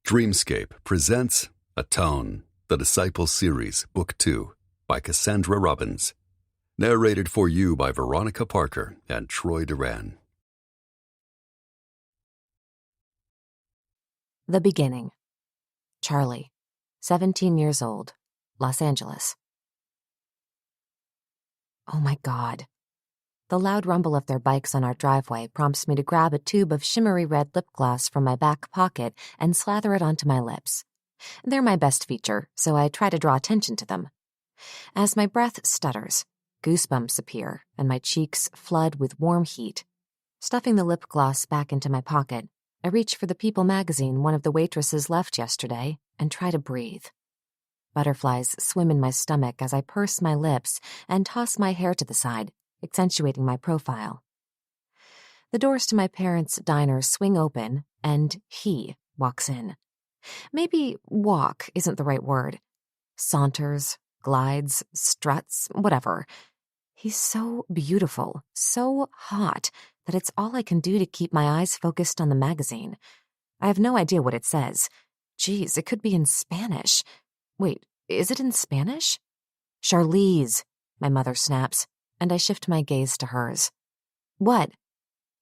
Dreamscape presents Atone, the Disciple Series, Book 2, by Cassandra Robbins. Narrated for you by Veronica Parker and Troy Duran. The beginning. Charlie, 17 years old, Los Angeles. Oh my God. The loud rumble of their bikes on our driveway prompts me to grab a tube of shimmery red lip gloss from my back pocket and slather it onto my lips. They're my best feature, so I try to draw attention to them. As my breath stutters, goosebumps appear and my cheeks flood with warm heat. Stuffing the lip gloss back into my pocket, I reach for the People magazine one of the waitresses left yesterday and try to breathe. Butterflies swim in my stomach as I purse my lips and toss my hair to the side, accentuating my profile. The doors to my parents' diner swing open, and he walks in. Maybe walk isn't the right word. Saunters, glides, struts, whatever. He's so beautiful, so hot, that it's all I can do to keep my eyes focused on the magazine. I have no idea what it says. Geez, it could be in Spanish. Wait, is it in Spanish? Charlize, my mother snaps, and I shift my gaze to hers. What?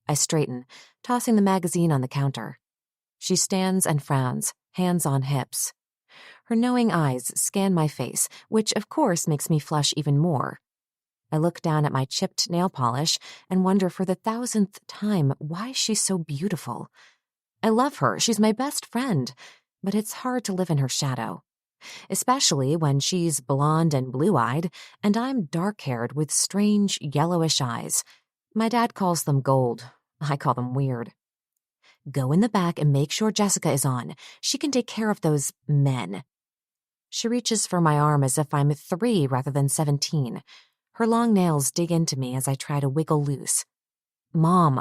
I straighten, tossing the magazine on the counter. She stands and frowns, hands on hips. Her knowing eyes scan my face, which of course makes me flush even more. I look down at my chipped nail polish and wonder for the 1,000th time why she's so beautiful. I love her, she's my best friend, but it's hard to live in her shadow. Especially when she's blonde and blue-eyed, and I'm dark-haired with strange yellowish eyes. My dad calls them gold. I call them weird. Go in the back and make sure Jessica is on. She can take care of those men. She reaches for my arm as if I'm 3 rather than 17. Her long nails dig into me as I try to wiggle loose. Mom.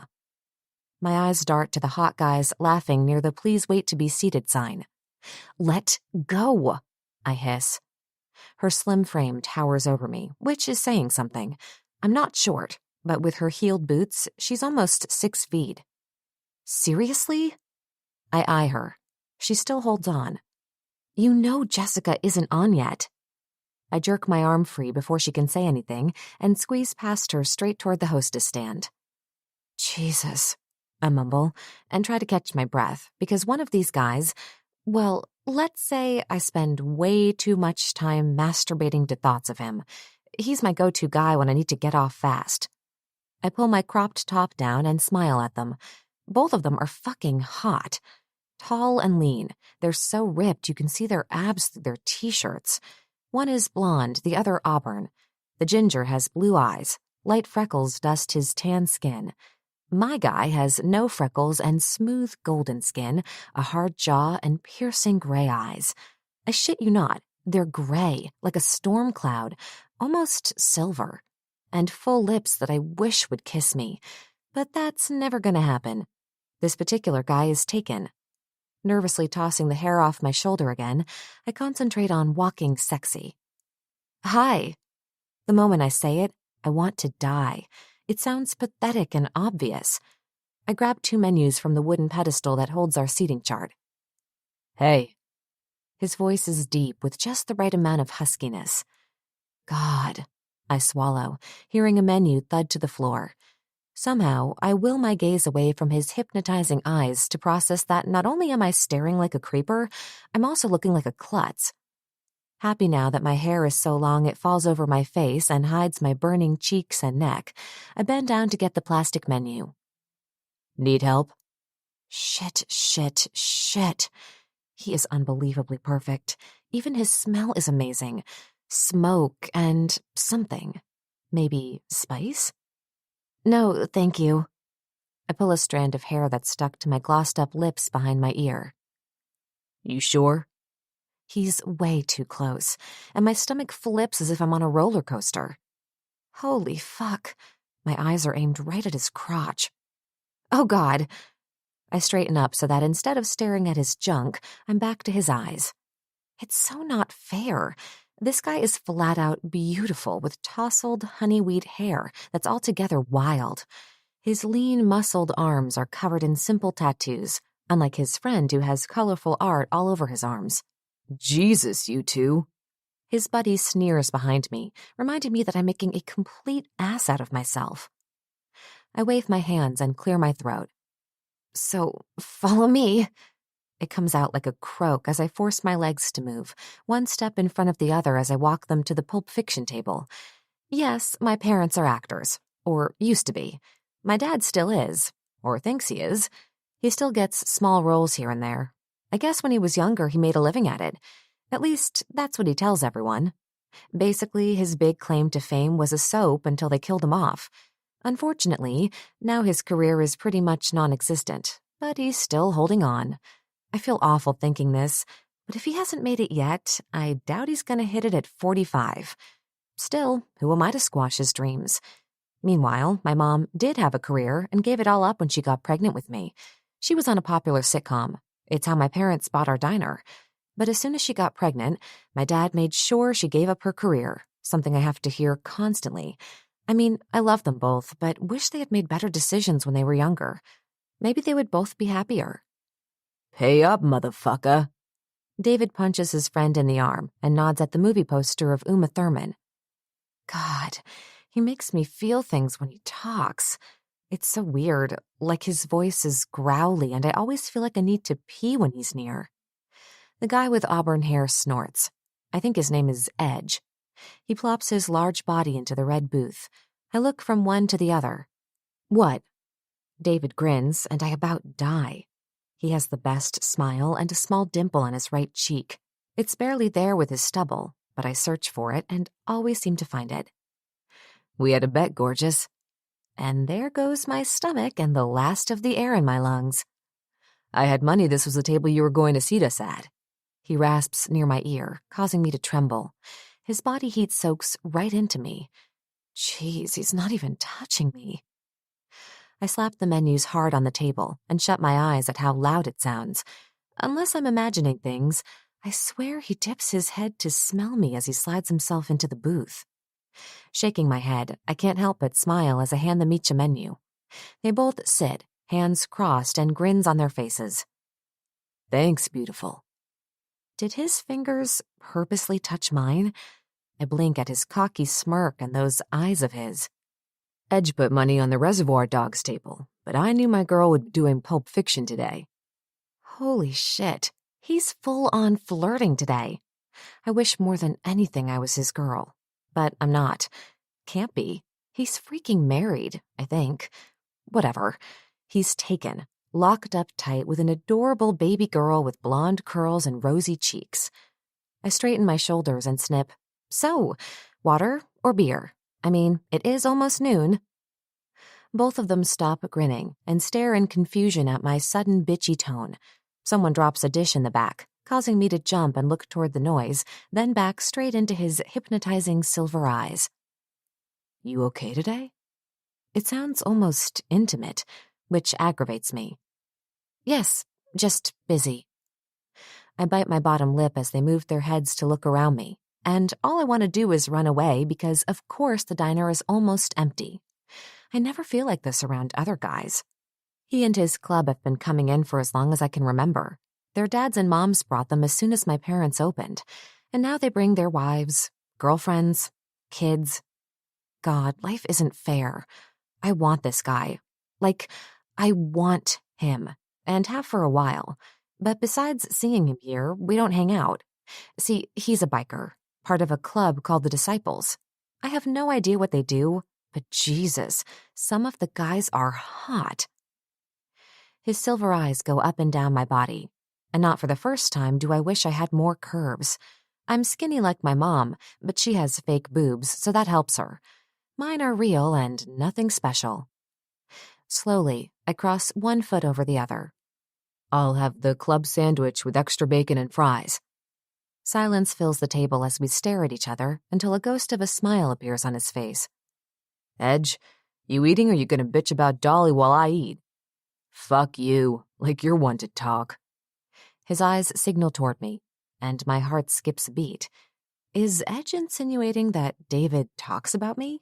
My eyes dart to the hot guys laughing near the "Please wait to be seated" sign. Let go, I hiss. Her slim frame towers over me, which is saying something. I'm not short, but with her heeled boots, she's almost 6 feet. Seriously? I eye her. She still holds on. You know Jessica isn't on yet. I jerk my arm free before she can say anything and squeeze past her straight toward the hostess stand. Jesus, I mumble and try to catch my breath because one of these guys, well, let's say I spend way too much time masturbating to thoughts of him. He's my go-to guy when I need to get off fast. I pull my cropped top down and smile at them. Both of them are fucking hot. Tall and lean. They're so ripped you can see their abs through their t-shirts. One is blonde, the other auburn. The ginger has blue eyes. Light freckles dust his tan skin. My guy has no freckles and smooth golden skin, a hard jaw, and piercing gray eyes. I shit you not, they're gray, like a storm cloud, almost silver, and full lips that I wish would kiss me. But that's never gonna happen. This particular guy is taken. Nervously tossing the hair off my shoulder again, I concentrate on walking sexy. Hi. The moment I say it, I want to die. It sounds pathetic and obvious. I grab 2 menus from the wooden pedestal that holds our seating chart. Hey. His voice is deep with just the right amount of huskiness. God. I swallow, hearing a menu thud to the floor. Somehow, I will my gaze away from his hypnotizing eyes to process that not only am I staring like a creeper, I'm also looking like a klutz. Happy now that my hair is so long it falls over my face and hides my burning cheeks and neck, I bend down to get the plastic menu. Need help? Shit. He is unbelievably perfect. Even his smell is amazing. Smoke and something. Maybe spice? No, thank you. I pull a strand of hair that's stuck to my glossed-up lips behind my ear. You sure? He's way too close, and my stomach flips as if I'm on a roller coaster. Holy fuck. My eyes are aimed right at his crotch. Oh, God. I straighten up so that instead of staring at his junk, I'm back to his eyes. It's so not fair. This guy is flat out beautiful with tousled honeyweed hair that's altogether wild. His lean, muscled arms are covered in simple tattoos, unlike his friend who has colorful art all over his arms. Jesus, you two. His buddy sneers behind me, reminding me that I'm making a complete ass out of myself. I wave my hands and clear my throat. So, follow me. It comes out like a croak as I force my legs to move, one step in front of the other as I walk them to the Pulp Fiction table. Yes, my parents are actors, or used to be. My dad still is, or thinks he is. He still gets small roles here and there. I guess when he was younger, he made a living at it. At least, that's what he tells everyone. Basically, his big claim to fame was a soap until they killed him off. Unfortunately, now his career is pretty much non-existent, but he's still holding on. I feel awful thinking this, but if he hasn't made it yet, I doubt he's going to hit it at 45. Still, who am I to squash his dreams? Meanwhile, my mom did have a career and gave it all up when she got pregnant with me. She was on a popular sitcom. It's how my parents bought our diner. But as soon as she got pregnant, my dad made sure she gave up her career, something I have to hear constantly. I mean, I love them both, but wish they had made better decisions when they were younger. Maybe they would both be happier. Pay up, motherfucker. David punches his friend in the arm and nods at the movie poster of Uma Thurman. God, he makes me feel things when he talks. It's so weird, like his voice is growly and I always feel like I need to pee when he's near. The guy with auburn hair snorts. I think his name is Edge. He plops his large body into the red booth. I look from one to the other. What? David grins, and I about die. He has the best smile and a small dimple on his right cheek. It's barely there with his stubble, but I search for it and always seem to find it. We had a bet, gorgeous. And there goes my stomach and the last of the air in my lungs. I had money this was the table you were going to seat us at. He rasps near my ear, causing me to tremble. His body heat soaks right into me. Jeez, he's not even touching me. I slap the menus hard on the table and shut my eyes at how loud it sounds. Unless I'm imagining things, I swear he dips his head to smell me as he slides himself into the booth. Shaking my head, I can't help but smile as I hand them each a menu. They both sit, hands crossed and grins on their faces. Thanks, beautiful. Did his fingers purposely touch mine? I blink at his cocky smirk and those eyes of his. Edge put money on the Reservoir Dogs table, but I knew my girl would be doing Pulp Fiction today. Holy shit, he's full-on flirting today. I wish more than anything I was his girl, but I'm not. Can't be. He's freaking married, I think. Whatever. He's taken, locked up tight with an adorable baby girl with blonde curls and rosy cheeks. I straighten my shoulders and snip. So, water or beer? I mean, it is almost noon. Both of them stop grinning and stare in confusion at my sudden bitchy tone. Someone drops a dish in the back, causing me to jump and look toward the noise, then back straight into his hypnotizing silver eyes. You okay today? It sounds almost intimate, which aggravates me. Yes, just busy. I bite my bottom lip as they move their heads to look around me. And all I want to do is run away because, of course, the diner is almost empty. I never feel like this around other guys. He and his club have been coming in for as long as I can remember. Their dads and moms brought them as soon as my parents opened, and now they bring their wives, girlfriends, kids. God, life isn't fair. I want this guy. Like, I want him, and have for a while. But besides seeing him here, we don't hang out. See, he's a biker. Part of a club called the Disciples. I have no idea what they do, but Jesus, some of the guys are hot. His silver eyes go up and down my body, and not for the first time do I wish I had more curves. I'm skinny like my mom, but she has fake boobs, so that helps her. Mine are real and nothing special. Slowly, I cross one foot over the other. I'll have the club sandwich with extra bacon and fries. Silence fills the table as we stare at each other until a ghost of a smile appears on his face. Edge, you eating or you gonna bitch about Dolly while I eat? Fuck you, like you're one to talk. His eyes signal toward me, and my heart skips a beat. Is Edge insinuating that David talks about me?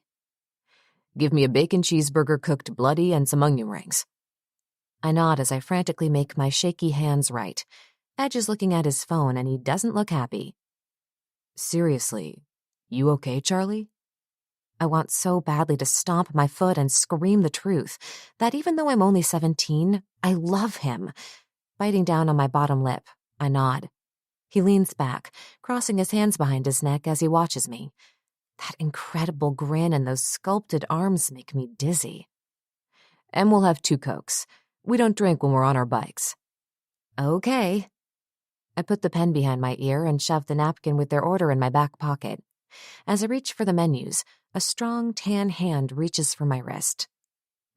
Give me a bacon cheeseburger cooked bloody and some onion rings. I nod as I frantically make my shaky hands right. Edge is looking at his phone and he doesn't look happy. Seriously, you okay, Charlie? I want so badly to stomp my foot and scream the truth that even though I'm only 17, I love him. Biting down on my bottom lip, I nod. He leans back, crossing his hands behind his neck as he watches me. That incredible grin and those sculpted arms make me dizzy. And we'll have 2 Cokes. We don't drink when we're on our bikes. Okay. I put the pen behind my ear and shove the napkin with their order in my back pocket. As I reach for the menus, a strong tan hand reaches for my wrist.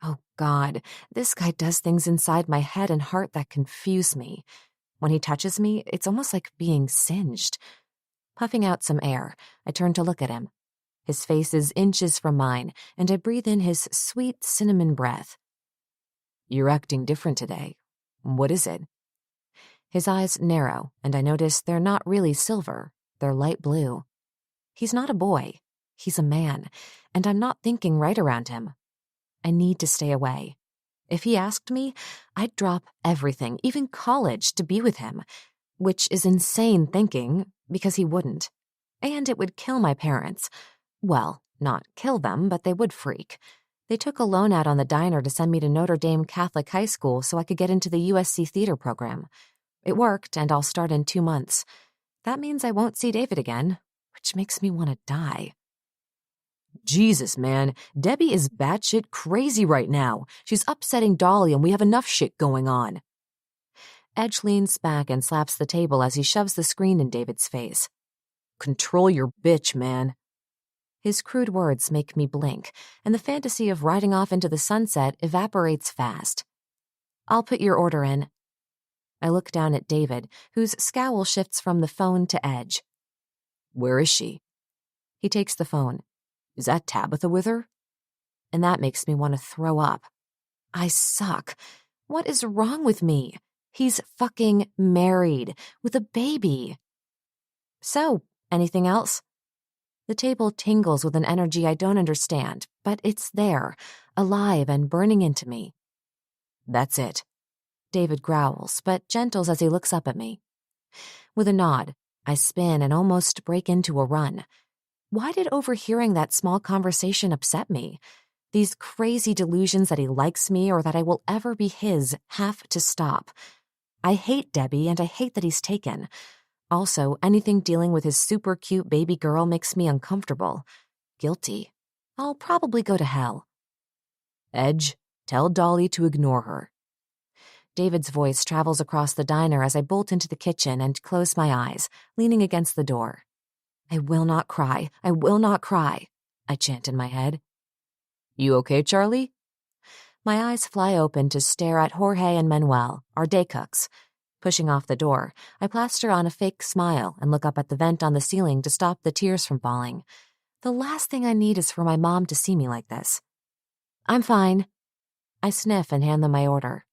Oh God, this guy does things inside my head and heart that confuse me. When he touches me, it's almost like being singed. Puffing out some air, I turn to look at him. His face is inches from mine, and I breathe in his sweet cinnamon breath. You're acting different today. What is it? His eyes narrow, and I notice they're not really silver. They're light blue. He's not a boy. He's a man, and I'm not thinking right around him. I need to stay away. If he asked me, I'd drop everything, even college, to be with him, which is insane thinking, because he wouldn't. And it would kill my parents. Well, not kill them, but they would freak. They took a loan out on the diner to send me to Notre Dame Catholic High School so I could get into the USC theater program. It worked, and I'll start in 2 months. That means I won't see David again, which makes me want to die. Jesus, man, Debbie is batshit crazy right now. She's upsetting Dolly and we have enough shit going on. Edge leans back and slaps the table as he shoves the screen in David's face. Control your bitch, man. His crude words make me blink, and the fantasy of riding off into the sunset evaporates fast. I'll put your order in. I look down at David, whose scowl shifts from the phone to Edge. Where is she? He takes the phone. Is that Tabitha with her? And that makes me want to throw up. I suck. What is wrong with me? He's fucking married, with a baby. So, anything else? The table tingles with an energy I don't understand, but it's there, alive and burning into me. That's it. David growls, but gentles as he looks up at me. With a nod, I spin and almost break into a run. Why did overhearing that small conversation upset me? These crazy delusions that he likes me or that I will ever be his have to stop. I hate Debbie and I hate that he's taken. Also, anything dealing with his super cute baby girl makes me uncomfortable. Guilty. I'll probably go to hell. Edge, tell Dolly to ignore her. David's voice travels across the diner as I bolt into the kitchen and close my eyes, leaning against the door. I will not cry. I will not cry, I chant in my head. You okay, Charlie? My eyes fly open to stare at Jorge and Manuel, our day cooks. Pushing off the door, I plaster on a fake smile and look up at the vent on the ceiling to stop the tears from falling. The last thing I need is for my mom to see me like this. I'm fine. I sniff and hand them my order.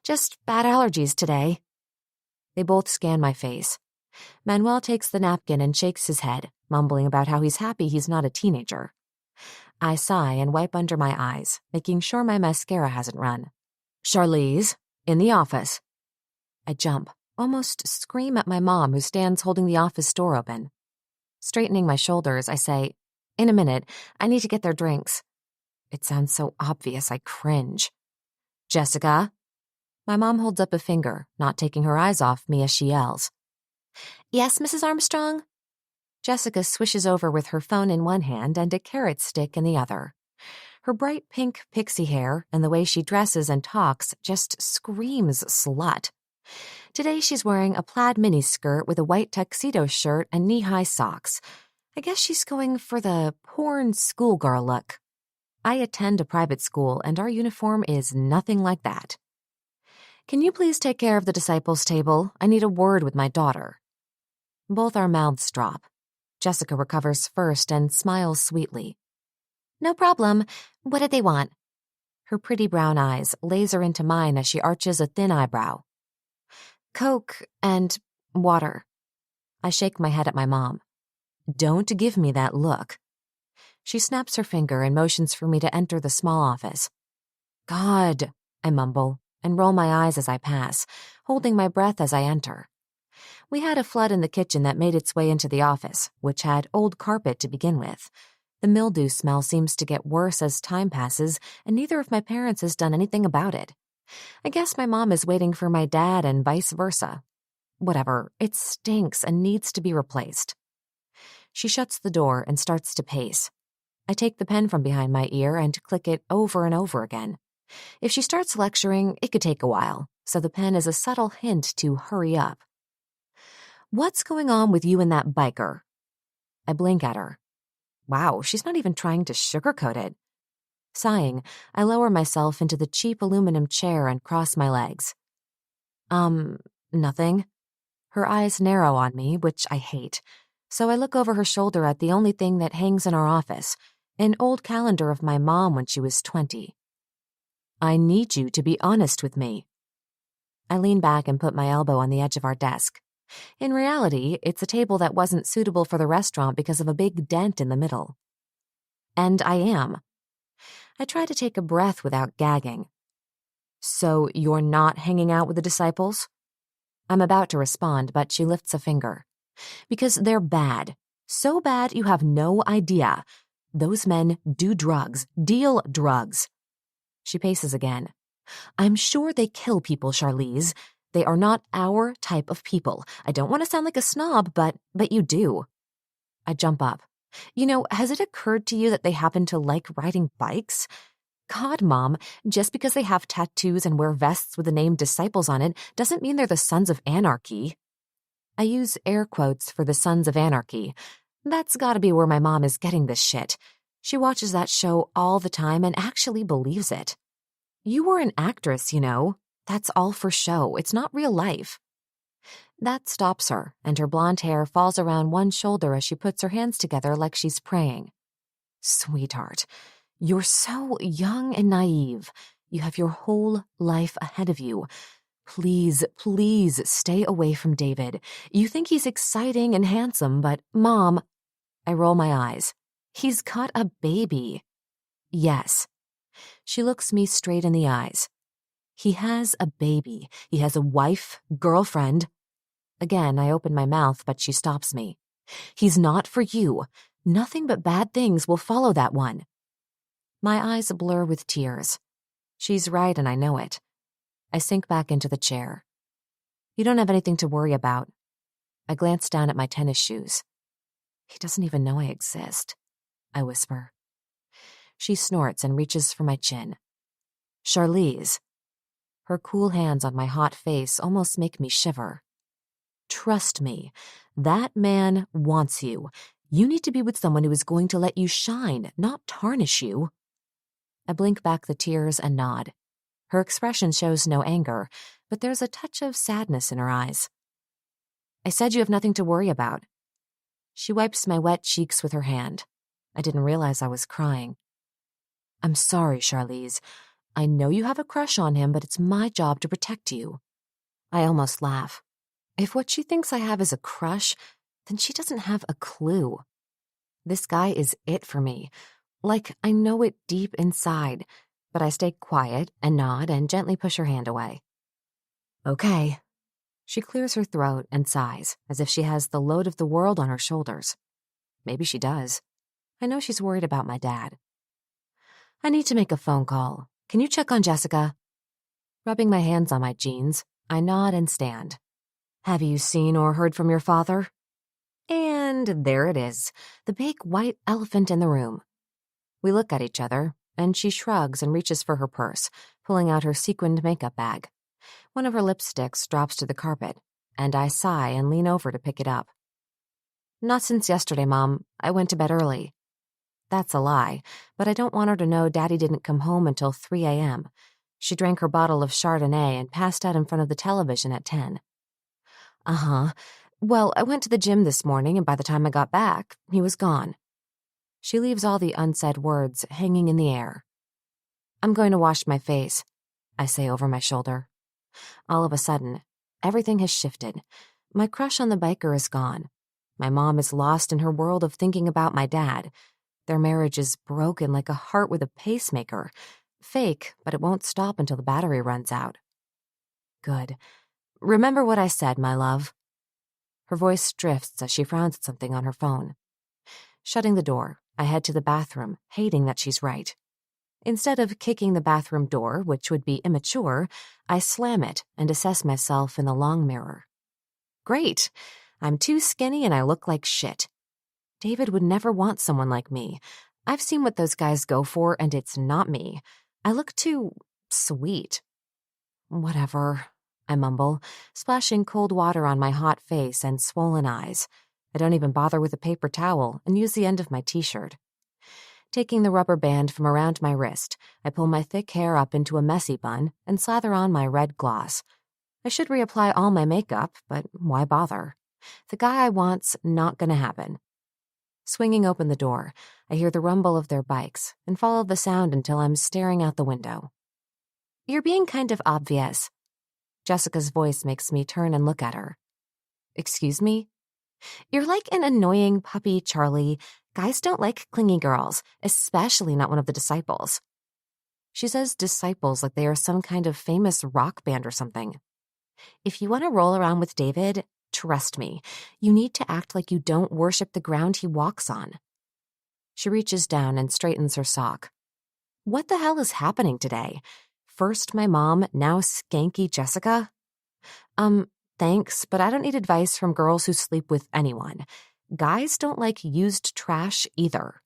Just bad allergies today. They both scan my face. Manuel takes the napkin and shakes his head, mumbling about how he's happy he's not a teenager. I sigh and wipe under my eyes, making sure my mascara hasn't run. Charlize, in the office. I jump, almost scream at my mom who stands holding the office door open. Straightening my shoulders, I say, in a minute, I need to get their drinks. It sounds so obvious I cringe. Jessica? My mom holds up a finger, not taking her eyes off me as she yells. Yes, Mrs. Armstrong? Jessica swishes over with her phone in one hand and a carrot stick in the other. Her bright pink pixie hair and the way she dresses and talks just screams slut. Today she's wearing a plaid miniskirt with a white tuxedo shirt and knee-high socks. I guess she's going for the porn schoolgirl look. I attend a private school and our uniform is nothing like that. Can you please take care of the disciples' table? I need a word with my daughter. Both our mouths drop. Jessica recovers first and smiles sweetly. No problem. What did they want? Her pretty brown eyes laser into mine as she arches a thin eyebrow. Coke and water. I shake my head at my mom. Don't give me that look. She snaps her finger and motions for me to enter the small office. God, I mumble, and roll my eyes as I pass, holding my breath as I enter. We had a flood in the kitchen that made its way into the office, which had old carpet to begin with. The mildew smell seems to get worse as time passes, and neither of my parents has done anything about it. I guess my mom is waiting for my dad and vice versa. Whatever, it stinks and needs to be replaced. She shuts the door and starts to pace. I take the pen from behind my ear and click it over and over again. If she starts lecturing, it could take a while, so the pen is a subtle hint to hurry up. What's going on with you and that biker? I blink at her. Wow, she's not even trying to sugarcoat it. Sighing, I lower myself into the cheap aluminum chair and cross my legs. Nothing. Her eyes narrow on me, which I hate, so I look over her shoulder at the only thing that hangs in our office, an old calendar of my mom when she was 20. I need you to be honest with me. I lean back and put my elbow on the edge of our desk. In reality, it's a table that wasn't suitable for the restaurant because of a big dent in the middle. And I am. I try to take a breath without gagging. So you're not hanging out with the disciples? I'm about to respond, but she lifts a finger. Because they're bad. So bad you have no idea. Those men do drugs, deal drugs. She paces again. I'm sure they kill people, Charlize. They are not our type of people. I don't want to sound like a snob, but you do. I jump up. Has it occurred to you that they happen to like riding bikes? God, Mom, just because they have tattoos and wear vests with the name Disciples on it doesn't mean they're the Sons of Anarchy. I use air quotes for the Sons of Anarchy. That's gotta be where my mom is getting this shit. She watches that show all the time and actually believes it. You were an actress, That's all for show. It's not real life. That stops her, and her blonde hair falls around one shoulder as she puts her hands together like she's praying. Sweetheart, you're so young and naive. You have your whole life ahead of you. Please, please stay away from David. You think he's exciting and handsome, but, Mom, I roll my eyes. He's got a baby. Yes. She looks me straight in the eyes. He has a baby. He has a wife, girlfriend. Again, I open my mouth, but she stops me. He's not for you. Nothing but bad things will follow that one. My eyes blur with tears. She's right, and I know it. I sink back into the chair. You don't have anything to worry about. I glance down at my tennis shoes. He doesn't even know I exist, I whisper. She snorts and reaches for my chin. Charlize. Her cool hands on my hot face almost make me shiver. Trust me, that man wants you. You need to be with someone who is going to let you shine, not tarnish you. I blink back the tears and nod. Her expression shows no anger, but there's a touch of sadness in her eyes. I said you have nothing to worry about. She wipes my wet cheeks with her hand. I didn't realize I was crying. I'm sorry, Charlize. I know you have a crush on him, but it's my job to protect you. I almost laugh. If what she thinks I have is a crush, then she doesn't have a clue. This guy is it for me. Like, I know it deep inside, but I stay quiet and nod and gently push her hand away. Okay. She clears her throat and sighs, as if she has the load of the world on her shoulders. Maybe she does. I know she's worried about my dad. I need to make a phone call. Can you check on Jessica? Rubbing my hands on my jeans, I nod and stand. Have you seen or heard from your father? And there it is, the big white elephant in the room. We look at each other, and she shrugs and reaches for her purse, pulling out her sequined makeup bag. One of her lipsticks drops to the carpet, and I sigh and lean over to pick it up. Not since yesterday, Mom. I went to bed early. That's a lie, but I don't want her to know Daddy didn't come home until 3 a.m. She drank her bottle of Chardonnay and passed out in front of the television at 10. Uh-huh. Well, I went to the gym this morning, and by the time I got back, he was gone. She leaves all the unsaid words hanging in the air. I'm going to wash my face, I say over my shoulder. All of a sudden, everything has shifted. My crush on the biker is gone. My mom is lost in her world of thinking about my dad. Their marriage is broken like a heart with a pacemaker. Fake, but it won't stop until the battery runs out. Good. Remember what I said, my love. Her voice drifts as she frowns at something on her phone. Shutting the door, I head to the bathroom, hating that she's right. Instead of kicking the bathroom door, which would be immature, I slam it and assess myself in the long mirror. Great. I'm too skinny and I look like shit. David would never want someone like me. I've seen what those guys go for, and it's not me. I look too sweet. Whatever, I mumble, splashing cold water on my hot face and swollen eyes. I don't even bother with a paper towel and use the end of my t-shirt. Taking the rubber band from around my wrist, I pull my thick hair up into a messy bun and slather on my red gloss. I should reapply all my makeup, but why bother? The guy I want's not gonna happen. Swinging open the door, I hear the rumble of their bikes and follow the sound until I'm staring out the window. You're being kind of obvious. Jessica's voice makes me turn and look at her. Excuse me? You're like an annoying puppy, Charlie. Guys don't like clingy girls, especially not one of the disciples. She says disciples like they are some kind of famous rock band or something. If you want to roll around with David, trust me, you need to act like you don't worship the ground he walks on. She reaches down and straightens her sock. What the hell is happening today? First my mom, now skanky Jessica? Thanks, but I don't need advice from girls who sleep with anyone. Guys don't like used trash either.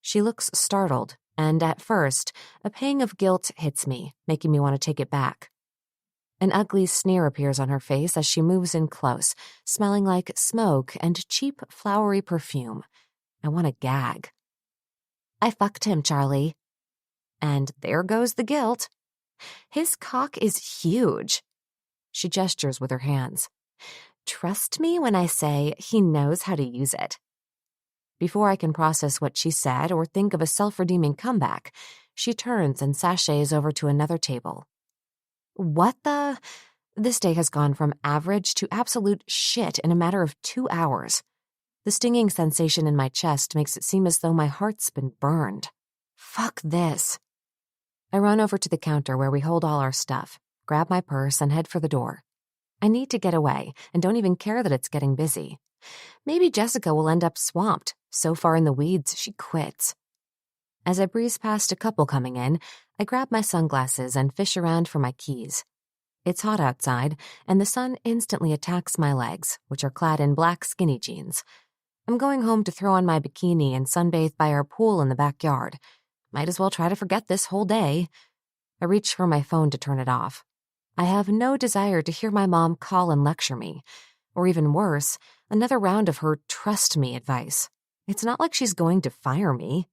She looks startled, and at first, a pang of guilt hits me, making me want to take it back. An ugly sneer appears on her face as she moves in close, smelling like smoke and cheap, flowery perfume. I want to gag. I fucked him, Charlie. And there goes the guilt. His cock is huge. She gestures with her hands. Trust me when I say he knows how to use it. Before I can process what she said or think of a self-redeeming comeback, she turns and sashays over to another table. What the? This day has gone from average to absolute shit in a matter of 2 hours. The stinging sensation in my chest makes it seem as though my heart's been burned. Fuck this. I run over to the counter where we hold all our stuff, grab my purse, and head for the door. I need to get away and don't even care that it's getting busy. Maybe Jessica will end up swamped. So far in the weeds, she quits. As I breeze past a couple coming in, I grab my sunglasses and fish around for my keys. It's hot outside, and the sun instantly attacks my legs, which are clad in black skinny jeans. I'm going home to throw on my bikini and sunbathe by our pool in the backyard. Might as well try to forget this whole day. I reach for my phone to turn it off. I have no desire to hear my mom call and lecture me. Or even worse, another round of her trust me advice. It's not like she's going to fire me.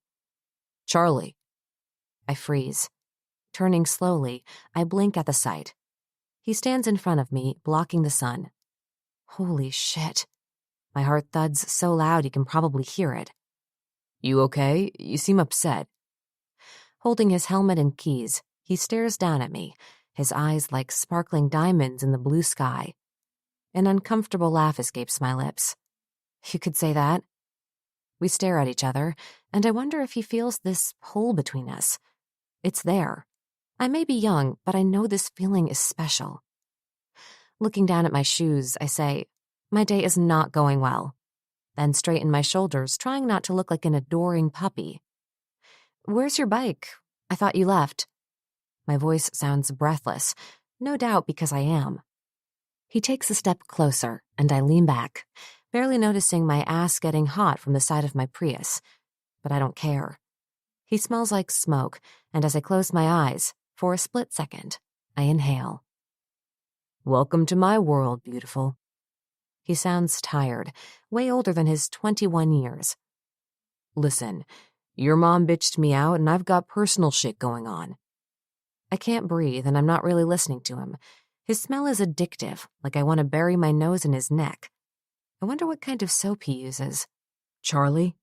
Charlie. I freeze. Turning slowly, I blink at the sight. He stands in front of me, blocking the sun. Holy shit. My heart thuds so loud you can probably hear it. You okay? You seem upset. Holding his helmet and keys, he stares down at me, his eyes like sparkling diamonds in the blue sky. An uncomfortable laugh escapes my lips. You could say that. We stare at each other, and I wonder if he feels this pull between us. It's there. I may be young, but I know this feeling is special. Looking down at my shoes, I say, my day is not going well. Then straighten my shoulders, trying not to look like an adoring puppy. Where's your bike? I thought you left. My voice sounds breathless, no doubt because I am. He takes a step closer, and I lean back, barely noticing my ass getting hot from the side of my Prius. But I don't care. He smells like smoke, and as I close my eyes, for a split second, I inhale. Welcome to my world, beautiful. He sounds tired, way older than his 21 years. Listen, your mom bitched me out, and I've got personal shit going on. I can't breathe, and I'm not really listening to him. His smell is addictive, like I want to bury my nose in his neck. I wonder what kind of soap he uses. Charlie?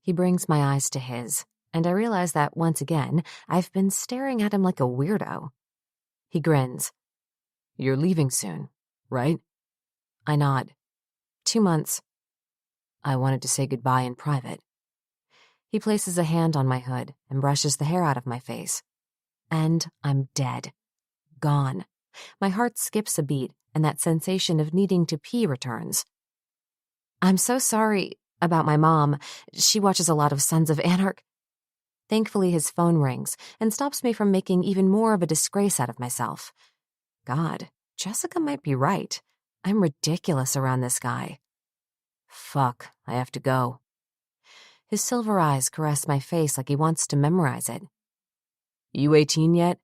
He brings my eyes to his, and I realize that, once again, I've been staring at him like a weirdo. He grins. You're leaving soon, right? I nod. 2 months. I wanted to say goodbye in private. He places a hand on my hood and brushes the hair out of my face. And I'm dead. Gone. My heart skips a beat, and that sensation of needing to pee returns. I'm so sorry about my mom. She watches a lot of Sons of Anarchy. Thankfully, his phone rings and stops me from making even more of a disgrace out of myself. God, Jessica might be right. I'm ridiculous around this guy. Fuck, I have to go. His silver eyes caress my face like he wants to memorize it. You 18 yet?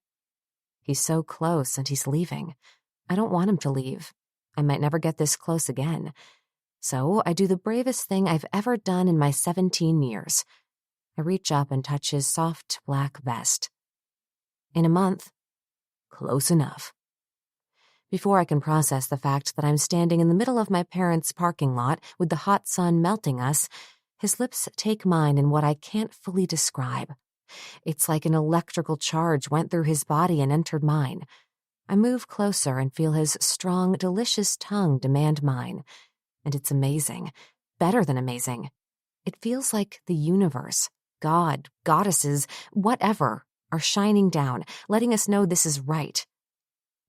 He's so close and he's leaving. I don't want him to leave. I might never get this close again. So I do the bravest thing I've ever done in my 17 years. I reach up and touch his soft black vest. In a month. Close enough. Before I can process the fact that I'm standing in the middle of my parents' parking lot with the hot sun melting us, his lips take mine in what I can't fully describe. It's like an electrical charge went through his body and entered mine. I move closer and feel his strong, delicious tongue demand mine. And it's amazing. Better than amazing. It feels like the universe, God, goddesses, whatever, are shining down, letting us know this is right.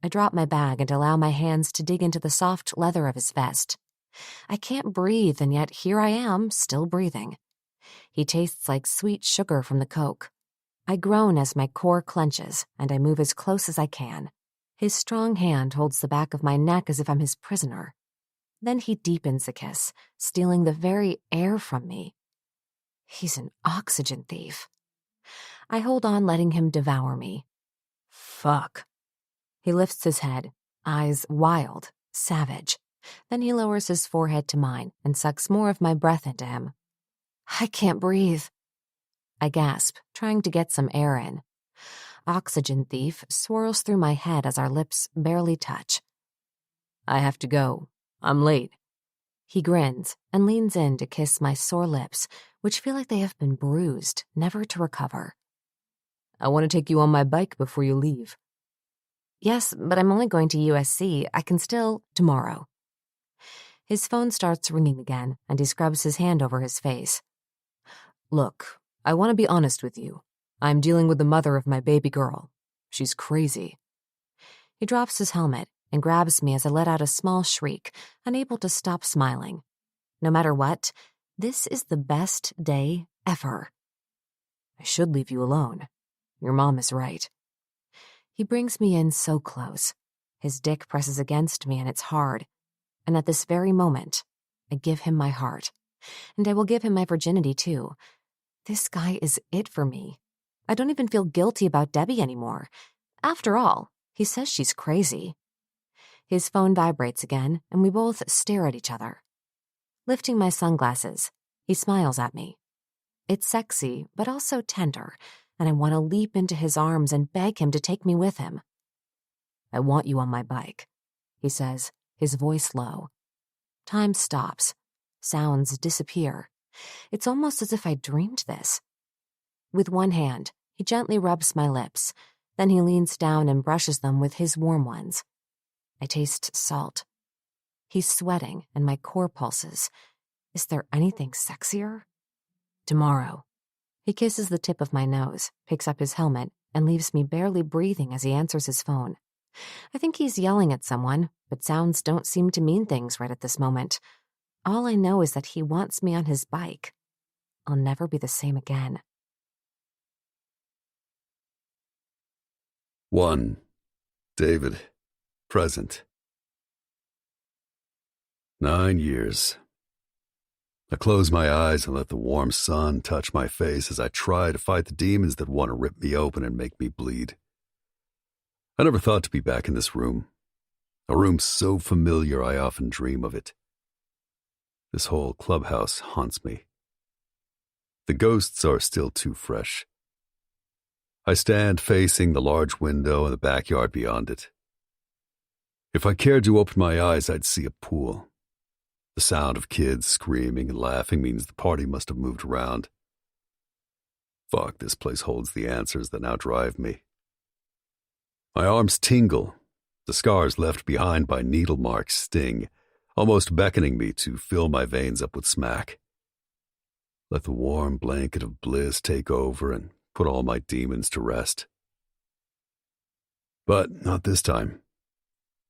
I drop my bag and allow my hands to dig into the soft leather of his vest. I can't breathe, and yet here I am, still breathing. He tastes like sweet sugar from the Coke. I groan as my core clenches, and I move as close as I can. His strong hand holds the back of my neck as if I'm his prisoner. Then he deepens the kiss, stealing the very air from me. He's an oxygen thief. I hold on, letting him devour me. Fuck. He lifts his head, eyes wild, savage. Then he lowers his forehead to mine and sucks more of my breath into him. I can't breathe. I gasp, trying to get some air in. Oxygen thief swirls through my head as our lips barely touch. I have to go. I'm late. He grins and leans in to kiss my sore lips, which feel like they have been bruised, never to recover. I want to take you on my bike before you leave. Yes, but I'm only going to USC. I can still tomorrow. His phone starts ringing again, and he scrubs his hand over his face. Look, I want to be honest with you. I'm dealing with the mother of my baby girl. She's crazy. He drops his helmet and grabs me as I let out a small shriek, unable to stop smiling. No matter what, this is the best day ever. I should leave you alone. Your mom is right. He brings me in so close. His dick presses against me and it's hard. And at this very moment, I give him my heart. And I will give him my virginity too. This guy is it for me. I don't even feel guilty about Debbie anymore. After all, he says she's crazy. His phone vibrates again, and we both stare at each other. Lifting my sunglasses, he smiles at me. It's sexy, but also tender, and I want to leap into his arms and beg him to take me with him. I want you on my bike, he says, his voice low. Time stops. Sounds disappear. It's almost as if I dreamed this. With one hand, he gently rubs my lips. Then he leans down and brushes them with his warm ones. I taste salt. He's sweating, and my core pulses. Is there anything sexier? Tomorrow. He kisses the tip of my nose, picks up his helmet, and leaves me barely breathing as he answers his phone. I think he's yelling at someone, but sounds don't seem to mean things right at this moment. All I know is that he wants me on his bike. I'll never be the same again. 1. David. Present. 9 years. I close my eyes and let the warm sun touch my face as I try to fight the demons that want to rip me open and make me bleed. I never thought to be back in this room. A room so familiar I often dream of it. This whole clubhouse haunts me. The ghosts are still too fresh. I stand facing the large window and the backyard beyond it. If I cared to open my eyes, I'd see a pool. The sound of kids screaming and laughing means the party must have moved around. Fuck, this place holds the answers that now drive me. My arms tingle. The scars left behind by needle marks sting, almost beckoning me to fill my veins up with smack. Let the warm blanket of bliss take over and put all my demons to rest. But not this time.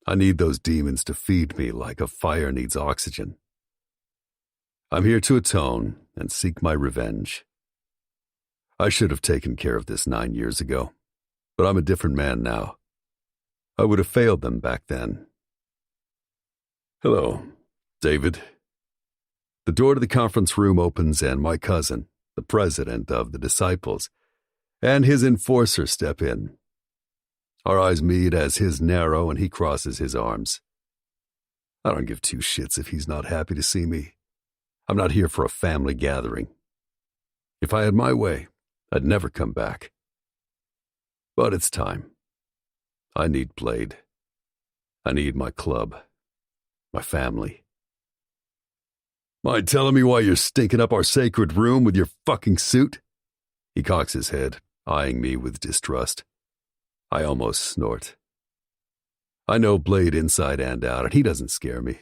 I need those demons to feed me like a fire needs oxygen. I'm here to atone and seek my revenge. I should have taken care of this 9 years ago, but I'm a different man now. I would have failed them back then. Hello, David. The door to the conference room opens and my cousin, the president of the Disciples, and his enforcer step in. Our eyes meet as his narrow and he crosses his arms. I don't give two shits if he's not happy to see me. I'm not here for a family gathering. If I had my way, I'd never come back. But it's time. I need Blade. I need my club. My family. Mind telling me why you're stinking up our sacred room with your fucking suit? He cocks his head, eyeing me with distrust. I almost snort. I know Blade inside and out, and he doesn't scare me.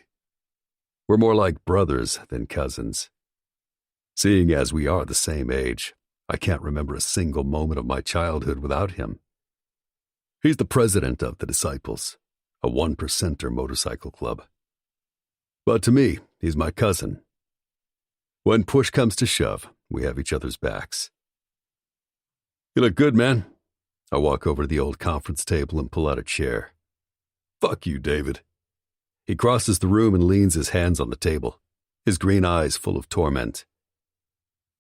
We're more like brothers than cousins. Seeing as we are the same age, I can't remember a single moment of my childhood without him. He's the president of the Disciples, a 1%er motorcycle club. But to me, he's my cousin. When push comes to shove, we have each other's backs. You look good, man. I walk over to the old conference table and pull out a chair. Fuck you, David. He crosses the room and leans his hands on the table, his green eyes full of torment.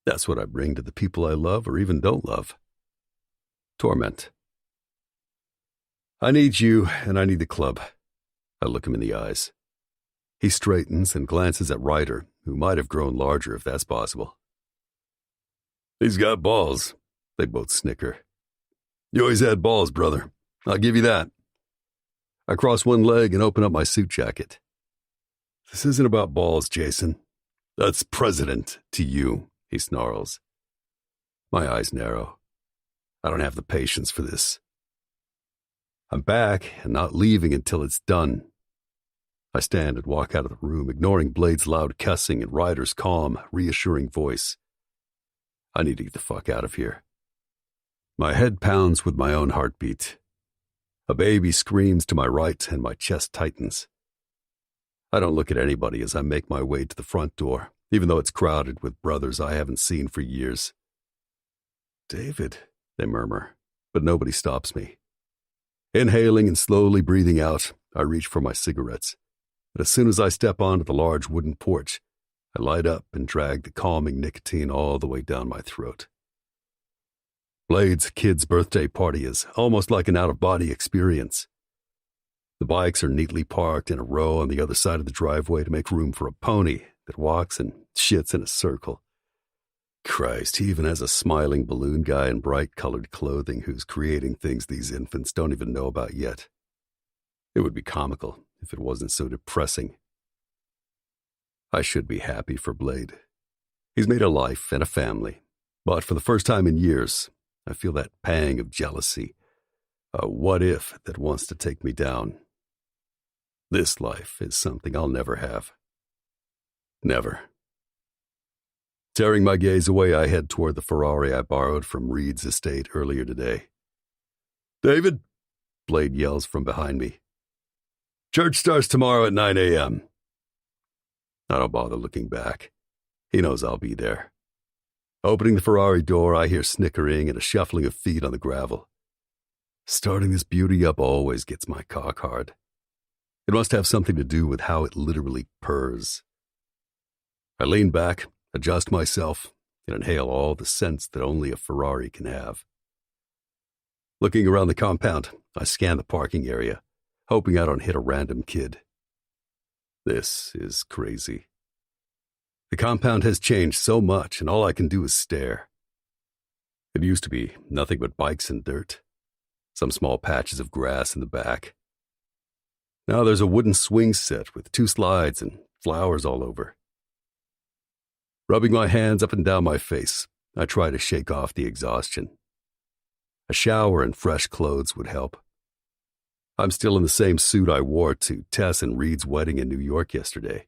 That's what I bring to the people I love or even don't love. Torment. I need you and I need the club. I look him in the eyes. He straightens and glances at Ryder, who might have grown larger if that's possible. He's got balls. They both snicker. You always had balls, brother. I'll give you that. I cross one leg and open up my suit jacket. This isn't about balls, Jason. That's president to you, he snarls. My eyes narrow. I don't have the patience for this. I'm back and not leaving until it's done. I stand and walk out of the room, ignoring Blade's loud cussing and Ryder's calm, reassuring voice. I need to get the fuck out of here. My head pounds with my own heartbeat. A baby screams to my right and my chest tightens. I don't look at anybody as I make my way to the front door, even though it's crowded with brothers I haven't seen for years. David, they murmur, but nobody stops me. Inhaling and slowly breathing out, I reach for my cigarettes. But as soon as I step onto the large wooden porch, I light up and drag the calming nicotine all the way down my throat. Blade's kid's birthday party is almost like an out-of-body experience. The bikes are neatly parked in a row on the other side of the driveway to make room for a pony that walks and shits in a circle. Christ, he even has a smiling balloon guy in bright-colored clothing who's creating things these infants don't even know about yet. It would be comical if it wasn't so depressing. I should be happy for Blade. He's made a life and a family, but for the first time in years, I feel that pang of jealousy, a what-if that wants to take me down. This life is something I'll never have. Never. Tearing my gaze away, I head toward the Ferrari I borrowed from Reed's estate earlier today. David, Blade yells from behind me. Church starts tomorrow at 9 a.m. I don't bother looking back. He knows I'll be there. Opening the Ferrari door, I hear snickering and a shuffling of feet on the gravel. Starting this beauty up always gets my cock hard. It must have something to do with how it literally purrs. I lean back, adjust myself, and inhale all the scents that only a Ferrari can have. Looking around the compound, I scan the parking area, hoping I don't hit a random kid. This is crazy. The compound has changed so much, and all I can do is stare. It used to be nothing but bikes and dirt, some small patches of grass in the back. Now there's a wooden swing set with 2 slides and flowers all over. Rubbing my hands up and down my face, I try to shake off the exhaustion. A shower and fresh clothes would help. I'm still in the same suit I wore to Tess and Reed's wedding in New York yesterday.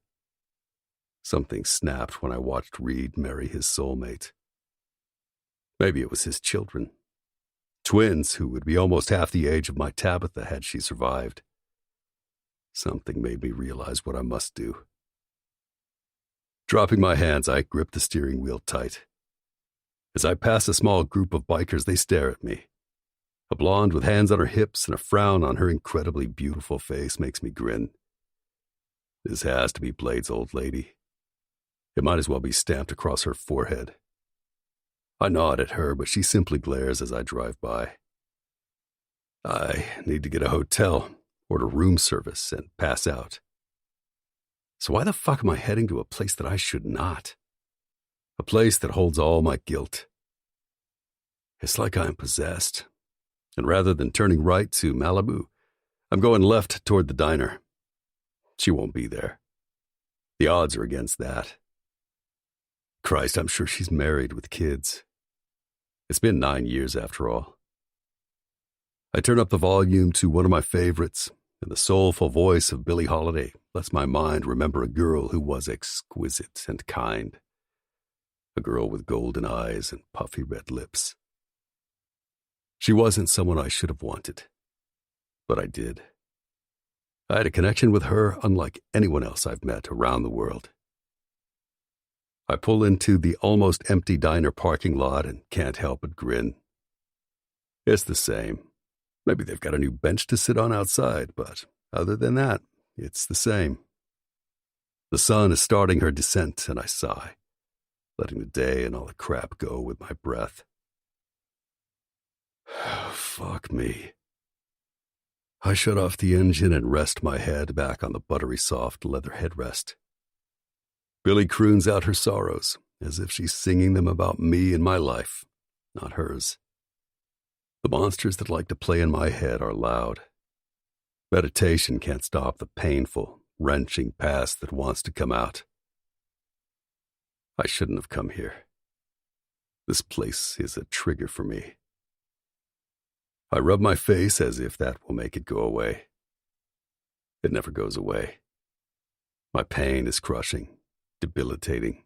Something snapped when I watched Reed marry his soulmate. Maybe it was his children. Twins who would be almost half the age of my Tabitha had she survived. something made me realize what I must do. Dropping my hands, I grip the steering wheel tight. As I pass a small group of bikers, they stare at me. A blonde with hands on her hips and a frown on her incredibly beautiful face makes me grin. This has to be Blade's old lady. It might as well be stamped across her forehead. I nod at her, but she simply glares as I drive by. I need to get a hotel, order room service, and pass out. So why the fuck am I heading to a place that I should not? A place that holds all my guilt. It's like I'm possessed. And rather than turning right to Malibu, I'm going left toward the diner. She won't be there. The odds are against that. Christ, I'm sure she's married with kids. It's been 9 years after all. I turn up the volume to one of my favorites, and the soulful voice of Billie Holiday lets my mind remember a girl who was exquisite and kind. A girl with golden eyes and puffy red lips. She wasn't someone I should have wanted, but I did. I had a connection with her unlike anyone else I've met around the world. I pull into the almost empty diner parking lot and can't help but grin. It's the same. Maybe they've got a new bench to sit on outside, but other than that, it's the same. The sun is starting her descent, and I sigh, letting the day and all the crap go with my breath. Fuck me. I shut off the engine and rest my head back on the buttery soft leather headrest. Billie croons out her sorrows, as if she's singing them about me and my life, not hers. The monsters that like to play in my head are loud. Meditation can't stop the painful, wrenching past that wants to come out. I shouldn't have come here. This place is a trigger for me. I rub my face as if that will make it go away. It never goes away. My pain is crushing, debilitating,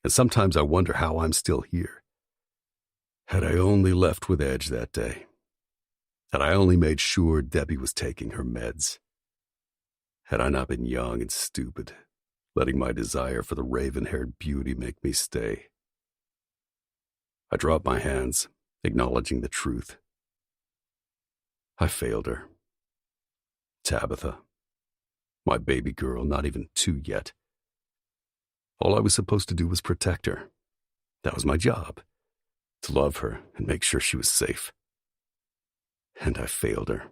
and sometimes I wonder how I'm still here. Had I only left with Edge that day. Had I only made sure Debbie was taking her meds. Had I not been young and stupid, letting my desire for the raven-haired beauty make me stay. I drop my hands, acknowledging the truth. I failed her. Tabitha, my baby girl, not even 2 yet. All I was supposed to do was protect her. That was my job, to love her and make sure she was safe. And I failed her.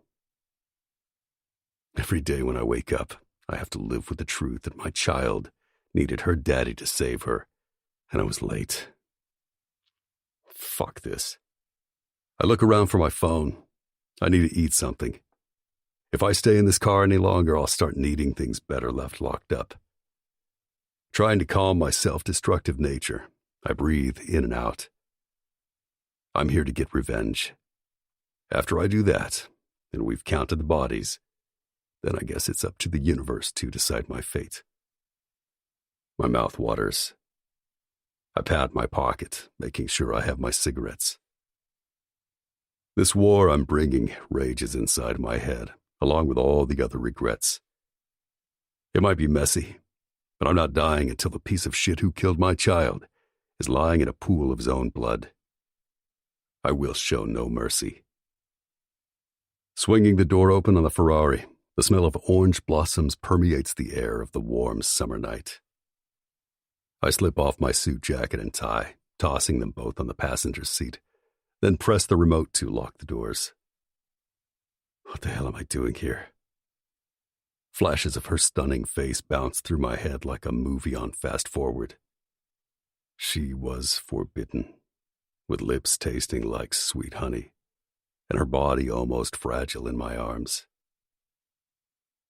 Every day when I wake up, I have to live with the truth that my child needed her daddy to save her, and I was late. Fuck this. I look around for my phone. I need to eat something. If I stay in this car any longer, I'll start needing things better left locked up. Trying to calm my self-destructive nature, I breathe in and out. I'm here to get revenge. After I do that, and we've counted the bodies, then I guess it's up to the universe to decide my fate. My mouth waters. I pat my pocket, making sure I have my cigarettes. This war I'm bringing rages inside my head, along with all the other regrets. It might be messy, but I'm not dying until the piece of shit who killed my child is lying in a pool of his own blood. I will show no mercy. Swinging the door open on the Ferrari, the smell of orange blossoms permeates the air of the warm summer night. I slip off my suit jacket and tie, tossing them both on the passenger seat, then press the remote to lock the doors. What the hell am I doing here? Flashes of her stunning face bounce through my head like a movie on fast forward. She was forbidden, with lips tasting like sweet honey, and her body almost fragile in my arms.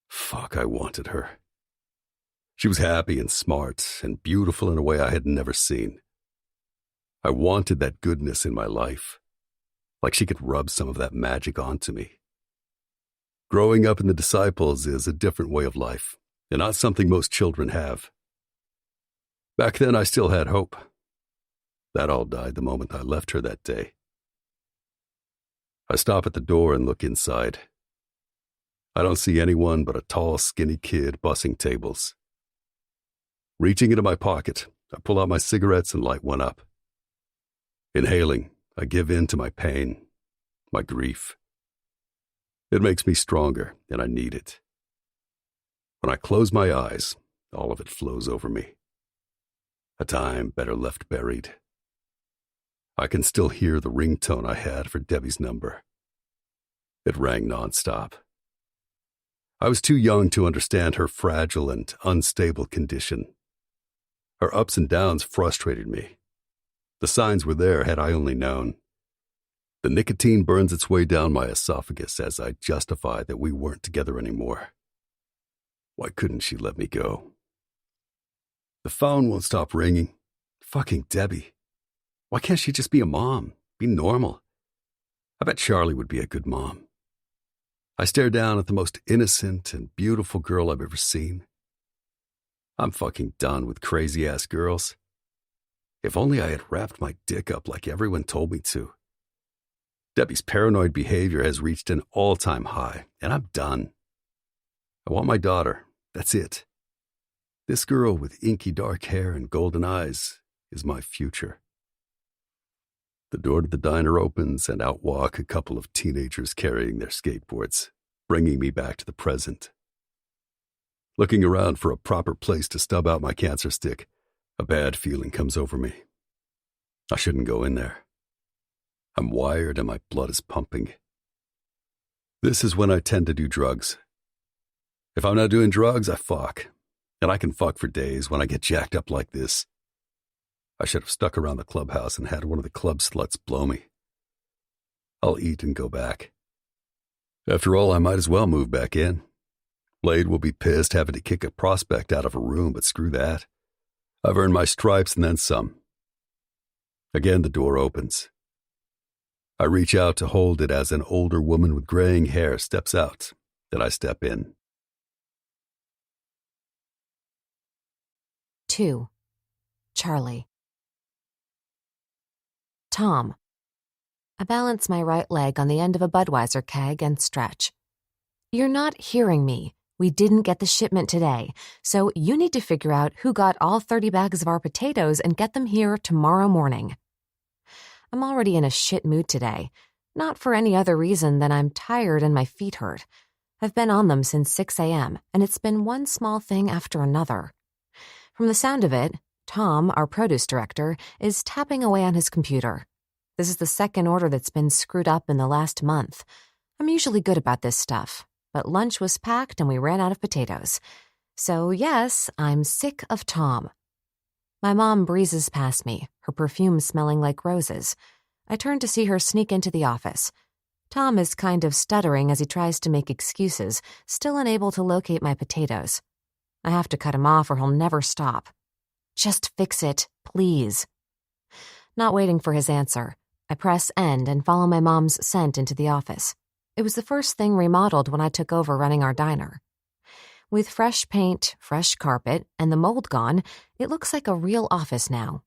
Fuck, I wanted her. She was happy and smart and beautiful in a way I had never seen. I wanted that goodness in my life, like she could rub some of that magic onto me. Growing up in the Disciples is a different way of life, and not something most children have. Back then, I still had hope. That all died the moment I left her that day. I stop at the door and look inside. I don't see anyone but a tall, skinny kid bussing tables. Reaching into my pocket, I pull out my cigarettes and light one up. Inhaling, I give in to my pain, my grief. It makes me stronger, and I need it. When I close my eyes, all of it flows over me. A time better left buried. I can still hear the ringtone I had for Debbie's number. It rang nonstop. I was too young to understand her fragile and unstable condition. Her ups and downs frustrated me. The signs were there had I only known. The nicotine burns its way down my esophagus as I justify that we weren't together anymore. Why couldn't she let me go? The phone won't stop ringing. Fucking Debbie. Why can't she just be a mom? Be normal? I bet Charlie would be a good mom. I stare down at the most innocent and beautiful girl I've ever seen. I'm fucking done with crazy-ass girls. If only I had wrapped my dick up like everyone told me to. Debbie's paranoid behavior has reached an all-time high, and I'm done. I want my daughter. That's it. This girl with inky dark hair and golden eyes is my future. The door to the diner opens, and out walk a couple of teenagers carrying their skateboards, bringing me back to the present. Looking around for a proper place to stub out my cancer stick, a bad feeling comes over me. I shouldn't go in there. I'm wired and my blood is pumping. This is when I tend to do drugs. If I'm not doing drugs, I fuck. And I can fuck for days when I get jacked up like this. I should have stuck around the clubhouse and had one of the club sluts blow me. I'll eat and go back. After all, I might as well move back in. Blade will be pissed having to kick a prospect out of a room, but screw that. I've earned my stripes and then some. Again, the door opens. I reach out to hold it as an older woman with graying hair steps out, then I step in. 2. Charlie. Tom. I balance my right leg on the end of a Budweiser keg and stretch. You're not hearing me. We didn't get the shipment today, so you need to figure out who got all 30 bags of our potatoes and get them here tomorrow morning. I'm already in a shit mood today, not for any other reason than I'm tired and my feet hurt. I've been on them since 6 a.m., and it's been one small thing after another. From the sound of it, Tom, our produce director, is tapping away on his computer. This is the second order that's been screwed up in the last month. I'm usually good about this stuff, but lunch was packed and we ran out of potatoes. So yes, I'm sick of Tom. My mom breezes past me, her perfume smelling like roses. I turn to see her sneak into the office. Tom is kind of stuttering as he tries to make excuses, still unable to locate my potatoes. I have to cut him off or he'll never stop. Just fix it, please. Not waiting for his answer, I press end and follow my mom's scent into the office. It was the first thing remodeled when I took over running our diner. With fresh paint, fresh carpet, and the mold gone, it looks like a real office now.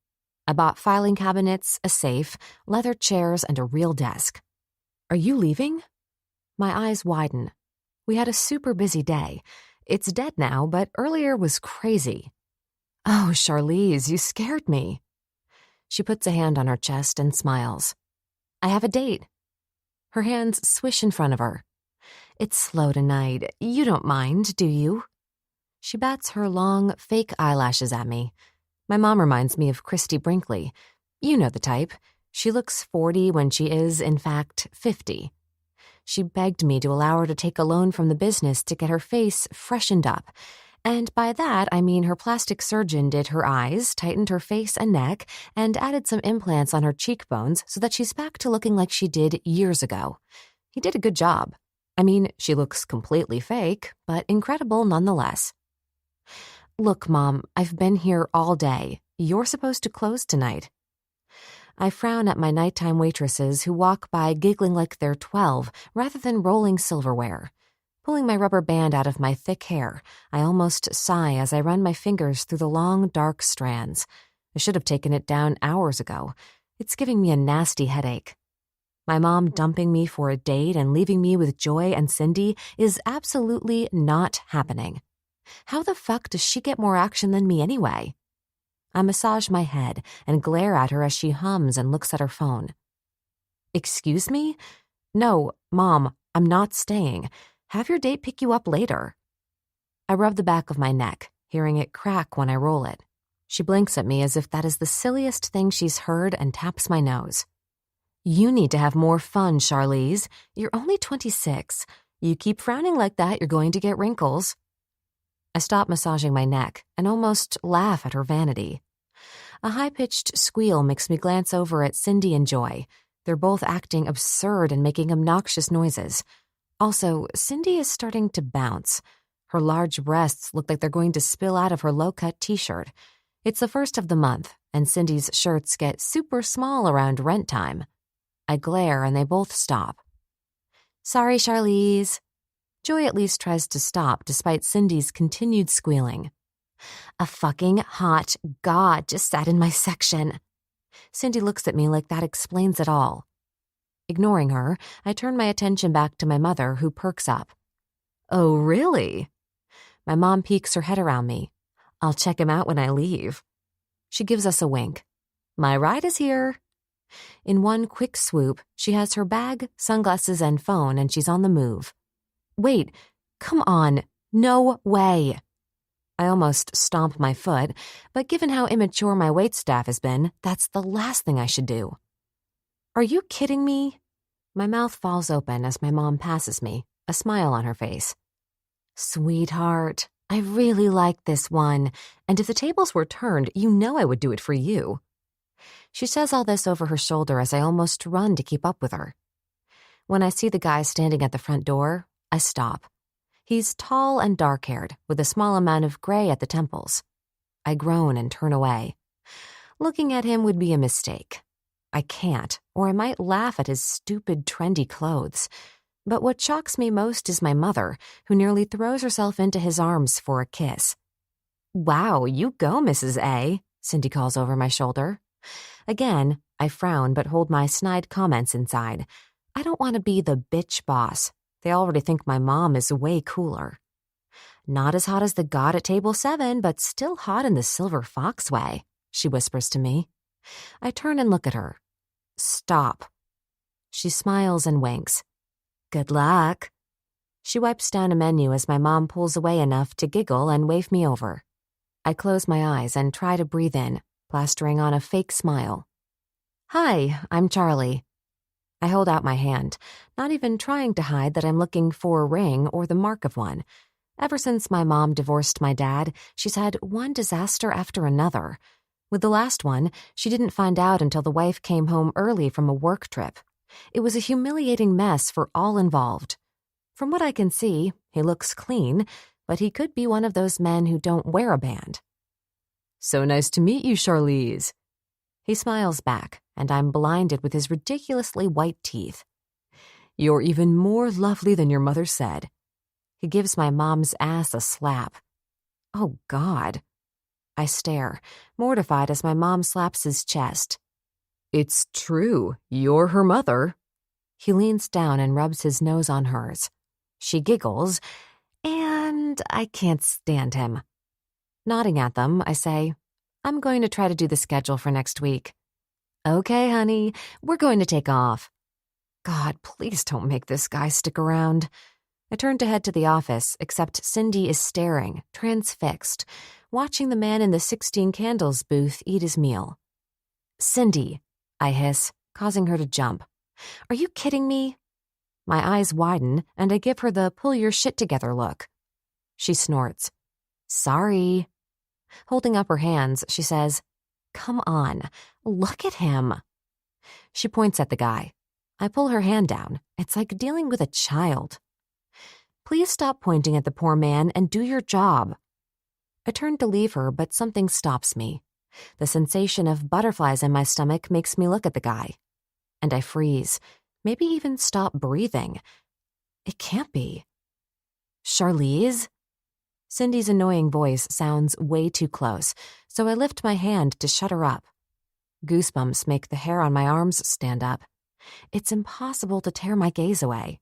I bought filing cabinets, a safe, leather chairs, and a real desk. Are you leaving? My eyes widen. We had a super busy day. It's dead now, but earlier was crazy. Oh, Charlize, you scared me. She puts a hand on her chest and smiles. I have a date. Her hands swish in front of her. It's slow tonight. You don't mind, do you? She bats her long, fake eyelashes at me. My mom reminds me of Christy Brinkley. You know the type. She looks 40 when she is, in fact, 50. She begged me to allow her to take a loan from the business to get her face freshened up. And by that, I mean her plastic surgeon did her eyes, tightened her face and neck, and added some implants on her cheekbones so that she's back to looking like she did years ago. He did a good job. I mean, she looks completely fake, but incredible nonetheless. Look, Mom, I've been here all day. You're supposed to close tonight. I frown at my nighttime waitresses who walk by giggling like they're 12 rather than rolling silverware. Pulling my rubber band out of my thick hair, I almost sigh as I run my fingers through the long, dark strands. I should have taken it down hours ago. It's giving me a nasty headache. My mom dumping me for a date and leaving me with Joy and Cindy is absolutely not happening. How the fuck does she get more action than me anyway? I massage my head and glare at her as she hums and looks at her phone. Excuse me? No, Mom, I'm not staying. Have your date pick you up later. I rub the back of my neck, hearing it crack when I roll it. She blinks at me as if that is the silliest thing she's heard and taps my nose. You need to have more fun, Charlize. You're only 26. You keep frowning like that, you're going to get wrinkles. I stop massaging my neck and almost laugh at her vanity. A high-pitched squeal makes me glance over at Cindy and Joy. They're both acting absurd and making obnoxious noises. Also, Cindy is starting to bounce. Her large breasts look like they're going to spill out of her low-cut t-shirt. It's the first of the month, and Cindy's shirts get super small around rent time. I glare, and they both stop. Sorry, Charlize. Joy at least tries to stop, despite Cindy's continued squealing. A fucking hot god just sat in my section. Cindy looks at me like that explains it all. Ignoring her, I turn my attention back to my mother, who perks up. Oh, really? My mom peeks her head around me. I'll check him out when I leave. She gives us a wink. My ride is here. In one quick swoop, she has her bag, sunglasses, and phone, and she's on the move. Wait, come on. No way. I almost stomp my foot, but given how immature my waitstaff has been, that's the last thing I should do. Are you kidding me? My mouth falls open as my mom passes me, a smile on her face. Sweetheart, I really like this one, and if the tables were turned, you know I would do it for you. She says all this over her shoulder as I almost run to keep up with her. When I see the guy standing at the front door, I stop. He's tall and dark-haired, with a small amount of gray at the temples. I groan and turn away. Looking at him would be a mistake. I can't, or I might laugh at his stupid, trendy clothes. But what shocks me most is my mother, who nearly throws herself into his arms for a kiss. Wow, you go, Mrs. A, Cindy calls over my shoulder. Again, I frown but hold my snide comments inside. I don't want to be the bitch boss. They already think my mom is way cooler. Not as hot as the god at table 7, but still hot in the silver fox way, she whispers to me. I turn and look at her. Stop. She smiles and winks. Good luck. She wipes down a menu as my mom pulls away enough to giggle and wave me over. I close my eyes and try to breathe in, plastering on a fake smile. Hi, I'm Charlie. I hold out my hand, not even trying to hide that I'm looking for a ring or the mark of one. Ever since my mom divorced my dad, she's had one disaster after another. With the last one, she didn't find out until the wife came home early from a work trip. It was a humiliating mess for all involved. From what I can see, he looks clean, but he could be one of those men who don't wear a band. So nice to meet you, Charlize. He smiles back, and I'm blinded with his ridiculously white teeth. You're even more lovely than your mother said. He gives my mom's ass a slap. Oh, God. I stare, mortified as my mom slaps his chest. It's true, you're her mother. He leans down and rubs his nose on hers. She giggles, and I can't stand him. Nodding at them, I say, I'm going to try to do the schedule for next week. Okay, honey, we're going to take off. God, please don't make this guy stick around. I turn to head to the office, except Cindy is staring, transfixed, watching the man in the 16 Candles booth eat his meal. Cindy, I hiss, causing her to jump. Are you kidding me? My eyes widen, and I give her the pull your shit together look. She snorts. Sorry. Holding up her hands, she says, Come on, look at him. She points at the guy. I pull her hand down. It's like dealing with a child. Please stop pointing at the poor man and do your job. I turn to leave her, but something stops me. The sensation of butterflies in my stomach makes me look at the guy. And I freeze, maybe even stop breathing. It can't be. Charlize? Cindy's annoying voice sounds way too close, so I lift my hand to shut her up. Goosebumps make the hair on my arms stand up. It's impossible to tear my gaze away.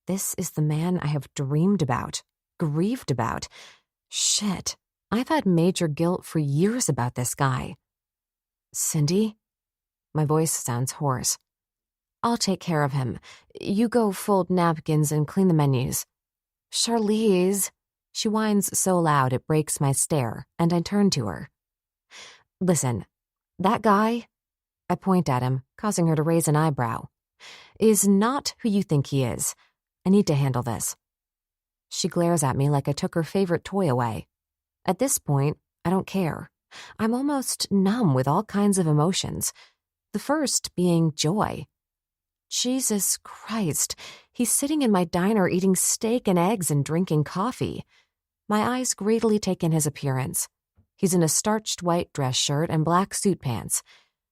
This is the man I have dreamed about, grieved about. Shit, I've had major guilt for years about this guy. Cindy? My voice sounds hoarse. I'll take care of him. You go fold napkins and clean the menus. Charlize. She whines so loud it breaks my stare, and I turn to her. Listen, that guy, I point at him, causing her to raise an eyebrow, is not who you think he is. I need to handle this. She glares at me like I took her favorite toy away. At this point, I don't care. I'm almost numb with all kinds of emotions. The first being joy. Jesus Christ, he's sitting in my diner eating steak and eggs and drinking coffee. My eyes greedily take in his appearance. He's in a starched white dress shirt and black suit pants.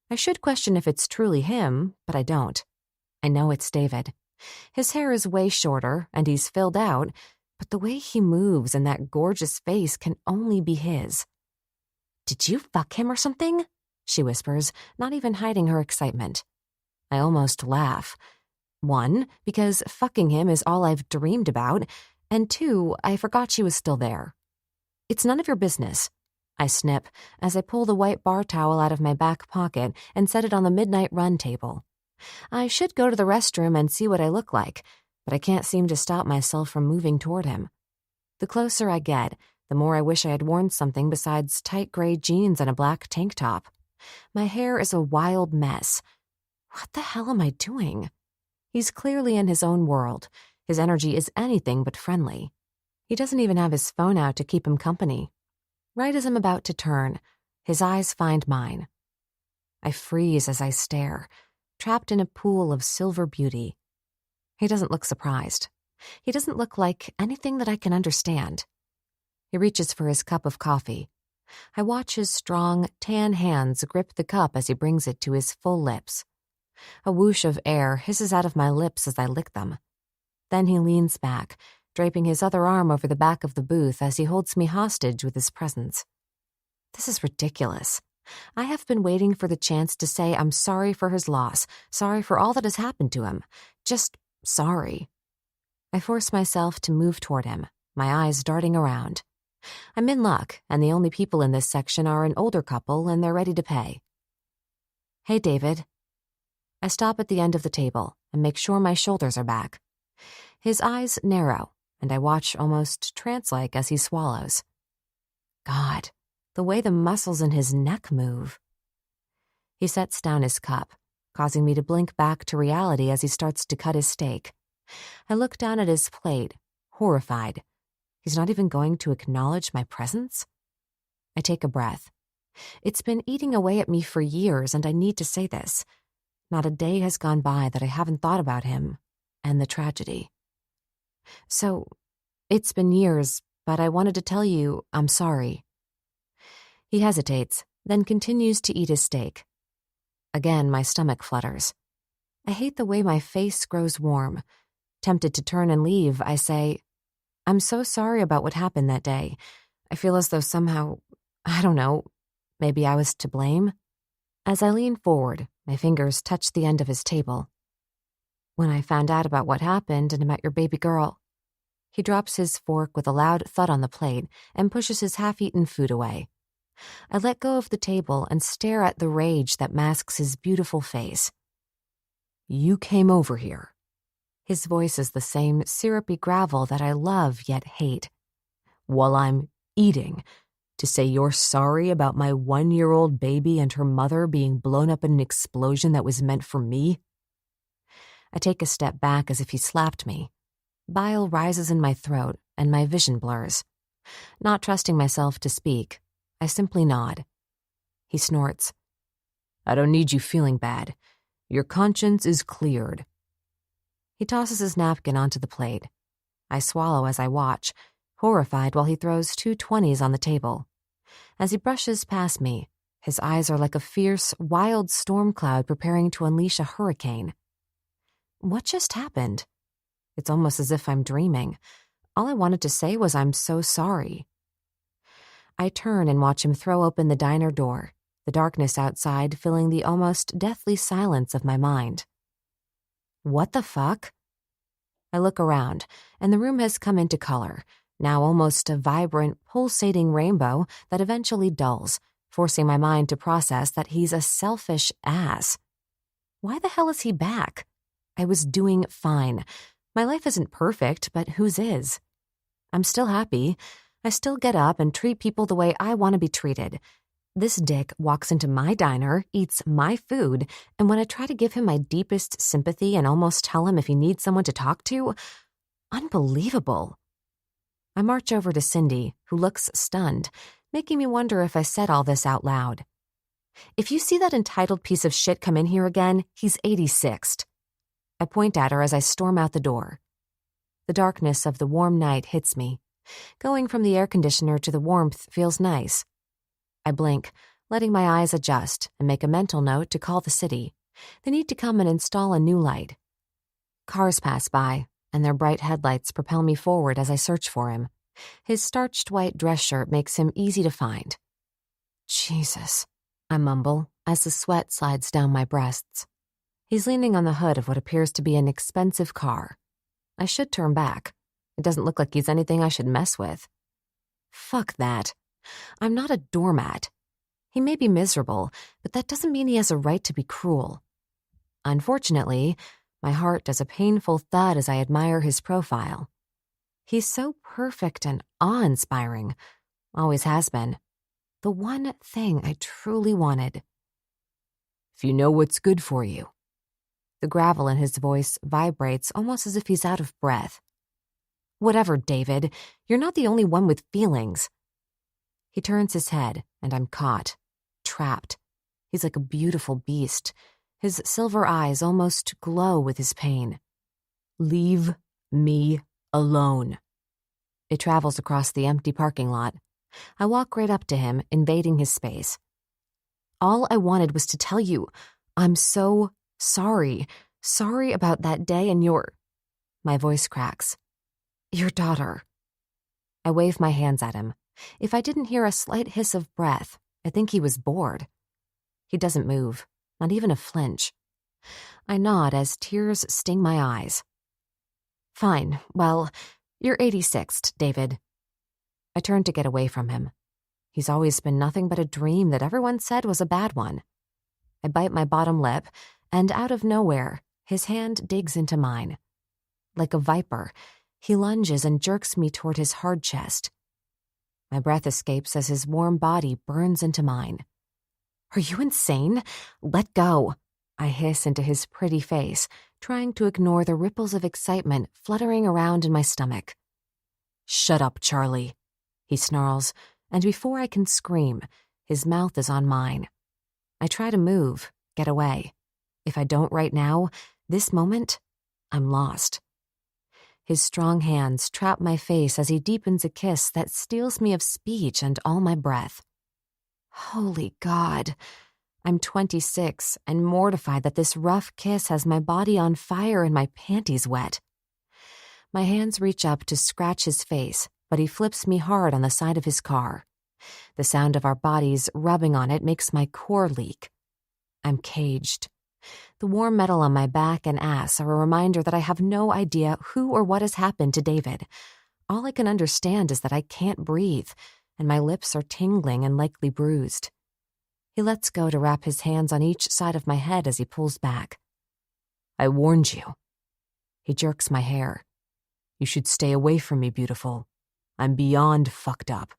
I should question if it's truly him, but I don't. I know it's David. His hair is way shorter, and he's filled out, but the way he moves and that gorgeous face can only be his. Did you fuck him or something? She whispers, not even hiding her excitement. I almost laugh. 1, because fucking him is all I've dreamed about, and 2, I forgot she was still there. It's none of your business. I snip as I pull the white bar towel out of my back pocket and set it on the midnight run table. I should go to the restroom and see what I look like, but I can't seem to stop myself from moving toward him. The closer I get, the more I wish I had worn something besides tight gray jeans and a black tank top. My hair is a wild mess. What the hell am I doing? He's clearly in his own world. His energy is anything but friendly. He doesn't even have his phone out to keep him company. Right as I'm about to turn, his eyes find mine. I freeze as I stare, trapped in a pool of silver beauty. He doesn't look surprised. He doesn't look like anything that I can understand. He reaches for his cup of coffee. I watch his strong, tan hands grip the cup as he brings it to his full lips. A whoosh of air hisses out of my lips as I lick them. Then he leans back, draping his other arm over the back of the booth as he holds me hostage with his presence. This is ridiculous. I have been waiting for the chance to say I'm sorry for his loss, sorry for all that has happened to him. Just sorry. I force myself to move toward him, my eyes darting around. I'm in luck, and the only people in this section are an older couple, and they're ready to pay. Hey, David. I stop at the end of the table and make sure my shoulders are back. His eyes narrow, and I watch almost trance-like as he swallows. God, the way the muscles in his neck move. He sets down his cup, causing me to blink back to reality as he starts to cut his steak. I look down at his plate, horrified. He's not even going to acknowledge my presence? I take a breath. It's been eating away at me for years, and I need to say this. Not a day has gone by that I haven't thought about him and the tragedy. So, it's been years, but I wanted to tell you I'm sorry. He hesitates, then continues to eat his steak. Again, my stomach flutters. I hate the way my face grows warm. Tempted to turn and leave, I say, I'm so sorry about what happened that day. I feel as though somehow, I don't know, maybe I was to blame. As I lean forward, my fingers touch the end of his table. When I found out about what happened and met your baby girl, he drops his fork with a loud thud on the plate and pushes his half-eaten food away. I let go of the table and stare at the rage that masks his beautiful face. You came over here. His voice is the same syrupy gravel that I love yet hate. While I'm eating, to say you're sorry about my 1-year-old baby and her mother being blown up in an explosion that was meant for me? I take a step back as if he slapped me. Bile rises in my throat and my vision blurs. Not trusting myself to speak, I simply nod. He snorts. I don't need you feeling bad. Your conscience is cleared. He tosses his napkin onto the plate. I swallow as I watch, horrified while he throws 2 20s on the table. As he brushes past me, his eyes are like a fierce, wild storm cloud preparing to unleash a hurricane. What just happened? It's almost as if I'm dreaming. All I wanted to say was I'm so sorry. I turn and watch him throw open the diner door, the darkness outside filling the almost deathly silence of my mind. What the fuck? I look around, and the room has come into color, now almost a vibrant, pulsating rainbow that eventually dulls, forcing my mind to process that he's a selfish ass. Why the hell is he back? I was doing fine. My life isn't perfect, but whose is? I'm still happy. I still get up and treat people the way I want to be treated. This dick walks into my diner, eats my food, and when I try to give him my deepest sympathy and almost tell him if he needs someone to talk to, unbelievable. I march over to Cindy, who looks stunned, making me wonder if I said all this out loud. If you see that entitled piece of shit come in here again, he's 86th. I point at her as I storm out the door. The darkness of the warm night hits me. Going from the air conditioner to the warmth feels nice. I blink, letting my eyes adjust, and make a mental note to call the city. They need to come and install a new light. Cars pass by, and their bright headlights propel me forward as I search for him. His starched white dress shirt makes him easy to find. Jesus, I mumble as the sweat slides down my breasts. He's leaning on the hood of what appears to be an expensive car. I should turn back. It doesn't look like he's anything I should mess with. Fuck that. I'm not a doormat. He may be miserable, but that doesn't mean he has a right to be cruel. Unfortunately, my heart does a painful thud as I admire his profile. He's so perfect and awe-inspiring. Always has been. The one thing I truly wanted. If you know what's good for you. The gravel in his voice vibrates almost as if he's out of breath. Whatever, David. You're not the only one with feelings. He turns his head, and I'm caught, trapped. He's like a beautiful beast. His silver eyes almost glow with his pain. Leave me alone. It travels across the empty parking lot. I walk right up to him, invading his space. All I wanted was to tell you, I'm so sorry. Sorry about that day and your... My voice cracks. Your daughter. I wave my hands at him. If I didn't hear a slight hiss of breath, I think he was bored. He doesn't move, not even a flinch. I nod as tears sting my eyes. Fine, well, you're 86th, David. I turn to get away from him. He's always been nothing but a dream that everyone said was a bad one. I bite my bottom lip, and out of nowhere, his hand digs into mine. Like a viper, he lunges and jerks me toward his hard chest. My breath escapes as his warm body burns into mine. Are you insane? Let go. I hiss into his pretty face, trying to ignore the ripples of excitement fluttering around in my stomach. Shut up, Charlie, he snarls, and before I can scream, his mouth is on mine. I try to move, get away. If I don't right now, this moment, I'm lost. His strong hands trap my face as he deepens a kiss that steals me of speech and all my breath. Holy God. I'm 26 and mortified that this rough kiss has my body on fire and my panties wet. My hands reach up to scratch his face, but he flips me hard on the side of his car. The sound of our bodies rubbing on it makes my core leak. I'm caged. The warm metal on my back and ass are a reminder that I have no idea who or what has happened to David. All I can understand is that I can't breathe, and my lips are tingling and likely bruised. He lets go to wrap his hands on each side of my head as he pulls back. I warned you. He jerks my hair. You should stay away from me, beautiful. I'm beyond fucked up.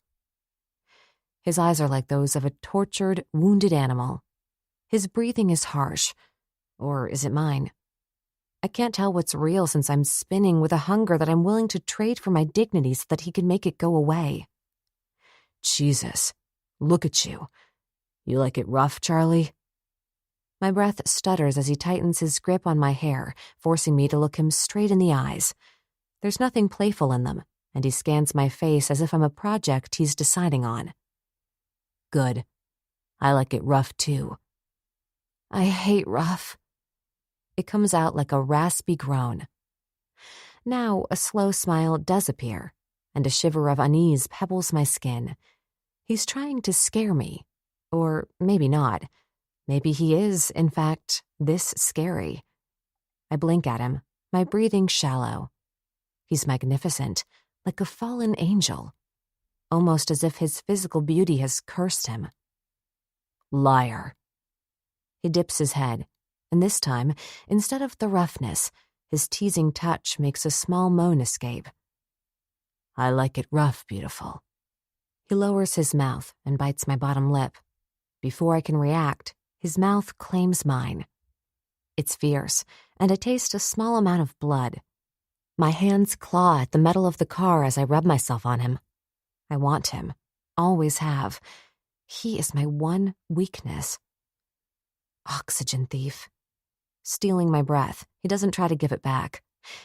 His eyes are like those of a tortured, wounded animal. His breathing is harsh. Or is it mine? I can't tell what's real since I'm spinning with a hunger that I'm willing to trade for my dignity so that he can make it go away. Jesus, look at you. You like it rough, Charlie? My breath stutters as he tightens his grip on my hair, forcing me to look him straight in the eyes. There's nothing playful in them, and he scans my face as if I'm a project he's deciding on. Good. I like it rough, too. I hate rough. It comes out like a raspy groan. Now a slow smile does appear, and a shiver of unease pebbles my skin. He's trying to scare me. Or maybe not. Maybe he is, in fact, this scary. I blink at him, my breathing shallow. He's magnificent, like a fallen angel, almost as if his physical beauty has cursed him. Liar. He dips his head, and this time, instead of the roughness, his teasing touch makes a small moan escape. I like it rough, beautiful. He lowers his mouth and bites my bottom lip. Before I can react, his mouth claims mine. It's fierce, and I taste a small amount of blood. My hands claw at the metal of the car as I rub myself on him. I want him, always have. He is my one weakness. Oxygen thief. Stealing my breath, he doesn't try to give it back.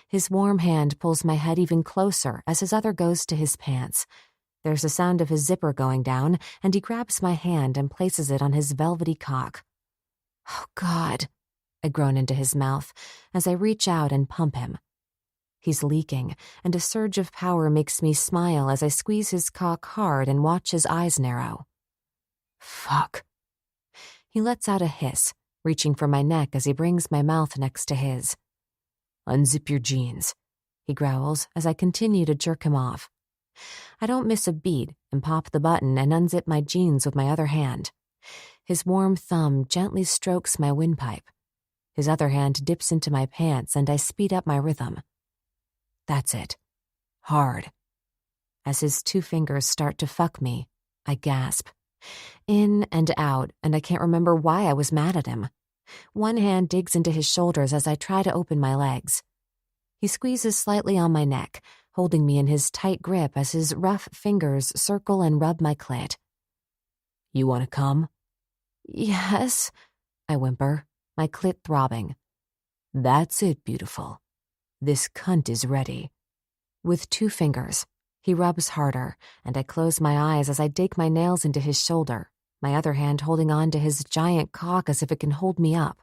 His warm hand pulls my head even closer as his other goes to his pants. There's a sound of his zipper going down, and he grabs my hand and places it on his velvety cock. Oh, God, I groan into his mouth as I reach out and pump him. He's leaking, and a surge of power makes me smile as I squeeze his cock hard and watch his eyes narrow. Fuck. He lets out a hiss, reaching for my neck as he brings my mouth next to his. Unzip your jeans, he growls as I continue to jerk him off. I don't miss a beat and pop the button and unzip my jeans with my other hand. His warm thumb gently strokes my windpipe. His other hand dips into my pants and I speed up my rhythm. That's it. Hard. As his 2 fingers start to fuck me, I gasp. In and out, and I can't remember why I was mad at him. One hand digs into his shoulders as I try to open my legs. He squeezes slightly on my neck, holding me in his tight grip as his rough fingers circle and rub my clit. You want to come? Yes, I whimper, my clit throbbing. That's it, beautiful. This cunt is ready. With 2 fingers, he rubs harder, and I close my eyes as I dig my nails into his shoulder, my other hand holding on to his giant cock as if it can hold me up.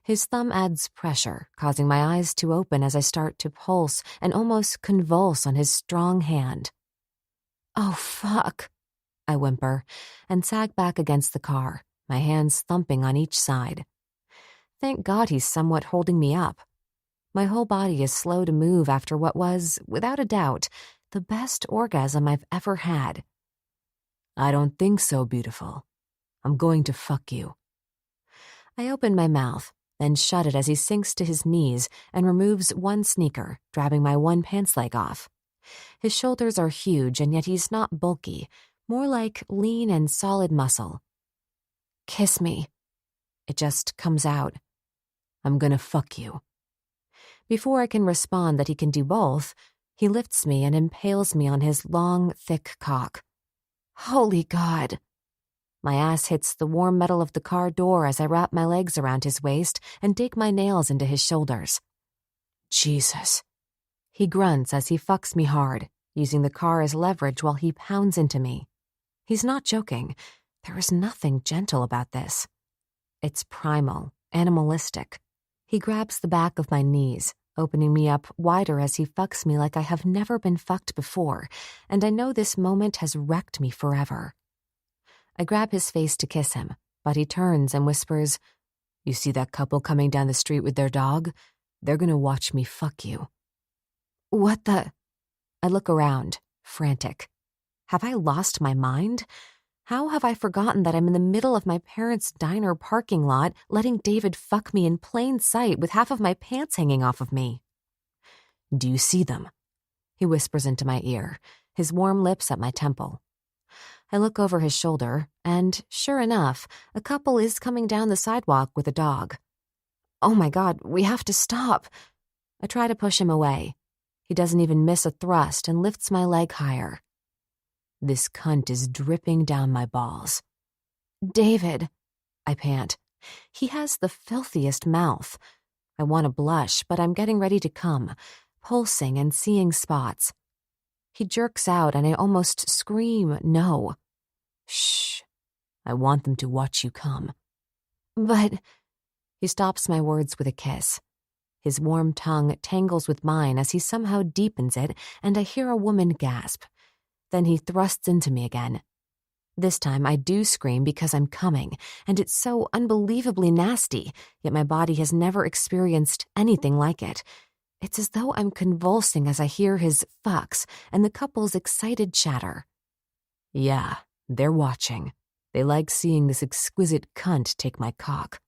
His thumb adds pressure, causing my eyes to open as I start to pulse and almost convulse on his strong hand. Oh, fuck, I whimper, and sag back against the car, my hands thumping on each side. Thank God he's somewhat holding me up. My whole body is slow to move after what was, without a doubt, the best orgasm I've ever had. I don't think so, beautiful. I'm going to fuck you. I open my mouth, then shut it as he sinks to his knees and removes one sneaker, grabbing my one pants leg off. His shoulders are huge, and yet he's not bulky, more like lean and solid muscle. Kiss me. It just comes out. I'm gonna fuck you. Before I can respond that he can do both, he lifts me and impales me on his long, thick cock. Holy God. My ass hits the warm metal of the car door as I wrap my legs around his waist and dig my nails into his shoulders. Jesus. He grunts as he fucks me hard, using the car as leverage while he pounds into me. He's not joking. There is nothing gentle about this. It's primal, animalistic. He grabs the back of my knees, opening me up wider as he fucks me like I have never been fucked before, and I know this moment has wrecked me forever. I grab his face to kiss him, but he turns and whispers, You see that couple coming down the street with their dog? They're gonna watch me fuck you. What the? I look around, frantic. Have I lost my mind? How have I forgotten that I'm in the middle of my parents' diner parking lot, letting David fuck me in plain sight with half of my pants hanging off of me? Do you see them? He whispers into my ear, his warm lips at my temple. I look over his shoulder, and, sure enough, a couple is coming down the sidewalk with a dog. Oh my God, we have to stop. I try to push him away. He doesn't even miss a thrust and lifts my leg higher. This cunt is dripping down my balls. David, I pant. He has the filthiest mouth. I want to blush, but I'm getting ready to come, pulsing and seeing spots. He jerks out and I almost scream no. Shh. I want them to watch you come. But he stops my words with a kiss. His warm tongue tangles with mine as he somehow deepens it, and I hear a woman gasp. Then he thrusts into me again. This time I do scream because I'm coming, and it's so unbelievably nasty, yet my body has never experienced anything like it. It's as though I'm convulsing as I hear his fucks and the couple's excited chatter. Yeah, they're watching. They like seeing this exquisite cunt take my cock.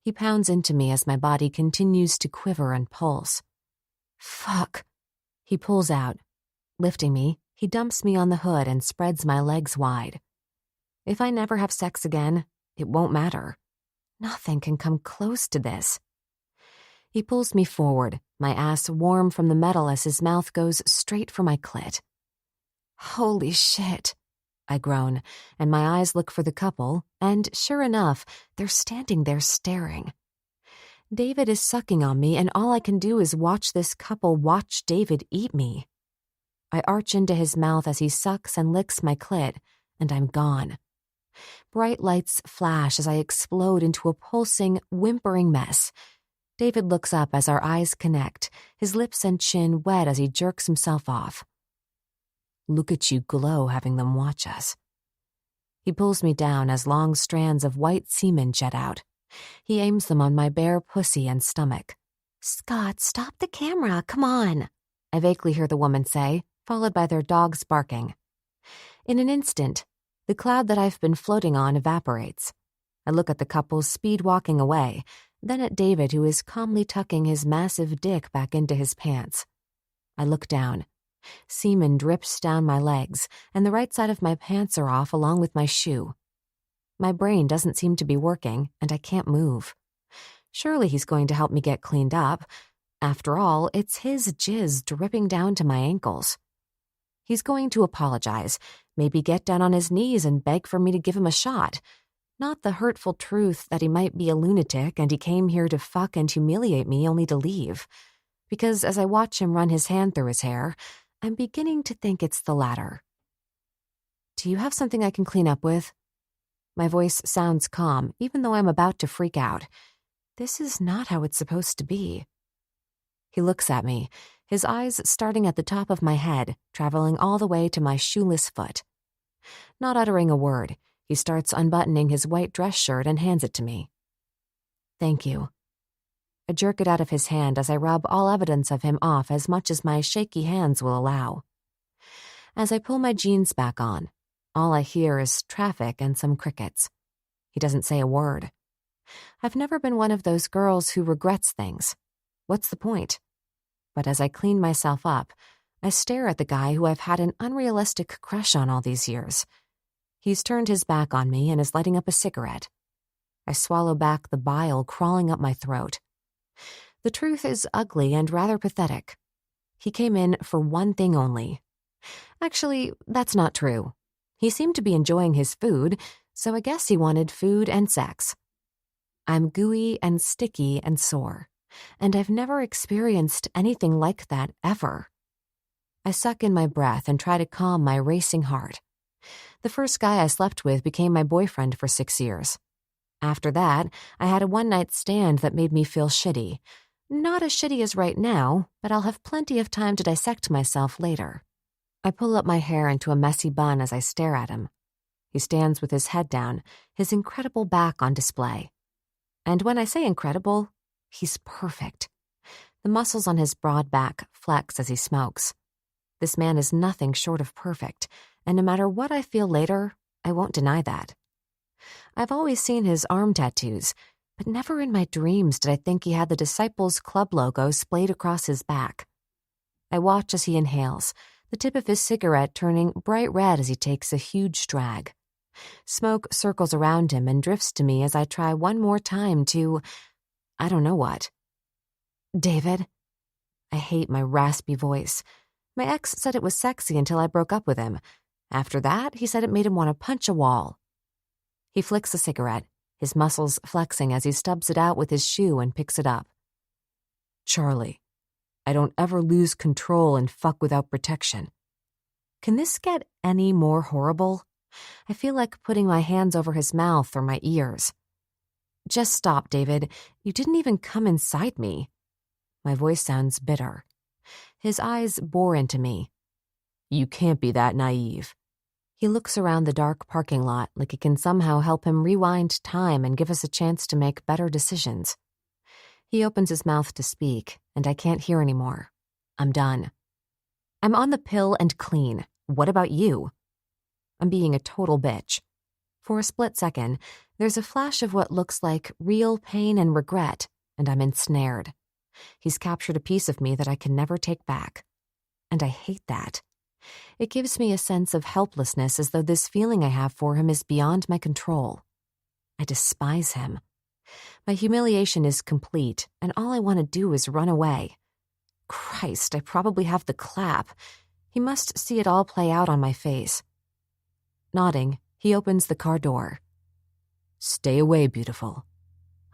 He pounds into me as my body continues to quiver and pulse. Fuck. He pulls out. Lifting me, he dumps me on the hood and spreads my legs wide. If I never have sex again, it won't matter. Nothing can come close to this. He pulls me forward, my ass warm from the metal as his mouth goes straight for my clit. Holy shit, I groan, and my eyes look for the couple, and sure enough, they're standing there staring. David is sucking on me, and all I can do is watch this couple watch David eat me. I arch into his mouth as he sucks and licks my clit, and I'm gone. Bright lights flash as I explode into a pulsing, whimpering mess. David looks up as our eyes connect, his lips and chin wet as he jerks himself off. Look at you glow having them watch us. He pulls me down as long strands of white semen jet out. He aims them on my bare pussy and stomach. Scott, stop the camera, come on, I vaguely hear the woman say, followed by their dogs barking. In an instant, the cloud that I've been floating on evaporates. I look at the couple speed walking away, then at David, who is calmly tucking his massive dick back into his pants. I look down. Semen drips down my legs, and the right side of my pants are off along with my shoe. My brain doesn't seem to be working, and I can't move. Surely he's going to help me get cleaned up. After all, it's his jizz dripping down to my ankles. He's going to apologize, maybe get down on his knees and beg for me to give him a shot. Not the hurtful truth that he might be a lunatic and he came here to fuck and humiliate me only to leave. Because as I watch him run his hand through his hair, I'm beginning to think it's the latter. Do you have something I can clean up with? My voice sounds calm, even though I'm about to freak out. This is not how it's supposed to be. He looks at me, his eyes starting at the top of my head, traveling all the way to my shoeless foot. Not uttering a word, he starts unbuttoning his white dress shirt and hands it to me. Thank you. I jerk it out of his hand as I rub all evidence of him off as much as my shaky hands will allow. As I pull my jeans back on, all I hear is traffic and some crickets. He doesn't say a word. I've never been one of those girls who regrets things. What's the point? But as I clean myself up, I stare at the guy who I've had an unrealistic crush on all these years. He's turned his back on me and is lighting up a cigarette. I swallow back the bile crawling up my throat. The truth is ugly and rather pathetic. He came in for one thing only. Actually, that's not true. He seemed to be enjoying his food, so I guess he wanted food and sex. I'm gooey and sticky and sore, and I've never experienced anything like that ever. I suck in my breath and try to calm my racing heart. The first guy I slept with became my boyfriend for 6 years. After that, I had a one-night stand that made me feel shitty. Not as shitty as right now, but I'll have plenty of time to dissect myself later. I pull up my hair into a messy bun as I stare at him. He stands with his head down, his incredible back on display. And when I say incredible, he's perfect. The muscles on his broad back flex as he smokes. This man is nothing short of perfect, and no matter what I feel later, I won't deny that. I've always seen his arm tattoos, but never in my dreams did I think he had the Disciples Club logo splayed across his back. I watch as he inhales, the tip of his cigarette turning bright red as he takes a huge drag. Smoke circles around him and drifts to me as I try one more time to, I don't know what. David? I hate my raspy voice. My ex said it was sexy until I broke up with him. After that, he said it made him want to punch a wall. He flicks a cigarette, his muscles flexing as he stubs it out with his shoe and picks it up. Charlie, I don't ever lose control and fuck without protection. Can this get any more horrible? I feel like putting my hands over his mouth or my ears. Just stop, David. You didn't even come inside me. My voice sounds bitter. His eyes bore into me. You can't be that naive. He looks around the dark parking lot like it can somehow help him rewind time and give us a chance to make better decisions. He opens his mouth to speak, and I can't hear anymore. I'm done. I'm on the pill and clean. What about you? I'm being a total bitch. For a split second, there's a flash of what looks like real pain and regret, and I'm ensnared. He's captured a piece of me that I can never take back. And I hate that. It gives me a sense of helplessness, as though this feeling I have for him is beyond my control. I despise him. My humiliation is complete, and all I want to do is run away. Christ, I probably have the clap. He must see it all play out on my face. Nodding, he opens the car door. "Stay away, beautiful.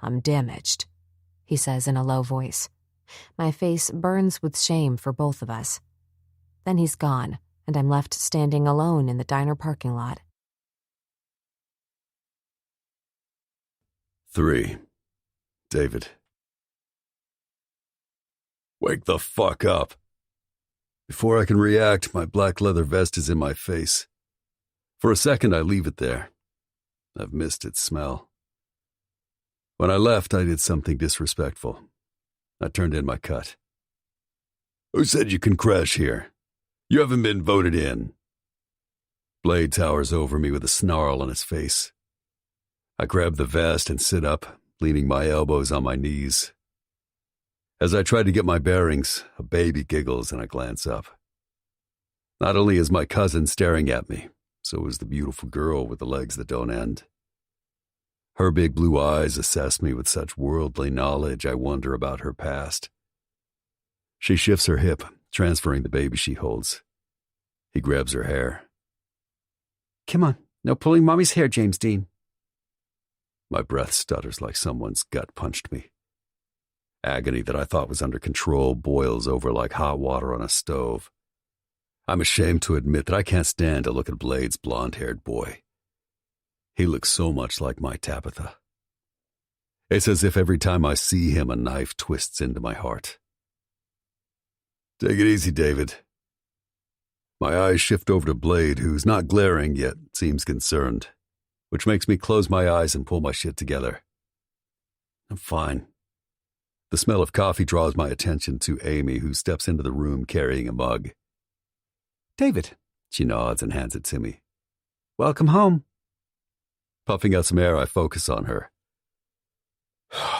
I'm damaged," he says in a low voice. My face burns with shame for both of us. Then he's gone, and I'm left standing alone in the diner parking lot. 3. David. Wake the fuck up. Before I can react, my black leather vest is in my face. For a second, I leave it there. I've missed its smell. When I left, I did something disrespectful. I turned in my cut. "Who said you can crash here? You haven't been voted in." Blade towers over me with a snarl on his face. I grab the vest and sit up, leaning my elbows on my knees. As I try to get my bearings, a baby giggles and I glance up. Not only is my cousin staring at me, so is the beautiful girl with the legs that don't end. Her big blue eyes assess me with such worldly knowledge I wonder about her past. She shifts her hip, transferring the baby she holds. He grabs her hair. "Come on, no pulling Mommy's hair, James Dean." My breath stutters like someone's gut punched me. Agony that I thought was under control boils over like hot water on a stove. I'm ashamed to admit that I can't stand to look at Blade's blonde-haired boy. He looks so much like my Tabitha. It's as if every time I see him, a knife twists into my heart. "Take it easy, David." My eyes shift over to Blade, who's not glaring yet seems concerned, which makes me close my eyes and pull my shit together. I'm fine. The smell of coffee draws my attention to Amy, who steps into the room carrying a mug. "David," she nods and hands it to me. "Welcome home." Puffing out some air, I focus on her.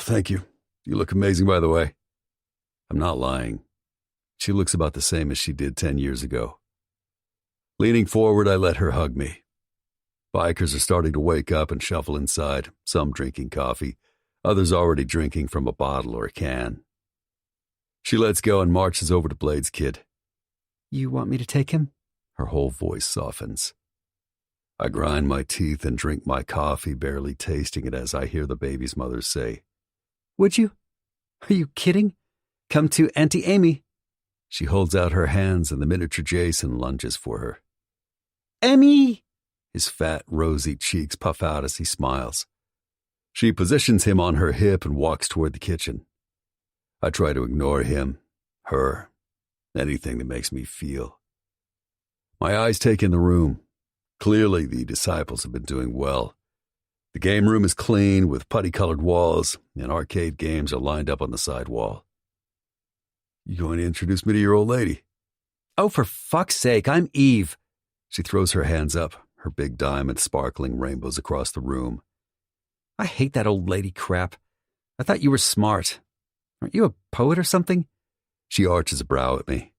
"Thank you. You look amazing, by the way." I'm not lying. She looks about the same as she did 10 years ago. Leaning forward, I let her hug me. Bikers are starting to wake up and shuffle inside, some drinking coffee, others already drinking from a bottle or a can. She lets go and marches over to Blade's kid. "You want me to take him?" Her whole voice softens. I grind my teeth and drink my coffee, barely tasting it as I hear the baby's mother say, "Would you? Are you kidding? Come to Auntie Amy." She holds out her hands and the miniature Jason lunges for her. "Amy!" His fat, rosy cheeks puff out as he smiles. She positions him on her hip and walks toward the kitchen. I try to ignore him, her, anything that makes me feel. My eyes take in the room. Clearly, the disciples have been doing well. The game room is clean with putty-colored walls, and arcade games are lined up on the side wall. "You going to introduce me to your old lady?" "Oh, for fuck's sake, I'm Eve." She throws her hands up, her big diamond sparkling rainbows across the room. "I hate that old lady crap. I thought you were smart. Aren't you a poet or something?" She arches a brow at me.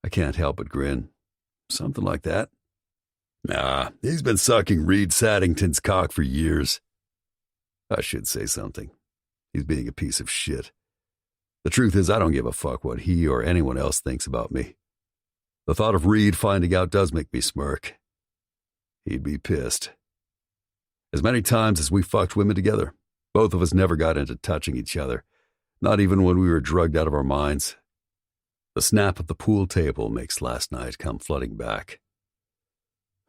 I can't help but grin. Something like that. Nah, he's been sucking Reed Saddington's cock for years. I should say something. He's being a piece of shit. The truth is, I don't give a fuck what he or anyone else thinks about me. The thought of Reed finding out does make me smirk. He'd be pissed. As many times as we fucked women together, both of us never got into touching each other, not even when we were drugged out of our minds. The snap of the pool table makes last night come flooding back.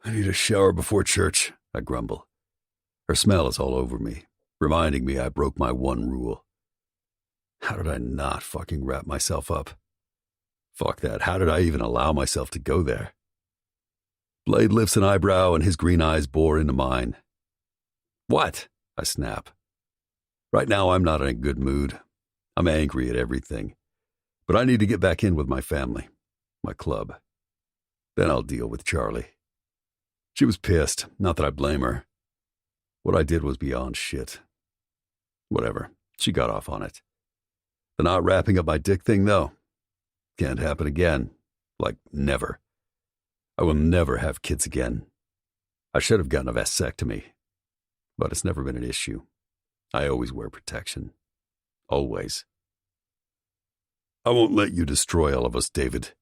"I need a shower before church," I grumble. Her smell is all over me, reminding me I broke my one rule. How did I not fucking wrap myself up? Fuck that, how did I even allow myself to go there? Blade lifts an eyebrow and his green eyes bore into mine. What? I snap. Right now I'm not in a good mood. I'm angry at everything. But I need to get back in with my family, my club. Then I'll deal with Charlie. She was pissed, not that I blame her. What I did was beyond shit. Whatever, she got off on it. The not wrapping up my dick thing, though, can't happen again. Like, never. I will never have kids again. I should have gotten a vasectomy, but it's never been an issue. I always wear protection. Always. I won't let you destroy all of us, David.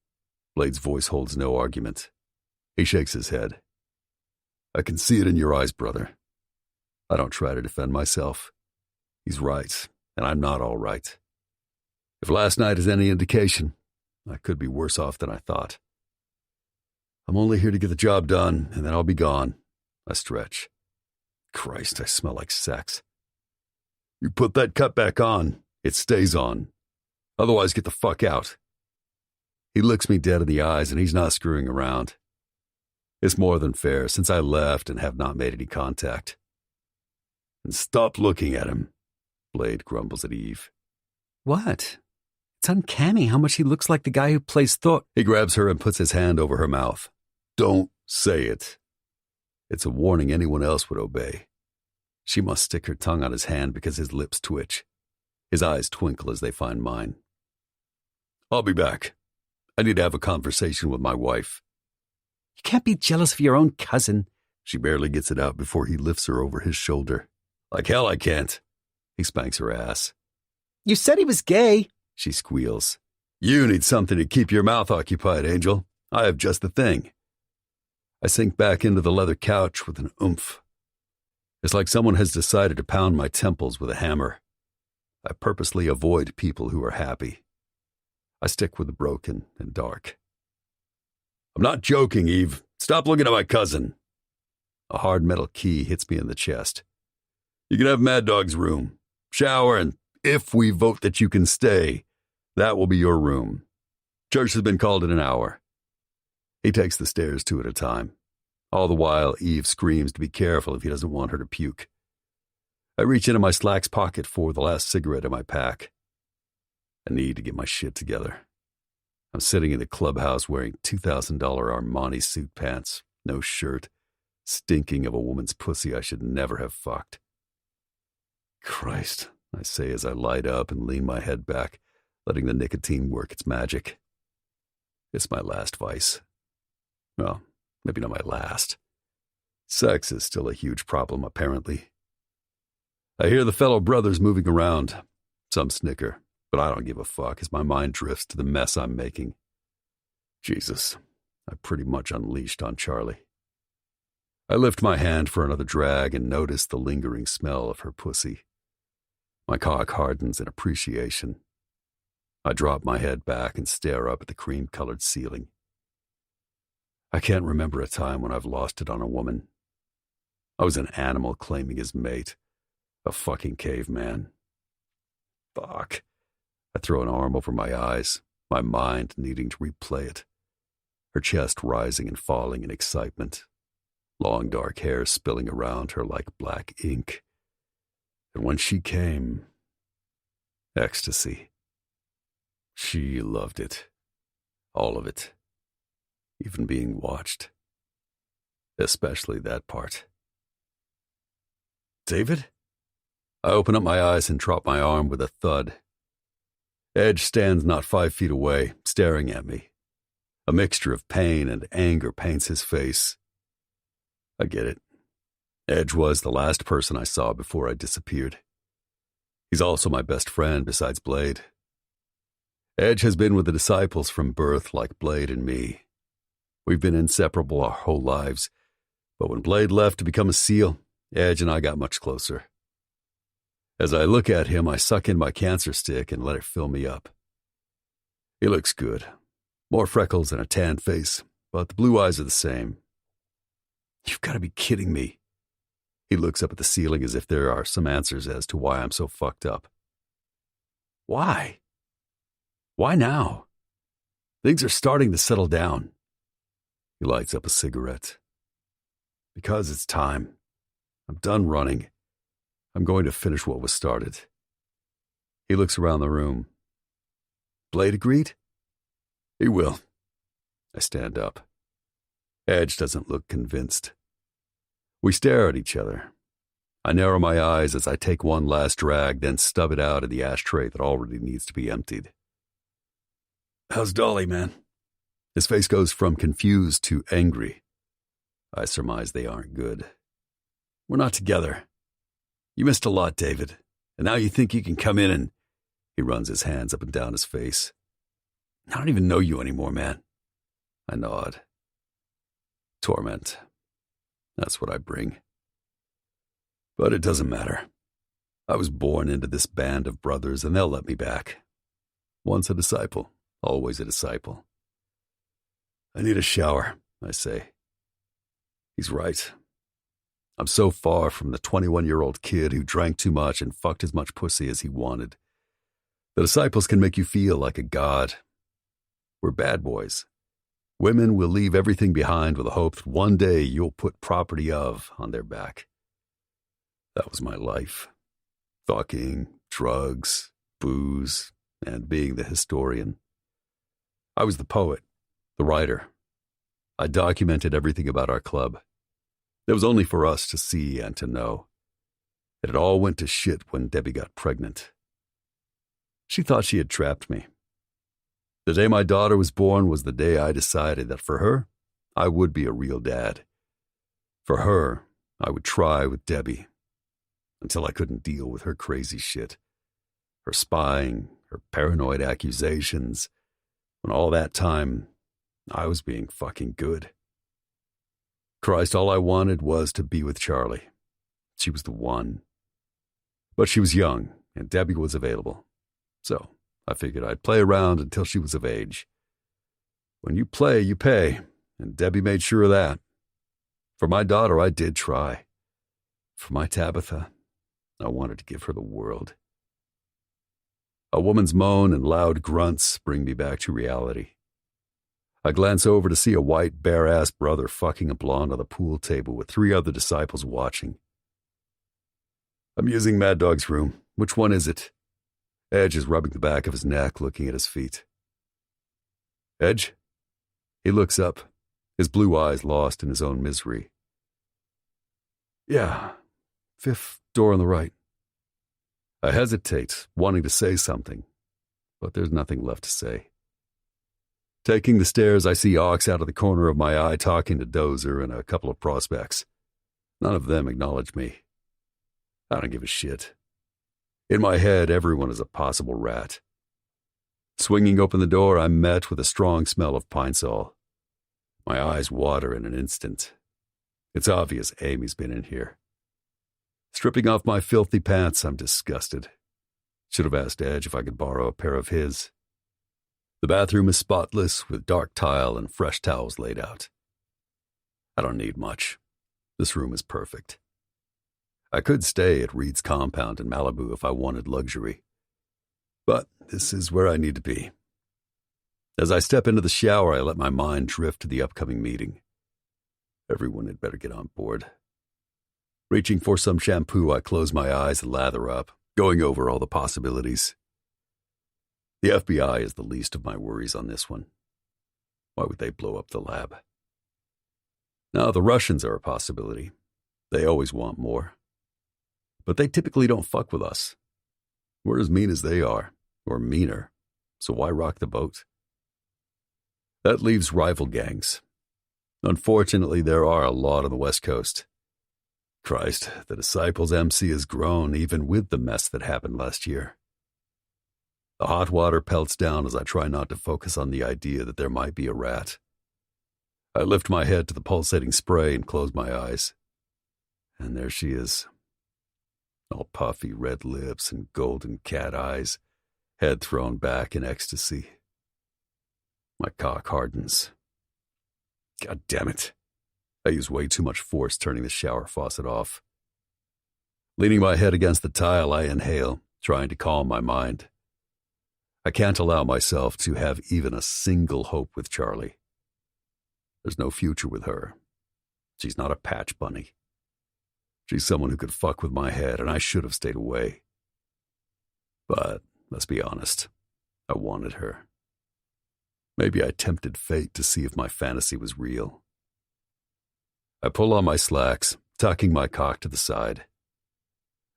Blade's voice holds no argument. He shakes his head. I can see it in your eyes, brother. I don't try to defend myself. He's right, and I'm not all right. If last night is any indication, I could be worse off than I thought. I'm only here to get the job done, and then I'll be gone. I stretch. Christ, I smell like sex. You put that cut back on, it stays on. Otherwise, get the fuck out. He looks me dead in the eyes, and he's not screwing around. It's more than fair, since I left and have not made any contact. And stop looking at him, Blade grumbles at Eve. What? It's uncanny how much he looks like the guy who plays Thor. He grabs her and puts his hand over her mouth. Don't say it. It's a warning anyone else would obey. She must stick her tongue on his hand because his lips twitch. His eyes twinkle as they find mine. I'll be back. I need to have a conversation with my wife. You can't be jealous of your own cousin. She barely gets it out before he lifts her over his shoulder. Like hell I can't. He spanks her ass. You said he was gay. She squeals. You need something to keep your mouth occupied, Angel. I have just the thing. I sink back into the leather couch with an oomph. It's like someone has decided to pound my temples with a hammer. I purposely avoid people who are happy. I stick with the broken and dark. I'm not joking, Eve. Stop looking at my cousin. A hard metal key hits me in the chest. You can have Mad Dog's room. Shower, and if we vote that you can stay, that will be your room. Church has been called in an hour. He takes the stairs two at a time. All the while, Eve screams to be careful if he doesn't want her to puke. I reach into my slacks pocket for the last cigarette in my pack. I need to get my shit together. I'm sitting in the clubhouse wearing $2,000 Armani suit pants, no shirt, stinking of a woman's pussy I should never have fucked. Christ, I say as I light up and lean my head back, letting the nicotine work its magic. It's my last vice. Well, maybe not my last. Sex is still a huge problem, apparently. I hear the fellow brothers moving around. Some snicker, but I don't give a fuck as my mind drifts to the mess I'm making. Jesus, I pretty much unleashed on Charlie. I lift my hand for another drag and notice the lingering smell of her pussy. My cock hardens in appreciation. I drop my head back and stare up at the cream-colored ceiling. I can't remember a time when I've lost it on a woman. I was an animal claiming his mate, a fucking caveman. Fuck. I throw an arm over my eyes, my mind needing to replay it. Her chest rising and falling in excitement. Long dark hair spilling around her like black ink. And when she came, ecstasy. She loved it. All of it. Even being watched. Especially that part. David? I open up my eyes and drop my arm with a thud. Edge stands not 5 feet away, staring at me. A mixture of pain and anger paints his face. I get it. Edge was the last person I saw before I disappeared. He's also my best friend besides Blade. Edge has been with the disciples from birth like Blade and me. We've been inseparable our whole lives, but when Blade left to become a SEAL, Edge and I got much closer. As I look at him, I suck in my cancer stick and let it fill me up. He looks good. More freckles and a tanned face, but the blue eyes are the same. You've got to be kidding me. He looks up at the ceiling as if there are some answers as to why I'm so fucked up. Why? Why now? Things are starting to settle down. He lights up a cigarette. Because it's time. I'm done running. I'm going to finish what was started. He looks around the room. Blade agreed? He will. I stand up. Edge doesn't look convinced. We stare at each other. I narrow my eyes as I take one last drag, then stub it out in the ashtray that already needs to be emptied. How's Dolly, man? His face goes from confused to angry. I surmise they aren't good. We're not together. You missed a lot, David, and now you think you can come in and... He runs his hands up and down his face. I don't even know you anymore, man. I nod. Torment. That's what I bring. But it doesn't matter. I was born into this band of brothers, and they'll let me back. Once a disciple, always a disciple. I need a shower, I say. He's right. I'm so far from the 21-year-old kid who drank too much and fucked as much pussy as he wanted. The disciples can make you feel like a god. We're bad boys. Women will leave everything behind with the hope that one day you'll put property of on their back. That was my life. Fucking, drugs, booze, and being the historian. I was the poet, the writer. I documented everything about our club. It was only for us to see and to know. It all went to shit when Debbie got pregnant. She thought she had trapped me. The day my daughter was born was the day I decided that for her, I would be a real dad. For her, I would try with Debbie until I couldn't deal with her crazy shit. Her spying, her paranoid accusations. When all that time, I was being fucking good. Christ, all I wanted was to be with Charlie. She was the one. But she was young, and Debbie was available. So I figured I'd play around until she was of age. When you play, you pay, and Debbie made sure of that. For my daughter, I did try. For my Tabitha, I wanted to give her the world. A woman's moan and loud grunts bring me back to reality. I glance over to see a white, bare-ass brother fucking a blonde on the pool table with 3 other disciples watching. I'm using Mad Dog's room. Which one is it? Edge is rubbing the back of his neck, looking at his feet. Edge? He looks up, his blue eyes lost in his own misery. Yeah, 5th door on the right. I hesitate, wanting to say something, but there's nothing left to say. Taking the stairs, I see Ox out of the corner of my eye talking to Dozer and a couple of prospects. None of them acknowledge me. I don't give a shit. In my head, everyone is a possible rat. Swinging open the door, I'm met with a strong smell of Pine Sol. My eyes water in an instant. It's obvious Amy's been in here. Stripping off my filthy pants, I'm disgusted. Should have asked Edge if I could borrow a pair of his. The bathroom is spotless, with dark tile and fresh towels laid out. I don't need much. This room is perfect. I could stay at Reed's compound in Malibu if I wanted luxury. But this is where I need to be. As I step into the shower, I let my mind drift to the upcoming meeting. Everyone had better get on board. Reaching for some shampoo, I close my eyes and lather up, going over all the possibilities. The FBI is the least of my worries on this one. Why would they blow up the lab? Now, the Russians are a possibility. They always want more. But they typically don't fuck with us. We're as mean as they are, or meaner, so why rock the boat? That leaves rival gangs. Unfortunately, there are a lot on the West Coast. Christ, the Disciples' MC has grown even with the mess that happened last year. The hot water pelts down as I try not to focus on the idea that there might be a rat. I lift my head to the pulsating spray and close my eyes. And there she is. All puffy red lips and golden cat eyes, head thrown back in ecstasy. My cock hardens. God damn it. I use way too much force turning the shower faucet off. Leaning my head against the tile, I inhale, trying to calm my mind. I can't allow myself to have even a single hope with Charlie. There's no future with her. She's not a patch bunny. She's someone who could fuck with my head, and I should have stayed away. But let's be honest, I wanted her. Maybe I tempted fate to see if my fantasy was real. I pull on my slacks, tucking my cock to the side.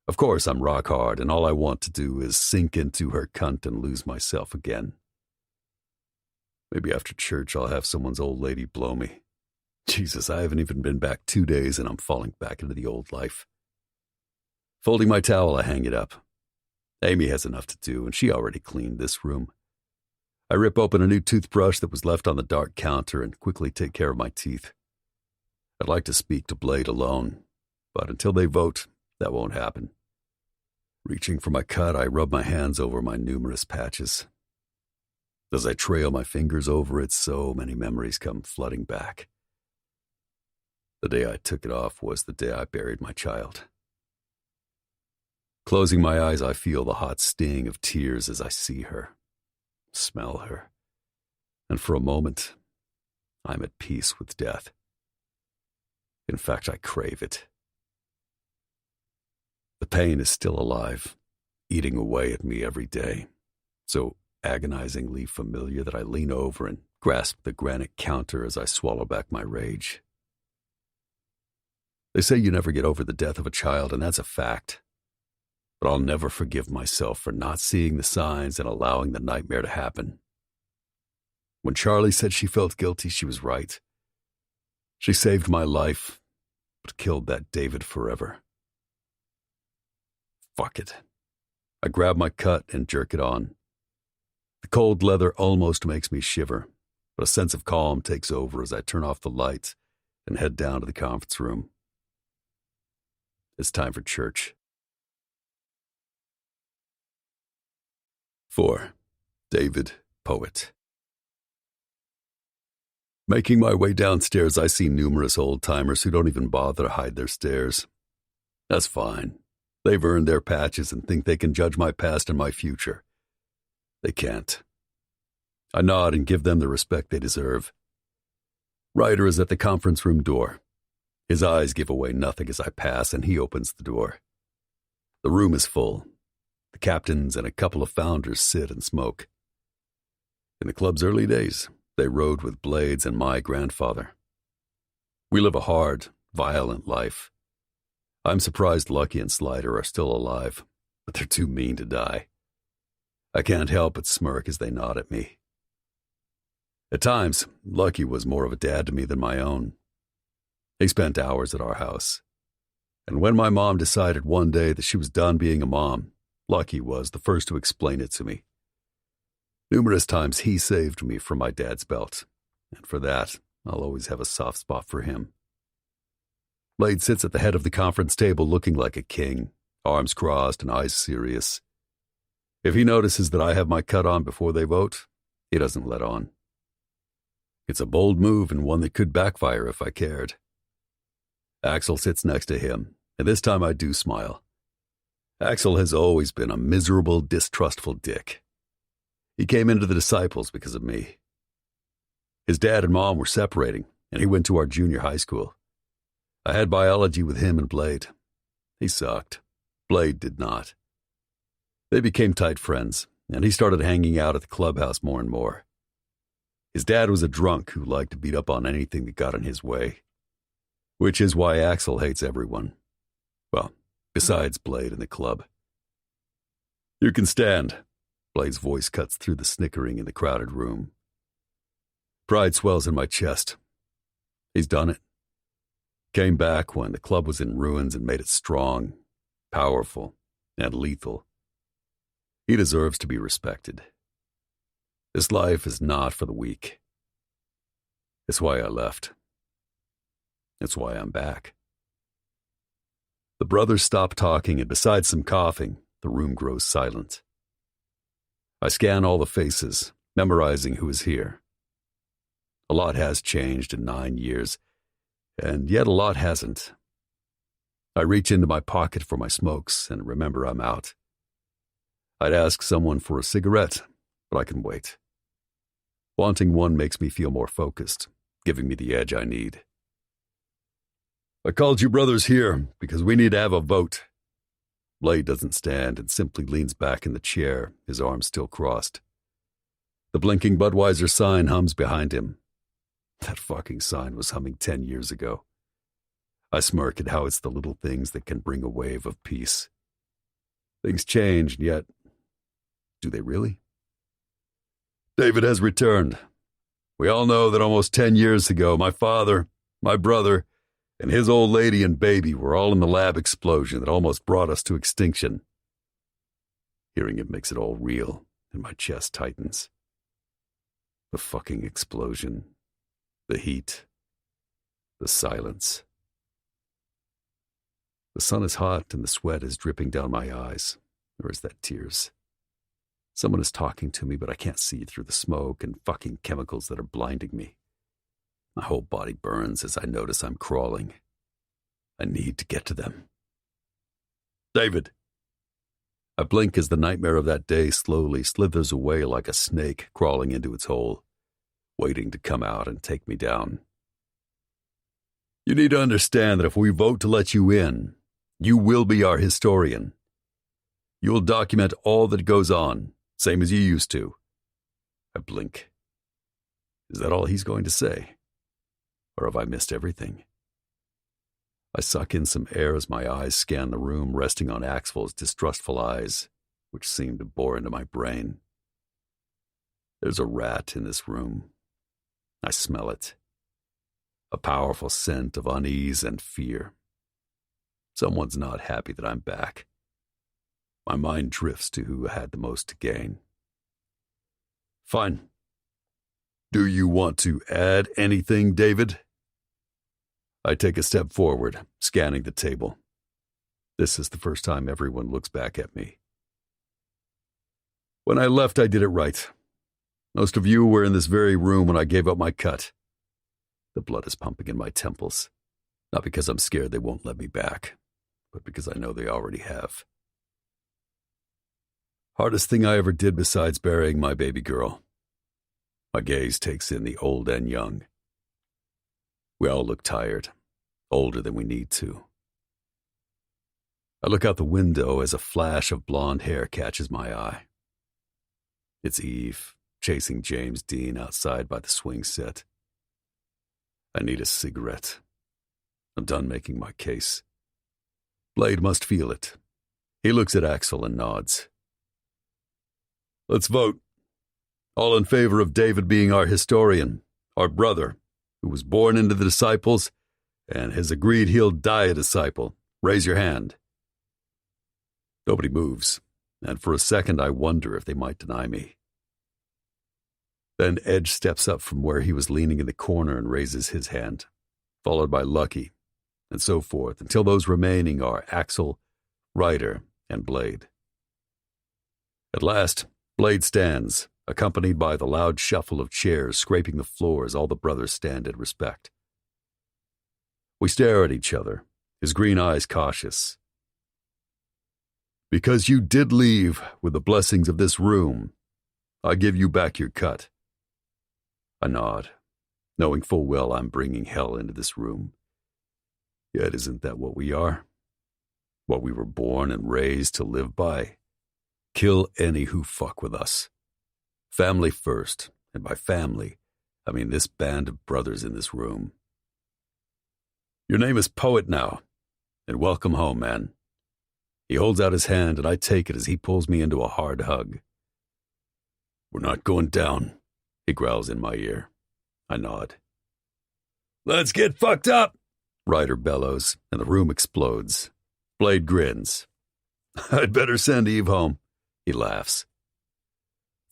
Of course, I'm rock hard, and all I want to do is sink into her cunt and lose myself again. Maybe after church I'll have someone's old lady blow me. Jesus, I haven't even been back 2 days and I'm falling back into the old life. Folding my towel, I hang it up. Amy has enough to do, and she already cleaned this room. I rip open a new toothbrush that was left on the dark counter and quickly take care of my teeth. I'd like to speak to Blade alone, but until they vote, that won't happen. Reaching for my cut, I rub my hands over my numerous patches. As I trail my fingers over it, so many memories come flooding back. The day I took it off was the day I buried my child. Closing my eyes, I feel the hot sting of tears as I see her, smell her, and for a moment, I'm at peace with death. In fact, I crave it. The pain is still alive, eating away at me every day, so agonizingly familiar that I lean over and grasp the granite counter as I swallow back my rage. They say you never get over the death of a child, and that's a fact. But I'll never forgive myself for not seeing the signs and allowing the nightmare to happen. When Charlie said she felt guilty, she was right. She saved my life, but killed that David forever. Fuck it. I grab my cut and jerk it on. The cold leather almost makes me shiver, but a sense of calm takes over as I turn off the lights and head down to the conference room. It's time for church. 4. David, poet. Making my way downstairs, I see numerous old-timers who don't even bother to hide their stares. That's fine. They've earned their patches and think they can judge my past and my future. They can't. I nod and give them the respect they deserve. Ryder is at the conference room door. His eyes give away nothing as I pass, and he opens the door. The room is full. The captains and a couple of founders sit and smoke. In the club's early days, they rode with Blades and my grandfather. We live a hard, violent life. I'm surprised Lucky and Slider are still alive, but they're too mean to die. I can't help but smirk as they nod at me. At times, Lucky was more of a dad to me than my own. He spent hours at our house. And when my mom decided one day that she was done being a mom, Lucky was the first to explain it to me. Numerous times he saved me from my dad's belt, and for that, I'll always have a soft spot for him. Blade sits at the head of the conference table looking like a king, arms crossed and eyes serious. If he notices that I have my cut on before they vote, he doesn't let on. It's a bold move and one that could backfire if I cared. Axel sits next to him, and this time I do smile. Axel has always been a miserable, distrustful dick. He came into the Disciples because of me. His dad and mom were separating, and he went to our junior high school. I had biology with him and Blade. He sucked. Blade did not. They became tight friends, and he started hanging out at the clubhouse more and more. His dad was a drunk who liked to beat up on anything that got in his way, which is why Axel hates everyone. Well, besides Blade and the club. You can stand. Blade's voice cuts through the snickering in the crowded room. Pride swells in my chest. He's done it. Came back when the club was in ruins and made it strong, powerful, and lethal. He deserves to be respected. This life is not for the weak. It's why I left. It's why I'm back. The brothers stop talking, and besides some coughing, the room grows silent. I scan all the faces, memorizing who is here. A lot has changed in 9 years, and yet a lot hasn't. I reach into my pocket for my smokes and remember I'm out. I'd ask someone for a cigarette, but I can wait. Wanting one makes me feel more focused, giving me the edge I need. I called you brothers here because we need to have a vote. Blade doesn't stand and simply leans back in the chair, his arms still crossed. The blinking Budweiser sign hums behind him. That fucking sign was humming 10 years ago. I smirk at how it's the little things that can bring a wave of peace. Things change, and yet, do they really? David has returned. We all know that almost 10 years ago, my father, my brother, and his old lady and baby were all in the lab explosion that almost brought us to extinction. Hearing it makes it all real, and my chest tightens. The fucking explosion. The heat. The silence. The sun is hot and the sweat is dripping down my eyes. Or is that tears? Someone is talking to me, but I can't see through the smoke and fucking chemicals that are blinding me. My whole body burns as I notice I'm crawling. I need to get to them. David! I blink as the nightmare of that day slowly slithers away like a snake crawling into its hole, waiting to come out and take me down. You need to understand that if we vote to let you in, you will be our historian. You'll document all that goes on, same as you used to. I blink. Is that all he's going to say? Or have I missed everything? I suck in some air as my eyes scan the room, resting on Axel's distrustful eyes, which seem to bore into my brain. There's a rat in this room. I smell it. A powerful scent of unease and fear. Someone's not happy that I'm back. My mind drifts to who had the most to gain. Fine. Do you want to add anything, David? I take a step forward, scanning the table. This is the first time everyone looks back at me. When I left, I did it right. Most of you were in this very room when I gave up my cut. The blood is pumping in my temples, not because I'm scared they won't let me back, but because I know they already have. Hardest thing I ever did besides burying my baby girl. My gaze takes in the old and young. We all look tired, older than we need to. I look out the window as a flash of blonde hair catches my eye. It's Eve, chasing James Dean outside by the swing set. I need a cigarette. I'm done making my case. Blade must feel it. He looks at Axel and nods. Let's vote. All in favor of David being our historian, our brother, who was born into the disciples and has agreed he'll die a disciple. Raise your hand. Nobody moves, and for a second I wonder if they might deny me. Then Edge steps up from where he was leaning in the corner and raises his hand, followed by Lucky, and so forth, until those remaining are Axel, Ryder, and Blade. At last, Blade stands, accompanied by the loud shuffle of chairs scraping the floor as all the brothers stand in respect. We stare at each other, his green eyes cautious. Because you did leave with the blessings of this room, I give you back your cut. I nod, knowing full well I'm bringing hell into this room. Yet isn't that what we are? What we were born and raised to live by? Kill any who fuck with us. Family first, and by family, I mean this band of brothers in this room. Your name is Poet now, and welcome home, man. He holds out his hand, and I take it as he pulls me into a hard hug. We're not going down, he growls in my ear. I nod. Let's get fucked up, Ryder bellows, and the room explodes. Blade grins. I'd better send Eve home, he laughs.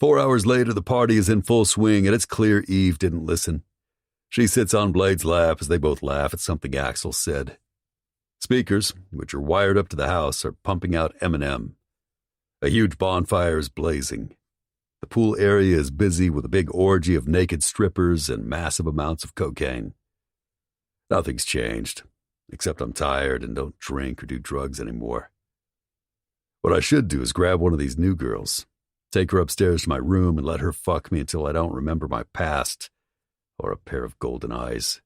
4 hours later, the party is in full swing, and it's clear Eve didn't listen. She sits on Blade's lap as they both laugh at something Axel said. Speakers, which are wired up to the house, are pumping out Eminem. A huge bonfire is blazing. The pool area is busy with a big orgy of naked strippers and massive amounts of cocaine. Nothing's changed, except I'm tired and don't drink or do drugs anymore. What I should do is grab one of these new girls, take her upstairs to my room and let her fuck me until I don't remember my past, or a pair of golden eyes.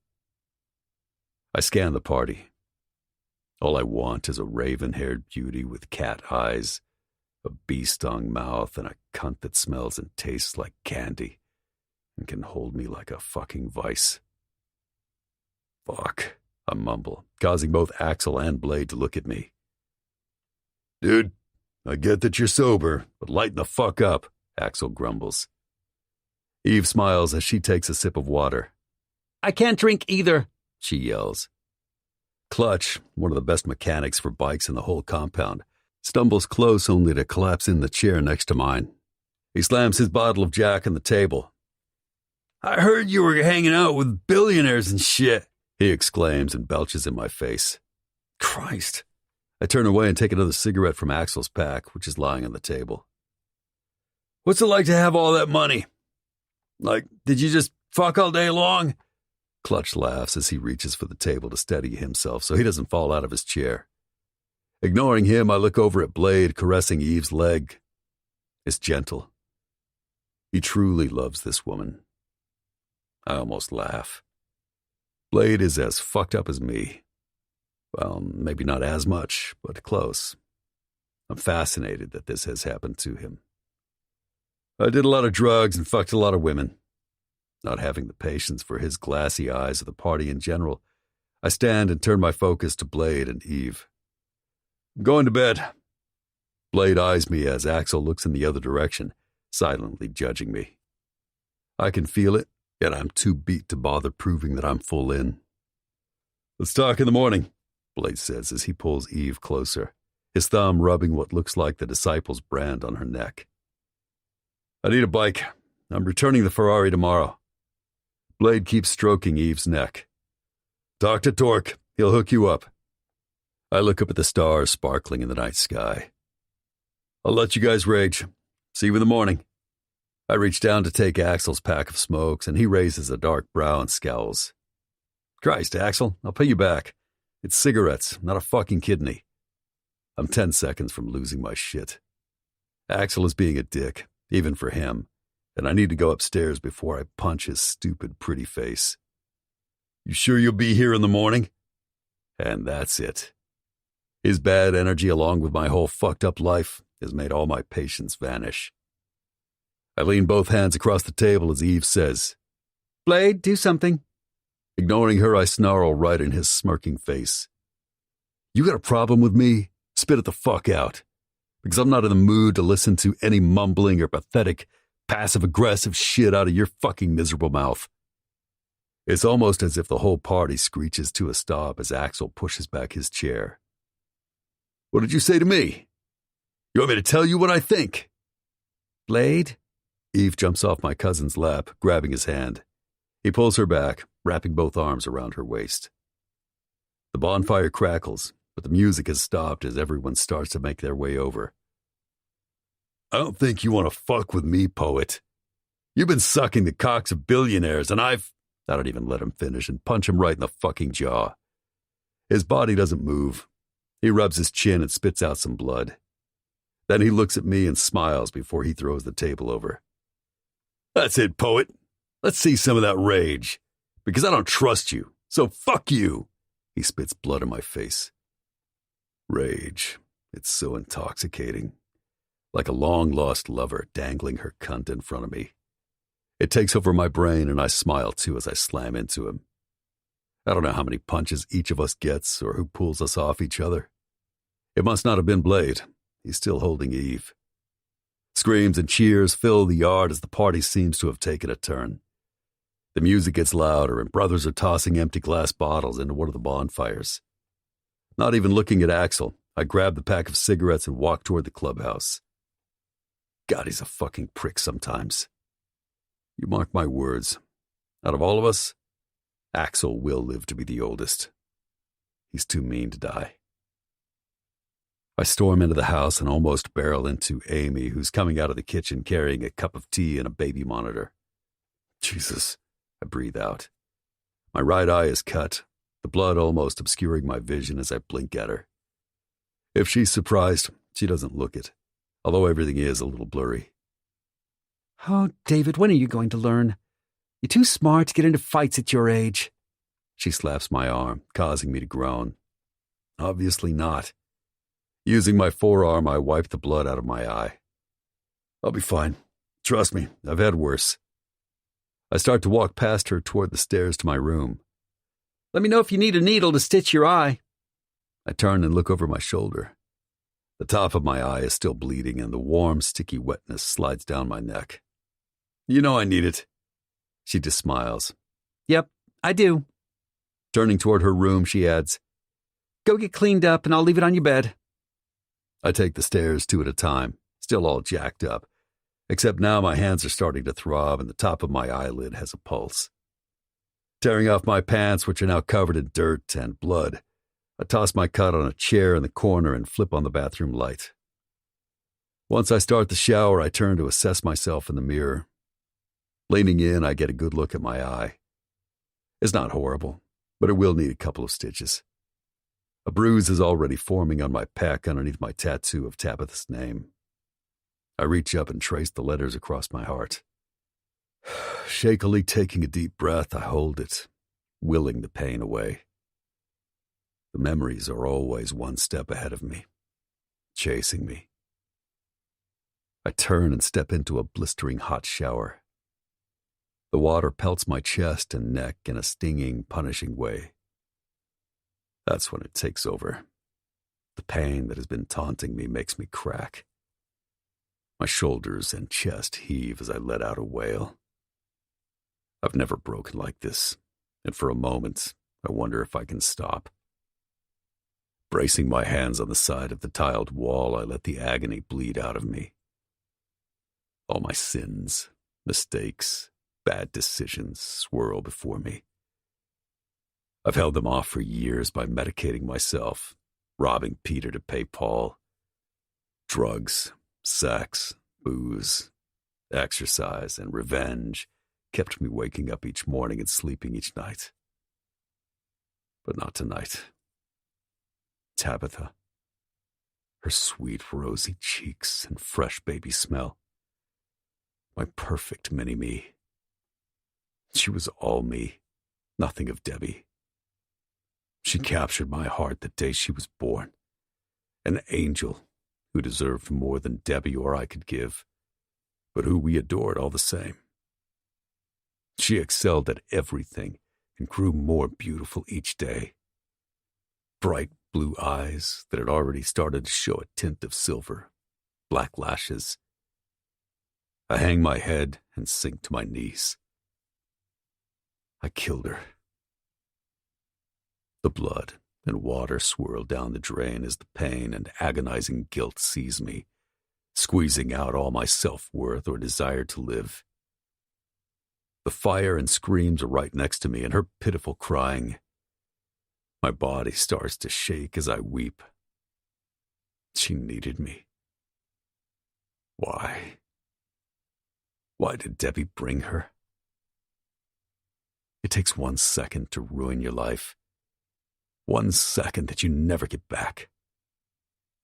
I scan the party. All I want is a raven-haired beauty with cat eyes, a bee-stung mouth, and a cunt that smells and tastes like candy and can hold me like a fucking vice. Fuck, I mumble, causing both Axel and Blade to look at me. Dude, I get that you're sober, but lighten the fuck up, Axel grumbles. Eve smiles as she takes a sip of water. I can't drink either, she yells. Clutch, one of the best mechanics for bikes in the whole compound, stumbles close only to collapse in the chair next to mine. He slams his bottle of Jack on the table. I heard you were hanging out with billionaires and shit, he exclaims and belches in my face. Christ. I turn away and take another cigarette from Axel's pack, which is lying on the table. What's it like to have all that money? Like, did you just fuck all day long? Clutch laughs as he reaches for the table to steady himself so he doesn't fall out of his chair. Ignoring him, I look over at Blade caressing Eve's leg. It's gentle. He truly loves this woman. I almost laugh. Blade is as fucked up as me. Well, maybe not as much, but close. I'm fascinated that this has happened to him. I did a lot of drugs and fucked a lot of women. Not having the patience for his glassy eyes or the party in general, I stand and turn my focus to Blade and Eve. I'm going to bed. Blade eyes me as Axel looks in the other direction, silently judging me. I can feel it, yet I'm too beat to bother proving that I'm full in. Let's talk in the morning, Blade says as he pulls Eve closer, his thumb rubbing what looks like the Disciples brand on her neck. I need a bike. I'm returning the Ferrari tomorrow. Blade keeps stroking Eve's neck. Talk to Torque. He'll hook you up. I look up at the stars sparkling in the night sky. I'll let you guys rage. See you in the morning. I reach down to take Axel's pack of smokes, and he raises a dark brow and scowls. Christ, Axel, I'll pay you back. It's cigarettes, not a fucking kidney. I'm 10 seconds from losing my shit. Axel is being a dick, even for him, and I need to go upstairs before I punch his stupid, pretty face. You sure you'll be here in the morning? And that's it. His bad energy, along with my whole fucked up life, has made all my patience vanish. I lean both hands across the table as Eve says, Blade, do something. Ignoring her, I snarl right in his smirking face. You got a problem with me? Spit it the fuck out. Because I'm not in the mood to listen to any mumbling or pathetic, passive-aggressive shit out of your fucking miserable mouth. It's almost as if the whole party screeches to a stop as Axel pushes back his chair. What did you say to me? You want me to tell you what I think? Blade? Eve jumps off my cousin's lap, grabbing his hand. He pulls her back, wrapping both arms around her waist. The bonfire crackles, but the music has stopped as everyone starts to make their way over. I don't think you want to fuck with me, poet. You've been sucking the cocks of billionaires, and I don't even let him finish and punch him right in the fucking jaw. His body doesn't move. He rubs his chin and spits out some blood. Then he looks at me and smiles before he throws the table over. That's it, poet. Let's see some of that rage. Because I don't trust you, so fuck you. He spits blood in my face. Rage. It's so intoxicating. Like a long-lost lover dangling her cunt in front of me. It takes over my brain and I smile too as I slam into him. I don't know how many punches each of us gets or who pulls us off each other. It must not have been Blade. He's still holding Eve. Screams and cheers fill the yard as the party seems to have taken a turn. The music gets louder and brothers are tossing empty glass bottles into one of the bonfires. Not even looking at Axel, I grab the pack of cigarettes and walk toward the clubhouse. God, he's a fucking prick sometimes. You mark my words. Out of all of us, Axel will live to be the oldest. He's too mean to die. I storm into the house and almost barrel into Amy, who's coming out of the kitchen carrying a cup of tea and a baby monitor. Jesus, I breathe out. My right eye is cut, the blood almost obscuring my vision as I blink at her. If she's surprised, she doesn't look it, although everything is a little blurry. Oh, David, when are you going to learn? You're too smart to get into fights at your age. She slaps my arm, causing me to groan. Obviously not. Using my forearm, I wipe the blood out of my eye. I'll be fine. Trust me, I've had worse. I start to walk past her toward the stairs to my room. Let me know if you need a needle to stitch your eye. I turn and look over my shoulder. The top of my eye is still bleeding, and the warm, sticky wetness slides down my neck. You know I need it. She just smiles. Yep, I do. Turning toward her room, she adds, Go get cleaned up and I'll leave it on your bed. I take the stairs 2 at a time, still all jacked up, except now my hands are starting to throb and the top of my eyelid has a pulse. Tearing off my pants, which are now covered in dirt and blood, I toss my cut on a chair in the corner and flip on the bathroom light. Once I start the shower, I turn to assess myself in the mirror. Leaning in, I get a good look at my eye. It's not horrible, but it will need a couple of stitches. A bruise is already forming on my pec underneath my tattoo of Tabitha's name. I reach up and trace the letters across my heart. Shakily taking a deep breath, I hold it, willing the pain away. The memories are always one step ahead of me, chasing me. I turn and step into a blistering hot shower. The water pelts my chest and neck in a stinging, punishing way. That's when it takes over. The pain that has been taunting me makes me crack. My shoulders and chest heave as I let out a wail. I've never broken like this, and for a moment, I wonder if I can stop. Bracing my hands on the side of the tiled wall, I let the agony bleed out of me. All my sins, mistakes, bad decisions swirl before me. I've held them off for years by medicating myself, robbing Peter to pay Paul. Drugs, sex, booze, exercise, and revenge kept me waking up each morning and sleeping each night. But not tonight. Tabitha, her sweet rosy cheeks and fresh baby smell. My perfect mini-me. She was all me, nothing of Debbie. She captured my heart the day she was born. An angel who deserved more than Debbie or I could give, but who we adored all the same. She excelled at everything and grew more beautiful each day. Bright blue eyes that had already started to show a tint of silver, black lashes. I hang my head and sink to my knees. I killed her. The blood and water swirl down the drain as the pain and agonizing guilt seize me, squeezing out all my self-worth or desire to live. The fire and screams are right next to me, and her pitiful crying. My body starts to shake as I weep. She needed me. Why? Why did Debbie bring her? It takes 1 second to ruin your life. 1 second that you never get back.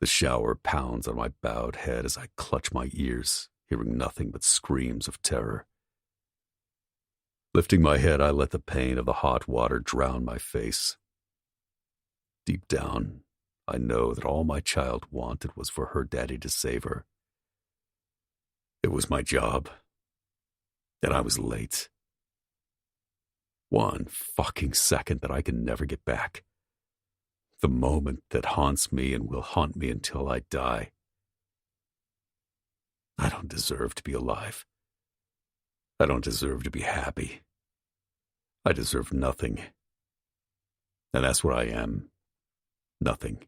The shower pounds on my bowed head as I clutch my ears, hearing nothing but screams of terror. Lifting my head, I let the pain of the hot water drown my face. Deep down, I know that all my child wanted was for her daddy to save her. It was my job, and I was late. 1 fucking second that I can never get back. The moment that haunts me and will haunt me until I die. I don't deserve to be alive. I don't deserve to be happy. I deserve nothing. And that's what I am. Nothing.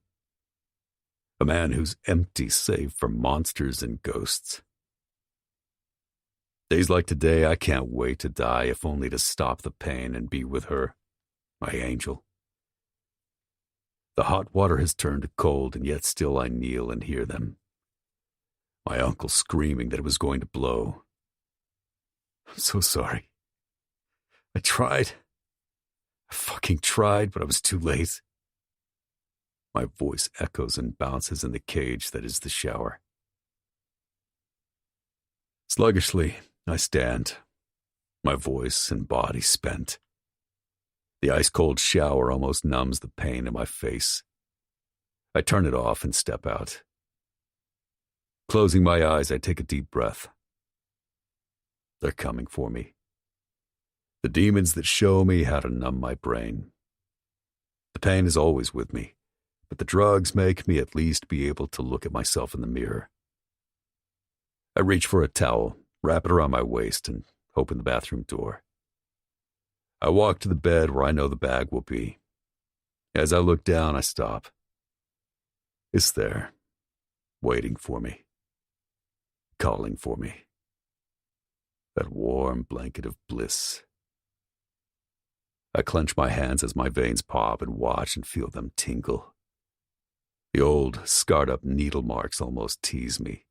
A man who's empty save for monsters and ghosts. Days like today, I can't wait to die, if only to stop the pain and be with her, my angel. The hot water has turned to cold, and yet still I kneel and hear them. My uncle screaming that it was going to blow. I'm so sorry. I tried. I fucking tried, but I was too late. My voice echoes and bounces in the cage that is the shower. Sluggishly, I stand. my voice and body spent. The ice-cold shower almost numbs the pain in my face. I turn it off and step out. Closing my eyes, I take a deep breath. They're coming for me. The demons that show me how to numb my brain. The pain is always with me, but the drugs make me at least be able to look at myself in the mirror. I reach for a towel, wrap it around my waist, and open the bathroom door. I walk to the bed where I know the bag will be. As I look down, I stop. It's there, waiting for me, calling for me. That warm blanket of bliss. I clench my hands as my veins pop and watch and feel them tingle. The old, scarred-up needle marks almost tease me.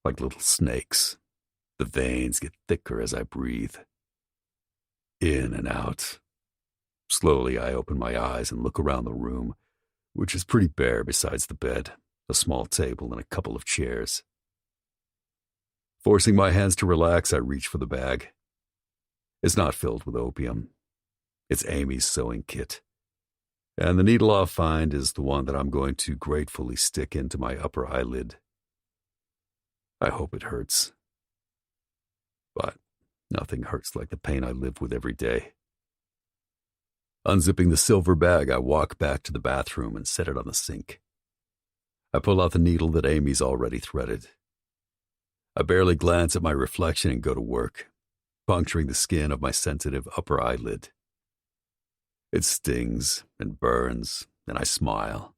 Like little snakes, the veins get thicker as I breathe. In and out. Slowly, I open my eyes and look around the room, which is pretty bare besides the bed, a small table, and a couple of chairs. Forcing my hands to relax, I reach for the bag. It's not filled with opium. It's Amy's sewing kit. And the needle I'll find is the one that I'm going to gratefully stick into my upper eyelid. I hope it hurts. But nothing hurts like the pain I live with every day. Unzipping the silver bag, I walk back to the bathroom and set it on the sink. I pull out the needle that Amy's already threaded. I barely glance at my reflection and go to work, puncturing the skin of my sensitive upper eyelid. It stings and burns, and I smile.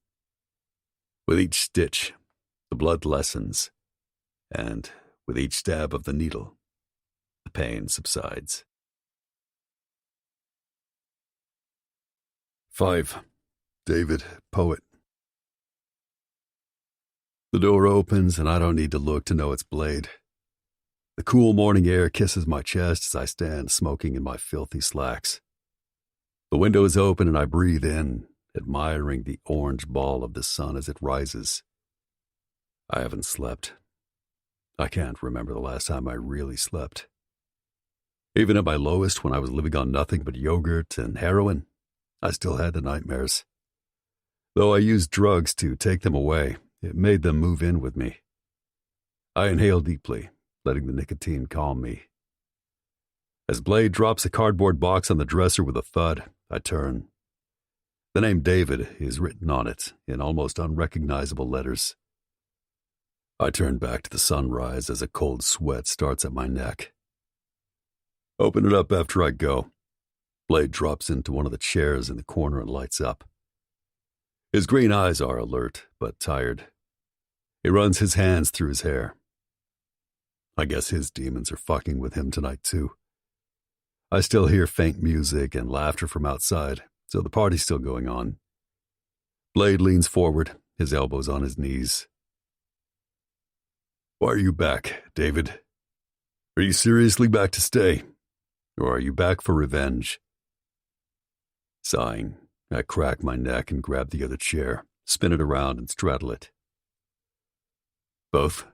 With each stitch, the blood lessens, and with each stab of the needle, the pain subsides. 5. David, poet. The door opens, and I don't need to look to know it's Blade. The cool morning air kisses my chest as I stand smoking in my filthy slacks. The window is open, and I breathe in, admiring the orange ball of the sun as it rises. I haven't slept. I can't remember the last time I really slept. Even at my lowest, when I was living on nothing but yogurt and heroin, I still had the nightmares. Though I used drugs to take them away, it made them move in with me. I inhale deeply, letting the nicotine calm me. As Blade drops a cardboard box on the dresser with a thud, I turn. The name David is written on it in almost unrecognizable letters. I turn back to the sunrise as a cold sweat starts at my neck. Open it up after I go. Blade drops into one of the chairs in the corner and lights up. His green eyes are alert, but tired. He runs his hands through his hair. I guess his demons are fucking with him tonight, too. I still hear faint music and laughter from outside, so the party's still going on. Blade leans forward, his elbows on his knees. Why are you back, David? Are you seriously back to stay? Or are you back for revenge? Sighing, I crack my neck and grab the other chair, spin it around and straddle it. Both.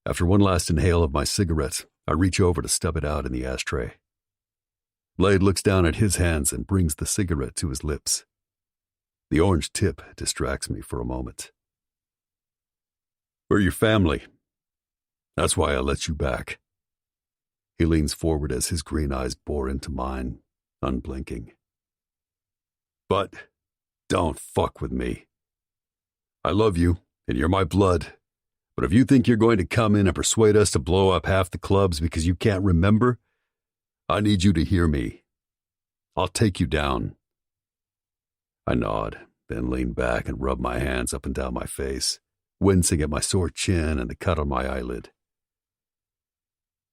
After one last inhale of my cigarette, I reach over to stub it out in the ashtray. Blade looks down at his hands and brings the cigarette to his lips. The orange tip distracts me for a moment. We're your family. That's why I let you back. He leans forward as his green eyes bore into mine, unblinking. But don't fuck with me. I love you, and you're my blood. But if you think you're going to come in and persuade us to blow up half the clubs because you can't remember, I need you to hear me. I'll take you down. I nod, then lean back and rub my hands up and down my face, wincing at my sore chin and the cut on my eyelid.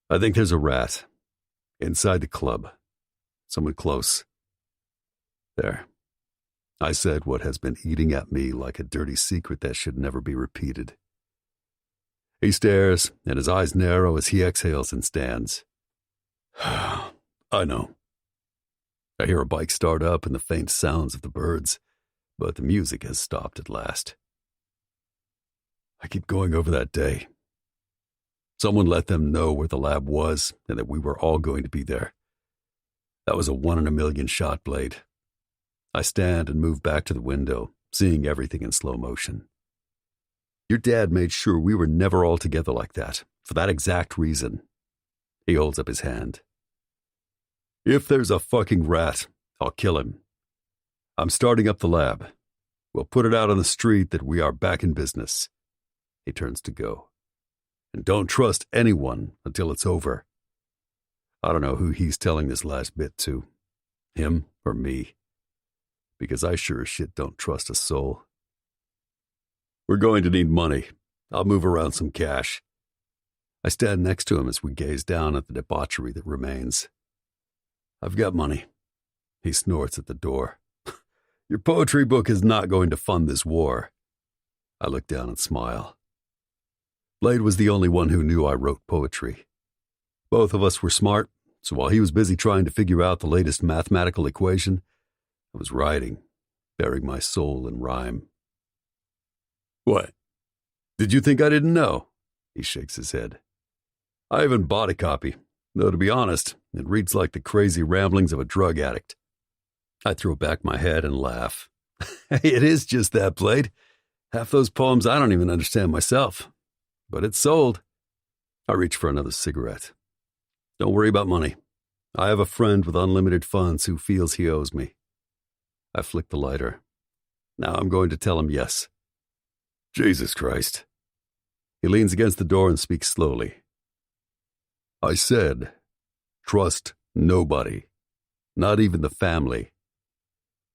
I think there's a rat inside the club. Someone close. There. I said what has been eating at me like a dirty secret that should never be repeated. He stares, and his eyes narrow as he exhales and stands. I know. I hear a bike start up and the faint sounds of the birds, but the music has stopped at last. I keep going over that day. Someone let them know where the lab was and that we were all going to be there. That was a 1 in a million shot, Blade. I stand and move back to the window, seeing everything in slow motion. Your dad made sure we were never all together like that, for that exact reason. He holds up his hand. If there's a fucking rat, I'll kill him. I'm starting up the lab. We'll put it out on the street that we are back in business. He turns to go. And don't trust anyone until it's over. I don't know who he's telling this last bit to, him or me, because I sure as shit don't trust a soul. We're going to need money. I'll move around some cash. I stand next to him as we gaze down at the debauchery that remains. I've got money. He snorts at the door. Your poetry book is not going to fund this war. I look down and smile. Blade was the only one who knew I wrote poetry. Both of us were smart, so while he was busy trying to figure out the latest mathematical equation, I was writing, bearing my soul in rhyme. What? Did you think I didn't know? He shakes his head. I haven't bought a copy, though to be honest, it reads like the crazy ramblings of a drug addict. I throw back my head and laugh. Hey, it is just that, Blade. Half those poems I don't even understand myself. But it's sold. I reach for another cigarette. Don't worry about money. I have a friend with unlimited funds who feels he owes me. I flick the lighter. Now I'm going to tell him yes. Jesus Christ. He leans against the door and speaks slowly. I said, trust nobody, not even the family.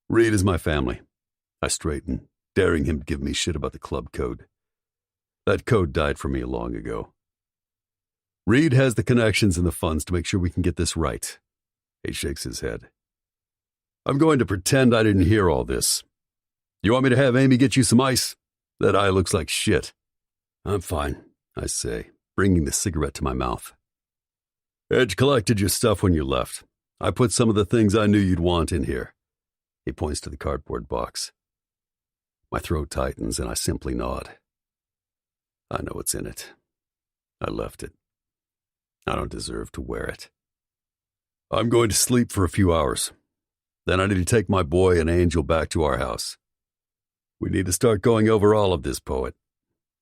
Reed is my family. I straighten, daring him to give me shit about the club code. That code died for me long ago. Reed has the connections and the funds to make sure we can get this right. He shakes his head. I'm going to pretend I didn't hear all this. You want me to have Amy get you some ice? That eye looks like shit. I'm fine, I say, bringing the cigarette to my mouth. Edge collected your stuff when you left. I put some of the things I knew you'd want in here. He points to the cardboard box. My throat tightens and I simply nod. I know what's in it. I left it. I don't deserve to wear it. I'm going to sleep for a few hours. Then I need to take my boy and Angel back to our house. We need to start going over all of this, poet.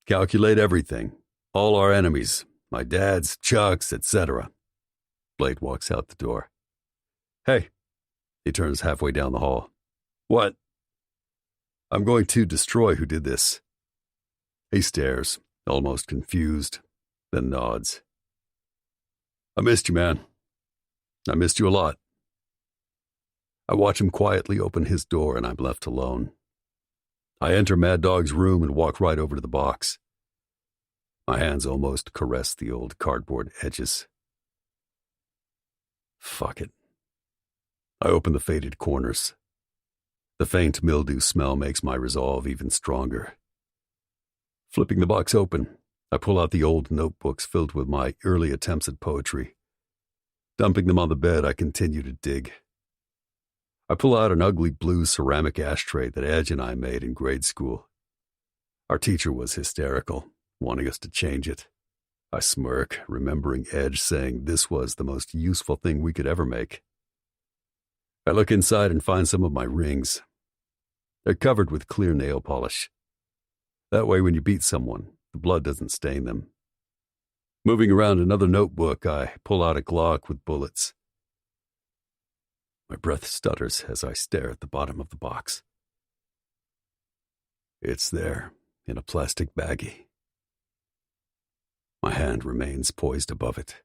Calculate everything. All our enemies. My dad's, Chuck's, etc. Blade walks out the door. Hey. He turns halfway down the hall. What? I'm going to destroy who did this. He stares, almost confused, then nods. I missed you, man. I missed you a lot. I watch him quietly open his door and I'm left alone. I enter Mad Dog's room and walk right over to the box. My hands almost caress the old cardboard edges. Fuck it. I open the faded corners. The faint mildew smell makes my resolve even stronger. Flipping the box open, I pull out the old notebooks filled with my early attempts at poetry. Dumping them on the bed, I continue to dig. I pull out an ugly blue ceramic ashtray that Edge and I made in grade school. Our teacher was hysterical, wanting us to change it. I smirk, remembering Edge saying this was the most useful thing we could ever make. I look inside and find some of my rings. They're covered with clear nail polish. That way when you beat someone, the blood doesn't stain them. Moving around another notebook, I pull out a Glock with bullets. My breath stutters as I stare at the bottom of the box. It's there, in a plastic baggie. My hand remains poised above it.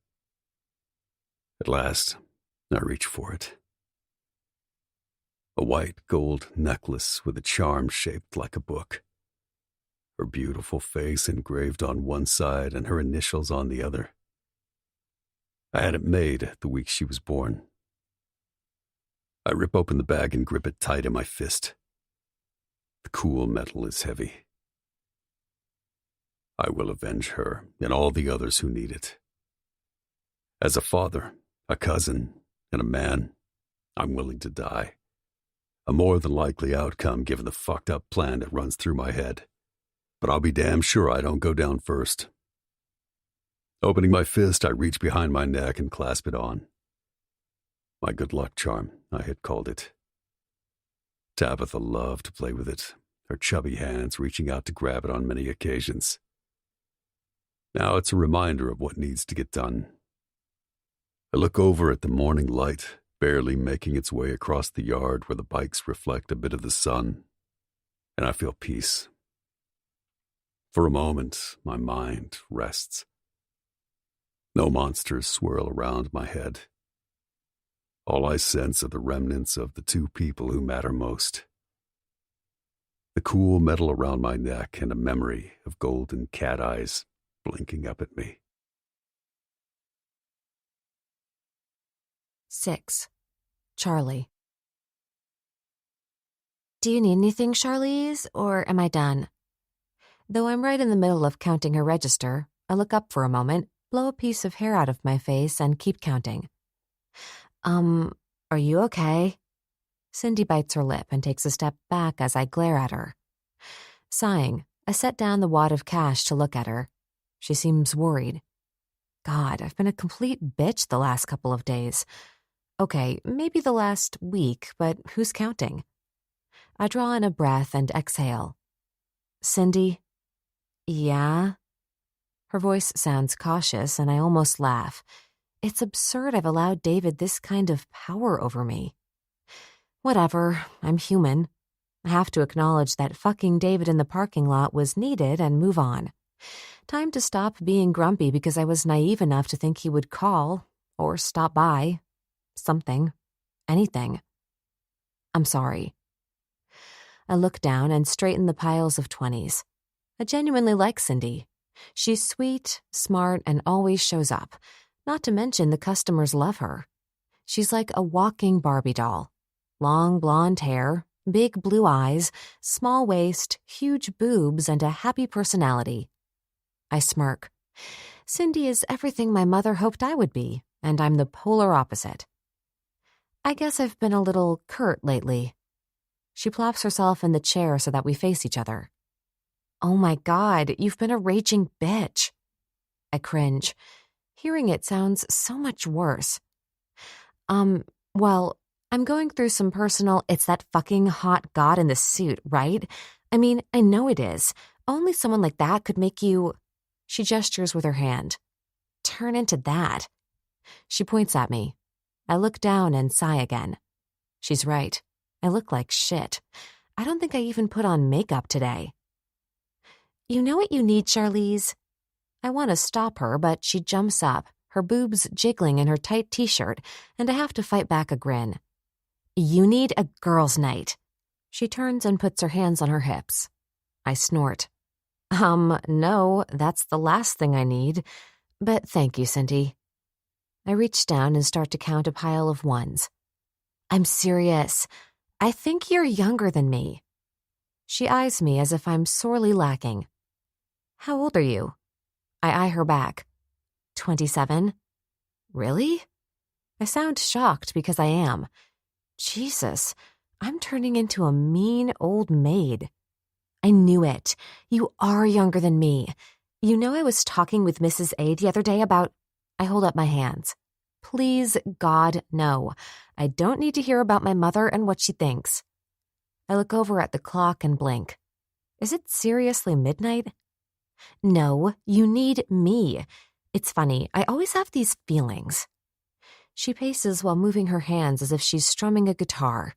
At last, I reach for it. A white gold necklace with a charm shaped like a book. Her beautiful face engraved on one side and her initials on the other. I had it made the week she was born. I rip open the bag and grip it tight in my fist. The cool metal is heavy. I will avenge her and all the others who need it. As a father, a cousin, and a man, I'm willing to die. A more than likely outcome given the fucked up plan that runs through my head. But I'll be damn sure I don't go down first. Opening my fist, I reach behind my neck and clasp it on. My good luck charm, I had called it. Tabitha loved to play with it, her chubby hands reaching out to grab it on many occasions. Now it's a reminder of what needs to get done. I look over at the morning light, barely making its way across the yard where the bikes reflect a bit of the sun, and I feel peace. For a moment, my mind rests. No monsters swirl around my head. All I sense are the remnants of the two people who matter most. The cool metal around my neck and a memory of golden cat eyes blinking up at me. 6. Charlie. Do you need anything, Charlize, or am I done? Though I'm right in the middle of counting her register, I look up for a moment, blow a piece of hair out of my face, and keep counting. Are you okay? Cindy bites her lip and takes a step back as I glare at her. Sighing, I set down the wad of cash to look at her. She seems worried. God, I've been a complete bitch the last couple of days. Okay, maybe the last week, but who's counting? I draw in a breath and exhale. Cindy? Yeah? Her voice sounds cautious, and I almost laugh. It's absurd I've allowed David this kind of power over me. Whatever, I'm human. I have to acknowledge that fucking David in the parking lot was needed and move on. Time to stop being grumpy because I was naive enough to think he would call or stop by. Something. Anything. I'm sorry. I look down and straighten the piles of 20s. I genuinely like Cindy. She's sweet, smart, and always shows up. Not to mention the customers love her. She's like a walking Barbie doll. Long blonde hair, big blue eyes, small waist, huge boobs, and a happy personality. I smirk. Cindy is everything my mother hoped I would be, and I'm the polar opposite. I guess I've been a little curt lately. She plops herself in the chair so that we face each other. Oh my God, you've been a raging bitch. I cringe. Hearing it sounds so much worse. Well, I'm going through some personal, it's that fucking hot god in the suit, right? I mean, I know it is. Only someone like that could make you... She gestures with her hand. Turn into that. She points at me. I look down and sigh again. She's right. I look like shit. I don't think I even put on makeup today. You know what you need, Charlize? I want to stop her, but she jumps up, her boobs jiggling in her tight t-shirt, and I have to fight back a grin. You need a girls' night. She turns and puts her hands on her hips. I snort. No, that's the last thing I need. But thank you, Cindy. I reach down and start to count a pile of ones. I'm serious. I think you're younger than me. She eyes me as if I'm sorely lacking. How old are you? I eye her back. 27. Really? I sound shocked because I am. Jesus, I'm turning into a mean old maid. I knew it. You are younger than me. You know I was talking with Mrs. A the other day about... I hold up my hands. Please, God, no. I don't need to hear about my mother and what she thinks. I look over at the clock and blink. Is it seriously midnight? No, you need me. It's funny, I always have these feelings. She paces while moving her hands as if she's strumming a guitar.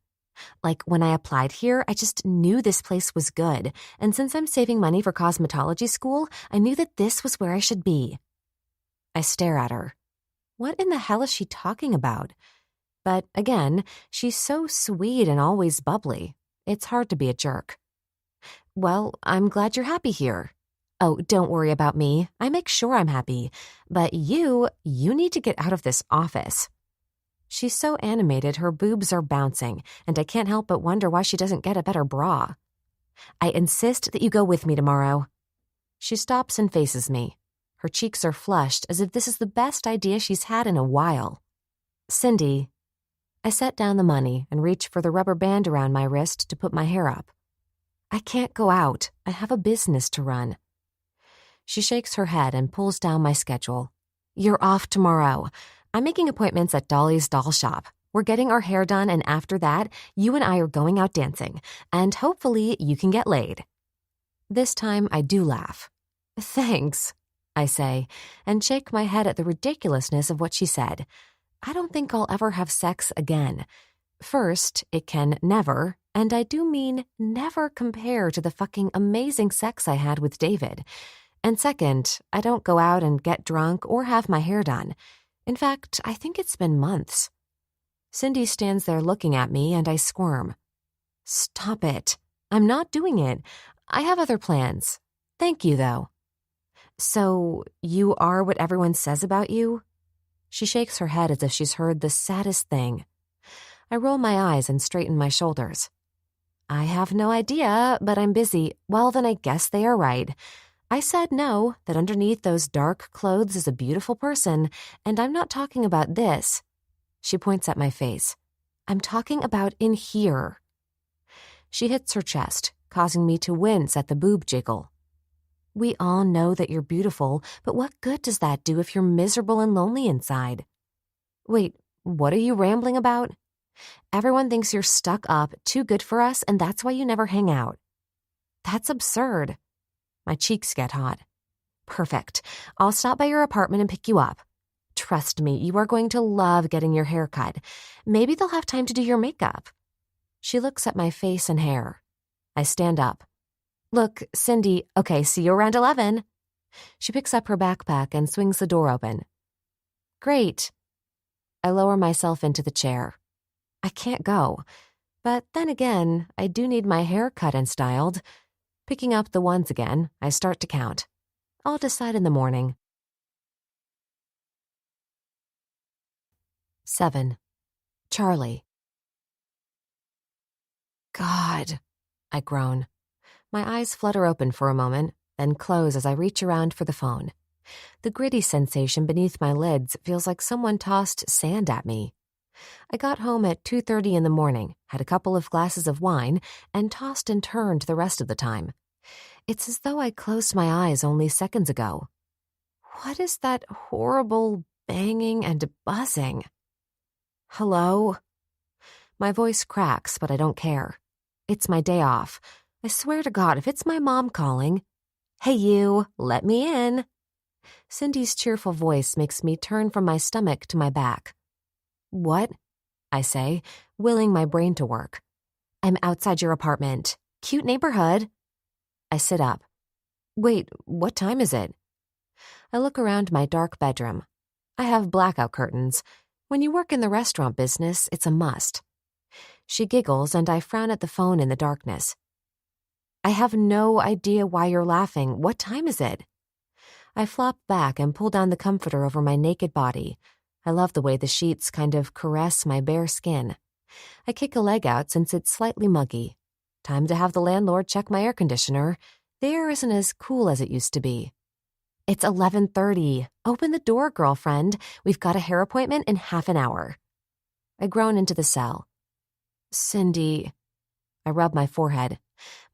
Like when I applied here, I just knew this place was good, and since I'm saving money for cosmetology school, I knew that this was where I should be. I stare at her. What in the hell is she talking about? But again, she's so sweet and always bubbly. It's hard to be a jerk. Well, I'm glad you're happy here. Oh, don't worry about me. I make sure I'm happy. But you need to get out of this office. She's so animated, her boobs are bouncing, and I can't help but wonder why she doesn't get a better bra. I insist that you go with me tomorrow. She stops and faces me. Her cheeks are flushed as if this is the best idea she's had in a while. Cindy. I set down the money and reach for the rubber band around my wrist to put my hair up. I can't go out. I have a business to run. She shakes her head and pulls down my schedule, You're off tomorrow. I'm making appointments at Dolly's doll shop. We're getting our hair done, and after that, you and I are going out dancing, and hopefully you can get laid. This time I do laugh. Thanks, I say, and shake my head at the ridiculousness of what she said. I don't think I'll ever have sex again. First, it can never, and I do mean never, compare to the fucking amazing sex I had with David. And second, I don't go out and get drunk or have my hair done. In fact, I think it's been months. Cindy stands there looking at me, and I squirm. Stop it. I'm not doing it. I have other plans. Thank you, though. So, you are what everyone says about you? She shakes her head as if she's heard the saddest thing. I roll my eyes and straighten my shoulders. I have no idea, but I'm busy. Well, then I guess they are right. I said no, that underneath those dark clothes is a beautiful person, and I'm not talking about this. She points at my face. I'm talking about in here. She hits her chest, causing me to wince at the boob jiggle. We all know that you're beautiful, but what good does that do if you're miserable and lonely inside? Wait, what are you rambling about? Everyone thinks you're stuck up, too good for us, and that's why you never hang out. That's absurd. My cheeks get hot. Perfect. I'll stop by your apartment and pick you up. Trust me, you are going to love getting your hair cut. Maybe they'll have time to do your makeup. She looks at my face and hair. I stand up. Look, Cindy, okay, see you around 11. She picks up her backpack and swings the door open. Great. I lower myself into the chair. I can't go. But then again, I do need my hair cut and styled. Picking up the ones again, I start to count. I'll decide in the morning. 7. Charlie. God, I groan. My eyes flutter open for a moment, then close as I reach around for the phone. The gritty sensation beneath my lids feels like someone tossed sand at me. I got home at 2:30 in the morning, had a couple of glasses of wine, and tossed and turned the rest of the time. It's as though I closed my eyes only seconds ago. What is that horrible banging and buzzing? Hello? My voice cracks, but I don't care. It's my day off. I swear to God, if it's my mom calling, "Hey you, let me in." Cindy's cheerful voice makes me turn from my stomach to my back. What? I say, willing my brain to work. I'm outside your apartment. Cute neighborhood. I sit up. Wait, what time is it? I look around my dark bedroom. I have blackout curtains. When you work in the restaurant business, it's a must. She giggles and I frown at the phone in the darkness. I have no idea why you're laughing. What time is it? I flop back and pull down the comforter over my naked body. I love the way the sheets kind of caress my bare skin. I kick a leg out since it's slightly muggy. Time to have the landlord check my air conditioner. The air isn't as cool as it used to be. It's 11:30. Open the door, girlfriend. We've got a hair appointment in half an hour. I groan into the cell. Cindy. I rub my forehead.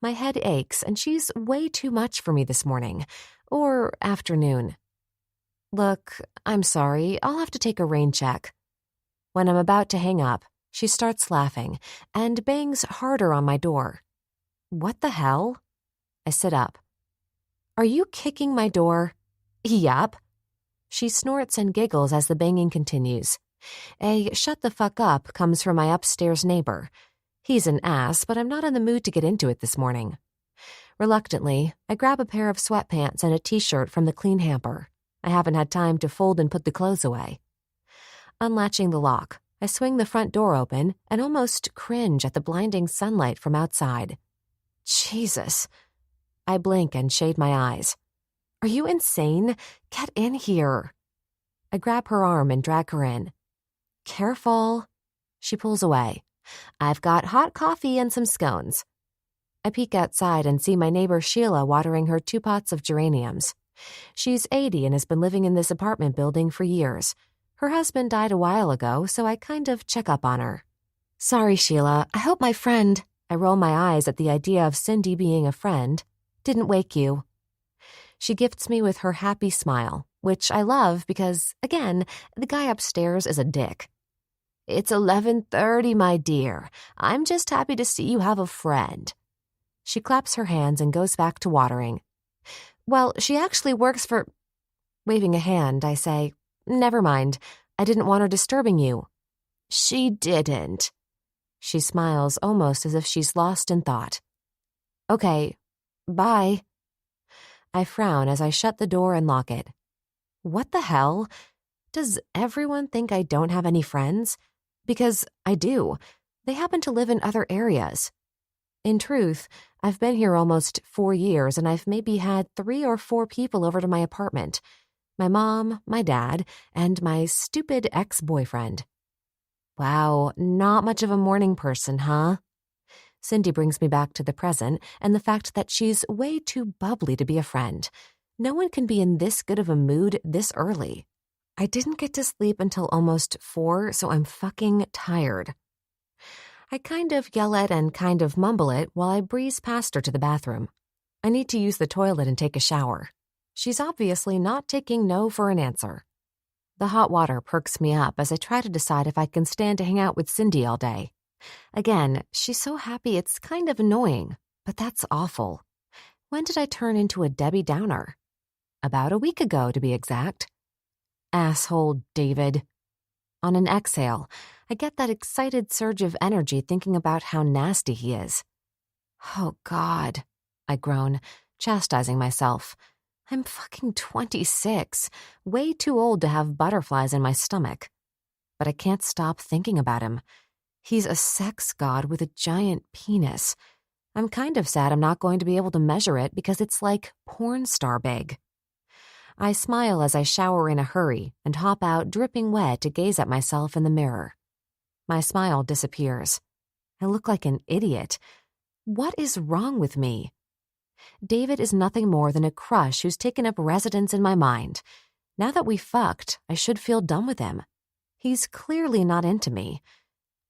My head aches, and she's way too much for me this morning. Or afternoon. Look, I'm sorry. I'll have to take a rain check. When I'm about to hang up, she starts laughing and bangs harder on my door. What the hell? I sit up. Are you kicking my door? Yup. She snorts and giggles as the banging continues. A shut the fuck up comes from my upstairs neighbor. He's an ass, but I'm not in the mood to get into it this morning. Reluctantly, I grab a pair of sweatpants and a t-shirt from the clean hamper. I haven't had time to fold and put the clothes away. Unlatching the lock, I swing the front door open and almost cringe at the blinding sunlight from outside. Jesus. I blink and shade my eyes. Are you insane? Get in here. I grab her arm and drag her in. Careful. She pulls away. I've got hot coffee and some scones. I peek outside and see my neighbor Sheila watering her 2 pots of geraniums. She's 80 and has been living in this apartment building for years. Her husband died a while ago, so I kind of check up on her. Sorry, Sheila. I hope my friend... I roll my eyes at the idea of Cindy being a friend. Didn't wake you. She gifts me with her happy smile. which I love because, again, the guy upstairs is a dick. "It's 11:30, my dear. I'm just happy to see you have a friend." She claps her hands and goes back to watering. "Well, she actually works for—" Waving a hand, I say, "Never mind. I didn't want her disturbing you." "She didn't." She smiles almost as if she's lost in thought. "Okay, bye." I frown as I shut the door and lock it. What the hell? Does everyone think I don't have any friends? Because I do. They happen to live in other areas. In truth, I've been here almost 4 years and I've maybe had 3 or 4 people over to my apartment. My mom, my dad, and my stupid ex-boyfriend. Wow, not much of a morning person, huh? Cindy brings me back to the present and the fact that she's way too bubbly to be a friend. No one can be in this good of a mood this early. I didn't get to sleep until almost 4, so I'm fucking tired. I kind of yell it and kind of mumble it while I breeze past her to the bathroom. I need to use the toilet and take a shower. She's obviously not taking no for an answer. The hot water perks me up as I try to decide if I can stand to hang out with Cindy all day. Again, she's so happy it's kind of annoying, but that's awful. When did I turn into a Debbie Downer? About a week ago, to be exact. Asshole David. On an exhale, I get that excited surge of energy thinking about how nasty he is. Oh, God, I groan, chastising myself. I'm fucking 26, way too old to have butterflies in my stomach. But I can't stop thinking about him. He's a sex god with a giant penis. I'm kind of sad I'm not going to be able to measure it because it's like porn star big. I smile as I shower in a hurry and hop out dripping wet to gaze at myself in the mirror. My smile disappears. I look like an idiot. What is wrong with me? David is nothing more than a crush who's taken up residence in my mind. Now that we fucked, I should feel done with him. He's clearly not into me.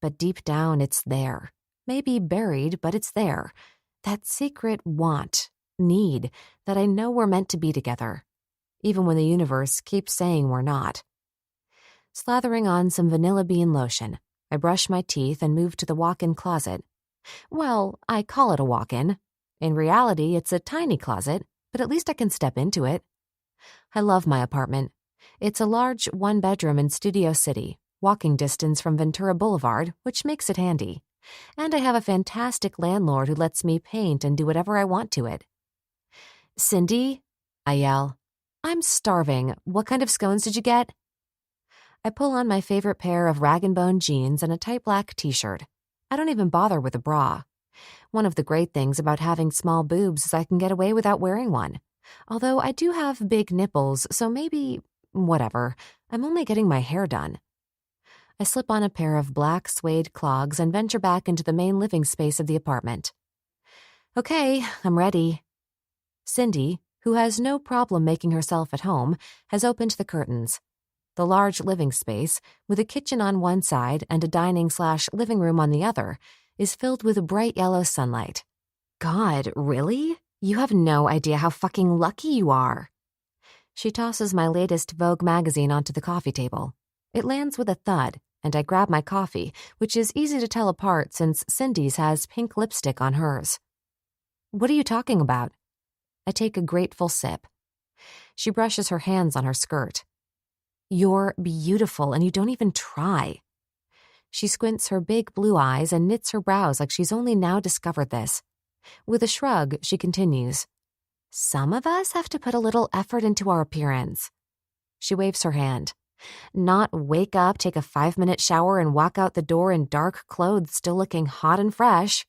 But deep down, it's there. Maybe buried, but it's there. That secret want, need, that I know we're meant to be together. Even when the universe keeps saying we're not. Slathering on some vanilla bean lotion, I brush my teeth and move to the walk-in closet. Well, I call it a walk-in. In reality, it's a tiny closet, but at least I can step into it. I love my apartment. It's a large one-bedroom in Studio City, walking distance from Ventura Boulevard, which makes it handy. And I have a fantastic landlord who lets me paint and do whatever I want to it. "Cindy," I yell. "I'm starving. What kind of scones did you get?" I pull on my favorite pair of rag & bone jeans and a tight black t-shirt. I don't even bother with a bra. One of the great things about having small boobs is I can get away without wearing one. Although I do have big nipples, so maybe, whatever, I'm only getting my hair done. I slip on a pair of black suede clogs and venture back into the main living space of the apartment. Okay, I'm ready. Cindy, who has no problem making herself at home, has opened the curtains. The large living space, with a kitchen on one side and a dining/living room on the other, is filled with bright yellow sunlight. God, really? You have no idea how fucking lucky you are. She tosses my latest Vogue magazine onto the coffee table. It lands with a thud, and I grab my coffee, which is easy to tell apart since Cindy's has pink lipstick on hers. What are you talking about? I take a grateful sip. She brushes her hands on her skirt. You're beautiful and you don't even try. She squints her big blue eyes and knits her brows like she's only now discovered this. With a shrug, she continues. Some of us have to put a little effort into our appearance. She waves her hand. Not wake up, take a 5-minute shower, and walk out the door in dark clothes still looking hot and fresh.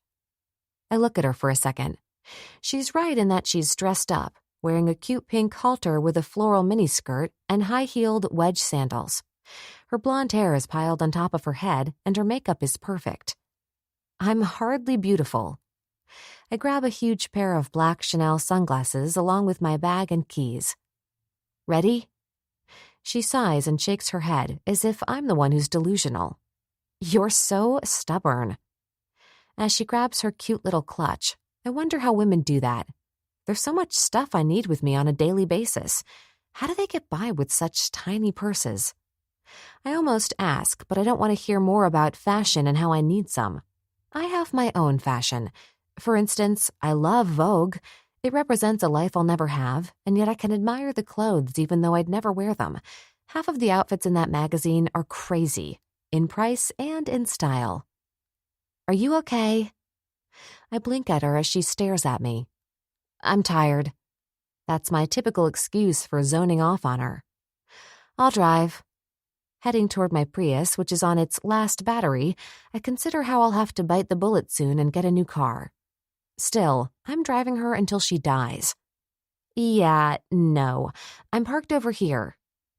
I look at her for a second. She's right in that she's dressed up, wearing a cute pink halter with a floral miniskirt and high-heeled wedge sandals. Her blonde hair is piled on top of her head, and her makeup is perfect. I'm hardly beautiful. I grab a huge pair of black Chanel sunglasses along with my bag and keys. Ready? She sighs and shakes her head as if I'm the one who's delusional. You're so stubborn. As she grabs her cute little clutch, I wonder how women do that. There's so much stuff I need with me on a daily basis. How do they get by with such tiny purses? I almost ask, but I don't want to hear more about fashion and how I need some. I have my own fashion. For instance, I love Vogue. It represents a life I'll never have, and yet I can admire the clothes even though I'd never wear them. Half of the outfits in that magazine are crazy, in price and in style. Are you okay? I blink at her as she stares at me. I'm tired. That's my typical excuse for zoning off on her. I'll drive. Heading toward my Prius, which is on its last battery, I consider how I'll have to bite the bullet soon and get a new car. Still, I'm driving her until she dies. Yeah, no. I'm parked over here.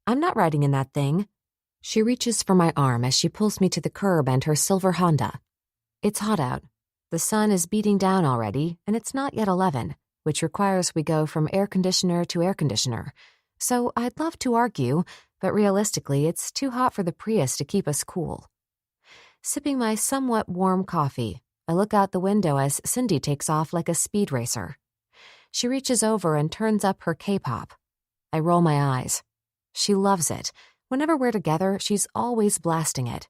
I'm not riding in that thing. She reaches for my arm as she pulls me to the curb and her silver Honda. It's hot out. The sun is beating down already, and it's not yet 11, which requires we go from air conditioner to air conditioner. So I'd love to argue, but realistically, it's too hot for the Prius to keep us cool. Sipping my somewhat warm coffee, I look out the window as Cindy takes off like a speed racer. She reaches over and turns up her K-pop. I roll my eyes. She loves it. Whenever we're together, she's always blasting it.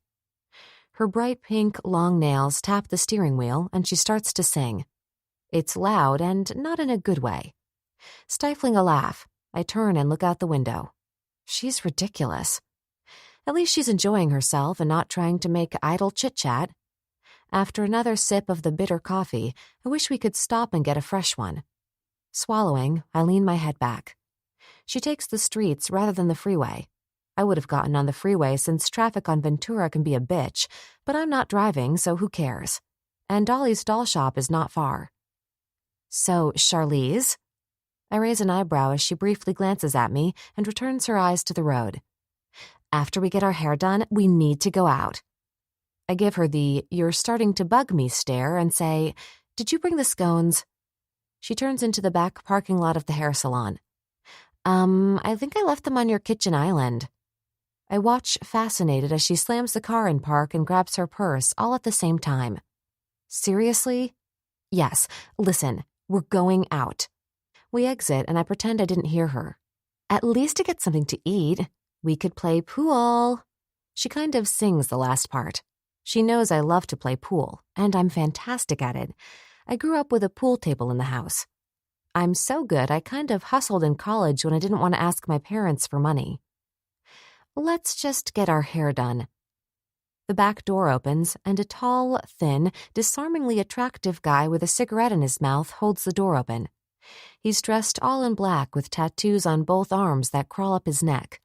Her bright pink, long nails tap the steering wheel, and she starts to sing. It's loud and not in a good way. Stifling a laugh, I turn and look out the window. She's ridiculous. At least she's enjoying herself and not trying to make idle chit-chat. After another sip of the bitter coffee, I wish we could stop and get a fresh one. Swallowing, I lean my head back. She takes the streets rather than the freeway. I would have gotten on the freeway since traffic on Ventura can be a bitch, but I'm not driving, so who cares? And Dolly's doll shop is not far. So, Charlize? I raise an eyebrow as she briefly glances at me and returns her eyes to the road. After we get our hair done, we need to go out. I give her the "you're starting to bug me" stare and say, "Did you bring the scones?" She turns into the back parking lot of the hair salon. I think I left them on your kitchen island. I watch fascinated as she slams the car in park and grabs her purse all at the same time. Seriously? Yes, listen, we're going out. We exit and I pretend I didn't hear her. At least to get something to eat. We could play pool. She kind of sings the last part. She knows I love to play pool, and I'm fantastic at it. I grew up with a pool table in the house. I'm so good I kind of hustled in college when I didn't want to ask my parents for money. Let's just get our hair done. The back door opens, and a tall, thin, disarmingly attractive guy with a cigarette in his mouth holds the door open. He's dressed all in black with tattoos on both arms that crawl up his neck.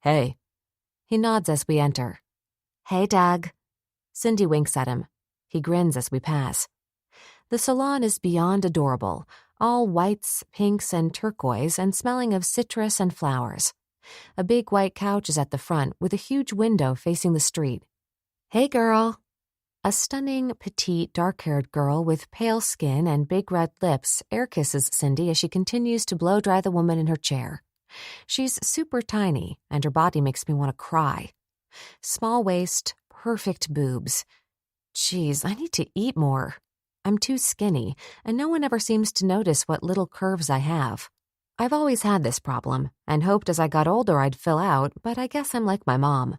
Hey. He nods as we enter. Hey, Doug. Cindy winks at him. He grins as we pass. The salon is beyond adorable, all whites, pinks, and turquoise, and smelling of citrus and flowers. A big white couch is at the front with a huge window facing the street. Hey, girl. A stunning, petite, dark-haired girl with pale skin and big red lips air kisses Cindy as she continues to blow-dry the woman in her chair. She's super tiny, and her body makes me want to cry. Small waist, perfect boobs. Geez, I need to eat more. I'm too skinny, and no one ever seems to notice what little curves I have. I've always had this problem, and hoped as I got older I'd fill out, but I guess I'm like my mom.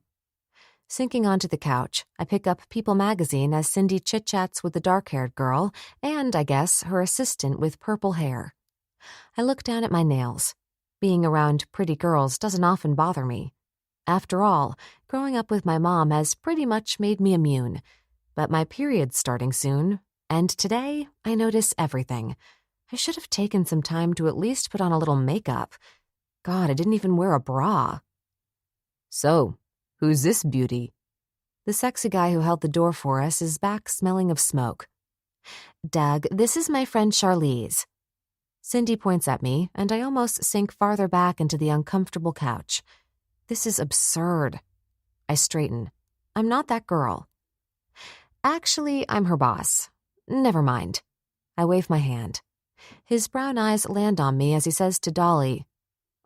Sinking onto the couch, I pick up People magazine as Cindy chit-chats with the dark-haired girl and, I guess, her assistant with purple hair. I look down at my nails. Being around pretty girls doesn't often bother me. After all, growing up with my mom has pretty much made me immune. But my period's starting soon, and today I notice everything. I should have taken some time to at least put on a little makeup. God, I didn't even wear a bra. So, who's this beauty? The sexy guy who held the door for us is back smelling of smoke. Doug, this is my friend Charlize. Cindy points at me, and I almost sink farther back into the uncomfortable couch. This is absurd. I straighten. I'm not that girl. Actually, I'm her boss. Never mind. I wave my hand. His brown eyes land on me as he says to Dolly,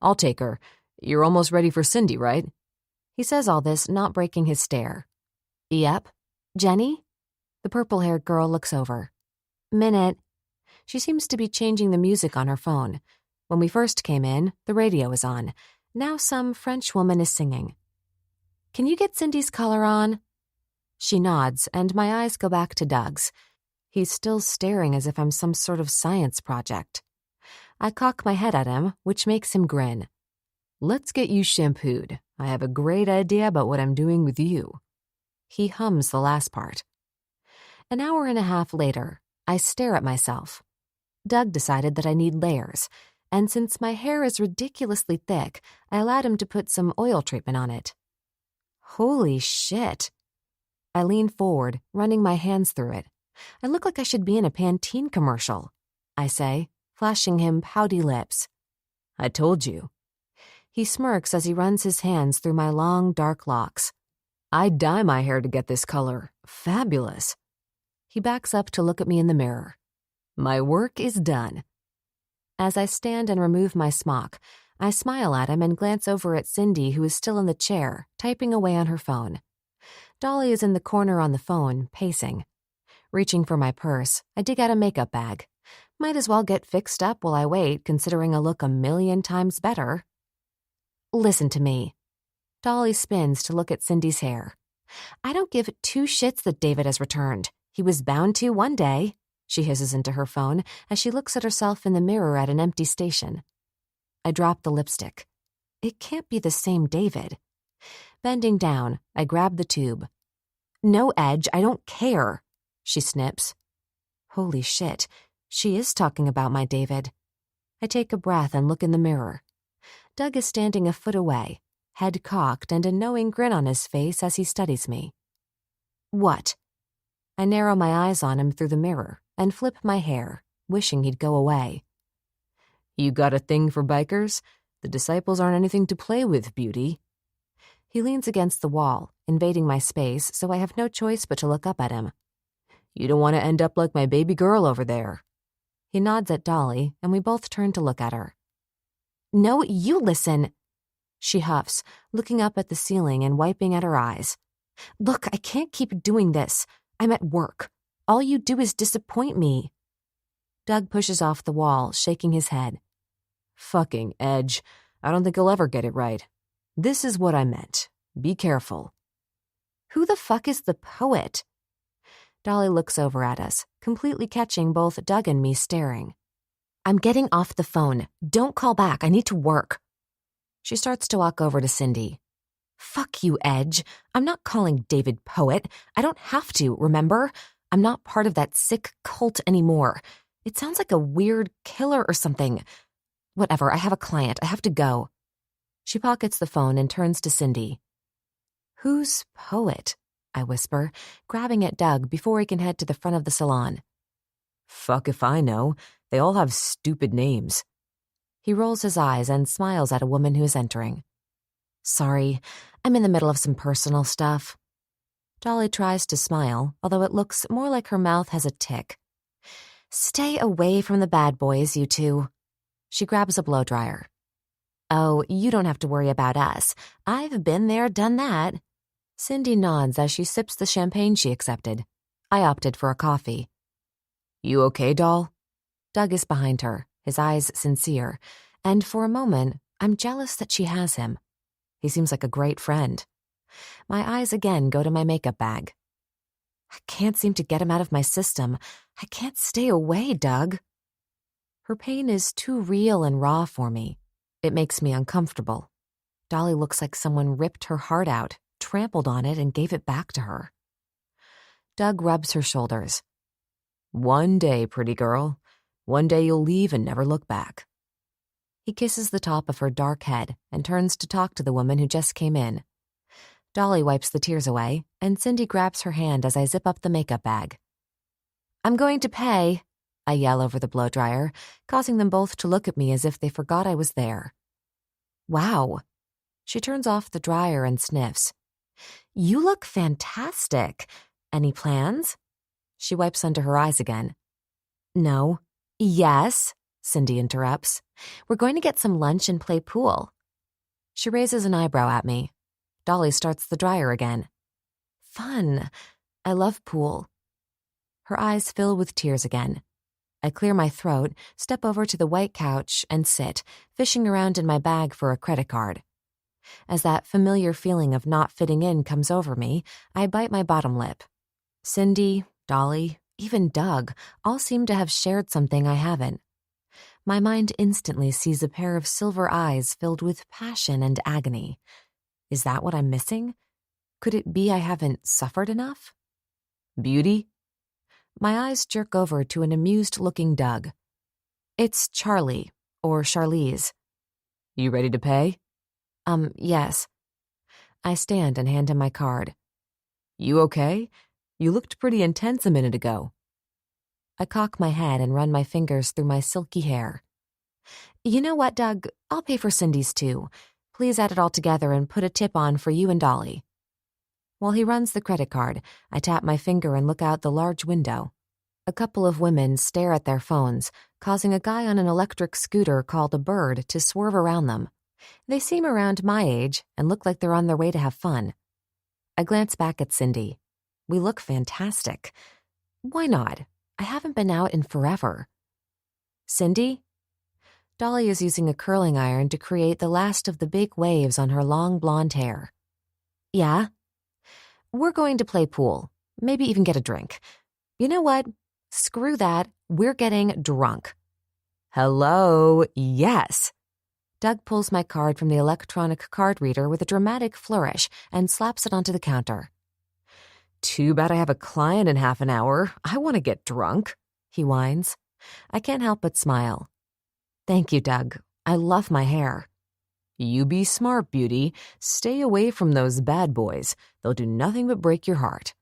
I'll take her. You're almost ready for Cindy, right? He says all this, not breaking his stare. Yep. Jenny? The purple-haired girl looks over. Minute. She seems to be changing the music on her phone. When we first came in, the radio is on. Now some French woman is singing. Can you get Cindy's color on? She nods, and my eyes go back to Doug's. He's still staring as if I'm some sort of science project. I cock my head at him, which makes him grin. Let's get you shampooed. I have a great idea about what I'm doing with you. He hums the last part. An hour and a half later, I stare at myself. Doug decided that I need layers, and since my hair is ridiculously thick, I allowed him to put some oil treatment on it. Holy shit. I lean forward, running my hands through it. I look like I should be in a Pantene commercial, I say, flashing him pouty lips. I told you. He smirks as he runs his hands through my long, dark locks. I'd dye my hair to get this color. Fabulous. He backs up to look at me in the mirror. My work is done. As I stand and remove my smock, I smile at him and glance over at Cindy, who is still in the chair, typing away on her phone. Dolly is in the corner on the phone, pacing. Reaching for my purse, I dig out a makeup bag. Might as well get fixed up while I wait, considering I look 1,000,000 times better. Listen to me. Dolly spins to look at Cindy's hair. I don't give 2 shits that David has returned. He was bound to one day, she hisses into her phone as she looks at herself in the mirror at an empty station. I drop the lipstick. It can't be the same David. Bending down, I grab the tube. No, Edge, I don't care, she snips. Holy shit, she is talking about my David. I take a breath and look in the mirror. Doug is standing a foot away, head cocked and a knowing grin on his face as he studies me. What? I narrow my eyes on him through the mirror and flip my hair, wishing he'd go away. You got a thing for bikers? The disciples aren't anything to play with, beauty. He leans against the wall, invading my space, so I have no choice but to look up at him. You don't want to end up like my baby girl over there. He nods at Dolly, and we both turn to look at her. No, you listen. She huffs, looking up at the ceiling and wiping at her eyes. Look, I can't keep doing this. I'm at work. All you do is disappoint me. Doug pushes off the wall, shaking his head. Fucking Edge. I don't think he'll ever get it right. This is what I meant. Be careful. Who the fuck is the poet? Dolly looks over at us, completely catching both Doug and me staring. I'm getting off the phone. Don't call back. I need to work. She starts to walk over to Cindy. Fuck you, Edge. I'm not calling David poet. I don't have to, remember? I'm not part of that sick cult anymore. It sounds like a weird killer or something. Whatever, I have a client. I have to go. She pockets the phone and turns to Cindy. Who's poet? I whisper, grabbing at Doug before he can head to the front of the salon. Fuck if I know. They all have stupid names. He rolls his eyes and smiles at a woman who is entering. Sorry, I'm in the middle of some personal stuff. Dolly tries to smile, although it looks more like her mouth has a tic. Stay away from the bad boys, you two. She grabs a blowdryer. Oh, you don't have to worry about us. I've been there, done that. Cindy nods as she sips the champagne she accepted. I opted for a coffee. You okay, doll? Doug is behind her, his eyes sincere, and for a moment, I'm jealous that she has him. He seems like a great friend. My eyes again go to my makeup bag. I can't seem to get him out of my system. I can't stay away, Doug. Her pain is too real and raw for me. It makes me uncomfortable. Dolly looks like someone ripped her heart out, trampled on it, and gave it back to her. Doug rubs her shoulders. One day, pretty girl. One day you'll leave and never look back. He kisses the top of her dark head and turns to talk to the woman who just came in. Dolly wipes the tears away, and Cindy grabs her hand as I zip up the makeup bag. I'm going to pay, I yell over the blowdryer, causing them both to look at me as if they forgot I was there. Wow. She turns off the dryer and sniffs. You look fantastic. Any plans? She wipes under her eyes again. No. Yes, Cindy interrupts. We're going to get some lunch and play pool. She raises an eyebrow at me. Dolly starts the dryer again. Fun. I love pool. Her eyes fill with tears again. I clear my throat, step over to the white couch, and sit, fishing around in my bag for a credit card. As that familiar feeling of not fitting in comes over me, I bite my bottom lip. Cindy, Dolly, even Doug all seem to have shared something I haven't. My mind instantly sees a pair of silver eyes filled with passion and agony. Is that what I'm missing? Could it be I haven't suffered enough? Beauty? My eyes jerk over to an amused-looking Doug. It's Charlie, or Charlize. You ready to pay? Yes. I stand and hand him my card. You okay? You looked pretty intense a minute ago. I cock my head and run my fingers through my silky hair. You know what, Doug? I'll pay for Cindy's too. Please add it all together and put a tip on for you and Dolly. While he runs the credit card, I tap my finger and look out the large window. A couple of women stare at their phones, causing a guy on an electric scooter called a Bird to swerve around them. They seem around my age and look like they're on their way to have fun. I glance back at Cindy. We look fantastic. Why not? I haven't been out in forever. Cindy? Dolly is using a curling iron to create the last of the big waves on her long blonde hair. Yeah? We're going to play pool. Maybe even get a drink. You know what? Screw that. We're getting drunk. Hello, yes. Doug pulls my card from the electronic card reader with a dramatic flourish and slaps it onto the counter. Too bad I have a client in half an hour. I want to get drunk, he whines. I can't help but smile. Thank you, Doug. I love my hair. You be smart, beauty. Stay away from those bad boys. They'll do nothing but break your heart.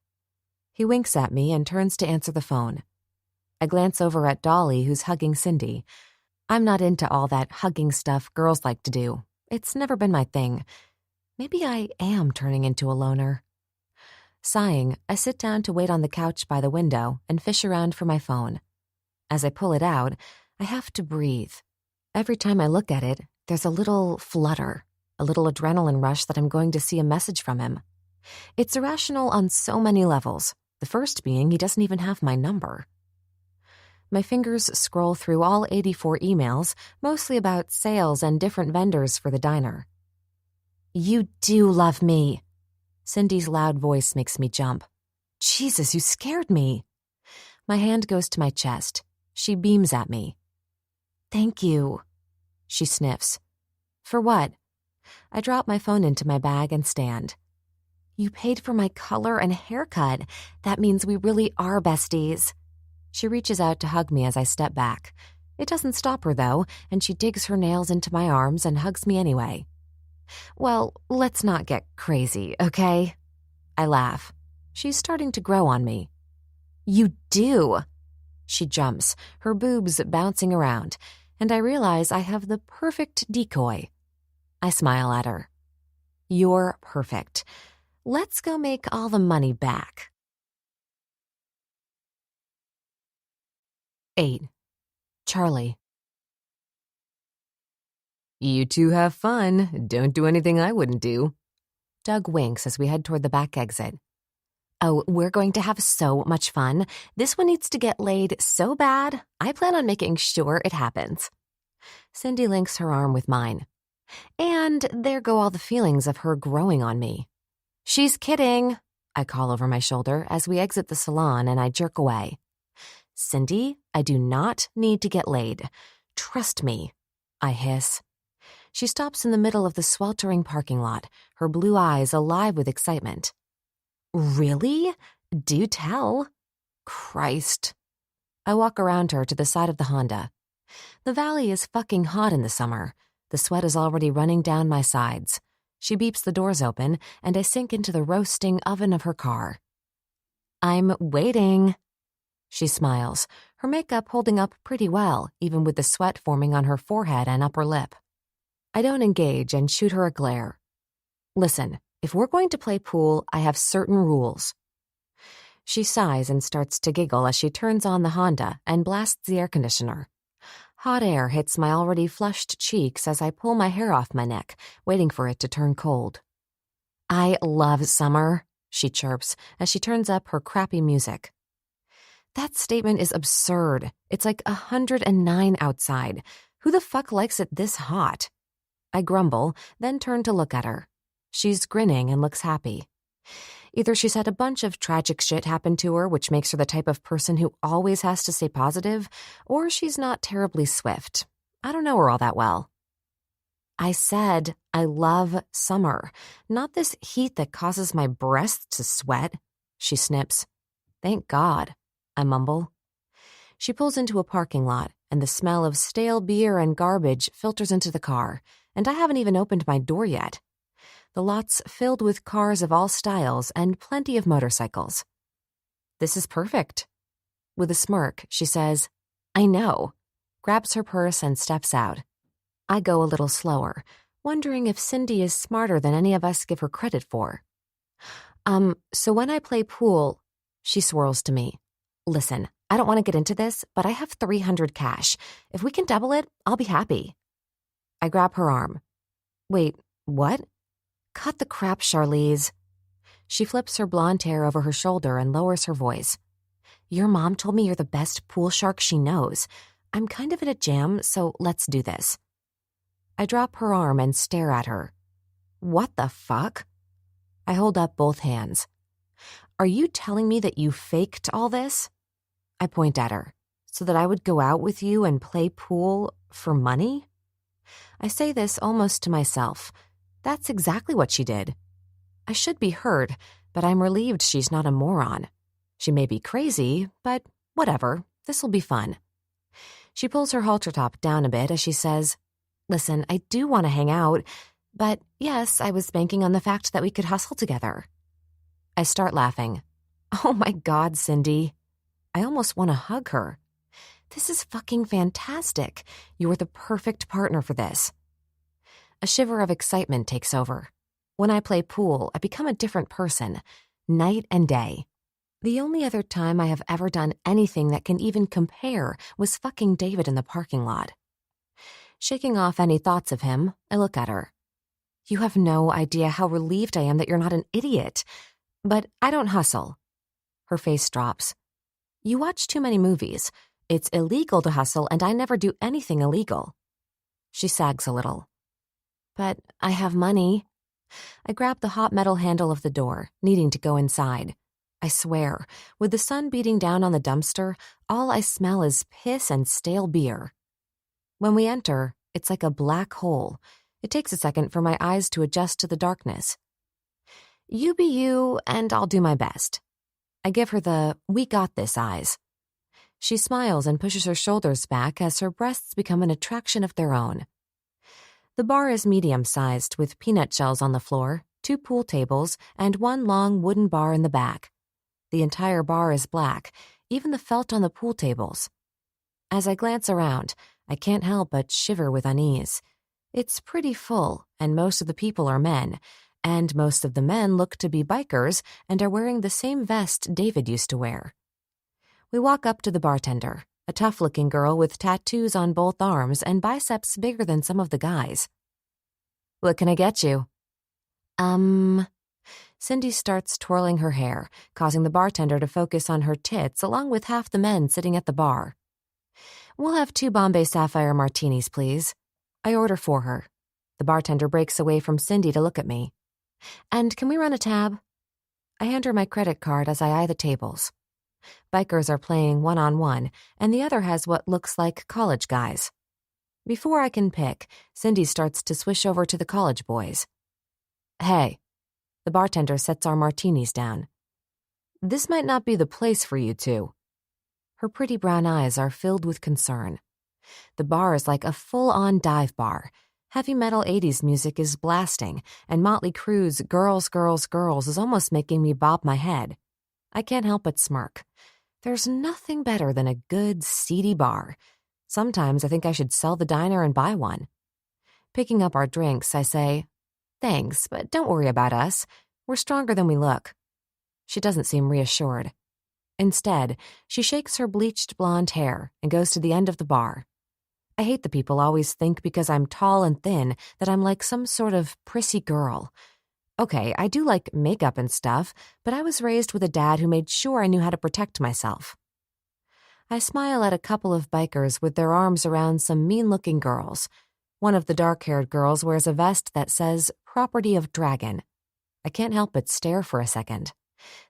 He winks at me and turns to answer the phone. I glance over at Dolly, who's hugging Cindy. I'm not into all that hugging stuff girls like to do. It's never been my thing. Maybe I am turning into a loner. Sighing, I sit down to wait on the couch by the window and fish around for my phone. As I pull it out, I have to breathe. Every time I look at it, there's a little flutter, a little adrenaline rush that I'm going to see a message from him. It's irrational on so many levels, the first being he doesn't even have my number. My fingers scroll through all 84 emails, mostly about sales and different vendors for the diner. You do love me. Cindy's loud voice makes me jump. Jesus, you scared me. My hand goes to my chest. She beams at me. Thank you. She sniffs. For what? I drop my phone into my bag and stand. You paid for my color and haircut. That means we really are besties. She reaches out to hug me as I step back. It doesn't stop her, though, and she digs her nails into my arms and hugs me anyway. Well, let's not get crazy, okay? I laugh. She's starting to grow on me. You do. She jumps, her boobs bouncing around, and I realize I have the perfect decoy. I smile at her. You're perfect. Let's go make all the money back. 8. Charlie. You two have fun. Don't do anything I wouldn't do. Doug winks as we head toward the back exit. Oh, we're going to have so much fun. This one needs to get laid so bad, I plan on making sure it happens. Cindy links her arm with mine. And there go all the feelings of her growing on me. She's kidding, I call over my shoulder as we exit the salon and I jerk away. Cindy, I do not need to get laid. Trust me, I hiss. She stops in the middle of the sweltering parking lot, her blue eyes alive with excitement. Really? Do tell. Christ. I walk around her to the side of the Honda. The valley is fucking hot in the summer. The sweat is already running down my sides. She beeps the doors open, and I sink into the roasting oven of her car. I'm waiting. She smiles, her makeup holding up pretty well, even with the sweat forming on her forehead and upper lip. I don't engage and shoot her a glare. Listen, if we're going to play pool, I have certain rules. She sighs and starts to giggle as she turns on the Honda and blasts the air conditioner. Hot air hits my already flushed cheeks as I pull my hair off my neck, waiting for it to turn cold. I love summer, she chirps as she turns up her crappy music. That statement is absurd. It's like 109 outside. Who the fuck likes it this hot? I grumble, then turn to look at her. She's grinning and looks happy. Either she's had a bunch of tragic shit happen to her, which makes her the type of person who always has to stay positive, or she's not terribly swift. I don't know her all that well. I said I love summer, not this heat that causes my breasts to sweat, she snips. Thank God, I mumble. She pulls into a parking lot, and the smell of stale beer and garbage filters into the car, and I haven't even opened my door yet. The lot's filled with cars of all styles and plenty of motorcycles. This is perfect. With a smirk, she says, I know, grabs her purse and steps out. I go a little slower, wondering if Cindy is smarter than any of us give her credit for. So when I play pool, she swirls to me. Listen, I don't want to get into this, but I have $300 cash. If we can double it, I'll be happy. I grab her arm. Wait, what? Cut the crap, Charlize. She flips her blonde hair over her shoulder and lowers her voice. Your mom told me you're the best pool shark she knows. I'm kind of in a jam, so let's do this. I drop her arm and stare at her. What the fuck? I hold up both hands. Are you telling me that you faked all this? I point at her. So that I would go out with you and play pool for money? I say this almost to myself. That's exactly what she did. I should be hurt, but I'm relieved she's not a moron. She may be crazy, but whatever. This'll be fun. She pulls her halter top down a bit as she says, Listen, I do want to hang out, but yes, I was banking on the fact that we could hustle together. I start laughing. Oh my God, Cindy. I almost want to hug her. This is fucking fantastic. You are the perfect partner for this. A shiver of excitement takes over. When I play pool, I become a different person, night and day. The only other time I have ever done anything that can even compare was fucking David in the parking lot. Shaking off any thoughts of him, I look at her. You have no idea how relieved I am that you're not an idiot. But I don't hustle. Her face drops. You watch too many movies. It's illegal to hustle, and I never do anything illegal. She sags a little. But I have money. I grab the hot metal handle of the door, needing to go inside. I swear, with the sun beating down on the dumpster, all I smell is piss and stale beer. When we enter, it's like a black hole. It takes a second for my eyes to adjust to the darkness. You be you, and I'll do my best. I give her the we got this eyes. She smiles and pushes her shoulders back as her breasts become an attraction of their own. The bar is medium-sized with peanut shells on the floor, 2 pool tables, and 1 long wooden bar in the back. The entire bar is black, even the felt on the pool tables. As I glance around, I can't help but shiver with unease. It's pretty full, and most of the people are men, and most of the men look to be bikers and are wearing the same vest David used to wear. We walk up to the bartender, a tough-looking girl with tattoos on both arms and biceps bigger than some of the guys. What can I get you? Cindy starts twirling her hair, causing the bartender to focus on her tits along with half the men sitting at the bar. We'll have 2 Bombay Sapphire martinis, please. I order for her. The bartender breaks away from Cindy to look at me. And can we run a tab? I hand her my credit card as I eye the tables. Bikers are playing one-on-one, and the other has what looks like college guys. Before I can pick, Cindy starts to swish over to the college boys. Hey. The bartender sets our martinis down. This might not be the place for you two. Her pretty brown eyes are filled with concern. The bar is like a full-on dive bar. Heavy metal 80s music is blasting, and Motley Crue's Girls, Girls, Girls is almost making me bob my head. I can't help but smirk. There's nothing better than a good, seedy bar. Sometimes I think I should sell the diner and buy one. Picking up our drinks, I say, Thanks, but don't worry about us. We're stronger than we look. She doesn't seem reassured. Instead, she shakes her bleached blonde hair and goes to the end of the bar. I hate the people always think because I'm tall and thin that I'm like some sort of prissy girl. Okay, I do like makeup and stuff, but I was raised with a dad who made sure I knew how to protect myself. I smile at a couple of bikers with their arms around some mean-looking girls. One of the dark-haired girls wears a vest that says, "Property of Dragon." I can't help but stare for a second.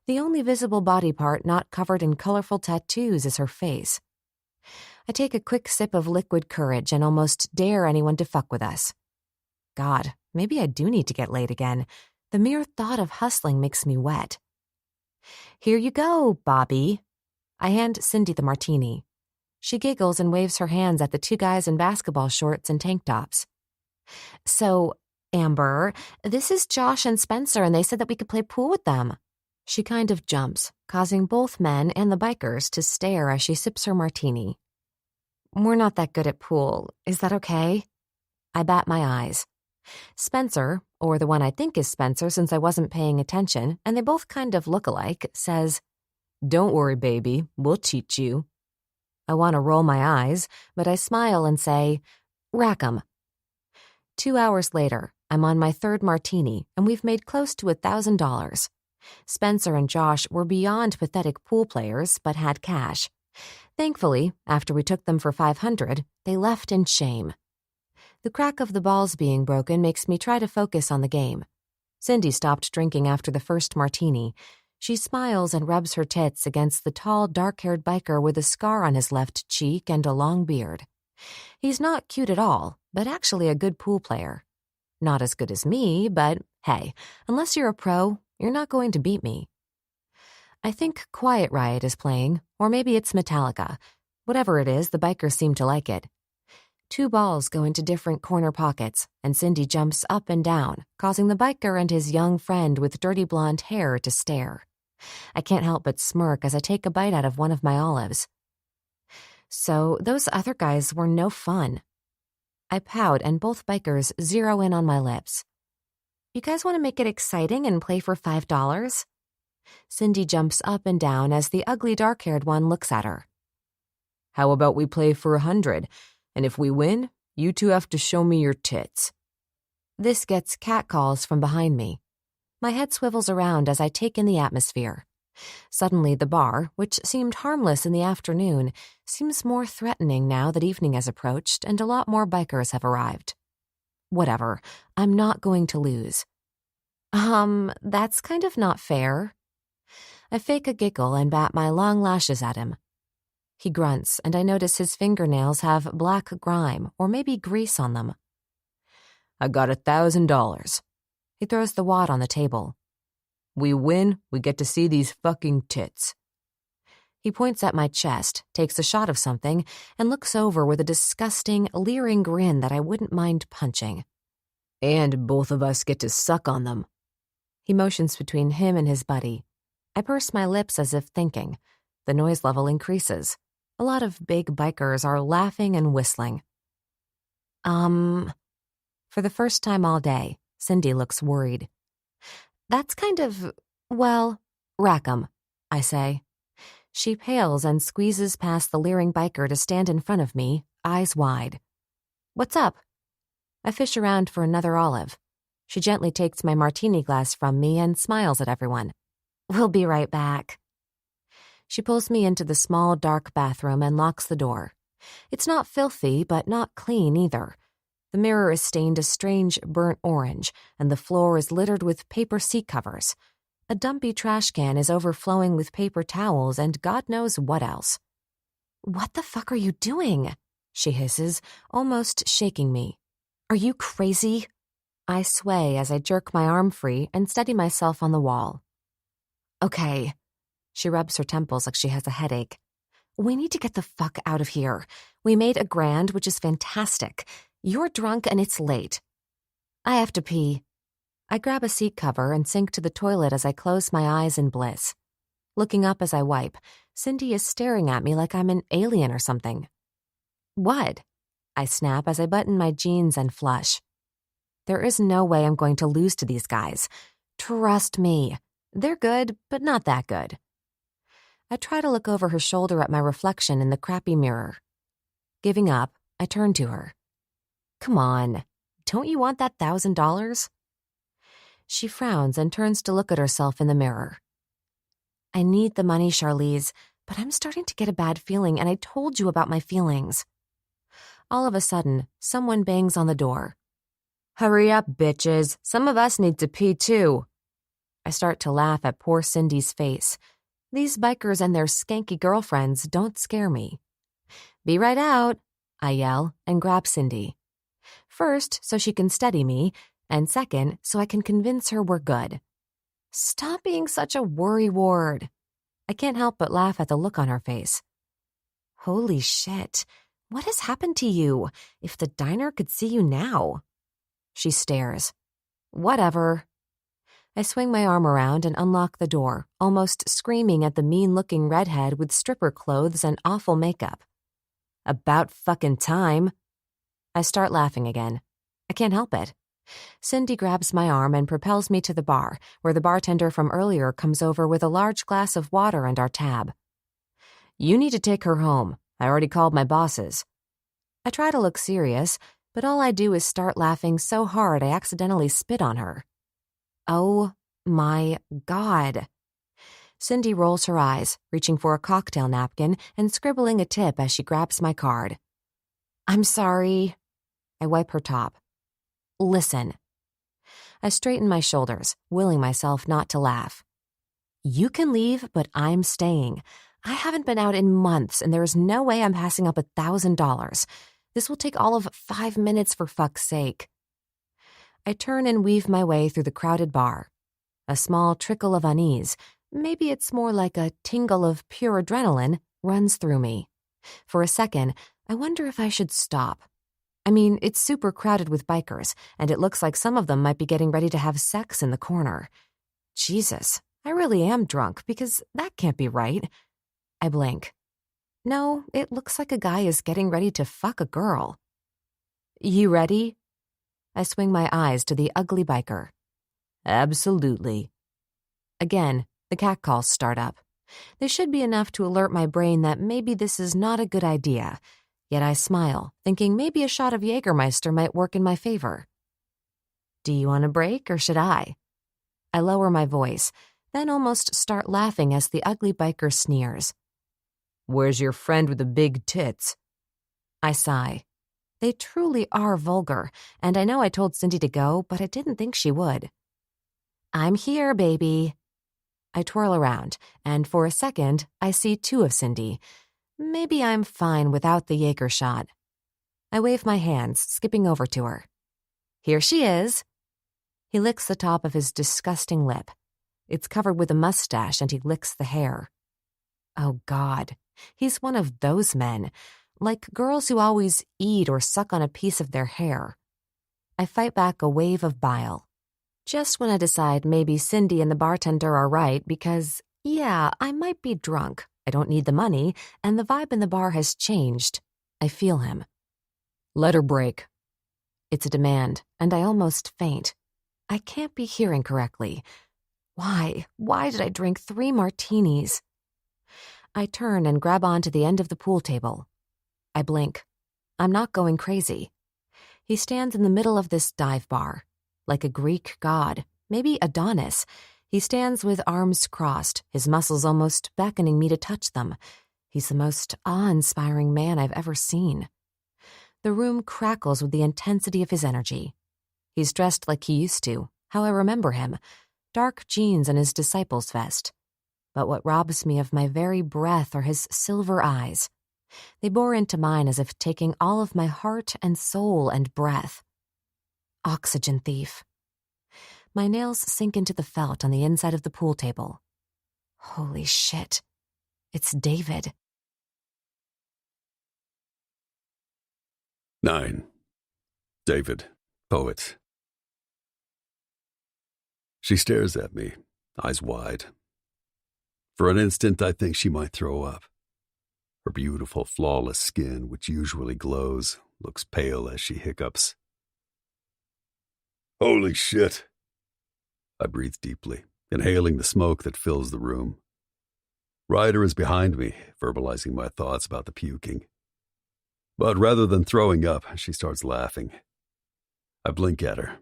The only visible body part not covered in colorful tattoos is her face. I take a quick sip of liquid courage and almost dare anyone to fuck with us. God, maybe I do need to get laid again. The mere thought of hustling makes me wet. "Here you go, Bobby." I hand Cindy the martini. She giggles and waves her hands at the two guys in basketball shorts and tank tops. "So, Amber, this is Josh and Spencer, and they said that we could play pool with them." She kind of jumps, causing both men and the bikers to stare as she sips her martini. "We're not that good at pool. Is that okay?" I bat my eyes. Spencer, or the one I think is Spencer since I wasn't paying attention, and they both kind of look alike, says, "Don't worry, baby. We'll teach you." I want to roll my eyes, but I smile and say, "Rack 'em." 2 hours later, I'm on my third martini, and we've made close to $1,000. Spencer and Josh were beyond pathetic pool players, but had cash. Thankfully, after we took them for $500, they left in shame. The crack of the balls being broken makes me try to focus on the game. Cindy stopped drinking after the first martini. She smiles and rubs her tits against the tall, dark-haired biker with a scar on his left cheek and a long beard. He's not cute at all, but actually a good pool player. Not as good as me, but hey, unless you're a pro, you're not going to beat me. I think Quiet Riot is playing, or maybe it's Metallica. Whatever it is, the bikers seem to like it. 2 balls go into different corner pockets, and Cindy jumps up and down, causing the biker and his young friend with dirty blonde hair to stare. I can't help but smirk as I take a bite out of one of my olives. So those other guys were no fun. I pout, and both bikers zero in on my lips. "You guys want to make it exciting and play for $5? Cindy jumps up and down as the ugly dark-haired one looks at her. "How about we play for $100, and if we win, you two have to show me your tits." This gets catcalls from behind me. My head swivels around as I take in the atmosphere. Suddenly the bar, which seemed harmless in the afternoon, seems more threatening now that evening has approached and a lot more bikers have arrived. Whatever, I'm not going to lose. That's kind of not fair." I fake a giggle and bat my long lashes at him. He grunts, and I notice his fingernails have black grime or maybe grease on them. "I got $1,000. He throws the wad on the table. "We win, we get to see these fucking tits." He points at my chest, takes a shot of something, and looks over with a disgusting, leering grin that I wouldn't mind punching. "And both of us get to suck on them." He motions between him and his buddy. I purse my lips as if thinking. The noise level increases. A lot of big bikers are laughing and whistling. For the first time all day, Cindy looks worried. "That's kind of, well, rack 'em," I say. She pales and squeezes past the leering biker to stand in front of me, eyes wide. "What's up?" I fish around for another olive. She gently takes my martini glass from me and smiles at everyone. "We'll be right back." She pulls me into the small, dark bathroom and locks the door. It's not filthy, but not clean either. The mirror is stained a strange burnt orange, and the floor is littered with paper seat covers. A dumpy trash can is overflowing with paper towels and God knows what else. "What the fuck are you doing?" she hisses, almost shaking me. "Are you crazy?" I sway as I jerk my arm free and steady myself on the wall. "Okay." She rubs her temples like she has a headache. "We need to get the fuck out of here. We made $1,000, which is fantastic. You're drunk and it's late." "I have to pee." I grab a seat cover and sink to the toilet as I close my eyes in bliss. Looking up as I wipe, Cindy is staring at me like I'm an alien or something. "What?" I snap as I button my jeans and flush. There is no way I'm going to lose to these guys. Trust me. They're good, but not that good. I try to look over her shoulder at my reflection in the crappy mirror. Giving up, I turn to her. "Come on, don't you want that $1,000? She frowns and turns to look at herself in the mirror. "I need the money, Charlize. but I'm starting to get a bad feeling, and I told you about my feelings. All of a sudden, someone bangs on the door. Hurry up, bitches. Some of us need to pee too. I start to laugh at poor Cindy's face. These bikers and their skanky girlfriends don't scare me. Be right out, I yell and grab Cindy. First, so she can steady me, and second, so I can convince her we're good. Stop being such a worrywart. I can't help but laugh at the look on her face. Holy shit, what has happened to you? If the diner could see you now. She stares. Whatever. I swing my arm around and unlock the door, almost screaming at the mean-looking redhead with stripper clothes and awful makeup. About fucking time. I start laughing again. I can't help it. Cindy grabs my arm and propels me to the bar, where the bartender from earlier comes over with a large glass of water and our tab. You need to take her home. I already called my bosses. I try to look serious, but all I do is start laughing so hard I accidentally spit on her. Oh my God. Cindy rolls her eyes, reaching for a cocktail napkin and scribbling a tip as she grabs my card. I'm sorry. I wipe her top. Listen. I straighten my shoulders, willing myself not to laugh. You can leave, but I'm staying. I haven't been out in months, and there is no way I'm passing up $1,000. This will take all of 5 minutes, for fuck's sake. I turn and weave my way through the crowded bar. A small trickle of unease, maybe it's more like a tingle of pure adrenaline, runs through me. For a second, I wonder if I should stop. I mean, it's super crowded with bikers, and it looks like some of them might be getting ready to have sex in the corner. Jesus, I really am drunk, because that can't be right. I blink. No, it looks like a guy is getting ready to fuck a girl. You ready? I swing my eyes to the ugly biker. Absolutely. Again, the catcalls start up. They should be enough to alert my brain that maybe this is not a good idea. Yet I smile, thinking maybe a shot of Jägermeister might work in my favor. Do you want a break, or should I? I lower my voice, then almost start laughing as the ugly biker sneers. Where's your friend with the big tits? I sigh. They truly are vulgar, and I know I told Cindy to go, but I didn't think she would. I'm here, baby. I twirl around, and for a second, I see 2 of Cindy. Maybe I'm fine without the Jaeger shot. I wave my hands, skipping over to her. Here she is. He licks the top of his disgusting lip. It's covered with a mustache, and he licks the hair. Oh, God. He's one of those men, like girls who always eat or suck on a piece of their hair. I fight back a wave of bile. Just when I decide maybe Cindy and the bartender are right because, yeah, I might be drunk, I don't need the money, and the vibe in the bar has changed, I feel him. Let her break. It's a demand, and I almost faint. I can't be hearing correctly. Why? Why did I drink 3 martinis? I turn and grab onto the end of the pool table. I blink. I'm not going crazy. He stands in the middle of this dive bar. Like a Greek god, maybe Adonis. He stands with arms crossed, his muscles almost beckoning me to touch them. He's the most awe-inspiring man I've ever seen. The room crackles with the intensity of his energy. He's dressed like he used to, how I remember him. Dark jeans and his disciples' vest. But what robs me of my very breath are his silver eyes. They bore into mine as if taking all of my heart and soul and breath. Oxygen thief. My nails sink into the felt on the inside of the pool table. Holy shit. It's David. 9. David, poet. She stares at me, eyes wide. For an instant, I think she might throw up. Her beautiful, flawless skin, which usually glows, looks pale as she hiccups. Holy shit! I breathe deeply, inhaling the smoke that fills the room. Ryder is behind me, verbalizing my thoughts about the puking. But rather than throwing up, she starts laughing. I blink at her.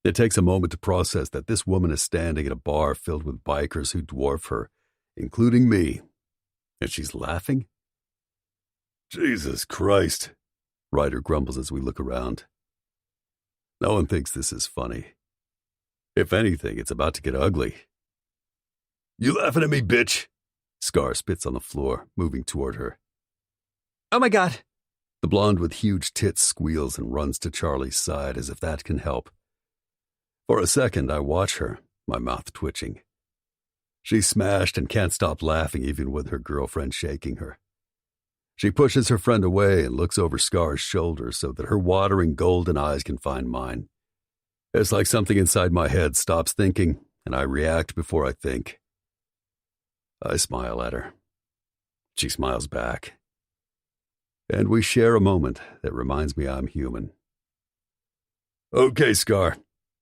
It takes a moment to process that this woman is standing at a bar filled with bikers who dwarf her, including me, And she's laughing? Jesus Christ, Ryder grumbles as we look around. No one thinks this is funny. If anything, it's about to get ugly. You laughing at me, bitch? Scar spits on the floor, moving toward her. Oh my God. The blonde with huge tits squeals and runs to Charlie's side as if that can help. For a second, I watch her, my mouth twitching. She's smashed and can't stop laughing even with her girlfriend shaking her. She pushes her friend away and looks over Scar's shoulder so that her watering golden eyes can find mine. It's like something inside my head stops thinking, and I react before I think. I smile at her. She smiles back. And we share a moment that reminds me I'm human. Okay, Scar.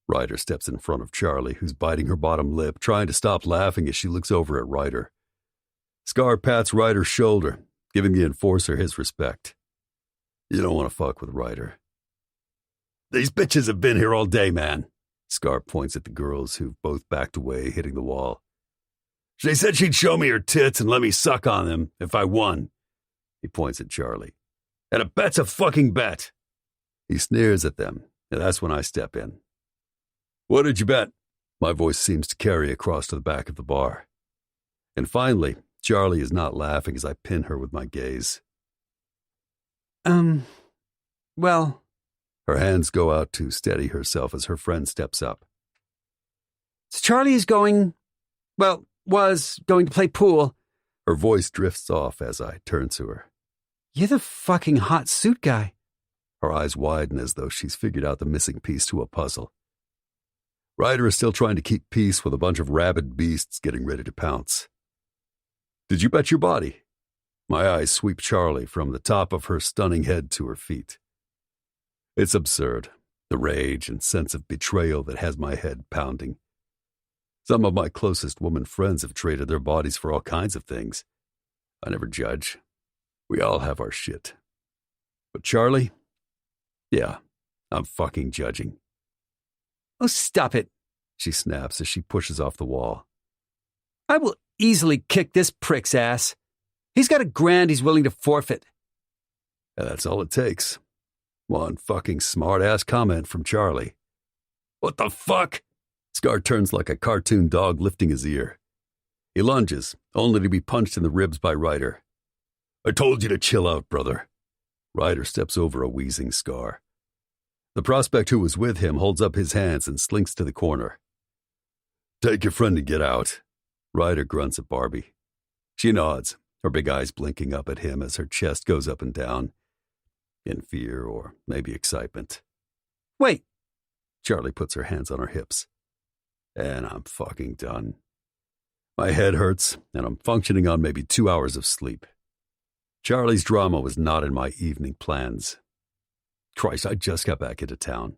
Ryder steps in front of Charlie, who's biting her bottom lip, trying to stop laughing as she looks over at Ryder. Scar pats Ryder's shoulder, giving the enforcer his respect. You don't want to fuck with Ryder. These bitches have been here all day, man. Scar points at the girls who've both backed away, hitting the wall. She said she'd show me her tits and let me suck on them if I won. He points at Charlie. And a bet's a fucking bet. He sneers at them, and that's when I step in. What did you bet? My voice seems to carry across to the back of the bar. And finally, Charlie is not laughing as I pin her with my gaze. Well... Her hands go out to steady herself as her friend steps up. So Charlie is was going to play pool. Her voice drifts off as I turn to her. You're the fucking hot suit guy. Her eyes widen as though she's figured out the missing piece to a puzzle. Ryder is still trying to keep peace with a bunch of rabid beasts getting ready to pounce. Did you bet your body? My eyes sweep Charlie from the top of her stunning head to her feet. It's absurd, the rage and sense of betrayal that has my head pounding. Some of my closest woman friends have traded their bodies for all kinds of things. I never judge. We all have our shit. But Charlie? Yeah, I'm fucking judging. Oh, stop it, she snaps as she pushes off the wall. I will easily kick this prick's ass. He's got $1,000 he's willing to forfeit. And that's all it takes. One fucking smart-ass comment from Charlie. What the fuck? Scar turns like a cartoon dog lifting his ear. He lunges, only to be punched in the ribs by Ryder. I told you to chill out, brother. Ryder steps over a wheezing Scar. The prospect who was with him holds up his hands and slinks to the corner. Take your friend and get out. Ryder grunts at Barbie. She nods, her big eyes blinking up at him as her chest goes up and down. In fear or maybe excitement. Wait. Charlie puts her hands on her hips. And I'm fucking done. My head hurts, and I'm functioning on maybe 2 hours of sleep. Charlie's drama was not in my evening plans. Christ, I just got back into town.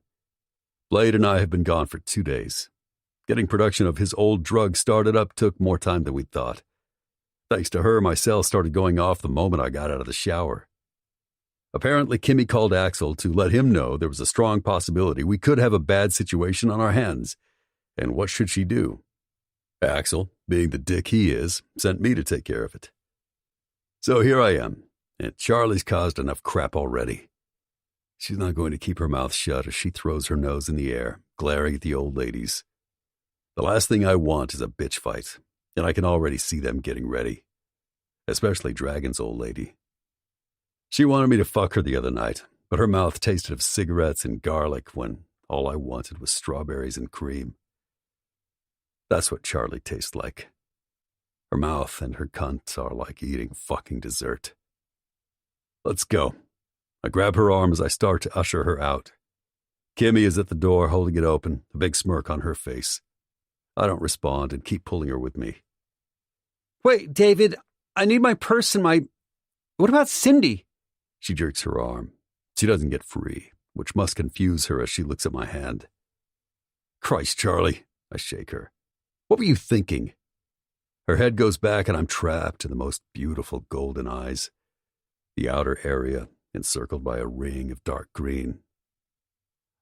Blade and I have been gone for 2 days. Getting production of his old drug started up took more time than we thought. Thanks to her, my cell started going off the moment I got out of the shower. Apparently, Kimmy called Axel to let him know there was a strong possibility we could have a bad situation on our hands. And what should she do? Axel, being the dick he is, sent me to take care of it. So here I am, and Charlie's caused enough crap already. She's not going to keep her mouth shut as she throws her nose in the air, glaring at the old ladies. The last thing I want is a bitch fight, and I can already see them getting ready. Especially Dragon's old lady. She wanted me to fuck her the other night, but her mouth tasted of cigarettes and garlic when all I wanted was strawberries and cream. That's what Charlie tastes like. Her mouth and her cunt are like eating fucking dessert. Let's go. I grab her arm as I start to usher her out. Kimmy is at the door holding it open, a big smirk on her face. I don't respond and keep pulling her with me. Wait, David, I need my purse and my... What about Cindy? She jerks her arm. She doesn't get free, which must confuse her as she looks at my hand. Christ, Charlie, I shake her. What were you thinking? Her head goes back and I'm trapped in the most beautiful golden eyes. The outer area encircled by a ring of dark green.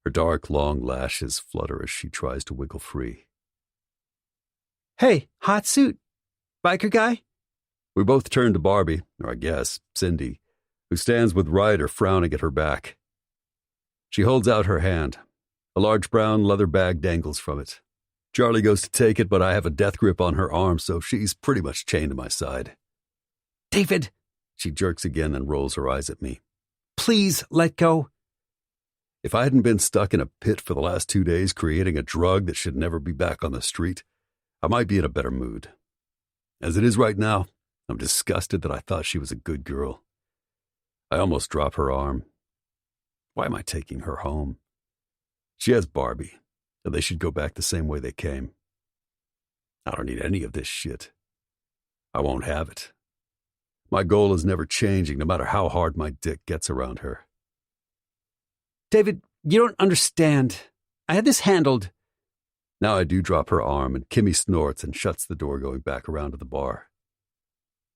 Her dark, long lashes flutter as she tries to wiggle free. Hey, hot suit. Biker guy? We both turn to Barbie, or I guess Cindy, who stands with Ryder frowning at her back. She holds out her hand. A large brown leather bag dangles from it. Charlie goes to take it, but I have a death grip on her arm, so she's pretty much chained to my side. David! She jerks again and rolls her eyes at me. Please let go. If I hadn't been stuck in a pit for the last 2 days creating a drug that should never be back on the street, I might be in a better mood. As it is right now, I'm disgusted that I thought she was a good girl. I almost drop her arm. Why am I taking her home? She has Barbie, and they should go back the same way they came. I don't need any of this shit. I won't have it. My goal is never changing, no matter how hard my dick gets around her. David, you don't understand. I had this handled. Now I do drop her arm, and Kimmy snorts and shuts the door, going back around to the bar.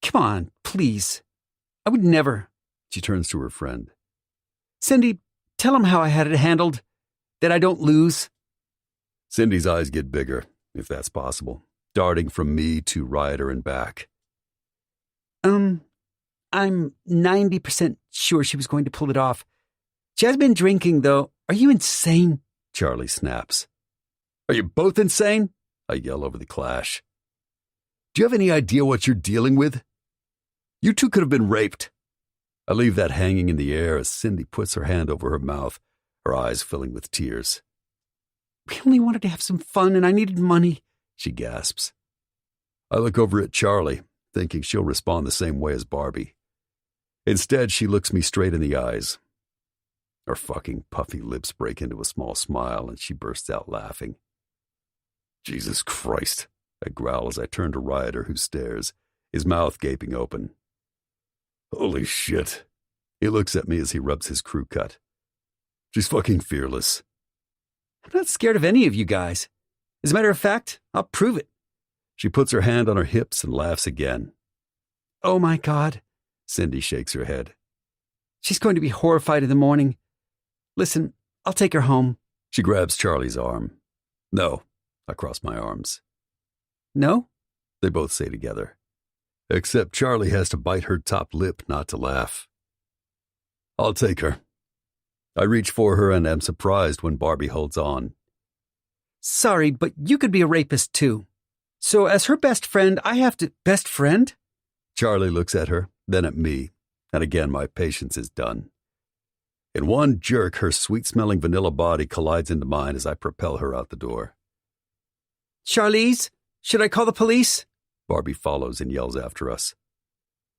Come on, please. I would never. She turns to her friend. Cindy, tell him how I had it handled. That I don't lose. Cindy's eyes get bigger, if that's possible, darting from me to Ryder and back. I'm 90% sure she was going to pull it off. She has been drinking, though. Are you insane? Charlie snaps. Are you both insane? I yell over the clash. Do you have any idea what you're dealing with? You two could have been raped. I leave that hanging in the air as Cindy puts her hand over her mouth, her eyes filling with tears. We only wanted to have some fun, and I needed money, she gasps. I look over at Charlie, thinking she'll respond the same way as Barbie. Instead, she looks me straight in the eyes. Her fucking puffy lips break into a small smile, and she bursts out laughing. Jesus Christ, I growl as I turn to Ryder, who stares, his mouth gaping open. Holy shit. He looks at me as he rubs his crew cut. She's fucking fearless. I'm not scared of any of you guys. As a matter of fact, I'll prove it. She puts her hand on her hips and laughs again. Oh my God. Cindy shakes her head. She's going to be horrified in the morning. Listen, I'll take her home. She grabs Charlie's arm. No, I cross my arms. No? They both say together. Except Charlie has to bite her top lip not to laugh. I'll take her. I reach for her and am surprised when Barbie holds on. Sorry, but you could be a rapist too. So as her best friend, I have to... Best friend? Charlie looks at her, then at me, and again my patience is done. In one jerk, her sweet-smelling vanilla body collides into mine as I propel her out the door. Charlize, should I call the police? Barbie follows and yells after us.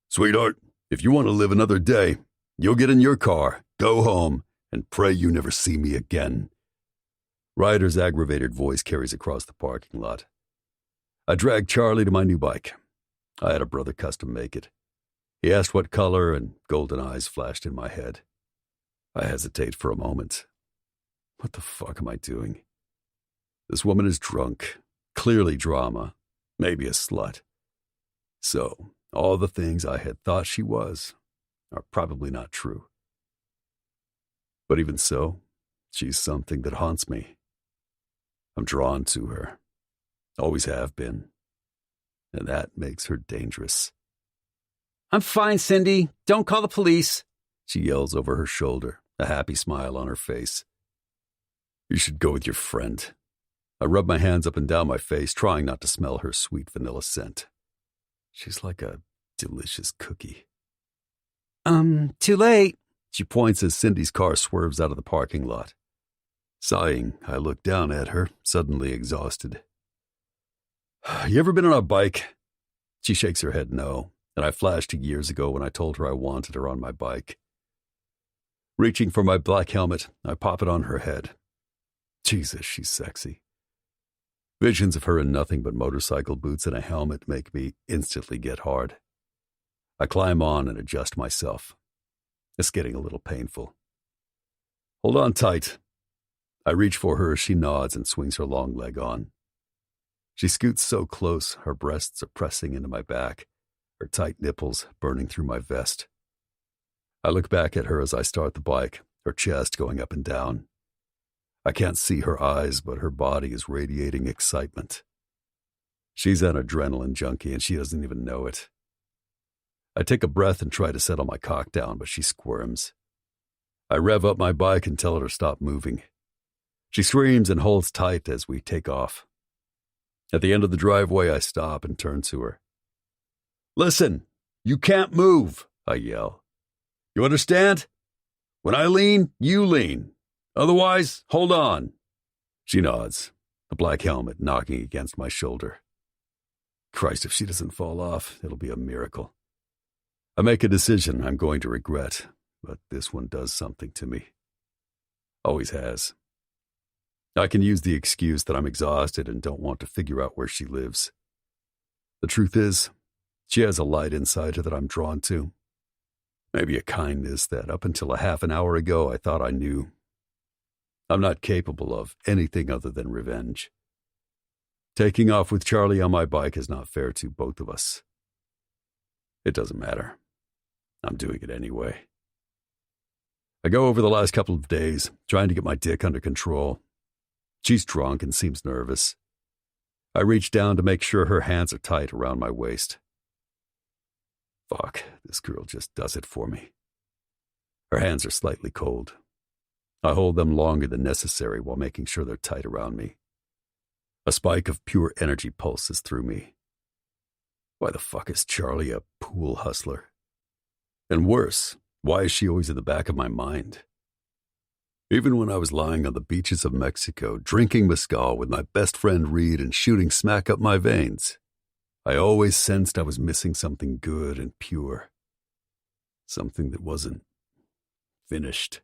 Sweetheart, if you want to live another day, you'll get in your car, go home, and pray you never see me again. Ryder's aggravated voice carries across the parking lot. I drag Charlie to my new bike. I had a brother custom make it. He asked what color, and golden eyes flashed in my head. I hesitate for a moment. What the fuck am I doing? This woman is drunk, clearly drama, maybe a slut. So, all the things I had thought she was are probably not true. But even so, she's something that haunts me. I'm drawn to her. Always have been. And that makes her dangerous. I'm fine, Cindy. Don't call the police. She yells over her shoulder, a happy smile on her face. You should go with your friend. I rub my hands up and down my face, trying not to smell her sweet vanilla scent. She's like a delicious cookie. Too late. She points as Cindy's car swerves out of the parking lot. Sighing, I look down at her, suddenly exhausted. You ever been on a bike? She shakes her head no, and I flash to years ago when I told her I wanted her on my bike. Reaching for my black helmet, I pop it on her head. Jesus, she's sexy. Visions of her in nothing but motorcycle boots and a helmet make me instantly get hard. I climb on and adjust myself. It's getting a little painful. Hold on tight. I reach for her as she nods and swings her long leg on. She scoots so close, her breasts are pressing into my back, her tight nipples burning through my vest. I look back at her as I start the bike, her chest going up and down. I can't see her eyes, but her body is radiating excitement. She's an adrenaline junkie and she doesn't even know it. I take a breath and try to settle my cock down, but she squirms. I rev up my bike and tell her to stop moving. She screams and holds tight as we take off. At the end of the driveway, I stop and turn to her. "Listen, you can't move," I yell. "You understand? When I lean, you lean. Otherwise, hold on." She nods, the black helmet knocking against my shoulder. Christ, if she doesn't fall off, it'll be a miracle. I make a decision I'm going to regret, but this one does something to me. Always has. I can use the excuse that I'm exhausted and don't want to figure out where she lives. The truth is, she has a light inside her that I'm drawn to. Maybe a kindness that up until a half an hour ago I thought I knew. I'm not capable of anything other than revenge. Taking off with Charlie on my bike is not fair to both of us. It doesn't matter. I'm doing it anyway. I go over the last couple of days, trying to get my dick under control. She's drunk and seems nervous. I reach down to make sure her hands are tight around my waist. Fuck, this girl just does it for me. Her hands are slightly cold. I hold them longer than necessary while making sure they're tight around me. A spike of pure energy pulses through me. Why the fuck is Charlie a pool hustler? And worse, why is she always in the back of my mind? Even when I was lying on the beaches of Mexico, drinking mezcal with my best friend Reed and shooting smack up my veins, I always sensed I was missing something good and pure. Something that wasn't finished.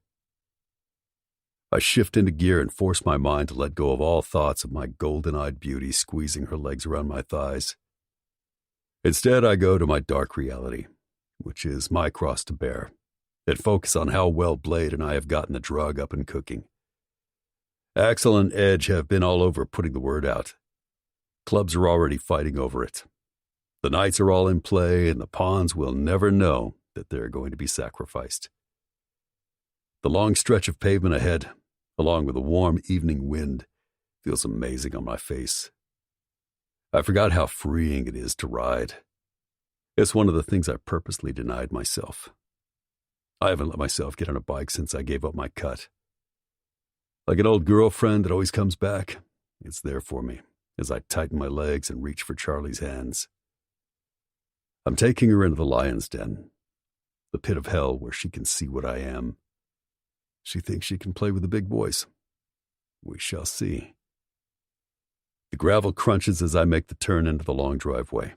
I shift into gear and force my mind to let go of all thoughts of my golden-eyed beauty squeezing her legs around my thighs. Instead, I go to my dark reality, which is my cross to bear, and focus on how well Blade and I have gotten the drug up and cooking. Axel and Edge have been all over putting the word out. Clubs are already fighting over it. The nights are all in play, and the pawns will never know that they're going to be sacrificed. The long stretch of pavement ahead, along with the warm evening wind, feels amazing on my face. I forgot how freeing it is to ride. It's one of the things I purposely denied myself. I haven't let myself get on a bike since I gave up my cut. Like an old girlfriend that always comes back, it's there for me as I tighten my legs and reach for Charlie's hands. I'm taking her into the lion's den, the pit of hell where she can see what I am. She thinks she can play with the big boys. We shall see. The gravel crunches as I make the turn into the long driveway.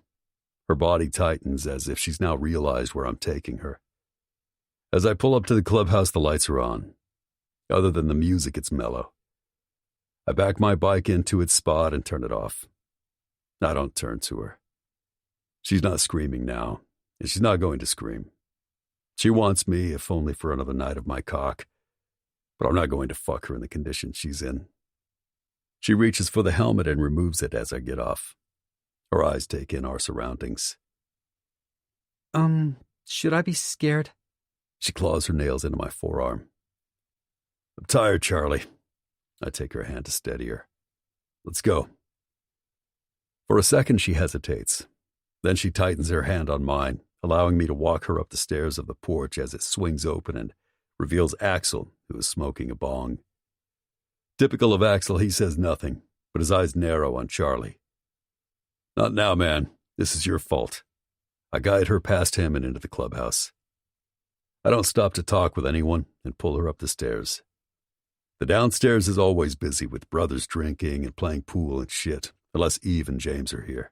Her body tightens as if she's now realized where I'm taking her. As I pull up to the clubhouse, the lights are on. Other than the music, it's mellow. I back my bike into its spot and turn it off. I don't turn to her. She's not screaming now, and she's not going to scream. She wants me, if only for another night of my cock, but I'm not going to fuck her in the condition she's in. She reaches for the helmet and removes it as I get off. Her eyes take in our surroundings. Should I be scared? She claws her nails into my forearm. I'm tired, Charlie. I take her hand to steady her. Let's go. For a second, she hesitates. Then she tightens her hand on mine, allowing me to walk her up the stairs of the porch as it swings open and reveals Axel, who is smoking a bong. Typical of Axel, he says nothing, but his eyes narrow on Charlie. Not now, man. This is your fault. I guide her past him and into the clubhouse. I don't stop to talk with anyone and pull her up the stairs. The downstairs is always busy with brothers drinking and playing pool and shit, unless Eve and James are here.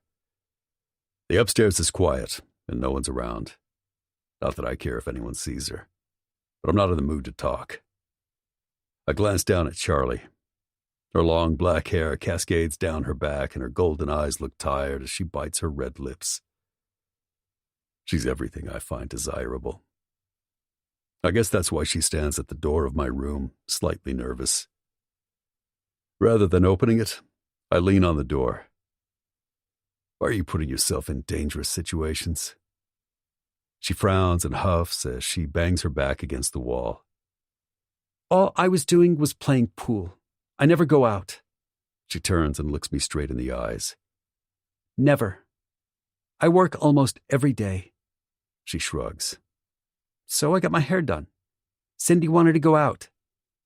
The upstairs is quiet, and no one's around. Not that I care if anyone sees her, but I'm not in the mood to talk. I glance down at Charlie. Her long black hair cascades down her back, and her golden eyes look tired as she bites her red lips. She's everything I find desirable. I guess that's why she stands at the door of my room, slightly nervous. Rather than opening it, I lean on the door. Why are you putting yourself in dangerous situations? She frowns and huffs as she bangs her back against the wall. All I was doing was playing pool. I never go out. She turns and looks me straight in the eyes. Never. I work almost every day. She shrugs. So I got my hair done. Cindy wanted to go out.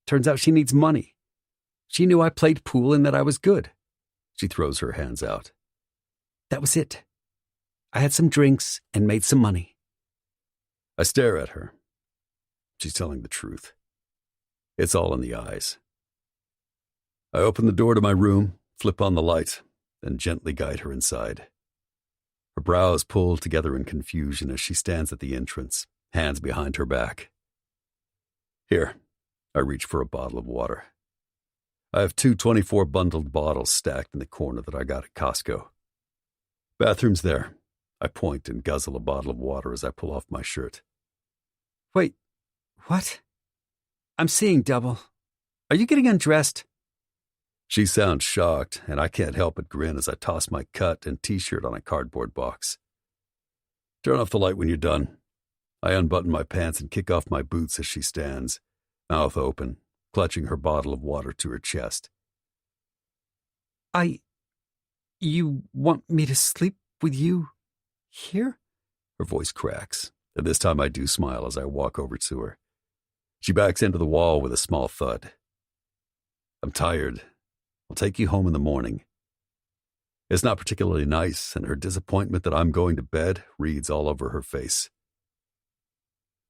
Turns out she needs money. She knew I played pool and that I was good. She throws her hands out. That was it. I had some drinks and made some money. I stare at her. She's telling the truth. It's all in the eyes. I open the door to my room, flip on the light, then gently guide her inside. Her brows pull together in confusion as she stands at the entrance, hands behind her back. Here, I reach for a bottle of water. I have 2 24 bundled bottles stacked in the corner that I got at Costco. Bathroom's there. I point and guzzle a bottle of water as I pull off my shirt. Wait, what? I'm seeing double. Are you getting undressed? She sounds shocked, and I can't help but grin as I toss my cut and t-shirt on a cardboard box. Turn off the light when you're done. I unbutton my pants and kick off my boots as she stands, mouth open, clutching her bottle of water to her chest. You want me to sleep with you here? Her voice cracks, and this time I do smile as I walk over to her. She backs into the wall with a small thud. I'm tired. I'll take you home in the morning. It's not particularly nice, and her disappointment that I'm going to bed reads all over her face.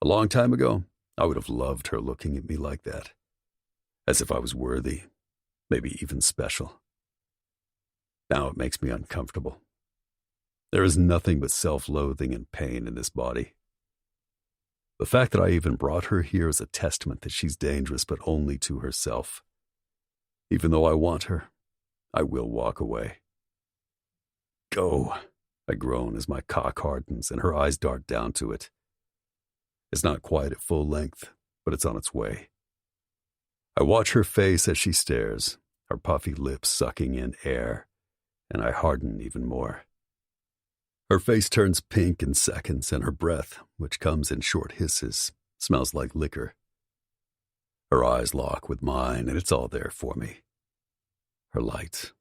A long time ago, I would have loved her looking at me like that, as if I was worthy, maybe even special. Now it makes me uncomfortable. There is nothing but self-loathing and pain in this body. The fact that I even brought her here is a testament that she's dangerous, but only to herself. Even though I want her, I will walk away. Go, I groan as my cock hardens and her eyes dart down to it. It's not quite at full length, but it's on its way. I watch her face as she stares, her puffy lips sucking in air, and I harden even more. Her face turns pink in seconds, and her breath, which comes in short hisses, smells like liquor. Her eyes lock with mine, and it's all there for me. Her light.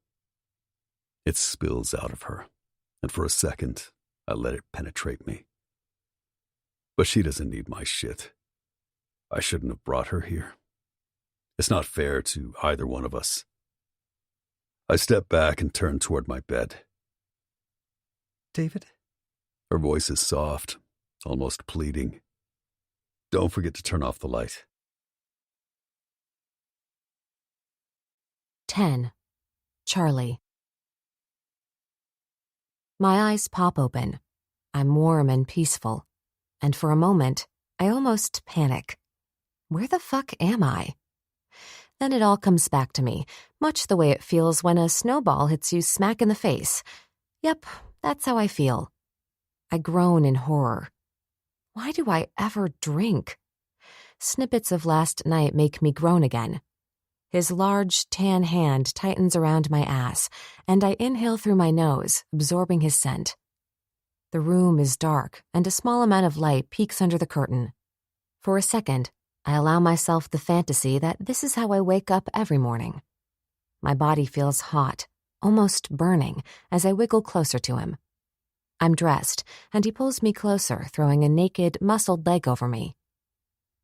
It spills out of her, and for a second, I let it penetrate me. But she doesn't need my shit. I shouldn't have brought her here. It's not fair to either one of us. I step back and turn toward my bed. David? Her voice is soft, almost pleading. Don't forget to turn off the light. 10. Charlie. My eyes pop open. I'm warm and peaceful. And for a moment, I almost panic. Where the fuck am I? Then it all comes back to me, much the way it feels when a snowball hits you smack in the face. Yep, that's how I feel. I groan in horror. Why do I ever drink? Snippets of last night make me groan again. His large, tan hand tightens around my ass, and I inhale through my nose, absorbing his scent. The room is dark, and a small amount of light peeks under the curtain. For a second, I allow myself the fantasy that this is how I wake up every morning. My body feels hot, almost burning, as I wiggle closer to him. I'm dressed, and he pulls me closer, throwing a naked, muscled leg over me.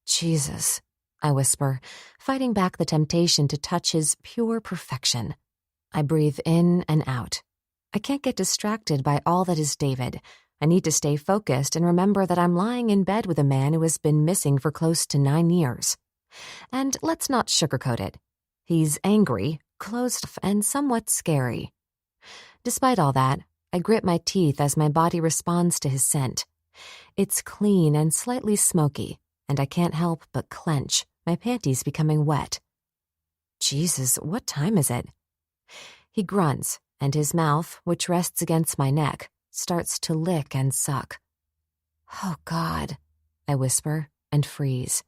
Jesus, I whisper, fighting back the temptation to touch his pure perfection. I breathe in and out. I can't get distracted by all that is David. I need to stay focused and remember that I'm lying in bed with a man who has been missing for close to 9 years. And let's not sugarcoat it. He's angry, closed off, and somewhat scary. Despite all that, I grit my teeth as my body responds to his scent. It's clean and slightly smoky, and I can't help but clench, my panties becoming wet. Jesus, what time is it? He grunts, and his mouth, which rests against my neck, starts to lick and suck. Oh, God, I whisper and freeze.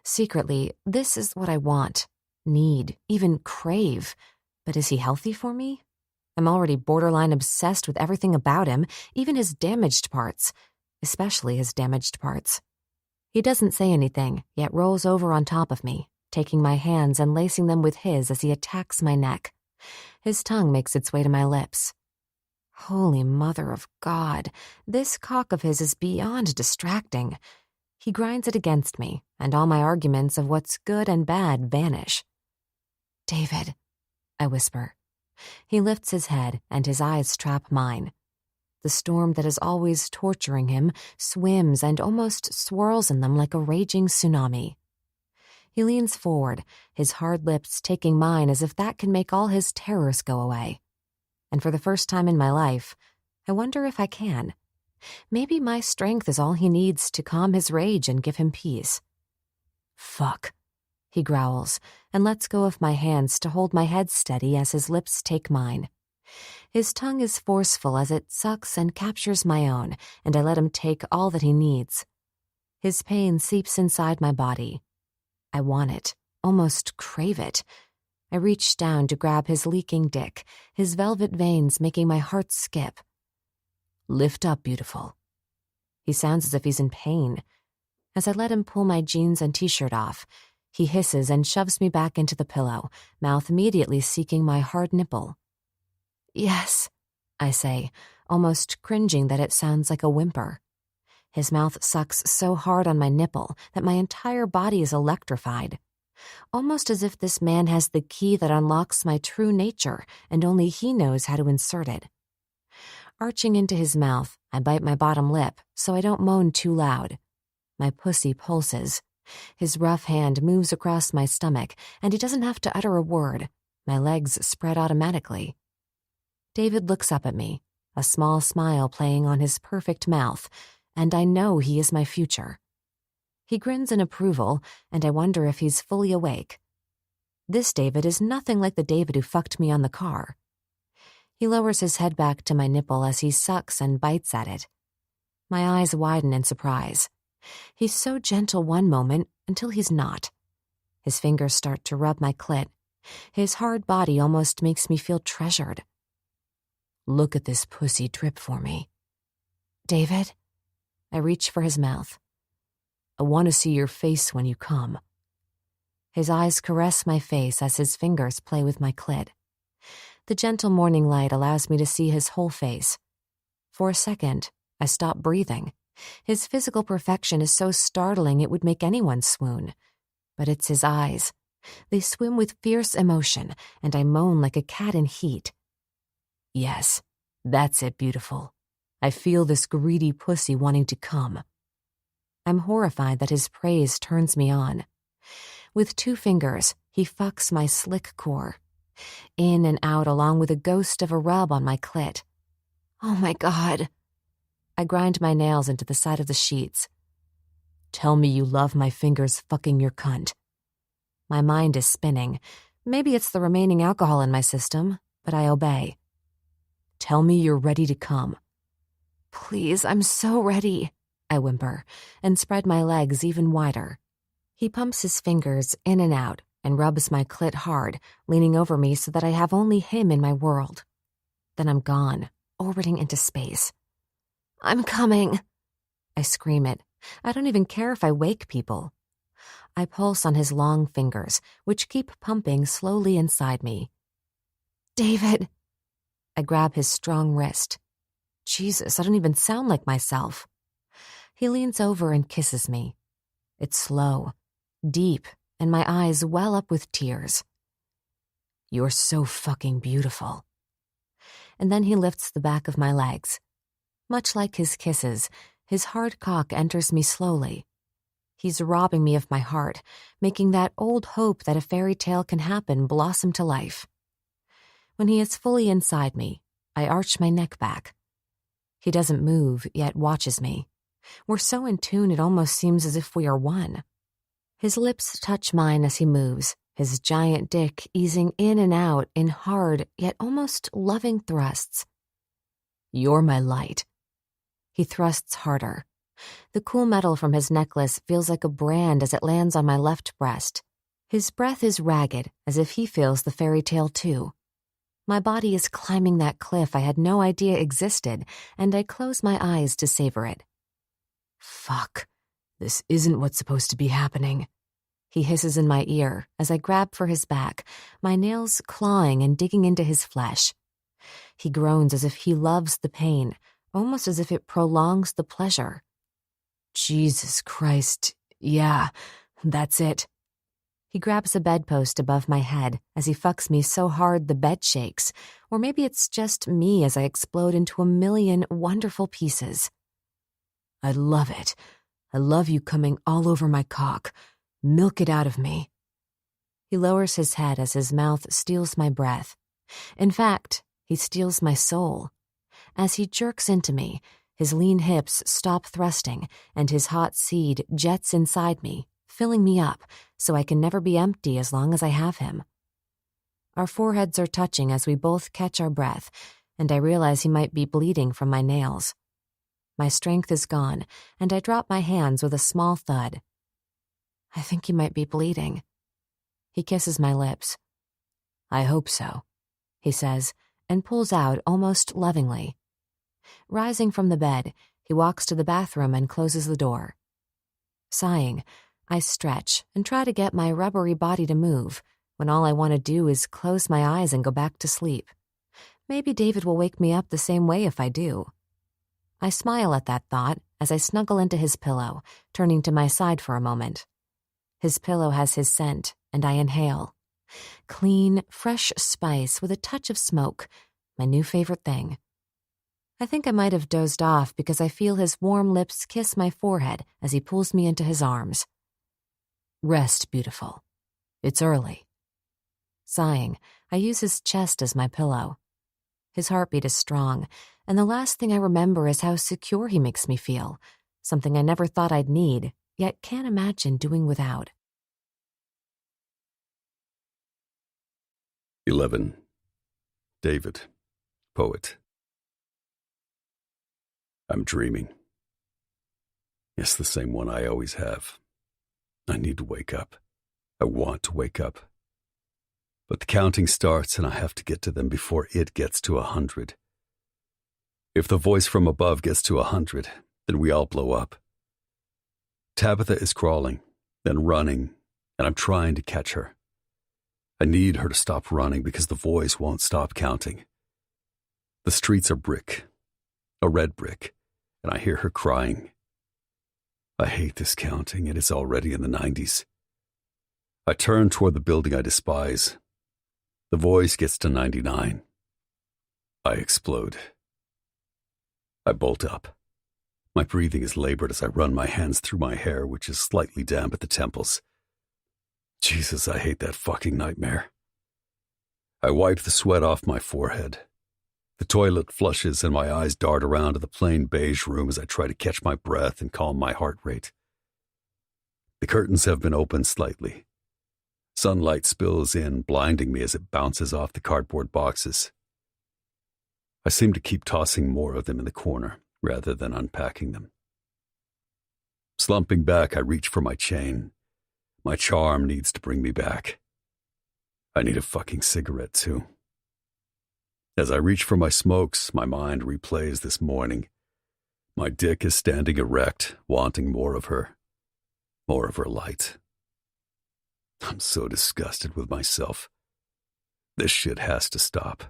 Secretly, this is what I want, need, even crave. But is he healthy for me? I'm already borderline obsessed with everything about him, even his damaged parts, especially his damaged parts. He doesn't say anything, yet rolls over on top of me, taking my hands and lacing them with his as he attacks my neck. His tongue makes its way to my lips. Holy mother of God, this cock of his is beyond distracting. He grinds it against me, and all my arguments of what's good and bad vanish. David, I whisper. He lifts his head, and his eyes trap mine. The storm that is always torturing him swims and almost swirls in them like a raging tsunami. He leans forward, his hard lips taking mine as if that can make all his terrors go away. And for the first time in my life, I wonder if I can. Maybe my strength is all he needs to calm his rage and give him peace. Fuck, he growls, and lets go of my hands to hold my head steady as his lips take mine. His tongue is forceful as it sucks and captures my own, and I let him take all that he needs. His pain seeps inside my body. I want it, almost crave it. I reach down to grab his leaking dick, his velvet veins making my heart skip. Lift up, beautiful. He sounds as if he's in pain. As I let him pull my jeans and t-shirt off, he hisses and shoves me back into the pillow, mouth immediately seeking my hard nipple. Yes, I say, almost cringing that it sounds like a whimper. His mouth sucks so hard on my nipple that my entire body is electrified. Almost as if this man has the key that unlocks my true nature, and only he knows how to insert it. Arching into his mouth, I bite my bottom lip so I don't moan too loud. My pussy pulses. His rough hand moves across my stomach, and he doesn't have to utter a word. My legs spread automatically. David looks up at me, a small smile playing on his perfect mouth, and I know he is my future. He grins in approval, and I wonder if he's fully awake. This David is nothing like the David who fucked me on the car. He lowers his head back to my nipple as he sucks and bites at it. My eyes widen in surprise. He's so gentle one moment until he's not. His fingers start to rub my clit. His hard body almost makes me feel treasured. Look at this pussy drip for me. David? I reach for his mouth. I want to see your face when you come. His eyes caress my face as his fingers play with my clit. The gentle morning light allows me to see his whole face. For a second, I stop breathing. His physical perfection is so startling it would make anyone swoon. But it's his eyes. They swim with fierce emotion, and I moan like a cat in heat. Yes, that's it, beautiful. I feel this greedy pussy wanting to come. I'm horrified that his praise turns me on. With 2 fingers, he fucks my slick core. In and out along with a ghost of a rub on my clit. Oh my God. I grind my nails into the side of the sheets. Tell me you love my fingers fucking your cunt. My mind is spinning. Maybe it's the remaining alcohol in my system, but I obey. Tell me you're ready to come. Please, I'm so ready, I whimper, and spread my legs even wider. He pumps his fingers in and out and rubs my clit hard, leaning over me so that I have only him in my world. Then I'm gone, orbiting into space. I'm coming. I scream it. I don't even care if I wake people. I pulse on his long fingers, which keep pumping slowly inside me. David. I grab his strong wrist. Jesus, I don't even sound like myself. He leans over and kisses me. It's slow, deep, and my eyes well up with tears. You're so fucking beautiful. And then he lifts the back of my legs. Much like his kisses, his hard cock enters me slowly. He's robbing me of my heart, making that old hope that a fairy tale can happen blossom to life. When he is fully inside me, I arch my neck back. He doesn't move, yet watches me. We're so in tune it almost seems as if we are one. His lips touch mine as he moves, his giant dick easing in and out in hard, yet almost loving thrusts. You're my light. He thrusts harder. The cool metal from his necklace feels like a brand as it lands on my left breast. His breath is ragged, as if he feels the fairy tale too. My body is climbing that cliff I had no idea existed, and I close my eyes to savor it. Fuck. This isn't what's supposed to be happening. He hisses in my ear as I grab for his back, my nails clawing and digging into his flesh. He groans as if he loves the pain, almost as if it prolongs the pleasure. Jesus Christ, yeah, that's it. He grabs a bedpost above my head as he fucks me so hard the bed shakes, or maybe it's just me as I explode into a million wonderful pieces. I love it. I love you coming all over my cock. Milk it out of me. He lowers his head as his mouth steals my breath. In fact, he steals my soul. As he jerks into me, his lean hips stop thrusting and his hot seed jets inside me, filling me up so I can never be empty as long as I have him. Our foreheads are touching as we both catch our breath, and I realize he might be bleeding from my nails. My strength is gone, and I drop my hands with a small thud. I think you might be bleeding. He kisses my lips. I hope so, he says, and pulls out almost lovingly. Rising from the bed, he walks to the bathroom and closes the door. Sighing, I stretch and try to get my rubbery body to move, when all I want to do is close my eyes and go back to sleep. Maybe David will wake me up the same way if I do. I smile at that thought as I snuggle into his pillow, turning to my side for a moment. His pillow has his scent, and I inhale. Clean, fresh spice with a touch of smoke, my new favorite thing. I think I might have dozed off because I feel his warm lips kiss my forehead as he pulls me into his arms. Rest, beautiful. It's early. Sighing, I use his chest as my pillow. His heartbeat is strong, and the last thing I remember is how secure he makes me feel, something I never thought I'd need, yet can't imagine doing without. 11. David, poet. I'm dreaming. Yes, the same one I always have. I need to wake up. I want to wake up. But the counting starts and I have to get to them before it gets to 100. If the voice from above gets to 100, then we all blow up. Tabitha is crawling, then running, and I'm trying to catch her. I need her to stop running because the voice won't stop counting. The streets are brick, a red brick, and I hear her crying. I hate this counting, and it's already in the 90s. I turn toward the building I despise. The voice gets to 99. I explode. I bolt up. My breathing is labored as I run my hands through my hair, which is slightly damp at the temples. Jesus, I hate that fucking nightmare. I wipe the sweat off my forehead. The toilet flushes and my eyes dart around to the plain beige room as I try to catch my breath and calm my heart rate. The curtains have been opened slightly. Sunlight spills in, blinding me as it bounces off the cardboard boxes. I seem to keep tossing more of them in the corner rather than unpacking them. Slumping back, I reach for my chain. My charm needs to bring me back. I need a fucking cigarette, too. As I reach for my smokes, my mind replays this morning. My dick is standing erect, wanting more of her light. I'm so disgusted with myself. This shit has to stop.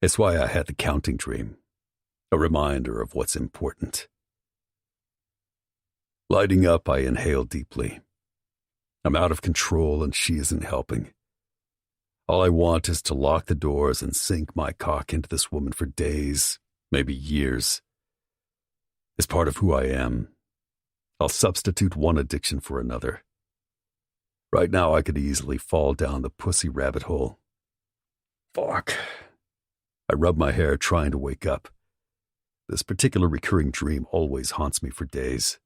It's why I had the counting dream, a reminder of what's important. Lighting up, I inhale deeply. I'm out of control and she isn't helping. All I want is to lock the doors and sink my cock into this woman for days, maybe years. It's part of who I am. I'll substitute one addiction for another. Right now I could easily fall down the pussy rabbit hole. Fuck. I rub my hair trying to wake up. This particular recurring dream always haunts me for days.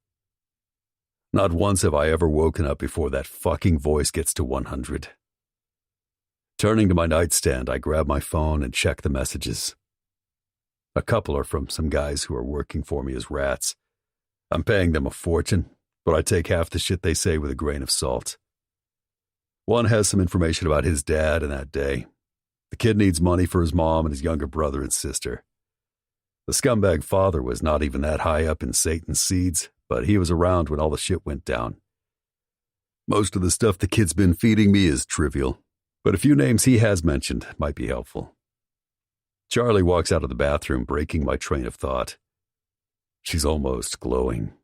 Not once have I ever woken up before that fucking voice gets to 100. Turning to my nightstand, I grab my phone and check the messages. A couple are from some guys who are working for me as rats. I'm paying them a fortune, but I take half the shit they say with a grain of salt. One has some information about his dad and that day. The kid needs money for his mom and his younger brother and sister. The scumbag father was not even that high up in Satan's seeds, but he was around when all the shit went down. Most of the stuff the kid's been feeding me is trivial, but a few names he has mentioned might be helpful. Charlie walks out of the bathroom, breaking my train of thought. She's almost glowing.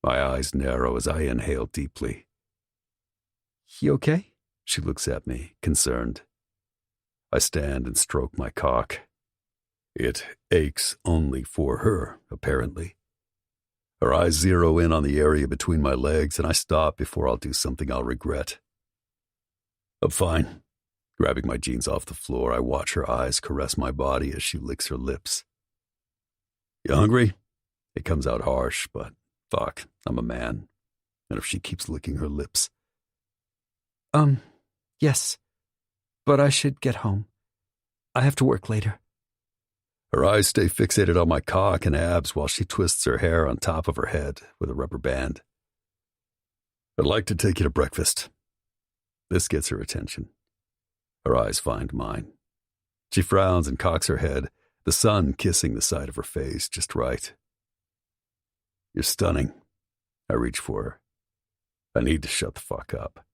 My eyes narrow as I inhale deeply. "You okay?" She looks at me, concerned. I stand and stroke my cock. It aches only for her, apparently. Her eyes zero in on the area between my legs, and I stop before I'll do something I'll regret. "I'm fine." Grabbing my jeans off the floor, I watch her eyes caress my body as she licks her lips. "You hungry?" It comes out harsh, but fuck, I'm a man. And if she keeps licking her lips... Yes, but I should get home. I have to work later." Her eyes stay fixated on my cock and abs while she twists her hair on top of her head with a rubber band. "I'd like to take you to breakfast." This gets her attention. Her eyes find mine. She frowns and cocks her head, the sun kissing the side of her face just right. "You're stunning." I reach for her. I need to shut the fuck up.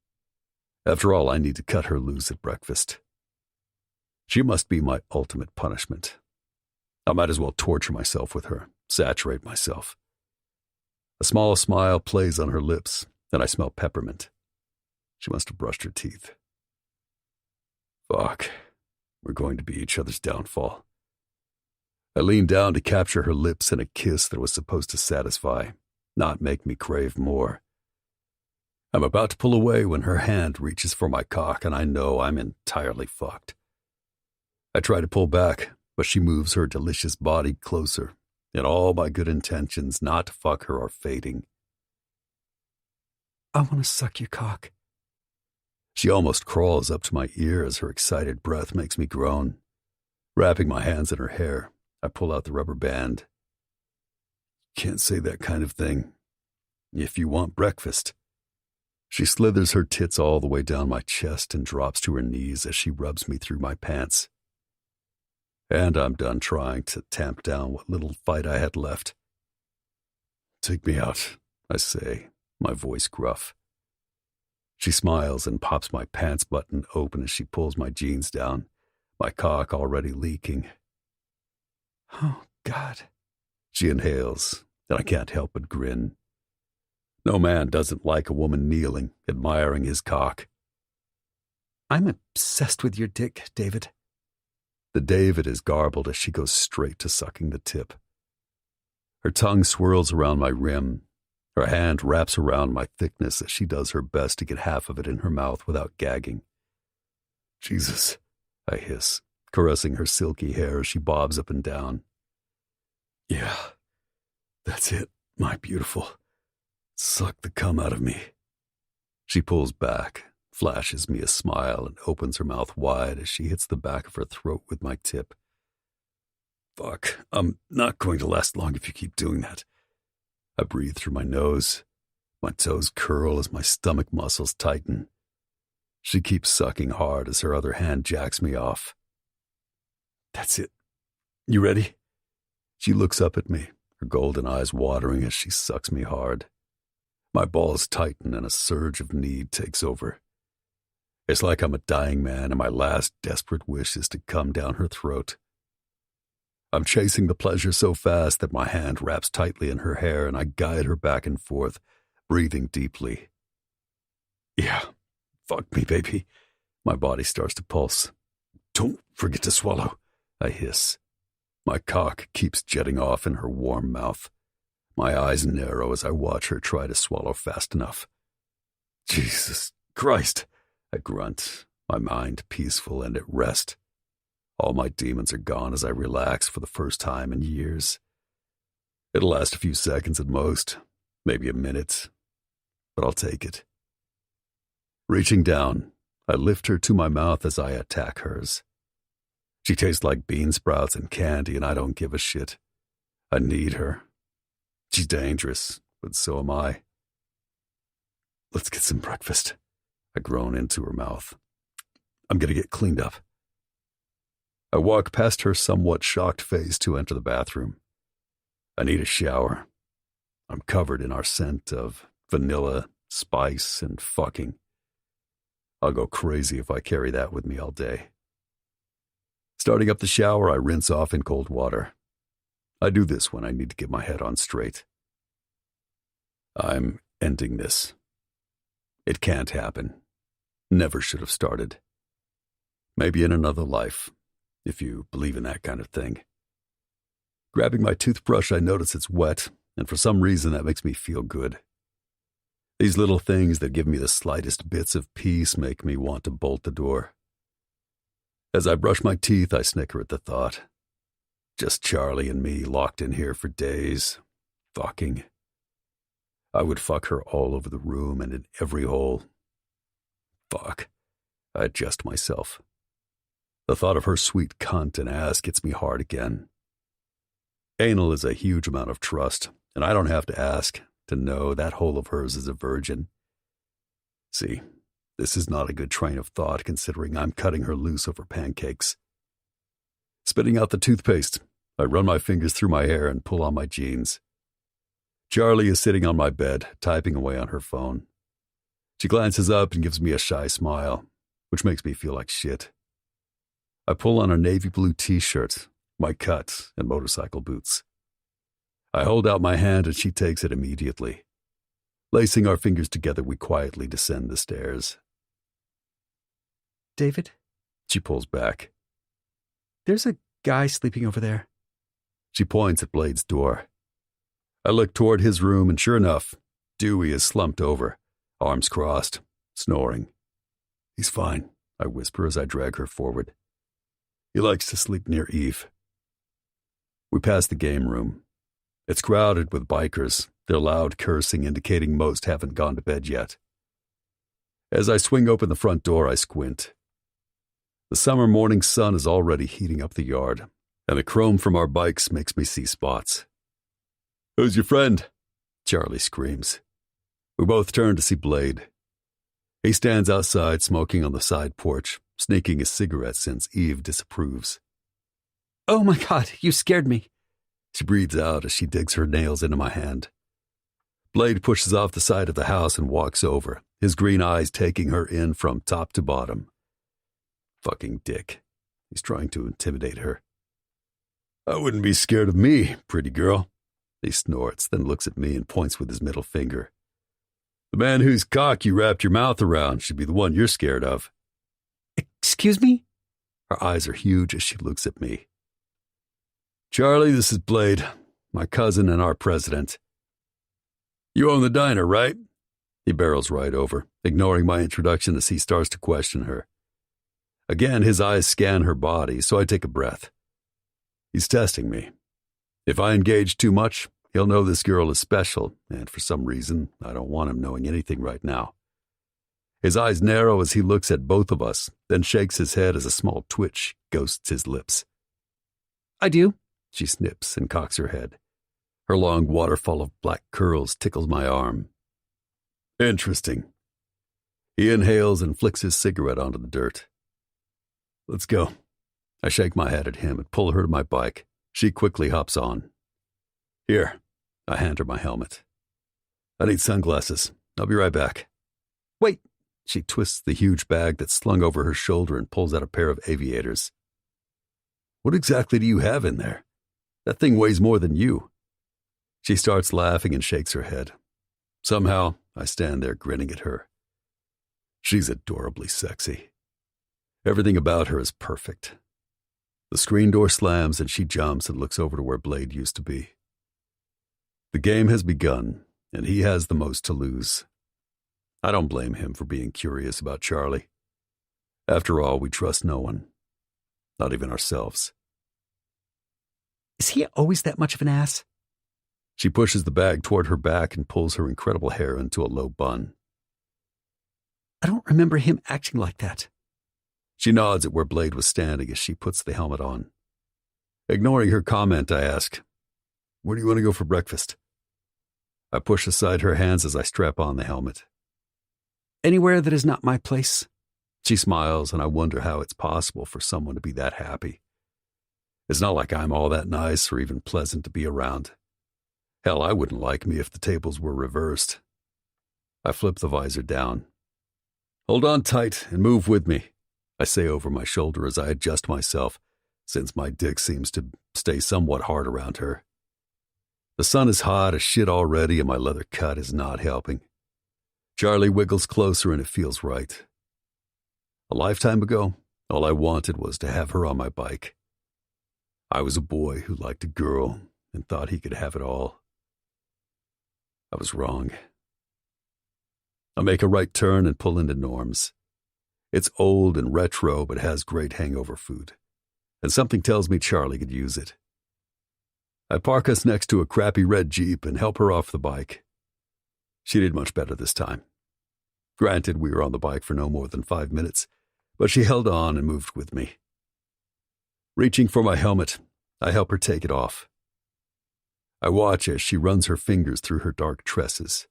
After all, I need to cut her loose at breakfast. She must be my ultimate punishment. I might as well torture myself with her, saturate myself. A small smile plays on her lips, and I smell peppermint. She must have brushed her teeth. Fuck, we're going to be each other's downfall. I lean down to capture her lips in a kiss that was supposed to satisfy, not make me crave more. I'm about to pull away when her hand reaches for my cock, and I know I'm entirely fucked. I try to pull back, but she moves her delicious body closer, and all my good intentions not to fuck her are fading. "I want to suck your cock." She almost crawls up to my ear as her excited breath makes me groan. Wrapping my hands in her hair, I pull out the rubber band. "Can't say that kind of thing. If you want breakfast." She slithers her tits all the way down my chest and drops to her knees as she rubs me through my pants. And I'm done trying to tamp down what little fight I had left. "Take me out," I say, my voice gruff. She smiles and pops my pants button open as she pulls my jeans down, my cock already leaking. "Oh, God." She inhales, and I can't help but grin. No man doesn't like a woman kneeling, admiring his cock. "I'm obsessed with your dick, David." The David is garbled as she goes straight to sucking the tip. Her tongue swirls around my rim. Her hand wraps around my thickness as she does her best to get half of it in her mouth without gagging. "Jesus," I hiss, caressing her silky hair as she bobs up and down. "Yeah, that's it, my beautiful. Suck the cum out of me." She pulls back, flashes me a smile, and opens her mouth wide as she hits the back of her throat with my tip. Fuck, I'm not going to last long if you keep doing that. I breathe through my nose. My toes curl as my stomach muscles tighten. She keeps sucking hard as her other hand jacks me off. "That's it. You ready?" She looks up at me, her golden eyes watering as she sucks me hard. My balls tighten and a surge of need takes over. It's like I'm a dying man and my last desperate wish is to come down her throat. I'm chasing the pleasure so fast that my hand wraps tightly in her hair and I guide her back and forth, breathing deeply. "Yeah, fuck me, baby." My body starts to pulse. "Don't forget to swallow," I hiss. My cock keeps jetting off in her warm mouth. My eyes narrow as I watch her try to swallow fast enough. "Jesus Christ," I grunt, my mind peaceful and at rest. All my demons are gone as I relax for the first time in years. It'll last a few seconds at most, maybe a minute, but I'll take it. Reaching down, I lift her to my mouth as I attack hers. She tastes like bean sprouts and candy, and I don't give a shit. I need her. She's dangerous, but so am I. "Let's get some breakfast," I groan into her mouth. "I'm gonna get cleaned up." I walk past her somewhat shocked face to enter the bathroom. I need a shower. I'm covered in our scent of vanilla, spice, and fucking. I'll go crazy if I carry that with me all day. Starting up the shower, I rinse off in cold water. I do this when I need to get my head on straight. I'm ending this. It can't happen. Never should have started. Maybe in another life, if you believe in that kind of thing. Grabbing my toothbrush, I notice it's wet, and for some reason that makes me feel good. These little things that give me the slightest bits of peace make me want to bolt the door. As I brush my teeth, I snicker at the thought. Just Charlie and me locked in here for days, fucking. I would fuck her all over the room and in every hole. Fuck. I adjust myself. The thought of her sweet cunt and ass gets me hard again. Anal is a huge amount of trust, and I don't have to ask to know that hole of hers is a virgin. See, this is not a good train of thought considering I'm cutting her loose over pancakes. Spitting out the toothpaste, I run my fingers through my hair and pull on my jeans. Charlie is sitting on my bed, typing away on her phone. She glances up and gives me a shy smile, which makes me feel like shit. I pull on a navy blue t-shirt, my cut, and motorcycle boots. I hold out my hand and she takes it immediately. Lacing our fingers together, we quietly descend the stairs. David? She pulls back. There's a guy sleeping over there. She points at Blade's door. I look toward his room and sure enough, Dewey is slumped over, arms crossed, snoring. He's fine, I whisper as I drag her forward. He likes to sleep near Eve. We pass the game room. It's crowded with bikers, their loud cursing indicating most haven't gone to bed yet. As I swing open the front door, I squint. The summer morning sun is already heating up the yard, and the chrome from our bikes makes me see spots. "Who's your friend?" Charlie screams. We both turn to see Blade. He stands outside smoking on the side porch, sneaking a cigarette since Eve disapproves. Oh my God, you scared me. She breathes out as she digs her nails into my hand. Blade pushes off the side of the house and walks over, his green eyes taking her in from top to bottom. Fucking dick. He's trying to intimidate her. "I wouldn't be scared of me, pretty girl." He snorts, then looks at me and points with his middle finger. "The man whose cock you wrapped your mouth around should be the one you're scared of." Excuse me? Her eyes are huge as she looks at me. "Charlie, this is Blade, my cousin and our president. You own the diner, right?" He barrels right over, ignoring my introduction as he starts to question her. Again, his eyes scan her body, so I take a breath. He's testing me. If I engage too much, he'll know this girl is special, and for some reason, I don't want him knowing anything right now. His eyes narrow as he looks at both of us, then shakes his head as a small twitch ghosts his lips. I do. She snips and cocks her head. Her long waterfall of black curls tickles my arm. Interesting. He inhales and flicks his cigarette onto the dirt. "Let's go." I shake my head at him and pull her to my bike. She quickly hops on. "Here." I hand her my helmet. "I need sunglasses. I'll be right back." Wait. She twists the huge bag that's slung over her shoulder and pulls out a pair of aviators. "What exactly do you have in there? That thing weighs more than you." She starts laughing and shakes her head. Somehow, I stand there grinning at her. She's adorably sexy. Everything about her is perfect. The screen door slams and she jumps and looks over to where Blade used to be. The game has begun, and he has the most to lose. I don't blame him for being curious about Charlie. After all, we trust no one. Not even ourselves. Is he always that much of an ass? She pushes the bag toward her back and pulls her incredible hair into a low bun. I don't remember him acting like that. She nods at where Blade was standing as she puts the helmet on. Ignoring her comment, I ask, "Where do you want to go for breakfast?" I push aside her hands as I strap on the helmet. Anywhere that is not my place. She smiles, and I wonder how it's possible for someone to be that happy. It's not like I'm all that nice or even pleasant to be around. Hell, I wouldn't like me if the tables were reversed. I flip the visor down. "Hold on tight and move with me," I say over my shoulder as I adjust myself, since my dick seems to stay somewhat hard around her. The sun is hot as shit already, and my leather cut is not helping. Charlie wiggles closer, and it feels right. A lifetime ago, all I wanted was to have her on my bike. I was a boy who liked a girl and thought he could have it all. I was wrong. I make a right turn and pull into Norm's. It's old and retro, but has great hangover food, and something tells me Charlie could use it. I park us next to a crappy red Jeep and help her off the bike. She did much better this time. Granted, we were on the bike for no more than 5 minutes, but she held on and moved with me. Reaching for my helmet, I help her take it off. I watch as she runs her fingers through her dark tresses.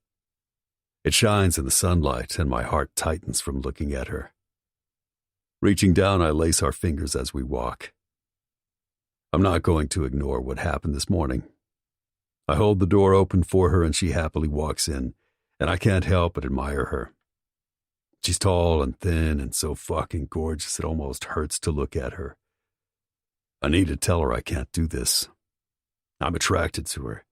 It shines in the sunlight, and my heart tightens from looking at her. Reaching down, I lace our fingers as we walk. I'm not going to ignore what happened this morning. I hold the door open for her, and she happily walks in, and I can't help but admire her. She's tall and thin and so fucking gorgeous it almost hurts to look at her. I need to tell her I can't do this. I'm attracted to her,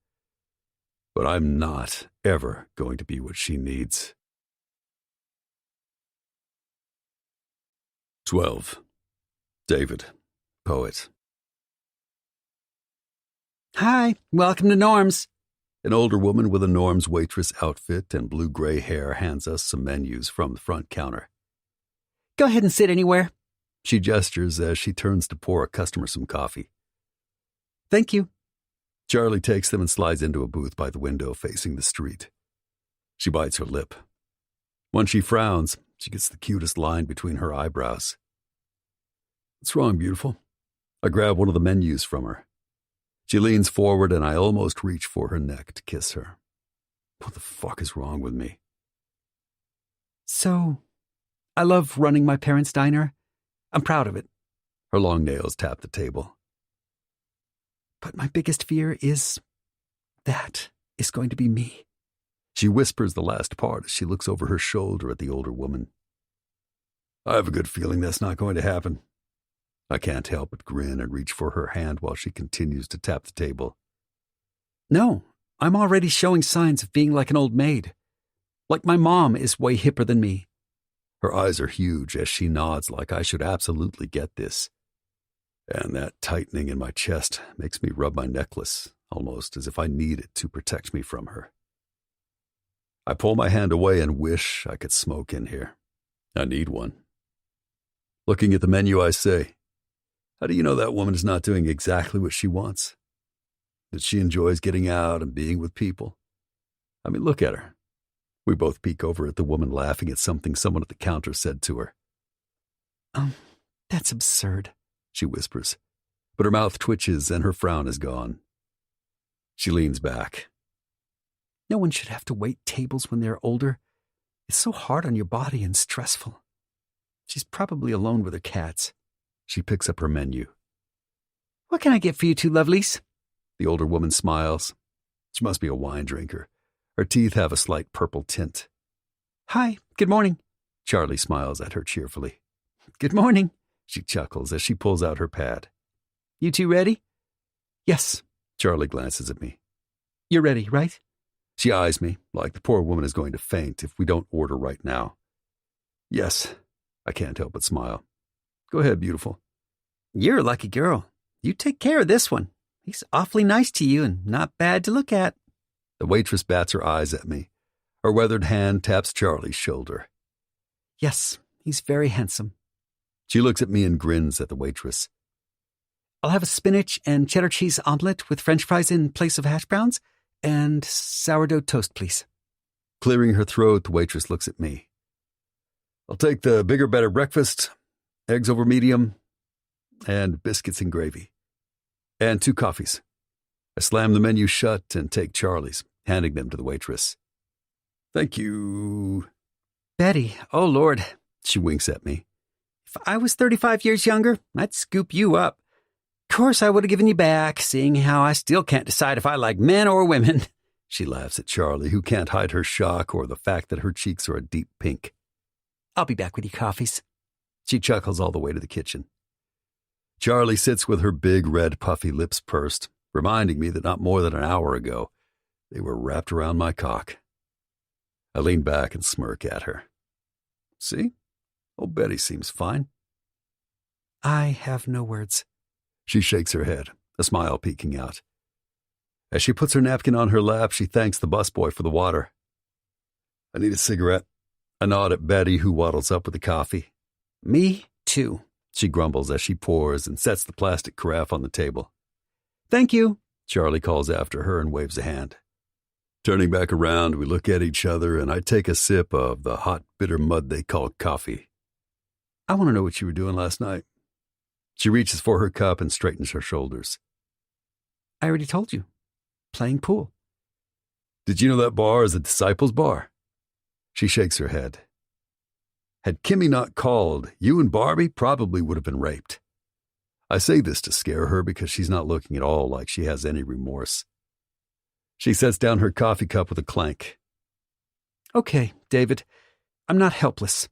but I'm not ever going to be what she needs. 12. David, poet. Hi, welcome to Norm's. An older woman with a Norm's waitress outfit and blue-gray hair hands us some menus from the front counter. Go ahead and sit anywhere. She gestures as she turns to pour a customer some coffee. Thank you. Charlie takes them and slides into a booth by the window facing the street. She bites her lip. When she frowns, she gets the cutest line between her eyebrows. What's wrong, beautiful? I grab one of the menus from her. She leans forward, and I almost reach for her neck to kiss her. What the fuck is wrong with me? So, I love running my parents' diner. I'm proud of it. Her long nails tap the table. But my biggest fear is that is going to be me. She whispers the last part as she looks over her shoulder at the older woman. I have a good feeling that's not going to happen. I can't help but grin and reach for her hand while she continues to tap the table. No, I'm already showing signs of being like an old maid. Like my mom is way hipper than me. Her eyes are huge as she nods like I should absolutely get this. And that tightening in my chest makes me rub my necklace, almost as if I need it to protect me from her. I pull my hand away and wish I could smoke in here. I need one. Looking at the menu, I say, how do you know that woman is not doing exactly what she wants? That she enjoys getting out and being with people? I mean, look at her. We both peek over at the woman laughing at something someone at the counter said to her. That's absurd, she whispers, but her mouth twitches and her frown is gone. She leans back. No one should have to wait tables when they're older. It's so hard on your body and stressful. She's probably alone with her cats. She picks up her menu. What can I get for you two lovelies? The older woman smiles. She must be a wine drinker. Her teeth have a slight purple tint. Hi, good morning. Charlie smiles at her cheerfully. Good morning, she chuckles as she pulls out her pad. You two ready? Yes. Charlie glances at me. You're ready, right? She eyes me like the poor woman is going to faint if we don't order right now. Yes, I can't help but smile. Go ahead, beautiful. You're a lucky girl. You take care of this one. He's awfully nice to you and not bad to look at. The waitress bats her eyes at me. Her weathered hand taps Charlie's shoulder. Yes, he's very handsome. She looks at me and grins at the waitress. I'll have a spinach and cheddar cheese omelet with French fries in place of hash browns and sourdough toast, please. Clearing her throat, the waitress looks at me. I'll take the bigger, better breakfast, eggs over medium, and biscuits and gravy. And 2 coffees. I slam the menu shut and take Charlie's, handing them to the waitress. Thank you. Betty, oh Lord, she winks at me. If I was 35 years younger, I'd scoop you up. Of course I would have given you back, seeing how I still can't decide if I like men or women. She laughs at Charlie, who can't hide her shock or the fact that her cheeks are a deep pink. I'll be back with your coffees. She chuckles all the way to the kitchen. Charlie sits with her big, red, puffy lips pursed, reminding me that not more than an hour ago, they were wrapped around my cock. I lean back and smirk at her. See? Old Betty seems fine. I have no words. She shakes her head, a smile peeking out. As she puts her napkin on her lap, she thanks the busboy for the water. I need a cigarette. I nod at Betty, who waddles up with the coffee. Me too, she grumbles as she pours and sets the plastic carafe on the table. Thank you, Charlie calls after her and waves a hand. Turning back around, we look at each other and I take a sip of the hot, bitter mud they call coffee. I want to know what you were doing last night. She reaches for her cup and straightens her shoulders. I already told you. Playing pool. Did you know that bar is a disciples' bar? She shakes her head. Had Kimmy not called, you and Barbie probably would have been raped. I say this to scare her because she's not looking at all like she has any remorse. She sets down her coffee cup with a clank. Okay, David, I'm not helpless.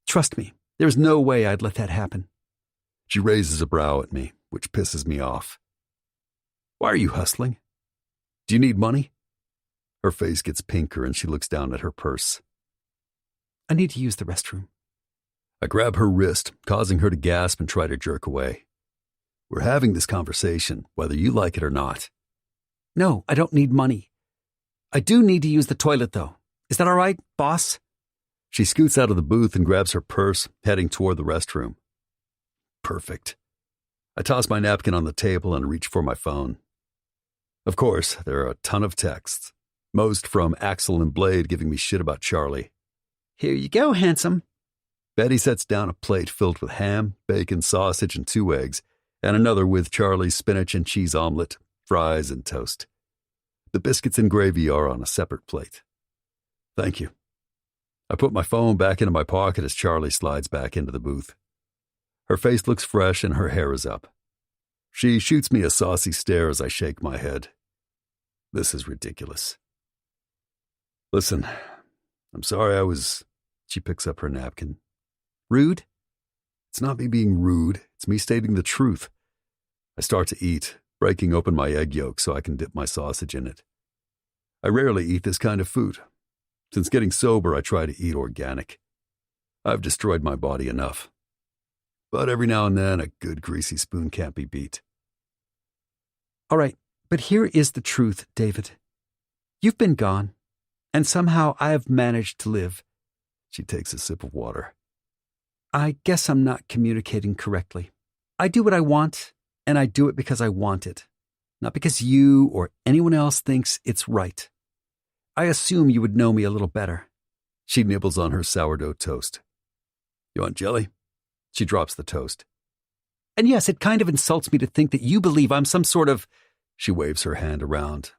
Trust me, there's no way I'd let that happen. She raises a brow at me, which pisses me off. Why are you hustling? Do you need money? Her face gets pinker and she looks down at her purse. I need to use the restroom. I grab her wrist, causing her to gasp and try to jerk away. We're having this conversation, whether you like it or not. No, I don't need money. I do need to use the toilet, though. Is that all right, boss? She scoots out of the booth and grabs her purse, heading toward the restroom. Perfect. I toss my napkin on the table and reach for my phone. Of course, there are a ton of texts, most from Axel and Blade giving me shit about Charlie. Here you go, handsome. Betty sets down a plate filled with ham, bacon, sausage, and 2 eggs, and another with Charlie's spinach and cheese omelet, fries, and toast. The biscuits and gravy are on a separate plate. Thank you. I put my phone back into my pocket as Charlie slides back into the booth. Her face looks fresh and her hair is up. She shoots me a saucy stare as I shake my head. This is ridiculous. Listen, I'm sorry I was... She picks up her napkin. Rude? It's not me being rude, it's me stating the truth. I start to eat, breaking open my egg yolk so I can dip my sausage in it. I rarely eat this kind of food. Since getting sober, I try to eat organic. I've destroyed my body enough. But every now and then, a good greasy spoon can't be beat. All right, but here is the truth, David. You've been gone, and somehow I have managed to live. She takes a sip of water. I guess I'm not communicating correctly. I do what I want, and I do it because I want it, not because you or anyone else thinks it's right. I assume you would know me a little better. She nibbles on her sourdough toast. You want jelly? She drops the toast. And yes, it kind of insults me to think that you believe I'm some sort of... She waves her hand around.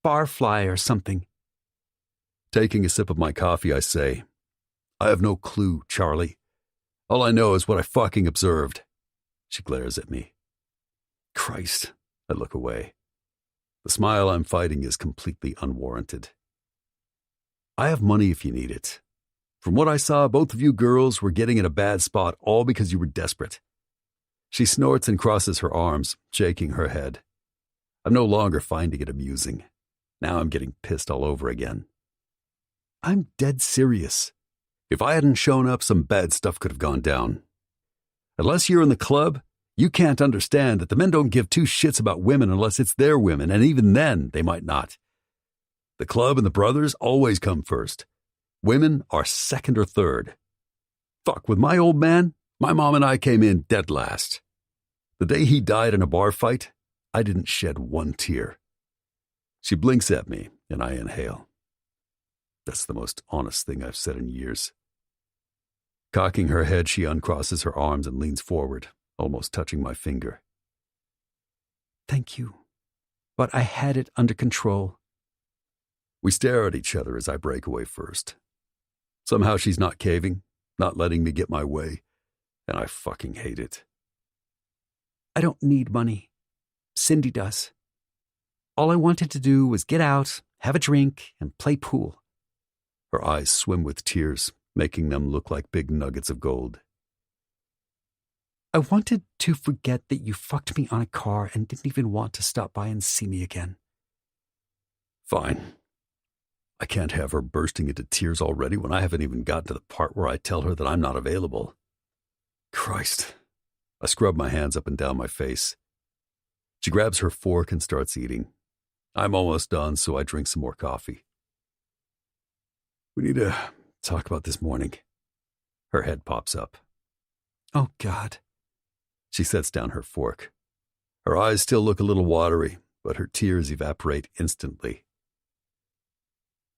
Barfly or something. Taking a sip of my coffee, I say, I have no clue, Charlie. All I know is what I fucking observed. She glares at me. Christ, I look away. The smile I'm fighting is completely unwarranted. I have money if you need it. From what I saw, both of you girls were getting in a bad spot all because you were desperate. She snorts and crosses her arms, shaking her head. I'm no longer finding it amusing. Now I'm getting pissed all over again. I'm dead serious. If I hadn't shown up, some bad stuff could have gone down. Unless you're in the club, you can't understand that the men don't give 2 shits about women unless it's their women, and even then, they might not. The club and the brothers always come first. Women are second or third. Fuck, with my old man, my mom and I came in dead last. The day he died in a bar fight, I didn't shed 1 tear. She blinks at me, and I inhale. That's the most honest thing I've said in years. Cocking her head, she uncrosses her arms and leans forward, almost touching my finger. Thank you, but I had it under control. We stare at each other as I break away first. Somehow she's not caving, not letting me get my way, and I fucking hate it. I don't need money. Cindy does. All I wanted to do was get out, have a drink, and play pool. Her eyes swim with tears, making them look like big nuggets of gold. I wanted to forget that you fucked me on a car and didn't even want to stop by and see me again. Fine. I can't have her bursting into tears already when I haven't even gotten to the part where I tell her that I'm not available. Christ. I scrub my hands up and down my face. She grabs her fork and starts eating. I'm almost done, so I drink some more coffee. We need to talk about this morning. Her head pops up. Oh, God. She sets down her fork. Her eyes still look a little watery, but her tears evaporate instantly.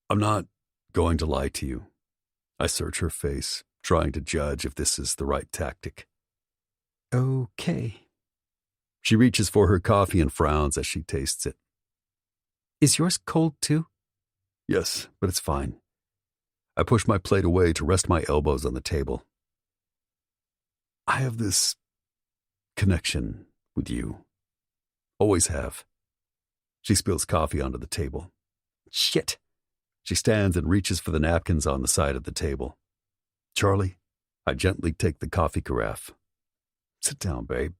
I'm not going to lie to you. I search her face, trying to judge if this is the right tactic. Okay. She reaches for her coffee and frowns as she tastes it. Is yours cold too? Yes, but it's fine. I push my plate away to rest my elbows on the table. I have this connection with you. Always have. She spills coffee onto the table. Shit. She stands and reaches for the napkins on the side of the table. Charlie, I gently take the coffee carafe. Sit down, babe.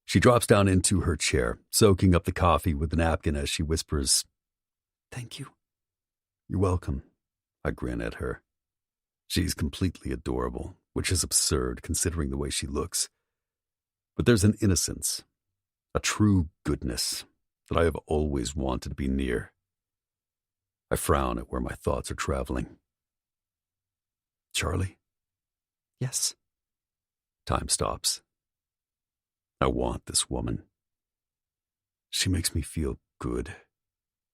She drops down into her chair, soaking up the coffee with the napkin as she whispers, Thank you. You're welcome. I grin at her. She's completely adorable, which is absurd considering the way she looks. But there's an innocence, a true goodness that I have always wanted to be near. I frown at where my thoughts are traveling. Charlie? Yes. Time stops. I want this woman. She makes me feel good.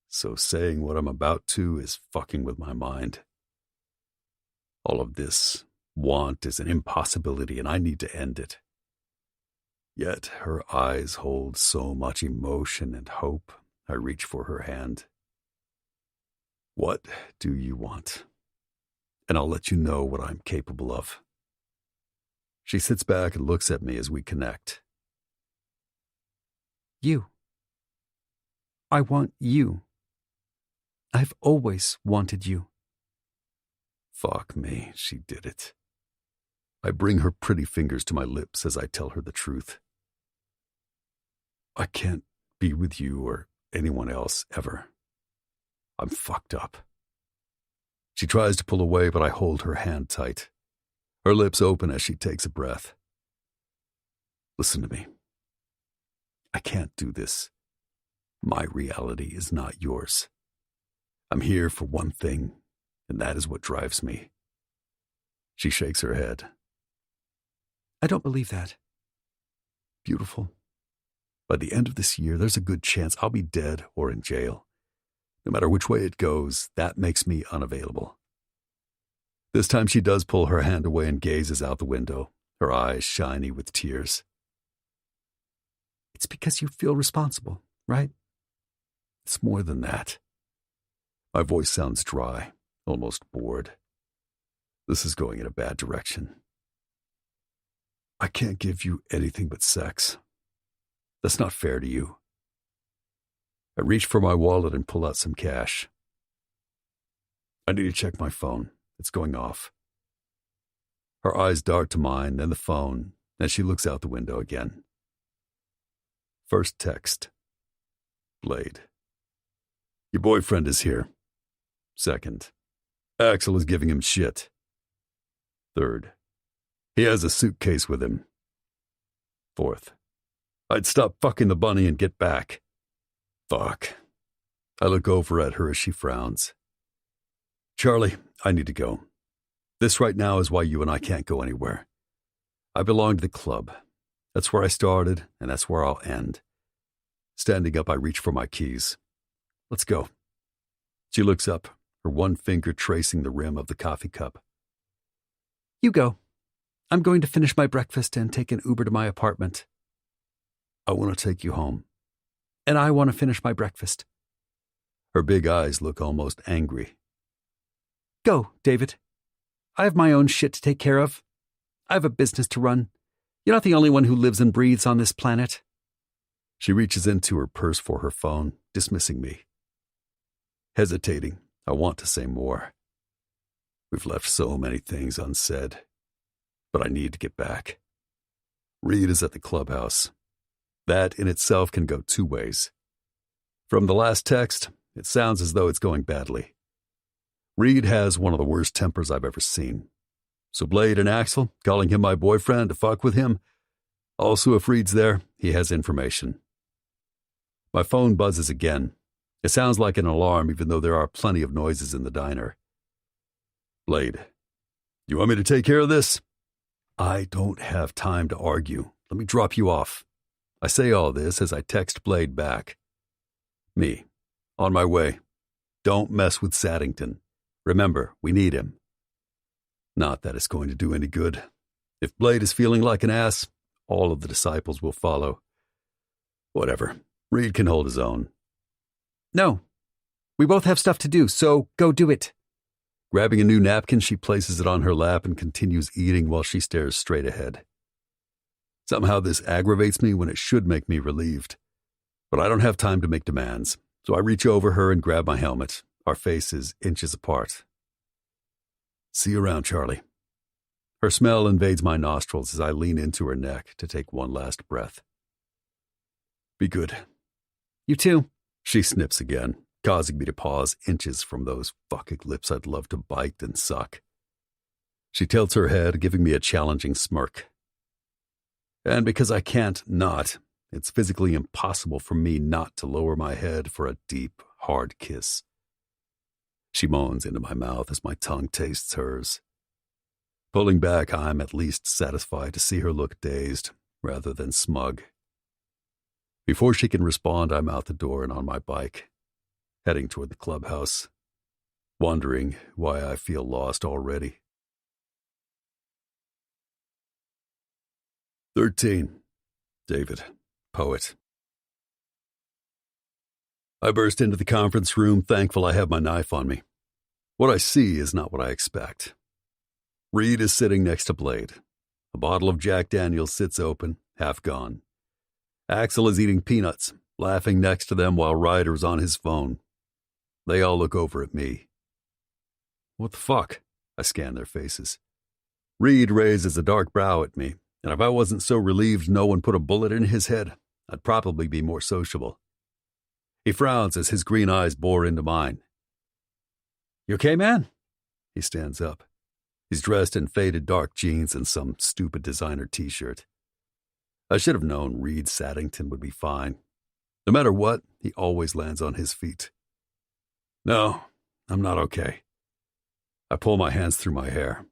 So saying what I'm about to is fucking with my mind. All of this want is an impossibility and I need to end it. Yet her eyes hold so much emotion and hope, I reach for her hand. What do you want? And I'll let you know what I'm capable of. She sits back and looks at me as we connect. You. I want you. I've always wanted you. Fuck me, she did it. I bring her pretty fingers to my lips as I tell her the truth. I can't be with you or anyone else ever. I'm fucked up. She tries to pull away, but I hold her hand tight. Her lips open as she takes a breath. Listen to me. I can't do this. My reality is not yours. I'm here for one thing, and that is what drives me. She shakes her head. I don't believe that. Beautiful. By the end of this year, there's a good chance I'll be dead or in jail. No matter which way it goes, that makes me unavailable. This time she does pull her hand away and gazes out the window, her eyes shiny with tears. It's because you feel responsible, right? It's more than that. My voice sounds dry, almost bored. This is going in a bad direction. I can't give you anything but sex. That's not fair to you. I reach for my wallet and pull out some cash. I need to check my phone. It's going off. Her eyes dart to mine, then the phone, as she looks out the window again. First text. Blade. Your boyfriend is here. Second. Axel is giving him shit. Third. He has a suitcase with him. Fourth. I'd stop fucking the bunny and get back. Fuck. I look over at her as she frowns. Charlie, I need to go. This right now is why you and I can't go anywhere. I belong to the club. That's where I started, and that's where I'll end. Standing up, I reach for my keys. Let's go. She looks up, her one finger tracing the rim of the coffee cup. You go. I'm going to finish my breakfast and take an Uber to my apartment. I want to take you home. And I want to finish my breakfast. Her big eyes look almost angry. Go, David. I have my own shit to take care of. I have a business to run. You're not the only one who lives and breathes on this planet. She reaches into her purse for her phone, dismissing me. Hesitating, I want to say more. We've left so many things unsaid, but I need to get back. Reed is at the clubhouse. That in itself can go two ways. From the last text, it sounds as though it's going badly. Reed has one of the worst tempers I've ever seen. So Blade and Axel, calling him my boyfriend to fuck with him. Also, if Reed's there, he has information. My phone buzzes again. It sounds like an alarm, even though there are plenty of noises in the diner. Blade, you want me to take care of this? I don't have time to argue. Let me drop you off. I say all this as I text Blade back. Me, on my way. Don't mess with Saddington. Remember, we need him. Not that it's going to do any good. If Blade is feeling like an ass, all of the disciples will follow. Whatever. Reed can hold his own. No. We both have stuff to do, so go do it. Grabbing a new napkin, she places it on her lap and continues eating while she stares straight ahead. Somehow this aggravates me when it should make me relieved. But I don't have time to make demands, so I reach over her and grab my helmet, our faces inches apart. See you around, Charlie. Her smell invades my nostrils as I lean into her neck to take one last breath. Be good. You too. She snips again, causing me to pause inches from those fucking lips I'd love to bite and suck. She tilts her head, giving me a challenging smirk. And because I can't not, it's physically impossible for me not to lower my head for a deep, hard kiss. She moans into my mouth as my tongue tastes hers. Pulling back, I'm at least satisfied to see her look dazed rather than smug. Before she can respond, I'm out the door and on my bike, heading toward the clubhouse, wondering why I feel lost already. 13. David, poet. I burst into the conference room, thankful I have my knife on me. What I see is not what I expect. Reed is sitting next to Blade. A bottle of Jack Daniels sits open, half gone. Axel is eating peanuts, laughing next to them while Ryder's on his phone. They all look over at me. What the fuck? I scan their faces. Reed raises a dark brow at me, and if I wasn't so relieved no one put a bullet in his head, I'd probably be more sociable. He frowns as his green eyes bore into mine. You okay, man? He stands up. He's dressed in faded dark jeans and some stupid designer t-shirt. I should have known Reed Saddington would be fine. No matter what, he always lands on his feet. No, I'm not okay. I pull my hands through my hair.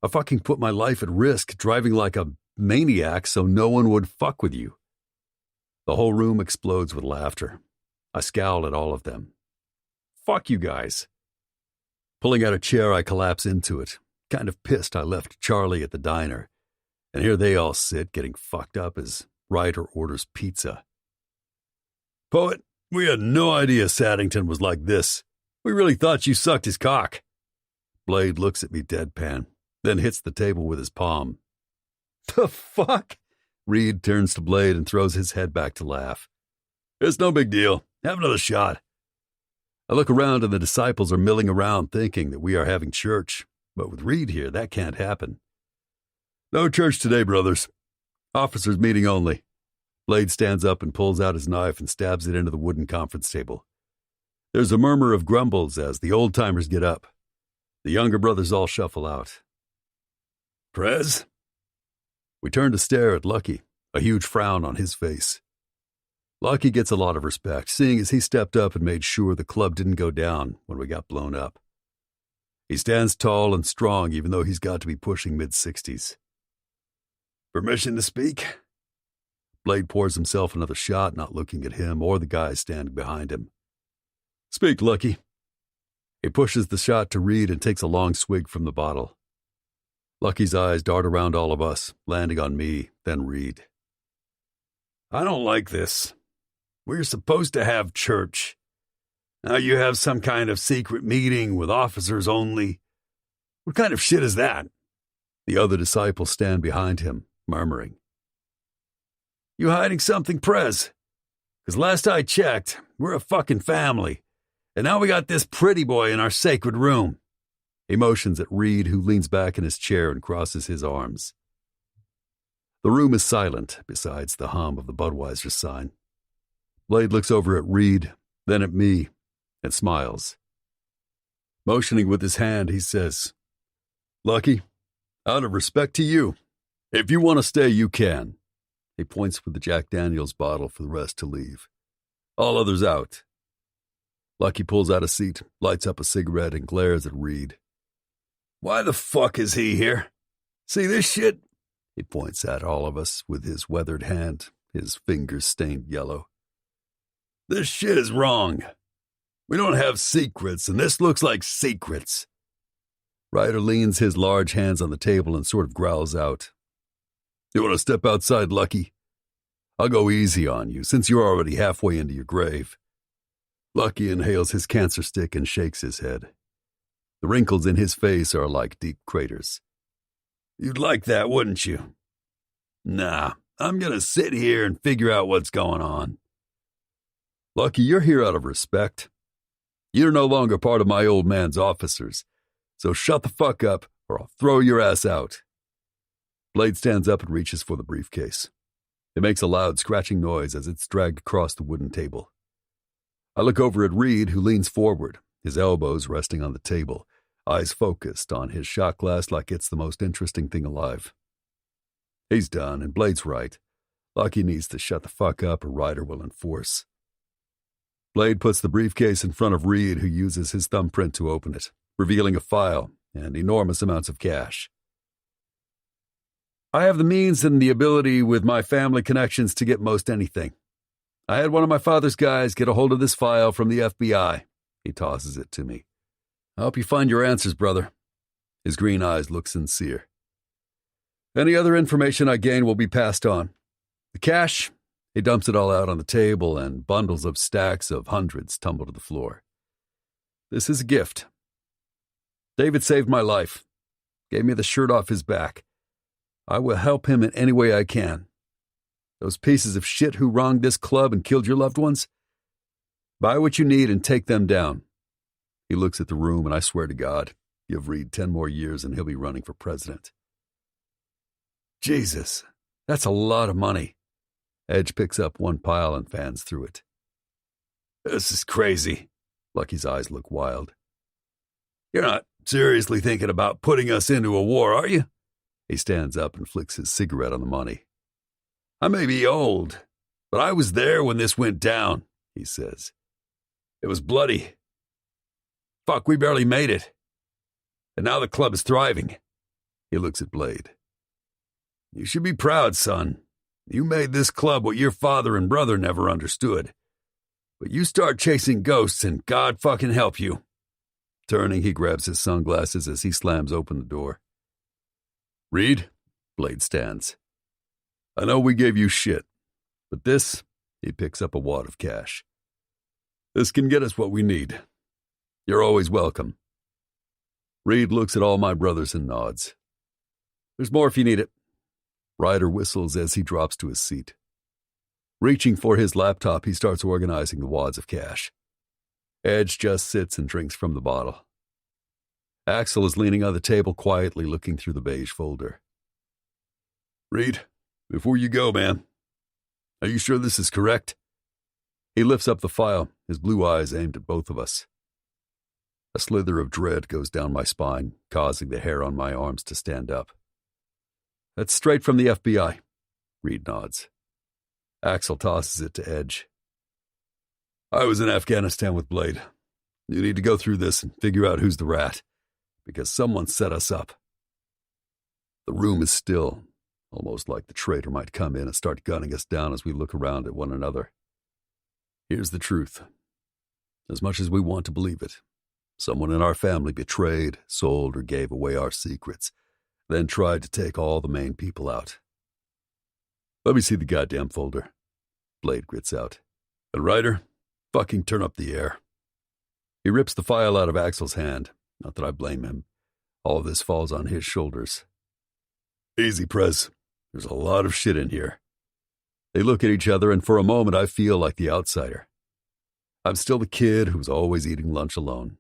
I fucking put my life at risk driving like a maniac so no one would fuck with you. The whole room explodes with laughter. I scowl at all of them. Fuck you guys. Pulling out a chair, I collapse into it, kind of pissed I left Charlie at the diner. And here they all sit, getting fucked up as Ryder orders pizza. Poet, we had no idea Saddington was like this. We really thought you sucked his cock. Blade looks at me deadpan, then hits the table with his palm. The fuck? Reed turns to Blade and throws his head back to laugh. It's no big deal. Have another shot. I look around and the disciples are milling around thinking that we are having church, but with Reed here, that can't happen. No church today, brothers. Officers' meeting only. Blade stands up and pulls out his knife and stabs it into the wooden conference table. There's a murmur of grumbles as the old-timers get up. The younger brothers all shuffle out. Prez? We turn to stare at Lucky, a huge frown on his face. Lucky gets a lot of respect, seeing as he stepped up and made sure the club didn't go down when we got blown up. He stands tall and strong even though he's got to be pushing mid-60s. Permission to speak? Blade pours himself another shot, not looking at him or the guy standing behind him. Speak, Lucky. He pushes the shot to Reed and takes a long swig from the bottle. Lucky's eyes dart around all of us, landing on me, then Reed. I don't like this. We're supposed to have church. Now you have some kind of secret meeting with officers only. What kind of shit is that? The other disciples stand behind him, murmuring. You hiding something, Prez? Because last I checked, we're a fucking family. And now we got this pretty boy in our sacred room. He motions at Reed, who leans back in his chair and crosses his arms. The room is silent, besides the hum of the Budweiser sign. Blade looks over at Reed, then at me, and smiles. Motioning with his hand, he says, "Lucky, out of respect to you, if you want to stay, you can." He points with the Jack Daniels bottle for the rest to leave. All others out. Lucky pulls out a seat, lights up a cigarette, and glares at Reed. "Why the fuck is he here? See this shit?" He points at all of us with his weathered hand, his fingers stained yellow. "This shit is wrong. We don't have secrets, and this looks like secrets." Ryder leans his large hands on the table and sort of growls out, "You want to step outside, Lucky? I'll go easy on you, since you're already halfway into your grave." Lucky inhales his cancer stick and shakes his head. The wrinkles in his face are like deep craters. "You'd like that, wouldn't you?" "Nah, I'm gonna sit here and figure out what's going on." "Lucky, you're here out of respect. You're no longer part of my old man's officers, so shut the fuck up or I'll throw your ass out." Blade stands up and reaches for the briefcase. It makes a loud scratching noise as it's dragged across the wooden table. I look over at Reed, who leans forward, his elbows resting on the table, eyes focused on his shot glass like it's the most interesting thing alive. He's done, and Blade's right. Lucky needs to shut the fuck up or Ryder will enforce. Blade puts the briefcase in front of Reed, who uses his thumbprint to open it, revealing a file and enormous amounts of cash. "I have the means and the ability with my family connections to get most anything. I had one of my father's guys get a hold of this file from the FBI. He tosses it to me. "I hope you find your answers, brother." His green eyes look sincere. "Any other information I gain will be passed on. The cash," he dumps it all out on the table, and bundles of stacks of hundreds tumble to the floor. "This is a gift. David saved my life, gave me the shirt off his back. I will help him in any way I can. Those pieces of shit who wronged this club and killed your loved ones? Buy what you need and take them down." He looks at the room, and I swear to God, give Reed 10 more years and he'll be running for president. "Jesus, that's a lot of money." Edge picks up one pile and fans through it. "This is crazy." Lucky's eyes look wild. "You're not seriously thinking about putting us into a war, are you?" He stands up and flicks his cigarette on the money. "I may be old, but I was there when this went down," he says. "It was bloody. Fuck, we barely made it. And now the club is thriving." He looks at Blade. "You should be proud, son. You made this club what your father and brother never understood. But you start chasing ghosts and God fucking help you." Turning, he grabs his sunglasses as he slams open the door. "Reed," Blade stands. "I know we gave you shit, but this," he picks up a wad of cash. "This can get us what we need. You're always welcome." Reed looks at all my brothers and nods. "There's more if you need it." Ryder whistles as he drops to his seat. Reaching for his laptop, he starts organizing the wads of cash. Edge just sits and drinks from the bottle. Axel is leaning on the table quietly, looking through the beige folder. "Reed, before you go, man, are you sure this is correct?" He lifts up the file, his blue eyes aimed at both of us. A slither of dread goes down my spine, causing the hair on my arms to stand up. "That's straight from the FBI," Reed nods. Axel tosses it to Edge. "I was in Afghanistan with Blade. You need to go through this and figure out who's the rat, because someone set us up." The room is still, almost like the traitor might come in and start gunning us down as we look around at one another. Here's the truth. As much as we want to believe it, someone in our family betrayed, sold, or gave away our secrets, then tried to take all the main people out. "Let me see the goddamn folder," Blade grits out. "And Ryder, fucking turn up the air." He rips the file out of Axel's hand. Not that I blame him. All of this falls on his shoulders. "Easy, Prez. There's a lot of shit in here." They look at each other, and for a moment I feel like the outsider. I'm still the kid who's always eating lunch alone.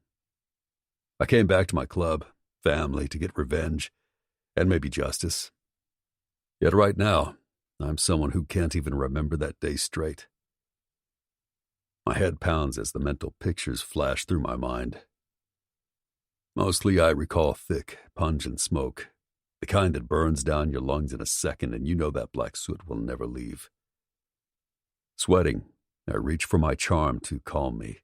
I came back to my club, family, to get revenge, and maybe justice. Yet right now, I'm someone who can't even remember that day straight. My head pounds as the mental pictures flash through my mind. Mostly I recall thick, pungent smoke, the kind that burns down your lungs in a second and you know that black soot will never leave. Sweating, I reach for my charm to calm me.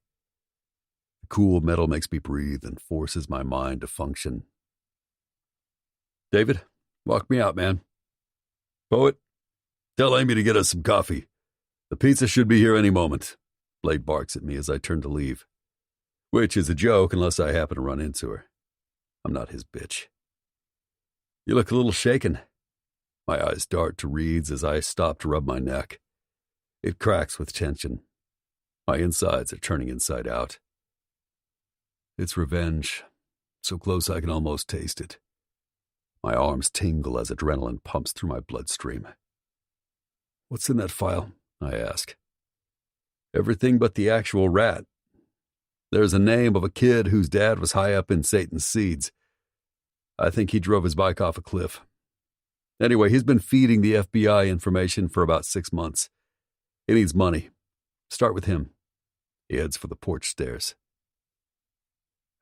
The cool metal makes me breathe and forces my mind to function. David, walk me out, man. Poet, tell Amy to get us some coffee. The pizza should be here any moment. Blade barks at me as I turn to leave, which is a joke unless I happen to run into her. I'm not his bitch. You look a little shaken. My eyes dart to Reed's as I stop to rub my neck. It cracks with tension. My insides are turning inside out. It's revenge, so close I can almost taste it. My arms tingle as adrenaline pumps through my bloodstream. What's in that file? I ask. Everything but the actual rat. There's a name of a kid whose dad was high up in Satan's seeds. I think he drove his bike off a cliff. Anyway, he's been feeding the FBI information for about 6 months. He needs money. Start with him. He heads for the porch stairs.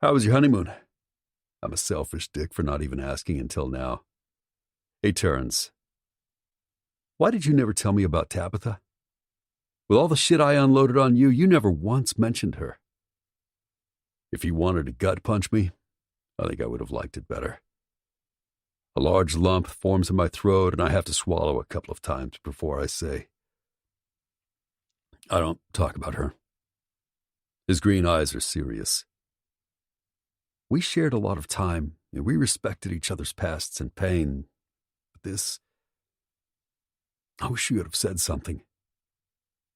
How was your honeymoon? I'm a selfish dick for not even asking until now. He turns. Why did you never tell me about Tabitha? With all the shit I unloaded on you, you never once mentioned her. If you wanted to gut punch me, I think I would have liked it better. A large lump forms in my throat, and I have to swallow a couple of times before I say, I don't talk about her. His green eyes are serious. We shared a lot of time, and we respected each other's pasts and pain. But this, I wish you would have said something.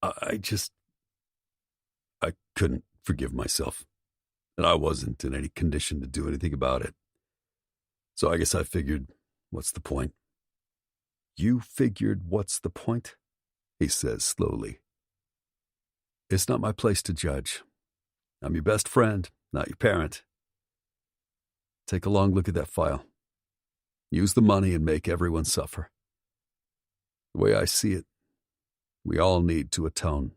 I couldn't forgive myself, and I wasn't in any condition to do anything about it. So I guess I figured, what's the point? You figured what's the point? He says slowly. It's not my place to judge. I'm your best friend, not your parent. Take a long look at that file. Use the money and make everyone suffer. The way I see it, we all need to atone.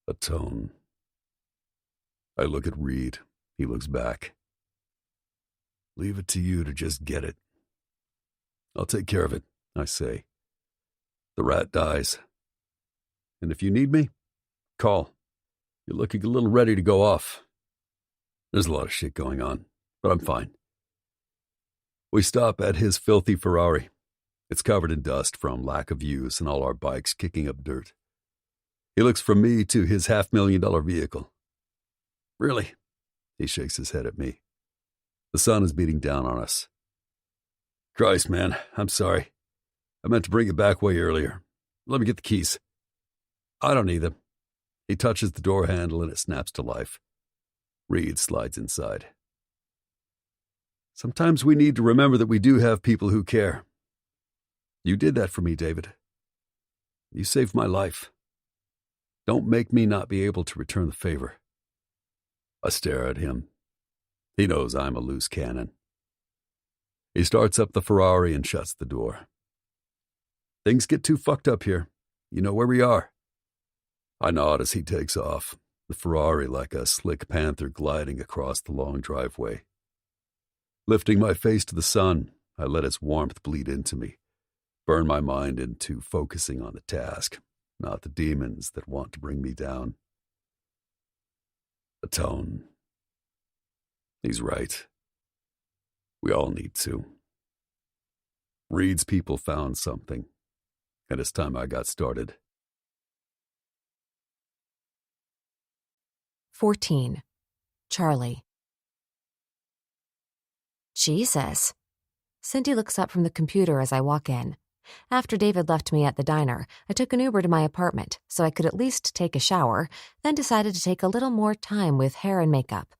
Atone. I look at Reed. He looks back. Leave it to you to just get it. I'll take care of it, I say. The rat dies. And if you need me, call. You're looking a little ready to go off. There's a lot of shit going on, but I'm fine. We stop at his filthy Ferrari. It's covered in dust from lack of use and all our bikes kicking up dirt. He looks from me to his $500,000 vehicle. Really? He shakes his head at me. The sun is beating down on us. Christ, man, I'm sorry. I meant to bring it back way earlier. Let me get the keys. I don't need them. He touches the door handle and it snaps to life. Reed slides inside. Sometimes we need to remember that we do have people who care. You did that for me, David. You saved my life. Don't make me not be able to return the favor. I stare at him. He knows I'm a loose cannon. He starts up the Ferrari and shuts the door. Things get too fucked up here. You know where we are. I nod as he takes off, the Ferrari like a slick panther gliding across the long driveway. Lifting my face to the sun, I let its warmth bleed into me, burn my mind into focusing on the task, not the demons that want to bring me down. Atone. He's right. We all need to. Reed's people found something, and it's time I got started. 14. Charlie. Jesus. Cindy looks up from the computer as I walk in. After David left me at the diner, I took an Uber to my apartment so I could at least take a shower, then decided to take a little more time with hair and makeup.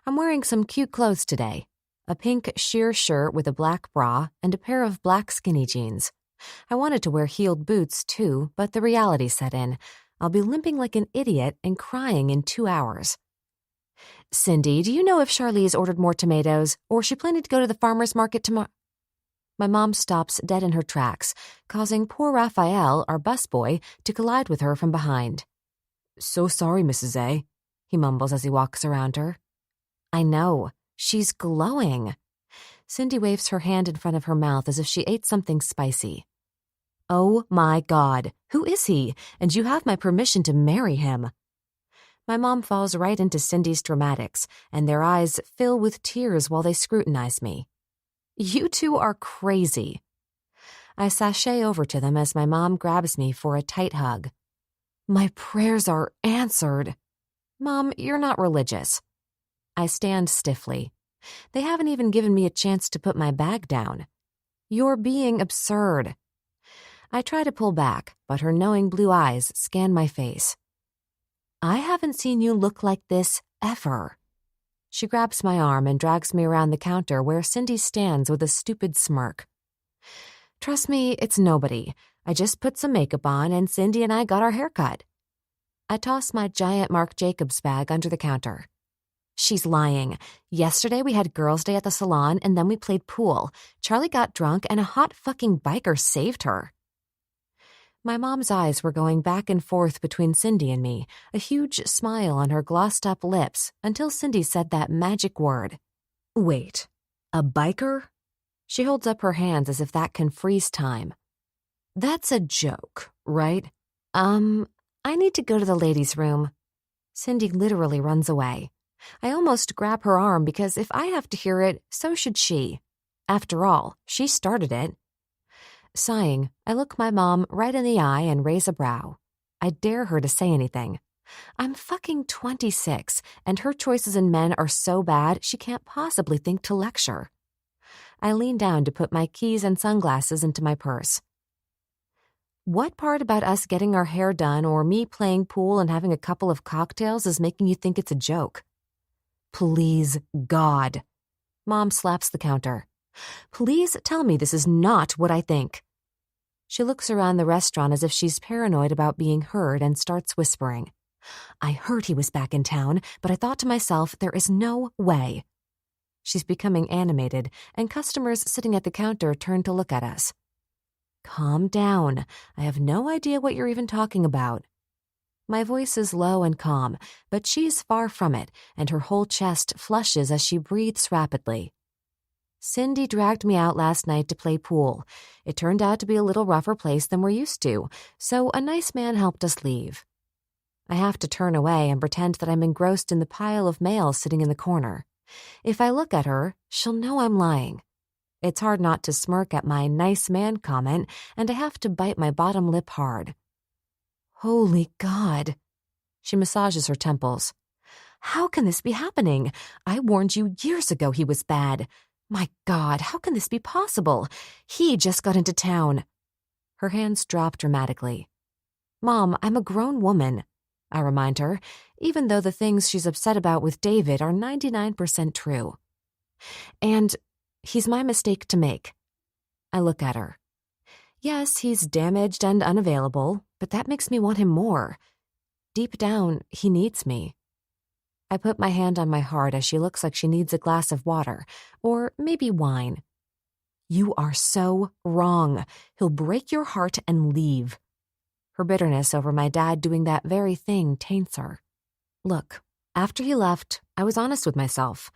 I'm wearing some cute clothes today. A pink sheer shirt with a black bra and a pair of black skinny jeans. I wanted to wear heeled boots too, but the reality set in. I'll be limping like an idiot and crying in 2 hours. Cindy, do you know if Charlize ordered more tomatoes, or is she planning to go to the farmer's market tomorrow? My mom stops dead in her tracks, causing poor Raphael, our busboy, to collide with her from behind. So sorry, Mrs. A, he mumbles as he walks around her. I know. She's glowing. Cindy waves her hand in front of her mouth as if she ate something spicy. Oh my God, who is he? And you have my permission to marry him. My mom falls right into Cindy's dramatics, and their eyes fill with tears while they scrutinize me. You two are crazy. I sashay over to them as my mom grabs me for a tight hug. My prayers are answered. Mom, you're not religious. I stand stiffly. They haven't even given me a chance to put my bag down. You're being absurd. I try to pull back, but her knowing blue eyes scan my face. I haven't seen you look like this ever. She grabs my arm and drags me around the counter where Cindy stands with a stupid smirk. Trust me, it's nobody. I just put some makeup on and Cindy and I got our hair cut. I toss my giant Marc Jacobs bag under the counter. She's lying. Yesterday we had girls' day at the salon and then we played pool. Charlie got drunk and a hot fucking biker saved her. My mom's eyes were going back and forth between Cindy and me, a huge smile on her glossed-up lips, until Cindy said that magic word. Wait, a biker? She holds up her hands as if that can freeze time. That's a joke, right? I need to go to the ladies' room. Cindy literally runs away. I almost grab her arm because if I have to hear it, so should she. After all, she started it. Sighing, I look my mom right in the eye and raise a brow. I dare her to say anything. I'm fucking 26, and her choices in men are so bad she can't possibly think to lecture. I lean down to put my keys and sunglasses into my purse. What part about us getting our hair done or me playing pool and having a couple of cocktails is making you think it's a joke? Please, God. Mom slaps the counter. Please tell me this is not what I think. She looks around the restaurant as if she's paranoid about being heard and starts whispering. I heard he was back in town, but I thought to myself, there is no way. She's becoming animated, and customers sitting at the counter turn to look at us. Calm down. I have no idea what you're even talking about. My voice is low and calm, but she's far from it, and her whole chest flushes as she breathes rapidly. Cindy dragged me out last night to play pool. It turned out to be a little rougher place than we're used to, so a nice man helped us leave. I have to turn away and pretend that I'm engrossed in the pile of mail sitting in the corner. If I look at her, she'll know I'm lying. It's hard not to smirk at my nice man comment, and I have to bite my bottom lip hard. Holy God. She massages her temples. How can this be happening? I warned you years ago he was bad. My God, how can this be possible? He just got into town. Her hands drop dramatically. Mom, I'm a grown woman, I remind her, even though the things she's upset about with David are 99% true. And he's my mistake to make. I look at her. Yes, he's damaged and unavailable, but that makes me want him more. Deep down, he needs me. I put my hand on my heart as she looks like she needs a glass of water, or maybe wine. You are so wrong. He'll break your heart and leave. Her bitterness over my dad doing that very thing taints her. Look, after he left, I was honest with myself.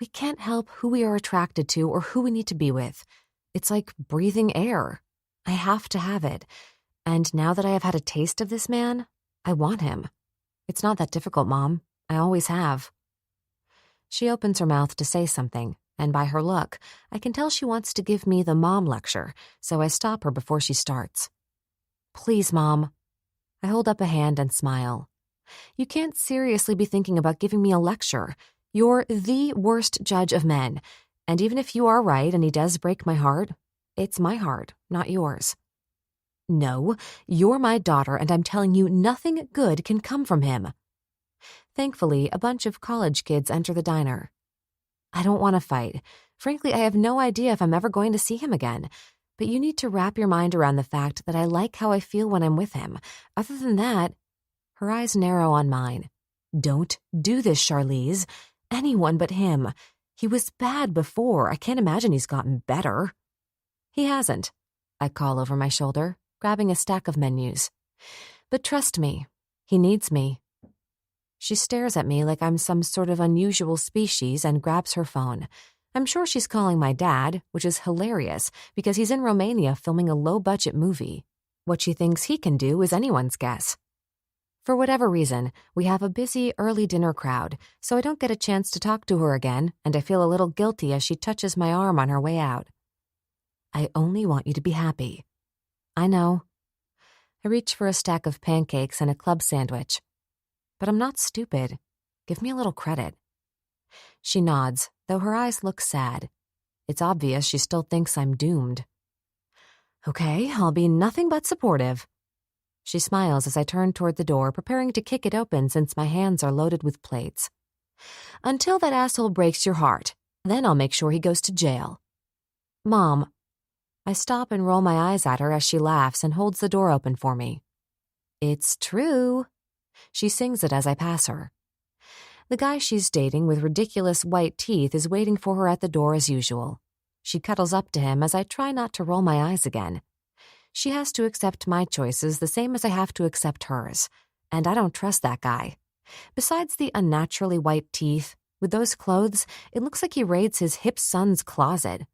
We can't help who we are attracted to or who we need to be with. It's like breathing air. I have to have it. And now that I have had a taste of this man, I want him. It's not that difficult, Mom. I always have. She opens her mouth to say something, and by her look, I can tell she wants to give me the mom lecture, so I stop her before she starts. Please, Mom. I hold up a hand and smile. You can't seriously be thinking about giving me a lecture. You're the worst judge of men, and even if you are right and he does break my heart, it's my heart, not yours. No, you're my daughter, and I'm telling you nothing good can come from him. Thankfully, a bunch of college kids enter the diner. I don't want to fight. Frankly, I have no idea if I'm ever going to see him again. But you need to wrap your mind around the fact that I like how I feel when I'm with him. Other than that, her eyes narrow on mine. Don't do this, Charlize. Anyone but him. He was bad before. I can't imagine he's gotten better. He hasn't, I call over my shoulder, grabbing a stack of menus. But trust me, he needs me. She stares at me like I'm some sort of unusual species and grabs her phone. I'm sure she's calling my dad, which is hilarious because he's in Romania filming a low-budget movie. What she thinks he can do is anyone's guess. For whatever reason, we have a busy early dinner crowd, so I don't get a chance to talk to her again, and I feel a little guilty as she touches my arm on her way out. I only want you to be happy. I know. I reach for a stack of pancakes and a club sandwich. But I'm not stupid. Give me a little credit. She nods, though her eyes look sad. It's obvious she still thinks I'm doomed. Okay, I'll be nothing but supportive. She smiles as I turn toward the door, preparing to kick it open since my hands are loaded with plates. Until that asshole breaks your heart, then I'll make sure he goes to jail. Mom. I stop and roll my eyes at her as she laughs and holds the door open for me. It's true. She sings it as I pass her. The guy she's dating with ridiculous white teeth is waiting for her at the door as usual. She cuddles up to him as I try not to roll my eyes again. She has to accept my choices the same as I have to accept hers, and I don't trust that guy. Besides the unnaturally white teeth, with those clothes, it looks like he raids his hip son's closet.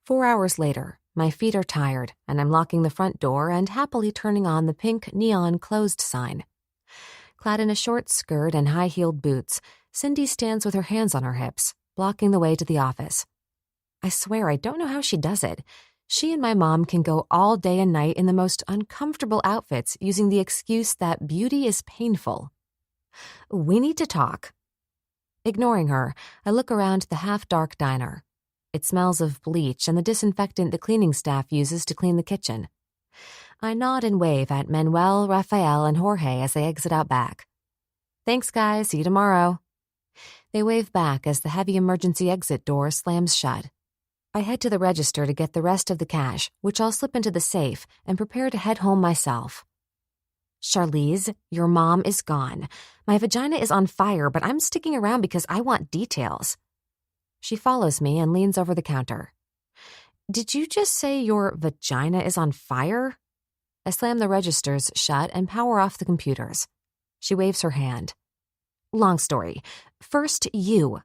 4 hours later, my feet are tired, and I'm locking the front door and happily turning on the pink neon closed sign. Clad in a short skirt and high-heeled boots, Cindy stands with her hands on her hips, blocking the way to the office. I swear I don't know how she does it. She and my mom can go all day and night in the most uncomfortable outfits using the excuse that beauty is painful. We need to talk. Ignoring her, I look around the half-dark diner. It smells of bleach and the disinfectant the cleaning staff uses to clean the kitchen. I nod and wave at Manuel, Rafael, and Jorge as they exit out back. Thanks, guys. See you tomorrow. They wave back as the heavy emergency exit door slams shut. I head to the register to get the rest of the cash, which I'll slip into the safe, and prepare to head home myself. Charlize, your mom is gone. My vagina is on fire, but I'm sticking around because I want details. She follows me and leans over the counter. Did you just say your vagina is on fire? I slam the registers shut and power off the computers. She waves her hand. Long story. First, you.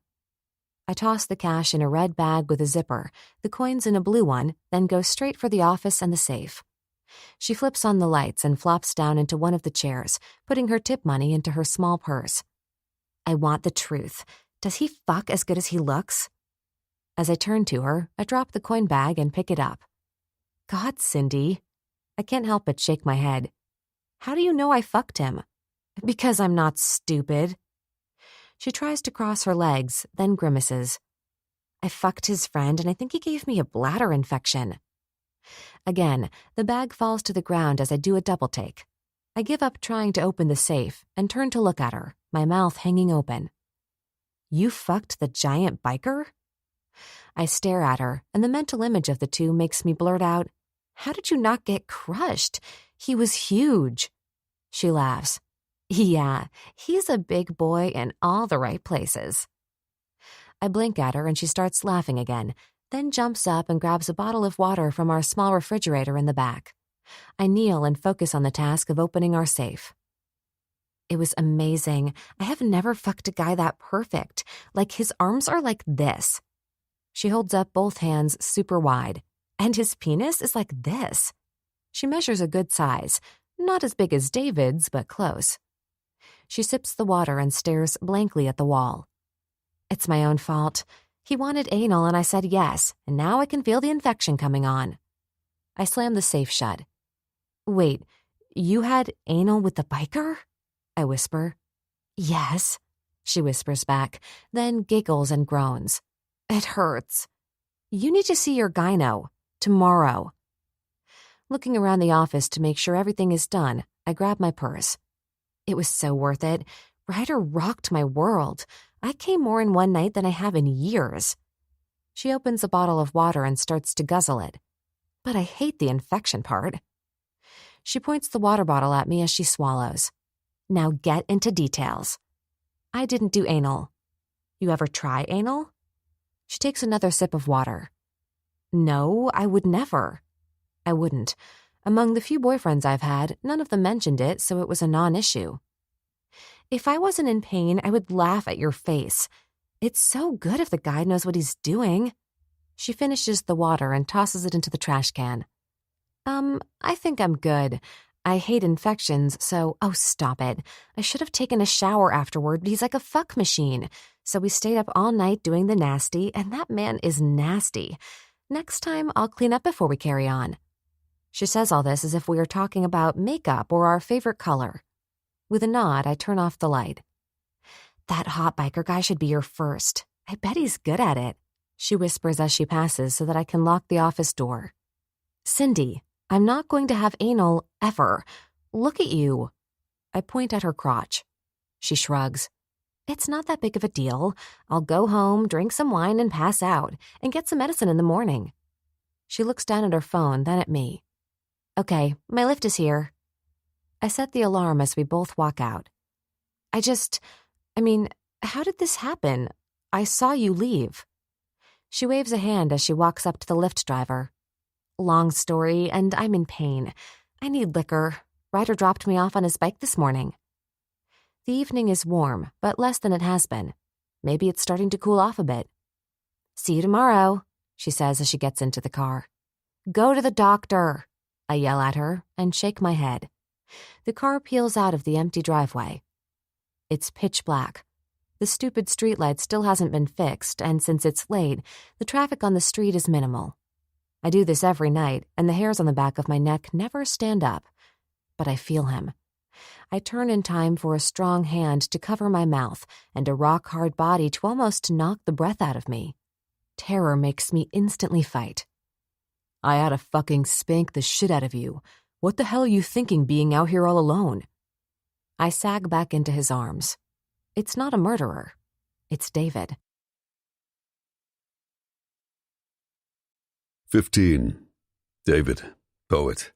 I toss the cash in a red bag with a zipper, the coins in a blue one, then go straight for the office and the safe. She flips on the lights and flops down into one of the chairs, putting her tip money into her small purse. I want the truth. Does he fuck as good as he looks? As I turn to her, I drop the coin bag and pick it up. God, Cindy. I can't help but shake my head. How do you know I fucked him? Because I'm not stupid. She tries to cross her legs, then grimaces. I fucked his friend and I think he gave me a bladder infection. Again, the bag falls to the ground as I do a double take. I give up trying to open the safe and turn to look at her, my mouth hanging open. You fucked the giant biker? I stare at her, and the mental image of the two makes me blurt out, How did you not get crushed? He was huge. She laughs. Yeah, he's a big boy in all the right places. I blink at her and she starts laughing again, then jumps up and grabs a bottle of water from our small refrigerator in the back. I kneel and focus on the task of opening our safe. It was amazing. I have never fucked a guy that perfect. Like, his arms are like this. She holds up both hands super wide, and his penis is like this. She measures a good size, not as big as David's, but close. She sips the water and stares blankly at the wall. It's my own fault. He wanted anal and I said yes, and now I can feel the infection coming on. I slam the safe shut. Wait, you had anal with the biker? I whisper. Yes, she whispers back, then giggles and groans. It hurts. You need to see your gyno. Tomorrow. Looking around the office to make sure everything is done, I grab my purse. It was so worth it. Ryder rocked my world. I came more in one night than I have in years. She opens a bottle of water and starts to guzzle it. But I hate the infection part. She points the water bottle at me as she swallows. Now get into details. I didn't do anal. You ever try anal? She takes another sip of water. No, I would never. I wouldn't. Among the few boyfriends I've had, none of them mentioned it, so it was a non-issue. If I wasn't in pain, I would laugh at your face. It's so good if the guy knows what he's doing. She finishes the water and tosses it into the trash can. I think I'm good. I hate infections, so— Oh, stop it. I should have taken a shower afterward, but he's like a fuck machine. So we stayed up all night doing the nasty, and that man is nasty. Next time, I'll clean up before we carry on. She says all this as if we are talking about makeup or our favorite color. With a nod, I turn off the light. That hot biker guy should be your first. I bet he's good at it, she whispers as she passes so that I can lock the office door. Cindy, I'm not going to have anal ever. Look at you. I point at her crotch. She shrugs. It's not that big of a deal. I'll go home, drink some wine, and pass out, and get some medicine in the morning. She looks down at her phone, then at me. Okay, my lift is here. I set the alarm as we both walk out. How did this happen? I saw you leave. She waves a hand as she walks up to the lift driver. Long story, and I'm in pain. I need liquor. Ryder dropped me off on his bike this morning. The evening is warm, but less than it has been. Maybe it's starting to cool off a bit. See you tomorrow, she says as she gets into the car. Go to the doctor, I yell at her and shake my head. The car peels out of the empty driveway. It's pitch black. The stupid streetlight still hasn't been fixed, and since it's late, the traffic on the street is minimal. I do this every night, and the hairs on the back of my neck never stand up. But I feel him. I turn in time for a strong hand to cover my mouth and a rock-hard body to almost knock the breath out of me. Terror makes me instantly fight. I oughta fucking spank the shit out of you. What the hell are you thinking being out here all alone? I sag back into his arms. It's not a murderer. It's David. 15. David, poet.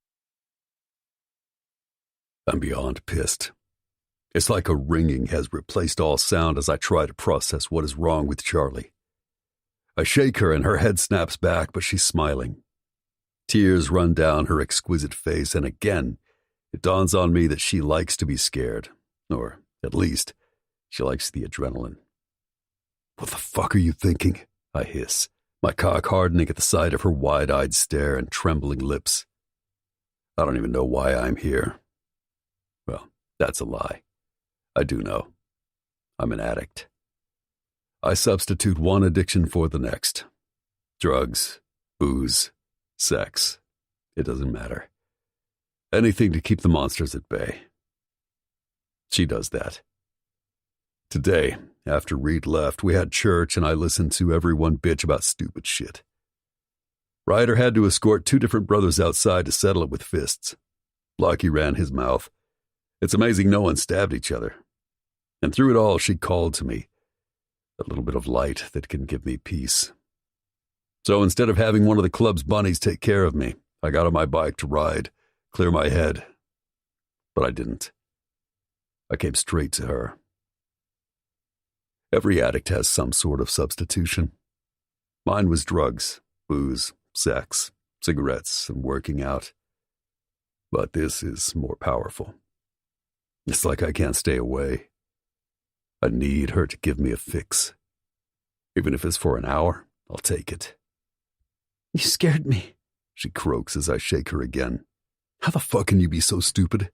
I'm beyond pissed. It's like a ringing has replaced all sound as I try to process what is wrong with Charlie. I shake her and her head snaps back, but she's smiling. Tears run down her exquisite face, and again, it dawns on me that she likes to be scared. Or, at least, she likes the adrenaline. What the fuck are you thinking? I hiss, my cock hardening at the sight of her wide-eyed stare and trembling lips. I don't even know why I'm here. Well, that's a lie. I do know. I'm an addict. I substitute one addiction for the next. Drugs, booze, sex. It doesn't matter. Anything to keep the monsters at bay. She does that. Today, after Reed left, we had church and I listened to everyone bitch about stupid shit. Ryder had to escort 2 different brothers outside to settle it with fists. Blocky ran his mouth. It's amazing no one stabbed each other. And through it all, she called to me. A little bit of light that can give me peace. So instead of having one of the club's bunnies take care of me, I got on my bike to ride, clear my head. But I didn't. I came straight to her. Every addict has some sort of substitution. Mine was drugs, booze, sex, cigarettes, and working out. But this is more powerful. It's like I can't stay away. I need her to give me a fix. Even if it's for an hour, I'll take it. You scared me, she croaks as I shake her again. How the fuck can you be so stupid?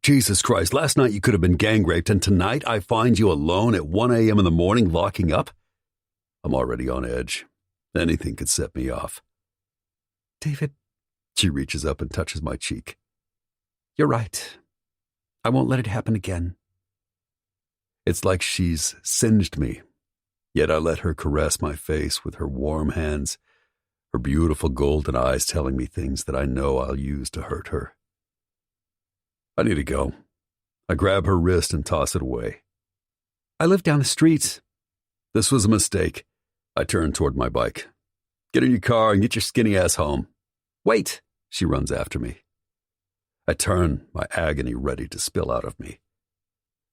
Jesus Christ, last night you could have been gang raped, and tonight I find you alone at 1 a.m. in the morning locking up? I'm already on edge. Anything could set me off. David. She reaches up and touches my cheek. You're right. I won't let it happen again. It's like she's singed me. Yet I let her caress my face with her warm hands, her beautiful golden eyes telling me things that I know I'll use to hurt her. I need to go. I grab her wrist and toss it away. I live down the street. This was a mistake. I turn toward my bike. Get in your car and get your skinny ass home. Wait, she runs after me. I turn, my agony ready to spill out of me.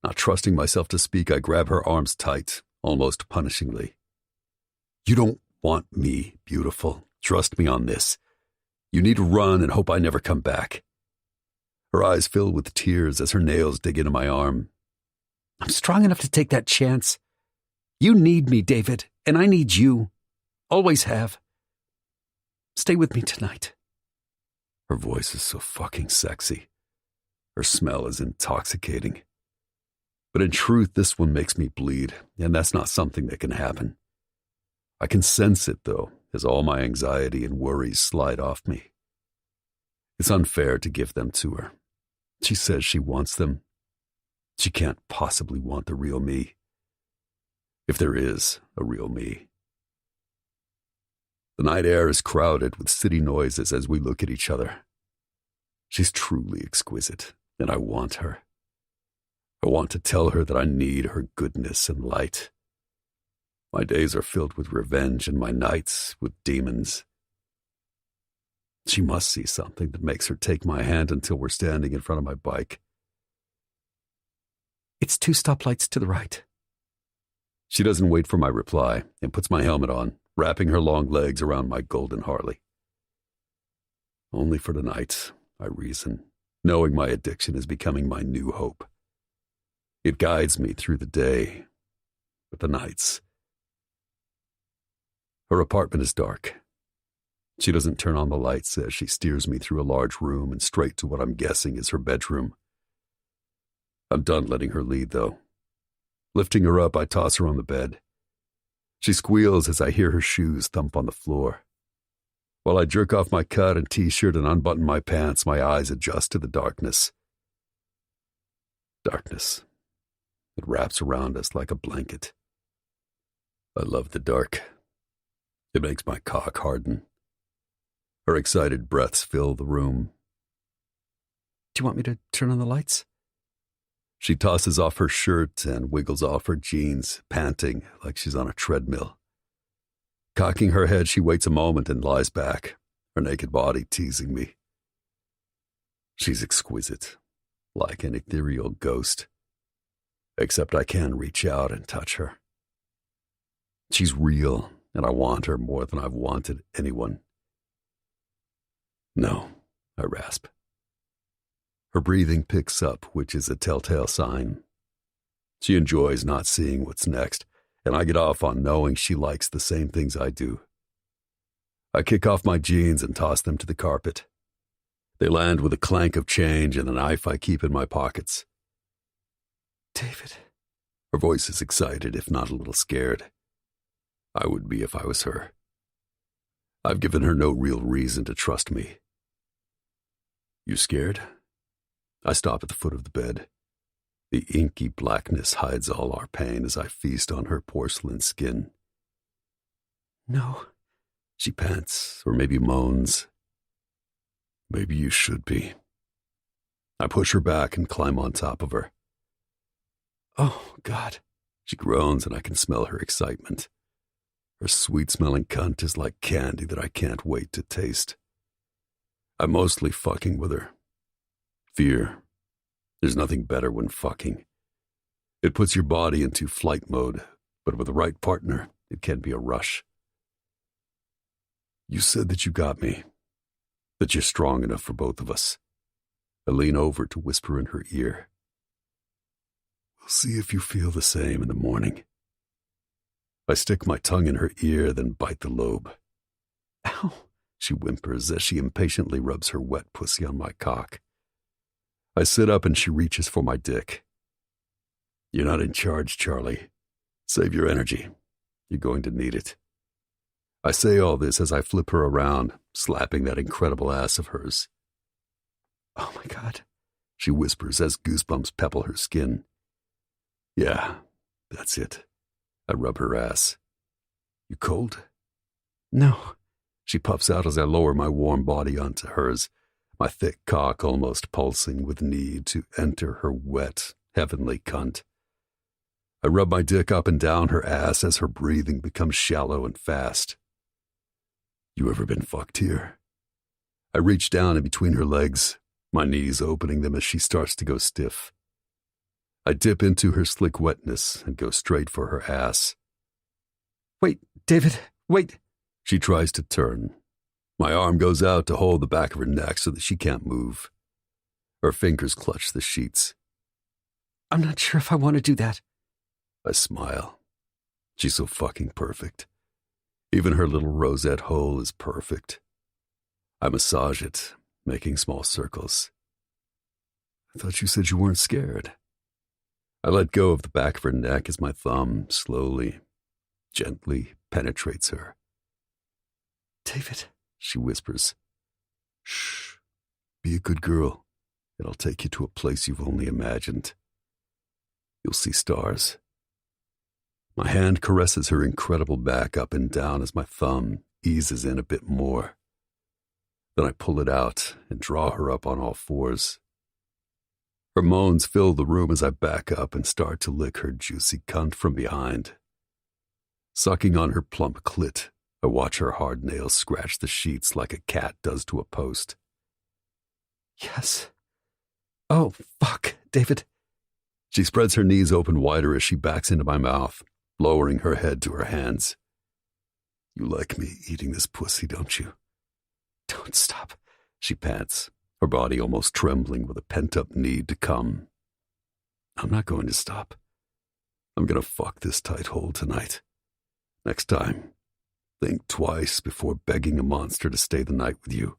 Not trusting myself to speak, I grab her arms tight, almost punishingly. You don't want me, beautiful. Trust me on this. You need to run and hope I never come back. Her eyes fill with tears as her nails dig into my arm. I'm strong enough to take that chance. You need me, David, and I need you. Always have. Stay with me tonight. Her voice is so fucking sexy. Her smell is intoxicating. But in truth, this one makes me bleed, and that's not something that can happen. I can sense it, though, as all my anxiety and worries slide off me. It's unfair to give them to her. She says she wants them. She can't possibly want the real me. If there is a real me. The night air is crowded with city noises as we look at each other. She's truly exquisite, and I want her. I want to tell her that I need her goodness and light. My days are filled with revenge and my nights with demons. She must see something that makes her take my hand until we're standing in front of my bike. It's 2 stoplights to the right. She doesn't wait for my reply and puts my helmet on, wrapping her long legs around my golden Harley. Only for tonight, I reason, knowing my addiction is becoming my new hope. It guides me through the day, but the nights. Her apartment is dark. She doesn't turn on the lights as she steers me through a large room and straight to what I'm guessing is her bedroom. I'm done letting her lead, though. Lifting her up, I toss her on the bed. She squeals as I hear her shoes thump on the floor. While I jerk off my cut and t-shirt and unbutton my pants, my eyes adjust to the darkness. Darkness. It wraps around us like a blanket. I love the dark. It makes my cock harden. Her excited breaths fill the room. Do you want me to turn on the lights? She tosses off her shirt and wiggles off her jeans, panting like she's on a treadmill. Cocking her head, she waits a moment and lies back, her naked body teasing me. She's exquisite, like an ethereal ghost. Except I can reach out and touch her. She's real, and I want her more than I've wanted anyone. No, I rasp. Her breathing picks up, which is a telltale sign. She enjoys not seeing what's next, and I get off on knowing she likes the same things I do. I kick off my jeans and toss them to the carpet. They land with a clank of change and the knife I keep in my pockets. David. Her voice is excited, if not a little scared. I would be if I was her. I've given her no real reason to trust me. You scared? I stop at the foot of the bed. The inky blackness hides all our pain as I feast on her porcelain skin. No. She pants, or maybe moans. Maybe you should be. I push her back and climb on top of her. Oh, God. She groans and I can smell her excitement. Her sweet-smelling cunt is like candy that I can't wait to taste. I'm mostly fucking with her. Fear. There's nothing better when fucking. It puts your body into flight mode, but with the right partner, it can be a rush. You said that you got me, that you're strong enough for both of us. I lean over to whisper in her ear. We'll see if you feel the same in the morning. I stick my tongue in her ear, then bite the lobe. Ow, she whimpers as she impatiently rubs her wet pussy on my cock. I sit up and she reaches for my dick. You're not in charge, Charlie. Save your energy. You're going to need it. I say all this as I flip her around, slapping that incredible ass of hers. Oh my God, she whispers as goosebumps pepple her skin. Yeah, that's it. I rub her ass. You cold? No. She puffs out as I lower my warm body onto hers, my thick cock almost pulsing with need to enter her wet, heavenly cunt. I rub my dick up and down her ass as her breathing becomes shallow and fast. You ever been fucked here? I reach down in between her legs, my knees opening them as she starts to go stiff. I dip into her slick wetness and go straight for her ass. Wait, David, wait. She tries to turn, My arm goes out to hold the back of her neck so that she can't move. Her fingers clutch the sheets. I'm not sure if I want to do that. I smile. She's so fucking perfect. Even her little rosette hole is perfect. I massage it, making small circles. I thought you said you weren't scared. I let go of the back of her neck as my thumb slowly, gently penetrates her. David, she whispers. Shh, be a good girl, and I'll take you to a place you've only imagined. You'll see stars. My hand caresses her incredible back up and down as my thumb eases in a bit more. Then I pull it out and draw her up on all fours. Her moans fill the room as I back up and start to lick her juicy cunt from behind. Sucking on her plump clit, I watch her hard nails scratch the sheets like a cat does to a post. Yes. Oh, fuck, David. She spreads her knees open wider as she backs into my mouth, lowering her head to her hands. You like me eating this pussy, don't you? Don't stop, she pants, her body almost trembling with a pent-up need to come. I'm not going to stop. I'm going to fuck this tight hole tonight. Next time, think twice before begging a monster to stay the night with you.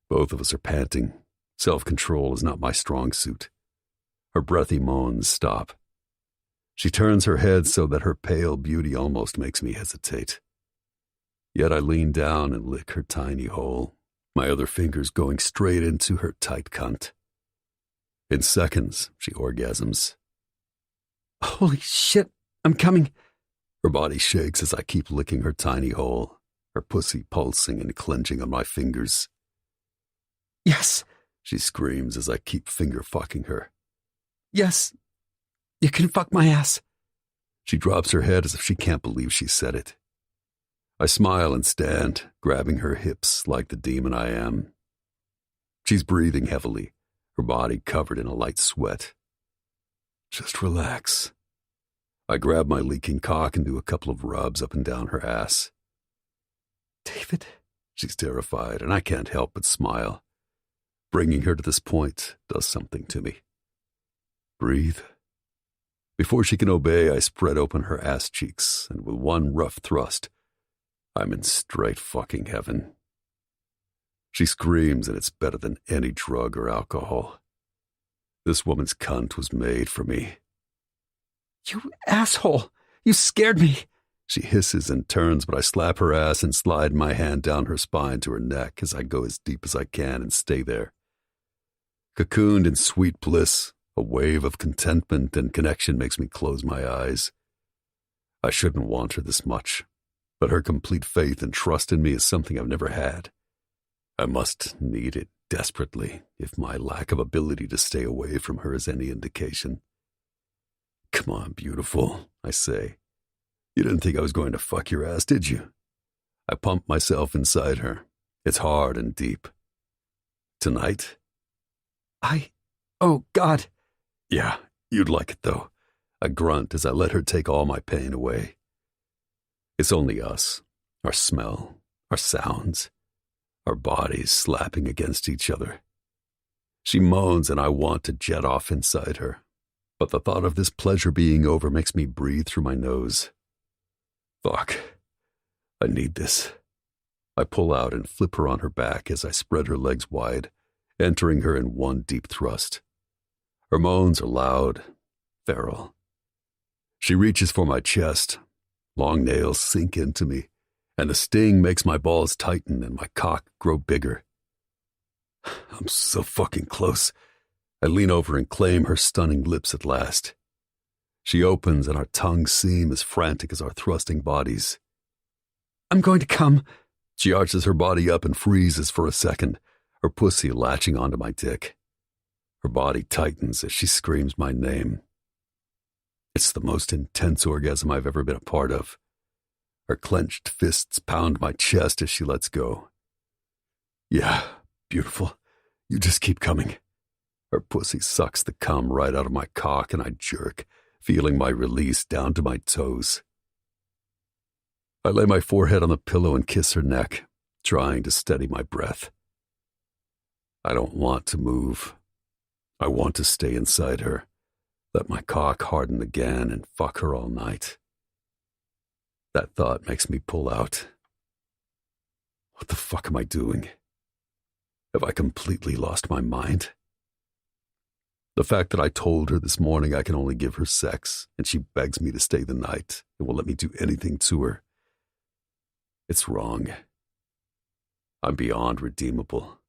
Both of us are panting. Self-control is not my strong suit. Her breathy moans stop. She turns her head so that her pale beauty almost makes me hesitate. Yet I lean down and lick her tiny hole, my other fingers going straight into her tight cunt. In seconds, she orgasms. Holy shit, I'm coming. Her body shakes as I keep licking her tiny hole, her pussy pulsing and clenching on my fingers. Yes, she screams as I keep finger-fucking her. Yes, you can fuck my ass. She drops her head as if she can't believe she said it. I smile and stand, grabbing her hips like the demon I am. She's breathing heavily, her body covered in a light sweat. Just relax. I grab my leaking cock and do a couple of rubs up and down her ass. David. She's terrified, and I can't help but smile. Bringing her to this point does something to me. Breathe. Before she can obey, I spread open her ass cheeks, and with one rough thrust, I'm in straight fucking heaven. She screams, and it's better than any drug or alcohol. This woman's cunt was made for me. You asshole! You scared me! She hisses and turns, but I slap her ass and slide my hand down her spine to her neck as I go as deep as I can and stay there. Cocooned in sweet bliss, a wave of contentment and connection makes me close my eyes. I shouldn't want her this much, but her complete faith and trust in me is something I've never had. I must need it desperately if my lack of ability to stay away from her is any indication. Come on, beautiful, I say. You didn't think I was going to fuck your ass, did you? I pump myself inside her. It's hard and deep. Tonight? Oh, God. Yeah, you'd like it, though. I grunt as I let her take all my pain away. It's only us, our smell, our sounds, our bodies slapping against each other. She moans and I want to jet off inside her, but the thought of this pleasure being over makes me breathe through my nose. Fuck. I need this. I pull out and flip her on her back as I spread her legs wide, entering her in one deep thrust. Her moans are loud, feral. She reaches for my chest. Long nails sink into me, and the sting makes my balls tighten and my cock grow bigger. I'm so fucking close. I lean over and claim her stunning lips at last. She opens and our tongues seem as frantic as our thrusting bodies. I'm going to come. She arches her body up and freezes for a second, her pussy latching onto my dick. Her body tightens as she screams my name. It's the most intense orgasm I've ever been a part of. Her clenched fists pound my chest as she lets go. Yeah, beautiful. You just keep coming. Her pussy sucks the cum right out of my cock and I jerk, feeling my release down to my toes. I lay my forehead on the pillow and kiss her neck, trying to steady my breath. I don't want to move. I want to stay inside her, let my cock harden again and fuck her all night. That thought makes me pull out. What the fuck am I doing? Have I completely lost my mind? The fact that I told her this morning I can only give her sex, and she begs me to stay the night and will let me do anything to her. It's wrong. I'm beyond redeemable.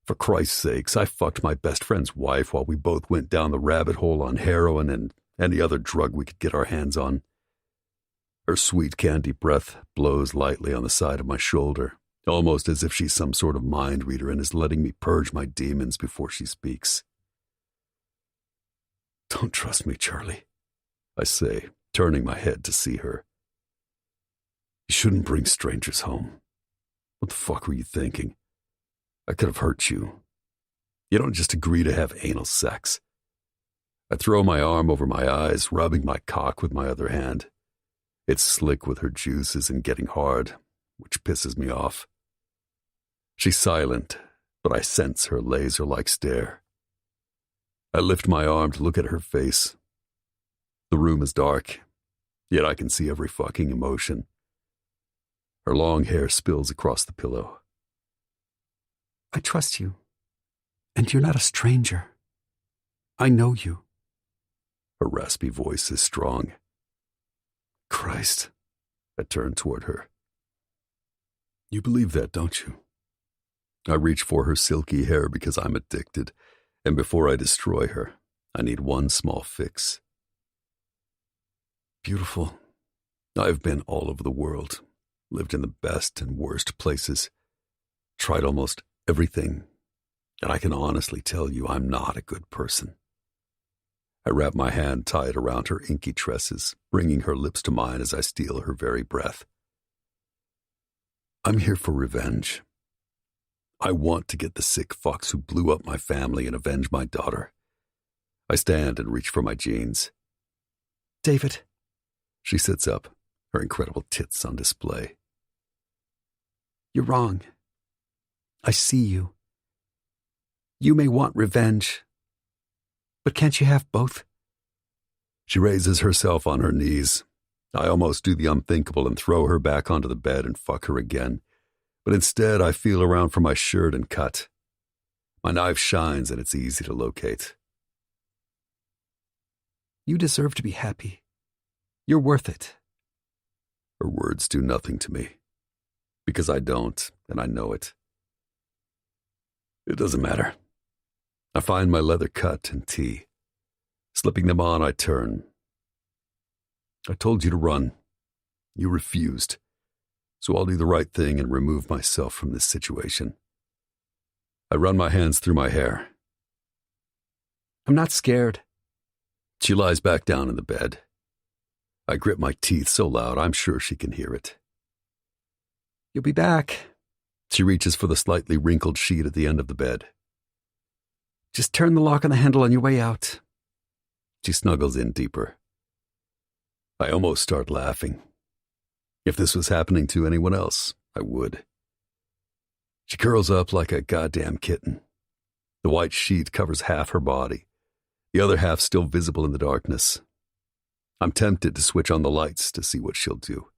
For Christ's sakes, I fucked my best friend's wife while we both went down the rabbit hole on heroin and any other drug we could get our hands on. Her sweet candy breath blows lightly on the side of my shoulder, almost as if she's some sort of mind reader and is letting me purge my demons before she speaks. Don't trust me, Charlie, I say, turning my head to see her. You shouldn't bring strangers home. What the fuck were you thinking? I could have hurt you. You don't just agree to have anal sex. I throw my arm over my eyes, rubbing my cock with my other hand. It's slick with her juices and getting hard, which pisses me off. She's silent, but I sense her laser-like stare. I lift my arm to look at her face. The room is dark, yet I can see every fucking emotion. Her long hair spills across the pillow. I trust you, and you're not a stranger. I know you. Her raspy voice is strong. Christ, I turn toward her. You believe that, don't you? I reach for her silky hair because I'm addicted, and before I destroy her, I need one small fix. Beautiful. I've been all over the world, lived in the best and worst places, tried almost everything, and I can honestly tell you I'm not a good person. I wrap my hand tight around her inky tresses, bringing her lips to mine as I steal her very breath. I'm here for revenge. I want to get the sick fucks who blew up my family and avenge my daughter. I stand and reach for my jeans. David. She sits up, her incredible tits on display. You're wrong. I see you. You may want revenge, but can't you have both? She raises herself on her knees. I almost do the unthinkable and throw her back onto the bed and fuck her again. But instead, I feel around for my shirt and cut. My knife shines and it's easy to locate. You deserve to be happy. You're worth it. Her words do nothing to me, because I don't, and I know it. It doesn't matter. I find my leather cut and tee. Slipping them on, I turn. I told you to run. You refused. So I'll do the right thing and remove myself from this situation. I run my hands through my hair. I'm not scared. She lies back down in the bed. I grip my teeth so loud I'm sure she can hear it. You'll be back. She reaches for the slightly wrinkled sheet at the end of the bed. Just turn the lock on the handle on your way out. She snuggles in deeper. I almost start laughing. If this was happening to anyone else, I would. She curls up like a goddamn kitten. The white sheet covers half her body, the other half still visible in the darkness. I'm tempted to switch on the lights to see what she'll do.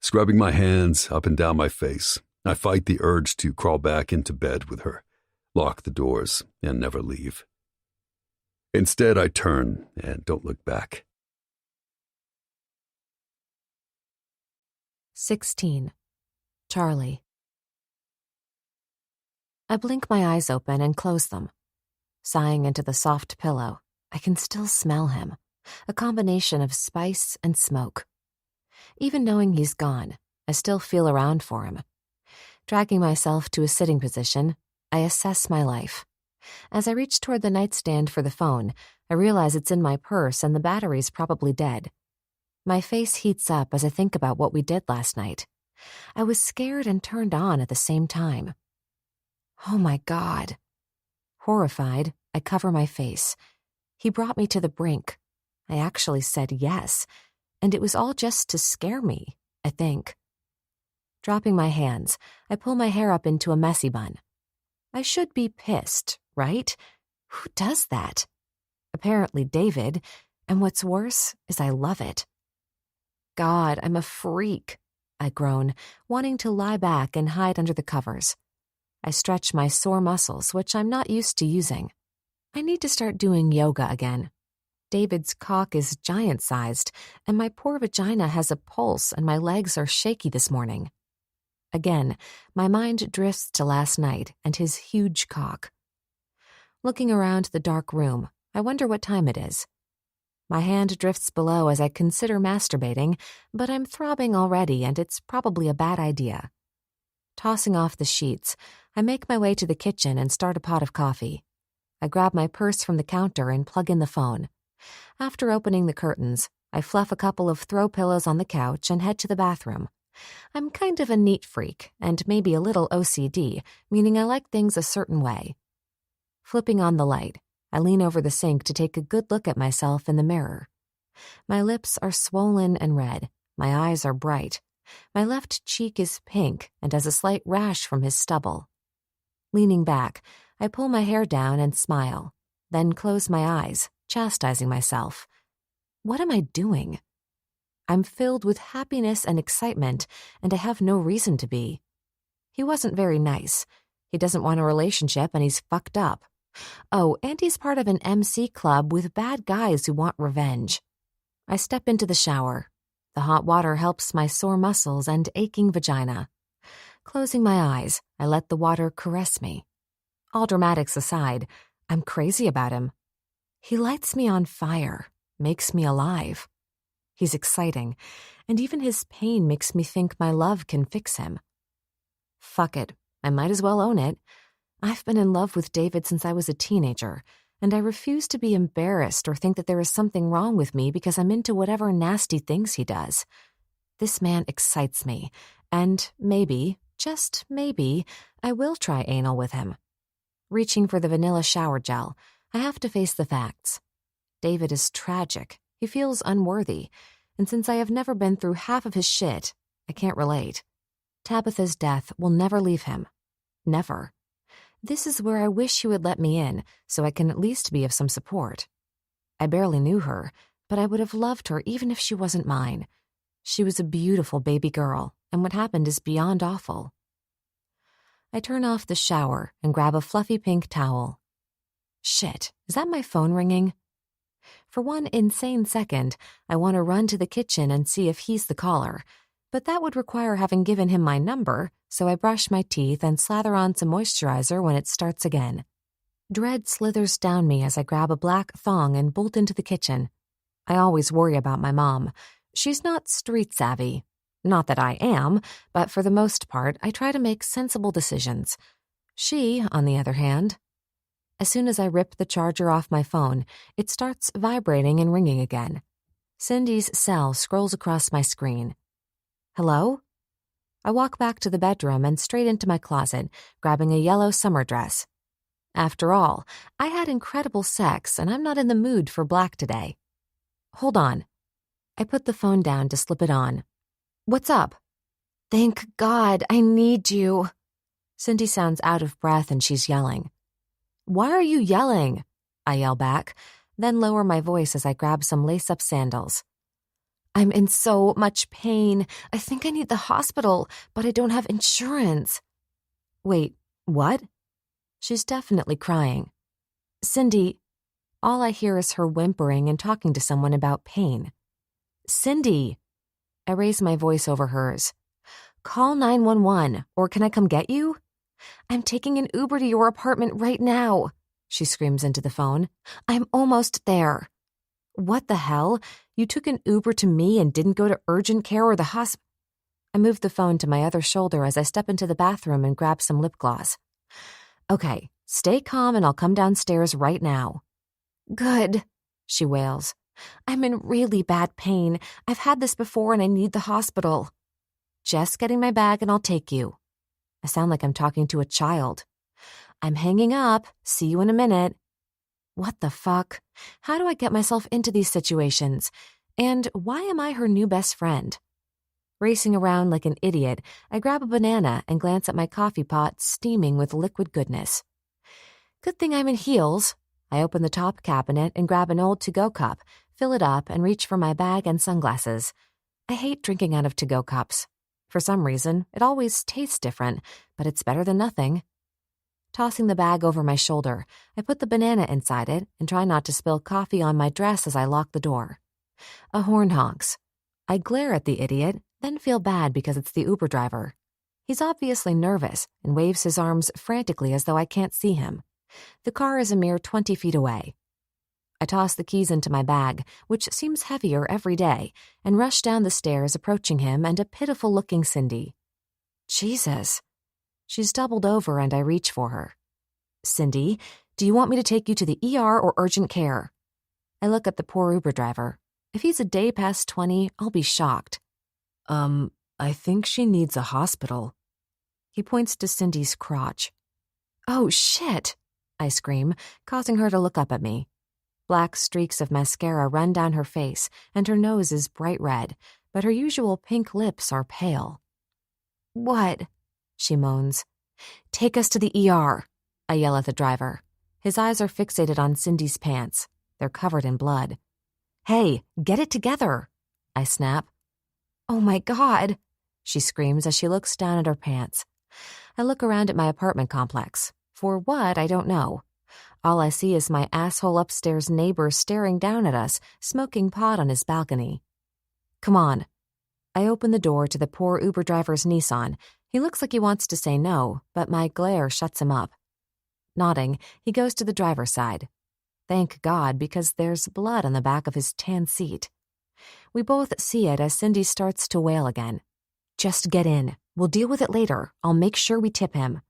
Scrubbing my hands up and down my face, I fight the urge to crawl back into bed with her, lock the doors, and never leave. Instead, I turn and don't look back. 16. Charlie. I blink my eyes open and close them. Sighing into the soft pillow, I can still smell him, a combination of spice and smoke. Even knowing he's gone, I still feel around for him. Dragging myself to a sitting position, I assess my life. As I reach toward the nightstand for the phone, I realize it's in my purse and the battery's probably dead. My face heats up as I think about what we did last night. I was scared and turned on at the same time. Oh my God. Horrified, I cover my face. He brought me to the brink. I actually said yes, and it was all just to scare me, I think. Dropping my hands, I pull my hair up into a messy bun. I should be pissed, right? Who does that? Apparently David, and what's worse is I love it. God, I'm a freak, I groan, wanting to lie back and hide under the covers. I stretch my sore muscles, which I'm not used to using. I need to start doing yoga again. David's cock is giant-sized, and my poor vagina has a pulse and my legs are shaky this morning. Again, my mind drifts to last night and his huge cock. Looking around the dark room, I wonder what time it is. My hand drifts below as I consider masturbating, but I'm throbbing already and it's probably a bad idea. Tossing off the sheets, I make my way to the kitchen and start a pot of coffee. I grab my purse from the counter and plug in the phone. After opening the curtains, I fluff a couple of throw pillows on the couch and head to the bathroom. I'm kind of a neat freak and maybe a little OCD, meaning I like things a certain way. Flipping on the light, I lean over the sink to take a good look at myself in the mirror. My lips are swollen and red. My eyes are bright. My left cheek is pink and has a slight rash from his stubble. Leaning back, I pull my hair down and smile, then close my eyes, chastising myself. What am I doing? I'm filled with happiness and excitement, and I have no reason to be. He wasn't very nice. He doesn't want a relationship, and he's fucked up. Oh, and he's part of an MC club with bad guys who want revenge. I step into the shower. The hot water helps my sore muscles and aching vagina. Closing my eyes, I let the water caress me. All dramatics aside, I'm crazy about him. He lights me on fire, makes me alive. He's exciting, and even his pain makes me think my love can fix him. Fuck it, I might as well own it. I've been in love with David since I was a teenager, and I refuse to be embarrassed or think that there is something wrong with me because I'm into whatever nasty things he does. This man excites me, and maybe, just maybe, I will try anal with him. Reaching for the vanilla shower gel, I have to face the facts. David is tragic. He feels unworthy, and since I have never been through half of his shit, I can't relate. Tabitha's death will never leave him. Never. This is where I wish he would let me in, so I can at least be of some support. I barely knew her, but I would have loved her even if she wasn't mine. She was a beautiful baby girl, and what happened is beyond awful. I turn off the shower and grab a fluffy pink towel. Shit, is that my phone ringing? For one insane second, I want to run to the kitchen and see if he's the caller, but that would require having given him my number, so I brush my teeth and slather on some moisturizer when it starts again. Dread slithers down me as I grab a black thong and bolt into the kitchen. I always worry about my mom. She's not street savvy. Not that I am, but for the most part, I try to make sensible decisions. She, on the other hand... As soon as I rip the charger off my phone, it starts vibrating and ringing again. Cindy's cell scrolls across my screen. Hello? I walk back to the bedroom and straight into my closet, grabbing a yellow summer dress. After all, I had incredible sex and I'm not in the mood for black today. Hold on. I put the phone down to slip it on. What's up? Thank God, I need you. Cindy sounds out of breath and she's yelling. Why are you yelling? I yell back, then lower my voice as I grab some lace-up sandals. I'm in so much pain. I think I need the hospital, but I don't have insurance. Wait, what? She's definitely crying. Cindy, all I hear is her whimpering and talking to someone about pain. Cindy! I raise my voice over hers. Call 911, or can I come get you? I'm taking an Uber to your apartment right now, she screams into the phone. I'm almost there. What the hell? You took an Uber to me and didn't go to urgent care or the hospital? I move the phone to my other shoulder as I step into the bathroom and grab some lip gloss. Okay, stay calm and I'll come downstairs right now. Good, she wails. I'm in really bad pain. I've had this before and I need the hospital. Just getting my bag and I'll take you. I sound like I'm talking to a child. I'm hanging up. See you in a minute. What the fuck? How do I get myself into these situations? And why am I her new best friend? Racing around like an idiot, I grab a banana and glance at my coffee pot steaming with liquid goodness. Good thing I'm in heels. I open the top cabinet and grab an old to-go cup, fill it up, and reach for my bag and sunglasses. I hate drinking out of to-go cups. For some reason, it always tastes different, but it's better than nothing. Tossing the bag over my shoulder, I put the banana inside it and try not to spill coffee on my dress as I lock the door. A horn honks. I glare at the idiot, then feel bad because it's the Uber driver. He's obviously nervous and waves his arms frantically as though I can't see him. The car is a mere 20 feet away. I toss the keys into my bag, which seems heavier every day, and rush down the stairs approaching him and a pitiful-looking Cindy. Jesus. She's doubled over and I reach for her. Cindy, do you want me to take you to the ER or urgent care? I look at the poor Uber driver. If he's a day past 20, I'll be shocked. I think she needs a hospital. He points to Cindy's crotch. Oh, shit, I scream, causing her to look up at me. Black streaks of mascara run down her face, and her nose is bright red, but her usual pink lips are pale. What? She moans. Take us to the ER, I yell at the driver. His eyes are fixated on Cindy's pants. They're covered in blood. Hey, get it together, I snap. Oh my God, she screams as she looks down at her pants. I look around at my apartment complex. For what, I don't know. All I see is my asshole upstairs neighbor staring down at us, smoking pot on his balcony. Come on. I open the door to the poor Uber driver's Nissan. He looks like he wants to say no, but my glare shuts him up. Nodding, he goes to the driver's side. Thank God, because there's blood on the back of his tan seat. We both see it as Cindy starts to wail again. Just get in. We'll deal with it later. I'll make sure we tip him.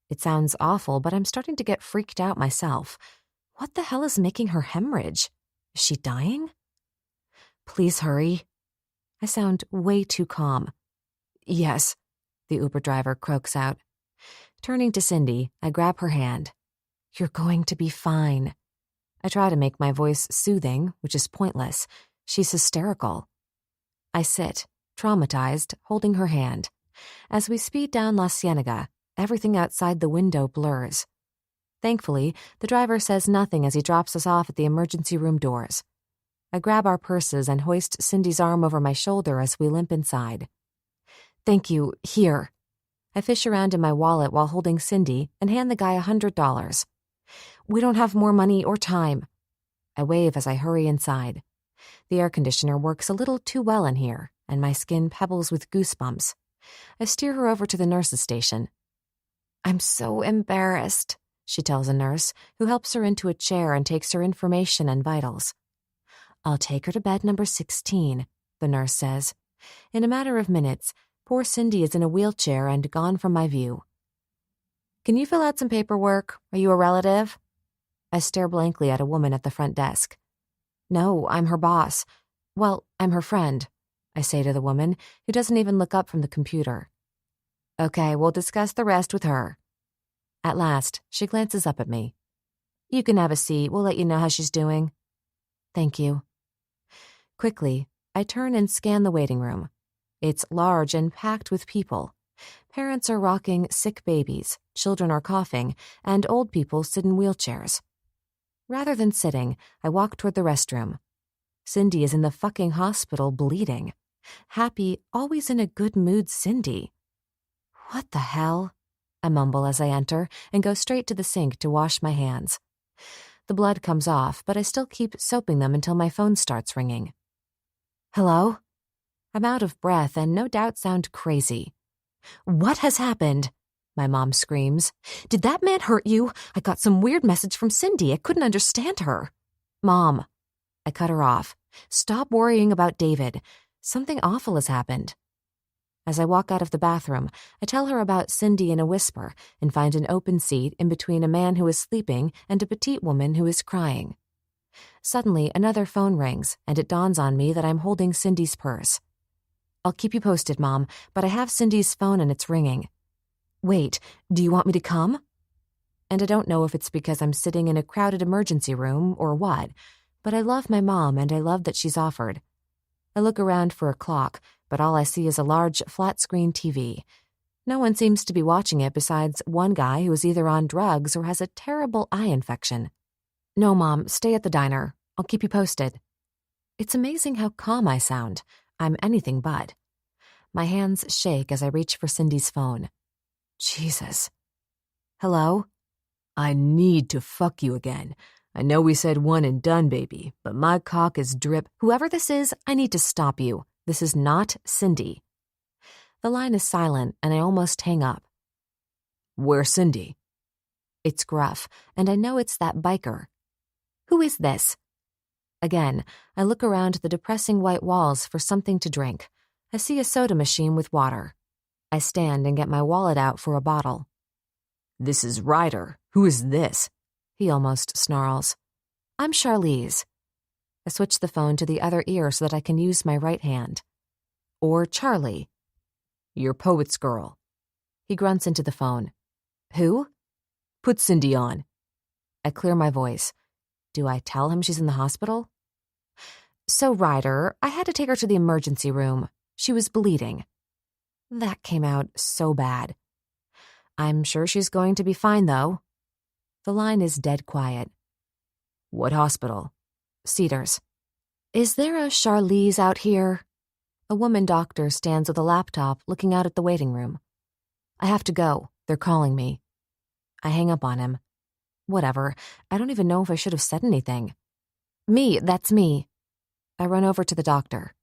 It sounds awful, but I'm starting to get freaked out myself. What the hell is making her hemorrhage? Is she dying? Please hurry. I sound way too calm. Yes, the Uber driver croaks out. Turning to Cindy, I grab her hand. You're going to be fine. I try to make my voice soothing, which is pointless. She's hysterical. I sit, traumatized, holding her hand. As we speed down La Cienega, everything outside the window blurs. Thankfully, the driver says nothing as he drops us off at the emergency room doors. I grab our purses and hoist Cindy's arm over my shoulder as we limp inside. Thank you. Here. I fish around in my wallet while holding Cindy and hand the guy $100. We don't have more money or time. I wave as I hurry inside. The air conditioner works a little too well in here, and my skin pebbles with goosebumps. I steer her over to the nurse's station. I'm so embarrassed, she tells a nurse, who helps her into a chair and takes her information and vitals. I'll take her to bed number 16, the nurse says. In a matter of minutes, poor Cindy is in a wheelchair and gone from my view. Can you fill out some paperwork? Are you a relative? I stare blankly at a woman at the front desk. No, I'm her boss. Well, I'm her friend, I say to the woman, who doesn't even look up from the computer. Okay, we'll discuss the rest with her. At last, she glances up at me. You can have a seat. We'll let you know how she's doing. Thank you. Quickly, I turn and scan the waiting room. It's large and packed with people. Parents are rocking sick babies, children are coughing, and old people sit in wheelchairs. Rather than sitting, I walk toward the restroom. Cindy is in the fucking hospital bleeding. Happy, always in a good mood Cindy. What the hell? I mumble as I enter and go straight to the sink to wash my hands. The blood comes off, but I still keep soaping them until my phone starts ringing. Hello? I'm out of breath and no doubt sound crazy. What has happened? My mom screams. Did that man hurt you? I got some weird message from Cindy. I couldn't understand her. Mom. I cut her off. Stop worrying about David. Something awful has happened. As I walk out of the bathroom, I tell her about Cindy in a whisper and find an open seat in between a man who is sleeping and a petite woman who is crying. Suddenly, another phone rings, and it dawns on me that I'm holding Cindy's purse. I'll keep you posted, Mom, but I have Cindy's phone and it's ringing. Wait, do you want me to come? And I don't know if it's because I'm sitting in a crowded emergency room or what, but I love my mom and I love that she's offered. I look around for a clock, but all I see is a large flat-screen TV. No one seems to be watching it besides one guy who is either on drugs or has a terrible eye infection. No, Mom, stay at the diner. I'll keep you posted. It's amazing how calm I sound. I'm anything but. My hands shake as I reach for Cindy's phone. Jesus. Hello? I need to fuck you again. I know we said one and done, baby, but my cock is drip. Whoever this is, I need to stop you. This is not Cindy. The line is silent, and I almost hang up. Where's Cindy? It's gruff, and I know it's that biker. Who is this? Again, I look around the depressing white walls for something to drink. I see a soda machine with water. I stand and get my wallet out for a bottle. This is Ryder. Who is this? He almost snarls. I'm Charlize. I switch the phone to the other ear so that I can use my right hand. Or Charlie. Your poet's girl. He grunts into the phone. Who? Put Cindy on. I clear my voice. Do I tell him she's in the hospital? So, Ryder, I had to take her to the emergency room. She was bleeding. That came out so bad. I'm sure she's going to be fine, though. The line is dead quiet. What hospital? Cedars. Is there a Charlize out here? A woman doctor stands with a laptop looking out at the waiting room. I have to go. They're calling me. I hang up on him. Whatever. I don't even know if I should have said anything. Me, that's me. I run over to the doctor.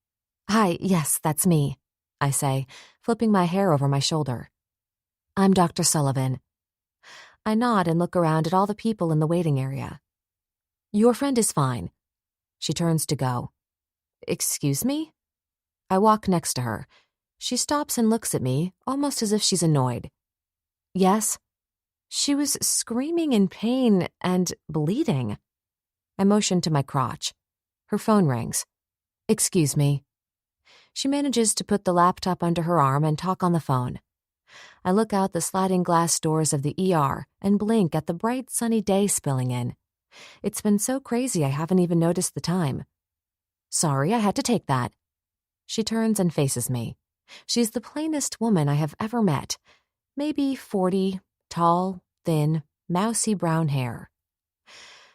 Hi, yes, that's me, I say, flipping my hair over my shoulder. I'm Dr. Sullivan. I nod and look around at all the people in the waiting area. Your friend is fine. She turns to go. Excuse me? I walk next to her. She stops and looks at me, almost as if she's annoyed. Yes? She was screaming in pain and bleeding. I motion to my crotch. Her phone rings. Excuse me. She manages to put the laptop under her arm and talk on the phone. I look out the sliding glass doors of the ER and blink at the bright sunny day spilling in. It's been so crazy I haven't even noticed the time. Sorry, I had to take that. She turns and faces me. She's the plainest woman I have ever met. Maybe 40, tall, thin, mousy brown hair.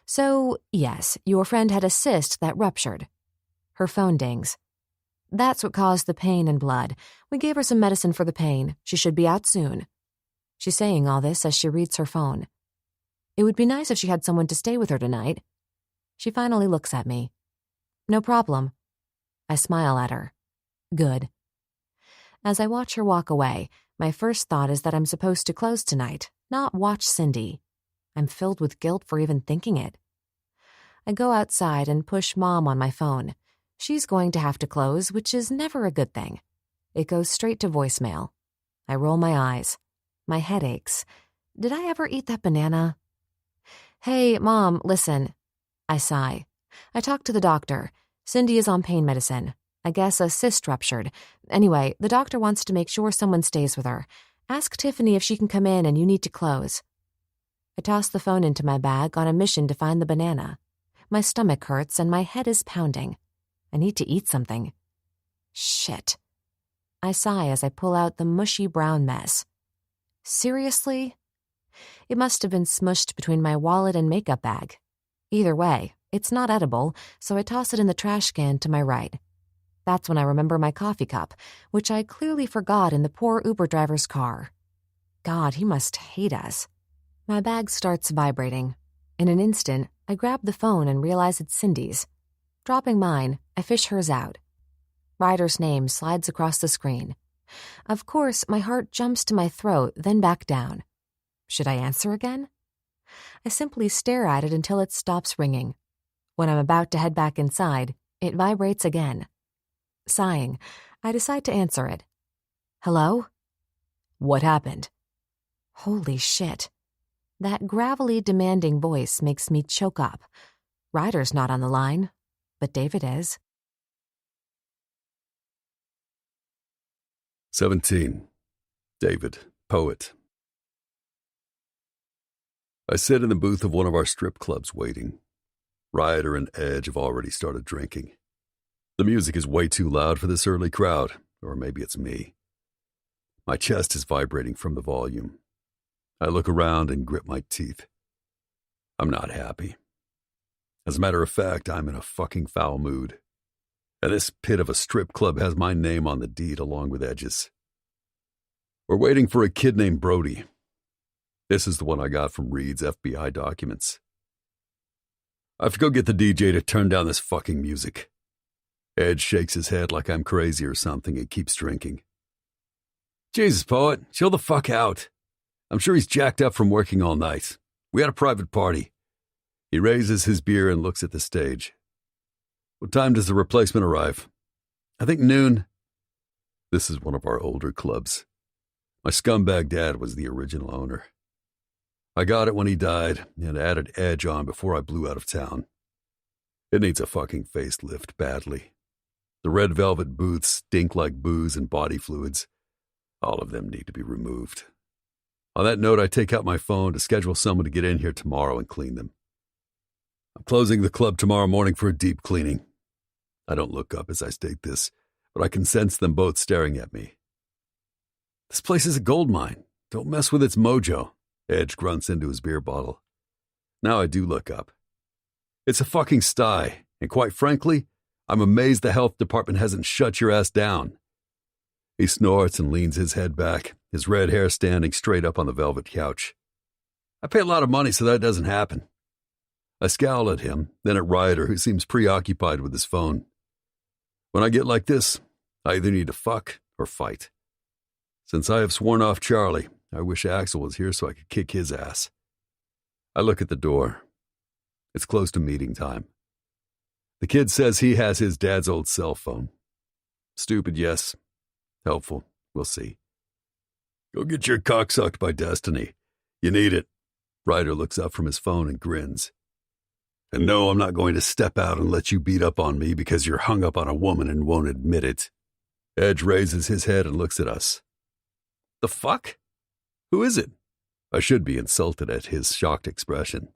So, yes, your friend had a cyst that ruptured. Her phone dings. That's what caused the pain and blood. We gave her some medicine for the pain. She should be out soon. She's saying all this as she reads her phone. It would be nice if she had someone to stay with her tonight. She finally looks at me. No problem. I smile at her. Good. As I watch her walk away, my first thought is that I'm supposed to close tonight, not watch Cindy. I'm filled with guilt for even thinking it. I go outside and push Mom on my phone. She's going to have to close, which is never a good thing. It goes straight to voicemail. I roll my eyes. My head aches. Did I ever eat that banana? Hey, Mom, listen. I sigh. I talked to the doctor. Cindy is on pain medicine. I guess a cyst ruptured. Anyway, the doctor wants to make sure someone stays with her. Ask Tiffany if she can come in and you need to close. I toss the phone into my bag on a mission to find the banana. My stomach hurts and my head is pounding. I need to eat something. Shit. I sigh as I pull out the mushy brown mess. Seriously? It must have been smushed between my wallet and makeup bag. Either way, it's not edible, so I toss it in the trash can to my right. That's when I remember my coffee cup, which I clearly forgot in the poor Uber driver's car. God, he must hate us. My bag starts vibrating. In an instant, I grab the phone and realize it's Cindy's. Dropping mine, I fish hers out. Ryder's name slides across the screen. Of course, my heart jumps to my throat, then back down. Should I answer again? I simply stare at it until it stops ringing. When I'm about to head back inside, it vibrates again. Sighing, I decide to answer it. Hello? What happened? Holy shit. That gravelly, demanding voice makes me choke up. Ryder's not on the line, but David is. 17. David, poet. I sit in the booth of one of our strip clubs waiting. Ryder and Edge have already started drinking. The music is way too loud for this early crowd, or maybe it's me. My chest is vibrating from the volume. I look around and grit my teeth. I'm not happy. As a matter of fact, I'm in a fucking foul mood. And this pit of a strip club has my name on the deed along with Edge's. We're waiting for a kid named Brody. This is the one I got from Reed's FBI documents. I have to go get the DJ to turn down this fucking music. Edge shakes his head like I'm crazy or something and keeps drinking. Jesus, Poet, chill the fuck out. I'm sure he's jacked up from working all night. We had a private party. He raises his beer and looks at the stage. What time does the replacement arrive? I think noon. This is one of our older clubs. My scumbag dad was the original owner. I got it when he died and added Edge on before I blew out of town. It needs a fucking facelift badly. The red velvet booths stink like booze and body fluids. All of them need to be removed. On that note, I take out my phone to schedule someone to get in here tomorrow and clean them. I'm closing the club tomorrow morning for a deep cleaning. I don't look up as I state this, but I can sense them both staring at me. This place is a gold mine. Don't mess with its mojo, Edge grunts into his beer bottle. Now I do look up. It's a fucking sty, and quite frankly, I'm amazed the health department hasn't shut your ass down. He snorts and leans his head back, his red hair standing straight up on the velvet couch. I pay a lot of money so that doesn't happen. I scowl at him, then at Ryder, who seems preoccupied with his phone. When I get like this, I either need to fuck or fight. Since I have sworn off Charlie, I wish Axel was here so I could kick his ass. I look at the door. It's close to meeting time. The kid says he has his dad's old cell phone. Stupid, yes. Helpful, we'll see. Go get your cock sucked by destiny. You need it. Ryder looks up from his phone and grins. And no, I'm not going to step out and let you beat up on me because you're hung up on a woman and won't admit it. Edge raises his head and looks at us. The fuck? Who is it? I should be insulted at his shocked expression.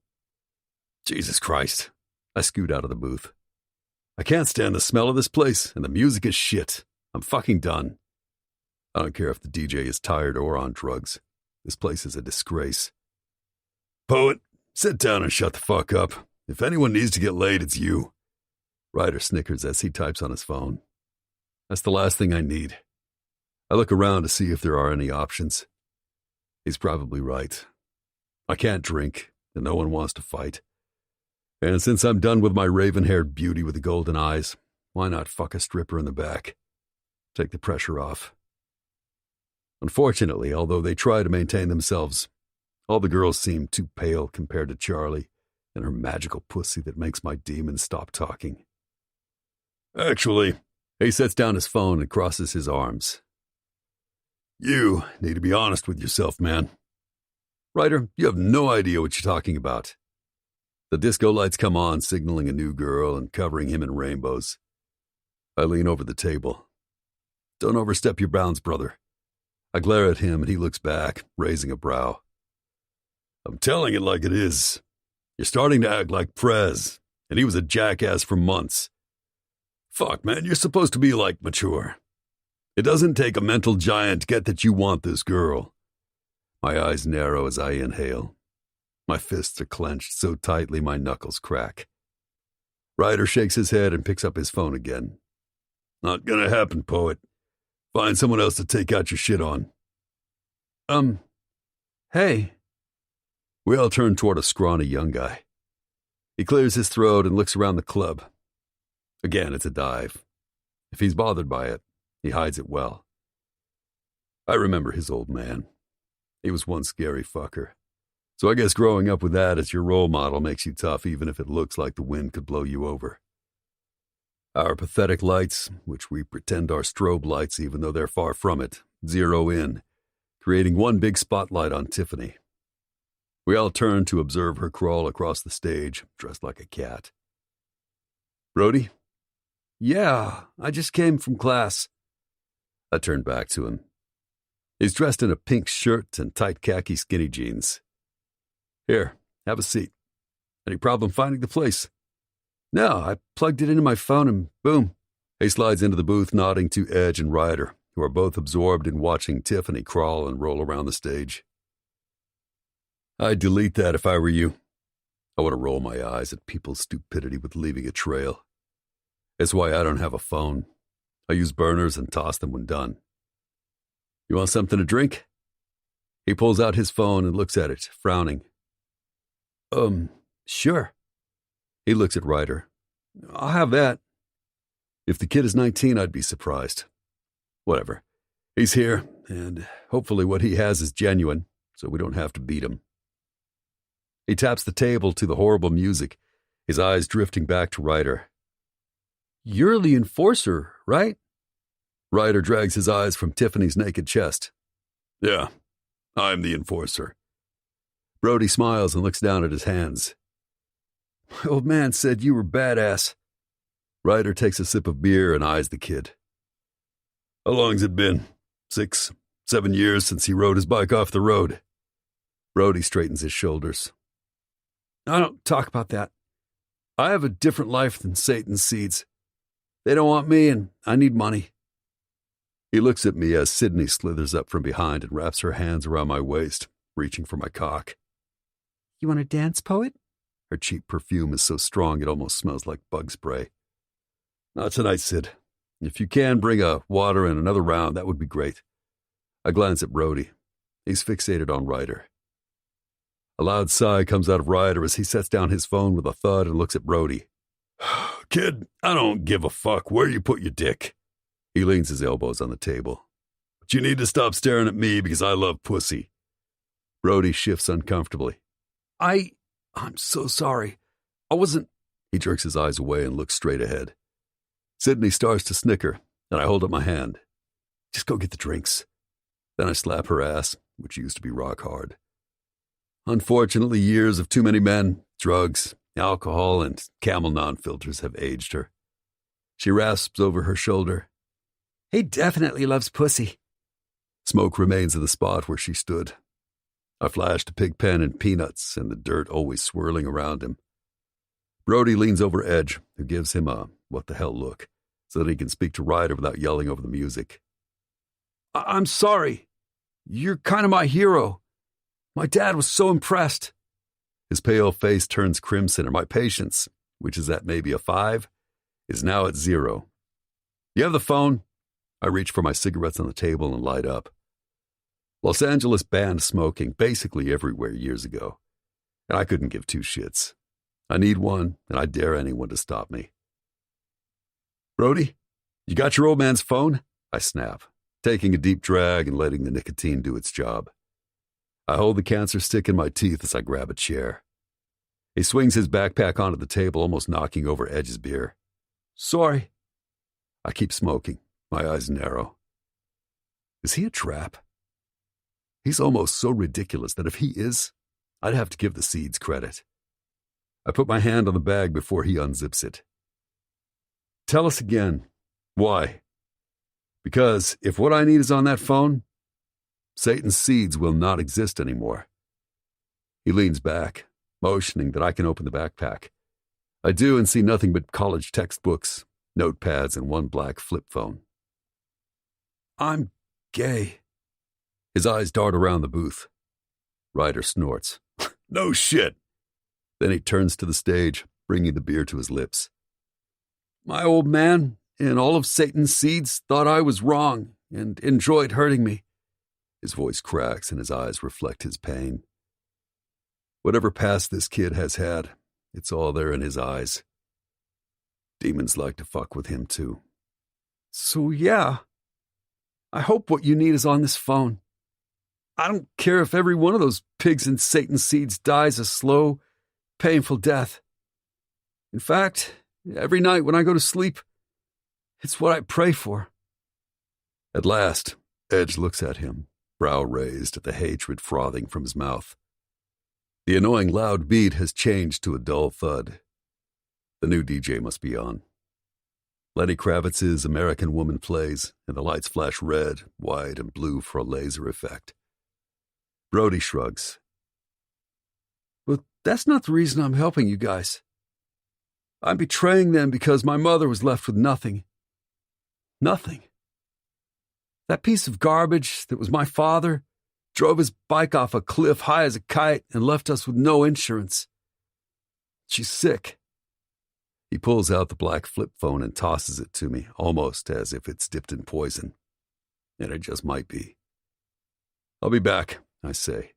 Jesus Christ. I scoot out of the booth. I can't stand the smell of this place, and the music is shit. I'm fucking done. I don't care if the DJ is tired or on drugs. This place is a disgrace. Poet, sit down and shut the fuck up. If anyone needs to get laid, it's you. Ryder snickers as he types on his phone. That's the last thing I need. I look around to see if there are any options. He's probably right. I can't drink, and no one wants to fight. And since I'm done with my raven-haired beauty with the golden eyes, why not fuck a stripper in the back? Take the pressure off. Unfortunately, although they try to maintain themselves, all the girls seem too pale compared to Charlie and her magical pussy that makes my demons stop talking. Actually, he sets down his phone and crosses his arms. You need to be honest with yourself, man. Ryder, you have no idea what you're talking about. The disco lights come on, signaling a new girl and covering him in rainbows. I lean over the table. Don't overstep your bounds, brother. I glare at him and he looks back, raising a brow. I'm telling it like it is. You're starting to act like Prez, and he was a jackass for months. Fuck, man, you're supposed to be, mature. It doesn't take a mental giant to get that you want this girl. My eyes narrow as I inhale. My fists are clenched so tightly my knuckles crack. Ryder shakes his head and picks up his phone again. Not gonna happen, Poet. Find someone else to take out your shit on. Hey. We all turn toward a scrawny young guy. He clears his throat and looks around the club. Again, it's a dive. If he's bothered by it, he hides it well. I remember his old man. He was one scary fucker. So I guess growing up with that as your role model makes you tough even if it looks like the wind could blow you over. Our pathetic lights, which we pretend are strobe lights even though they're far from it, zero in, creating one big spotlight on Tiffany. We all turn to observe her crawl across the stage, dressed like a cat. Brody? Yeah, I just came from class. I turned back to him. He's dressed in a pink shirt and tight khaki skinny jeans. Here, have a seat. Any problem finding the place? No, I plugged it into my phone and boom, He slides into the booth, nodding to Edge and Ryder, who are both absorbed in watching Tiffany crawl and roll around the stage. I'd delete that if I were you. I want to roll my eyes at people's stupidity with leaving a trail. It's why I don't have a phone. I use burners and toss them when done. You want something to drink? He pulls out his phone and looks at it, frowning. Sure. He looks at Ryder. I'll have that. If the kid is 19, I'd be surprised. Whatever. He's here, and hopefully what he has is genuine, so we don't have to beat him. He taps the table to the horrible music, his eyes drifting back to Ryder. You're the enforcer, right? Ryder drags his eyes from Tiffany's naked chest. Yeah, I'm the enforcer. Brody smiles and looks down at his hands. My old man said you were badass. Ryder takes a sip of beer and eyes the kid. How long's it been? 6, 7 years since he rode his bike off the road. Brody straightens his shoulders. I don't talk about that. I have a different life than Satan's seeds. They don't want me, and I need money. He looks at me as Sydney slithers up from behind and wraps her hands around my waist, reaching for my cock. You want to dance, poet? Her cheap perfume is so strong it almost smells like bug spray. Not tonight, Sid. If you can bring a water and another round, that would be great. I glance at Brody. He's fixated on Ryder. A loud sigh comes out of Ryder as he sets down his phone with a thud and looks at Brody. Kid, I don't give a fuck where you put your dick. He leans his elbows on the table. But you need to stop staring at me because I love pussy. Brody shifts uncomfortably. I'm so sorry. I wasn't... He jerks his eyes away and looks straight ahead. Sydney starts to snicker, and I hold up my hand. Just go get the drinks. Then I slap her ass, which used to be rock hard. Unfortunately, years of too many men, drugs, alcohol, and Camel non-filters have aged her. She rasps over her shoulder. He definitely loves pussy. Smoke remains in the spot where she stood. I flashed a pig pen and peanuts and the dirt always swirling around him. Brody leans over Edge, who gives him a what-the-hell look, so that he can speak to Ryder without yelling over the music. I'm sorry. You're kind of my hero. My dad was so impressed. His pale face turns crimson, and my patience, which is at maybe a 5, is now at 0. You have the phone? I reach for my cigarettes on the table and light up. Los Angeles banned smoking basically everywhere years ago, and I couldn't give two shits. I need one, and I dare anyone to stop me. Brody, you got your old man's phone? I snap, taking a deep drag and letting the nicotine do its job. I hold the cancer stick in my teeth as I grab a chair. He swings his backpack onto the table, almost knocking over Edge's beer. Sorry. I keep smoking, my eyes narrow. Is he a trap? He's almost so ridiculous that if he is, I'd have to give the seeds credit. I put my hand on the bag before he unzips it. Tell us again. Why? Because if what I need is on that phone, Satan's seeds will not exist anymore. He leans back, motioning that I can open the backpack. I do and see nothing but college textbooks, notepads, and one black flip phone. I'm gay. His eyes dart around the booth. Ryder snorts. No shit. Then he turns to the stage, bringing the beer to his lips. My old man and all of Satan's seeds thought I was wrong and enjoyed hurting me. His voice cracks and his eyes reflect his pain. Whatever past this kid has had, it's all there in his eyes. Demons like to fuck with him too. So yeah, I hope what you need is on this phone. I don't care if every one of those pigs in Satan's seeds dies a slow, painful death. In fact, every night when I go to sleep, it's what I pray for. At last, Edge looks at him, brow raised at the hatred frothing from his mouth. The annoying loud beat has changed to a dull thud. The new DJ must be on. Lenny Kravitz's American Woman plays, and the lights flash red, white, and blue for a laser effect. Brody shrugs. But that's not the reason I'm helping you guys. I'm betraying them because my mother was left with nothing. Nothing. That piece of garbage that was my father drove his bike off a cliff high as a kite and left us with no insurance. She's sick. He pulls out the black flip phone and tosses it to me, almost as if it's dipped in poison. And it just might be. I'll be back, I say.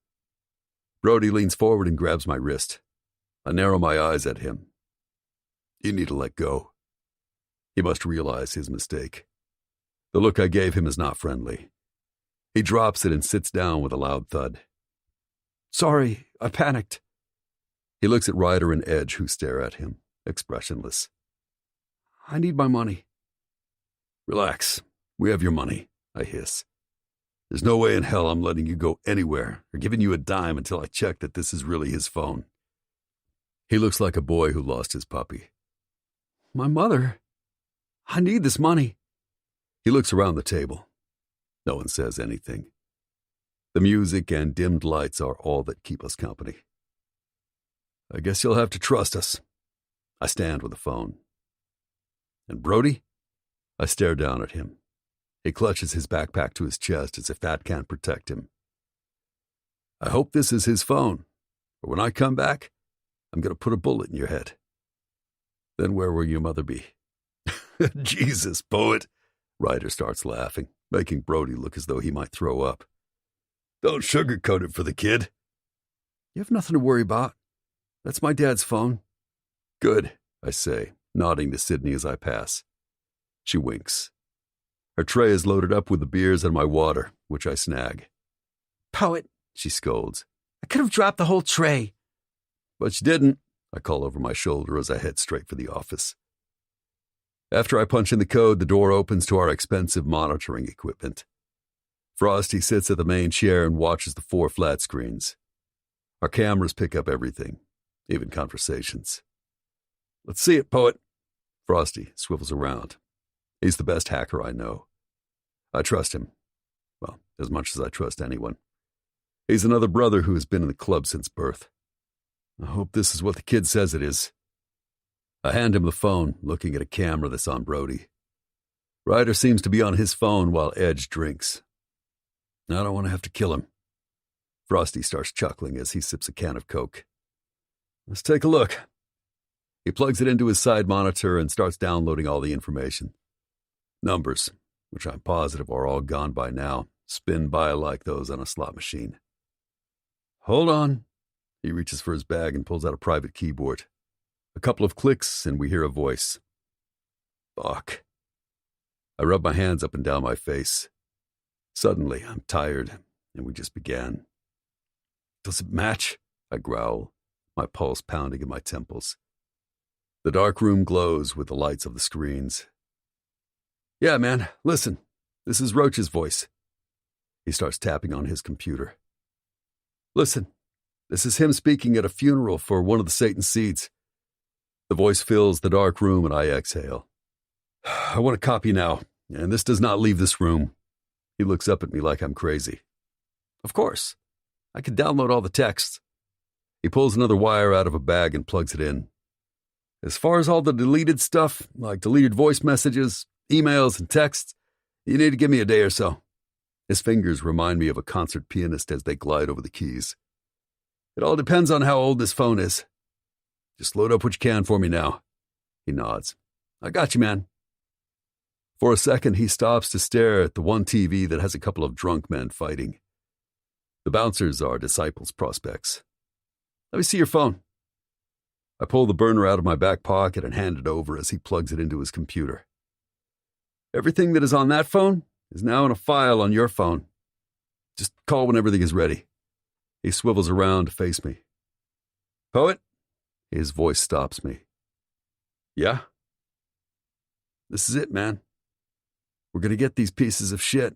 Brody leans forward and grabs my wrist. I narrow my eyes at him. You need to let go. He must realize his mistake. The look I gave him is not friendly. He drops it and sits down with a loud thud. Sorry, I panicked. He looks at Ryder and Edge, who stare at him, expressionless. I need my money. Relax. We have your money, I hiss. There's no way in hell I'm letting you go anywhere or giving you a dime until I check that this is really his phone. He looks like a boy who lost his puppy. My mother. I need this money. He looks around the table. No one says anything. The music and dimmed lights are all that keep us company. I guess you'll have to trust us. I stand with the phone. And Brody? I stare down at him. He clutches his backpack to his chest as if that can't protect him. I hope this is his phone, or when I come back, I'm going to put a bullet in your head. Then where will your mother be? Jesus, poet. Ryder starts laughing, making Brody look as though he might throw up. Don't sugarcoat it for the kid. You have nothing to worry about. That's my dad's phone. Good, I say, nodding to Sydney as I pass. She winks. Her tray is loaded up with the beers and my water, which I snag. Poet, she scolds. I could have dropped the whole tray. But you didn't, I call over my shoulder as I head straight for the office. After I punch in the code, the door opens to our expensive monitoring equipment. Frosty sits at the main chair and watches the 4 flat screens. Our cameras pick up everything, even conversations. Let's see it, poet. Frosty swivels around. He's the best hacker I know. I trust him. Well, as much as I trust anyone. He's another brother who has been in the club since birth. I hope this is what the kid says it is. I hand him the phone, looking at a camera that's on Brody. Ryder seems to be on his phone while Edge drinks. I don't want to have to kill him. Frosty starts chuckling as he sips a can of Coke. Let's take a look. He plugs it into his side monitor and starts downloading all the information. Numbers, which I'm positive are all gone by now, spin by like those on a slot machine. Hold on. He reaches for his bag and pulls out a private keyboard. A couple of clicks and we hear a voice. Fuck. I rub my hands up and down my face. Suddenly, I'm tired, and we just began. Does it match? I growl, my pulse pounding in my temples. The dark room glows with the lights of the screens. Yeah, man, listen. This is Roach's voice. He starts tapping on his computer. Listen, this is him speaking at a funeral for one of the Satan seeds. The voice fills the dark room and I exhale. I want a copy now, and this does not leave this room. He looks up at me like I'm crazy. Of course. I can download all the texts. He pulls another wire out of a bag and plugs it in. As far as all the deleted stuff, like deleted voice messages, emails, and texts, you need to give me a day or so. His fingers remind me of a concert pianist as they glide over the keys. It all depends on how old this phone is. Just load up what you can for me now. He nods. I got you, man. For a second, he stops to stare at the one TV that has a couple of drunk men fighting. The bouncers are Disciples prospects. Let me see your phone. I pull the burner out of my back pocket and hand it over as he plugs it into his computer. Everything that is on that phone is now in a file on your phone. Just call when everything is ready. He swivels around to face me. Poet? His voice stops me. Yeah? This is it, man. We're going to get these pieces of shit.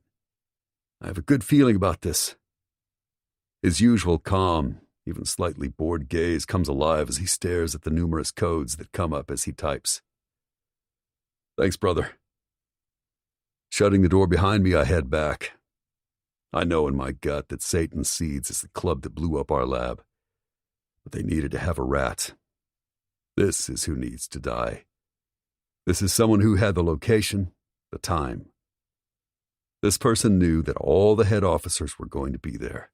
I have a good feeling about this. His usual calm, even slightly bored gaze comes alive as he stares at the numerous codes that come up as he types. Thanks, brother. Shutting the door behind me, I head back. I know in my gut that Satan's Seeds is the club that blew up our lab. But they needed to have a rat. This is who needs to die. This is someone who had the location, the time. This person knew that all the head officers were going to be there.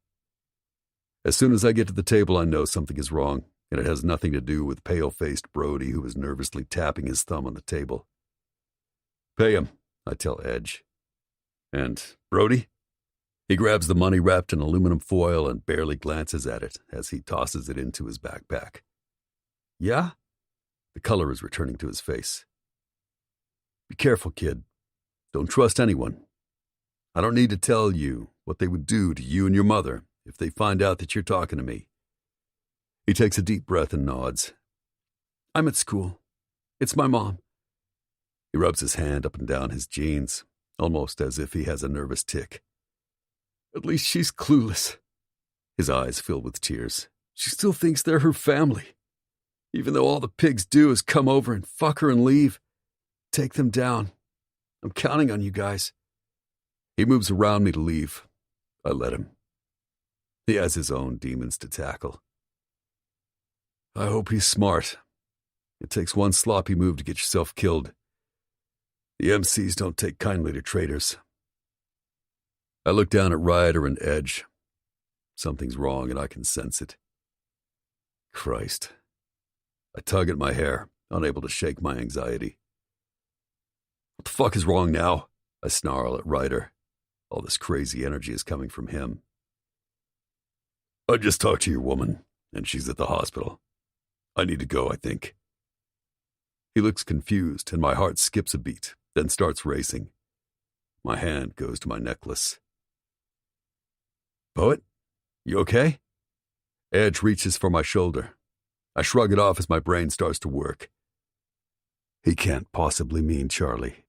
As soon as I get to the table, I know something is wrong, and it has nothing to do with pale-faced Brody who is nervously tapping his thumb on the table. "Pay him," I tell Edge. "And Brody?" He grabs the money wrapped in aluminum foil and barely glances at it as he tosses it into his backpack. "Yeah?" The color is returning to his face. "Be careful, kid. Don't trust anyone. I don't need to tell you what they would do to you and your mother if they find out that you're talking to me." He takes a deep breath and nods. "I'm at school. It's my mom." He rubs his hand up and down his jeans, almost as if he has a nervous tic. "At least she's clueless." His eyes fill with tears. "She still thinks they're her family, even though all the pigs do is come over and fuck her and leave. Take them down. I'm counting on you guys." He moves around me to leave. I let him. He has his own demons to tackle. I hope he's smart. It takes one sloppy move to get yourself killed. The MCs don't take kindly to traitors. I look down at Ryder and Edge. Something's wrong and I can sense it. Christ. I tug at my hair, unable to shake my anxiety. "What the fuck is wrong now?" I snarl at Ryder. All this crazy energy is coming from him. "I just talked to your woman, and she's at the hospital. I need to go, I think." He looks confused, and my heart skips a beat, then starts racing. My hand goes to my necklace. "Poet, you okay?" Edge reaches for my shoulder. I shrug it off as my brain starts to work. He can't possibly mean Charlie.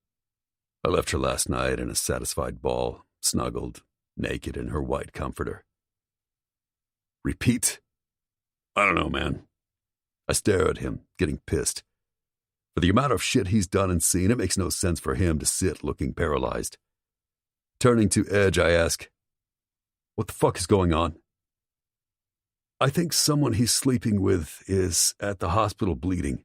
I left her last night in a satisfied ball, snuggled, naked in her white comforter. Repeat? I don't know, man. I stare at him, getting pissed. For the amount of shit he's done and seen, it makes no sense for him to sit looking paralyzed. Turning to Edge, I ask, "What the fuck is going on?" "I think someone he's sleeping with is at the hospital bleeding."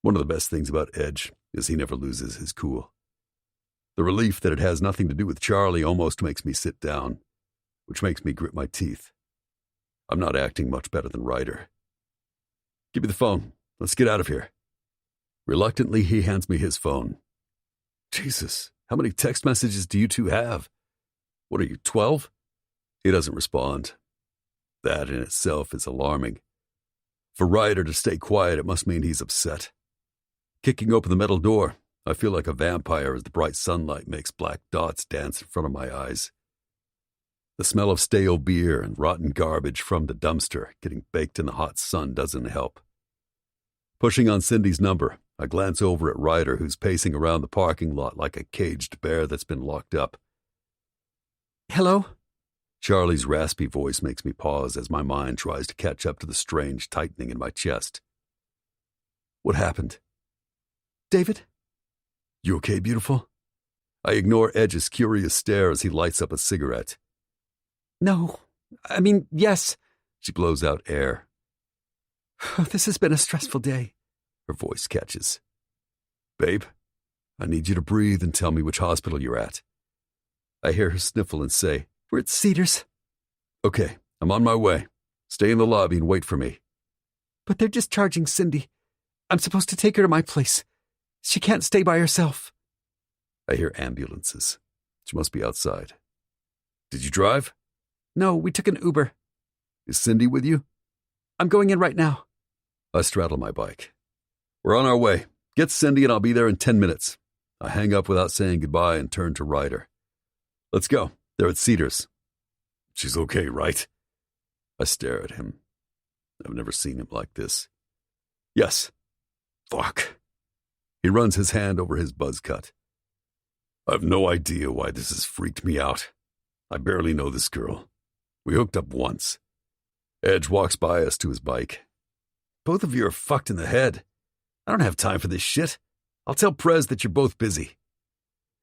One of the best things about Edge is he never loses his cool. The relief that it has nothing to do with Charlie almost makes me sit down, which makes me grit my teeth. I'm not acting much better than Ryder. "Give me the phone. Let's get out of here." Reluctantly, he hands me his phone. Jesus, how many text messages do you two have? What are you, 12? He doesn't respond. That in itself is alarming. For Ryder to stay quiet, it must mean he's upset. Kicking open the metal door, I feel like a vampire as the bright sunlight makes black dots dance in front of my eyes. The smell of stale beer and rotten garbage from the dumpster getting baked in the hot sun doesn't help. Pushing on Cindy's number, I glance over at Ryder, who's pacing around the parking lot like a caged bear that's been locked up. "Hello?" Charlie's raspy voice makes me pause as my mind tries to catch up to the strange tightening in my chest. "What happened?" "David?" "You okay, beautiful?" I ignore Edge's curious stare as he lights up a cigarette. "No. I mean, yes." She blows out air. "This has been a stressful day." Her voice catches. "Babe, I need you to breathe and tell me which hospital you're at." I hear her sniffle and say, "We're at Cedars." "Okay, I'm on my way. Stay in the lobby and wait for me." "But they're discharging Cindy. I'm supposed to take her to my place. She can't stay by herself." I hear ambulances. She must be outside. "Did you drive?" "No, we took an Uber." "Is Cindy with you?" "I'm going in right now." I straddle my bike. "We're on our way. Get Cindy and I'll be there in 10 minutes. I hang up without saying goodbye and turn to Ryder. "Let's go. They're at Cedars." "She's okay, right?" I stare at him. I've never seen him like this. "Yes." "Fuck." He runs his hand over his buzz cut. "I've no idea why this has freaked me out. I barely know this girl. We hooked up once." Edge walks by us to his bike. "Both of you are fucked in the head. I don't have time for this shit. I'll tell Prez that you're both busy."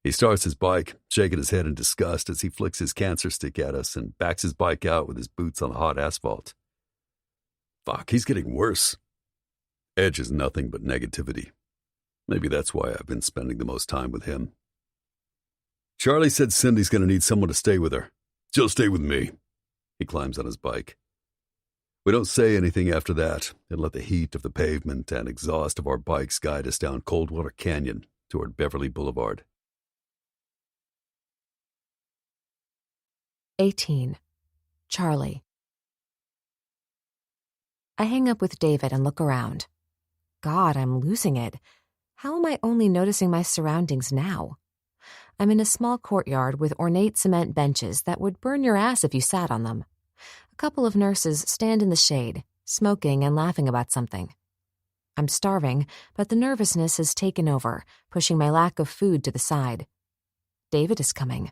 He starts his bike, shaking his head in disgust as he flicks his cancer stick at us and backs his bike out with his boots on the hot asphalt. Fuck, he's getting worse. Edge is nothing but negativity. Maybe that's why I've been spending the most time with him. Charlie said Cindy's going to need someone to stay with her. She'll stay with me. He climbs on his bike. We don't say anything after that and let the heat of the pavement and exhaust of our bikes guide us down Coldwater Canyon toward Beverly Boulevard. 18. Charlie. I hang up with David and look around. God, I'm losing it. How am I only noticing my surroundings now? I'm in a small courtyard with ornate cement benches that would burn your ass if you sat on them. A couple of nurses stand in the shade, smoking and laughing about something. I'm starving, but the nervousness has taken over, pushing my lack of food to the side. David is coming.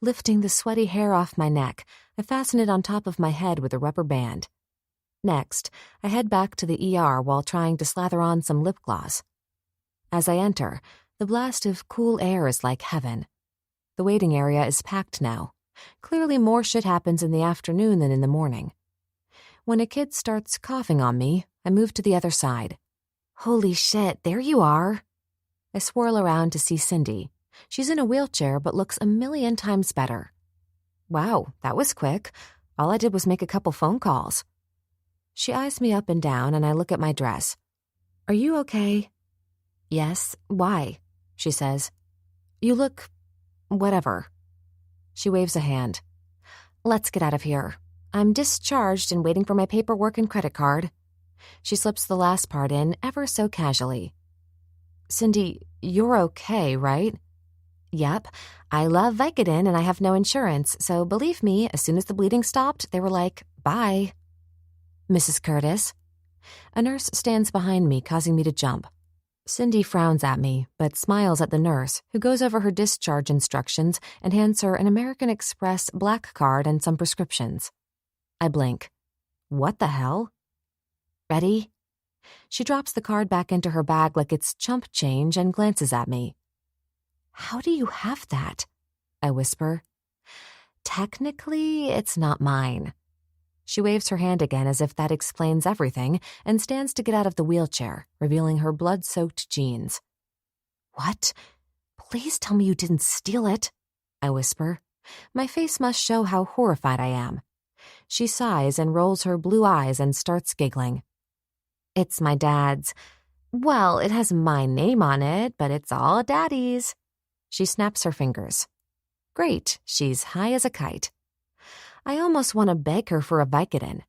Lifting the sweaty hair off my neck, I fasten it on top of my head with a rubber band. Next, I head back to the ER while trying to slather on some lip gloss. As I enter, the blast of cool air is like heaven. The waiting area is packed now. Clearly more shit happens in the afternoon than in the morning. When a kid starts coughing on me, I move to the other side. Holy shit, there you are. I swirl around to see Cindy. She's in a wheelchair but looks a million times better. Wow, that was quick. All I did was make a couple phone calls. She eyes me up and down and I look at my dress. Are you okay? Yes, why? She says. You look... whatever. She waves a hand. Let's get out of here. I'm discharged and waiting for my paperwork and credit card. She slips the last part in ever so casually. Cindy, you're okay, right? Yep. I love Vicodin and I have no insurance, so believe me, as soon as the bleeding stopped, they were like, bye. Mrs. Curtis. A nurse stands behind me, causing me to jump. Cindy frowns at me, but smiles at the nurse, who goes over her discharge instructions and hands her an American Express black card and some prescriptions. I blink. What the hell? Ready? She drops the card back into her bag like it's chump change and glances at me. How do you have that? I whisper. Technically, it's not mine. She waves her hand again as if that explains everything and stands to get out of the wheelchair, revealing her blood-soaked jeans. What? Please tell me you didn't steal it, I whisper. My face must show how horrified I am. She sighs and rolls her blue eyes and starts giggling. It's my dad's. Well, it has my name on it, but it's all Daddy's. She snaps her fingers. Great, she's high as a kite. I almost want to beg her for a Vicodin.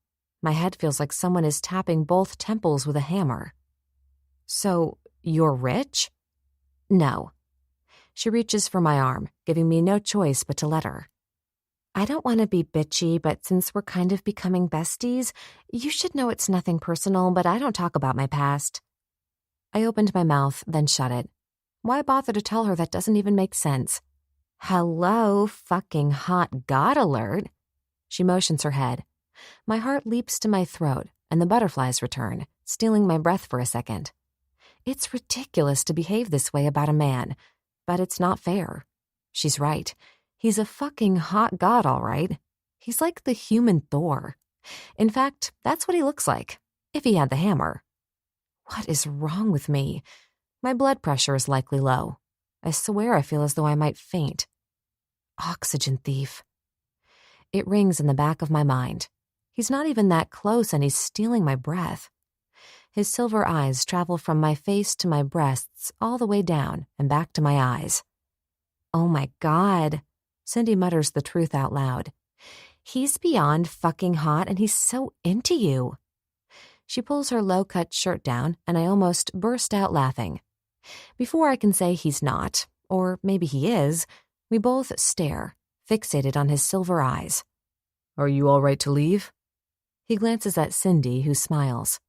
My head feels like someone is tapping both temples with a hammer. So, you're rich? No. She reaches for my arm, giving me no choice but to let her. I don't want to be bitchy, but since we're kind of becoming besties, you should know it's nothing personal, but I don't talk about my past. I opened my mouth, then shut it. Why bother to tell her that doesn't even make sense? Hello, fucking hot god alert. She motions her head. My heart leaps to my throat, and the butterflies return, stealing my breath for a second. It's ridiculous to behave this way about a man, but it's not fair. She's right. He's a fucking hot god, all right. He's like the human Thor. In fact, that's what he looks like, if he had the hammer. What is wrong with me? My blood pressure is likely low. I swear I feel as though I might faint. Oxygen thief. It rings in the back of my mind. He's not even that close and he's stealing my breath. His silver eyes travel from my face to my breasts all the way down and back to my eyes. Oh my God. Cindy mutters the truth out loud. He's beyond fucking hot and he's so into you. She pulls her low-cut shirt down and I almost burst out laughing. Before I can say he's not, or maybe he is, we both stare, fixated on his silver eyes. Are you all right to leave? He glances at Cindy, who smiles.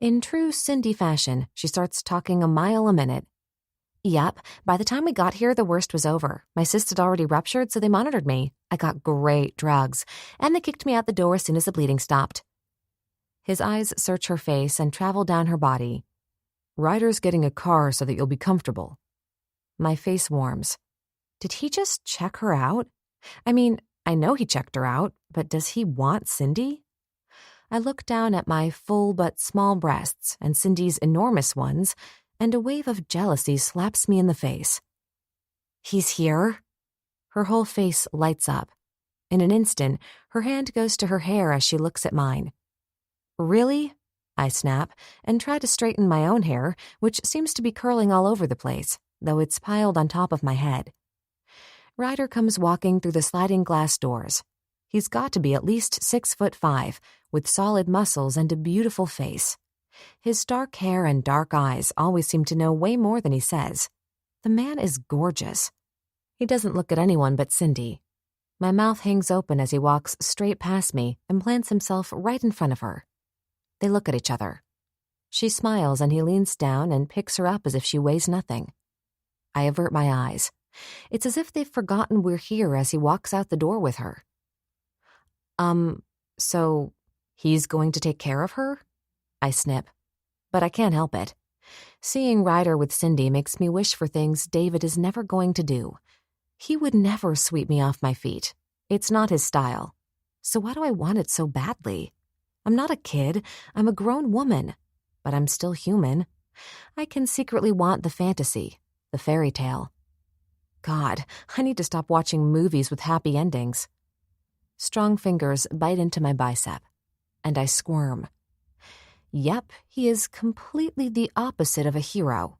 In true Cindy fashion, she starts talking a mile a minute. Yep, by the time we got here, the worst was over. My cyst had already ruptured, so they monitored me. I got great drugs, and they kicked me out the door as soon as the bleeding stopped. His eyes search her face and travel down her body. Ryder's getting a car so that you'll be comfortable. My face warms. Did he just check her out? I mean, I know he checked her out, but does he want Cindy? I look down at my full but small breasts and Cindy's enormous ones, and a wave of jealousy slaps me in the face. He's here? Her whole face lights up. In an instant, her hand goes to her hair as she looks at mine. Really? I snap and try to straighten my own hair, which seems to be curling all over the place, though it's piled on top of my head. Ryder comes walking through the sliding glass doors. He's got to be at least 6'5", with solid muscles and a beautiful face. His dark hair and dark eyes always seem to know way more than he says. The man is gorgeous. He doesn't look at anyone but Cindy. My mouth hangs open as he walks straight past me and plants himself right in front of her. They look at each other. She smiles and he leans down and picks her up as if she weighs nothing. I avert my eyes. It's as if they've forgotten we're here as he walks out the door with her. So he's going to take care of her? I snip, but I can't help it. Seeing Ryder with Cindy makes me wish for things David is never going to do. He would never sweep me off my feet. It's not his style. So why do I want it so badly? I'm not a kid. I'm a grown woman. But I'm still human. I can secretly want the fantasy, the fairy tale. God, I need to stop watching movies with happy endings. Strong fingers bite into my bicep, and I squirm. Yep, he is completely the opposite of a hero.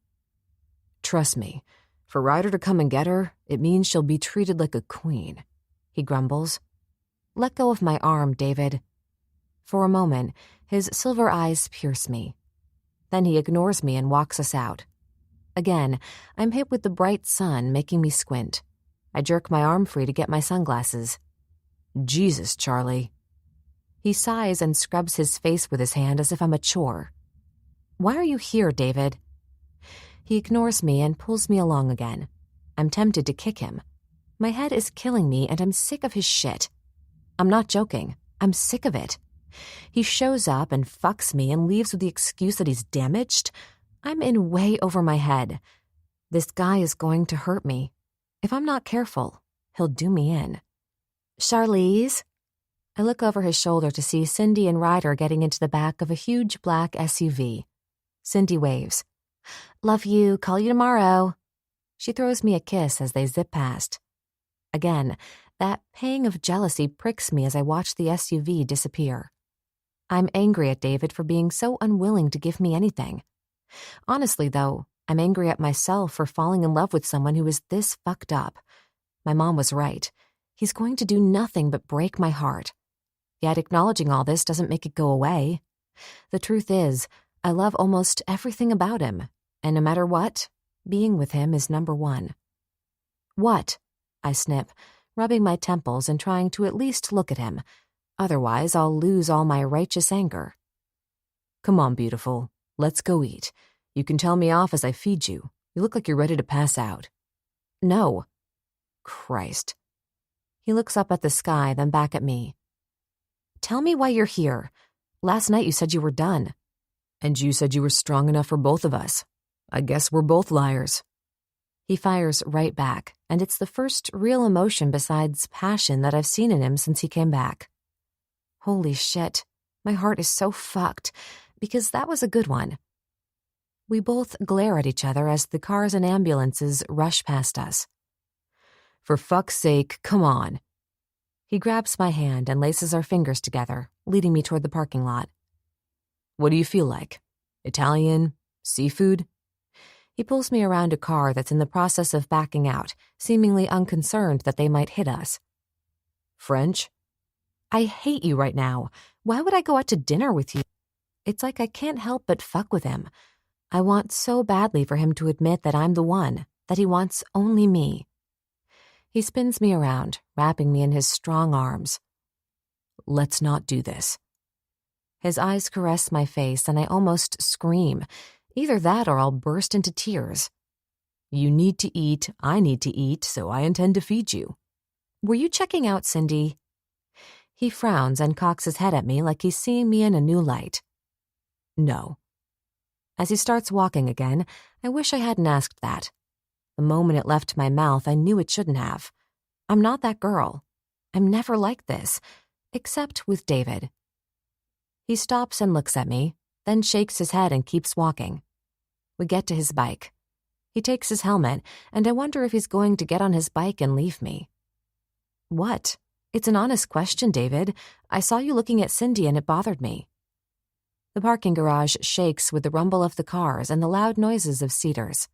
Trust me, for Ryder to come and get her, it means she'll be treated like a queen, he grumbles. Let go of my arm, David. For a moment, his silver eyes pierce me. Then he ignores me and walks us out. Again, I'm hit with the bright sun, making me squint. I jerk my arm free to get my sunglasses. Jesus, Charlie. He sighs and scrubs his face with his hand as if I'm a chore. Why are you here, David? He ignores me and pulls me along again. I'm tempted to kick him. My head is killing me and I'm sick of his shit. I'm not joking. I'm sick of it. He shows up and fucks me and leaves with the excuse that he's damaged. I'm in way over my head. This guy is going to hurt me. If I'm not careful, he'll do me in. Charlize? I look over his shoulder to see Cindy and Ryder getting into the back of a huge black SUV. Cindy waves. Love you, call you tomorrow. She throws me a kiss as they zip past. Again, that pang of jealousy pricks me as I watch the SUV disappear. I'm angry at David for being so unwilling to give me anything. Honestly, though, I'm angry at myself for falling in love with someone who is this fucked up. My mom was right. He's going to do nothing but break my heart. Yet acknowledging all this doesn't make it go away. The truth is, I love almost everything about him, and no matter what, being with him is number one. What? I snip, rubbing my temples and trying to at least look at him. Otherwise, I'll lose all my righteous anger. Come on, beautiful. Let's go eat. You can tell me off as I feed you. You look like you're ready to pass out. No. Christ. He looks up at the sky, then back at me. Tell me why you're here. Last night you said you were done. And you said you were strong enough for both of us. I guess we're both liars. He fires right back, and it's the first real emotion besides passion that I've seen in him since he came back. Holy shit, my heart is so fucked, because that was a good one. We both glare at each other as the cars and ambulances rush past us. For fuck's sake, come on. He grabs my hand and laces our fingers together, leading me toward the parking lot. What do you feel like? Italian? Seafood? He pulls me around a car that's in the process of backing out, seemingly unconcerned that they might hit us. French? I hate you right now. Why would I go out to dinner with you? It's like I can't help but fuck with him. I want so badly for him to admit that I'm the one, that he wants only me. He spins me around, wrapping me in his strong arms. Let's not do this. His eyes caress my face and I almost scream. Either that or I'll burst into tears. You need to eat, I need to eat, so I intend to feed you. Were you checking out, Cindy? He frowns and cocks his head at me like he's seeing me in a new light. No. As he starts walking again, I wish I hadn't asked that. The moment it left my mouth, I knew it shouldn't have. I'm not that girl. I'm never like this, except with David. He stops and looks at me, then shakes his head and keeps walking. We get to his bike. He takes his helmet, and I wonder if he's going to get on his bike and leave me. What? It's an honest question, David. I saw you looking at Cindy and it bothered me. The parking garage shakes with the rumble of the cars and the loud noises of cedars.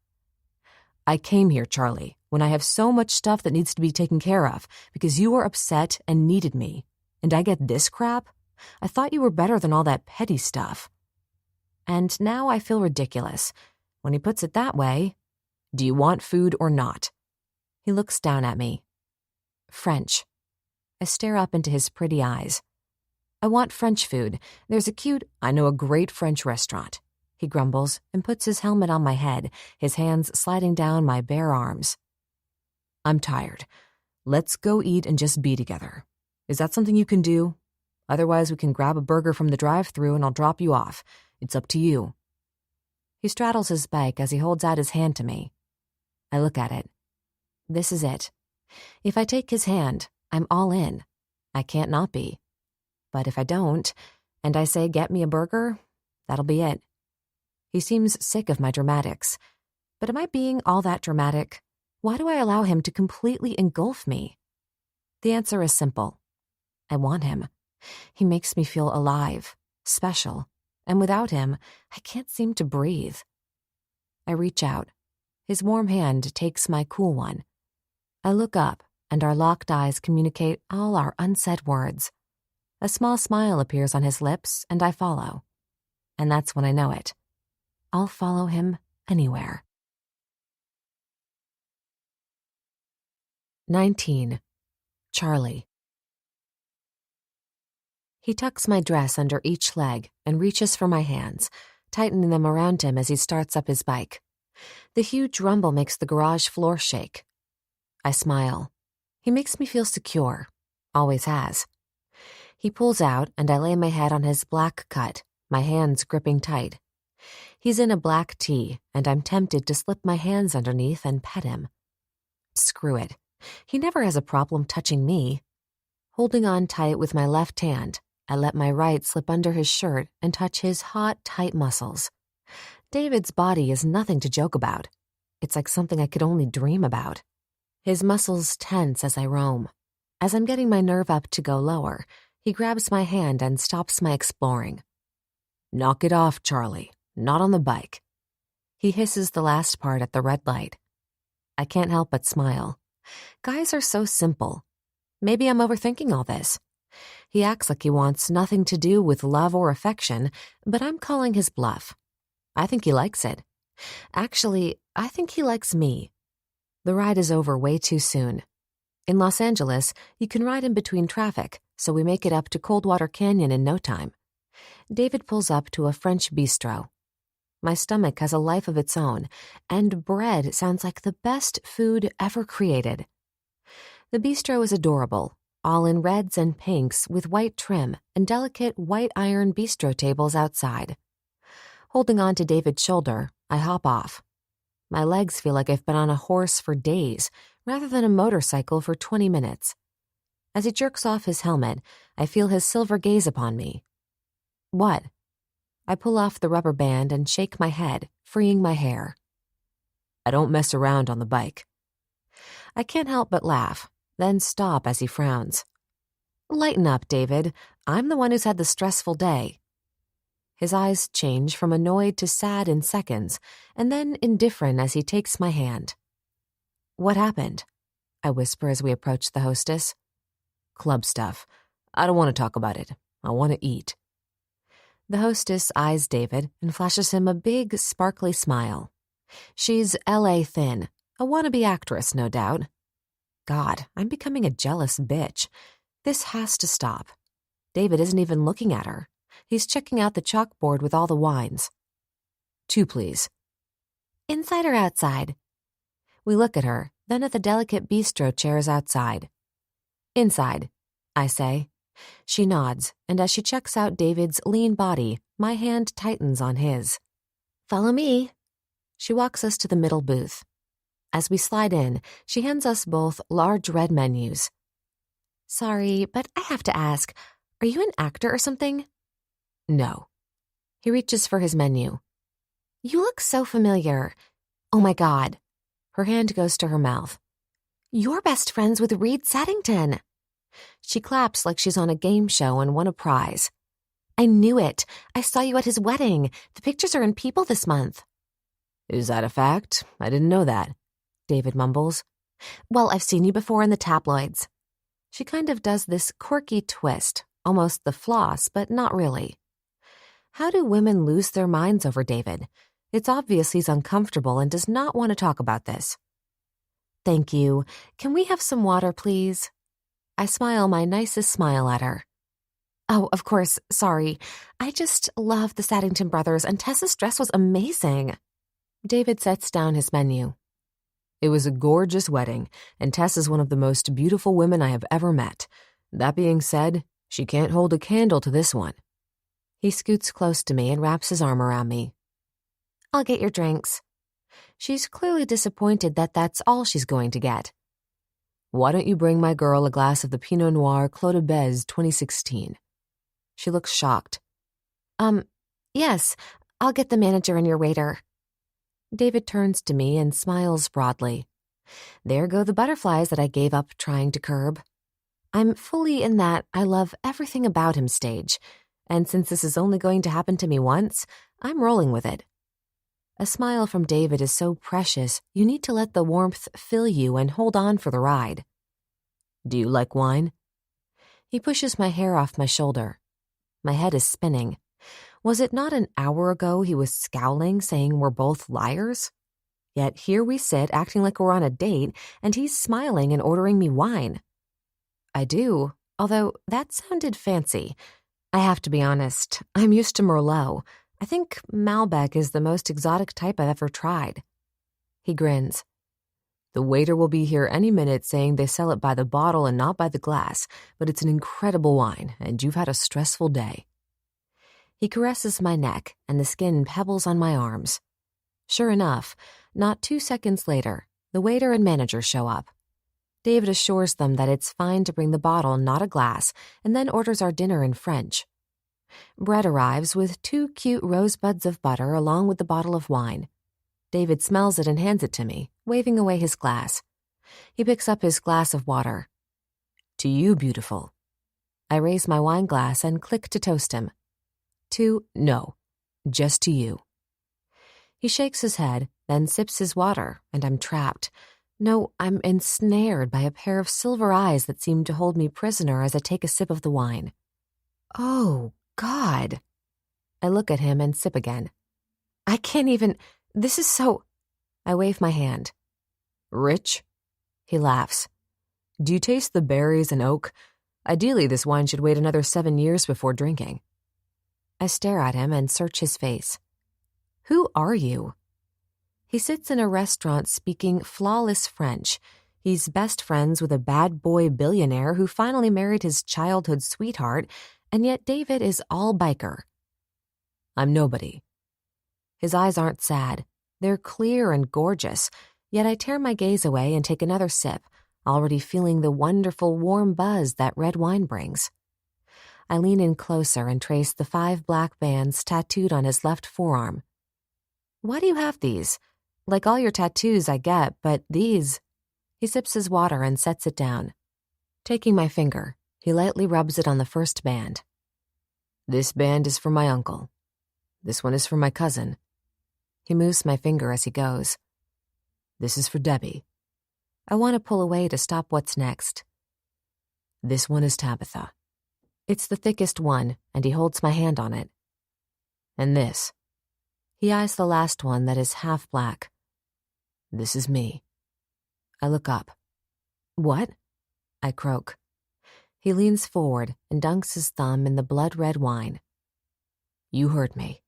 I came here, Charlie, when I have so much stuff that needs to be taken care of because you were upset and needed me. And I get this crap? I thought you were better than all that petty stuff. And now I feel ridiculous. When he puts it that way, do you want food or not? He looks down at me. French. I stare up into his pretty eyes. I want French food. I know a great French restaurant. He grumbles and puts his helmet on my head, his hands sliding down my bare arms. I'm tired. Let's go eat and just be together. Is that something you can do? Otherwise, we can grab a burger from the drive-thru and I'll drop you off. It's up to you. He straddles his bike as he holds out his hand to me. I look at it. This is it. If I take his hand, I'm all in. I can't not be. But if I don't, and I say get me a burger, that'll be it. He seems sick of my dramatics. But am I being all that dramatic? Why do I allow him to completely engulf me? The answer is simple. I want him. He makes me feel alive, special, and without him, I can't seem to breathe. I reach out. His warm hand takes my cool one. I look up, and our locked eyes communicate all our unsaid words. A small smile appears on his lips, and I follow. And that's when I know it. I'll follow him anywhere. 19. Charlie. He tucks my dress under each leg and reaches for my hands, tightening them around him as he starts up his bike. The huge rumble makes the garage floor shake. I smile. He makes me feel secure. Always has. He pulls out and I lay my head on his black cut, my hands gripping tight. He's in a black tee, and I'm tempted to slip my hands underneath and pet him. Screw it. He never has a problem touching me. Holding on tight with my left hand, I let my right slip under his shirt and touch his hot, tight muscles. David's body is nothing to joke about. It's like something I could only dream about. His muscles tense as I roam. As I'm getting my nerve up to go lower, he grabs my hand and stops my exploring. Knock it off, Charlie. Not on the bike. He hisses the last part at the red light. I can't help but smile. Guys are so simple. Maybe I'm overthinking all this. He acts like he wants nothing to do with love or affection, but I'm calling his bluff. I think he likes it. Actually, I think he likes me. The ride is over way too soon. In Los Angeles, you can ride in between traffic, so we make it up to Coldwater Canyon in no time. David pulls up to a French bistro. My stomach has a life of its own, and bread sounds like the best food ever created. The bistro is adorable, all in reds and pinks with white trim and delicate white iron bistro tables outside. Holding on to David's shoulder, I hop off. My legs feel like I've been on a horse for days rather than a motorcycle for 20 minutes. As he jerks off his helmet, I feel his silver gaze upon me. What? I pull off the rubber band and shake my head, freeing my hair. I don't mess around on the bike. I can't help but laugh, then stop as he frowns. Lighten up, David. I'm the one who's had the stressful day. His eyes change from annoyed to sad in seconds, and then indifferent as he takes my hand. What happened? I whisper as we approach the hostess. Club stuff. I don't want to talk about it. I want to eat. The hostess eyes David and flashes him a big, sparkly smile. She's L.A. thin, a wannabe actress, no doubt. God, I'm becoming a jealous bitch. This has to stop. David isn't even looking at her. He's checking out the chalkboard with all the wines. 2, please. Inside or outside? We look at her, then at the delicate bistro chairs outside. Inside, I say. She nods, and as she checks out David's lean body, my hand tightens on his. Follow me. She walks us to the middle booth. As we slide in, she hands us both large red menus. Sorry, but I have to ask, are you an actor or something? No. He reaches for his menu. You look so familiar. Oh my God. Her hand goes to her mouth. You're best friends with Reed Saddington. She claps like she's on a game show and won a prize. I knew it. I saw you at his wedding. The pictures are in People this month. Is that a fact? I didn't know that, David mumbles. Well, I've seen you before in the tabloids. She kind of does this quirky twist, almost the floss, but not really. How do women lose their minds over David? It's obvious he's uncomfortable and does not want to talk about this. Thank you. Can we have some water, please? I smile my nicest smile at her. Oh, of course, sorry. I just love the Saddington brothers, and Tessa's dress was amazing. David sets down his menu. It was a gorgeous wedding, and Tess is one of the most beautiful women I have ever met. That being said, she can't hold a candle to this one. He scoots close to me and wraps his arm around me. I'll get your drinks. She's clearly disappointed that that's all she's going to get. Why don't you bring my girl a glass of the Pinot Noir Clos de Bez 2016? She looks shocked. Yes, I'll get the manager and your waiter. David turns to me and smiles broadly. There go the butterflies that I gave up trying to curb. I'm fully in that I love everything about him stage, and since this is only going to happen to me once, I'm rolling with it. A smile from David is so precious, you need to let the warmth fill you and hold on for the ride. Do you like wine? He pushes my hair off my shoulder. My head is spinning. Was it not an hour ago he was scowling, saying we're both liars? Yet here we sit acting like we're on a date, and he's smiling and ordering me wine. I do, although that sounded fancy. I have to be honest, I'm used to Merlot. I think Malbec is the most exotic type I've ever tried. He grins. The waiter will be here any minute saying they sell it by the bottle and not by the glass, but it's an incredible wine, and you've had a stressful day. He caresses my neck, and the skin pebbles on my arms. Sure enough, not 2 seconds later, the waiter and manager show up. David assures them that it's fine to bring the bottle, not a glass, and then orders our dinner in French. Bread arrives with 2 cute rosebuds of butter along with the bottle of wine. David smells it and hands it to me, waving away his glass. He picks up his glass of water. To you, beautiful. I raise my wine glass and click to toast him. No, just to you. He shakes his head, then sips his water, and I'm trapped. No, I'm ensnared by a pair of silver eyes that seem to hold me prisoner as I take a sip of the wine. Oh, God. I look at him and sip again. I can't even... This is so... I wave my hand. Rich? He laughs. Do you taste the berries and oak? Ideally, this wine should wait another 7 years before drinking. I stare at him and search his face. Who are you? He sits in a restaurant speaking flawless French. He's best friends with a bad boy billionaire who finally married his childhood sweetheart, and yet David is all biker. I'm nobody. His eyes aren't sad. They're clear and gorgeous, yet I tear my gaze away and take another sip, already feeling the wonderful warm buzz that red wine brings. I lean in closer and trace the 5 black bands tattooed on his left forearm. Why do you have these? Like all your tattoos, I get, but these... He sips his water and sets it down. Taking my finger, he lightly rubs it on the first band. This band is for my uncle. This one is for my cousin. He moves my finger as he goes. This is for Debbie. I want to pull away to stop what's next. This one is Tabitha. It's the thickest one, and he holds my hand on it. And this. He eyes the last one that is half black. This is me. I look up. What? I croak. He leans forward and dunks his thumb in the blood-red wine. You heard me.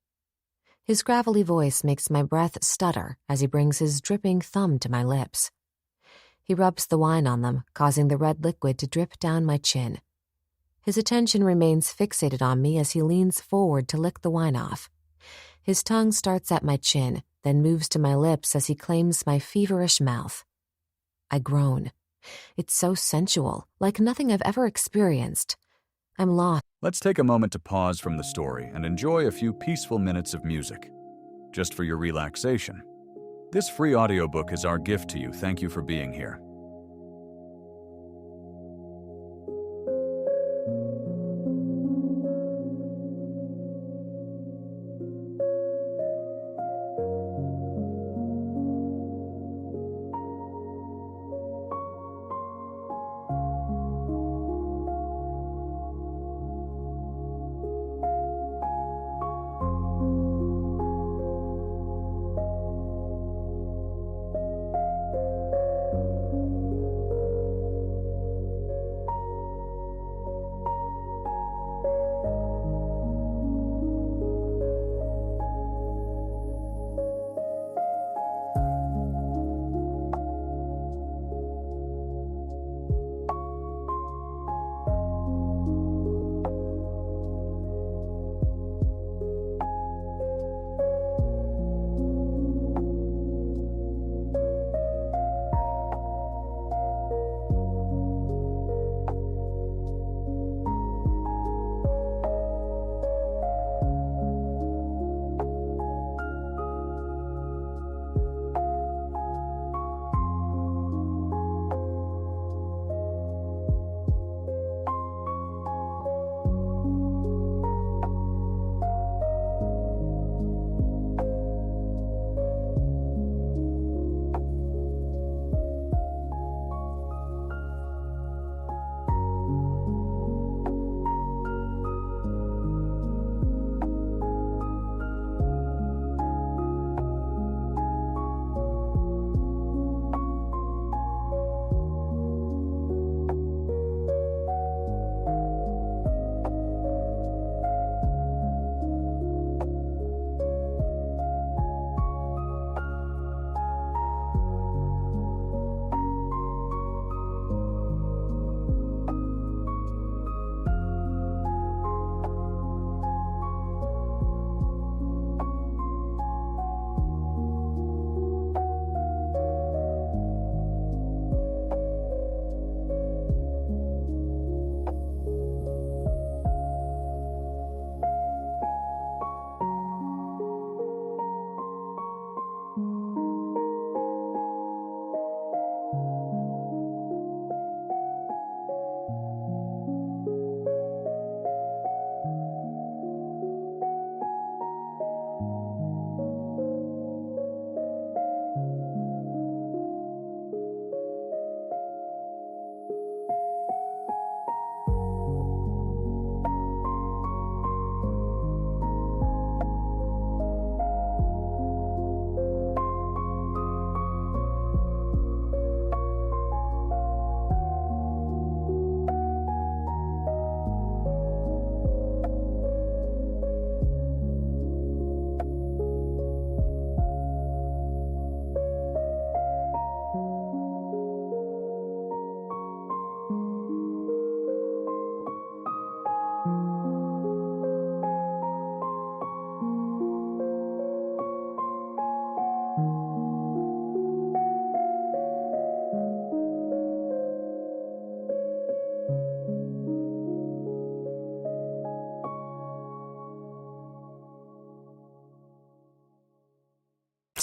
His gravelly voice makes my breath stutter as he brings his dripping thumb to my lips. He rubs the wine on them, causing the red liquid to drip down my chin. His attention remains fixated on me as he leans forward to lick the wine off. His tongue starts at my chin, then moves to my lips as he claims my feverish mouth. I groan. It's so sensual, like nothing I've ever experienced. I'm lost. Let's take a moment to pause from the story and enjoy a few peaceful minutes of music. just for your relaxation. This free audiobook is our gift to you. Thank you for being here.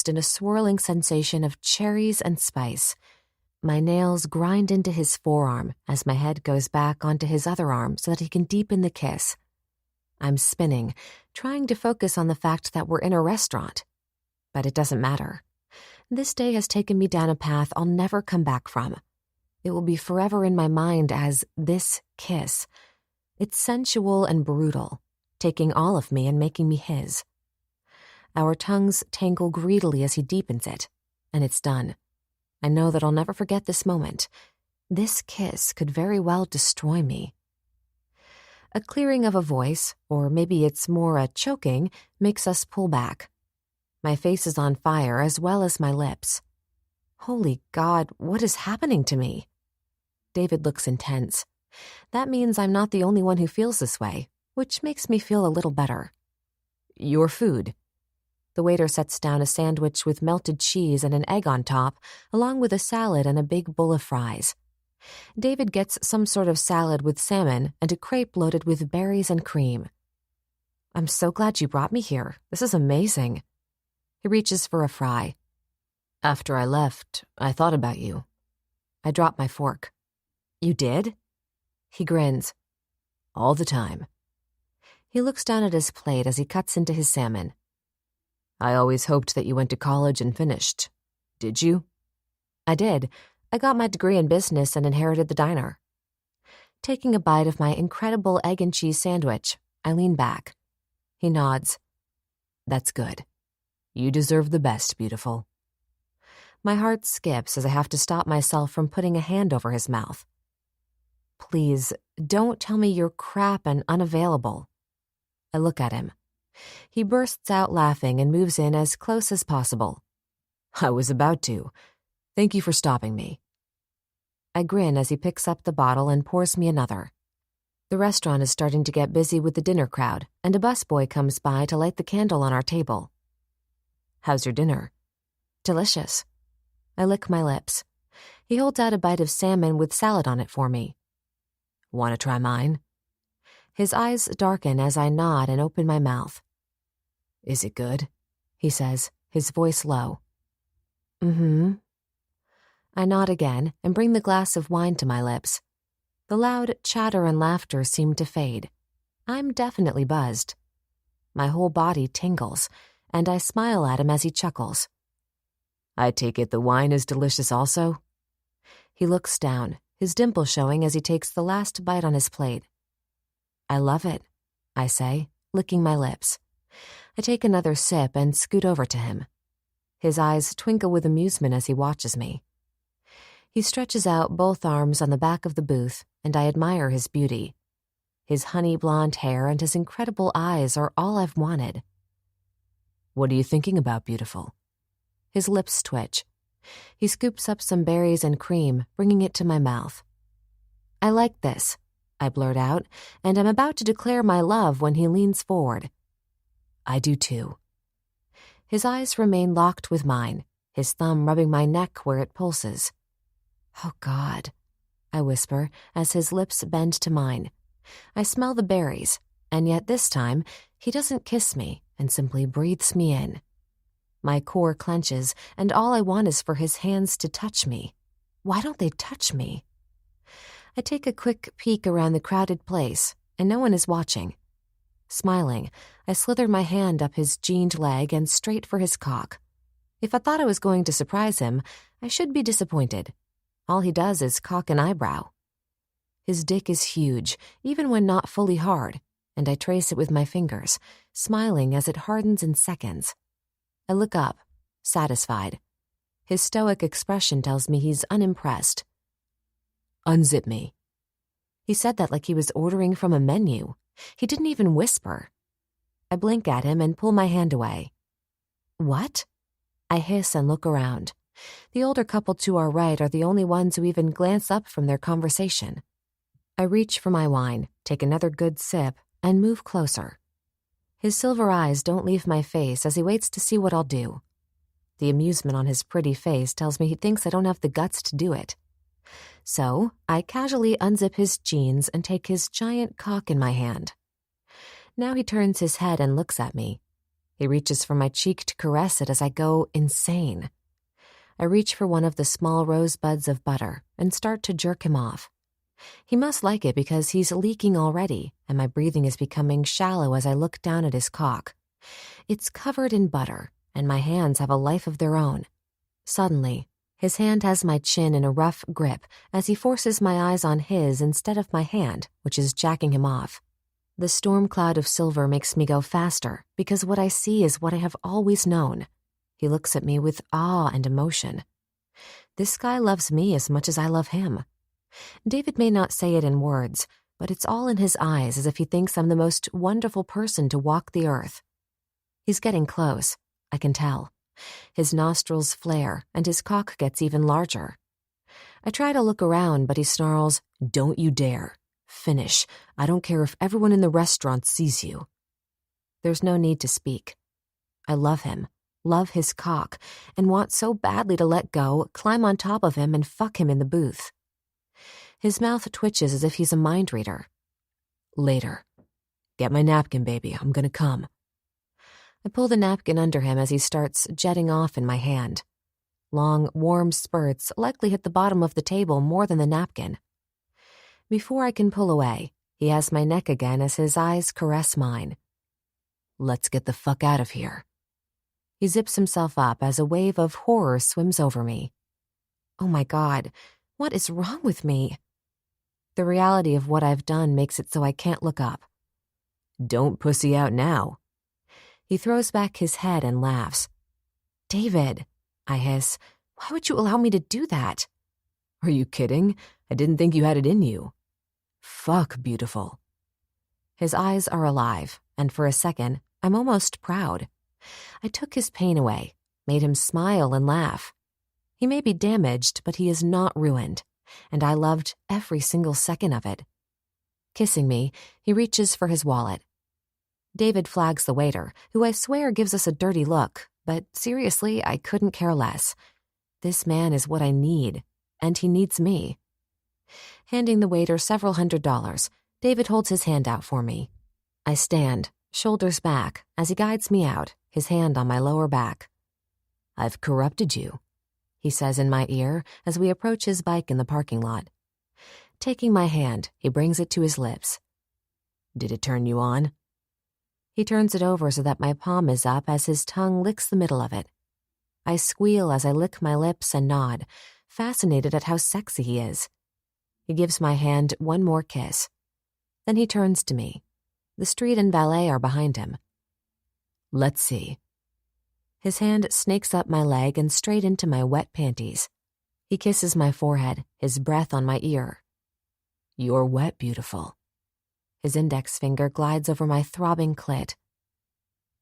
In a swirling sensation of cherries and spice. My nails grind into his forearm as my head goes back onto his other arm so that he can deepen the kiss. I'm spinning, trying to focus on the fact that we're in a restaurant. But it doesn't matter. This day has taken me down a path I'll never come back from. It will be forever in my mind as this kiss. It's sensual and brutal, taking all of me and making me his. Our tongues tangle greedily as he deepens it, and it's done. I know that I'll never forget this moment. This kiss could very well destroy me. A clearing of a voice, or maybe it's more a choking, makes us pull back. My face is on fire as well as my lips. Holy God, what is happening to me? David looks intense. That means I'm not the only one who feels this way, which makes me feel a little better. Your food. The waiter sets down a sandwich with melted cheese and an egg on top, along with a salad and a big bowl of fries. David gets some sort of salad with salmon and a crepe loaded with berries and cream. I'm so glad you brought me here. This is amazing. He reaches for a fry. After I left, I thought about you. I drop my fork. You did? He grins. All the time. He looks down at his plate as he cuts into his salmon. I always hoped that you went to college and finished. Did you? I did. I got my degree in business and inherited the diner. Taking a bite of my incredible egg and cheese sandwich, I lean back. He nods. That's good. You deserve the best, beautiful. My heart skips as I have to stop myself from putting a hand over his mouth. Please, don't tell me you're crap and unavailable. I look at him. He bursts out laughing and moves in as close as possible. I was about to. Thank you for stopping me. I grin as he picks up the bottle and pours me another. The restaurant is starting to get busy with the dinner crowd, and a busboy comes by to light the candle on our table. How's your dinner? Delicious. I lick my lips. He holds out a bite of salmon with salad on it for me. Want to try mine? His eyes darken as I nod and open my mouth. Is it good? He says, his voice low. Mm-hmm. I nod again and bring the glass of wine to my lips. The loud chatter and laughter seem to fade. I'm definitely buzzed. My whole body tingles, and I smile at him as he chuckles. I take it the wine is delicious also? He looks down, his dimple showing as he takes the last bite on his plate. I love it, I say, licking my lips. I take another sip and scoot over to him. His eyes twinkle with amusement as he watches me. He stretches out both arms on the back of the booth, and I admire his beauty. His honey blonde hair and his incredible eyes are all I've wanted. What are you thinking about, beautiful? His lips twitch. He scoops up some berries and cream, bringing it to my mouth. I like this, I blurt out, and I'm about to declare my love when he leans forward. I do too. His eyes remain locked with mine, his thumb rubbing my neck where it pulses. Oh, God, I whisper as his lips bend to mine. I smell the berries, and yet this time he doesn't kiss me and simply breathes me in. My core clenches, and all I want is for his hands to touch me. Why don't they touch me? I take a quick peek around the crowded place, and no one is watching. Smiling, I slither my hand up his jeaned leg and straight for his cock. If I thought I was going to surprise him, I should be disappointed. All he does is cock an eyebrow. His dick is huge, even when not fully hard, and I trace it with my fingers, smiling as it hardens in seconds. I look up, satisfied. His stoic expression tells me he's unimpressed. Unzip me. He said that like he was ordering from a menu. He didn't even whisper. I blink at him and pull my hand away. What? I hiss and look around. The older couple to our right are the only ones who even glance up from their conversation. I reach for my wine, take another good sip, and move closer. His silver eyes don't leave my face as he waits to see what I'll do. The amusement on his pretty face tells me he thinks I don't have the guts to do it. So I casually unzip his jeans and take his giant cock in my hand. Now he turns his head and looks at me. He reaches for my cheek to caress it as I go insane. I reach for one of the small rosebuds of butter and start to jerk him off. He must like it because he's leaking already, and my breathing is becoming shallow as I look down at his cock. It's covered in butter, and my hands have a life of their own. Suddenly, his hand has my chin in a rough grip as he forces my eyes on his instead of my hand, which is jacking him off. The storm cloud of silver makes me go faster because what I see is what I have always known. He looks at me with awe and emotion. This guy loves me as much as I love him. David may not say it in words, but it's all in his eyes as if he thinks I'm the most wonderful person to walk the earth. He's getting close, I can tell. His nostrils flare, and his cock gets even larger. I try to look around, but he snarls, "Don't you dare. Finish. I don't care if everyone in the restaurant sees you." There's no need to speak. I love him, love his cock, and want so badly to let go, climb on top of him, and fuck him in the booth. His mouth twitches as if he's a mind reader. Later. Get my napkin, baby. I'm gonna come. I pull the napkin under him as he starts jetting off in my hand. Long, warm spurts likely hit the bottom of the table more than the napkin. Before I can pull away, he has my neck again as his eyes caress mine. Let's get the fuck out of here. He zips himself up as a wave of horror swims over me. Oh my God, what is wrong with me? The reality of what I've done makes it so I can't look up. Don't pussy out now. He throws back his head and laughs. David, I hiss, why would you allow me to do that? Are you kidding? I didn't think you had it in you. Fuck, beautiful. His eyes are alive, and for a second, I'm almost proud. I took his pain away, made him smile and laugh. He may be damaged, but he is not ruined, and I loved every single second of it. Kissing me, he reaches for his wallet. David flags the waiter, who I swear gives us a dirty look, but seriously, I couldn't care less. This man is what I need, and he needs me. Handing the waiter several $100s, David holds his hand out for me. I stand, shoulders back, as he guides me out, his hand on my lower back. I've corrupted you, he says in my ear as we approach his bike in the parking lot. Taking my hand, he brings it to his lips. Did it turn you on? He turns it over so that my palm is up as his tongue licks the middle of it. I squeal as I lick my lips and nod, fascinated at how sexy he is. He gives my hand one more kiss. Then he turns to me. The street and valet are behind him. Let's see. His hand snakes up my leg and straight into my wet panties. He kisses my forehead, his breath on my ear. You're wet, beautiful. His index finger glides over my throbbing clit.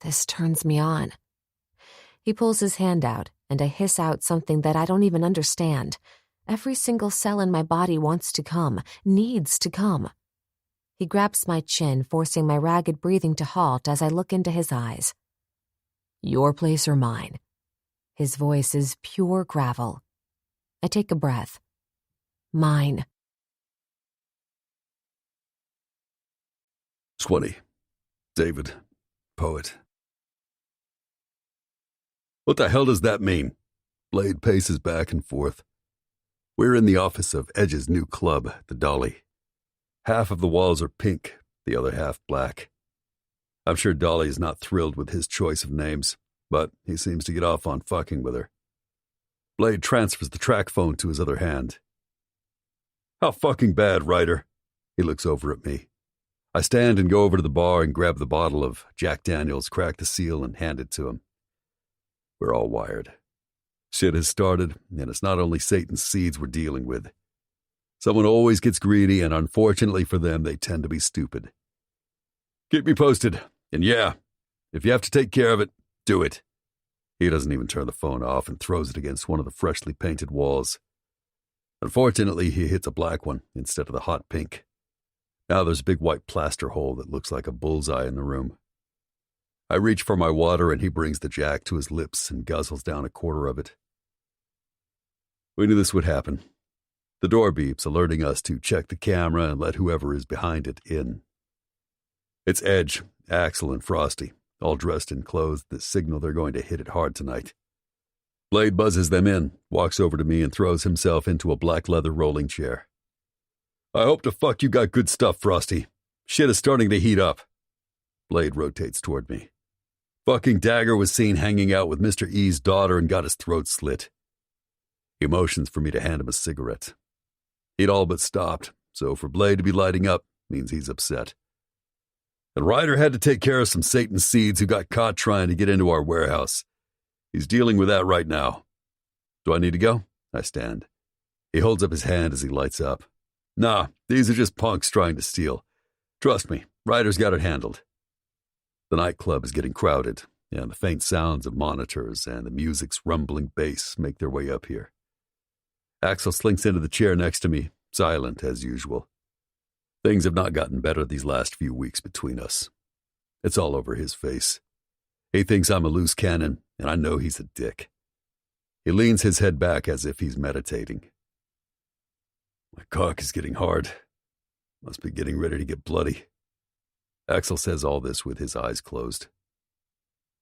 This turns me on. He pulls his hand out, and I hiss out something that I don't even understand. Every single cell in my body wants to come, needs to come. He grabs my chin, forcing my ragged breathing to halt as I look into his eyes. Your place or mine? His voice is pure gravel. I take a breath. Mine. 20. David, poet. What the hell does that mean? Blade paces back and forth. We're in the office of Edge's new club, the Dolly. Half of the walls are pink, the other half black. I'm sure Dolly is not thrilled with his choice of names, but he seems to get off on fucking with her. Blade transfers the track phone to his other hand. How fucking bad, Ryder? He looks over at me. I stand and go over to the bar and grab the bottle of Jack Daniels, crack the seal, and hand it to him. We're all wired. Shit has started, and it's not only Satan's seeds we're dealing with. Someone always gets greedy, and unfortunately for them, they tend to be stupid. Keep me posted, and yeah, if you have to take care of it, do it. He doesn't even turn the phone off and throws it against one of the freshly painted walls. Unfortunately, he hits a black one instead of the hot pink. Now there's a big white plaster hole that looks like a bullseye in the room. I reach for my water and he brings the Jack to his lips and guzzles down a quarter of it. We knew this would happen. The door beeps, alerting us to check the camera and let whoever is behind it in. It's Edge, Axel, and Frosty, all dressed in clothes that signal they're going to hit it hard tonight. Blade buzzes them in, walks over to me, and throws himself into a black leather rolling chair. I hope to fuck you got good stuff, Frosty. Shit is starting to heat up. Blade rotates toward me. Fucking Dagger was seen hanging out with Mr. E's daughter and got his throat slit. He motions for me to hand him a cigarette. He'd all but stopped, so for Blade to be lighting up means he's upset. And Ryder had to take care of some Satan's seeds who got caught trying to get into our warehouse. He's dealing with that right now. Do I need to go? I stand. He holds up his hand as he lights up. Nah, these are just punks trying to steal. Trust me, Ryder's got it handled. The nightclub is getting crowded, and the faint sounds of monitors and the music's rumbling bass make their way up here. Axel slinks into the chair next to me, silent as usual. Things have not gotten better these last few weeks between us. It's all over his face. He thinks I'm a loose cannon, and I know he's a dick. He leans his head back as if he's meditating. My cock is getting hard. Must be getting ready to get bloody. Axel says all this with his eyes closed.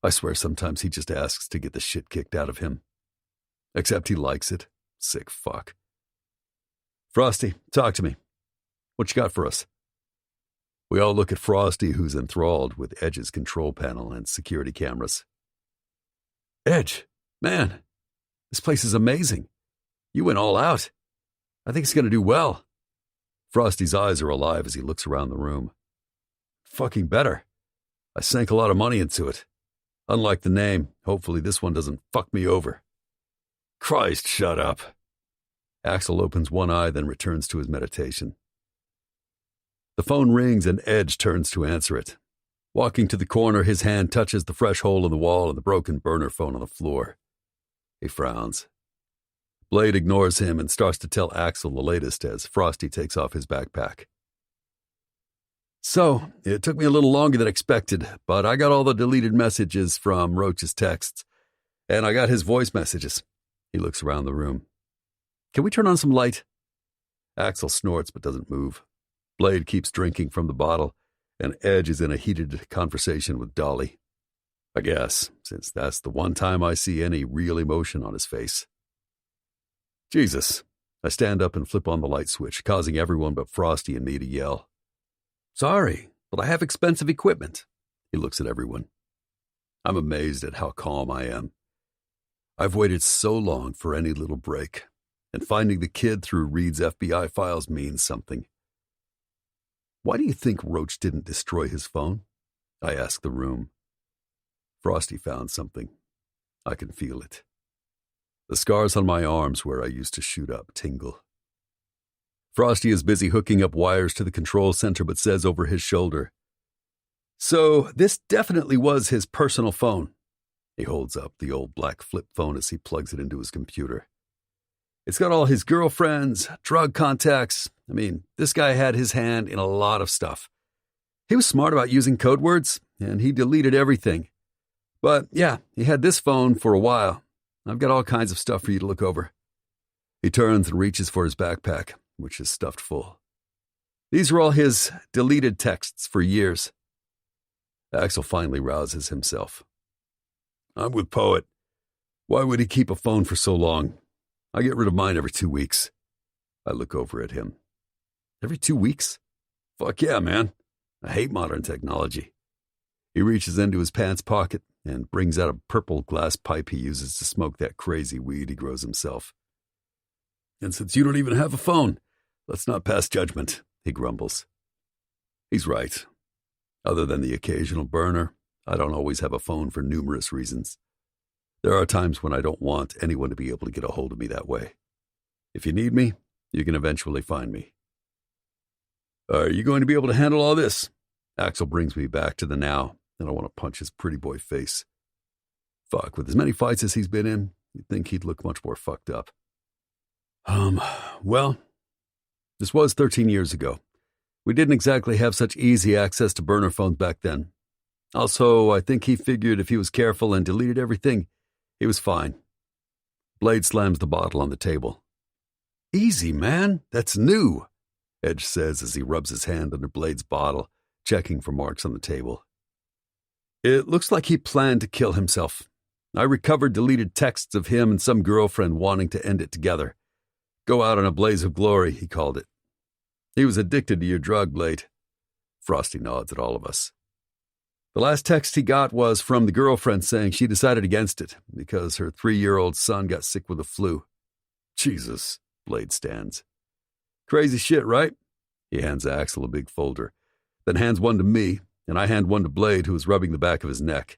I swear sometimes he just asks to get the shit kicked out of him. Except he likes it. Sick fuck. Frosty, talk to me. What you got for us? We all look at Frosty, who's enthralled with Edge's control panel and security cameras. Edge, man, this place is amazing. You went all out. I think it's going to do well. Frosty's eyes are alive as he looks around the room. Fucking better. I sank a lot of money into it. Unlike the name, hopefully this one doesn't fuck me over. Christ, shut up. Axel opens one eye, then returns to his meditation. The phone rings and Edge turns to answer it. Walking to the corner, his hand touches the fresh hole in the wall and the broken burner phone on the floor. He frowns. Blade ignores him and starts to tell Axel the latest as Frosty takes off his backpack. So, it took me a little longer than expected, but I got all the deleted messages from Roach's texts, and I got his voice messages. He looks around the room. Can we turn on some light? Axel snorts but doesn't move. Blade keeps drinking from the bottle, and Edge is in a heated conversation with Dolly. I guess, since that's the one time I see any real emotion on his face. Jesus. I stand up and flip on the light switch, causing everyone but Frosty and me to yell. Sorry, but I have expensive equipment. He looks at everyone. I'm amazed at how calm I am. I've waited so long for any little break, and finding the kid through Reed's FBI files means something. Why do you think Roach didn't destroy his phone? I ask the room. Frosty found something. I can feel it. The scars on my arms where I used to shoot up tingle. Frosty is busy hooking up wires to the control center but says over his shoulder, So this definitely was his personal phone. He holds up the old black flip phone as he plugs it into his computer. It's got all his girlfriends, drug contacts. I mean, this guy had his hand in a lot of stuff. He was smart about using code words, and he deleted everything. But yeah, he had this phone for a while. I've got all kinds of stuff for you to look over. He turns and reaches for his backpack, which is stuffed full. These are all his deleted texts for years. Axel finally rouses himself. I'm with Poet. Why would he keep a phone for so long? I get rid of mine every 2 weeks. I look over at him. Every 2 weeks? Fuck yeah, man. I hate modern technology. He reaches into his pants pocket and brings out a purple glass pipe he uses to smoke that crazy weed he grows himself. And since you don't even have a phone, let's not pass judgment, he grumbles. He's right. Other than the occasional burner, I don't always have a phone for numerous reasons. There are times when I don't want anyone to be able to get a hold of me that way. If you need me, you can eventually find me. Are you going to be able to handle all this? Axel brings me back to the now, and I want to punch his pretty boy face. Fuck, with as many fights as he's been in, you'd think he'd look much more fucked up. Well, this was 13 years ago. We didn't exactly have such easy access to burner phones back then. Also, I think he figured if he was careful and deleted everything, he was fine. Blade slams the bottle on the table. Easy, man. That's new, Edge says as he rubs his hand under Blade's bottle, checking for marks on the table. It looks like he planned to kill himself. I recovered deleted texts of him and some girlfriend wanting to end it together. Go out in a blaze of glory, he called it. He was addicted to your drug, Blade. Frosty nods at all of us. The last text he got was from the girlfriend saying she decided against it because her 3-year-old son got sick with the flu. Jesus, Blade stands. Crazy shit, right? He hands Axel a big folder, then hands one to me, and I hand one to Blade, who is rubbing the back of his neck.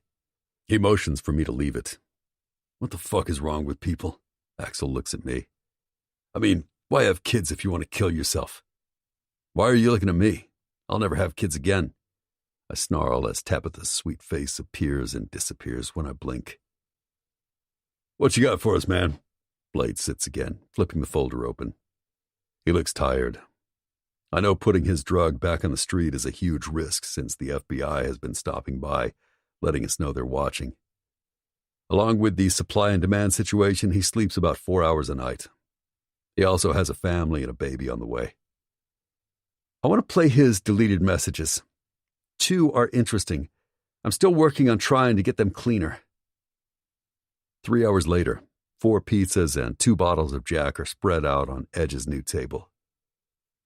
He motions for me to leave it. What the fuck is wrong with people? Axel looks at me. I mean, why have kids if you want to kill yourself? Why are you looking at me? I'll never have kids again. I snarl as Tabitha's sweet face appears and disappears when I blink. What you got for us, man? Blade sits again, flipping the folder open. He looks tired. I know putting his drug back on the street is a huge risk since the FBI has been stopping by, letting us know they're watching. Along with the supply and demand situation, he sleeps about 4 hours a night. He also has a family and a baby on the way. I want to play his deleted messages. 2 are interesting, I'm still working on trying to get them cleaner. 3 hours later, 4 pizzas and 2 bottles of Jack are spread out on Edge's new table.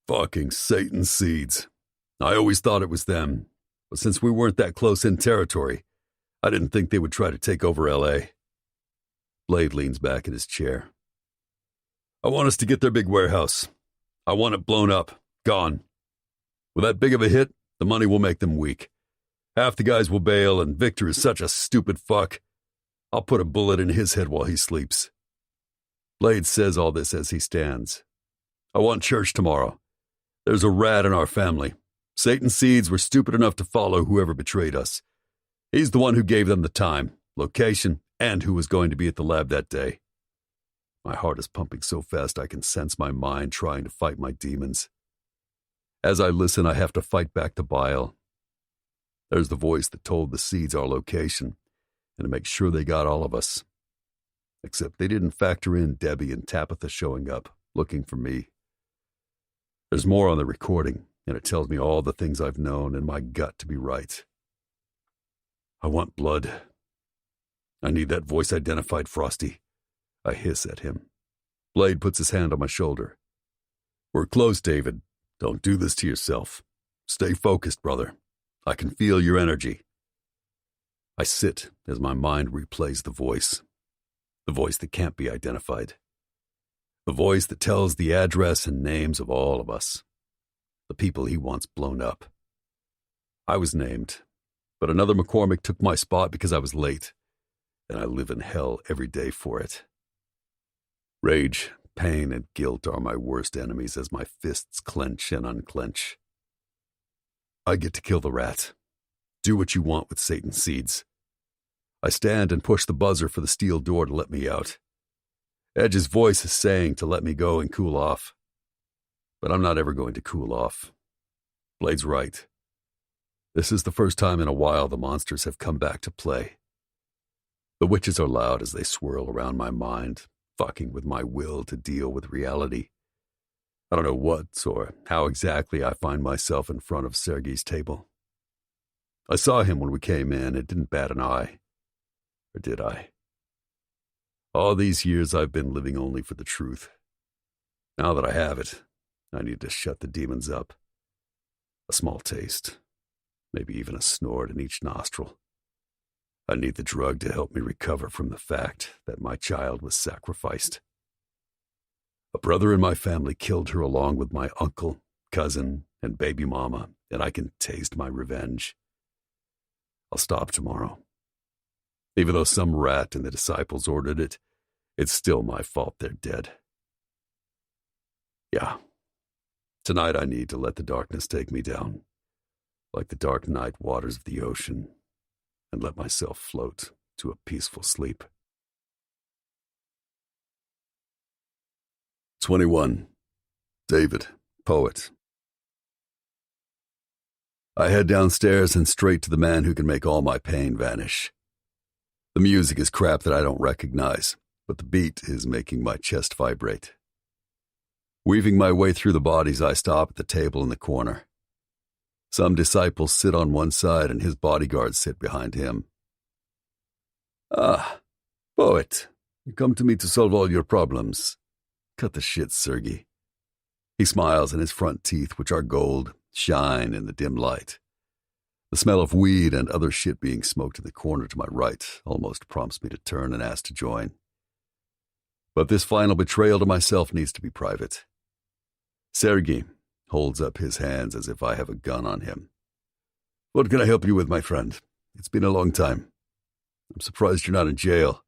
Fucking Satan seeds. I always thought it was them, but since we weren't that close in territory, I didn't think they would try to take over L.A. Blade leans back in his chair. I want us to get their big warehouse. I want it blown up, gone. With that big of a hit, the money will make them weak. Half the guys will bail, and Victor is such a stupid fuck. I'll put a bullet in his head while he sleeps. Blade says all this as he stands. I want church tomorrow. There's a rat in our family. Satan's seeds were stupid enough to follow whoever betrayed us. He's the one who gave them the time, location, and who was going to be at the lab that day. My heart is pumping so fast I can sense my mind trying to fight my demons. As I listen, I have to fight back the bile. There's the voice that told the seeds our location and to make sure they got all of us. Except they didn't factor in Debbie and Tabitha showing up, looking for me. There's more on the recording, and it tells me all the things I've known and my gut to be right. I want blood. I need that voice identified, Frosty. I hiss at him. Blade puts his hand on my shoulder. We're close, David. Don't do this to yourself. Stay focused, brother. I can feel your energy. I sit as my mind replays the voice that can't be identified. The voice that tells the address and names of all of us. The people he wants blown up. I was named, but another McCormick took my spot because I was late, and I live in hell every day for it. Rage, pain, and guilt are my worst enemies as my fists clench and unclench. I get to kill the rat. Do what you want with Satan's seeds. I stand and push the buzzer for the steel door to let me out. Edge's voice is saying to let me go and cool off. But I'm not ever going to cool off. Blade's right. This is the first time in a while the monsters have come back to play. The witches are loud as they swirl around my mind, fucking with my will to deal with reality. I don't know what or how exactly I find myself in front of Sergei's table. I saw him when we came in and didn't bat an eye. Or did I? All these years I've been living only for the truth. Now that I have it, I need to shut the demons up. A small taste, maybe even a snort in each nostril. I need the drug to help me recover from the fact that my child was sacrificed. A brother in my family killed her along with my uncle, cousin, and baby mama, and I can taste my revenge. I'll stop tomorrow. Even though some rat in the disciples ordered it, it's still my fault they're dead. Yeah. Tonight I need to let the darkness take me down, like the dark night waters of the ocean, and let myself float to a peaceful sleep. 21. David, poet. I head downstairs and straight to the man who can make all my pain vanish. The music is crap that I don't recognize, but the beat is making my chest vibrate. Weaving my way through the bodies, I stop at the table in the corner. Some disciples sit on one side and his bodyguards sit behind him. Ah, poet, you come to me to solve all your problems. Cut the shit, Sergei. He smiles and his front teeth, which are gold, shine in the dim light. The smell of weed and other shit being smoked in the corner to my right almost prompts me to turn and ask to join. But this final betrayal to myself needs to be private. Sergei holds up his hands as if I have a gun on him. What can I help you with, my friend? It's been a long time. I'm surprised you're not in jail.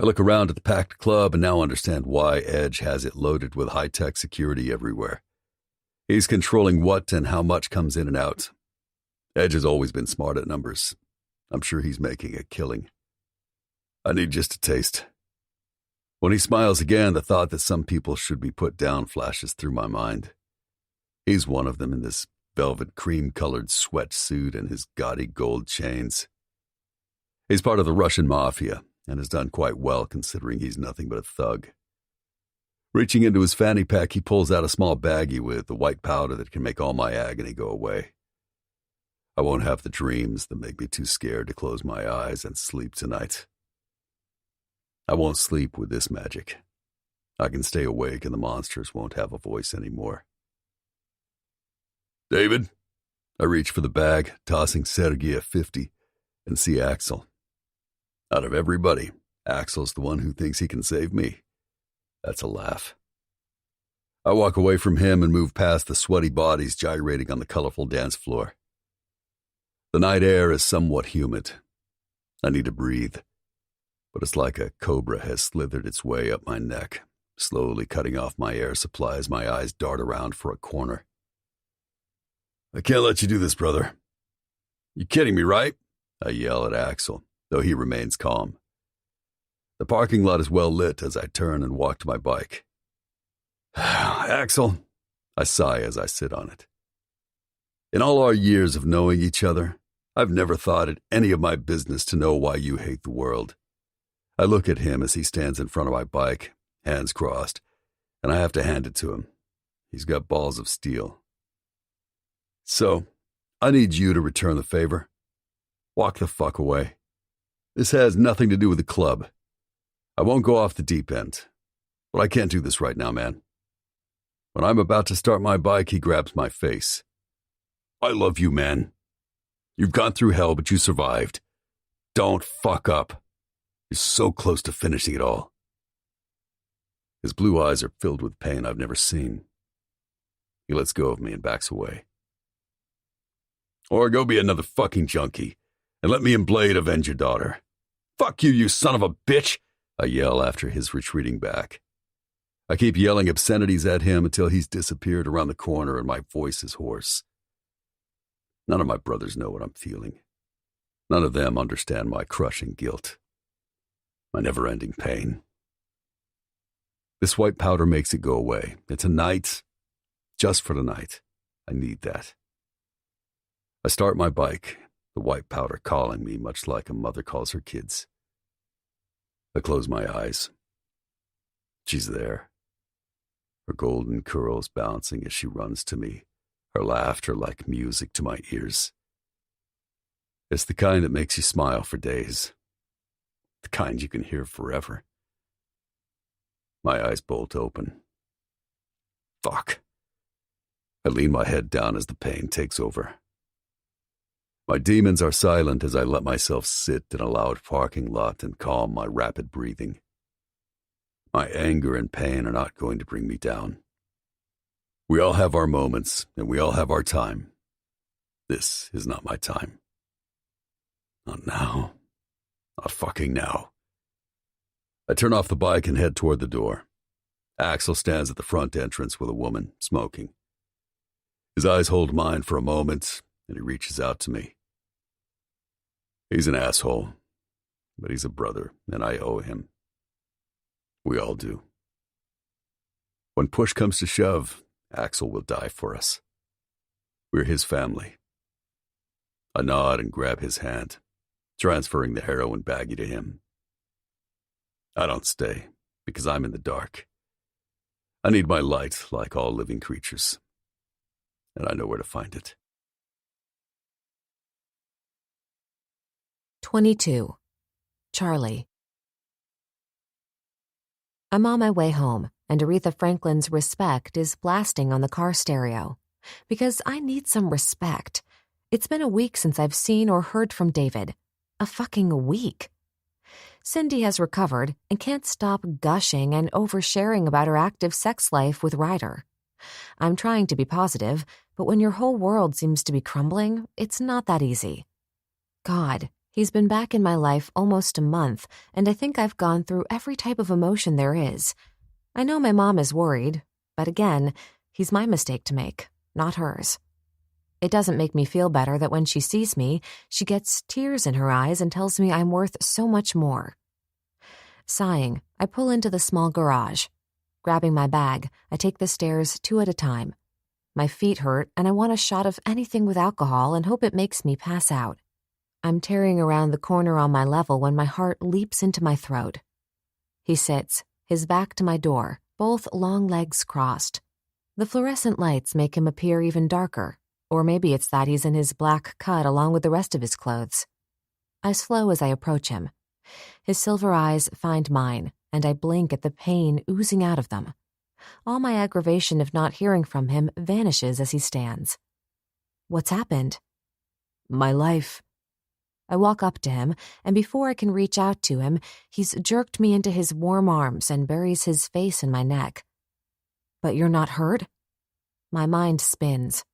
I look around at the packed club and now understand why Edge has it loaded with high-tech security everywhere. He's controlling what and how much comes in and out. Edge has always been smart at numbers. I'm sure he's making a killing. I need just a taste. When he smiles again, the thought that some people should be put down flashes through my mind. He's one of them in this velvet cream-colored sweatsuit and his gaudy gold chains. He's part of the Russian Mafia and has done quite well considering he's nothing but a thug. Reaching into his fanny pack, he pulls out a small baggie with the white powder that can make all my agony go away. I won't have the dreams that make me too scared to close my eyes and sleep tonight. I won't sleep with this magic. I can stay awake and the monsters won't have a voice anymore. David? I reach for the bag, tossing Sergei a 50, and see Axel. Out of everybody, Axel's the one who thinks he can save me. That's a laugh. I walk away from him and move past the sweaty bodies gyrating on the colorful dance floor. The night air is somewhat humid. I need to breathe, but it's like a cobra has slithered its way up my neck, slowly cutting off my air supply as my eyes dart around for a corner. I can't let you do this, brother. You kidding me, right? I yell at Axel, though he remains calm. The parking lot is well lit as I turn and walk to my bike. Axel, I sigh as I sit on it. In all our years of knowing each other, I've never thought it any of my business to know why you hate the world. I look at him as he stands in front of my bike, hands crossed, and I have to hand it to him. He's got balls of steel. So, I need you to return the favor. Walk the fuck away. This has nothing to do with the club. I won't go off the deep end, but I can't do this right now, man. When I'm about to start my bike, he grabs my face. I love you, man. You've gone through hell, but you survived. Don't fuck up. You're so close to finishing it all. His blue eyes are filled with pain I've never seen. He lets go of me and backs away. Or go be another fucking junkie, and let me and Blade avenge your daughter. Fuck you, you son of a bitch! I yell after his retreating back. I keep yelling obscenities at him until he's disappeared around the corner and my voice is hoarse. None of my brothers know what I'm feeling. None of them understand my crushing guilt, my never-ending pain. This white powder makes it go away. It's a night, just for tonight. I need that. I start my bike, the white powder calling me much like a mother calls her kids. I close my eyes. She's there. Her golden curls bouncing as she runs to me, her laughter like music to my ears. It's the kind that makes you smile for days, the kind you can hear forever. My eyes bolt open. Fuck. I lean my head down as the pain takes over. My demons are silent as I let myself sit in a loud parking lot and calm my rapid breathing. My anger and pain are not going to bring me down. We all have our moments, and we all have our time. This is not my time. Not now. Not fucking now. I turn off the bike and head toward the door. Axel stands at the front entrance with a woman, smoking. His eyes hold mine for a moment, and he reaches out to me. He's an asshole, but he's a brother, and I owe him. We all do. When push comes to shove, Axel will die for us. We're his family. I nod and grab his hand, transferring the heroin baggie to him. I don't stay, because I'm in the dark. I need my light like all living creatures, and I know where to find it. 22. Charlie. I'm on my way home, and Aretha Franklin's Respect is blasting on the car stereo. Because I need some respect. It's been a week since I've seen or heard from David. A fucking week. Cindy has recovered and can't stop gushing and oversharing about her active sex life with Ryder. I'm trying to be positive, but when your whole world seems to be crumbling, it's not that easy. God, he's been back in my life almost a month, and I think I've gone through every type of emotion there is. I know my mom is worried, but again, he's my mistake to make, not hers. It doesn't make me feel better that when she sees me, she gets tears in her eyes and tells me I'm worth so much more. Sighing, I pull into the small garage. Grabbing my bag, I take the stairs 2 at a time. My feet hurt, and I want a shot of anything with alcohol and hope it makes me pass out. I'm tearing around the corner on my level when my heart leaps into my throat. He sits, his back to my door, both long legs crossed. The fluorescent lights make him appear even darker, Or maybe it's that he's in his black cut along with the rest of his clothes. I slow as I approach him. His silver eyes find mine, and I blink at the pain oozing out of them. All my aggravation of not hearing from him vanishes as he stands. What's happened? My life. I walk up to him, and before I can reach out to him, he's jerked me into his warm arms and buries his face in my neck. But you're not hurt? My mind spins.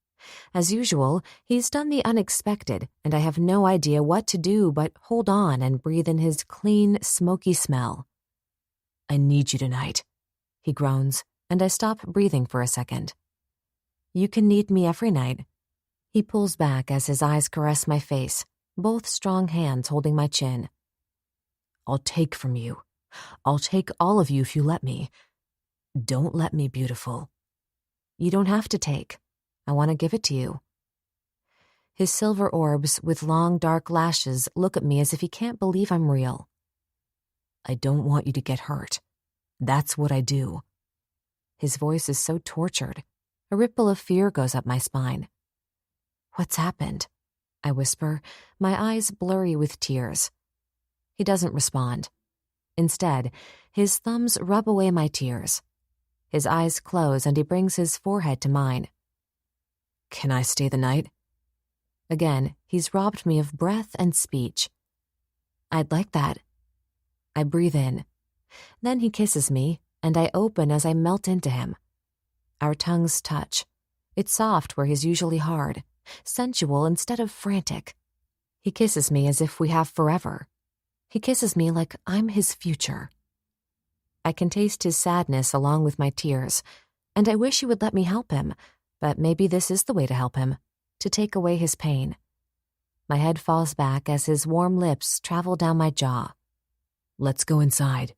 As usual, he's done the unexpected, and I have no idea what to do but hold on and breathe in his clean, smoky smell. I need you tonight, he groans, and I stop breathing for a second. You can need me every night. He pulls back as his eyes caress my face, both strong hands holding my chin. I'll take from you. I'll take all of you if you let me. Don't let me, beautiful. You don't have to take. I want to give it to you. His silver orbs with long dark lashes look at me as if he can't believe I'm real. I don't want you to get hurt. That's what I do. His voice is so tortured. A ripple of fear goes up my spine. What's happened? I whisper, my eyes blurry with tears. He doesn't respond. Instead, his thumbs rub away my tears. His eyes close and he brings his forehead to mine. Can I stay the night? Again, he's robbed me of breath and speech. I'd like that. I breathe in. Then he kisses me, and I open as I melt into him. Our tongues touch. It's soft where he's usually hard, sensual instead of frantic. He kisses me as if we have forever. He kisses me like I'm his future. I can taste his sadness along with my tears, and I wish he would let me help him, but maybe this is the way to help him, to take away his pain. My head falls back as his warm lips travel down my jaw. Let's go inside.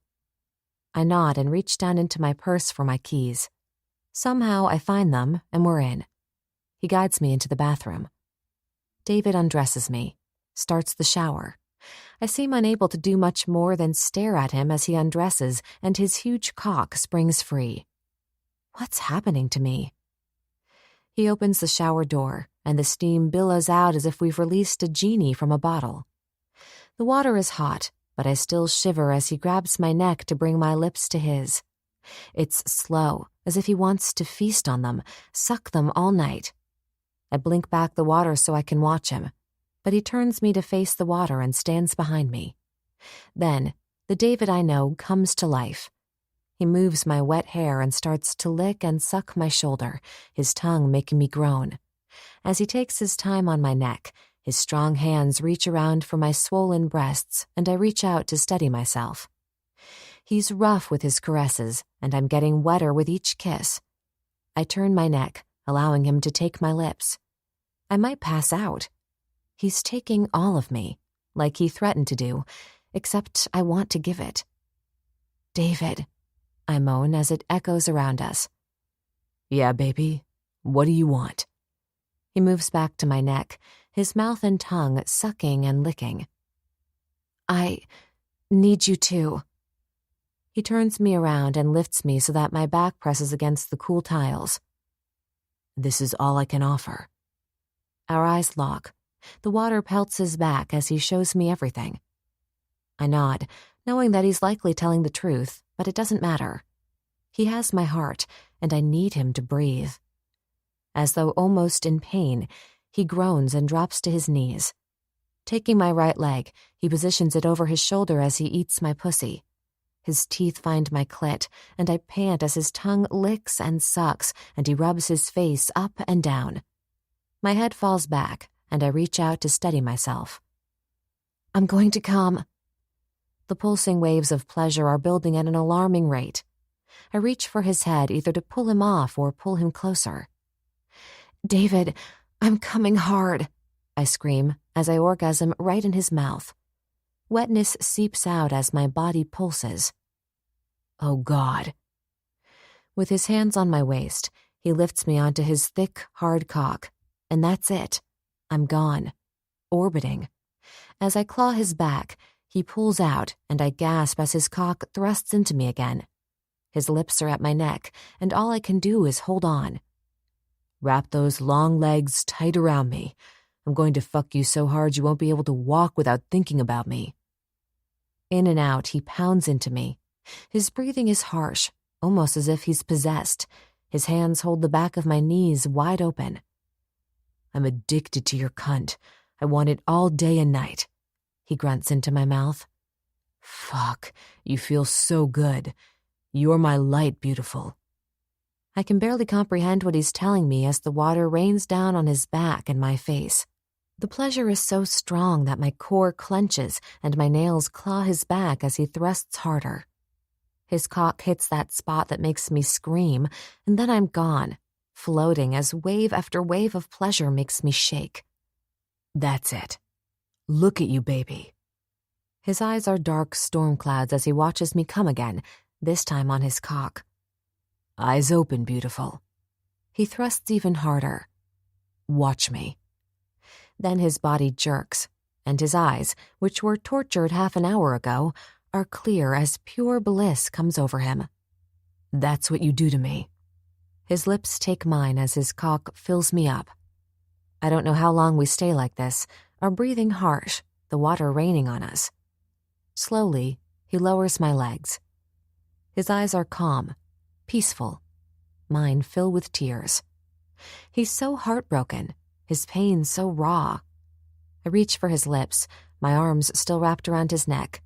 I nod and reach down into my purse for my keys. Somehow I find them, and we're in. He guides me into the bathroom. David undresses me, starts the shower. I seem unable to do much more than stare at him as he undresses and his huge cock springs free. What's happening to me? He opens the shower door, and the steam billows out as if we've released a genie from a bottle. The water is hot, but I still shiver as he grabs my neck to bring my lips to his. It's slow, as if he wants to feast on them, suck them all night. I blink back the water so I can watch him, but he turns me to face the water and stands behind me. Then, the David I know comes to life. He moves my wet hair and starts to lick and suck my shoulder, his tongue making me groan. As he takes his time on my neck, his strong hands reach around for my swollen breasts, and I reach out to steady myself. He's rough with his caresses, and I'm getting wetter with each kiss. I turn my neck, allowing him to take my lips. I might pass out. He's taking all of me, like he threatened to do, except I want to give it. David, I moan as it echoes around us. Yeah, baby, what do you want? He moves back to my neck, his mouth and tongue sucking and licking. I need you too. He turns me around and lifts me so that my back presses against the cool tiles. This is all I can offer. Our eyes lock. The water pelts his back as he shows me everything. I nod, knowing that he's likely telling the truth, but it doesn't matter. He has my heart, and I need him to breathe. As though almost in pain, he groans and drops to his knees. Taking my right leg, he positions it over his shoulder as he eats my pussy. His teeth find my clit, and I pant as his tongue licks and sucks, and he rubs his face up and down. My head falls back, and I reach out to steady myself. I'm going to come. The pulsing waves of pleasure are building at an alarming rate. I reach for his head either to pull him off or pull him closer. David, I'm coming hard, I scream as I orgasm right in his mouth. Wetness seeps out as my body pulses. Oh, God. With his hands on my waist, he lifts me onto his thick, hard cock, and that's it. I'm gone, orbiting. As I claw his back, he pulls out, and I gasp as his cock thrusts into me again. His lips are at my neck, and all I can do is hold on. Wrap those long legs tight around me. I'm going to fuck you so hard you won't be able to walk without thinking about me. In and out, he pounds into me. His breathing is harsh, almost as if he's possessed. His hands hold the back of my knees wide open. I'm addicted to your cunt. I want it all day and night. He grunts into my mouth. Fuck, you feel so good. You're my light, beautiful. I can barely comprehend what he's telling me as the water rains down on his back and my face. The pleasure is so strong that my core clenches and my nails claw his back as he thrusts harder. His cock hits that spot that makes me scream, and then I'm gone, floating as wave after wave of pleasure makes me shake. That's it. Look at you, baby. His eyes are dark storm clouds as he watches me come again, this time on his cock. Eyes open, beautiful. He thrusts even harder. Watch me. Then his body jerks, and his eyes, which were tortured half an hour ago, are clear as pure bliss comes over him. That's what you do to me. His lips take mine as his cock fills me up. I don't know how long we stay like this, our breathing harsh, the water raining on us. Slowly, he lowers my legs. His eyes are calm, peaceful. Mine fill with tears. He's so heartbroken, his pain so raw. I reach for his lips, my arms still wrapped around his neck.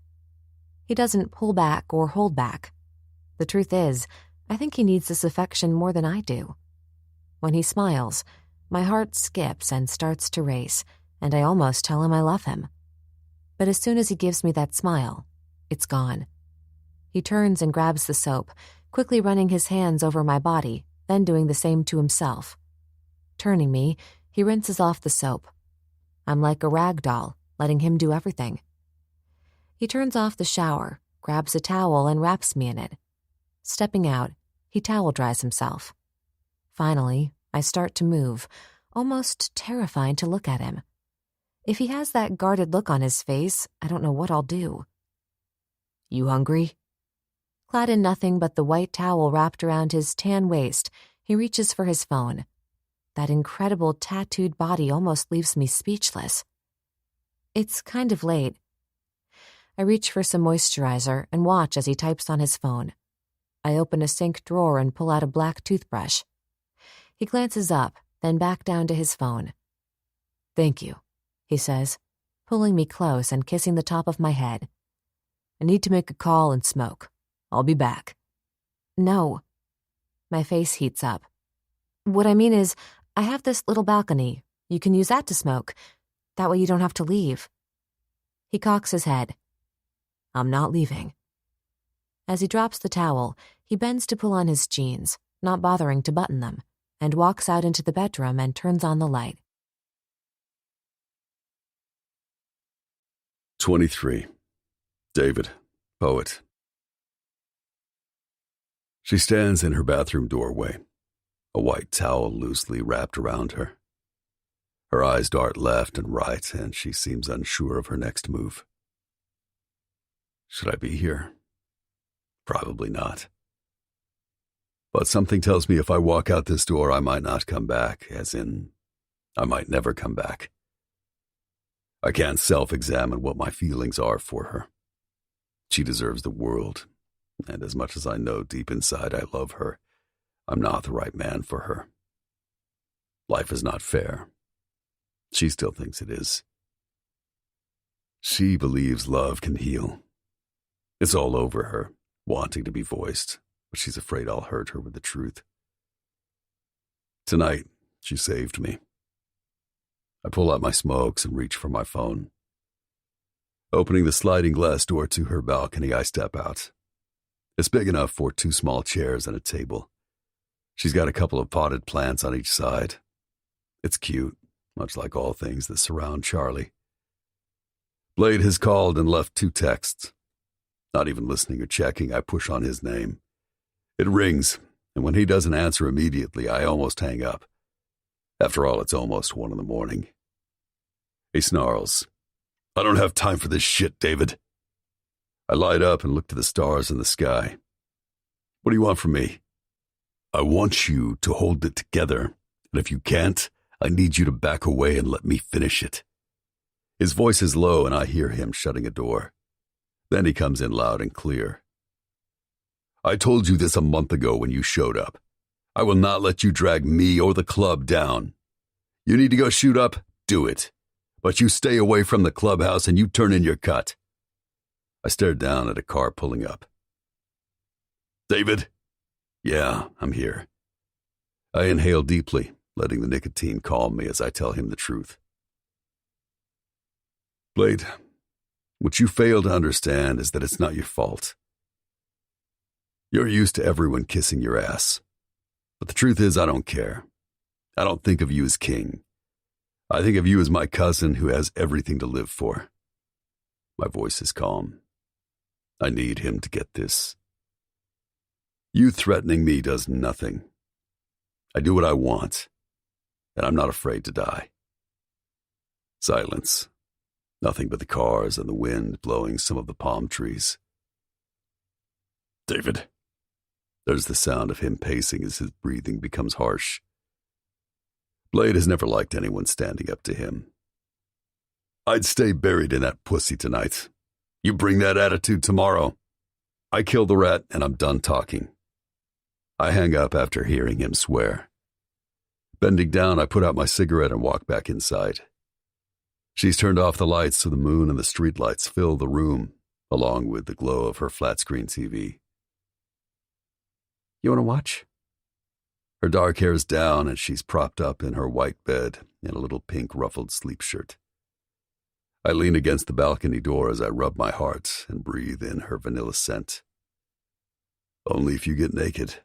He doesn't pull back or hold back. The truth is, I think he needs this affection more than I do. When he smiles, my heart skips and starts to race, and I almost tell him I love him. But as soon as he gives me that smile, it's gone. He turns and grabs the soap, quickly running his hands over my body, then doing the same to himself. Turning me, he rinses off the soap. I'm like a rag doll, letting him do everything. He turns off the shower, grabs a towel, and wraps me in it. Stepping out, he towel dries himself. Finally, I start to move, almost terrified to look at him. If he has that guarded look on his face, I don't know what I'll do. You hungry? Clad in nothing but the white towel wrapped around his tan waist, he reaches for his phone. That incredible tattooed body almost leaves me speechless. It's kind of late. I reach for some moisturizer and watch as he types on his phone. I open a sink drawer and pull out a black toothbrush. He glances up, then back down to his phone. Thank you, he says, pulling me close and kissing the top of my head. I need to make a call and smoke. I'll be back. No. My face heats up. What I mean is, I have this little balcony. You can use that to smoke. That way you don't have to leave. He cocks his head. I'm not leaving. As he drops the towel, he bends to pull on his jeans, not bothering to button them, and walks out into the bedroom and turns on the light. 23. David, poet. She stands in her bathroom doorway, a white towel loosely wrapped around her. Her eyes dart left and right, and she seems unsure of her next move. Should I be here? Probably not. But something tells me if I walk out this door, I might not come back, as in, I might never come back. I can't self-examine what my feelings are for her. She deserves the world, and as much as I know deep inside I love her, I'm not the right man for her. Life is not fair. She still thinks it is. She believes love can heal. It's all over her, wanting to be voiced, but she's afraid I'll hurt her with the truth. Tonight, she saved me. I pull out my smokes and reach for my phone. Opening the sliding glass door to her balcony, I step out. It's big enough for 2 small chairs and a table. She's got a couple of potted plants on each side. It's cute, much like all things that surround Charlie. Blade has called and left 2 texts. Not even listening or checking, I push on his name. It rings, and when he doesn't answer immediately, I almost hang up. After all, it's almost 1 a.m. He snarls, I don't have time for this shit, David. I light up and look to the stars in the sky. What do you want from me? I want you to hold it together And if you can't, I need you to back away and let me finish it. His voice is low and I hear him shutting a door. Then he comes in loud and clear. I told you this a month ago when you showed up. I will not let you drag me or the club down. You need to go shoot up? Do it. But you stay away from the clubhouse and you turn in your cut. I stared down at a car pulling up. David? Yeah, I'm here. I inhale deeply, letting the nicotine calm me as I tell him the truth. Blade, what you fail to understand is that it's not your fault. You're used to everyone kissing your ass. But the truth is, I don't care. I don't think of you as king. I think of you as my cousin who has everything to live for. My voice is calm. I need him to get this. You threatening me does nothing. I do what I want, and I'm not afraid to die. Silence. Nothing but the cars and the wind blowing some of the palm trees. David. There's the sound of him pacing as his breathing becomes harsh. Blade has never liked anyone standing up to him. I'd stay buried in that pussy tonight. You bring that attitude tomorrow. I kill the rat and I'm done talking. I hang up after hearing him swear. Bending down, I put out my cigarette and walk back inside. She's turned off the lights so the moon and the streetlights fill the room, along with the glow of her flat-screen TV. You want to watch? Her dark hair is down and she's propped up in her white bed in a little pink ruffled sleep shirt. I lean against the balcony door as I rub my heart and breathe in her vanilla scent. Only if you get naked.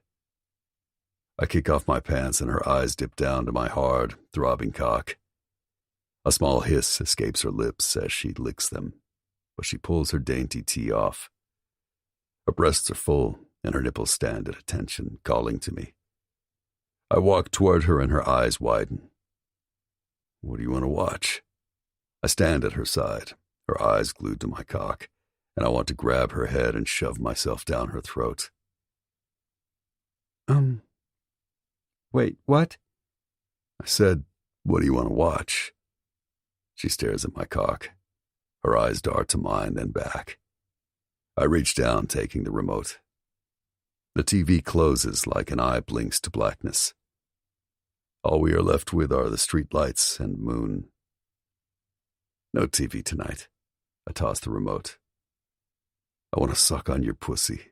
I kick off my pants and her eyes dip down to my hard, throbbing cock. A small hiss escapes her lips as she licks them, but she pulls her dainty tee off. Her breasts are full and her nipples stand at attention, calling to me. I walk toward her and her eyes widen. What do you want to watch? I stand at her side, her eyes glued to my cock, and I want to grab her head and shove myself down her throat. Wait, what? I said, what do you want to watch? She stares at my cock. Her eyes dart to mine, then back. I reach down, taking the remote. The TV closes like an eye blinks to blackness. All we are left with are the street lights and moon. No TV tonight. I toss the remote. I want to suck on your pussy.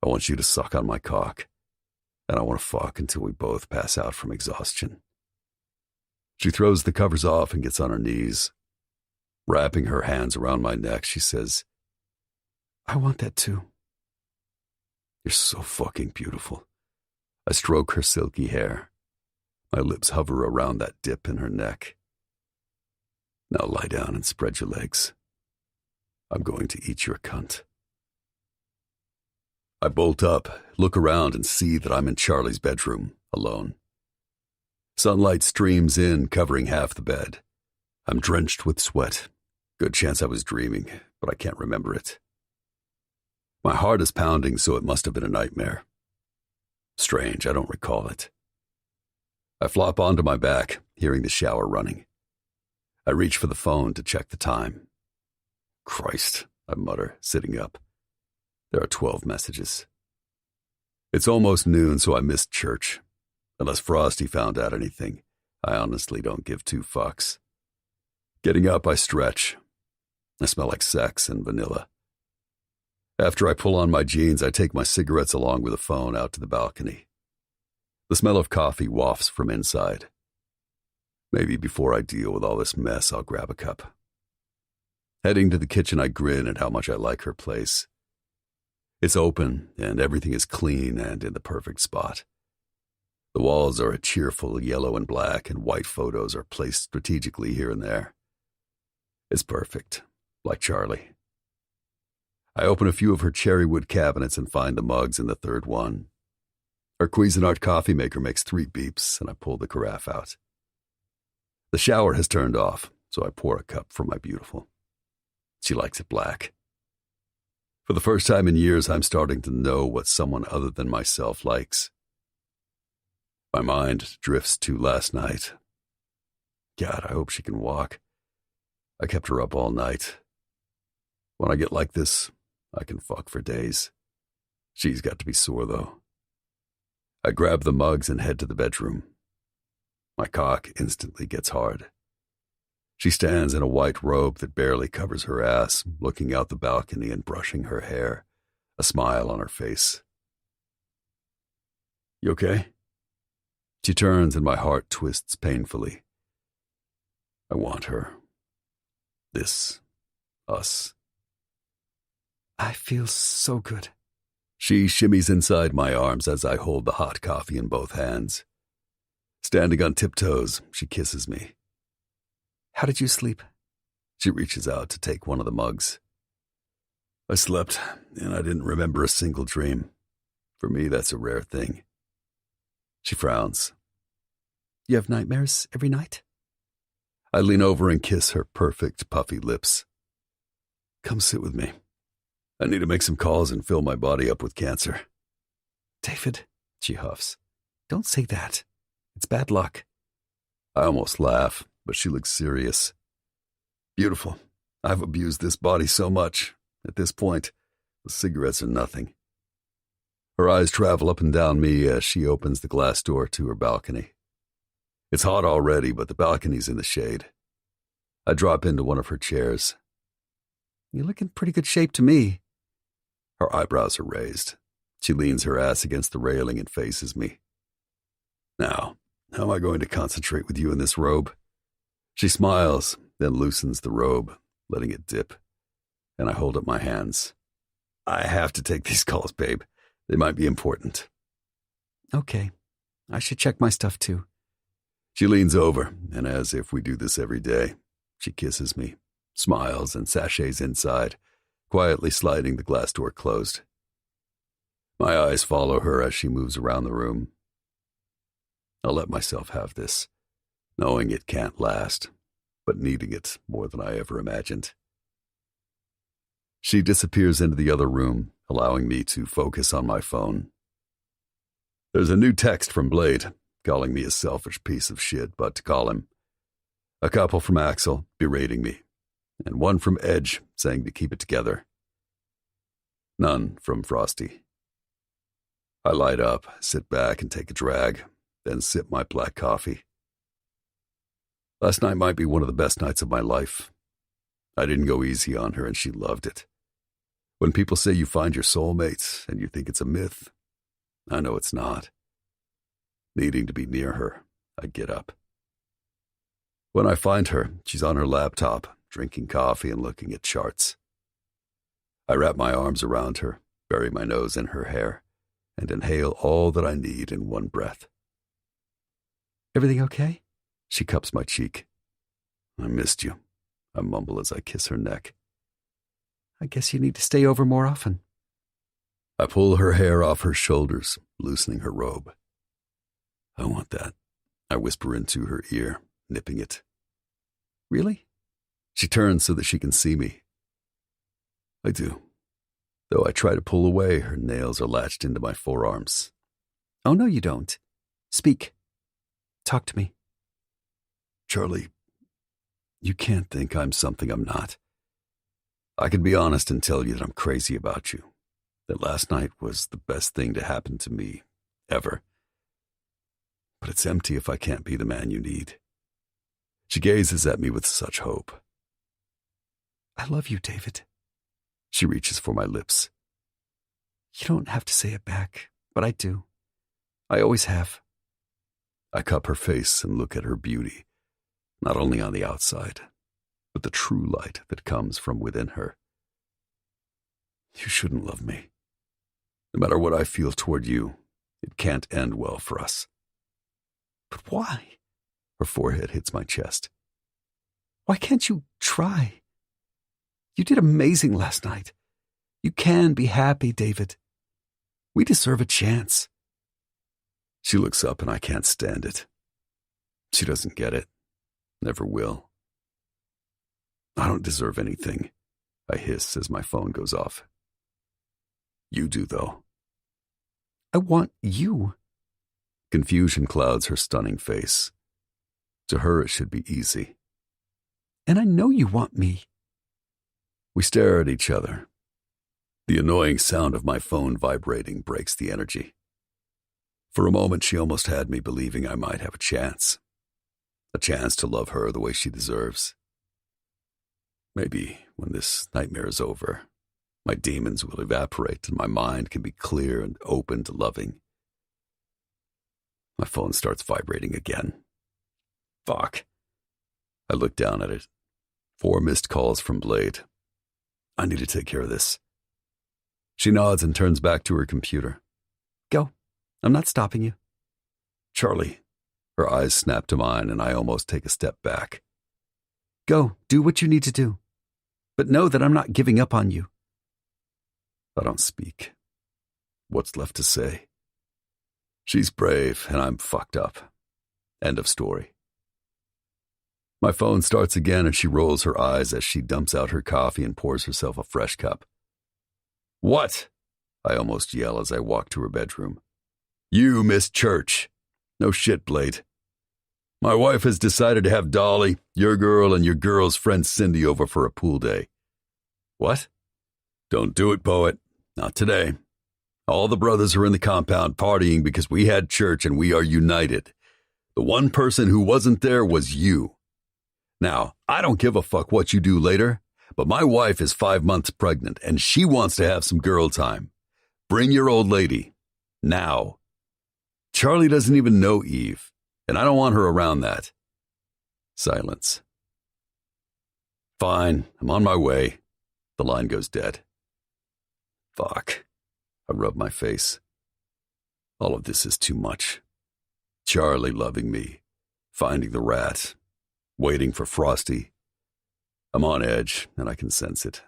I want you to suck on my cock. And I want to fuck until we both pass out from exhaustion. She throws the covers off and gets on her knees. Wrapping her hands around my neck, she says, I want that too. You're so fucking beautiful. I stroke her silky hair. My lips hover around that dip in her neck. Now lie down and spread your legs. I'm going to eat your cunt. I bolt up, look around, and see that I'm in Charlie's bedroom, alone. Sunlight streams in, covering half the bed. I'm drenched with sweat. Good chance I was dreaming, but I can't remember it. My heart is pounding, so it must have been a nightmare. Strange, I don't recall it. I flop onto my back, hearing the shower running. I reach for the phone to check the time. Christ, I mutter, sitting up. There are 12 messages. It's almost noon, so I missed church. Unless Frosty found out anything, I honestly don't give two fucks. Getting up, I stretch. I smell like sex and vanilla. After I pull on my jeans, I take my cigarettes along with the phone out to the balcony. The smell of coffee wafts from inside. Maybe before I deal with all this mess, I'll grab a cup. Heading to the kitchen, I grin at how much I like her place. It's open, and everything is clean and in the perfect spot. The walls are a cheerful yellow and black, and white photos are placed strategically here and there. It's perfect, like Charlie. I open a few of her cherry wood cabinets and find the mugs in the third one. Her Cuisinart coffee maker makes 3 beeps, and I pull the carafe out. The shower has turned off, so I pour a cup for my beautiful. She likes it black. For the first time in years, I'm starting to know what someone other than myself likes. My mind drifts to last night. God, I hope she can walk. I kept her up all night. When I get like this, I can fuck for days. She's got to be sore, though. I grab the mugs and head to the bedroom. My cock instantly gets hard. She stands in a white robe that barely covers her ass, looking out the balcony and brushing her hair, a smile on her face. You okay? She turns and my heart twists painfully. I want her. This. Us. I feel so good. She shimmies inside my arms as I hold the hot coffee in both hands. Standing on tiptoes, she kisses me. How did you sleep? She reaches out to take one of the mugs. I slept, and I didn't remember a single dream. For me, that's a rare thing. She frowns. You have nightmares every night? I lean over and kiss her perfect, puffy lips. Come sit with me. I need to make some calls and fill my body up with cancer. David, she huffs. Don't say that. It's bad luck. I almost laugh, but she looks serious. Beautiful. I've abused this body so much. At this point, the cigarettes are nothing. Her eyes travel up and down me as she opens the glass door to her balcony. It's hot already, but the balcony's in the shade. I drop into one of her chairs. You look in pretty good shape to me. Her eyebrows are raised. She leans her ass against the railing and faces me. Now, how am I going to concentrate with you in this robe? She smiles, then loosens the robe, letting it dip, and I hold up my hands. I have to take these calls, babe. They might be important. Okay. I should check my stuff too. She leans over, and as if we do this every day, she kisses me, smiles, and sachets inside, quietly sliding the glass door closed. My eyes follow her as she moves around the room. I'll let myself have this, knowing it can't last, but needing it more than I ever imagined. She disappears into the other room, allowing me to focus on my phone. There's a new text from Blade, calling me a selfish piece of shit, but to call him. A couple from Axel, berating me, and one from Edge, saying to keep it together. None from Frosty. I light up, sit back and take a drag, then sip my black coffee. Last night might be one of the best nights of my life. I didn't go easy on her, and she loved it. When people say you find your soulmate and you think it's a myth, I know it's not. Needing to be near her, I get up. When I find her, she's on her laptop, drinking coffee and looking at charts. I wrap my arms around her, bury my nose in her hair, and inhale all that I need in one breath. Everything okay? She cups my cheek. I missed you, I mumble as I kiss her neck. I guess you need to stay over more often. I pull her hair off her shoulders, loosening her robe. I want that, I whisper into her ear, nipping it. Really? She turns so that she can see me. I do. Though I try to pull away, her nails are latched into my forearms. Oh, no, you don't. Speak. Talk to me. Charlie, you can't think I'm something I'm not. I can be honest and tell you that I'm crazy about you. That last night was the best thing to happen to me, ever. But it's empty if I can't be the man you need. She gazes at me with such hope. I love you, David. She reaches for my lips. You don't have to say it back, but I do. I always have. I cup her face and look at her beauty, not only on the outside, but the true light that comes from within her. You shouldn't love me. No matter what I feel toward you, it can't end well for us. But why? Her forehead hits my chest. Why can't you try? You did amazing last night. You can be happy, David. We deserve a chance. She looks up and I can't stand it. She doesn't get it. Never will. I don't deserve anything, I hiss as my phone goes off. You do, though. I want you. Confusion clouds her stunning face. To her, it should be easy. And I know you want me. We stare at each other. The annoying sound of my phone vibrating breaks the energy. For a moment, she almost had me believing I might have a chance to love her the way she deserves. Maybe when this nightmare is over, my demons will evaporate and my mind can be clear and open to loving. My phone starts vibrating again. Fuck. I look down at it. 4 missed calls from Blade. I need to take care of this. She nods and turns back to her computer. Go. I'm not stopping you. Charlie. Her eyes snap to mine and I almost take a step back. Go. Do what you need to do. But know that I'm not giving up on you. I don't speak. What's left to say? She's brave and I'm fucked up. End of story. My phone starts again and she rolls her eyes as she dumps out her coffee and pours herself a fresh cup. What? I almost yell as I walk to her bedroom. You missed church. No shit, Blade. My wife has decided to have Dolly, your girl, and your girl's friend Cindy over for a pool day. What? Don't do it, poet. Not today. All the brothers are in the compound partying because we had church and we are united. The one person who wasn't there was you. Now, I don't give a fuck what you do later, but my wife is 5 months pregnant and she wants to have some girl time. Bring your old lady. Now. Charlie doesn't even know Eve, and I don't want her around that. Silence. Fine, I'm on my way. The line goes dead. Fuck. I rub my face. All of this is too much. Charlie loving me, finding the rat, waiting for Frosty. I'm on edge, and I can sense it.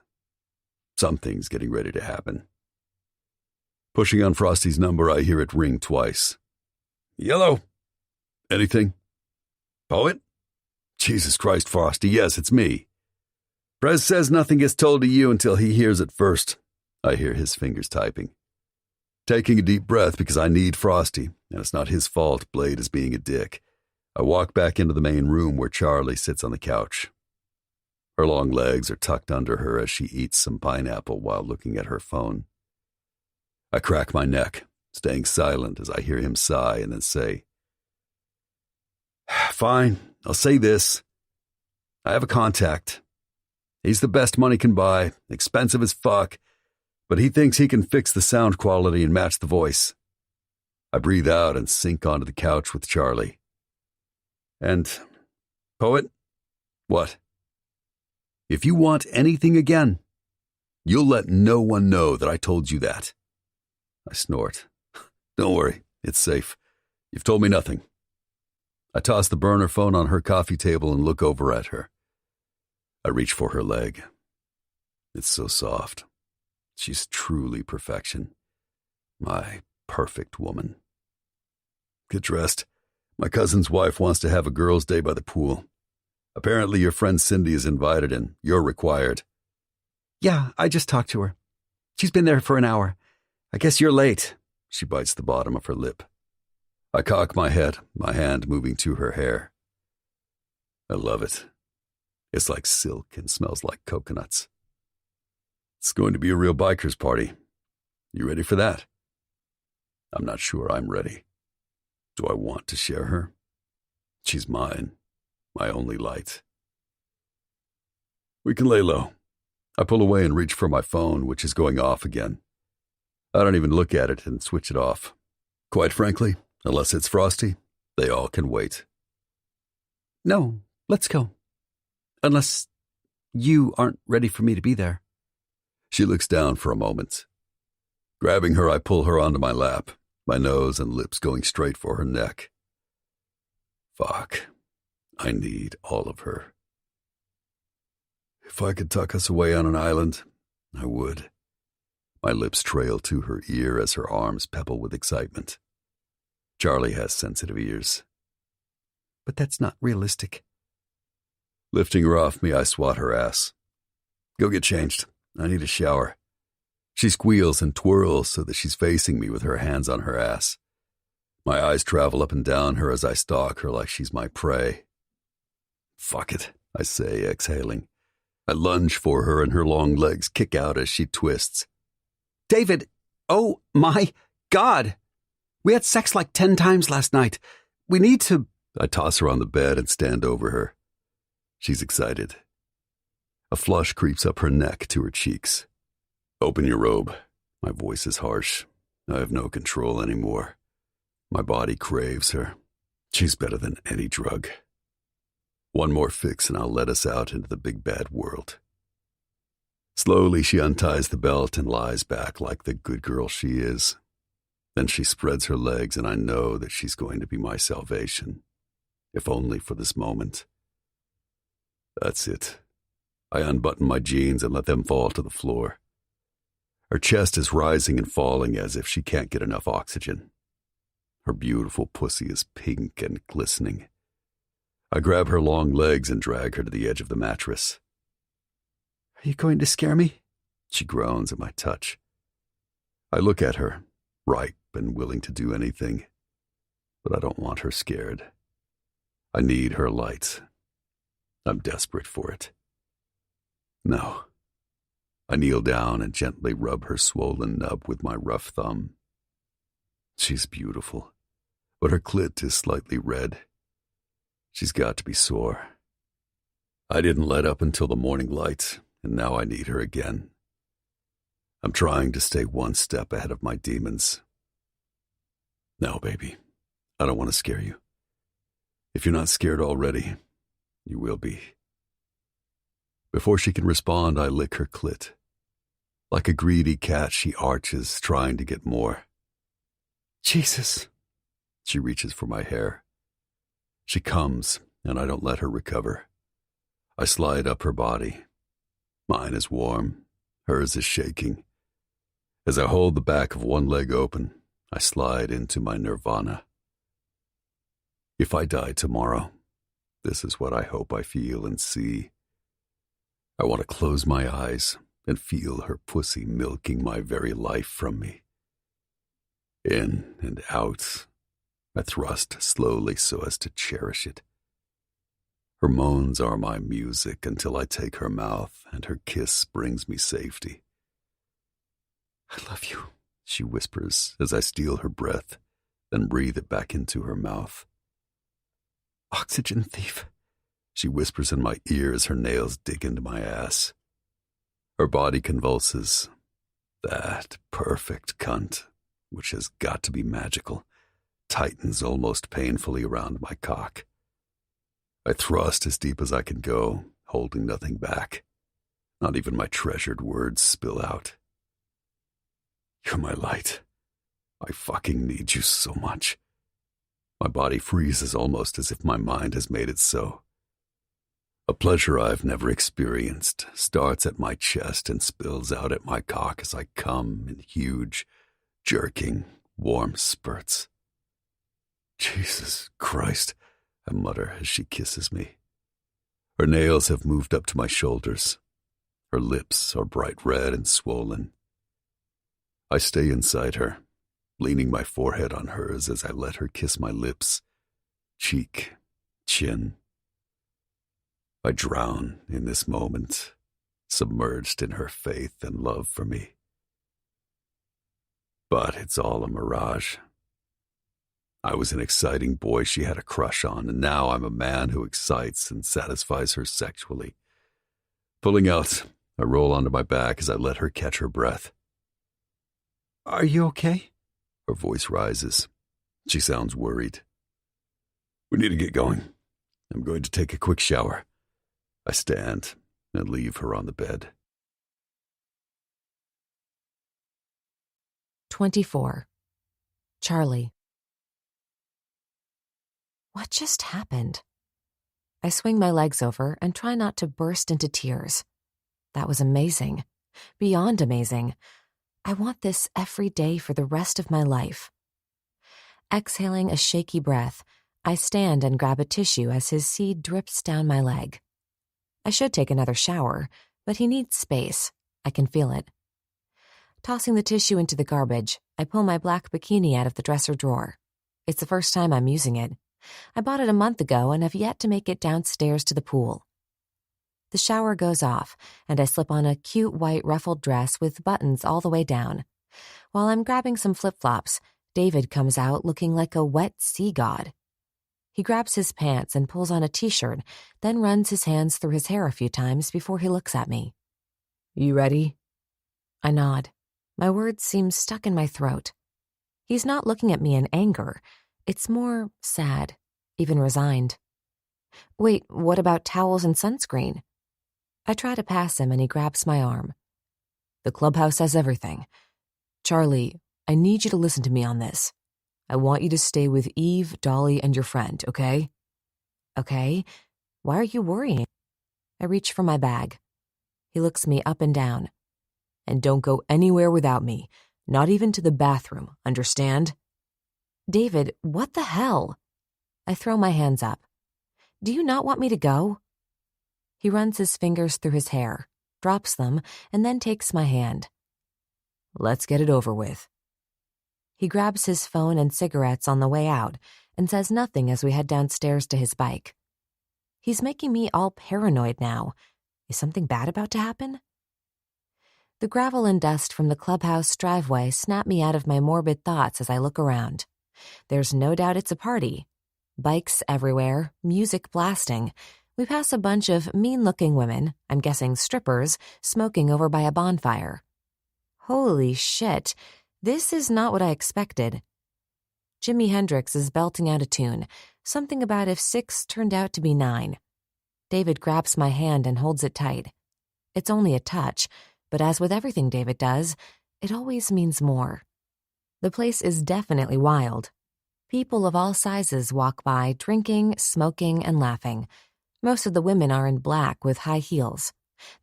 Something's getting ready to happen. Pushing on Frosty's number, I hear it ring twice. Yellow. Anything? Poet? Jesus Christ, Frosty, yes, it's me. Prez says nothing gets told to you until he hears it first. I hear his fingers typing. Taking a deep breath because I need Frosty, and it's not his fault Blade is being a dick. I walk back into the main room where Charlie sits on the couch. Her long legs are tucked under her as she eats some pineapple while looking at her phone. I crack my neck, staying silent as I hear him sigh and then say, Fine, I'll say this. I have a contact. He's the best money can buy, expensive as fuck, but he thinks he can fix the sound quality and match the voice. I breathe out and sink onto the couch with Charlie. And, Poet, what? If you want anything again, you'll let no one know that I told you that. I snort. Don't worry, it's safe. You've told me nothing. I toss the burner phone on her coffee table and look over at her. I reach for her leg. It's so soft. She's truly perfection. My perfect woman. Get dressed. My cousin's wife wants to have a girls' day by the pool. Apparently your friend Cindy is invited and you're required. Yeah, I just talked to her. She's been there for an hour. I guess you're late. She bites the bottom of her lip. I cock my head, my hand moving to her hair. I love it. It's like silk and smells like coconuts. It's going to be a real biker's party. You ready for that? I'm not sure I'm ready. Do I want to share her? She's mine, my only light. We can lay low. I pull away and reach for my phone, which is going off again. I don't even look at it and switch it off. Quite frankly, unless it's Frosty, they all can wait. No, let's go. Unless you aren't ready for me to be there. She looks down for a moment. Grabbing her, I pull her onto my lap, my nose and lips going straight for her neck. Fuck. I need all of her. If I could tuck us away on an island, I would. My lips trail to her ear as her arms pebble with excitement. Charlie has sensitive ears. But that's not realistic. Lifting her off me, I swat her ass. Go get changed. I need a shower. She squeals and twirls so that she's facing me with her hands on her ass. My eyes travel up and down her as I stalk her like she's my prey. Fuck it, I say, exhaling. I lunge for her and her long legs kick out as she twists. David, oh my God! We had sex like 10 times last night. We need to... I toss her on the bed and stand over her. She's excited. A flush creeps up her neck to her cheeks. Open your robe. My voice is harsh. I have no control anymore. My body craves her. She's better than any drug. One more fix and I'll let us out into the big bad world. Slowly she unties the belt and lies back like the good girl she is. Then she spreads her legs and I know that she's going to be my salvation, if only for this moment. That's it. I unbutton my jeans and let them fall to the floor. Her chest is rising and falling as if she can't get enough oxygen. Her beautiful pussy is pink and glistening. I grab her long legs and drag her to the edge of the mattress. Are you going to scare me? She groans at my touch. I look at her, ripe and willing to do anything, but I don't want her scared. I need her light. I'm desperate for it. No. I kneel down and gently rub her swollen nub with my rough thumb. She's beautiful, but her clit is slightly red. She's got to be sore. I didn't let up until the morning light, and now I need her again. I'm trying to stay one step ahead of my demons. No, baby, I don't want to scare you. If you're not scared already, you will be. Before she can respond, I lick her clit. Like a greedy cat, she arches, trying to get more. Jesus. She reaches for my hair. She comes, and I don't let her recover. I slide up her body. Mine is warm. Hers is shaking. As I hold the back of one leg open, I slide into my nirvana. If I die tomorrow, this is what I hope I feel and see. I want to close my eyes and feel her pussy milking my very life from me. In and out, I thrust slowly so as to cherish it. Her moans are my music until I take her mouth and her kiss brings me safety. I love you, she whispers as I steal her breath, then breathe it back into her mouth. Oxygen thief, she whispers in my ear as her nails dig into my ass. Her body convulses. That perfect cunt, which has got to be magical, tightens almost painfully around my cock. I thrust as deep as I can go, holding nothing back. Not even my treasured words spill out. You're my light. I fucking need you so much. My body freezes almost as if my mind has made it so. A pleasure I've never experienced starts at my chest and spills out at my cock as I come in huge, jerking, warm spurts. Jesus Christ, I mutter as she kisses me. Her nails have moved up to my shoulders. Her lips are bright red and swollen. I stay inside her, leaning my forehead on hers as I let her kiss my lips, cheek, chin. I drown in this moment, submerged in her faith and love for me. But it's all a mirage. I was an exciting boy she had a crush on, and now I'm a man who excites and satisfies her sexually. Pulling out, I roll onto my back as I let her catch her breath. Are you okay? Her voice rises. She sounds worried. We need to get going. I'm going to take a quick shower. I stand and leave her on the bed. 24. Charlie. What just happened? I swing my legs over and try not to burst into tears. That was amazing. Beyond amazing. I want this every day for the rest of my life. Exhaling a shaky breath, I stand and grab a tissue as his seed drips down my leg. I should take another shower, but he needs space. I can feel it. Tossing the tissue into the garbage, I pull my black bikini out of the dresser drawer. It's the first time I'm using it. I bought it a month ago and have yet to make it downstairs to the pool. The shower goes off, and I slip on a cute white ruffled dress with buttons all the way down. While I'm grabbing some flip-flops, David comes out looking like a wet sea god. He grabs his pants and pulls on a t-shirt, then runs his hands through his hair a few times before he looks at me. "You ready?" I nod. My words seem stuck in my throat. He's not looking at me in anger. It's more sad, even resigned. "Wait, what about towels and sunscreen?" I try to pass him and he grabs my arm. "The clubhouse has everything. Charlie, I need you to listen to me on this. I want you to stay with Eve, Dolly, and your friend, okay?" "Okay. Why are you worrying?" I reach for my bag. He looks me up and down. "And don't go anywhere without me, not even to the bathroom, understand?" "David, what the hell?" I throw my hands up. "Do you not want me to go?" He runs his fingers through his hair, drops them, and then takes my hand. "Let's get it over with." He grabs his phone and cigarettes on the way out and says nothing as we head downstairs to his bike. He's making me all paranoid now. Is something bad about to happen? The gravel and dust from the clubhouse driveway snap me out of my morbid thoughts as I look around. There's no doubt it's a party. Bikes everywhere, music blasting. We pass a bunch of mean-looking women, I'm guessing strippers, smoking over by a bonfire. Holy shit, this is not what I expected. Jimi Hendrix is belting out a tune, something about if 6 turned out to be 9. David grabs my hand and holds it tight. It's only a touch, but as with everything David does, it always means more. The place is definitely wild. People of all sizes walk by, drinking, smoking, and laughing. Most of the women are in black with high heels.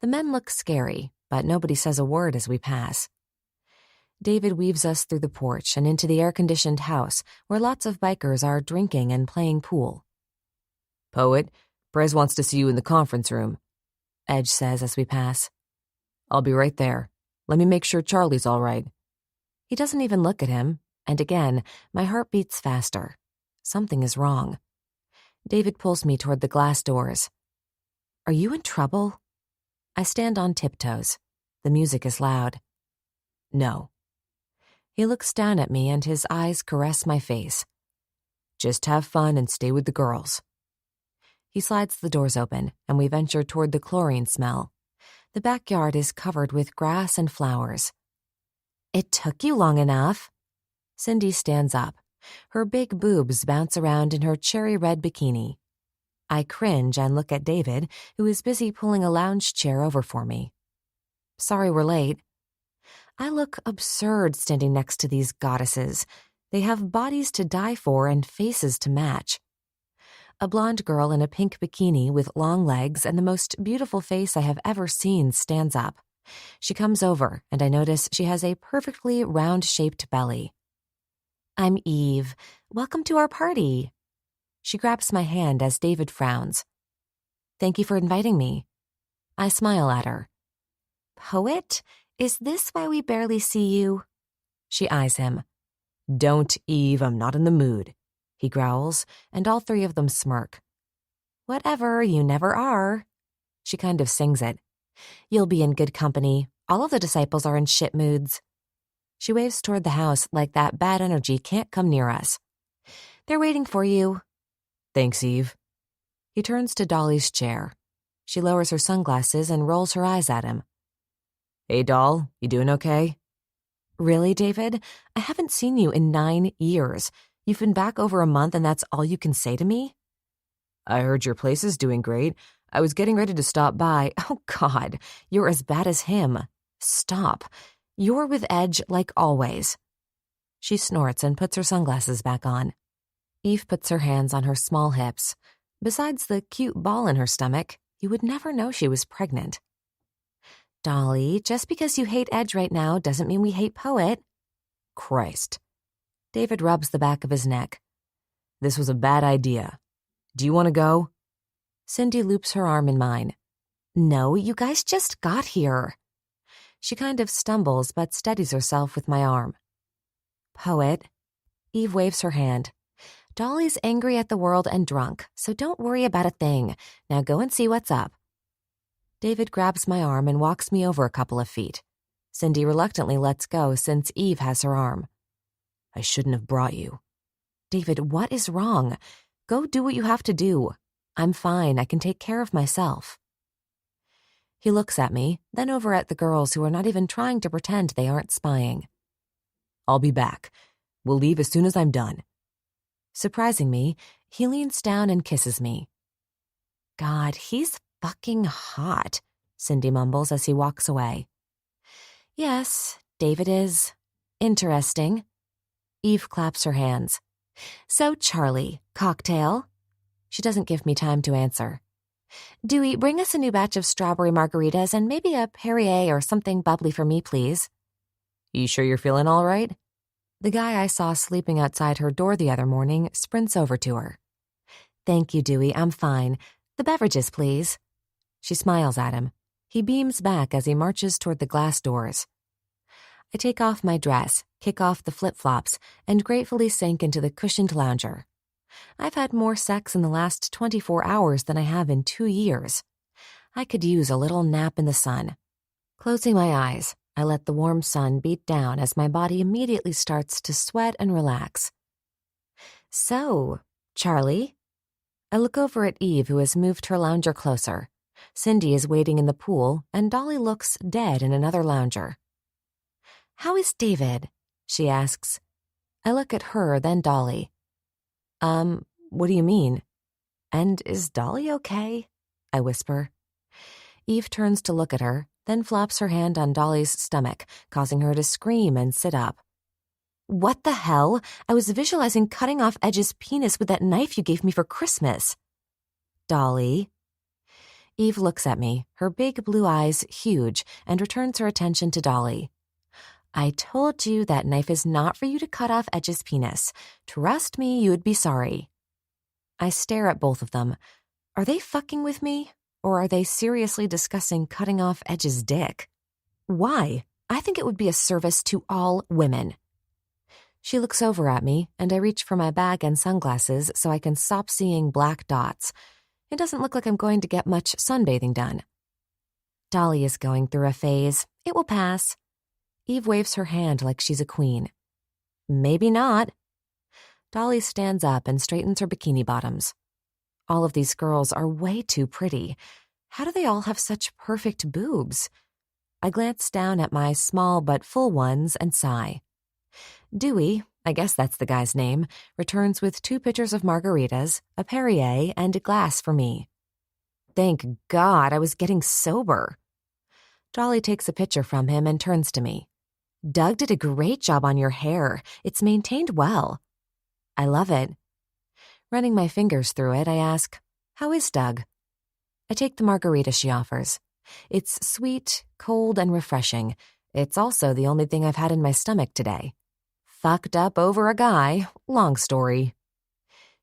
The men look scary, but nobody says a word as we pass. David weaves us through the porch and into the air-conditioned house where lots of bikers are drinking and playing pool. "Poet, Prez wants to see you in the conference room," Edge says as we pass. "I'll be right there. Let me make sure Charlie's all right." He doesn't even look at him, and again, my heart beats faster. Something is wrong. David pulls me toward the glass doors. "Are you in trouble?" I stand on tiptoes. The music is loud. "No." He looks down at me and his eyes caress my face. "Just have fun and stay with the girls." He slides the doors open, and we venture toward the chlorine smell. The backyard is covered with grass and flowers. "It took you long enough." Cindy stands up. Her big boobs bounce around in her cherry-red bikini. I cringe and look at David, who is busy pulling a lounge chair over for me. "Sorry we're late." I look absurd standing next to these goddesses. They have bodies to die for and faces to match. A blonde girl in a pink bikini with long legs and the most beautiful face I have ever seen stands up. She comes over, and I notice she has a perfectly round-shaped belly. "I'm Eve. Welcome to our party." She grabs my hand as David frowns. "Thank you for inviting me." I smile at her. "Poet, is this why we barely see you?" She eyes him. "Don't, Eve, I'm not in the mood," he growls, and all 3 of them smirk. "Whatever, you never are." She kind of sings it. "You'll be in good company. All of the disciples are in shit moods." She waves toward the house like that bad energy can't come near us. "They're waiting for you." "Thanks, Eve." He turns to Dolly's chair. She lowers her sunglasses and rolls her eyes at him. "Hey, doll, you doing okay?" "Really, David? I haven't seen you in 9 years. You've been back over a month and that's all you can say to me?" "I heard your place is doing great. I was getting ready to stop by." "Oh, God, you're as bad as him. Stop. You're with Edge like always." She snorts and puts her sunglasses back on. Eve puts her hands on her small hips. Besides the cute ball in her stomach, you would never know she was pregnant. "Dolly, just because you hate Edge right now doesn't mean we hate Poet." "Christ." David rubs the back of his neck. "This was a bad idea. Do you want to go?" Cindy loops her arm in mine. "No, you guys just got here." She kind of stumbles but steadies herself with my arm. "Poet." Eve waves her hand. Dolly's angry at the world and drunk, so don't worry about a thing. Now go and see what's up. David grabs my arm and walks me over a couple of feet. Cindy reluctantly lets go since Eve has her arm. I shouldn't have brought you. David, what is wrong? Go do what you have to do. I'm fine. I can take care of myself. He looks at me, then over at the girls who are not even trying to pretend they aren't spying. I'll be back. We'll leave as soon as I'm done. Surprising me, he leans down and kisses me. God, he's fucking hot, Cindy mumbles as he walks away. Yes, David is. Interesting. Eve claps her hands. So, Charlie, cocktail? She doesn't give me time to answer. Dewey, bring us a new batch of strawberry margaritas and maybe a Perrier or something bubbly for me, please. You sure you're feeling all right? The guy I saw sleeping outside her door the other morning sprints over to her. Thank you, Dewey, I'm fine. The beverages, please. She smiles at him. He beams back as he marches toward the glass doors. I take off my dress, kick off the flip-flops, and gratefully sink into the cushioned lounger. I've had more sex in the last 24 hours than I have in 2 years. I could use a little nap in the sun. Closing my eyes, I let the warm sun beat down as my body immediately starts to sweat and relax. So, Charlie? I look over at Eve, who has moved her lounger closer. Cindy is waiting in the pool, and Dolly looks dead in another lounger. How is David? She asks. I look at her, then Dolly. What do you mean? And is Dolly okay? I whisper. Eve turns to look at her, then flops her hand on Dolly's stomach, causing her to scream and sit up. What the hell? I was visualizing cutting off Edge's penis with that knife you gave me for Christmas. Dolly. Eve looks at me, her big blue eyes huge, and returns her attention to Dolly. I told you that knife is not for you to cut off Edge's penis. Trust me, you would be sorry. I stare at both of them. Are they fucking with me? Or are they seriously discussing cutting off Edge's dick? Why? I think it would be a service to all women. She looks over at me, and I reach for my bag and sunglasses so I can stop seeing black dots. It doesn't look like I'm going to get much sunbathing done. Dolly is going through a phase. It will pass. Eve waves her hand like she's a queen. Maybe not. Dolly stands up and straightens her bikini bottoms. All of these girls are way too pretty. How do they all have such perfect boobs? I glance down at my small but full ones and sigh. Dewey, I guess that's the guy's name, returns with 2 pitchers of margaritas, a Perrier, and a glass for me. Thank God I was getting sober. Dolly takes a pitcher from him and turns to me. Doug did a great job on your hair. It's maintained well. I love it. Running my fingers through it, I ask, how is Doug? I take the margarita she offers. It's sweet, cold, and refreshing. It's also the only thing I've had in my stomach today. Fucked up over a guy. Long story.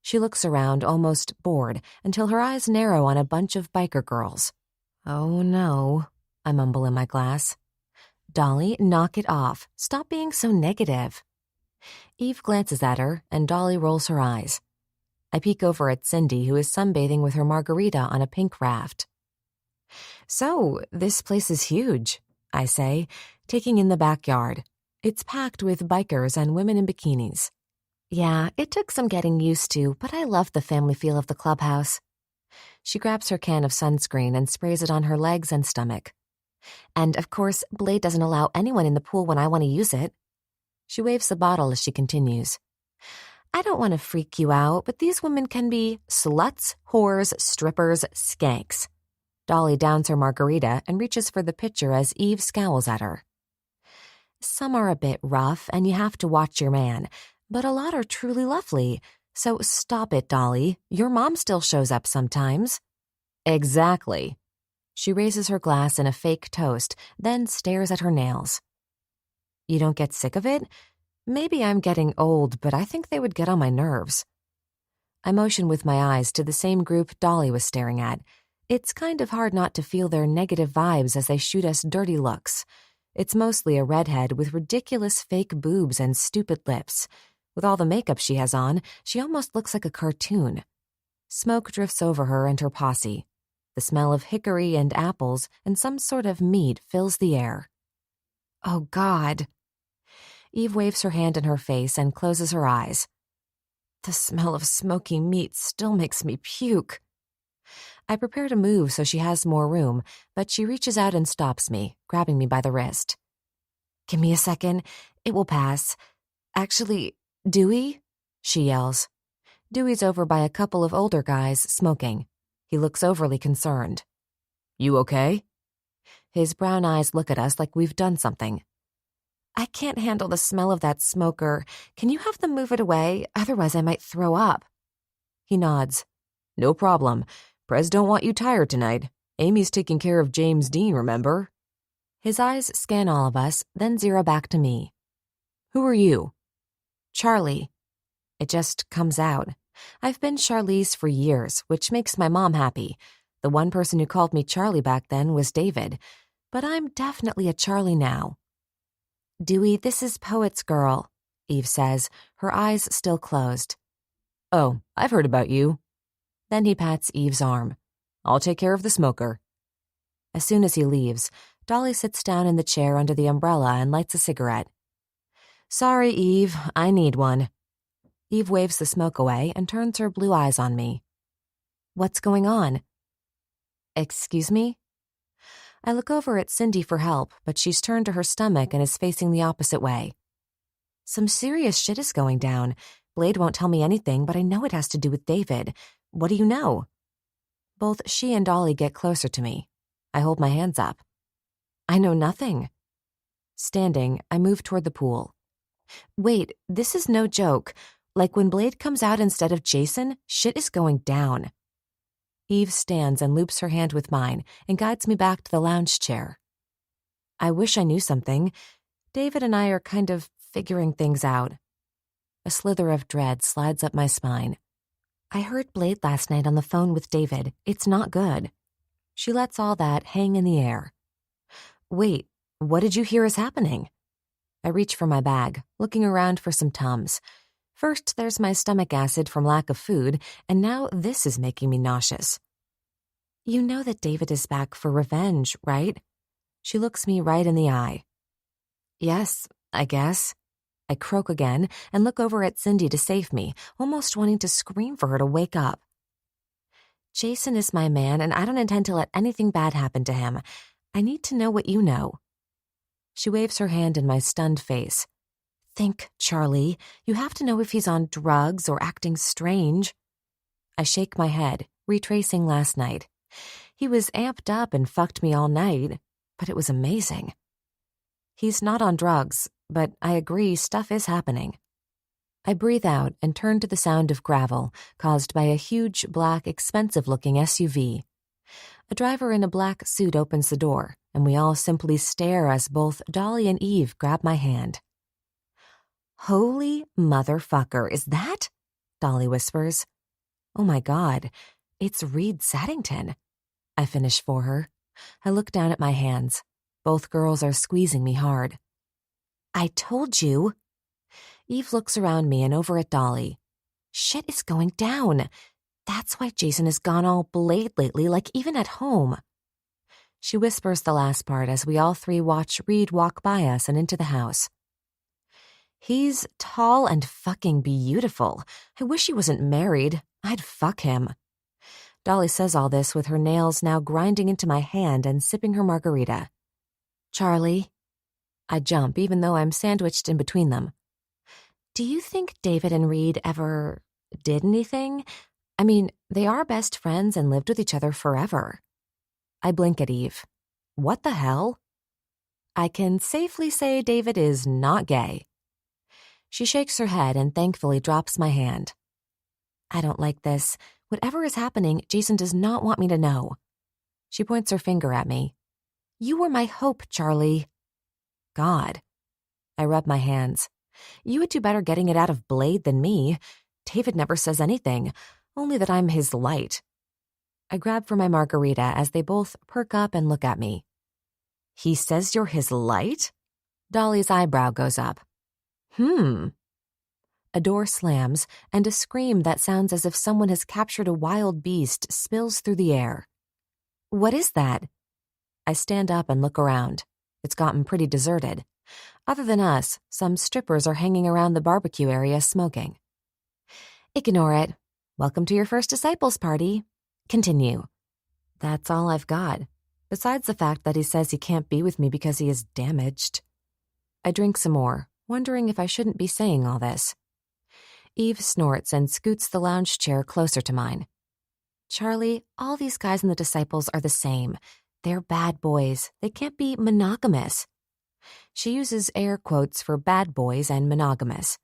She looks around, almost bored, until her eyes narrow on a bunch of biker girls. Oh no, I mumble in my glass. Dolly, knock it off. Stop being so negative. Eve glances at her, and Dolly rolls her eyes. I peek over at Cindy, who is sunbathing with her margarita on a pink raft. So, this place is huge, I say, taking in the backyard. It's packed with bikers and women in bikinis. Yeah, it took some getting used to, but I love the family feel of the clubhouse. She grabs her can of sunscreen and sprays it on her legs and stomach. And, of course, Blade doesn't allow anyone in the pool when I want to use it. She waves the bottle as she continues. I don't want to freak you out, but these women can be sluts, whores, strippers, skanks. Dolly downs her margarita and reaches for the pitcher as Eve scowls at her. Some are a bit rough, and you have to watch your man, but a lot are truly lovely. So stop it, Dolly. Your mom still shows up sometimes. Exactly. She raises her glass in a fake toast, then stares at her nails. You don't get sick of it? Maybe I'm getting old, but I think they would get on my nerves. I motion with my eyes to the same group Dolly was staring at. It's kind of hard not to feel their negative vibes as they shoot us dirty looks. It's mostly a redhead with ridiculous fake boobs and stupid lips. With all the makeup she has on, she almost looks like a cartoon. Smoke drifts over her and her posse. The smell of hickory and apples and some sort of meat fills the air. Oh, God. Eve waves her hand in her face and closes her eyes. The smell of smoky meat still makes me puke. I prepare to move so she has more room, but she reaches out and stops me, grabbing me by the wrist. Give me a second. It will pass. Actually, Dewey? She yells. Dewey's over by a couple of older guys smoking. He looks overly concerned. You okay? His brown eyes look at us like we've done something. I can't handle the smell of that smoker. Can you have them move it away? Otherwise I might throw up. He nods. No problem. Prez don't want you tired tonight. Amy's taking care of James Dean, remember? His eyes scan all of us, then zero back to me. Who are you? Charlie. It just comes out. I've been Charlize for years, which makes my mom happy. The one person who called me Charlie back then was David, but I'm definitely a Charlie now. Dewey, this is Poet's girl, Eve says, her eyes still closed. Oh, I've heard about you. Then he pats Eve's arm. I'll take care of the smoker. As soon as he leaves, Dolly sits down in the chair under the umbrella and lights a cigarette. Sorry, Eve, I need one. Eve waves the smoke away and turns her blue eyes on me. What's going on? Excuse me? I look over at Cindy for help, but she's turned to her stomach and is facing the opposite way. Some serious shit is going down. Blade won't tell me anything, but I know it has to do with David. What do you know? Both she and Dolly get closer to me. I hold my hands up. I know nothing. Standing, I move toward the pool. Wait, this is no joke. Like when Blade comes out instead of Jason, shit is going down. Eve stands and loops her hand with mine and guides me back to the lounge chair. I wish I knew something. David and I are kind of figuring things out. A slither of dread slides up my spine. I heard Blade last night on the phone with David. It's not good. She lets all that hang in the air. Wait, what did you hear is happening? I reach for my bag, looking around for some Tums. First, there's my stomach acid from lack of food, and now this is making me nauseous. You know that David is back for revenge, right? She looks me right in the eye. Yes, I guess. I croak again and look over at Cindy to save me, almost wanting to scream for her to wake up. Jason is my man, and I don't intend to let anything bad happen to him. I need to know what you know. She waves her hand in my stunned face. Think, Charlie. You have to know if he's on drugs or acting strange. I shake my head, retracing last night. He was amped up and fucked me all night, but it was amazing. He's not on drugs, but I agree stuff is happening. I breathe out and turn to the sound of gravel caused by a huge, black, expensive-looking SUV. A driver in a black suit opens the door, and we all simply stare as both Dolly and Eve grab my hand. Holy motherfucker, is that? Dolly whispers. Oh my God, it's Reed Saddington. I finish for her. I look down at my hands. Both girls are squeezing me hard. I told you. Eve looks around me and over at Dolly. Shit is going down. That's why Jason has gone all Blade lately, like even at home. She whispers the last part as we all three watch Reed walk by us and into the house. He's tall and fucking beautiful. I wish he wasn't married. I'd fuck him. Dolly says all this with her nails now grinding into my hand and sipping her margarita. Charlie. I jump even though I'm sandwiched in between them. Do you think David and Reed ever did anything? I mean, they are best friends and lived with each other forever. I blink at Eve. What the hell? I can safely say David is not gay. She shakes her head and thankfully drops my hand. I don't like this. Whatever is happening, Jason does not want me to know. She points her finger at me. You were my hope, Charlie. God. I rub my hands. You would do better getting it out of Blade than me. David never says anything, only that I'm his light. I grab for my margarita as they both perk up and look at me. He says you're his light? Dolly's eyebrow goes up. A door slams, and a scream that sounds as if someone has captured a wild beast spills through the air. What is that? I stand up and look around. It's gotten pretty deserted. Other than us, some strippers are hanging around the barbecue area smoking. Ignore it. Welcome to your first disciples party. Continue. That's all I've got, besides the fact that he says he can't be with me because he is damaged. I drink some more, wondering if I shouldn't be saying all this. Eve snorts and scoots the lounge chair closer to mine. Charlie, all these guys in the disciples are the same. They're bad boys. They can't be monogamous. She uses air quotes for bad boys and monogamous.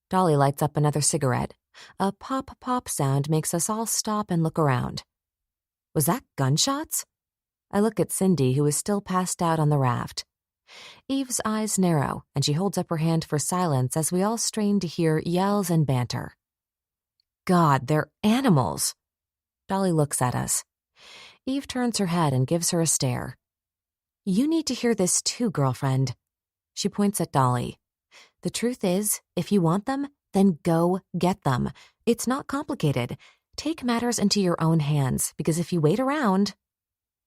Dolly lights up another cigarette. A pop-pop sound makes us all stop and look around. Was that gunshots? I look at Cindy, who is still passed out on the raft. Eve's eyes narrow, and she holds up her hand for silence as we all strain to hear yells and banter. God, they're animals. Dolly looks at us. Eve turns her head and gives her a stare. You need to hear this too, girlfriend. She points at Dolly. The truth is, if you want them, then go get them. It's not complicated. Take matters into your own hands, because if you wait around...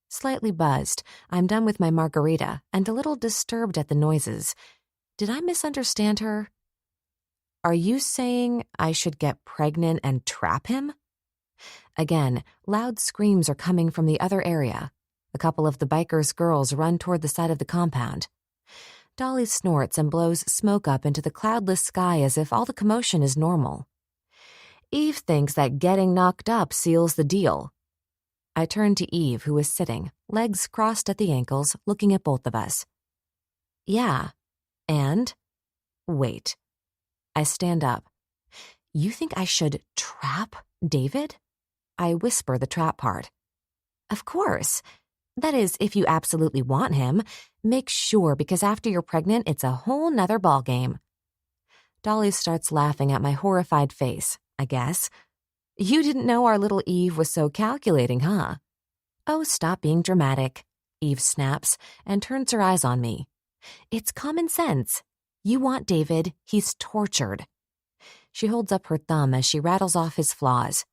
Slightly buzzed, I'm done with my margarita and a little disturbed at the noises. Did I misunderstand her? Are you saying I should get pregnant and trap him? Again, loud screams are coming from the other area. A couple of the bikers' girls run toward the side of the compound. Dolly snorts and blows smoke up into the cloudless sky as if all the commotion is normal. Eve thinks that getting knocked up seals the deal. I turn to Eve, who is sitting, legs crossed at the ankles, looking at both of us. Yeah, and? Wait. I stand up. You think I should trap David? I whisper the trap part. Of course. That is, if you absolutely want him. Make sure, because after you're pregnant, it's a whole nother ballgame. Dolly starts laughing at my horrified face, I guess. You didn't know our little Eve was so calculating, huh? Oh, stop being dramatic, Eve snaps and turns her eyes on me. It's common sense. You want David, he's tortured. She holds up her thumb as she rattles off his flaws.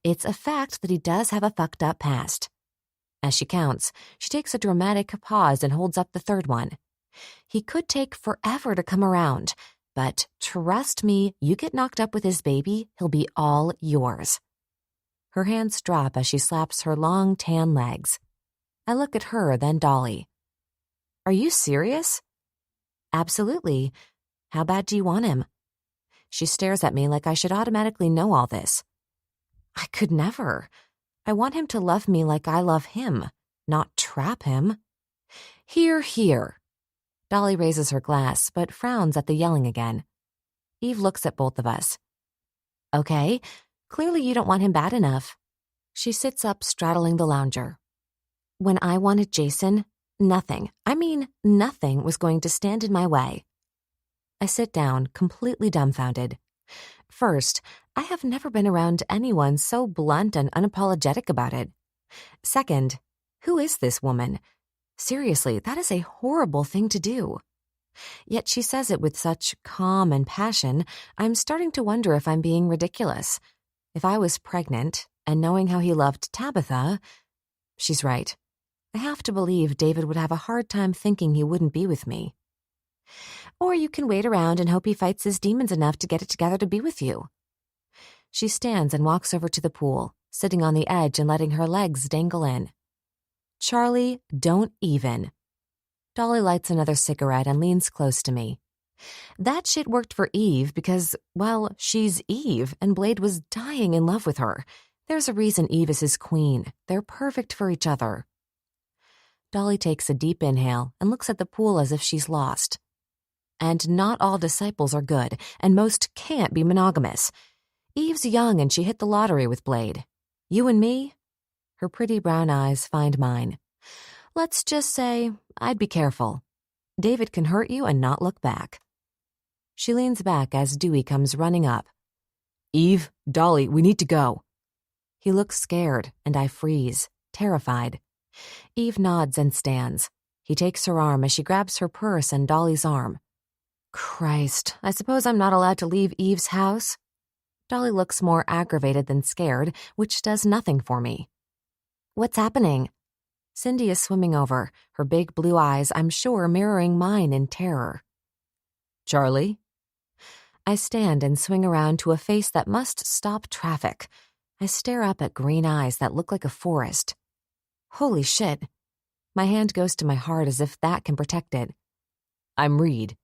It's a fact that he does have a fucked up past. As she counts, she takes a dramatic pause and holds up the third one. He could take forever to come around, but trust me, you get knocked up with his baby, he'll be all yours. Her hands drop as she slaps her long, tan legs. I look at her, then Dolly. Are you serious? Absolutely. How bad do you want him? She stares at me like I should automatically know all this. I could never. I want him to love me like I love him, not trap him. Hear, hear. Dolly raises her glass, but frowns at the yelling again. Eve looks at both of us. Okay, clearly you don't want him bad enough. She sits up, straddling the lounger. When I wanted Jason, nothing was going to stand in my way. I sit down, completely dumbfounded. First, I have never been around anyone so blunt and unapologetic about it. Second, who is this woman? Seriously, that is a horrible thing to do. Yet she says it with such calm and passion, I'm starting to wonder if I'm being ridiculous. If I was pregnant, and knowing how he loved Tabitha, she's right. I have to believe David would have a hard time thinking he wouldn't be with me. Or you can wait around and hope he fights his demons enough to get it together to be with you. She stands and walks over to the pool, sitting on the edge and letting her legs dangle in. Charlie, don't even. Dolly lights another cigarette and leans close to me. That shit worked for Eve because, well, she's Eve and Blade was dying in love with her. There's a reason Eve is his queen. They're perfect for each other. Dolly takes a deep inhale and looks at the pool as if she's lost. And not all disciples are good, and most can't be monogamous. Eve's young and she hit the lottery with Blade. You and me? Her pretty brown eyes find mine. Let's just say, I'd be careful. David can hurt you and not look back. She leans back as Dewey comes running up. Eve, Dolly, we need to go. He looks scared, and I freeze, terrified. Eve nods and stands. He takes her arm as she grabs her purse and Dolly's arm. Christ, I suppose I'm not allowed to leave Eve's house? Dolly looks more aggravated than scared, which does nothing for me. What's happening? Cindy is swimming over, her big blue eyes, I'm sure, mirroring mine in terror. Charlie? I stand and swing around to a face that must stop traffic. I stare up at green eyes that look like a forest. Holy shit. My hand goes to my heart as if that can protect it. I'm Reed.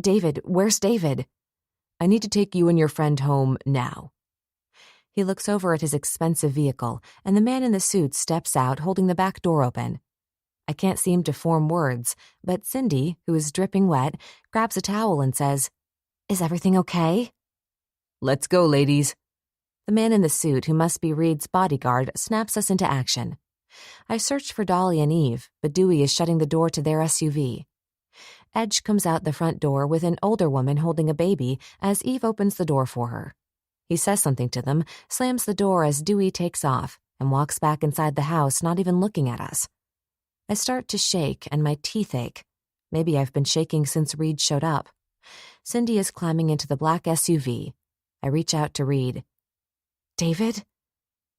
David, where's David? I need to take you and your friend home now. He looks over at his expensive vehicle, and the man in the suit steps out holding the back door open. I can't seem to form words, but Cindy, who is dripping wet, grabs a towel and says, "Is everything okay?" Let's go, ladies. The man in the suit, who must be Reed's bodyguard, snaps us into action. I search for Dolly and Eve, but Dewey is shutting the door to their SUV. Edge comes out the front door with an older woman holding a baby as Eve opens the door for her. He says something to them, slams the door as Dewey takes off, and walks back inside the house, not even looking at us. I start to shake and my teeth ache. Maybe I've been shaking since Reed showed up. Cindy is climbing into the black SUV. I reach out to Reed. David?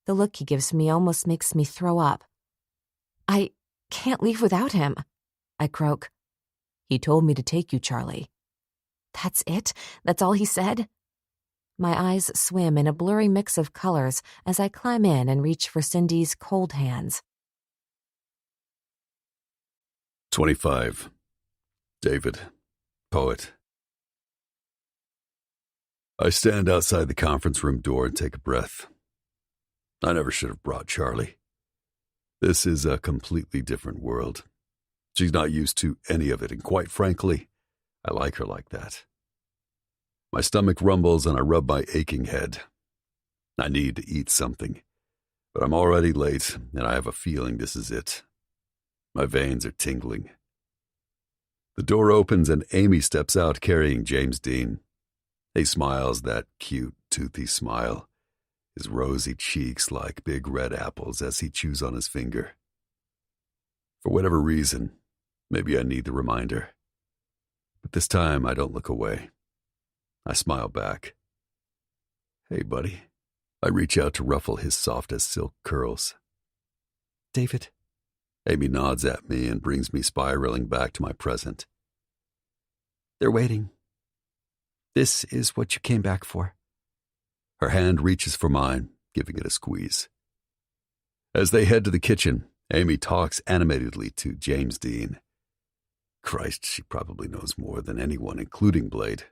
The look he gives me almost makes me throw up. I can't leave without him, I croak. He told me to take you, Charlie. That's it? That's all he said? My eyes swim in a blurry mix of colors as I climb in and reach for Cindy's cold hands. 25. David, poet. I stand outside the conference room door and take a breath. I never should have brought Charlie. This is a completely different world. She's not used to any of it, and quite frankly, I like her like that. My stomach rumbles and I rub my aching head. I need to eat something, but I'm already late and I have a feeling this is it. My veins are tingling. The door opens and Amy steps out carrying James Dean. He smiles that cute, toothy smile, his rosy cheeks like big red apples as he chews on his finger. For whatever reason, maybe I need the reminder. But this time I don't look away. I smile back. Hey, buddy. I reach out to ruffle his soft as silk curls. David? Amy nods at me and brings me spiraling back to my present. They're waiting. This is what you came back for. Her hand reaches for mine, giving it a squeeze. As they head to the kitchen, Amy talks animatedly to James Dean. Christ, she probably knows more than anyone, including Blade.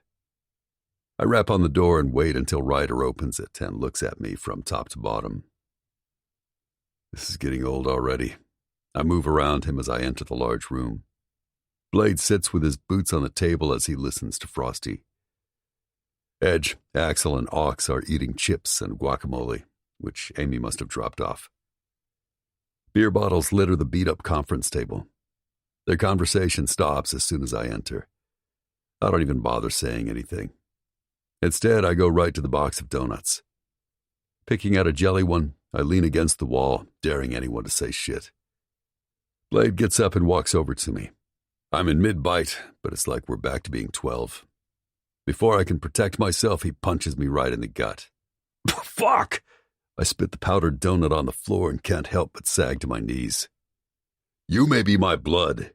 I rap on the door and wait until Ryder opens it and looks at me from top to bottom. This is getting old already. I move around him as I enter the large room. Blade sits with his boots on the table as he listens to Frosty. Edge, Axel, and Ox are eating chips and guacamole, which Amy must have dropped off. Beer bottles litter the beat-up conference table. Their conversation stops as soon as I enter. I don't even bother saying anything. Instead, I go right to the box of donuts. Picking out a jelly one, I lean against the wall, daring anyone to say shit. Blade gets up and walks over to me. I'm in mid-bite, but it's like we're back to being 12. Before I can protect myself, he punches me right in the gut. Fuck! I spit the powdered donut on the floor and can't help but sag to my knees. You may be my blood,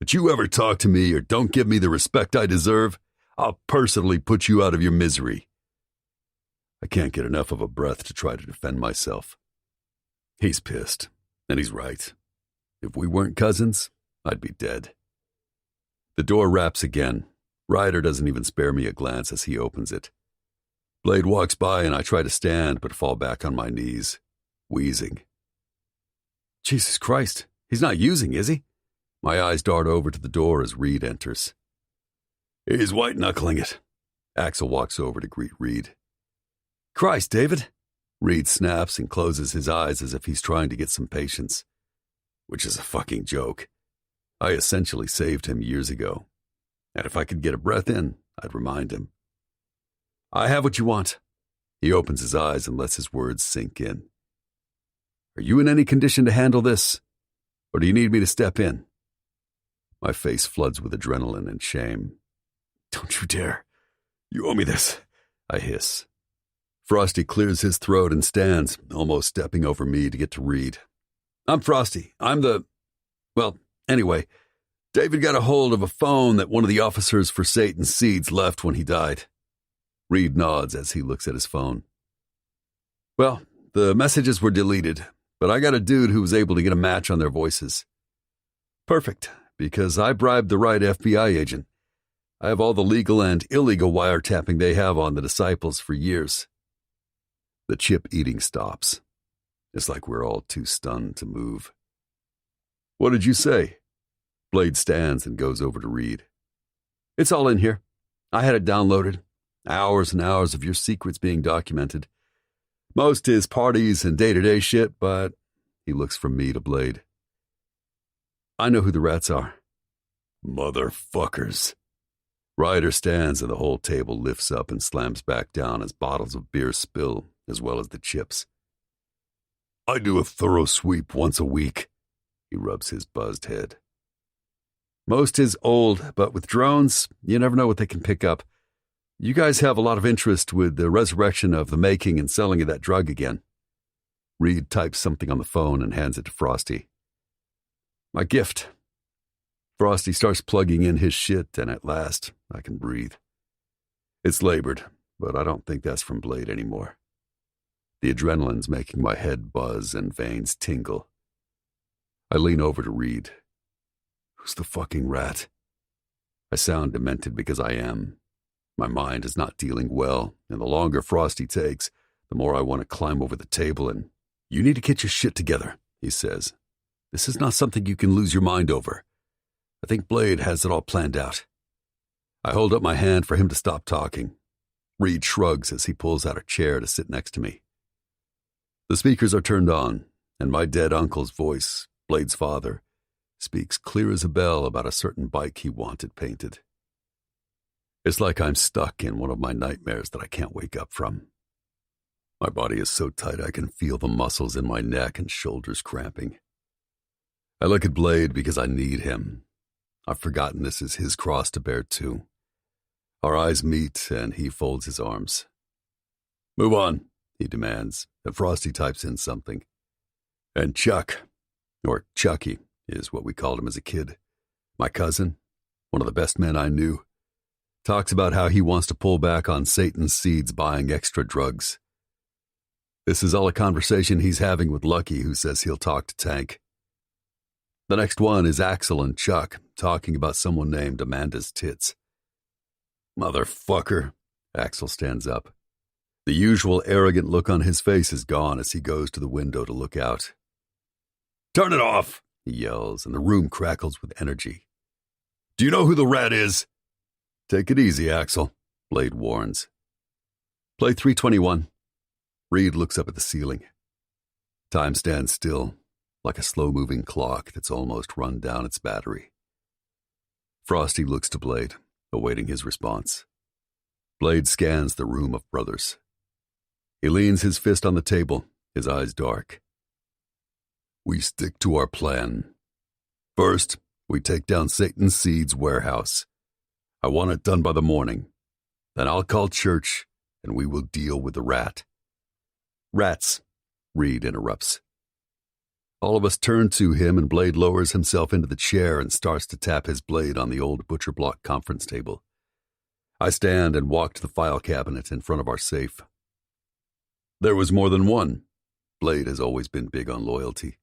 but you ever talk to me or don't give me the respect I deserve, I'll personally put you out of your misery. I can't get enough of a breath to try to defend myself. He's pissed, and he's right. If we weren't cousins, I'd be dead. The door raps again. Ryder doesn't even spare me a glance as he opens it. Blade walks by and I try to stand but fall back on my knees, wheezing. Jesus Christ, he's not using, is he? My eyes dart over to the door as Reed enters. He's white-knuckling it. Axel walks over to greet Reed. Christ, David! Reed snaps and closes his eyes as if he's trying to get some patience. Which is a fucking joke. I essentially saved him years ago. And if I could get a breath in, I'd remind him. I have what you want. He opens his eyes and lets his words sink in. Are you in any condition to handle this? Or do you need me to step in? My face floods with adrenaline and shame. Don't you dare. You owe me this, I hiss. Frosty clears his throat and stands, almost stepping over me to get to Reed. I'm Frosty. Well, anyway, David got a hold of a phone that one of the officers for Satan's Seeds left when he died. Reed nods as he looks at his phone. Well, the messages were deleted, but I got a dude who was able to get a match on their voices. Perfect, because I bribed the right FBI agent. I have all the legal and illegal wiretapping they have on the disciples for years. The chip eating stops. It's like we're all too stunned to move. What did you say? Blade stands and goes over to Reed. It's all in here. I had it downloaded. Hours and hours of your secrets being documented. Most is parties and day-to-day shit, but he looks from me to Blade. I know who the rats are. Motherfuckers. Ryder stands and the whole table lifts up and slams back down as bottles of beer spill, as well as the chips. I do a thorough sweep once a week. He rubs his buzzed head. Most is old, but with drones, you never know what they can pick up. You guys have a lot of interest with the resurrection of the making and selling of that drug again. Reed types something on the phone and hands it to Frosty. My gift. Frosty starts plugging in his shit, and at last, I can breathe. It's labored, but I don't think that's from Blade anymore. The adrenaline's making my head buzz and veins tingle. I lean over to Reed. Who's the fucking rat? I sound demented because I am. My mind is not dealing well, and the longer Frosty takes, the more I want to climb over the table and, you need to get your shit together, he says. This is not something you can lose your mind over. I think Blade has it all planned out. I hold up my hand for him to stop talking. Reed shrugs as he pulls out a chair to sit next to me. The speakers are turned on, and my dead uncle's voice, Blade's father, speaks clear as a bell about a certain bike he wanted painted. It's like I'm stuck in one of my nightmares that I can't wake up from. My body is so tight I can feel the muscles in my neck and shoulders cramping. I look at Blade because I need him. I've forgotten this is his cross to bear too. Our eyes meet and he folds his arms. Move on, he demands, and Frosty types in something. And Chuck, or Chucky, is what we called him as a kid. My cousin, one of the best men I knew, talks about how he wants to pull back on Satan's Seeds buying extra drugs. This is all a conversation he's having with Lucky, who says he'll talk to Tank. The next one is Axel and Chuck talking about someone named Amanda's tits. Motherfucker, Axel stands up. The usual arrogant look on his face is gone as he goes to the window to look out. Turn it off, he yells, and the room crackles with energy. Do you know who the rat is? Take it easy, Axel, Blade warns. Play 321. Reed looks up at the ceiling. Time stands still, like a slow-moving clock that's almost run down its battery. Frosty looks to Blade, awaiting his response. Blade scans the room of brothers. He leans his fist on the table, his eyes dark. We stick to our plan. First, we take down Satan's Seeds warehouse. I want it done by the morning. Then I'll call church, and we will deal with the rat. Rats, Reed interrupts. All of us turn to him, and Blade lowers himself into the chair and starts to tap his blade on the old butcher block conference table. I stand and walk to the file cabinet in front of our safe. There was more than one. Blade has always been big on loyalty.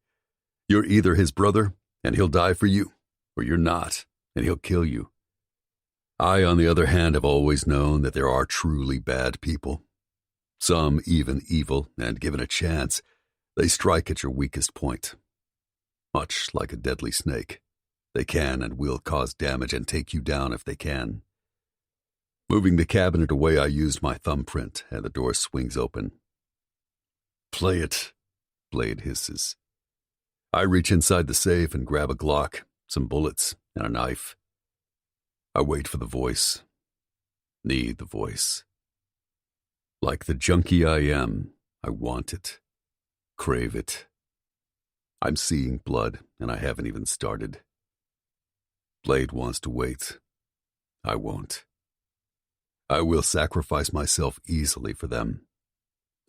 You're either his brother, and he'll die for you, or you're not, and he'll kill you. I, on the other hand, have always known that there are truly bad people. Some even evil, and given a chance, they strike at your weakest point. Much like a deadly snake, they can and will cause damage and take you down if they can. Moving the cabinet away, I used my thumbprint, and the door swings open. Play it, Blade hisses. I reach inside the safe and grab a Glock, some bullets, and a knife. I wait for the voice. Need the voice. Like the junkie I am, I want it. Crave it. I'm seeing blood, and I haven't even started. Blade wants to wait. I won't. I will sacrifice myself easily for them.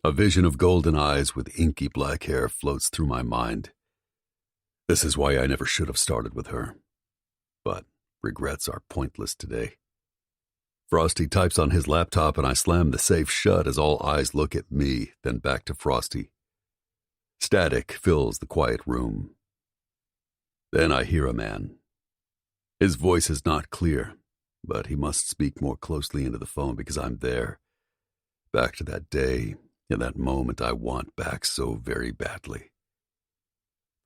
A vision of golden eyes with inky black hair floats through my mind. This is why I never should have started with her. But regrets are pointless today. Frosty types on his laptop and I slam the safe shut as all eyes look at me, then back to Frosty. Static fills the quiet room. Then I hear a man. His voice is not clear, but he must speak more closely into the phone because I'm there. Back to that day and that moment I want back so very badly.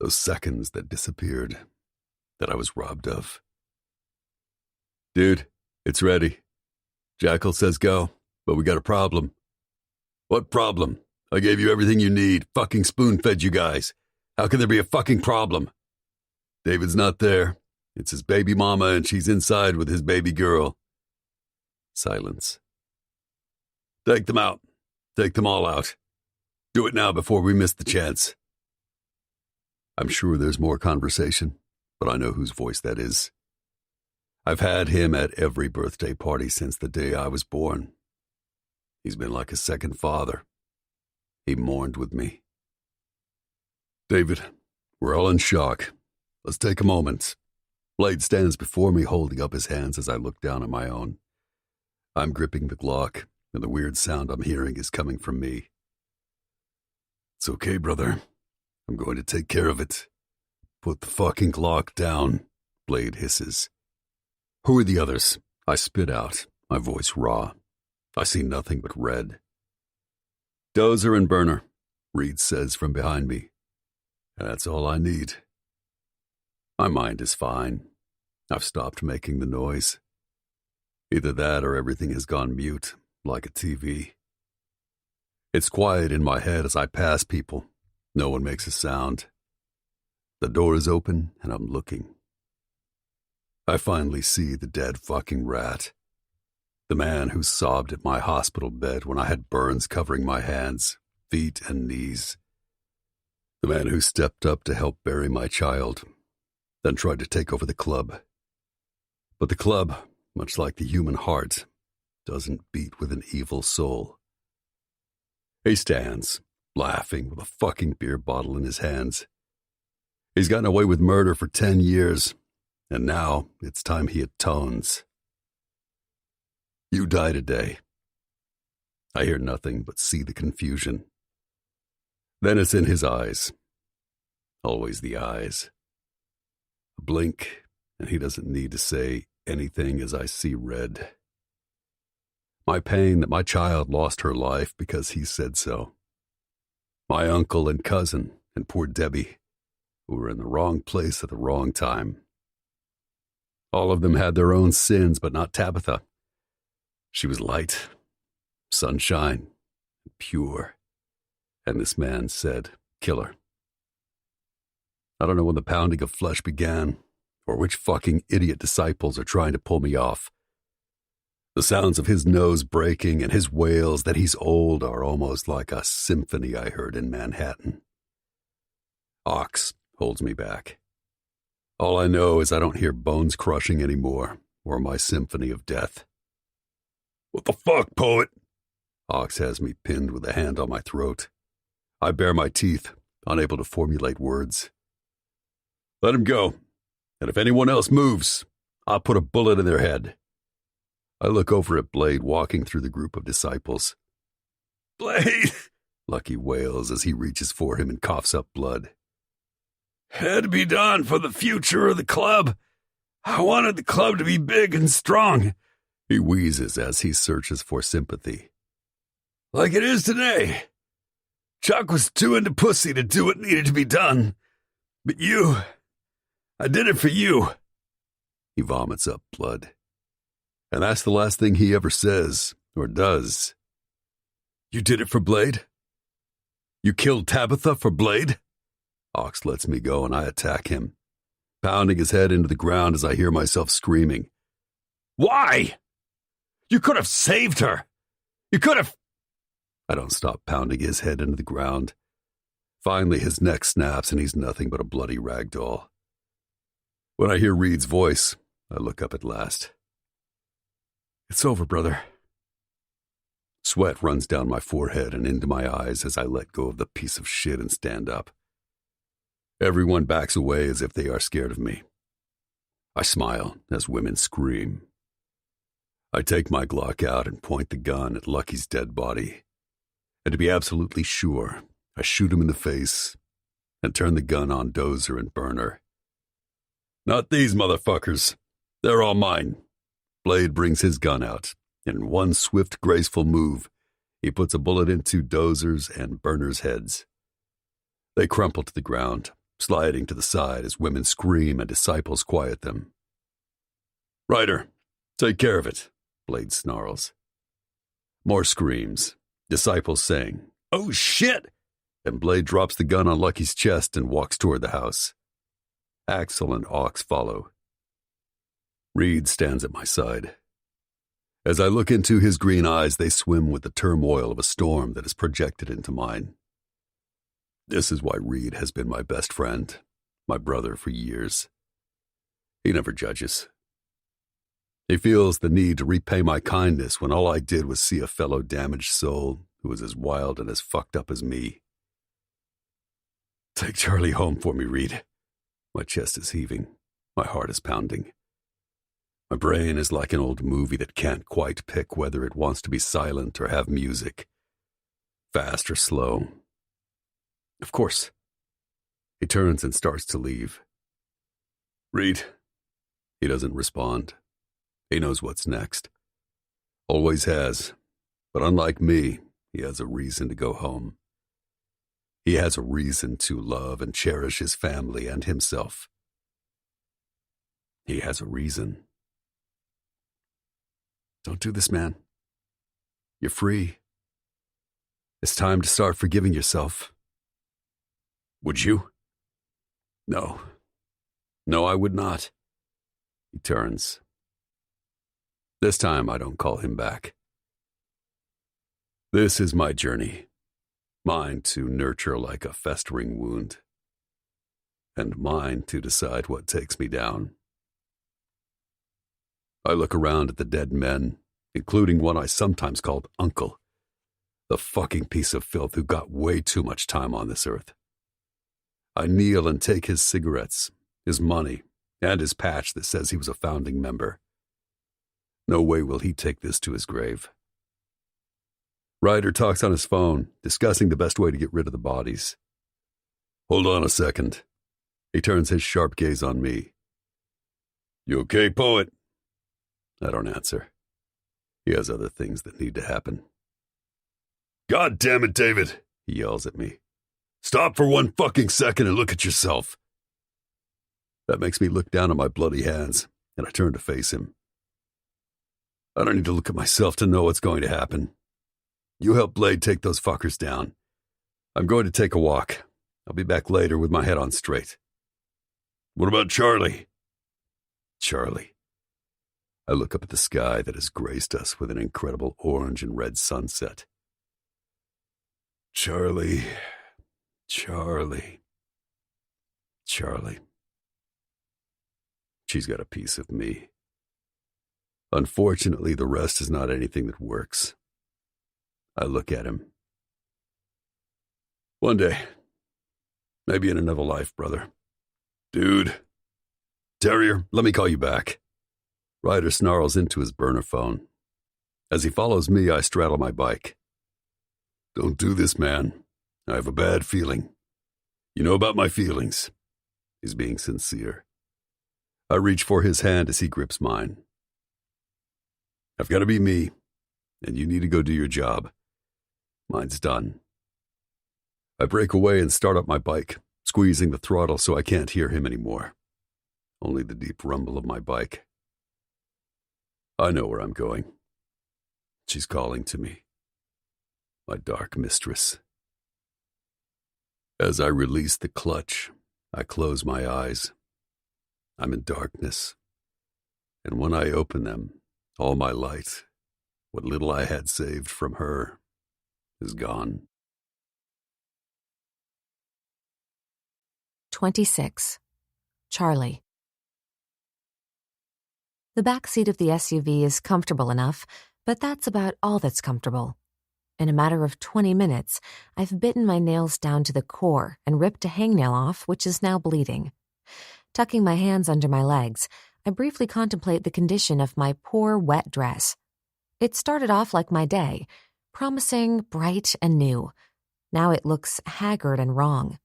Those seconds that disappeared, that I was robbed of. Dude, it's ready. Jackal says go, but we got a problem. What problem? I gave you everything you need, fucking spoon-fed you guys. How can there be a fucking problem? David's not there. It's his baby mama and she's inside with his baby girl. Silence. Take them out. Take them all out. Do it now before we miss the chance. I'm sure there's more conversation, but I know whose voice that is. I've had him at every birthday party since the day I was born. He's been like a second father. He mourned with me. David, we're all in shock. Let's take a moment. Blade stands before me holding up his hands as I look down at my own. I'm gripping the Glock, and the weird sound I'm hearing is coming from me. It's okay, brother. I'm going to take care of it. Put the fucking Glock down, Blade hisses. Who are the others? I spit out, my voice raw. I see nothing but red. Dozer and Burner, Reed says from behind me. That's all I need. My mind is fine. I've stopped making the noise. Either that or everything has gone mute, like a TV. It's quiet in my head as I pass people. No one makes a sound. The door is open and I'm looking. I finally see the dead fucking rat. The man who sobbed at my hospital bed when I had burns covering my hands, feet, and knees. The man who stepped up to help bury my child, then tried to take over the club. But the club, much like the human heart, doesn't beat with an evil soul. He stands, laughing with a fucking beer bottle in his hands. He's gotten away with murder for 10 years, and now it's time he atones. You die today. I hear nothing but see the confusion. Then it's in his eyes. Always the eyes. A blink, and he doesn't need to say anything as I see red. My pain that my child lost her life because he said so. My uncle and cousin and poor Debbie, who were in the wrong place at the wrong time. All of them had their own sins, but not Tabitha. She was light, sunshine, pure. And this man said, kill her. I don't know when the pounding of flesh began, or which fucking idiot disciples are trying to pull me off. The sounds of his nose breaking and his wails that he's old are almost like a symphony I heard in Manhattan. Ox holds me back. All I know is I don't hear bones crushing anymore, or my symphony of death. What the fuck, poet? Ox has me pinned with a hand on my throat. I bare my teeth, unable to formulate words. Let him go, and if anyone else moves, I'll put a bullet in their head. I look over at Blade walking through the group of disciples. Blade! Lucky wails as he reaches for him and coughs up blood. Had to be done for the future of the club. I wanted the club to be big and strong. He wheezes as he searches for sympathy. Like it is today. Chuck was too into pussy to do what needed to be done. But you, I did it for you. He vomits up blood. And that's the last thing he ever says or does. You did it for Blade? You killed Tabitha for Blade? Ox lets me go and I attack him, pounding his head into the ground as I hear myself screaming. Why? You could have saved her. You could have... I don't stop pounding his head into the ground. Finally, his neck snaps and he's nothing but a bloody rag doll. When I hear Reed's voice, I look up at last. It's over, brother. Sweat runs down my forehead and into my eyes as I let go of the piece of shit and stand up. Everyone backs away as if they are scared of me. I smile as women scream. I take my Glock out and point the gun at Lucky's dead body. And to be absolutely sure, I shoot him in the face and turn the gun on Dozer and Burner. Not these motherfuckers. They're all mine. Blade brings his gun out. In one swift, graceful move, he puts a bullet into Dozer's and Burner's heads. They crumple to the ground, sliding to the side as women scream and disciples quiet them. Ryder, take care of it, Blade snarls. More screams, disciples saying, "Oh shit!" And Blade drops the gun on Lucky's chest and walks toward the house. Axel and Ox follow. Reed stands at my side. As I look into his green eyes, they swim with the turmoil of a storm that is projected into mine. This is why Reed has been my best friend, my brother for years. He never judges. He feels the need to repay my kindness when all I did was see a fellow damaged soul who was as wild and as fucked up as me. Take Charlie home for me, Reed. My chest is heaving. My heart is pounding. My brain is like an old movie that can't quite pick whether it wants to be silent or have music, fast or slow. Of course. He turns and starts to leave. Reed. He doesn't respond. He knows what's next. Always has. But unlike me, he has a reason to go home. He has a reason to love and cherish his family and himself. He has a reason. Don't do this, man. You're free. It's time to start forgiving yourself. Would you? No. No, I would not. He turns. This time I don't call him back. This is my journey. Mine to nurture like a festering wound. And mine to decide what takes me down. I look around at the dead men, including one I sometimes called Uncle, the fucking piece of filth who got way too much time on this earth. I kneel and take his cigarettes, his money, and his patch that says he was a founding member. No way will he take this to his grave. Ryder talks on his phone, discussing the best way to get rid of the bodies. Hold on a second. He turns his sharp gaze on me. You okay, poet? I don't answer. He has other things that need to happen. God damn it, David, he yells at me. Stop for 1 fucking second and look at yourself. That makes me look down at my bloody hands, and I turn to face him. I don't need to look at myself to know what's going to happen. You help Blade take those fuckers down. I'm going to take a walk. I'll be back later with my head on straight. What about Charlie? Charlie. I look up at the sky that has graced us with an incredible orange and red sunset. Charlie. Charlie. Charlie. She's got a piece of me. Unfortunately, the rest is not anything that works. I look at him. One day. Maybe in another life, brother. Dude. Terrier, let me call you back. Ryder snarls into his burner phone. As he follows me, I straddle my bike. Don't do this, man. I have a bad feeling. You know about my feelings. He's being sincere. I reach for his hand as he grips mine. I've got to be me, and you need to go do your job. Mine's done. I break away and start up my bike, squeezing the throttle so I can't hear him anymore. Only the deep rumble of my bike. I know where I'm going. She's calling to me. My dark mistress. As I release the clutch, I close my eyes. I'm in darkness. And when I open them, all my light, what little I had saved from her, is gone. 26. Charlie. The back seat of the SUV is comfortable enough, but that's about all that's comfortable. In a matter of 20 minutes, I've bitten my nails down to the core and ripped a hangnail off, which is now bleeding. Tucking my hands under my legs, I briefly contemplate the condition of my poor, wet dress. It started off like my day, promising, bright, and new. Now it looks haggard and wrong.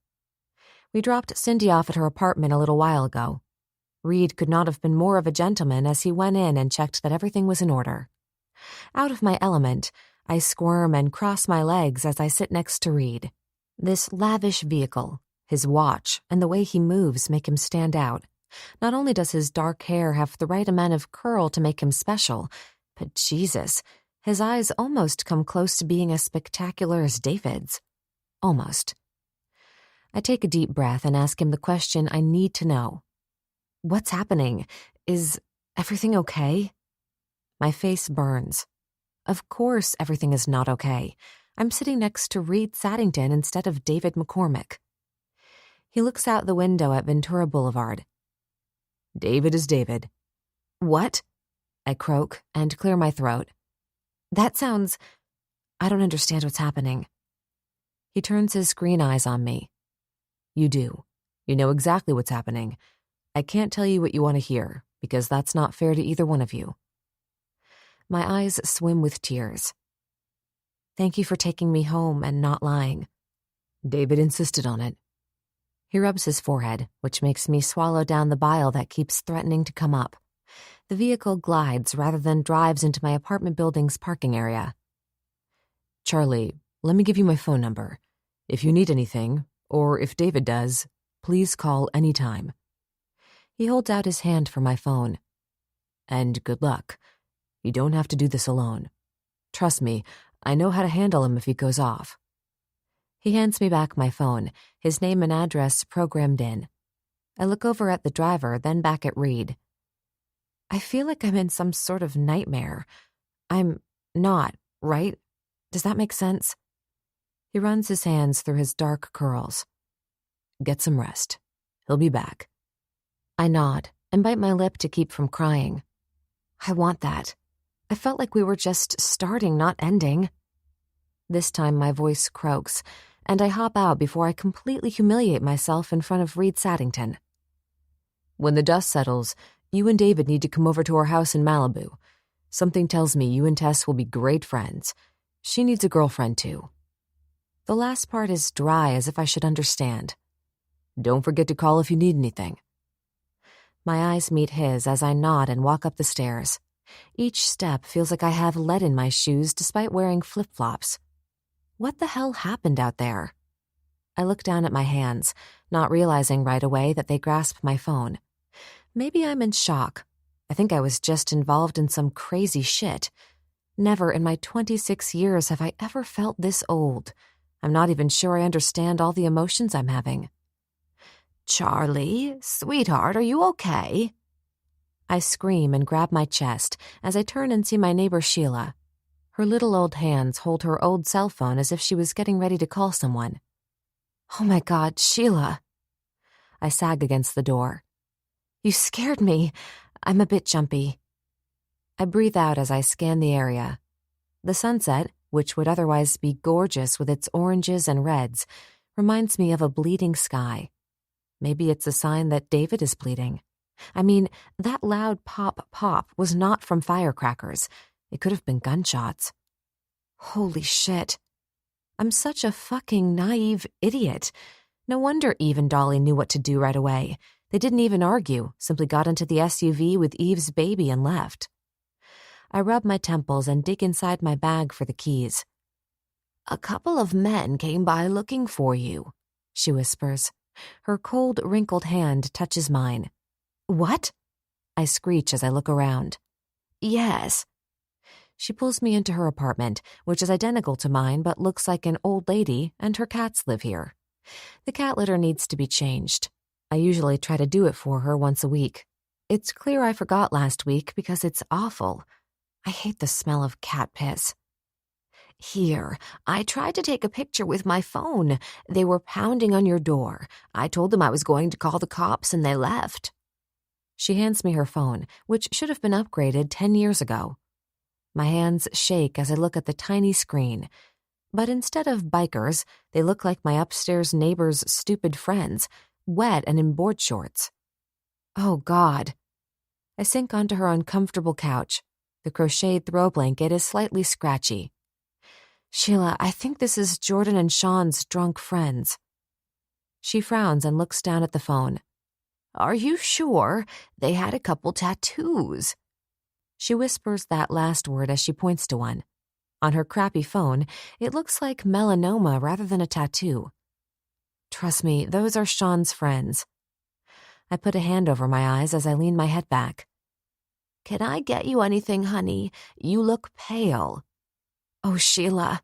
We dropped Cindy off at her apartment a little while ago. Reed could not have been more of a gentleman as he went in and checked that everything was in order. Out of my element, I squirm and cross my legs as I sit next to Reed. This lavish vehicle, his watch, and the way he moves make him stand out. Not only does his dark hair have the right amount of curl to make him special, but Jesus, his eyes almost come close to being as spectacular as David's. Almost. I take a deep breath and ask him the question I need to know. What's happening? Is everything okay? My face burns. Of course everything is not okay. I'm sitting next to Reed Saddington instead of David McCormick. He looks out the window at Ventura Boulevard. David is David. What? I croak and clear my throat. That sounds... I don't understand what's happening. He turns his green eyes on me. You do. You know exactly what's happening. I can't tell you what you want to hear, because that's not fair to either one of you. My eyes swim with tears. Thank you for taking me home and not lying. David insisted on it. He rubs his forehead, which makes me swallow down the bile that keeps threatening to come up. The vehicle glides rather than drives into my apartment building's parking area. Charlie, let me give you my phone number. If you need anything, or if David does, please call any time. He holds out his hand for my phone. And good luck. You don't have to do this alone. Trust me, I know how to handle him if he goes off. He hands me back my phone, his name and address programmed in. I look over at the driver, then back at Reed. I feel like I'm in some sort of nightmare. I'm not, right? Does that make sense? He runs his hands through his dark curls. Get some rest. He'll be back. I nod and bite my lip to keep from crying. I want that. I felt like we were just starting, not ending. This time my voice croaks, and I hop out before I completely humiliate myself in front of Reed Saddington. When the dust settles, you and David need to come over to our house in Malibu. Something tells me you and Tess will be great friends. She needs a girlfriend, too. The last part is dry, as if I should understand. Don't forget to call if you need anything. My eyes meet his as I nod and walk up the stairs. Each step feels like I have lead in my shoes despite wearing flip-flops. What the hell happened out there? I look down at my hands, not realizing right away that they grasp my phone. Maybe I'm in shock. I think I was just involved in some crazy shit. Never in my 26 years have I ever felt this old. I'm not even sure I understand all the emotions I'm having. Charlie, sweetheart, are you okay? I scream and grab my chest as I turn and see my neighbor Sheila. Her little old hands hold her old cell phone as if she was getting ready to call someone. Oh my God, Sheila. I sag against the door. You scared me. I'm a bit jumpy. I breathe out as I scan the area. The sunset, which would otherwise be gorgeous with its oranges and reds, reminds me of a bleeding sky. Maybe it's a sign that David is bleeding. I mean, that loud pop was not from firecrackers. It could have been gunshots. Holy shit. I'm such a fucking naive idiot. No wonder Eve and Dolly knew what to do right away. They didn't even argue, simply got into the SUV with Eve's baby and left. I rub my temples and dig inside my bag for the keys. A couple of men came by looking for you, she whispers. Her cold, wrinkled hand touches mine. What? I screech as I look around. Yes. She pulls me into her apartment, which is identical to mine but looks like an old lady, and her cats live here. The cat litter needs to be changed. I usually try to do it for her once a week. It's clear I forgot last week because it's awful. I hate the smell of cat piss. Here, I tried to take a picture with my phone. They were pounding on your door. I told them I was going to call the cops and they left. She hands me her phone, which should have been upgraded 10 years ago. My hands shake as I look at the tiny screen. But instead of bikers, they look like my upstairs neighbor's stupid friends, wet and in board shorts. Oh, God. I sink onto her uncomfortable couch. The crocheted throw blanket is slightly scratchy. Sheila, I think this is Jordan and Sean's drunk friends. She frowns and looks down at the phone. Are you sure? They had a couple tattoos. She whispers that last word as she points to one. On her crappy phone, it looks like melanoma rather than a tattoo. Trust me, those are Sean's friends. I put a hand over my eyes as I lean my head back. Can I get you anything, honey? You look pale. Oh, Sheila.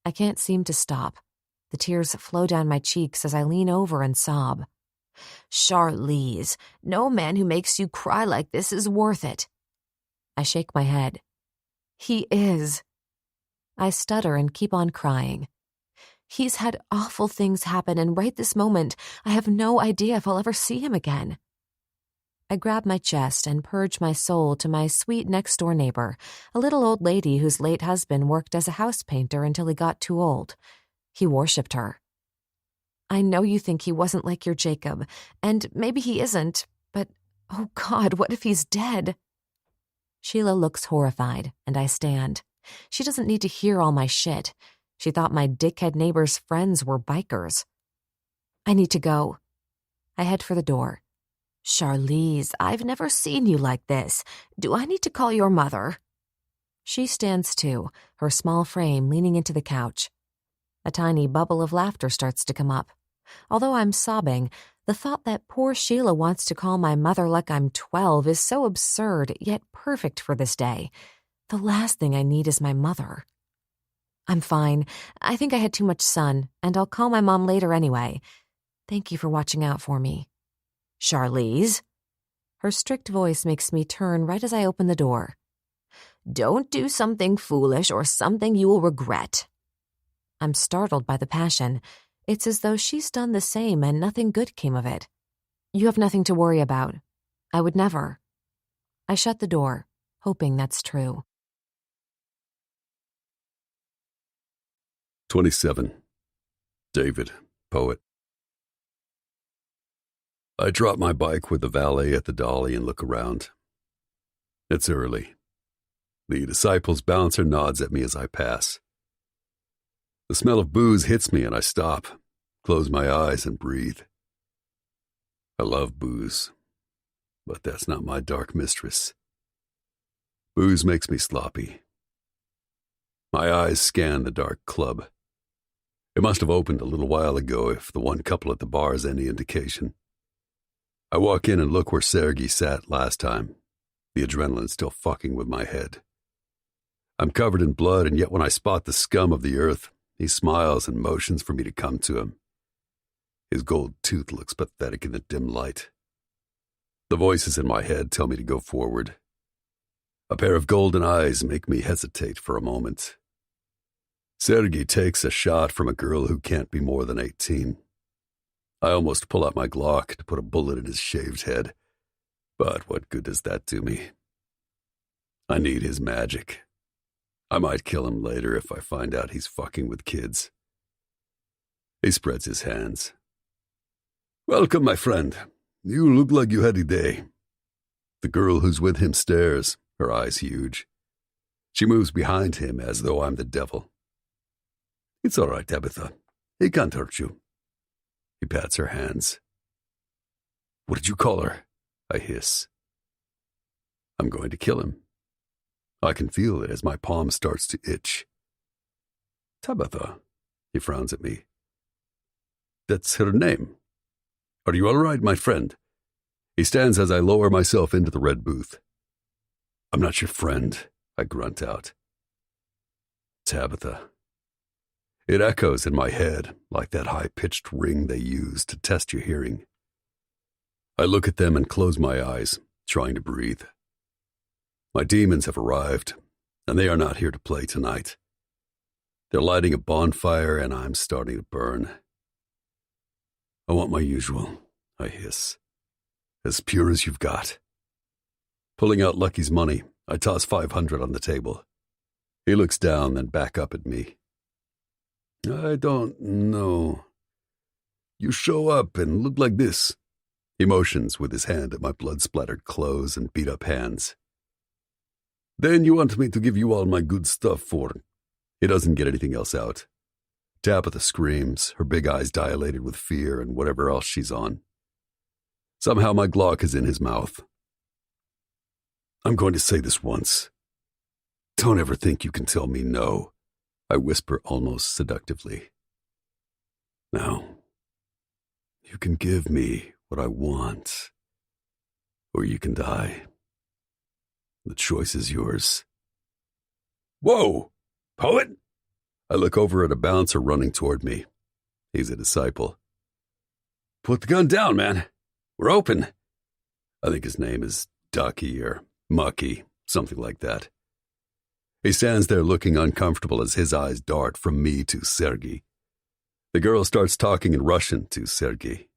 I can't seem to stop. The tears flow down my cheeks as I lean over and sob. Charlize, no man who makes you cry like this is worth it. I shake my head. He is. I stutter and keep on crying. He's had awful things happen, and right this moment, I have no idea if I'll ever see him again. I grab my chest and purge my soul to my sweet next-door neighbor, a little old lady whose late husband worked as a house painter until he got too old. He worshipped her. I know you think he wasn't like your Jacob, and maybe he isn't, but, oh God, what if he's dead? Sheila looks horrified, and I stand. She doesn't need to hear all my shit. She thought my dickhead neighbor's friends were bikers. I need to go. I head for the door. Charlize, I've never seen you like this. Do I need to call your mother? She stands too, her small frame leaning into the couch. A tiny bubble of laughter starts to come up. Although I'm sobbing, the thought that poor Sheila wants to call my mother like I'm 12 is so absurd, yet perfect for this day. The last thing I need is my mother. I'm fine. I think I had too much sun, and I'll call my mom later anyway. Thank you for watching out for me. Charlize? Her strict voice makes me turn right as I open the door. Don't do something foolish or something you will regret. I'm startled by the passion. It's as though she's done the same and nothing good came of it. You have nothing to worry about. I would never. I shut the door, hoping that's true. 27. David, poet. I drop my bike with the valet at the dolly and look around. It's early. The disciples bouncer nods at me as I pass. The smell of booze hits me and I stop, close my eyes and breathe. I love booze, but that's not my dark mistress. Booze makes me sloppy. My eyes scan the dark club. It must have opened a little while ago if the one couple at the bar is any indication. I walk in and look where Sergei sat last time, the adrenaline still fucking with my head. I'm covered in blood, and yet when I spot the scum of the earth, he smiles and motions for me to come to him. His gold tooth looks pathetic in the dim light. The voices in my head tell me to go forward. A pair of golden eyes make me hesitate for a moment. Sergei takes a shot from a girl who can't be more than 18. I almost pull out my Glock to put a bullet in his shaved head, but what good does that do me? I need his magic. I might kill him later if I find out he's fucking with kids. He spreads his hands. Welcome, my friend. You look like you had a day. The girl who's with him stares, her eyes huge. She moves behind him as though I'm the devil. It's all right, Tabitha. He can't hurt you. He pats her hands. What did you call her? I hiss. I'm going to kill him. I can feel it as my palm starts to itch. Tabitha, he frowns at me. That's her name. Are you all right, my friend? He stands as I lower myself into the red booth. I'm not your friend, I grunt out. Tabitha. It echoes in my head like that high-pitched ring they use to test your hearing. I look at them and close my eyes, trying to breathe. My demons have arrived, and they are not here to play tonight. They're lighting a bonfire, and I'm starting to burn. I want my usual, I hiss. As pure as you've got. Pulling out Lucky's money, I toss $500 on the table. He looks down, then back up at me. I don't know. You show up and look like this. He motions with his hand at my blood-splattered clothes and beat-up hands. Then you want me to give you all my good stuff for... He doesn't get anything else out. Tabitha screams, her big eyes dilated with fear and whatever else she's on. Somehow my Glock is in his mouth. I'm going to say this once. Don't ever think you can tell me no, I whisper almost seductively. Now, you can give me what I want, or you can die. The choice is yours. Whoa! Poet? I look over at a bouncer running toward me. He's a disciple. Put the gun down, man. We're open. I think his name is Ducky or Mucky, something like that. He stands there looking uncomfortable as his eyes dart from me to Sergei. The girl starts talking in Russian to Sergei.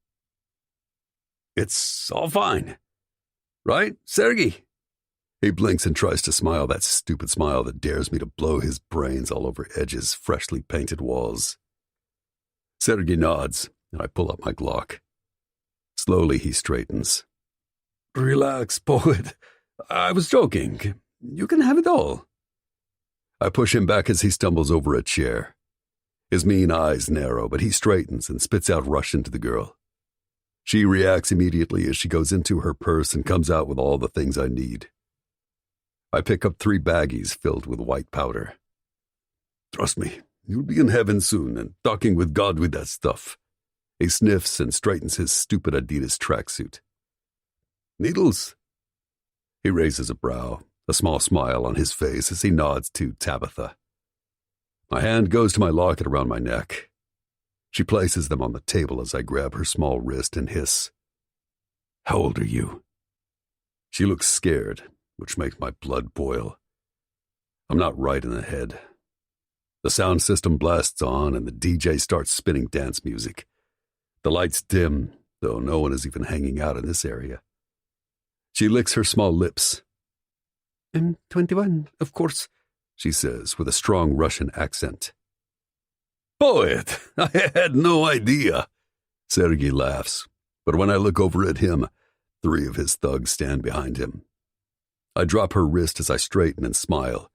It's all fine. Right, Sergei? He blinks and tries to smile, that stupid smile that dares me to blow his brains all over Edge's freshly painted walls. Sergei nods, and I pull up my Glock. Slowly he straightens. Relax, poet. I was joking. You can have it all. I push him back as he stumbles over a chair. His mean eyes narrow, but he straightens and spits out Russian to the girl. She reacts immediately as she goes into her purse and comes out with all the things I need. I pick up 3 baggies filled with white powder. Trust me, you'll be in heaven soon and talking with God with that stuff. He sniffs and straightens his stupid Adidas tracksuit. Needles? He raises a brow, a small smile on his face as he nods to Tabitha. My hand goes to my locket around my neck. She places them on the table as I grab her small wrist and hiss. How old are you? She looks scared, which makes my blood boil. I'm not right in the head. The sound system blasts on and the DJ starts spinning dance music. The lights dim, though no one is even hanging out in this area. She licks her small lips. I'm 21, of course, she says with a strong Russian accent. Poet, I had no idea. Sergei laughs, but when I look over at him, 3 of his thugs stand behind him. I drop her wrist as I straighten and smile,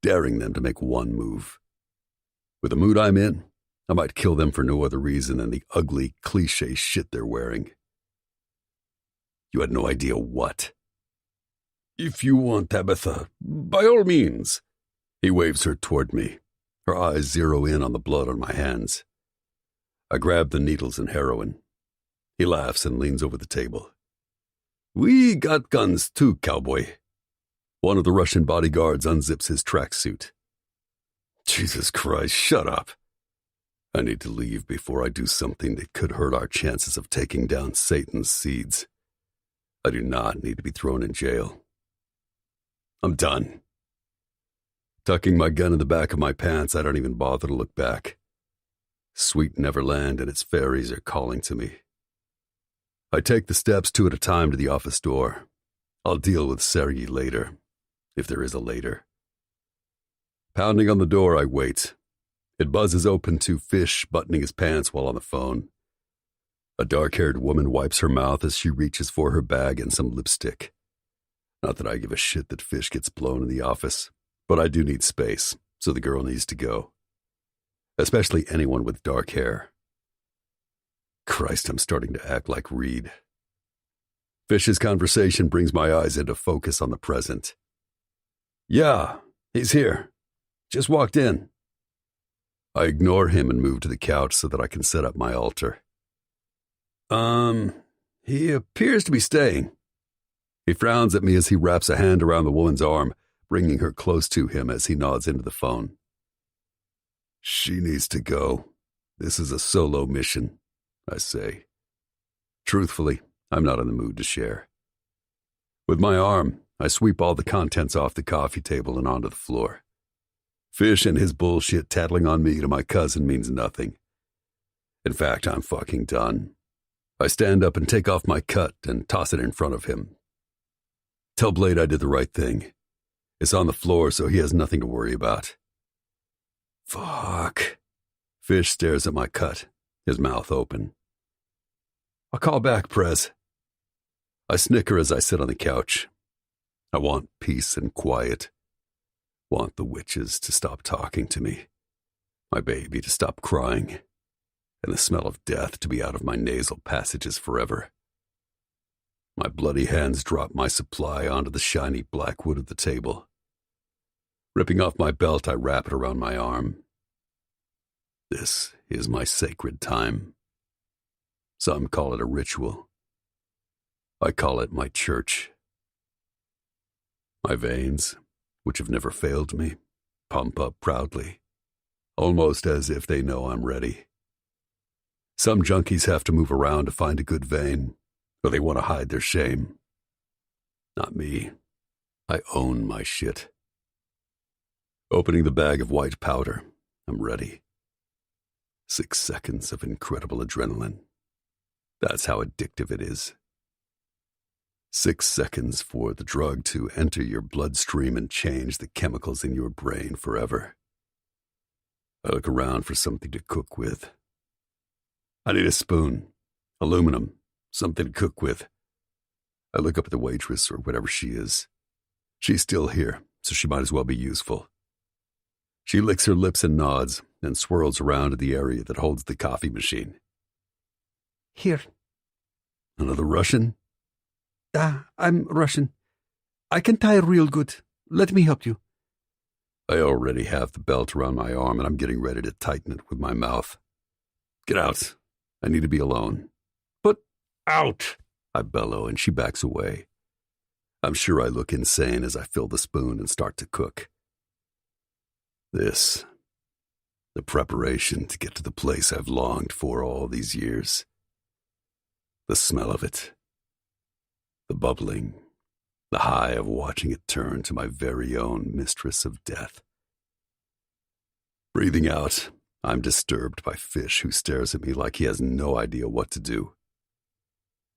daring them to make one move. With the mood I'm in, I might kill them for no other reason than the ugly, cliché shit they're wearing. You had no idea what? If you want Tabitha, by all means. He waves her toward me. Her eyes zero in on the blood on my hands. I grab the needles and heroin. He laughs and leans over the table. We got guns too, cowboy. One of the Russian bodyguards unzips his tracksuit. Jesus Christ, shut up. I need to leave before I do something that could hurt our chances of taking down Satan's seeds. I do not need to be thrown in jail. I'm done. Tucking my gun in the back of my pants, I don't even bother to look back. Sweet Neverland and its fairies are calling to me. I take the steps 2 at a time to the office door. I'll deal with Sergei later, if there is a later. Pounding on the door, I wait. It buzzes open to Fish buttoning his pants while on the phone. A dark-haired woman wipes her mouth as she reaches for her bag and some lipstick. Not that I give a shit that Fish gets blown in the office, but I do need space, so the girl needs to go. Especially anyone with dark hair. Christ, I'm starting to act like Reed. Fish's conversation brings my eyes into focus on the present. Yeah, he's here. Just walked in. I ignore him and move to the couch so that I can set up my altar. He appears to be staying. He frowns at me as he wraps a hand around the woman's arm, bringing her close to him as he nods into the phone. She needs to go. This is a solo mission, I say. Truthfully, I'm not in the mood to share. With my arm, I sweep all the contents off the coffee table and onto the floor. Fish and his bullshit tattling on me to my cousin means nothing. In fact, I'm fucking done. I stand up and take off my cut and toss it in front of him. Tell Blade I did the right thing. It's on the floor, so he has nothing to worry about. Fuck. Fish stares at my cut, his mouth open. I'll call back, Prez. I snicker as I sit on the couch. I want peace and quiet. Want the witches to stop talking to me. My baby to stop crying. And the smell of death to be out of my nasal passages forever. My bloody hands drop my supply onto the shiny black wood of the table. Ripping off my belt, I wrap it around my arm. This is my sacred time. Some call it a ritual. I call it my church. My veins, which have never failed me, pump up proudly, almost as if they know I'm ready. Some junkies have to move around to find a good vein, or they want to hide their shame. Not me. I own my shit. Opening the bag of white powder, I'm ready. 6 seconds of incredible adrenaline. That's how addictive it is. 6 seconds for the drug to enter your bloodstream and change the chemicals in your brain forever. I look around for something to cook with. I need a spoon, aluminum, something to cook with. I look up at the waitress or whatever she is. She's still here, so she might as well be useful. She licks her lips and nods, and swirls around to the area that holds the coffee machine. Here. Another Russian? I'm Russian. I can tie real good. Let me help you. I already have the belt around my arm, and I'm getting ready to tighten it with my mouth. Get out. I need to be alone. But out! I bellow, and she backs away. I'm sure I look insane as I fill the spoon and start to cook. This, the preparation to get to the place I've longed for all these years. The smell of it. The bubbling. The high of watching it turn to my very own mistress of death. Breathing out, I'm disturbed by Fish, who stares at me like he has no idea what to do.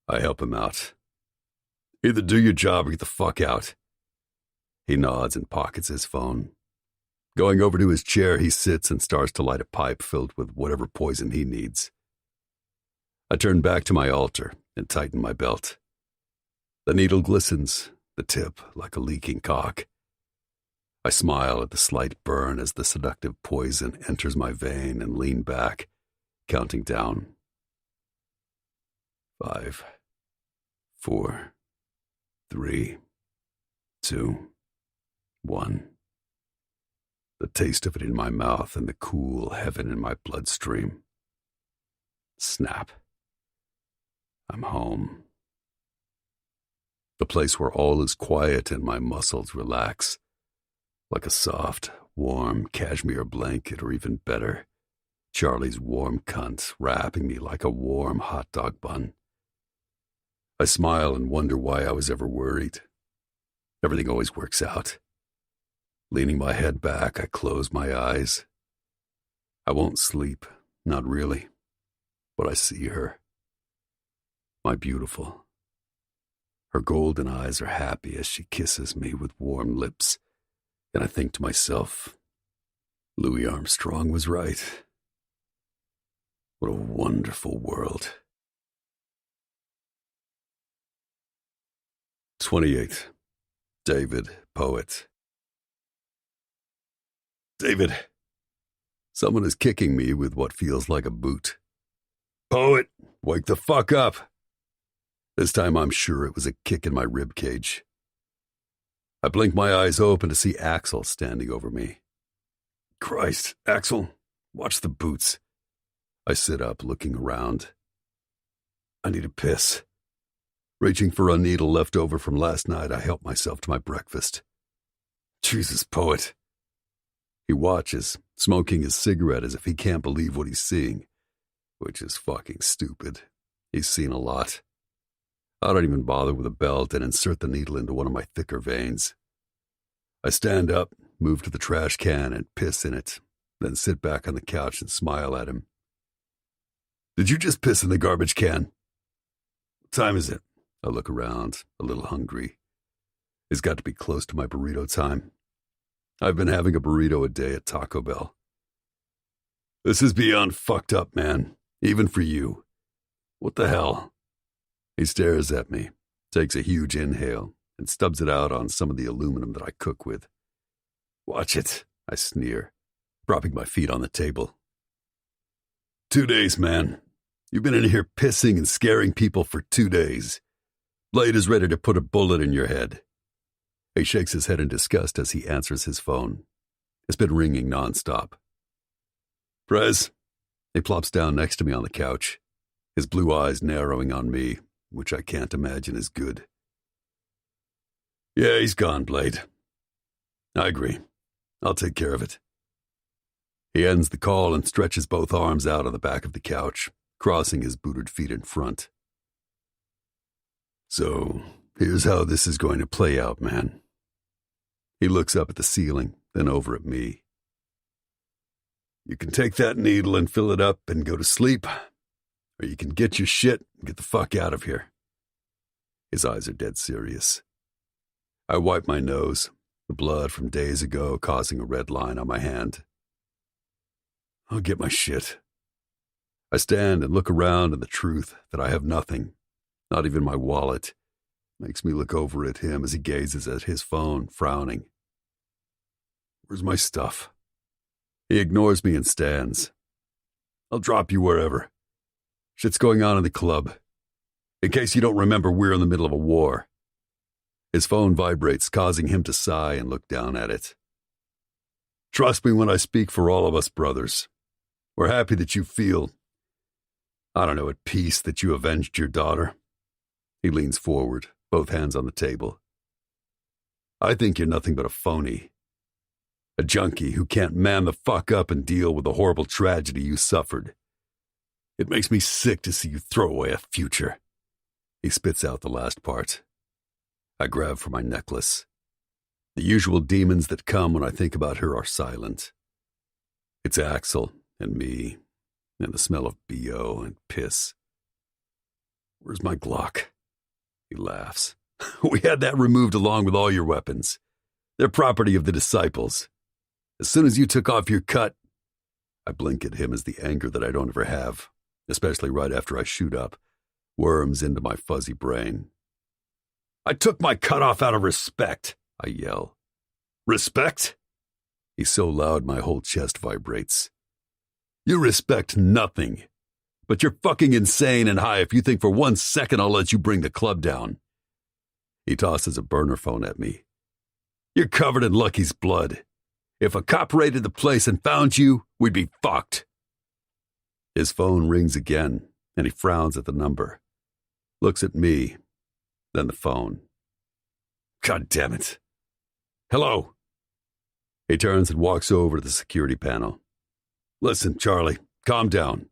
I help him out. Either do your job or get the fuck out. He nods and pockets his phone. Going over to his chair, he sits and starts to light a pipe filled with whatever poison he needs. I turn back to my altar and tighten my belt. The needle glistens, the tip like a leaking cock. I smile at the slight burn as the seductive poison enters my vein and lean back, counting down. 5, 4, 3, 2, 1. The taste of it in my mouth and the cool heaven in my bloodstream. Snap. I'm home. The place where all is quiet and my muscles relax, like a soft, warm cashmere blanket, or even better, Charlie's warm cunt wrapping me like a warm hot dog bun. I smile and wonder why I was ever worried. Everything always works out. Leaning my head back, I close my eyes. I won't sleep, not really, but I see her. My beautiful. Her golden eyes are happy as she kisses me with warm lips, and I think to myself, Louis Armstrong was right. What a wonderful world. 28. David, poet. David, someone is kicking me with what feels like a boot. Poet, wake the fuck up. This time I'm sure it was a kick in my rib cage. I blink my eyes open to see Axel standing over me. Christ, Axel, watch the boots. I sit up, looking around. I need a piss. Reaching for a needle left over from last night, I help myself to my breakfast. Jesus, Poet. He watches, smoking his cigarette as if he can't believe what he's seeing, which is fucking stupid. He's seen a lot. I don't even bother with a belt and insert the needle into one of my thicker veins. I stand up, move to the trash can and piss in it, then sit back on the couch and smile at him. Did you just piss in the garbage can? What time is it? I look around, a little hungry. It's got to be close to my burrito time. I've been having a burrito a day at Taco Bell. This is beyond fucked up, man. Even for you. What the hell? He stares at me, takes a huge inhale, and stubs it out on some of the aluminum that I cook with. Watch it, I sneer, propping my feet on the table. 2 days, man. You've been in here pissing and scaring people for 2 days. Blade is ready to put a bullet in your head. He shakes his head in disgust as he answers his phone. It's been ringing nonstop. Prez, he plops down next to me on the couch, his blue eyes narrowing on me, which I can't imagine is good. Yeah, he's gone, Blade. I agree. I'll take care of it. He ends the call and stretches both arms out on the back of the couch, crossing his booted feet in front. So, here's how this is going to play out, man. He looks up at the ceiling, then over at me. You can take that needle and fill it up and go to sleep, or you can get your shit and get the fuck out of here. His eyes are dead serious. I wipe my nose, the blood from days ago causing a red line on my hand. I'll get my shit. I stand and look around, and the truth that I have nothing, not even my wallet, makes me look over at him as he gazes at his phone, frowning. Where's my stuff? He ignores me and stands. I'll drop you wherever. Shit's going on in the club. In case you don't remember, we're in the middle of a war. His phone vibrates, causing him to sigh and look down at it. Trust me when I speak for all of us, brothers. We're happy that you feel, at peace that you avenged your daughter. He leans forward, both hands on the table. I think you're nothing but a phony. A junkie who can't man the fuck up and deal with the horrible tragedy you suffered. It makes me sick to see you throw away a future. He spits out the last part. I grab for my necklace. The usual demons that come when I think about her are silent. It's Axel and me and the smell of BO and piss. Where's my Glock? He laughs. We had that removed along with all your weapons. They're property of the disciples. As soon as you took off your cut, I blink at him as the anger that I don't ever have, especially right after I shoot up, worms into my fuzzy brain. I took my cut off out of respect, I yell. Respect? He's so loud my whole chest vibrates. You respect nothing, but you're fucking insane and high if you think for 1 second I'll let you bring the club down. He tosses a burner phone at me. You're covered in Lucky's blood. If a cop raided the place and found you, we'd be fucked. His phone rings again, and he frowns at the number. Looks at me, then the phone. God damn it. Hello. He turns and walks over to the security panel. Listen, Charlie, calm down.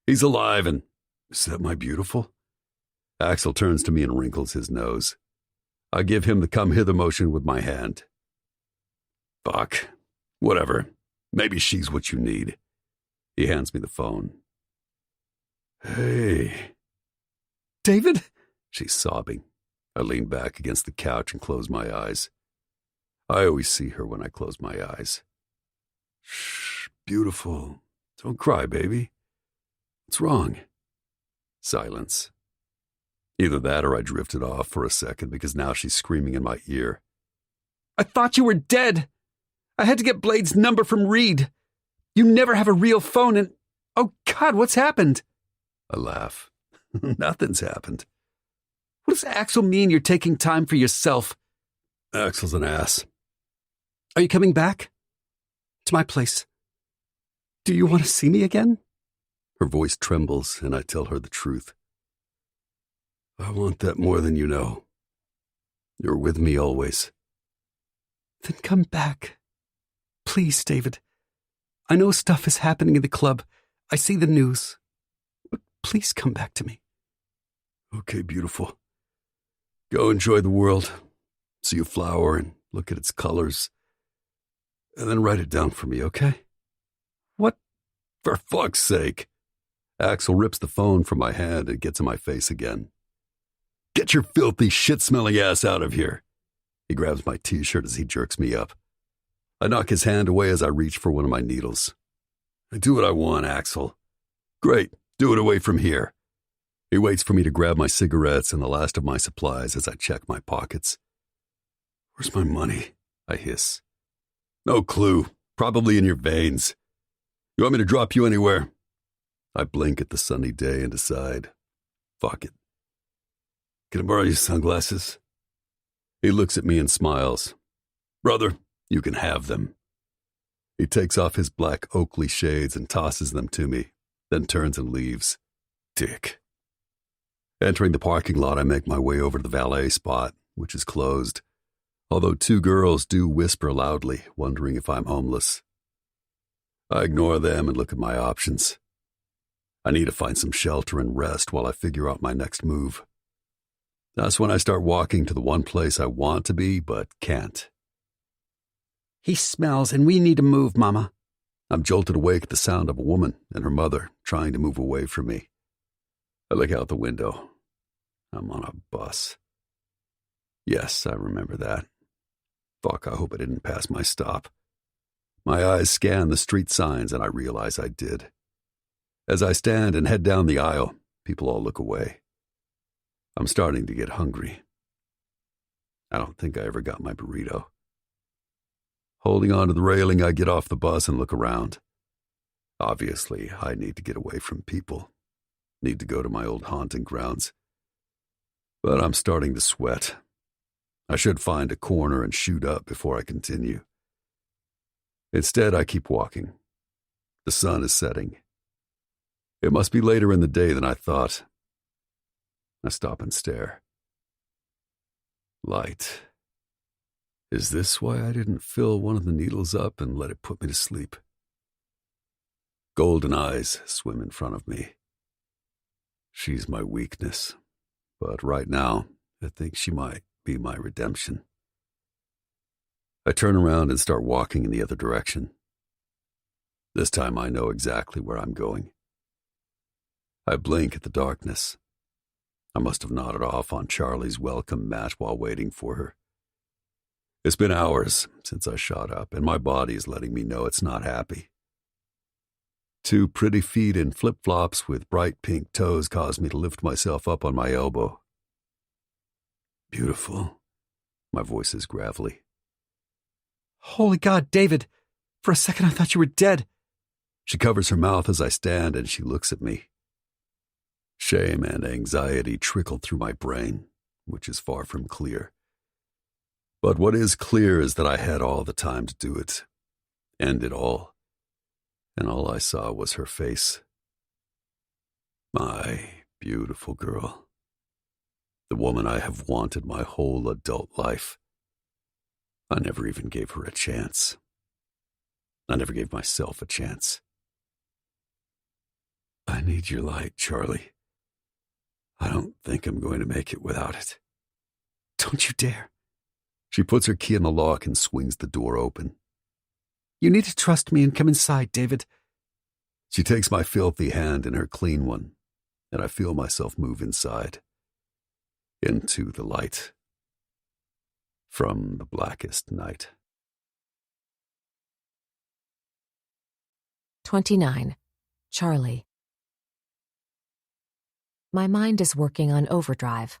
He's alive and... Is that my beautiful? Axel turns to me and wrinkles his nose. I give him the come hither motion with my hand. Fuck. Whatever. Maybe she's what you need. He hands me the phone. Hey. David? She's sobbing. I lean back against the couch and close my eyes. I always see her when I close my eyes. Shh, beautiful. Don't cry, baby. What's wrong? Silence. Either that or I drifted off for a second because now she's screaming in my ear. I thought you were dead. I had to get Blade's number from Reed. You never have a real phone and... Oh, God, what's happened? I laugh. Nothing's happened. What does Axel mean you're taking time for yourself? Axel's an ass. Are you coming back? To my place? Do you want to see me again? Her voice trembles, and I tell her the truth. I want that more than you know. You're with me always. Then come back. Please, David. I know stuff is happening in the club. I see the news. But please come back to me. Okay, beautiful. Go enjoy the world. See a flower and look at its colors. And then write it down for me, okay? What? For fuck's sake. Axel rips the phone from my hand and gets in my face again. Get your filthy, shit-smelling ass out of here. He grabs my t-shirt as he jerks me up. I knock his hand away as I reach for one of my needles. I do what I want, Axel. Great, do it away from here. He waits for me to grab my cigarettes and the last of my supplies as I check my pockets. Where's my money? I hiss. No clue. Probably in your veins. You want me to drop you anywhere? I blink at the sunny day and decide, fuck it. Can I borrow your sunglasses? He looks at me and smiles. Brother, you can have them. He takes off his black Oakley shades and tosses them to me, then turns and leaves. Dick. Entering the parking lot, I make my way over to the valet spot, which is closed, although two girls do whisper loudly, wondering if I'm homeless. I ignore them and look at my options. I need to find some shelter and rest while I figure out my next move. That's when I start walking to the one place I want to be but can't. He smells and we need to move, Mama. I'm jolted awake at the sound of a woman and her mother trying to move away from me. I look out the window. I'm on a bus. Yes, I remember that. Fuck, I hope I didn't pass my stop. My eyes scan the street signs and I realize I did. As I stand and head down the aisle, people all look away. I'm starting to get hungry. I don't think I ever got my burrito. Holding onto the railing, I get off the bus and look around. Obviously, I need to get away from people. Need to go to my old haunting grounds. But I'm starting to sweat. I should find a corner and shoot up before I continue. Instead, I keep walking. The sun is setting. It must be later in the day than I thought. I stop and stare. Light. Is this why I didn't fill one of the needles up and let it put me to sleep? Golden eyes swim in front of me. She's my weakness, but right now, I think she might be my redemption. I turn around and start walking in the other direction. This time I know exactly where I'm going. I blink at the darkness. I must have nodded off on Charlie's welcome mat while waiting for her. It's been hours since I shot up, and my body is letting me know it's not happy. Two pretty feet in flip-flops with bright pink toes caused me to lift myself up on my elbow. Beautiful. My voice is gravelly. Holy God, David! For a second I thought you were dead. She covers her mouth as I stand and she looks at me. Shame and anxiety trickle through my brain, which is far from clear. But what is clear is that I had all the time to do it. End it all. And all I saw was her face. My beautiful girl. The woman I have wanted my whole adult life. I never even gave her a chance. I never gave myself a chance. I need your light, Charlie. I don't think I'm going to make it without it. Don't you dare. She puts her key in the lock and swings the door open. You need to trust me and come inside, David. She takes my filthy hand in her clean one, and I feel myself move inside. Into the light. From the blackest night. 29. Charlie. My mind is working on overdrive.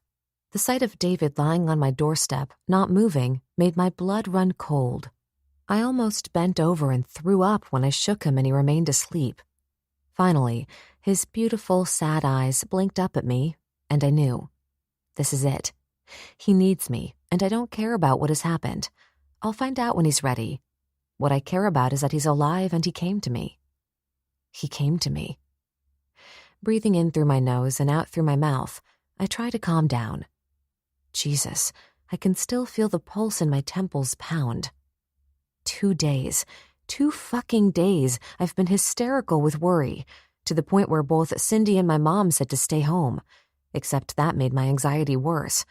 The sight of David lying on my doorstep, not moving, made my blood run cold. I almost bent over and threw up when I shook him and he remained asleep. Finally, his beautiful, sad eyes blinked up at me, and I knew. This is it. He needs me, and I don't care about what has happened. I'll find out when he's ready. What I care about is that he's alive and he came to me. He came to me. Breathing in through my nose and out through my mouth, I try to calm down. Jesus, I can still feel the pulse in my temples pound. 2 days, 2 fucking days, I've been hysterical with worry, to the point where both Cindy and my mom said to stay home, except that made my anxiety worse.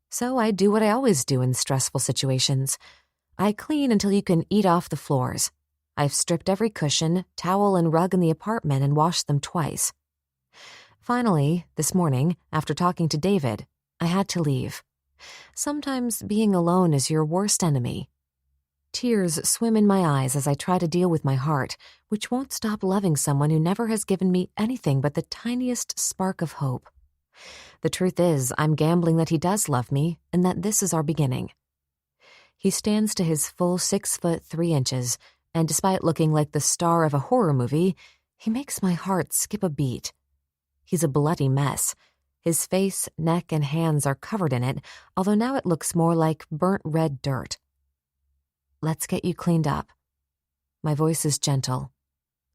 So I do what I always do in stressful situations. I clean until you can eat off the floors. I've stripped every cushion, towel, and rug in the apartment and washed them twice. Finally, this morning, after talking to David, I had to leave. Sometimes being alone is your worst enemy. Tears swim in my eyes as I try to deal with my heart, which won't stop loving someone who never has given me anything but the tiniest spark of hope. The truth is, I'm gambling that he does love me and that this is our beginning. He stands to his full 6'3", and despite looking like the star of a horror movie, he makes my heart skip a beat. He's a bloody mess. His face, neck, and hands are covered in it, although now it looks more like burnt red dirt. Let's get you cleaned up. My voice is gentle.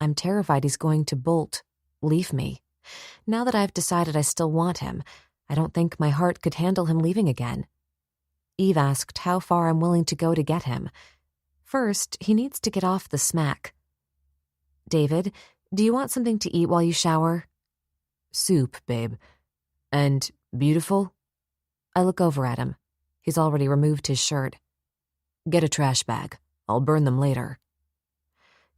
I'm terrified he's going to bolt, leave me. Now that I've decided I still want him, I don't think my heart could handle him leaving again. Eve asked how far I'm willing to go to get him. First, he needs to get off the smack. David, do you want something to eat while you shower? Soup, babe. And beautiful? I look over at him. He's already removed his shirt. Get a trash bag. I'll burn them later.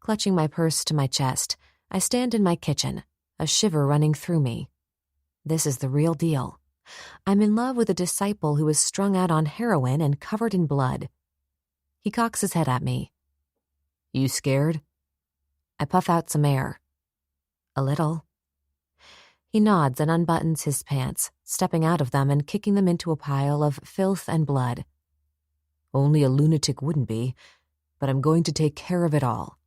Clutching my purse to my chest, I stand in my kitchen, a shiver running through me. This is the real deal. I'm in love with a disciple who is strung out on heroin and covered in blood. He cocks his head at me. You scared? I puff out some air. A little. He nods and unbuttons his pants, stepping out of them and kicking them into a pile of filth and blood. Only a lunatic wouldn't be, but I'm going to take care of it all.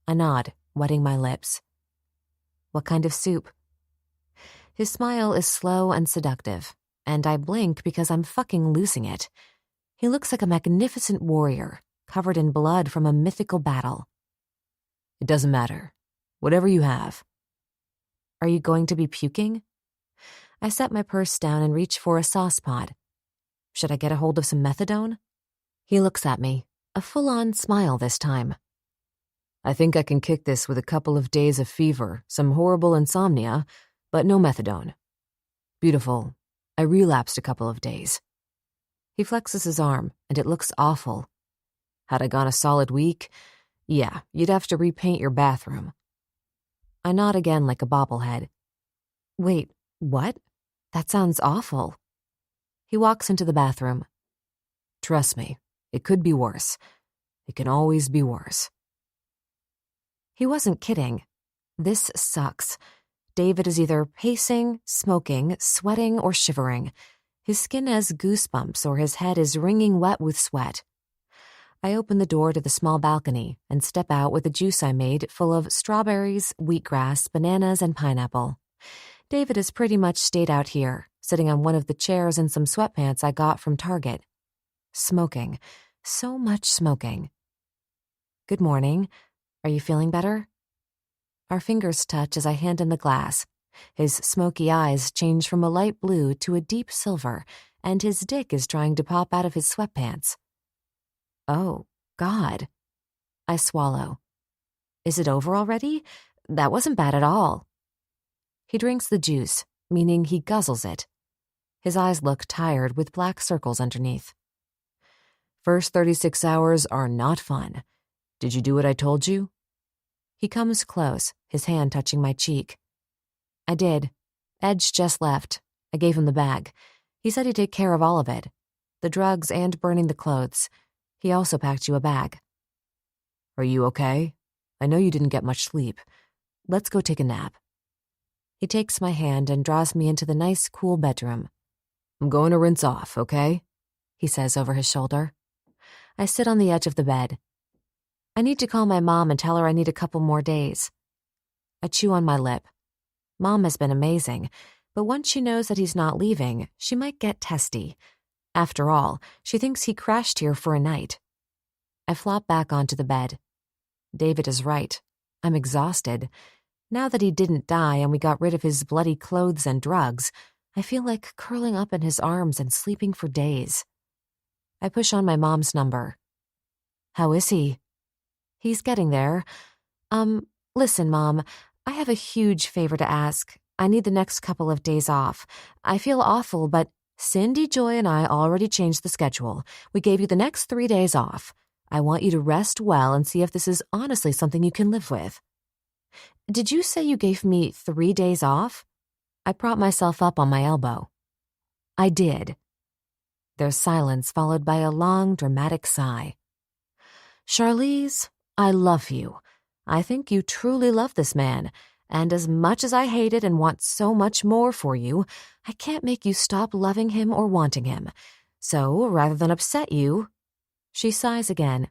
I nod, wetting my lips. What kind of soup? His smile is slow and seductive, and I blink because I'm fucking losing it. He looks like a magnificent warrior, covered in blood from a mythical battle. It doesn't matter. Whatever you have. Are you going to be puking? I set my purse down and reach for a sauce pod. Should I get a hold of some methadone? He looks at me, a full-on smile this time. I think I can kick this with a couple of days of fever, some horrible insomnia, but no methadone. Beautiful. I relapsed a couple of days. He flexes his arm, and it looks awful. Had I gone a solid week, yeah, you'd have to repaint your bathroom. I nod again like a bobblehead. Wait, what? That sounds awful. He walks into the bathroom. Trust me, it could be worse. It can always be worse. He wasn't kidding. This sucks. David is either pacing, smoking, sweating, or shivering. His skin has goosebumps or his head is wringing wet with sweat. I open the door to the small balcony and step out with a juice I made full of strawberries, wheatgrass, bananas, and pineapple. David has pretty much stayed out here, sitting on one of the chairs in some sweatpants I got from Target. Smoking. So much smoking. Good morning. Are you feeling better? Our fingers touch as I hand him the glass. His smoky eyes change from a light blue to a deep silver, and his dick is trying to pop out of his sweatpants. Oh, God. I swallow. Is it over already? That wasn't bad at all. He drinks the juice, meaning he guzzles it. His eyes look tired with black circles underneath. First 36 hours are not fun. Did you do what I told you? He comes close, his hand touching my cheek. I did. Edge just left. I gave him the bag. He said he'd take care of all of it. The drugs and burning the clothes. He also packed you a bag. Are you okay? I know you didn't get much sleep. Let's go take a nap. He takes my hand and draws me into the nice, cool bedroom. I'm going to rinse off, okay? He says over his shoulder. I sit on the edge of the bed. I need to call my mom and tell her I need a couple more days. I chew on my lip. Mom has been amazing, but once she knows that he's not leaving, she might get testy. After all, she thinks he crashed here for a night. I flop back onto the bed. David is right. I'm exhausted. Now that he didn't die and we got rid of his bloody clothes and drugs, I feel like curling up in his arms and sleeping for days. I push on my mom's number. How is he? He's getting there. Listen, Mom, I have a huge favor to ask. I need the next couple of days off. I feel awful, but Cindy, Joy, and I already changed the schedule. We gave you the next 3 days off. I want you to rest well and see if this is honestly something you can live with. Did you say you gave me 3 days off? I prop myself up on my elbow. I did. There's silence followed by a long, dramatic sigh. Charlize, I love you. I think you truly love this man, and as much as I hate it and want so much more for you, I can't make you stop loving him or wanting him. So, rather than upset you," she sighs again,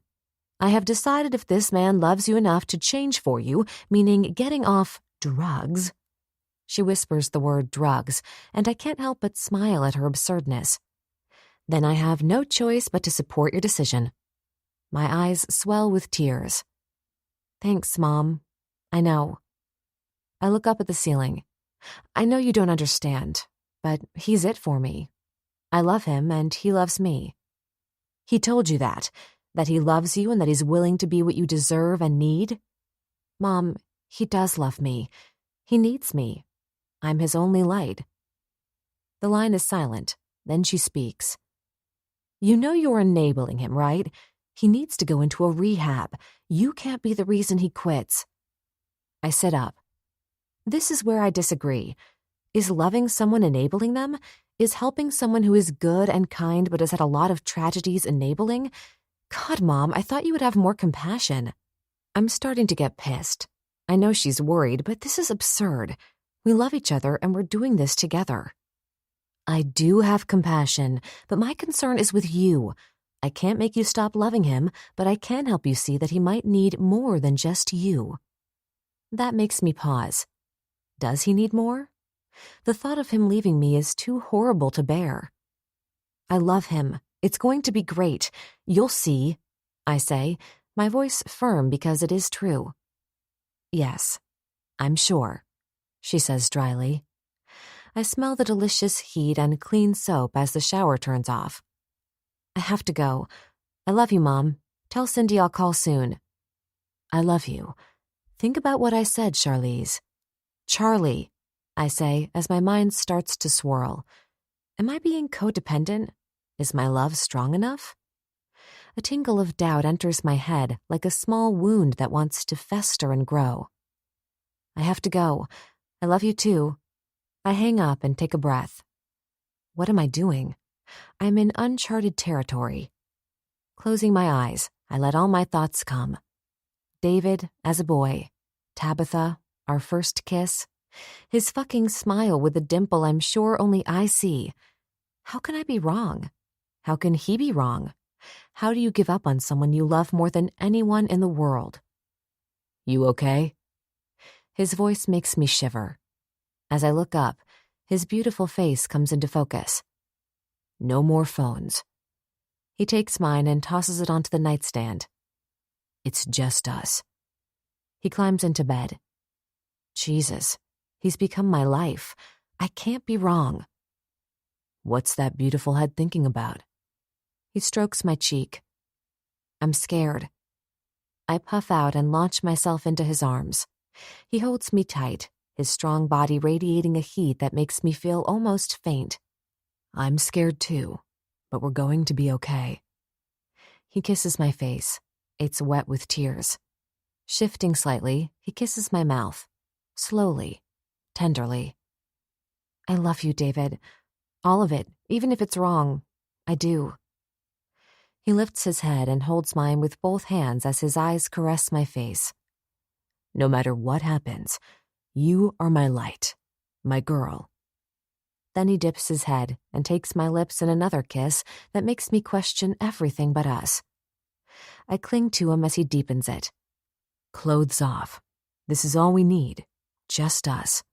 "I have decided if this man loves you enough to change for you, meaning getting off drugs." She whispers the word drugs, and I can't help but smile at her absurdness. "Then I have no choice but to support your decision." My eyes swell with tears. "Thanks, Mom. I know." I look up at the ceiling. "I know you don't understand, but he's it for me. I love him and he loves me." "He told you that he loves you and that he's willing to be what you deserve and need?" "Mom, he does love me. He needs me. I'm his only light." The line is silent. Then she speaks. "You know you're enabling him, right? He needs to go into a rehab. You can't be the reason he quits." I sit up. This is where I disagree. Is loving someone enabling them? Is helping someone who is good and kind but has had a lot of tragedies enabling? God, Mom, I thought you would have more compassion. I'm starting to get pissed. I know she's worried, but this is absurd. We love each other and we're doing this together. I do have compassion, but my concern is with you. I can't make you stop loving him, but I can help you see that he might need more than just you. That makes me pause. Does he need more? The thought of him leaving me is too horrible to bear. I love him. It's going to be great. You'll see, I say, my voice firm because it is true. Yes, I'm sure, she says dryly. I smell the delicious heat and clean soap as the shower turns off. I have to go. I love you, Mom. Tell Cindy I'll call soon. I love you. Think about what I said, Charlize. Charlie, I say as my mind starts to swirl. Am I being codependent? Is my love strong enough? A tingle of doubt enters my head like a small wound that wants to fester and grow. I have to go. I love you too. I hang up and take a breath. What am I doing? I'm in uncharted territory. Closing my eyes, I let all my thoughts come. David as a boy. Tabitha, our first kiss. His fucking smile with a dimple I'm sure only I see. How can I be wrong? How can he be wrong? How do you give up on someone you love more than anyone in the world? You okay? His voice makes me shiver. As I look up, his beautiful face comes into focus. No more phones. He takes mine and tosses it onto the nightstand. It's just us. He climbs into bed. Jesus, he's become my life. I can't be wrong. What's that beautiful head thinking about? He strokes my cheek. I'm scared. I puff out and launch myself into his arms. He holds me tight, his strong body radiating a heat that makes me feel almost faint. I'm scared too, but we're going to be okay. He kisses my face. It's wet with tears. Shifting slightly, he kisses my mouth. Slowly, tenderly. I love you, David. All of it, even if it's wrong. I do. He lifts his head and holds mine with both hands as his eyes caress my face. No matter what happens, you are my light, my girl. Then he dips his head and takes my lips in another kiss that makes me question everything but us. I cling to him as he deepens it. Clothes off. This is all we need. Just us.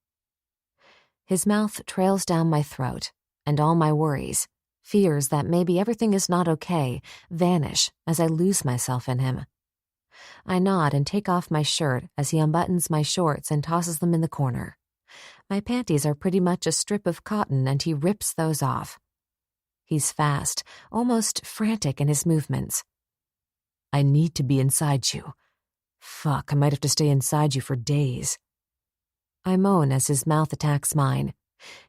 His mouth trails down my throat, and all my worries, fears that maybe everything is not okay, vanish as I lose myself in him. I nod and take off my shirt as he unbuttons my shorts and tosses them in the corner. My panties are pretty much a strip of cotton and he rips those off. He's fast, almost frantic in his movements. I need to be inside you. Fuck, I might have to stay inside you for days. I moan as his mouth attacks mine.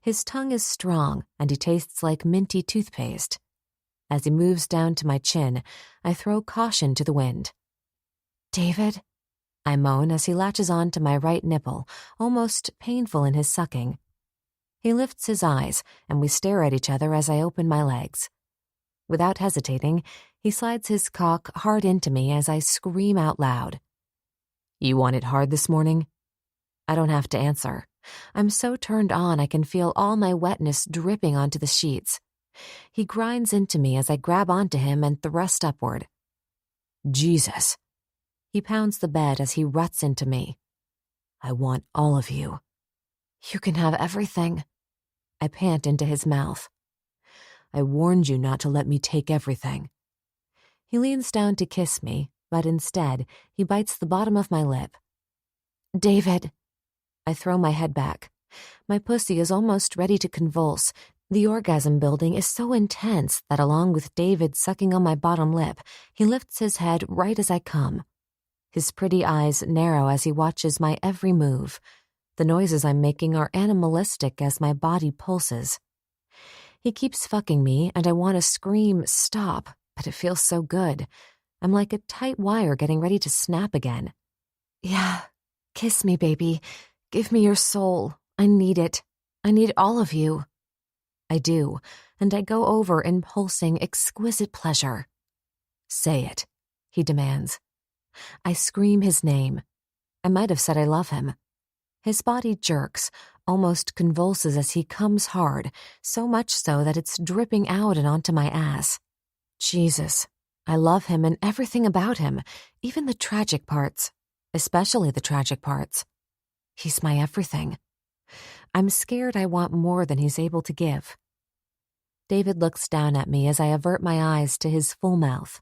His tongue is strong and he tastes like minty toothpaste. As he moves down to my chin, I throw caution to the wind. David? I moan as he latches on to my right nipple, almost painful in his sucking. He lifts his eyes, and we stare at each other as I open my legs. Without hesitating, He slides his cock hard into me as I scream out loud. You want it hard this morning? I don't have to answer. I'm so turned on I can feel all my wetness dripping onto the sheets. He grinds into me as I grab onto him and thrust upward. Jesus. He pounds the bed as he ruts into me. I want all of you. You can have everything. I pant into his mouth. I warned you not to let me take everything. He leans down to kiss me, but instead, he bites the bottom of my lip. David. I throw my head back. My pussy is almost ready to convulse. The orgasm building is so intense that along with David sucking on my bottom lip, he lifts his head right as I come. His pretty eyes narrow as he watches my every move. The noises I'm making are animalistic as my body pulses. He keeps fucking me, and I want to scream, stop, but it feels so good. I'm like a tight wire getting ready to snap again. Yeah, kiss me, baby. Give me your soul. I need it. I need all of you. I do, and I go over in pulsing, exquisite pleasure. Say it, he demands. I scream his name. I might have said I love him. His body jerks, almost convulses as he comes hard, so much so that it's dripping out and onto my ass. Jesus, I love him and everything about him, even the tragic parts, especially the tragic parts. He's my everything. I'm scared I want more than he's able to give. David looks down at me as I avert my eyes to his full mouth.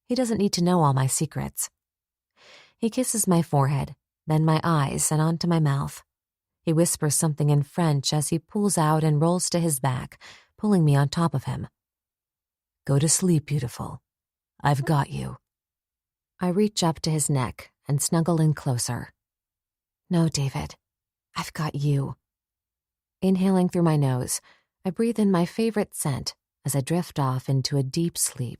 He doesn't need to know all my secrets. He kisses my forehead, then my eyes and onto my mouth. He whispers something in French as he pulls out and rolls to his back, pulling me on top of him. Go to sleep, beautiful. I've got you. I reach up to his neck and snuggle in closer. No, David, I've got you. Inhaling through my nose, I breathe in my favorite scent as I drift off into a deep sleep.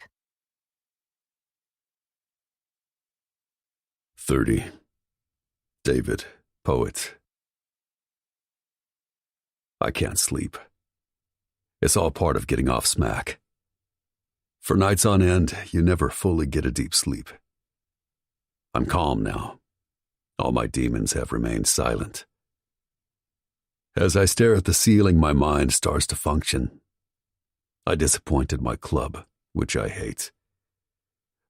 30. David, poet. I can't sleep. It's all part of getting off smack. For nights on end, you never fully get a deep sleep. I'm calm now. All my demons have remained silent. As I stare at the ceiling, my mind starts to function. I disappointed my club, which I hate.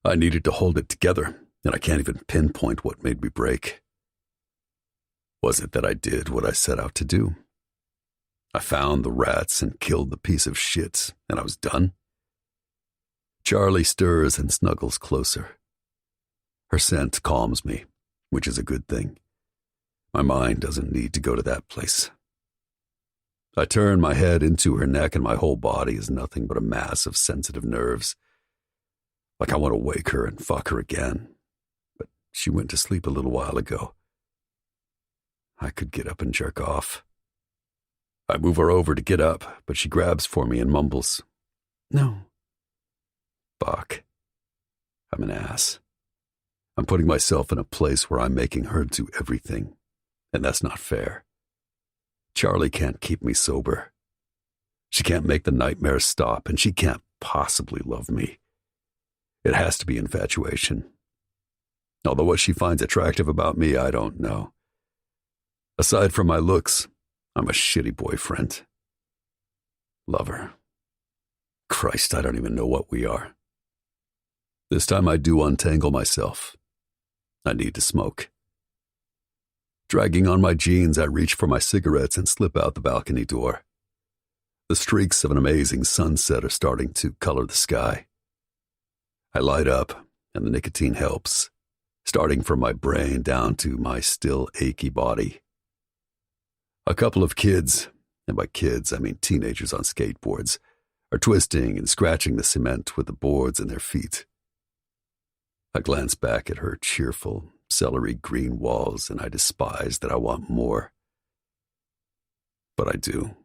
I needed to hold it together, and I can't even pinpoint what made me break. Was it that I did what I set out to do? I found the rats and killed the piece of shit, and I was done? Charlie stirs and snuggles closer. Her scent calms me, which is a good thing. My mind doesn't need to go to that place. I turn my head into her neck, and my whole body is nothing but a mass of sensitive nerves. Like I want to wake her and fuck her again. But she went to sleep a little while ago. I could get up and jerk off. I move her over to get up, but she grabs for me and mumbles, "No." Fuck. I'm an ass. I'm putting myself in a place where I'm making her do everything, and that's not fair. Charlie can't keep me sober. She can't make the nightmares stop, and she can't possibly love me. It has to be infatuation. Although what she finds attractive about me, I don't know. Aside from my looks, I'm a shitty boyfriend. Lover. Christ, I don't even know what we are. This time I do untangle myself. I need to smoke. Dragging on my jeans, I reach for my cigarettes and slip out the balcony door. The streaks of an amazing sunset are starting to color the sky. I light up, and the nicotine helps, starting from my brain down to my still achy body. A couple of kids, and by kids I mean teenagers on skateboards, are twisting and scratching the cement with the boards in their feet. I glance back at her cheerful, celery green walls, and I despise that I want more. But I do.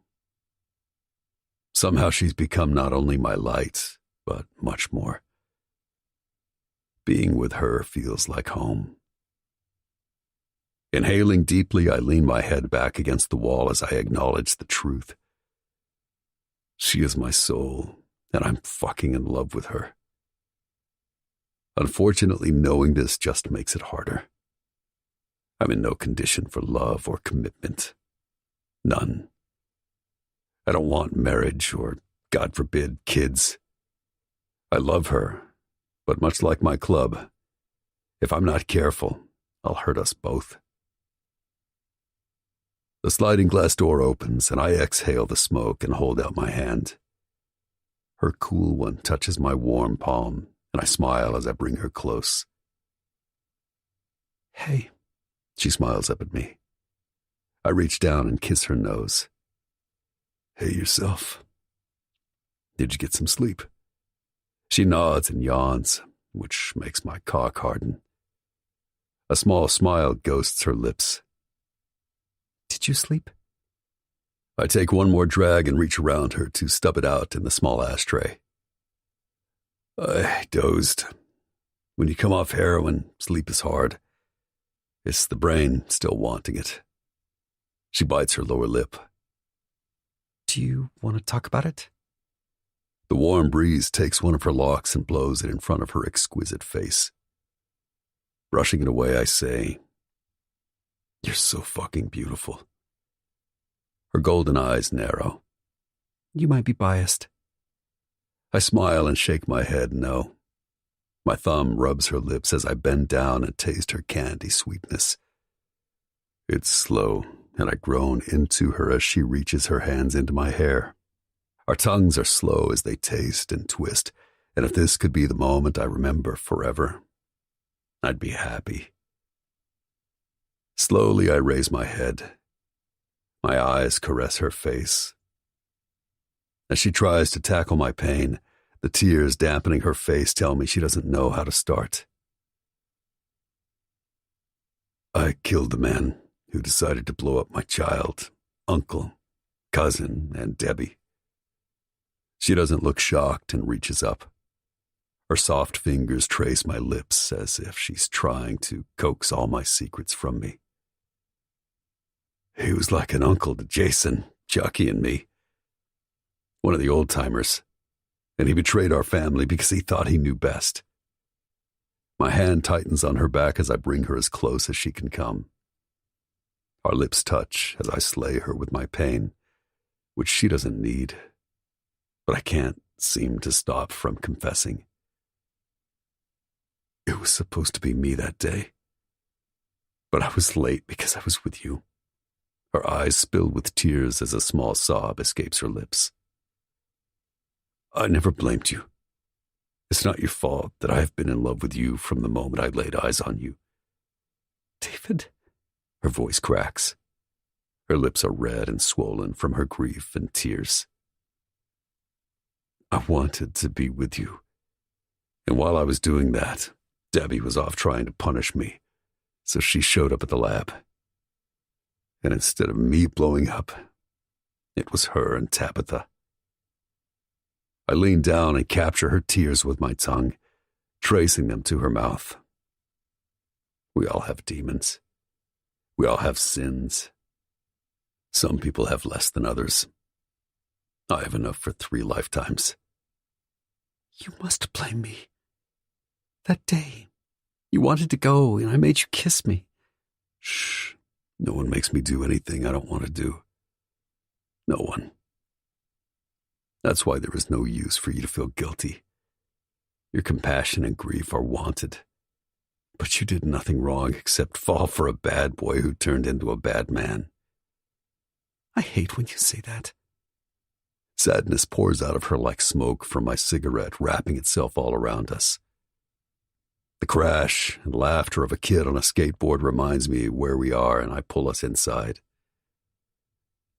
Somehow she's become not only my light, but much more. Being with her feels like home. Inhaling deeply, I lean my head back against the wall as I acknowledge the truth. She is my soul, and I'm fucking in love with her. Unfortunately, knowing this just makes it harder. I'm in no condition for love or commitment. None. I don't want marriage or, God forbid, kids. I love her, but much like my club, if I'm not careful, I'll hurt us both. The sliding glass door opens, and I exhale the smoke and hold out my hand. Her cool one touches my warm palm, and I smile as I bring her close. Hey, she smiles up at me. I reach down and kiss her nose. Hey yourself. Did you get some sleep? She nods and yawns, which makes my cock harden. A small smile ghosts her lips. Did you sleep? I take one more drag and reach around her to stub it out in the small ashtray. I dozed. When you come off heroin, sleep is hard. It's the brain still wanting it. She bites her lower lip. Do you want to talk about it? The warm breeze takes one of her locks and blows it in front of her exquisite face. Brushing it away, I say, "You're so fucking beautiful." Her golden eyes narrow. You might be biased. I smile and shake my head no. My thumb rubs her lips as I bend down and taste her candy sweetness. It's slow, and I groan into her as she reaches her hands into my hair. Our tongues are slow as they taste and twist, and if this could be the moment I remember forever, I'd be happy. Slowly I raise my head. My eyes caress her face. As she tries to tackle my pain, the tears dampening her face tell me she doesn't know how to start. I killed the man who decided to blow up my child, uncle, cousin, and Debbie. She doesn't look shocked and reaches up. Her soft fingers trace my lips as if she's trying to coax all my secrets from me. He was like an uncle to Jason, Chucky, and me. One of the old-timers, and he betrayed our family because he thought he knew best. My hand tightens on her back as I bring her as close as she can come. Our lips touch as I slay her with my pain, which she doesn't need, but I can't seem to stop from confessing. It was supposed to be me that day, but I was late because I was with you. Her eyes spill with tears as a small sob escapes her lips. I never blamed you. It's not your fault that I have been in love with you from the moment I laid eyes on you. David? Her voice cracks. Her lips are red and swollen from her grief and tears. I wanted to be with you. And while I was doing that, Debbie was off trying to punish me, so she showed up at the lab. And instead of me blowing up, it was her and Tabitha. I lean down and capture her tears with my tongue, tracing them to her mouth. We all have demons. We all have sins. Some people have less than others. I have enough for 3 lifetimes. You must blame me. That day, you wanted to go, and I made you kiss me. Shh. No one makes me do anything I don't want to do. No one. That's why there is no use for you to feel guilty. Your compassion and grief are wanted. But you did nothing wrong except fall for a bad boy who turned into a bad man. I hate when you say that. Sadness pours out of her like smoke from my cigarette, wrapping itself all around us. The crash and laughter of a kid on a skateboard reminds me where we are, and I pull us inside.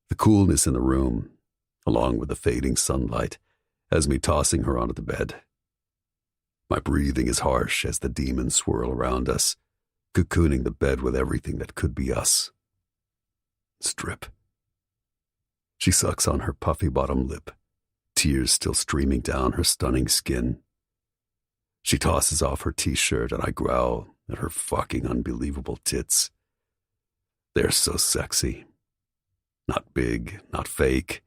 The coolness in the room, along with the fading sunlight, has me tossing her onto the bed. My breathing is harsh as the demons swirl around us, cocooning the bed with everything that could be us. Strip. She sucks on her puffy bottom lip, tears still streaming down her stunning skin. She tosses off her t-shirt and I growl at her fucking unbelievable tits. They're so sexy. Not big, not fake,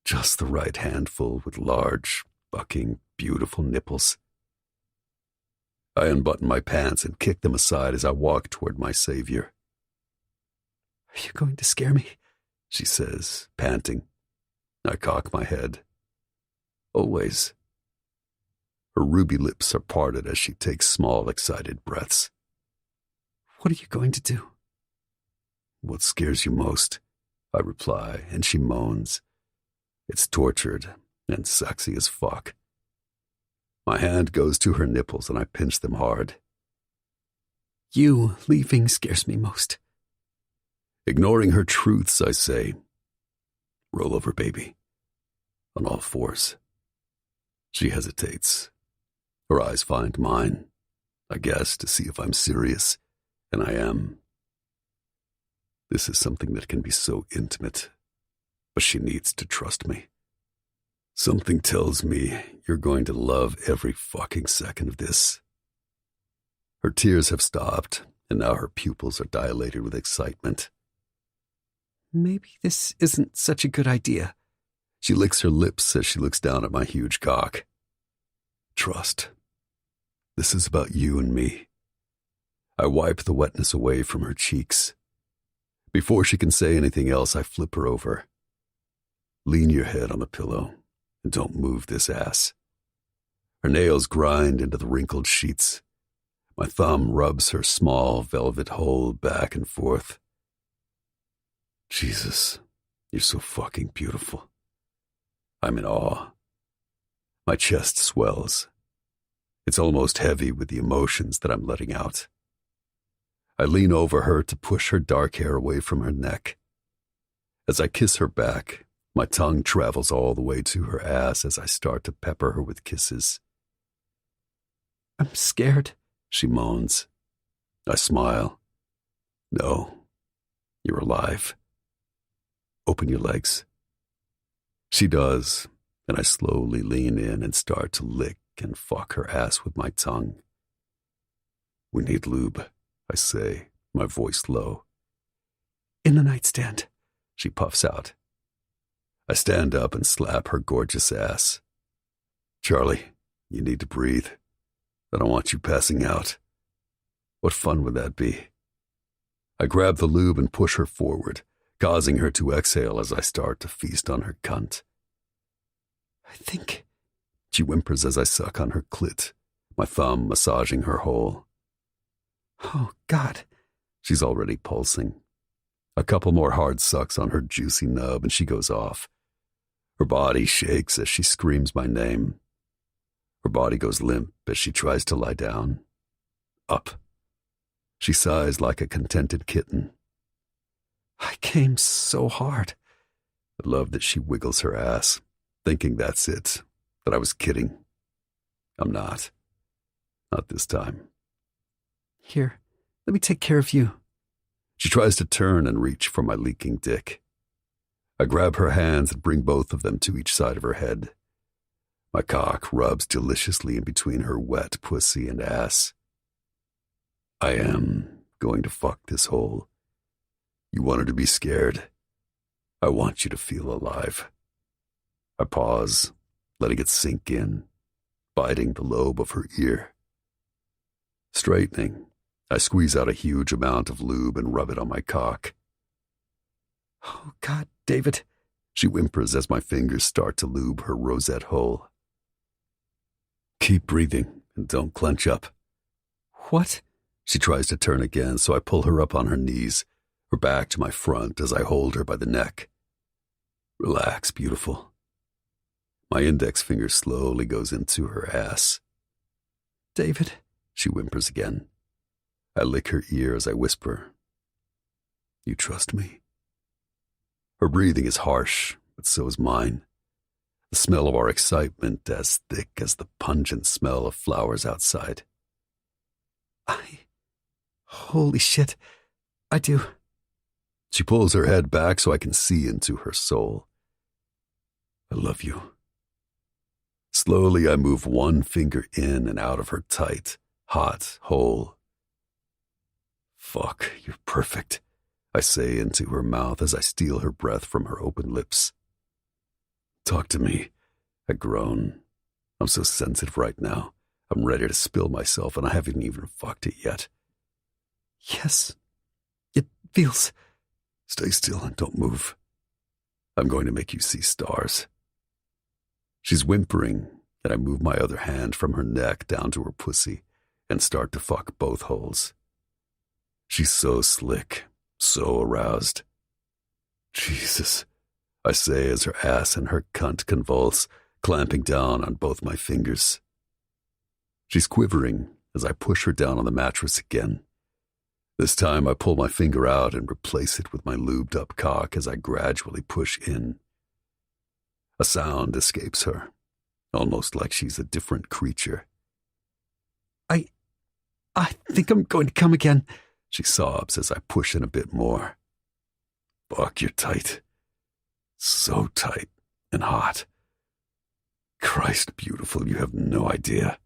just the right handful with large, bucking, beautiful nipples. I unbutton my pants and kick them aside as I walk toward my savior. Are you going to scare me? She says, panting. I cock my head. Always. Her ruby lips are parted as she takes small, excited breaths. What are you going to do? What scares you most? I reply, and she moans. It's tortured and sexy as fuck. My hand goes to her nipples and I pinch them hard. You leaving scares me most. Ignoring her truths, I say, roll over, baby, on all fours. She hesitates. Her eyes find mine, I guess, to see if I'm serious, and I am. This is something that can be so intimate, but she needs to trust me. Something tells me you're going to love every fucking second of this. Her tears have stopped, and now her pupils are dilated with excitement. Maybe this isn't such a good idea. She licks her lips as she looks down at my huge cock. Trust. This is about you and me. I wipe the wetness away from her cheeks. Before she can say anything else, I flip her over. Lean your head on the pillow and don't move this ass. Her nails grind into the wrinkled sheets. My thumb rubs her small velvet hole back and forth. Jesus, you're so fucking beautiful. I'm in awe. My chest swells. It's almost heavy with the emotions that I'm letting out. I lean over her to push her dark hair away from her neck. As I kiss her back, my tongue travels all the way to her ass as I start to pepper her with kisses. I'm scared, she moans. I smile. No, you're alive. Open your legs. She does, and I slowly lean in and start to lick and fuck her ass with my tongue. We need lube, I say, my voice low. In the nightstand, she puffs out. I stand up and slap her gorgeous ass. Charlie, you need to breathe. I don't want you passing out. What fun would that be? I grab the lube and push her forward, causing her to exhale as I start to feast on her cunt. I think, she whimpers as I suck on her clit, my thumb massaging her hole. Oh, God. She's already pulsing. A couple more hard sucks on her juicy nub and she goes off. Her body shakes as she screams my name. Her body goes limp as she tries to lie down. Up. She sighs like a contented kitten. I came so hard. I love that she wiggles her ass, thinking that's it, that I was kidding. I'm not. Not this time. Here, let me take care of you. She tries to turn and reach for my leaking dick. I grab her hands and bring both of them to each side of her head. My cock rubs deliciously in between her wet pussy and ass. I am going to fuck this hole. You want her to be scared. I want you to feel alive. I pause, letting it sink in, biting the lobe of her ear. Straightening, I squeeze out a huge amount of lube and rub it on my cock. Oh, God, David, she whimpers as my fingers start to lube her rosette hole. Keep breathing and don't clench up. What? She tries to turn again, so I pull her up on her knees, her back to my front as I hold her by the neck. Relax, beautiful. My index finger slowly goes into her ass. David, she whimpers again. I lick her ear as I whisper, You trust me? Her breathing is harsh, but so is mine. The smell of our excitement as thick as the pungent smell of flowers outside. Holy shit, I do. She pulls her head back so I can see into her soul. I love you. Slowly, I move one finger in and out of her tight, hot hole. Fuck, you're perfect, I say into her mouth as I steal her breath from her open lips. Talk to me, I groan. I'm so sensitive right now. I'm ready to spill myself, and I haven't even fucked it yet. Yes, it feels... Stay still and don't move. I'm going to make you see stars. She's whimpering, and I move my other hand from her neck down to her pussy and start to fuck both holes. She's so slick, so aroused. Jesus, I say as her ass and her cunt convulse, clamping down on both my fingers. She's quivering as I push her down on the mattress again. This time I pull my finger out and replace it with my lubed-up cock as I gradually push in. A sound escapes her, almost like she's a different creature. I think I'm going to come again, she sobs as I push in a bit more. Fuck, you're tight. So tight and hot. Christ, beautiful, you have no idea.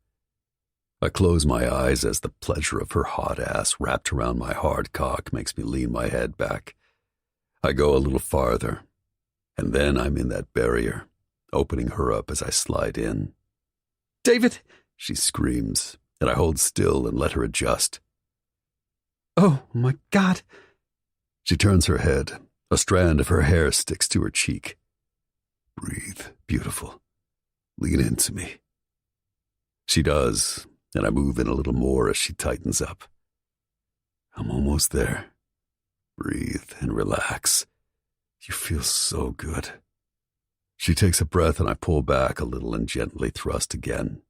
I close my eyes as the pleasure of her hot ass wrapped around my hard cock makes me lean my head back. I go a little farther, and then I'm in that barrier, opening her up as I slide in. David, she screams, and I hold still and let her adjust. Oh, my God. She turns her head. A strand of her hair sticks to her cheek. Breathe, beautiful. Lean into me. She does, and I move in a little more as she tightens up. I'm almost there. Breathe and relax. You feel so good. She takes a breath and I pull back a little and gently thrust again.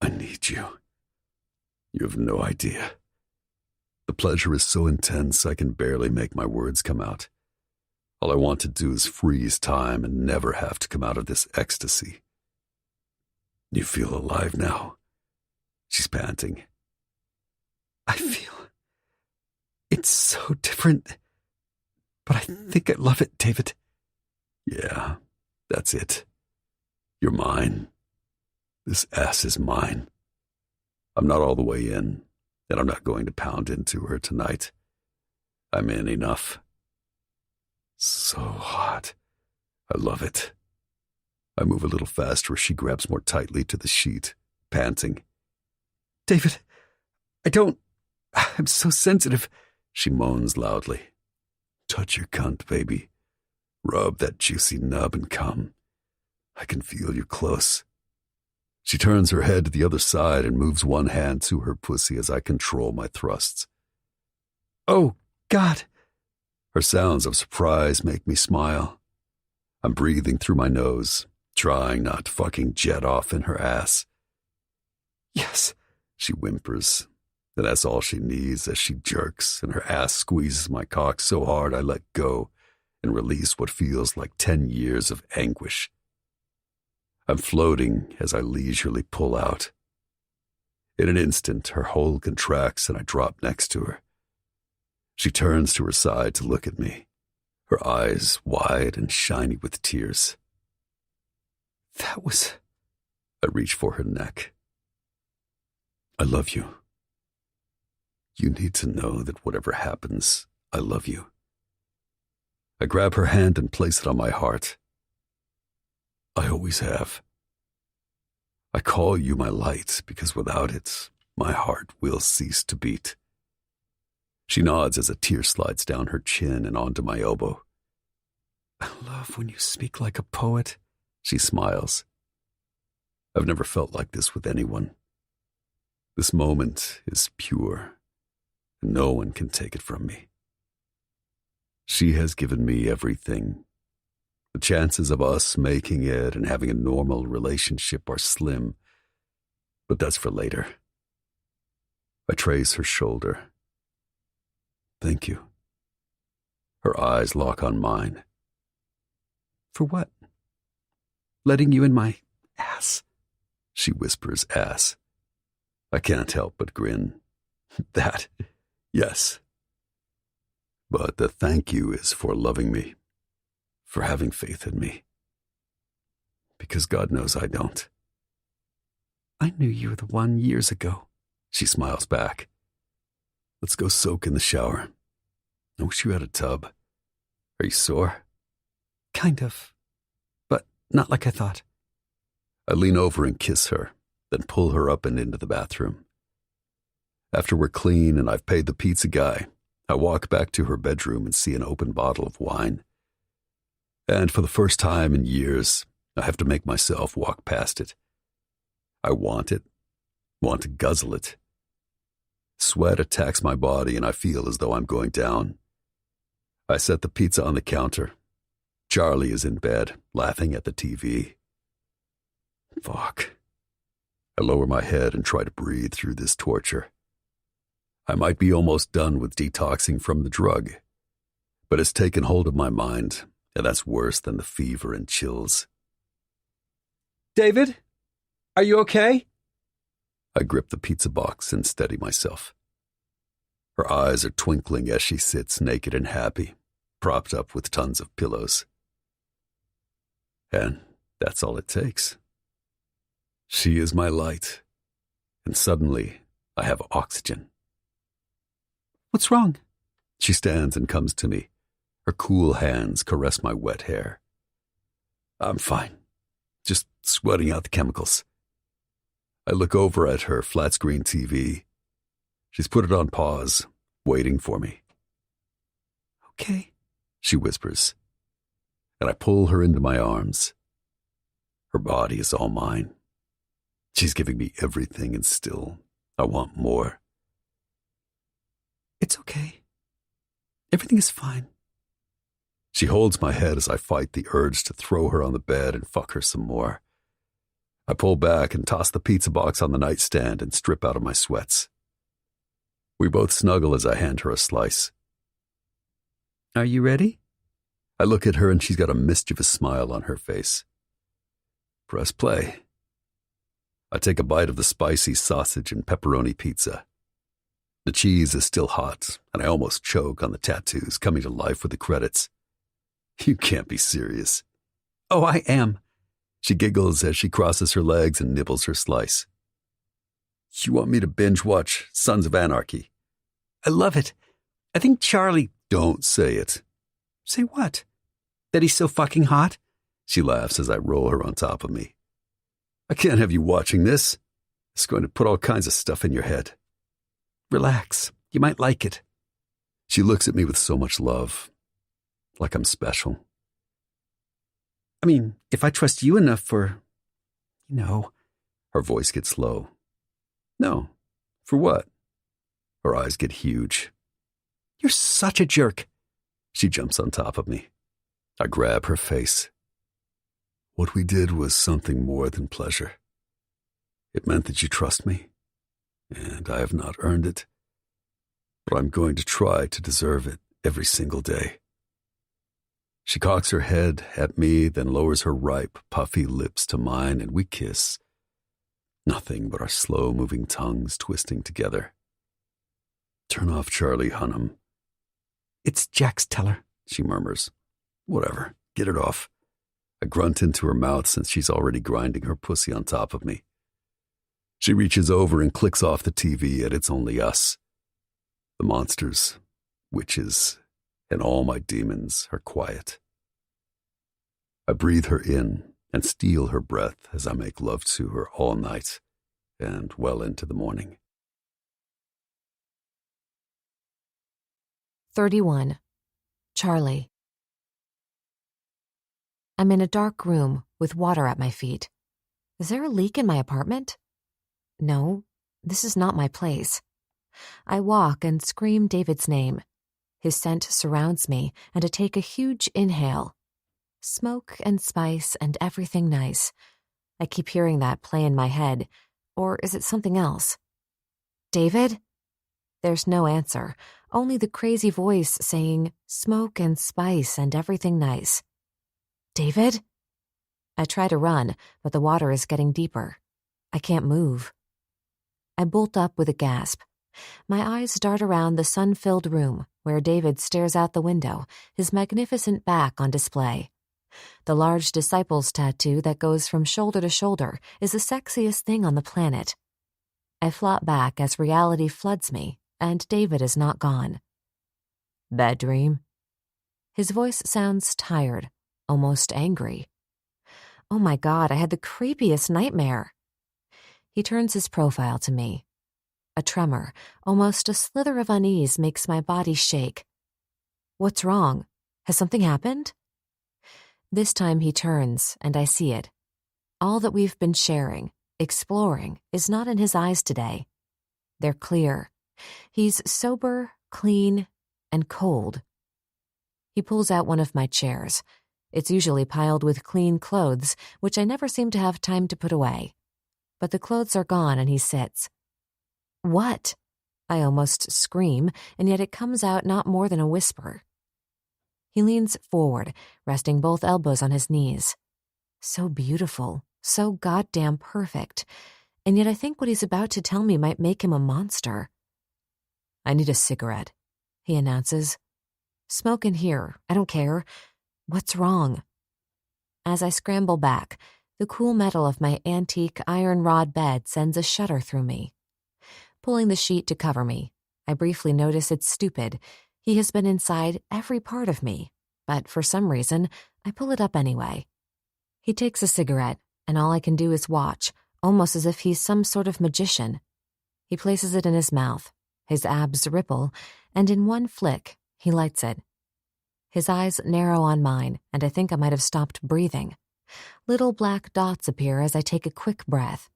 I need you. You have no idea. The pleasure is so intense I can barely make my words come out. All I want to do is freeze time and never have to come out of this ecstasy. You feel alive now? She's panting. I feel... It's so different. But I think I love it, David. Yeah, that's it. You're mine. This ass is mine. I'm not all the way in, and I'm not going to pound into her tonight. I'm in enough. So hot. I love it. I move a little faster as she grabs more tightly to the sheet, panting. David, I'm so sensitive, she moans loudly. Touch your cunt, baby. Rub that juicy nub and come. I can feel you close. She turns her head to the other side and moves one hand to her pussy as I control my thrusts. Oh, God. Her sounds of surprise make me smile. I'm breathing through my nose, trying not to fucking jet off in her ass. Yes, she whimpers, and that's all she needs as she jerks and her ass squeezes my cock so hard I let go and release what feels like 10 years of anguish. I'm floating as I leisurely pull out. In an instant, her hole contracts and I drop next to her. She turns to her side to look at me, her eyes wide and shiny with tears. That was... I reach for her neck. I love you. You need to know that whatever happens, I love you. I grab her hand and place it on my heart. I always have. I call you my light because without it, my heart will cease to beat. She nods as a tear slides down her chin and onto my elbow. I love when you speak like a poet, she smiles. I've never felt like this with anyone. This moment is pure, and no one can take it from me. She has given me everything. The chances of us making it and having a normal relationship are slim, but that's for later. I trace her shoulder. Thank you. Her eyes lock on mine. For what? Letting you in my ass? She whispers ass. I can't help but grin. That, yes. But the thank you is for loving me, for having faith in me. Because God knows I don't. I knew you were the one years ago. She smiles back. Let's go soak in the shower. I wish you had a tub. Are you sore? Kind of, but not like I thought. I lean over and kiss her, then pull her up and into the bathroom. After we're clean and I've paid the pizza guy, I walk back to her bedroom and see an open bottle of wine. And for the first time in years, I have to make myself walk past it. I want it, want to guzzle it. Sweat attacks my body and I feel as though I'm going down. I set the pizza on the counter. Charlie is in bed, laughing at the TV. Fuck. I lower my head and try to breathe through this torture. I might be almost done with detoxing from the drug, but it's taken hold of my mind, and that's worse than the fever and chills. David, are you okay? I grip the pizza box and steady myself. Her eyes are twinkling as she sits naked and happy, propped up with tons of pillows. And that's all it takes. She is my light, and suddenly I have oxygen. What's wrong? She stands and comes to me. Her cool hands caress my wet hair. I'm fine. Just sweating out the chemicals. I look over at her flat-screen TV. She's put it on pause, waiting for me. Okay, she whispers, and I pull her into my arms. Her body is all mine. She's giving me everything, and still, I want more. It's okay. Everything is fine. She holds my head as I fight the urge to throw her on the bed and fuck her some more. I pull back and toss the pizza box on the nightstand and strip out of my sweats. We both snuggle as I hand her a slice. Are you ready? I look at her and she's got a mischievous smile on her face. Press play. I take a bite of the spicy sausage and pepperoni pizza. The cheese is still hot, and I almost choke on the tattoos coming to life with the credits. You can't be serious. Oh, I am. She giggles as she crosses her legs and nibbles her slice. You want me to binge watch Sons of Anarchy? I love it. I think Charlie... Don't say it. Say what? That he's so fucking hot? She laughs as I roll her on top of me. I can't have you watching this. It's going to put all kinds of stuff in your head. Relax. You might like it. She looks at me with so much love, like I'm special. I mean, if I trust you enough for, Her voice gets low. No. For what? Her eyes get huge. You're such a jerk. She jumps on top of me. I grab her face. What we did was something more than pleasure. It meant that you trust me, and I have not earned it, but I'm going to try to deserve it every single day. She cocks her head at me, then lowers her ripe, puffy lips to mine, and we kiss. Nothing but our slow-moving tongues twisting together. Turn off Charlie, Hunnam. It's Jack's teller, she murmurs. Whatever, get it off. I grunt into her mouth since she's already grinding her pussy on top of me. She reaches over and clicks off the TV, and it's only us. The monsters, witches, and all my demons are quiet. I breathe her in and steal her breath as I make love to her all night and well into the morning. 31. Charlie. I'm in a dark room with water at my feet. Is there a leak in my apartment? No, this is not my place. I walk and scream David's name. His scent surrounds me, and I take a huge inhale. Smoke and spice and everything nice. I keep hearing that play in my head. Or is it something else? David? There's no answer, only the crazy voice saying, smoke and spice and everything nice. David? I try to run, but the water is getting deeper. I can't move. I bolt up with a gasp. My eyes dart around the sun-filled room where David stares out the window, his magnificent back on display. The large disciples tattoo that goes from shoulder to shoulder is the sexiest thing on the planet. I flop back as reality floods me, and David is not gone. Bad dream? His voice sounds tired, almost angry. Oh my God, I had the creepiest nightmare. He turns his profile to me. A tremor, almost a slither of unease, makes my body shake. What's wrong? Has something happened? This time he turns, and I see it. All that we've been sharing, exploring, is not in his eyes today. They're clear. He's sober, clean, and cold. He pulls out one of my chairs. It's usually piled with clean clothes, which I never seem to have time to put away. But the clothes are gone, and he sits. What? I almost scream, and yet it comes out not more than a whisper. He leans forward, resting both elbows on his knees. So beautiful, so goddamn perfect, and yet I think what he's about to tell me might make him a monster. I need a cigarette, he announces. Smoke in here, I don't care. What's wrong? As I scramble back, the cool metal of my antique iron rod bed sends a shudder through me. Pulling the sheet to cover me, I briefly notice it's stupid. He has been inside every part of me, but for some reason, I pull it up anyway. He takes a cigarette, and all I can do is watch, almost as if he's some sort of magician. He places it in his mouth, his abs ripple, and in one flick, he lights it. His eyes narrow on mine, and I think I might have stopped breathing. Little black dots appear as I take a quick breath.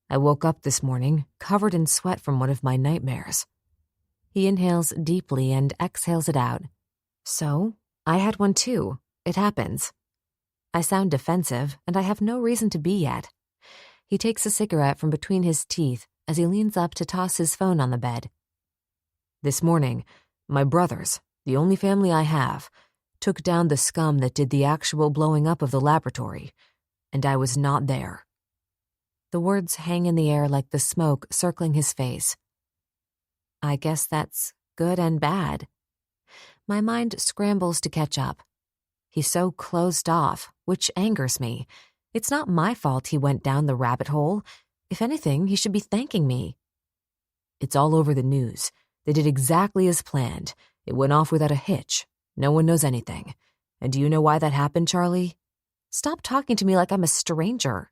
I woke up this morning, covered in sweat from one of my nightmares. He inhales deeply and exhales it out. So, I had one too. It happens. I sound defensive, and I have no reason to be yet. He takes a cigarette from between his teeth as he leans up to toss his phone on the bed. This morning, my brothers, the only family I have, took down the scum that did the actual blowing up of the laboratory, and I was not there. The words hang in the air like the smoke circling his face. I guess that's good and bad. My mind scrambles to catch up. He's so closed off, which angers me. It's not my fault he went down the rabbit hole. If anything, he should be thanking me. It's all over the news. They did exactly as planned. It went off without a hitch. No one knows anything. And do you know why that happened, Charlie? Stop talking to me like I'm a stranger.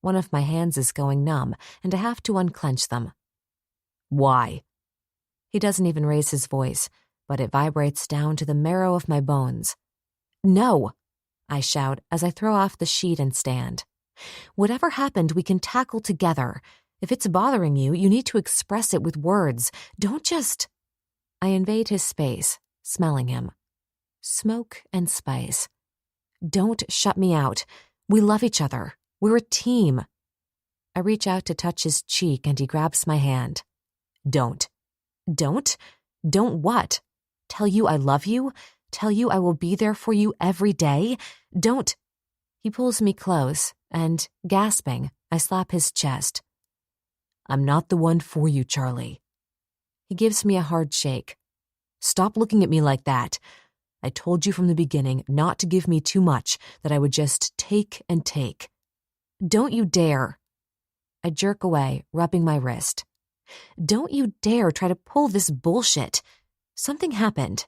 One of my hands is going numb, and I have to unclench them. Why? He doesn't even raise his voice, but it vibrates down to the marrow of my bones. No, I shout as I throw off the sheet and stand. Whatever happened, we can tackle together. If it's bothering you, you need to express it with words. Don't just... I invade his space, smelling him. Smoke and spice. Don't shut me out. We love each other. We're a team. I reach out to touch his cheek and he grabs my hand. Don't. Don't? Don't what? Tell you I love you? Tell you I will be there for you every day? Don't. He pulls me close and, gasping, I slap his chest. I'm not the one for you, Charlie. He gives me a hard shake. Stop looking at me like that. I told you from the beginning not to give me too much, that I would just take and take. Don't you dare. I jerk away, rubbing my wrist. Don't you dare try to pull this bullshit. Something happened.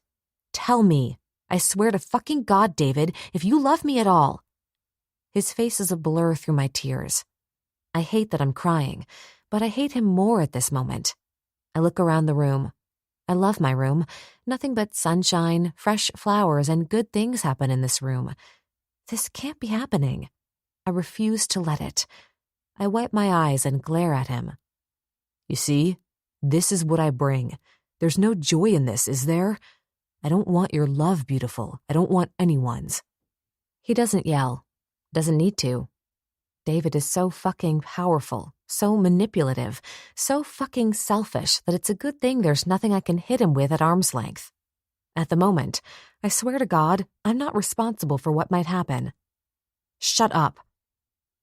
Tell me. I swear to fucking God, David, if you love me at all. His face is a blur through my tears. I hate that I'm crying, but I hate him more at this moment. I look around the room. I love my room. Nothing but sunshine, fresh flowers, and good things happen in this room. This can't be happening. I refuse to let it. I wipe my eyes and glare at him. You see, this is what I bring. There's no joy in this, is there? I don't want your love, beautiful. I don't want anyone's. He doesn't yell. Doesn't need to. David is so fucking powerful, so manipulative, so fucking selfish that it's a good thing there's nothing I can hit him with at arm's length. At the moment, I swear to God, I'm not responsible for what might happen. Shut up.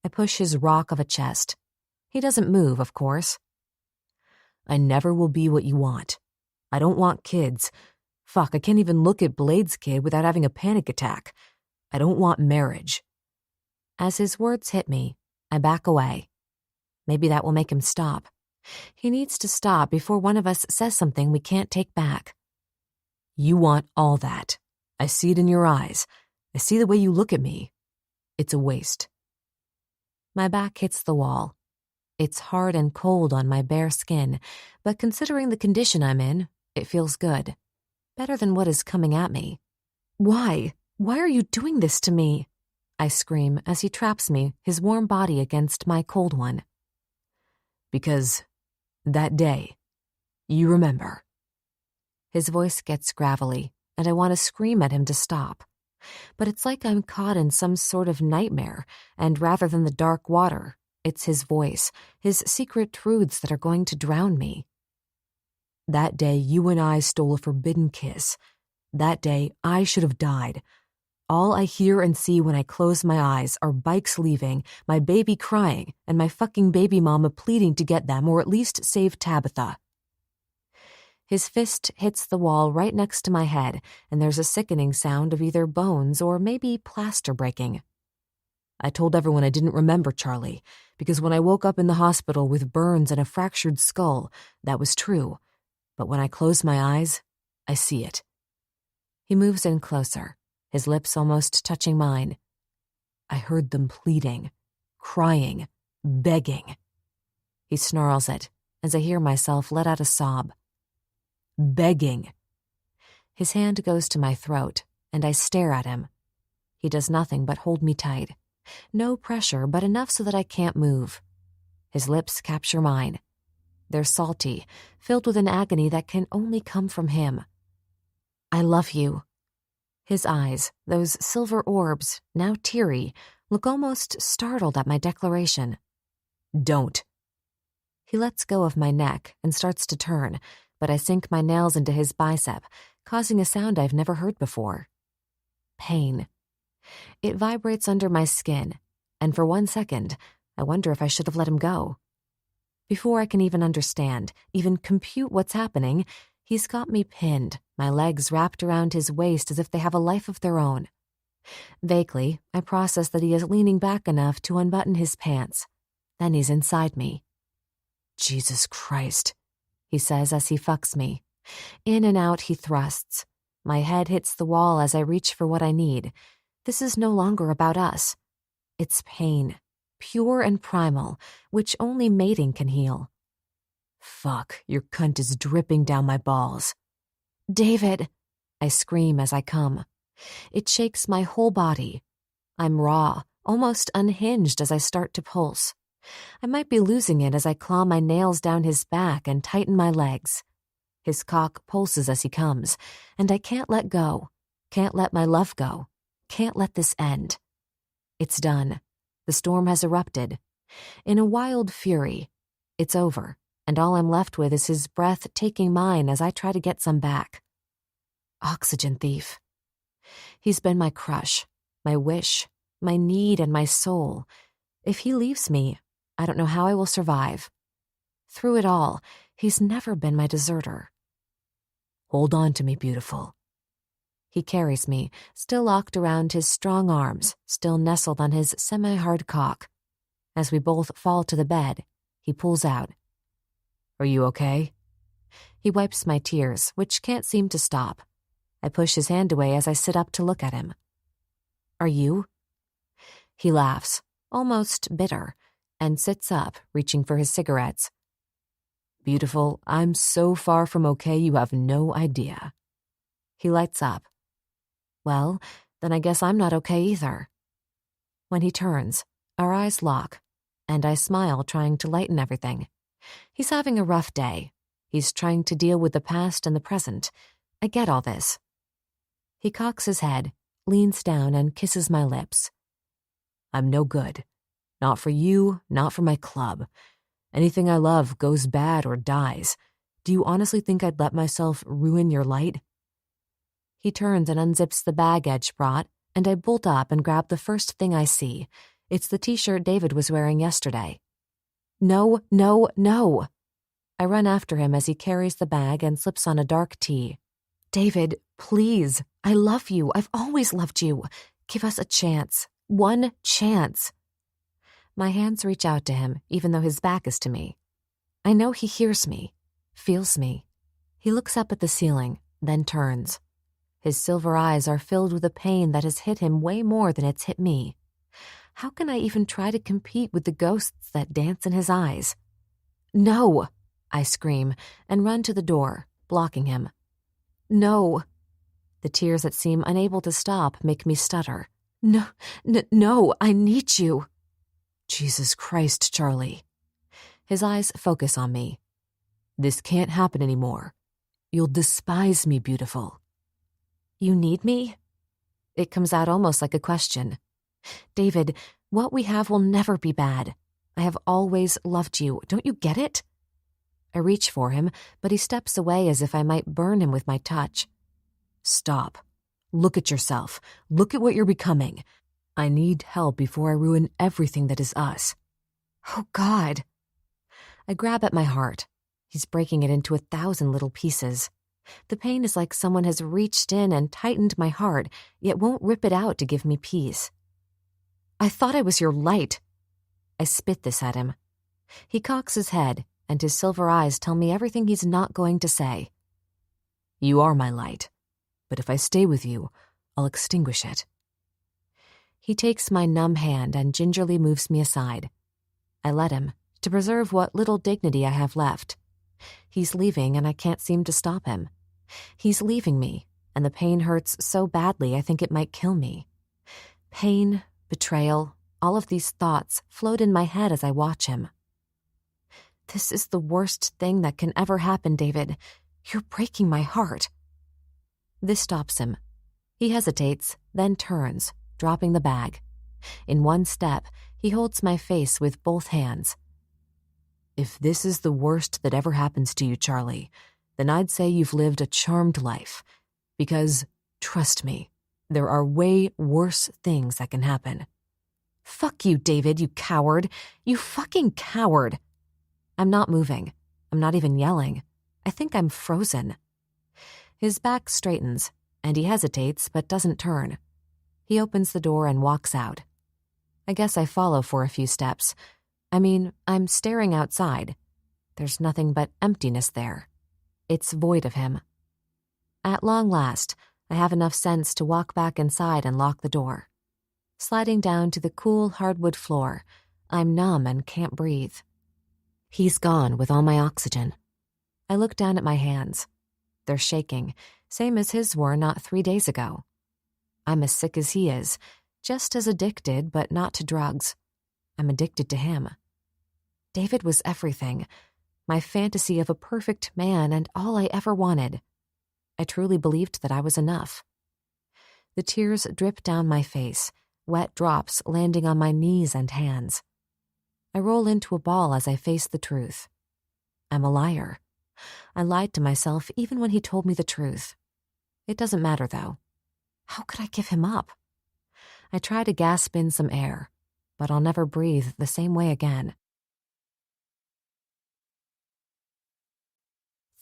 I push his rock of a chest. He doesn't move, of course. I never will be what you want. I don't want kids. Fuck, I can't even look at Blade's kid without having a panic attack. I don't want marriage. As his words hit me, I back away. Maybe that will make him stop. He needs to stop before one of us says something we can't take back. You want all that. I see it in your eyes. I see the way you look at me. It's a waste. My back hits the wall. It's hard and cold on my bare skin, but considering the condition I'm in, it feels good. Better than what is coming at me. Why? Why are you doing this to me? I scream as he traps me, his warm body against my cold one. Because that day, you remember. His voice gets gravelly, and I want to scream at him to stop. But it's like I'm caught in some sort of nightmare, and rather than the dark water, it's his voice, his secret truths that are going to drown me. That day, you and I stole a forbidden kiss. That day, I should have died. All I hear and see when I close my eyes are bikes leaving, my baby crying, and my fucking baby mama pleading to get them or at least save Tabitha. His fist hits the wall right next to my head, and there's a sickening sound of either bones or maybe plaster breaking. I told everyone I didn't remember Charlie, because when I woke up in the hospital with burns and a fractured skull, that was true. But when I close my eyes, I see it. He moves in closer, his lips almost touching mine. I heard them pleading, crying, begging. He snarls it as I hear myself let out a sob. Begging. His hand goes to my throat, and I stare at him. He does nothing but hold me tight. No pressure, but enough so that I can't move. His lips capture mine. They're salty, filled with an agony that can only come from him. I love you. His eyes, those silver orbs, now teary, look almost startled at my declaration. Don't. He lets go of my neck and starts to turn, but I sink my nails into his bicep, causing a sound I've never heard before. Pain. It vibrates under my skin, and for 1 second, I wonder if I should have let him go. Before I can even understand, even compute what's happening, he's got me pinned, my legs wrapped around his waist as if they have a life of their own. Vaguely, I process that he is leaning back enough to unbutton his pants. Then he's inside me. Jesus Christ, he says as he fucks me. In and out he thrusts. My head hits the wall as I reach for what I need. This is no longer about us. It's pain, pure and primal, which only mating can heal. Fuck, your cunt is dripping down my balls. David, I scream as I come. It shakes my whole body. I'm raw, almost unhinged as I start to pulse. I might be losing it as I claw my nails down his back and tighten my legs. His cock pulses as he comes, and I can't let go, can't let my love go, can't let this end. It's done. The storm has erupted. In a wild fury, it's over, and all I'm left with is his breath taking mine as I try to get some back. Oxygen thief. He's been my crush, my wish, my need, and my soul. If he leaves me, I don't know how I will survive. Through it all, he's never been my deserter. Hold on to me, beautiful. He carries me, still locked around his strong arms, still nestled on his semi-hard cock. As we both fall to the bed, he pulls out. Are you okay? He wipes my tears, which can't seem to stop. I push his hand away as I sit up to look at him. Are you? He laughs, almost bitter, and sits up, reaching for his cigarettes. Beautiful, I'm so far from okay you have no idea. He lights up. Well, then I guess I'm not okay either. When he turns, our eyes lock, and I smile, trying to lighten everything. He's having a rough day. He's trying to deal with the past and the present. I get all this. He cocks his head, leans down, and kisses my lips. I'm no good. Not for you, not for my club. Anything I love goes bad or dies. Do you honestly think I'd let myself ruin your light? He turns and unzips the bag Edge brought, and I bolt up and grab the first thing I see. It's the t-shirt David was wearing yesterday. No, no, no. I run after him as he carries the bag and slips on a dark tee. David, please. I love you. I've always loved you. Give us a chance. One chance. My hands reach out to him, even though his back is to me. I know he hears me, feels me. He looks up at the ceiling, then turns. His silver eyes are filled with a pain that has hit him way more than it's hit me. How can I even try to compete with the ghosts that dance in his eyes? No, I scream and run to the door, blocking him. No. The tears that seem unable to stop make me stutter. No, I need you. Jesus Christ, Charlie. His eyes focus on me. This can't happen anymore. You'll despise me, beautiful. You need me? It comes out almost like a question. David, what we have will never be bad. I have always loved you. Don't you get it? I reach for him, but he steps away as if I might burn him with my touch. Stop. Look at yourself. Look at what you're becoming. I need help before I ruin everything that is us. Oh, God. I grab at my heart. He's breaking it into 1,000 little pieces. The pain is like someone has reached in and tightened my heart, yet won't rip it out to give me peace. I thought I was your light. I spit this at him. He cocks his head, and his silver eyes tell me everything he's not going to say. You are my light, but if I stay with you, I'll extinguish it. He takes my numb hand and gingerly moves me aside. I let him, to preserve what little dignity I have left. He's leaving, and I can't seem to stop him. He's leaving me, and the pain hurts so badly I think it might kill me. Pain, betrayal, all of these thoughts float in my head as I watch him. This is the worst thing that can ever happen, David. You're breaking my heart. This stops him. He hesitates, then turns, dropping the bag. In one step, he holds my face with both hands. If this is the worst that ever happens to you, Charlie, then I'd say you've lived a charmed life. Because, trust me, there are way worse things that can happen. Fuck you, David, you coward. You fucking coward. I'm not moving. I'm not even yelling. I think I'm frozen. His back straightens, and he hesitates but doesn't turn. He opens the door and walks out. I guess I follow for a few steps. I'm staring outside. There's nothing but emptiness there. It's void of him. At long last, I have enough sense to walk back inside and lock the door. Sliding down to the cool hardwood floor, I'm numb and can't breathe. He's gone with all my oxygen. I look down at my hands. They're shaking, same as his were not 3 days ago. I'm as sick as he is, just as addicted, but not to drugs. I'm addicted to him. David was everything, my fantasy of a perfect man and all I ever wanted. I truly believed that I was enough. The tears drip down my face, wet drops landing on my knees and hands. I roll into a ball as I face the truth. I'm a liar. I lied to myself even when he told me the truth. It doesn't matter, though. How could I give him up? I try to gasp in some air, but I'll never breathe the same way again.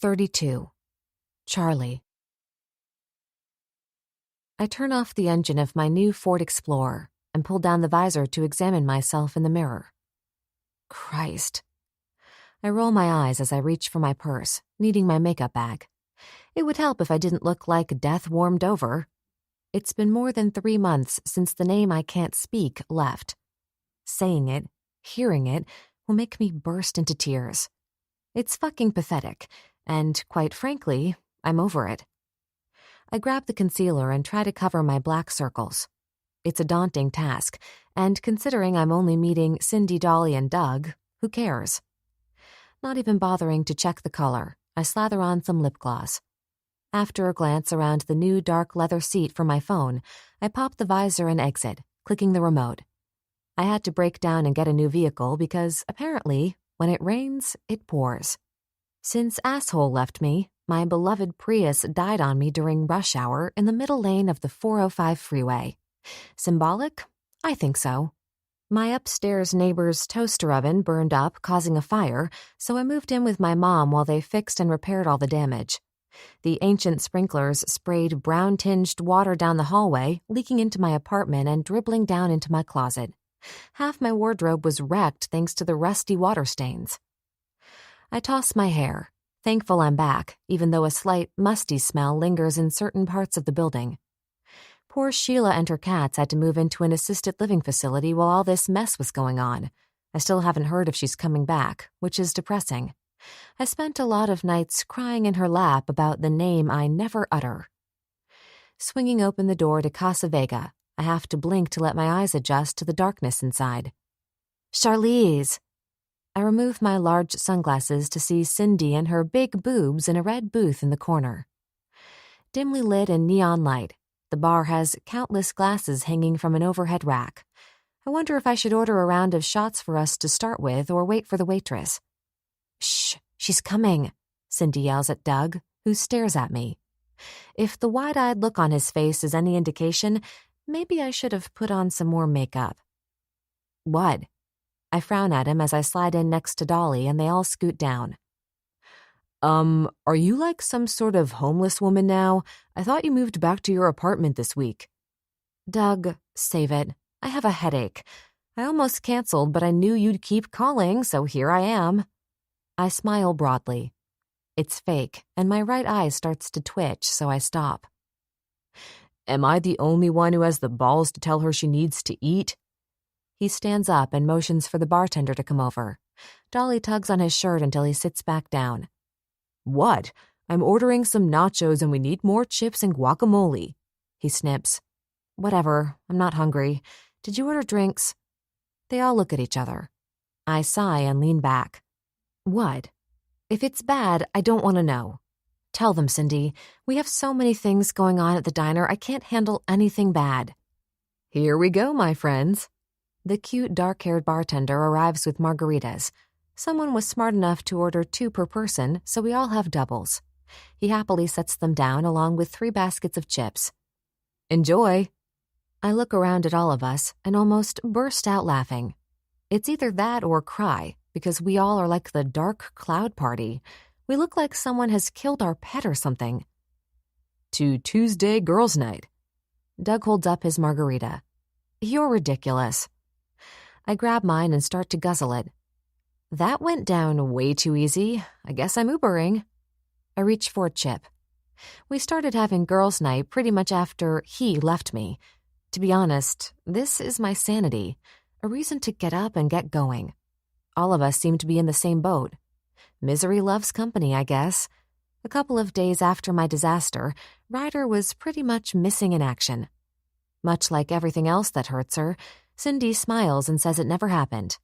32. Charlie. I turn off the engine of my new Ford Explorer and pull down the visor to examine myself in the mirror. Christ. I roll my eyes as I reach for my purse, needing my makeup bag. It would help if I didn't look like death warmed over. It's been more than 3 months since the name I can't speak left. Saying it, hearing it, will make me burst into tears. It's fucking pathetic, and quite frankly, I'm over it. I grab the concealer and try to cover my black circles. It's a daunting task, and considering I'm only meeting Cindy, Dolly, and Doug, who cares? Not even bothering to check the color, I slather on some lip gloss. After a glance around the new dark leather seat for my phone, I pop the visor and exit, clicking the remote. I had to break down and get a new vehicle because, apparently, when it rains, it pours. Since asshole left me, my beloved Prius died on me during rush hour in the middle lane of the 405 freeway. Symbolic? I think so. My upstairs neighbor's toaster oven burned up, causing a fire, so I moved in with my mom while they fixed and repaired all the damage. The ancient sprinklers sprayed brown-tinged water down the hallway, leaking into my apartment and dribbling down into my closet. Half my wardrobe was wrecked thanks to the rusty water stains. I toss my hair, thankful I'm back, even though a slight musty smell lingers in certain parts of the building. Poor Sheila and her cats had to move into an assisted living facility while all this mess was going on. I still haven't heard if she's coming back, which is depressing. I spent a lot of nights crying in her lap about the name I never utter. Swinging open the door to Casa Vega, I have to blink to let my eyes adjust to the darkness inside. Charlize! I remove my large sunglasses to see Cindy and her big boobs in a red booth in the corner. Dimly lit in neon light, the bar has countless glasses hanging from an overhead rack. I wonder if I should order a round of shots for us to start with or wait for the waitress. Shh, she's coming, Cindy yells at Doug, who stares at me. If the wide-eyed look on his face is any indication, maybe I should have put on some more makeup. What? I frown at him as I slide in next to Dolly and they all scoot down. Are you like some sort of homeless woman now? I thought you moved back to your apartment this week. Doug, save it. I have a headache. I almost canceled, but I knew you'd keep calling, so here I am. I smile broadly. It's fake, and my right eye starts to twitch, so I stop. Am I the only one who has the balls to tell her she needs to eat? He stands up and motions for the bartender to come over. Dolly tugs on his shirt until he sits back down. What? I'm ordering some nachos and we need more chips and guacamole. He snips. Whatever, I'm not hungry. Did you order drinks? They all look at each other. I sigh and lean back. What? If it's bad, I don't want to know. Tell them, Cindy. We have so many things going on at the diner, I can't handle anything bad. Here we go, my friends. The cute, dark-haired bartender arrives with margaritas. Someone was smart enough to order 2 per person, so we all have doubles. He happily sets them down along with 3 baskets of chips. Enjoy. I look around at all of us and almost burst out laughing. It's either that or cry, because we all are like the dark cloud party. We look like someone has killed our pet or something. To Tuesday Girls' Night. Doug holds up his margarita. You're ridiculous. I grab mine and start to guzzle it. That went down way too easy. I guess I'm Ubering. I reach for a chip. We started having girls' night pretty much after he left me. To be honest, this is my sanity, a reason to get up and get going. All of us seem to be in the same boat. Misery loves company, I guess. A couple of days after my disaster, Ryder was pretty much missing in action. Much like everything else that hurts her, Cindy smiles and says it never happened.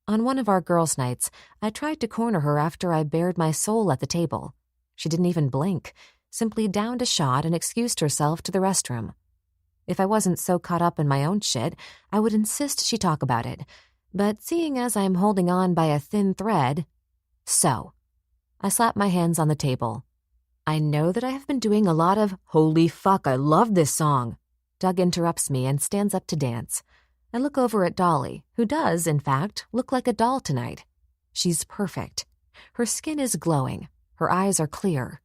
On one of our girls' nights, I tried to corner her after I bared my soul at the table. She didn't even blink, simply downed a shot and excused herself to the restroom. If I wasn't so caught up in my own shit, I would insist she talk about it. But seeing as I'm holding on by a thin thread... So, I slap my hands on the table. I know that I have been doing a lot of, holy fuck, I love this song. Doug interrupts me and stands up to dance. I look over at Dolly, who does, in fact, look like a doll tonight. She's perfect. Her skin is glowing. Her eyes are clear.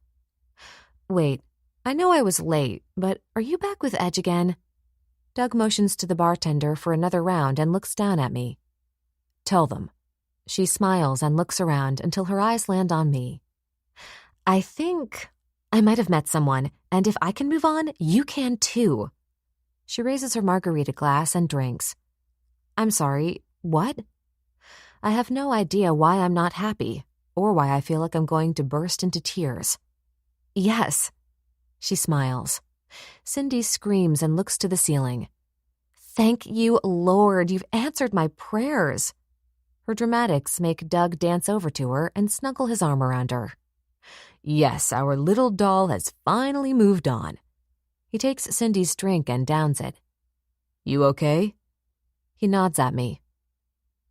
Wait, I know I was late, but are you back with Edge again? Doug motions to the bartender for another round and looks down at me. Tell them. She smiles and looks around until her eyes land on me. I think I might have met someone, and if I can move on, you can too. She raises her margarita glass and drinks. I'm sorry, what? I have no idea why I'm not happy, or why I feel like I'm going to burst into tears. Yes. She smiles. Cindy screams and looks to the ceiling. Thank you, Lord, you've answered my prayers. Her dramatics make Doug dance over to her and snuggle his arm around her. Yes, our little doll has finally moved on. He takes Cindy's drink and downs it. You okay? He nods at me.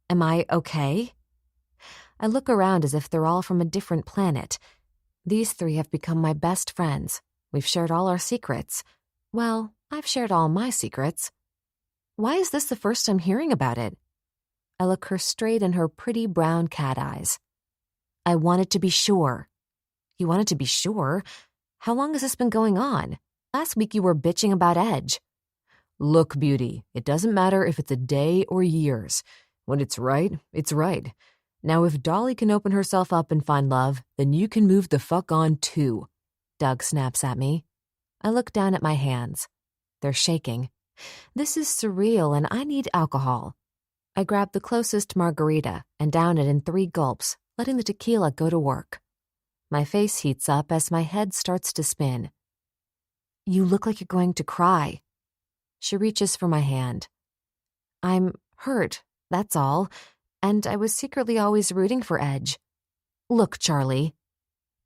Am I okay? I look around as if they're all from a different planet. These 3 have become my best friends. We've shared all our secrets. Well, I've shared all my secrets. Why is this the first time hearing about it? I look her straight in her pretty brown cat eyes. I wanted to be sure. You wanted to be sure? How long has this been going on? Last week you were bitching about Edge. Look, beauty, it doesn't matter if it's a day or years. When it's right, it's right. Now if Dolly can open herself up and find love, then you can move the fuck on too. Doug snaps at me. I look down at my hands. They're shaking. This is surreal and I need alcohol. I grab the closest margarita and down it in 3 gulps, letting the tequila go to work. My face heats up as my head starts to spin. You look like you're going to cry. She reaches for my hand. I'm hurt, that's all, and I was secretly always rooting for Edge. Look, Charlie.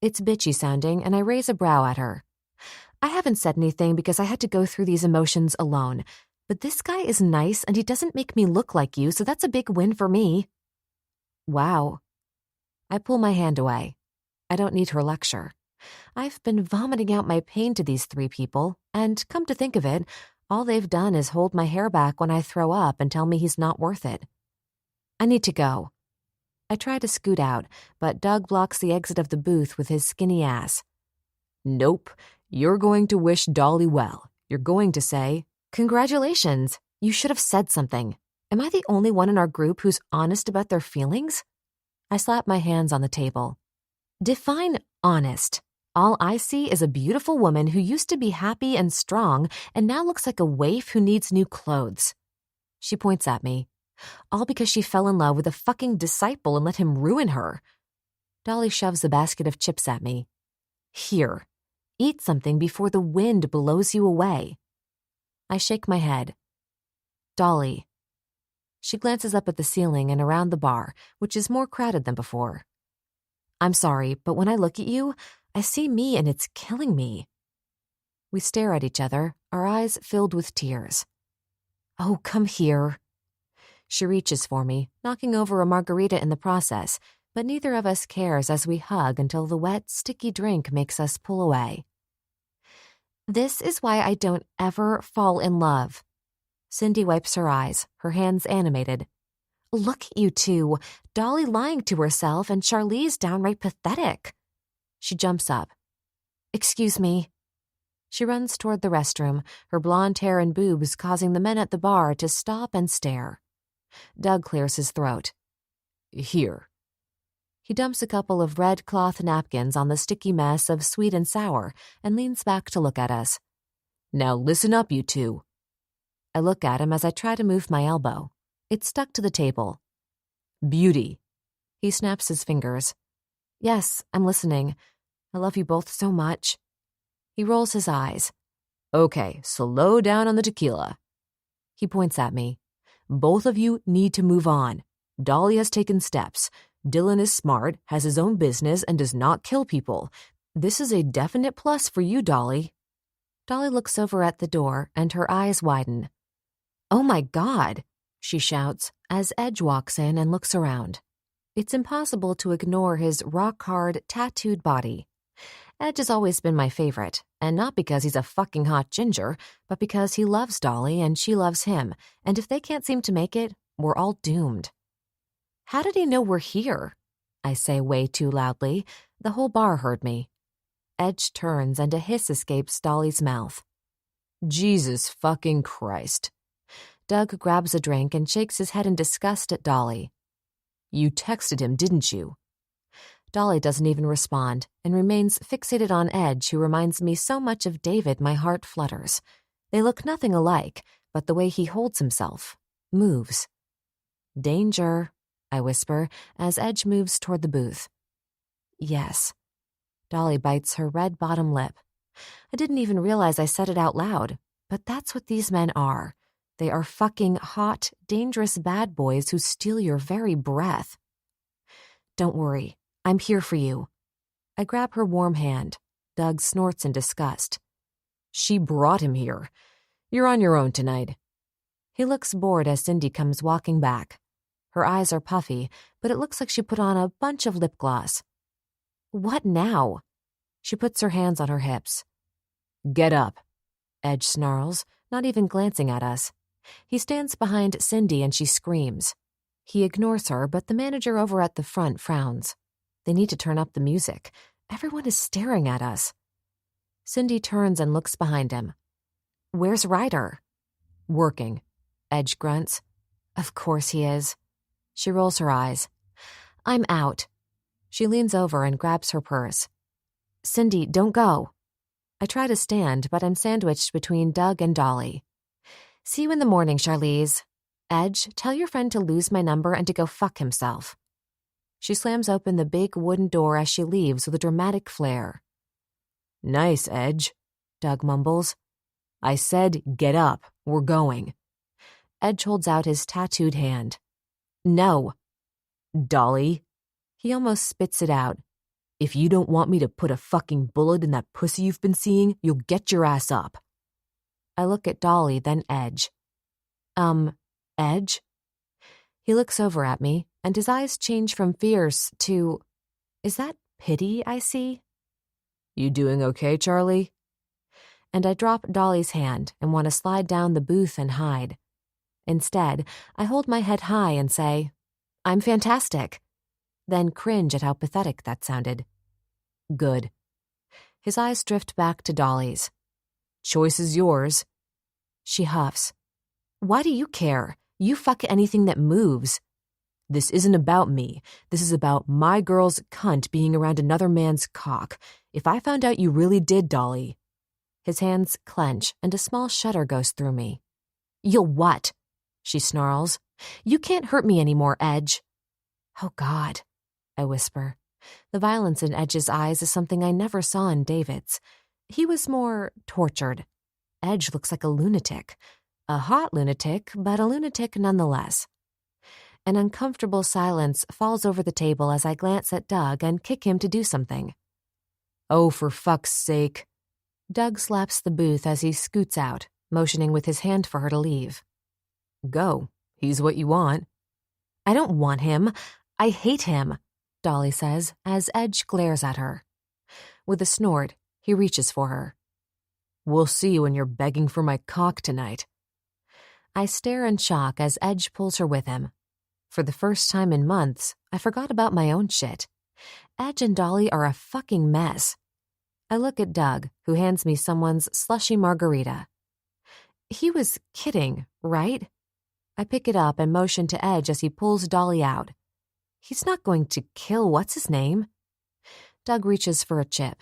It's bitchy sounding, and I raise a brow at her. I haven't said anything because I had to go through these emotions alone, but this guy is nice and he doesn't make me look like you, so that's a big win for me. Wow. I pull my hand away. I don't need her lecture. I've been vomiting out my pain to these 3 people, and come to think of it, all they've done is hold my hair back when I throw up and tell me he's not worth it. I need to go. I try to scoot out, but Doug blocks the exit of the booth with his skinny ass. Nope, you're going to wish Dolly well. You're going to say, congratulations, you should have said something. Am I the only one in our group who's honest about their feelings? I slap my hands on the table. Define honest. All I see is a beautiful woman who used to be happy and strong and now looks like a waif who needs new clothes. She points at me. All because she fell in love with a fucking disciple and let him ruin her. Dolly shoves a basket of chips at me. Here, eat something before the wind blows you away. I shake my head. Dolly. She glances up at the ceiling and around the bar, which is more crowded than before. I'm sorry, but when I look at you, I see me and it's killing me. We stare at each other, our eyes filled with tears. Oh, come here. She reaches for me, knocking over a margarita in the process, but neither of us cares as we hug until the wet, sticky drink makes us pull away. This is why I don't ever fall in love. Cindy wipes her eyes, her hands animated. Look at you two, Dolly lying to herself and Charlize downright pathetic. She jumps up. Excuse me. She runs toward the restroom, her blonde hair and boobs causing the men at the bar to stop and stare. Doug clears his throat. Here. He dumps a couple of red cloth napkins on the sticky mess of sweet and sour and leans back to look at us. Now listen up, you two. I look at him as I try to move my elbow. It's stuck to the table. Beauty. He snaps his fingers. Yes, I'm listening. I love you both so much. He rolls his eyes. Okay, slow down on the tequila. He points at me. Both of you need to move on. Dolly has taken steps. Dylan is smart, has his own business, and does not kill people. This is a definite plus for you, Dolly. Dolly looks over at the door, and her eyes widen. Oh my God, she shouts as Edge walks in and looks around. It's impossible to ignore his rock-hard, tattooed body. Edge has always been my favorite, and not because he's a fucking hot ginger, but because he loves Dolly and she loves him, and if they can't seem to make it, we're all doomed. How did he know we're here? I say way too loudly. The whole bar heard me. Edge turns and a hiss escapes Dolly's mouth. Jesus fucking Christ. Doug grabs a drink and shakes his head in disgust at Dolly. You texted him, didn't you? Dolly doesn't even respond and remains fixated on Edge, who reminds me so much of David my heart flutters. They look nothing alike, but the way he holds himself, moves. Danger, I whisper as Edge moves toward the booth. Yes. Dolly bites her red bottom lip. I didn't even realize I said it out loud, but that's what these men are. They are fucking hot, dangerous bad boys who steal your very breath. Don't worry, I'm here for you. I grab her warm hand. Doug snorts in disgust. She brought him here. You're on your own tonight. He looks bored as Cindy comes walking back. Her eyes are puffy, but it looks like she put on a bunch of lip gloss. What now? She puts her hands on her hips. Get up, Edge snarls, not even glancing at us. He stands behind Cindy and she screams. He ignores her, but the manager over at the front frowns. They need to turn up the music. Everyone is staring at us. Cindy turns and looks behind him. Where's Ryder? Working, Edge grunts. Of course he is. She rolls her eyes. I'm out. She leans over and grabs her purse. Cindy, don't go. I try to stand, but I'm sandwiched between Doug and Dolly. See you in the morning, Charlize. Edge, tell your friend to lose my number and to go fuck himself. She slams open the big wooden door as she leaves with a dramatic flair. Nice, Edge, Doug mumbles. I said, get up. We're going. Edge holds out his tattooed hand. No. Dolly. He almost spits it out. If you don't want me to put a fucking bullet in that pussy you've been seeing, you'll get your ass up. I look at Dolly, then Edge. Edge? He looks over at me, and his eyes change from fierce to... Is that pity I see? You doing okay, Charlie? And I drop Dolly's hand and want to slide down the booth and hide. Instead, I hold my head high and say, I'm fantastic. Then cringe at how pathetic that sounded. Good. His eyes drift back to Dolly's. Choice is yours. She huffs. Why do you care? You fuck anything that moves. This isn't about me. This is about my girl's cunt being around another man's cock. If I found out you really did, Dolly. His hands clench and a small shudder goes through me. You'll what? She snarls. You can't hurt me anymore, Edge. Oh, God, I whisper. The violence in Edge's eyes is something I never saw in David's. He was more tortured. Edge looks like a lunatic. A hot lunatic, but a lunatic nonetheless. An uncomfortable silence falls over the table as I glance at Doug and kick him to do something. Oh, for fuck's sake. Doug slaps the booth as he scoots out, motioning with his hand for her to leave. Go. He's what you want. I don't want him. I hate him, Dolly says as Edge glares at her. With a snort, he reaches for her. We'll see when you're begging for my cock tonight. I stare in shock as Edge pulls her with him. For the first time in months, I forgot about my own shit. Edge and Dolly are a fucking mess. I look at Doug, who hands me someone's slushy margarita. He was kidding, right? I pick it up and motion to Edge as he pulls Dolly out. He's not going to kill what's-his-name. Doug reaches for a chip.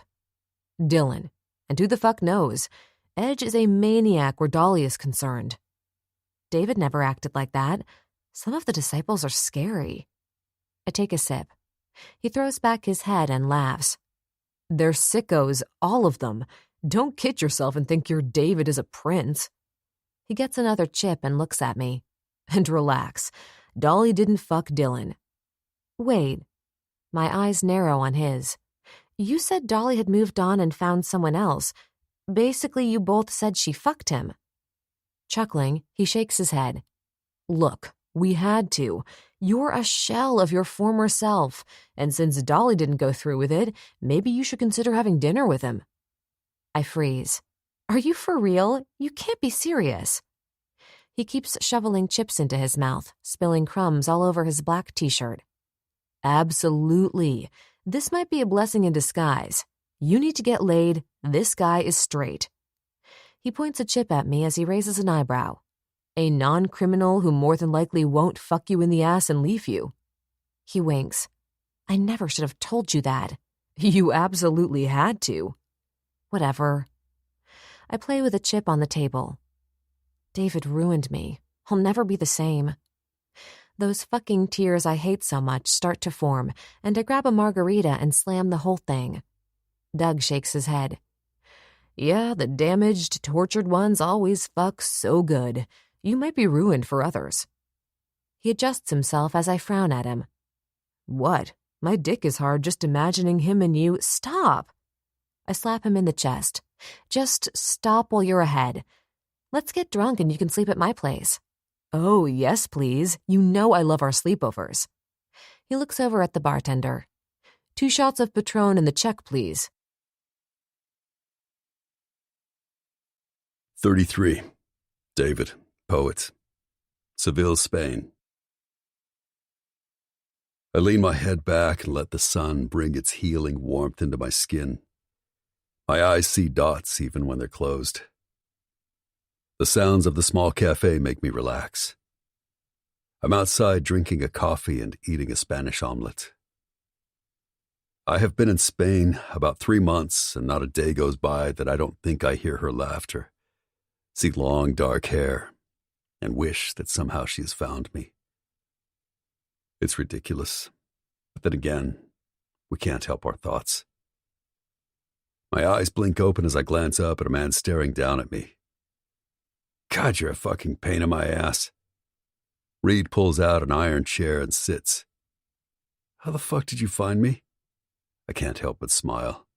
Dylan. And who the fuck knows? Edge is a maniac where Dolly is concerned. David never acted like that. Some of the disciples are scary. I take a sip. He throws back his head and laughs. They're sickos, all of them. Don't kid yourself and think your David is a prince. He gets another chip and looks at me. And relax. Dolly didn't fuck Dylan. Wait. My eyes narrow on his. You said Dolly had moved on and found someone else. Basically, you both said she fucked him. Chuckling, he shakes his head. Look, we had to. You're a shell of your former self, and since Dolly didn't go through with it, maybe you should consider having dinner with him. I freeze. Are you for real? You can't be serious. He keeps shoveling chips into his mouth, spilling crumbs all over his black t-shirt. Absolutely. This might be a blessing in disguise. You need to get laid. This guy is straight. He points a chip at me as he raises an eyebrow. A non-criminal who more than likely won't fuck you in the ass and leave you. He winks. I never should have told you that. You absolutely had to. Whatever. I play with a chip on the table. David ruined me. I'll never be the same. Those fucking tears I hate so much start to form, and I grab a margarita and slam the whole thing. Doug shakes his head. Yeah, the damaged, tortured ones always fuck so good. You might be ruined for others. He adjusts himself as I frown at him. What? My dick is hard just imagining him and you. Stop! I slap him in the chest. Just stop while you're ahead. Let's get drunk and you can sleep at my place. Oh, yes, please. You know I love our sleepovers. He looks over at the bartender. 2 shots of Patron in the check, please. 33. David, poet. Seville, Spain. I lean my head back and let the sun bring its healing warmth into my skin. My eyes see dots even when they're closed. The sounds of the small cafe make me relax. I'm outside drinking a coffee and eating a Spanish omelet. I have been in Spain about 3 months, and not a day goes by that I don't think I hear her laughter, see long dark hair, and wish that somehow she has found me. It's ridiculous, but then again, we can't help our thoughts. My eyes blink open as I glance up at a man staring down at me. God, you're a fucking pain in my ass. Reed pulls out an iron chair and sits. How the fuck did you find me? I can't help but smile.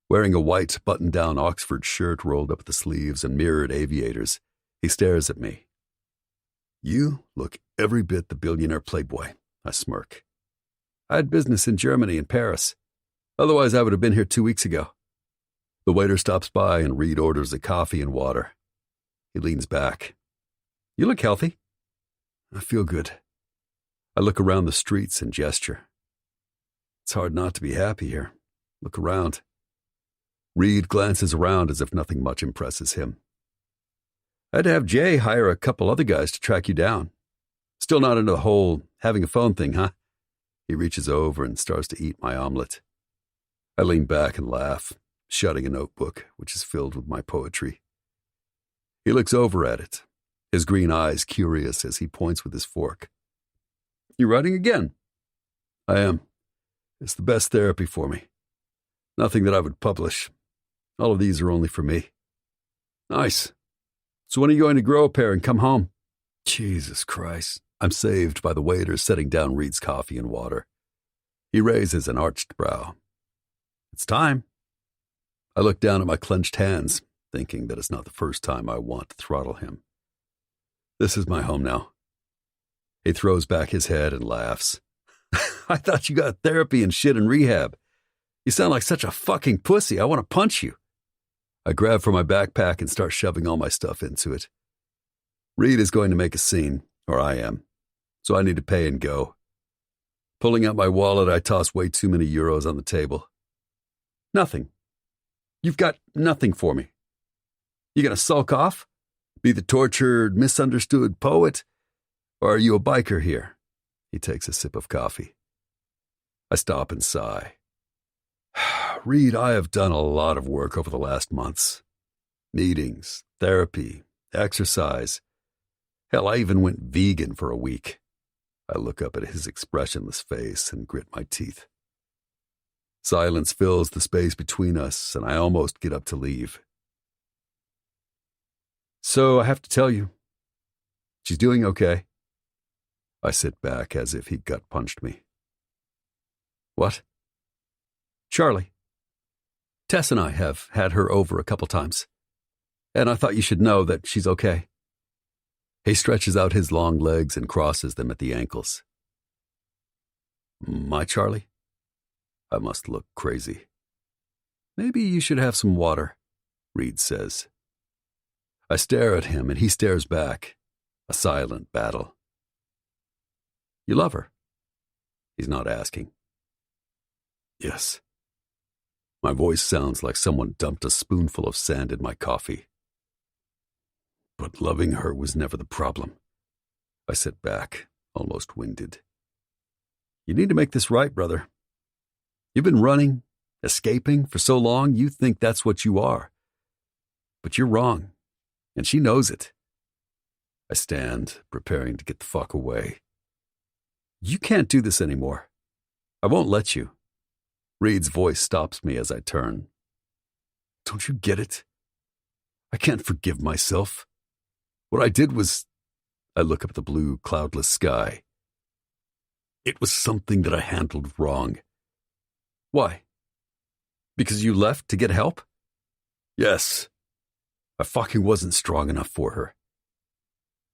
Wearing a white button-down Oxford shirt rolled up at the sleeves and mirrored aviators, he stares at me. You look every bit the billionaire playboy, I smirk. I had business in Germany and Paris. Otherwise, I would have been here 2 weeks ago. The waiter stops by and Reed orders a coffee and water. He leans back. You look healthy. I feel good. I look around the streets and gesture. It's hard not to be happy here. Look around. Reed glances around as if nothing much impresses him. I had to have Jay hire a couple other guys to track you down. Still not into the whole having a phone thing, huh? He reaches over and starts to eat my omelet. I lean back and laugh, shutting a notebook, which is filled with my poetry. He looks over at it, his green eyes curious as he points with his fork. You writing again? I am. It's the best therapy for me. Nothing that I would publish. All of these are only for me. Nice. So when are you going to grow a pair and come home? Jesus Christ. I'm saved by the waiter setting down Reed's coffee and water. He raises an arched brow. It's time. I look down at my clenched hands, thinking that it's not the first time I want to throttle him. This is my home now. He throws back his head and laughs. I thought you got therapy and shit in rehab. You sound like such a fucking pussy. I want to punch you. I grab for my backpack and start shoving all my stuff into it. Reed is going to make a scene, or I am, so I need to pay and go. Pulling out my wallet, I toss way too many euros on the table. Nothing. You've got nothing for me. You gonna sulk off? Be the tortured, misunderstood poet? Or are you a biker here? He takes a sip of coffee. I stop and sigh. Reed, I have done a lot of work over the last months. Meetings, therapy, exercise. Hell, I even went vegan for a week. I look up at his expressionless face and grit my teeth. Silence fills the space between us, and I almost get up to leave. So I have to tell you, she's doing okay. I sit back as if he'd gut-punched me. What? Charlie. Tess and I have had her over a couple times, and I thought you should know that she's okay. He stretches out his long legs and crosses them at the ankles. My Charlie? I must look crazy. Maybe you should have some water, Reed says. I stare at him and he stares back, a silent battle. You love her? He's not asking. Yes. My voice sounds like someone dumped a spoonful of sand in my coffee. But loving her was never the problem. I sit back, almost winded. You need to make this right, brother. You've been running, escaping for so long you think that's what you are. But you're wrong, and she knows it. I stand, preparing to get the fuck away. You can't do this anymore. I won't let you. Reed's voice stops me as I turn. Don't you get it? I can't forgive myself. What I did was... I look up at the blue, cloudless sky. It was something that I handled wrong. Why? Because you left to get help? Yes. I fucking wasn't strong enough for her.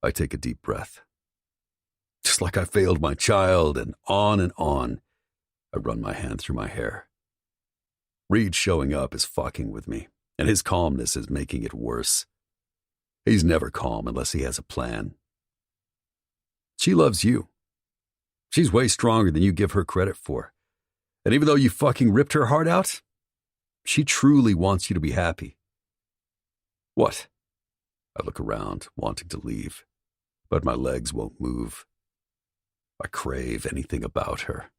I take a deep breath. Just like I failed my child, and on and on. I run my hand through my hair. Reed showing up is fucking with me, and his calmness is making it worse. He's never calm unless he has a plan. She loves you. She's way stronger than you give her credit for. And even though you fucking ripped her heart out, she truly wants you to be happy. What? I look around, wanting to leave, but my legs won't move. I crave anything about her.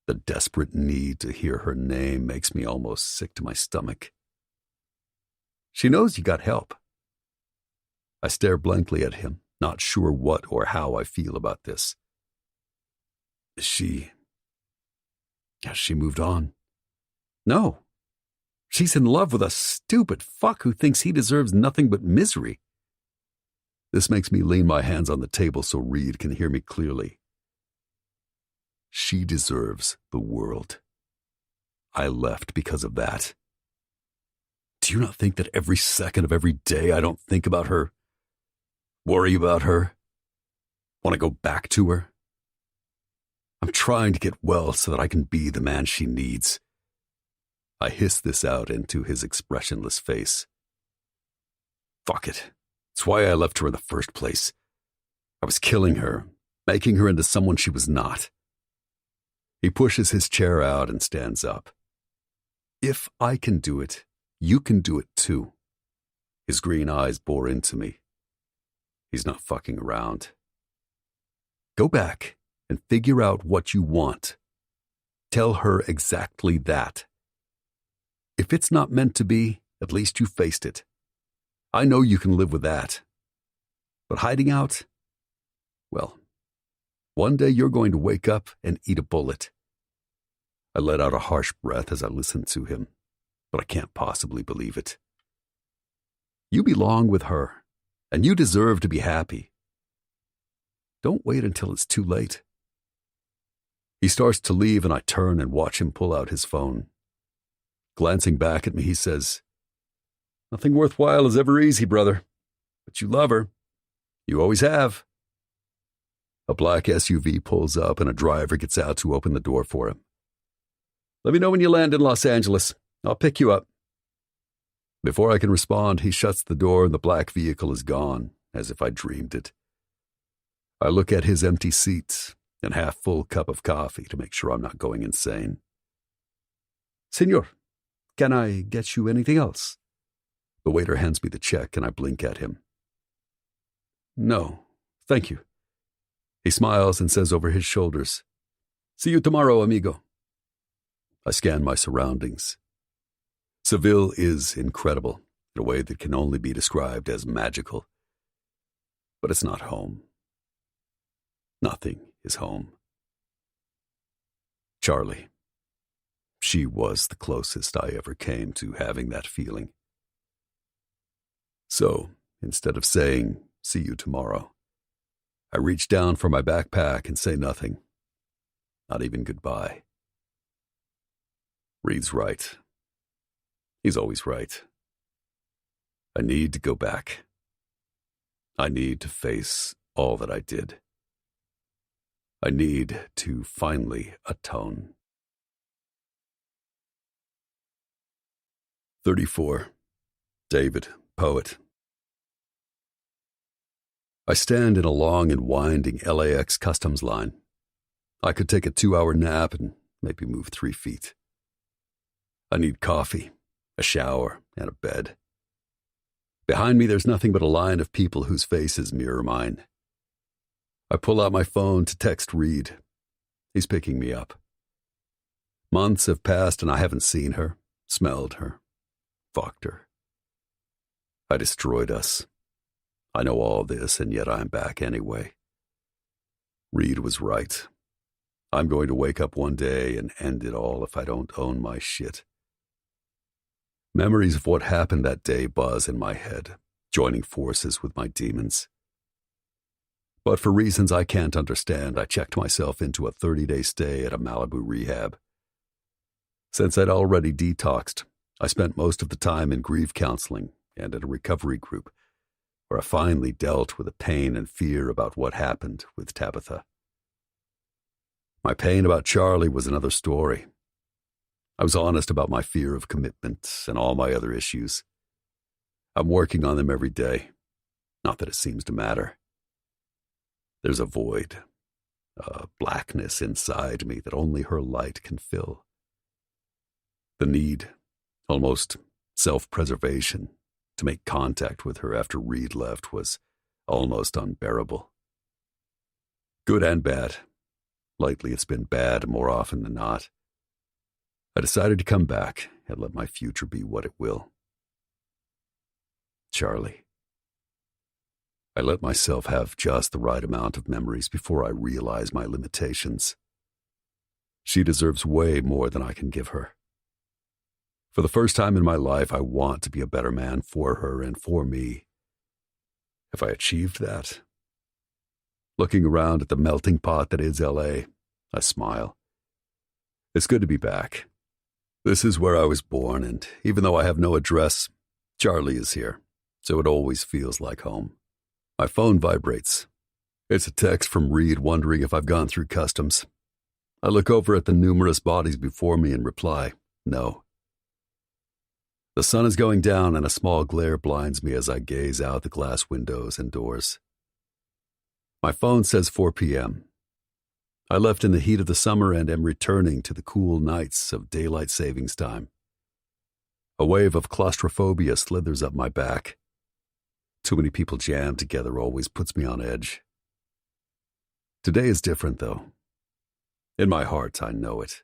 The desperate need to hear her name makes me almost sick to my stomach. She knows you got help. I stare blankly at him, not sure what or how I feel about this. Has she moved on? No. She's in love with a stupid fuck who thinks he deserves nothing but misery. This makes me lean my hands on the table so Reed can hear me clearly. She deserves the world. I left because of that. Do you not think that every second of every day I don't think about her? Worry about her? Want to go back to her? I'm trying to get well so that I can be the man she needs. I hiss this out into his expressionless face. Fuck it. It's why I left her in the first place. I was killing her, making her into someone she was not. He pushes his chair out and stands up. If I can do it, you can do it too. His green eyes bore into me. He's not fucking around. Go back and figure out what you want. Tell her exactly that. If it's not meant to be, at least you faced it. I know you can live with that. But hiding out? Well, one day you're going to wake up and eat a bullet. I let out a harsh breath as I listened to him, but I can't possibly believe it. You belong with her, and you deserve to be happy. Don't wait until it's too late. He starts to leave, and I turn and watch him pull out his phone. Glancing back at me, he says, "Nothing worthwhile is ever easy, brother. But you love her. You always have." A black SUV pulls up, and a driver gets out to open the door for him. "Let me know when you land in Los Angeles. I'll pick you up." Before I can respond, he shuts the door and the black vehicle is gone, as if I dreamed it. I look at his empty seat and half-full cup of coffee to make sure I'm not going insane. "Senor, can I get you anything else?" The waiter hands me the check and I blink at him. "No, thank you." He smiles and says over his shoulders, "See you tomorrow, amigo." I scan my surroundings. Seville is incredible in a way that can only be described as magical. But it's not home. Nothing is home. Charlie. She was the closest I ever came to having that feeling. So, instead of saying, "See you tomorrow," I reach down for my backpack and say nothing. Not even goodbye. Reed's right. He's always right. I need to go back. I need to face all that I did. I need to finally atone. 34. David, poet. I stand in a long and winding LAX customs line. I could take a 2-hour nap and maybe move 3 feet. I need coffee, a shower, and a bed. Behind me, there's nothing but a line of people whose faces mirror mine. I pull out my phone to text Reed. He's picking me up. Months have passed and I haven't seen her, smelled her, fucked her. I destroyed us. I know all this, and yet I'm back anyway. Reed was right. I'm going to wake up one day and end it all if I don't own my shit. Memories of what happened that day buzz in my head, joining forces with my demons. But for reasons I can't understand, I checked myself into a 30-day stay at a Malibu rehab. Since I'd already detoxed, I spent most of the time in grief counseling and at a recovery group, where I finally dealt with the pain and fear about what happened with Tabitha. My pain about Charlie was another story. I was honest about my fear of commitment and all my other issues. I'm working on them every day. Not that it seems to matter. There's a void, a blackness inside me that only her light can fill. The need, almost self-preservation, to make contact with her after Reed left was almost unbearable. Good and bad. Lately, it's been bad more often than not. I decided to come back and let my future be what it will. Charlie. I let myself have just the right amount of memories before I realize my limitations. She deserves way more than I can give her. For the first time in my life, I want to be a better man for her and for me. Have I achieved that? Looking around at the melting pot that is LA, I smile. It's good to be back. This is where I was born, and even though I have no address, Charlie is here, so it always feels like home. My phone vibrates. It's a text from Reed wondering if I've gone through customs. I look over at the numerous bodies before me and reply, no. The sun is going down and a small glare blinds me as I gaze out the glass windows and doors. My phone says 4 p.m. I left in the heat of the summer and am returning to the cool nights of daylight savings time. A wave of claustrophobia slithers up my back. Too many people jammed together always puts me on edge. Today is different, though. In my heart, I know it.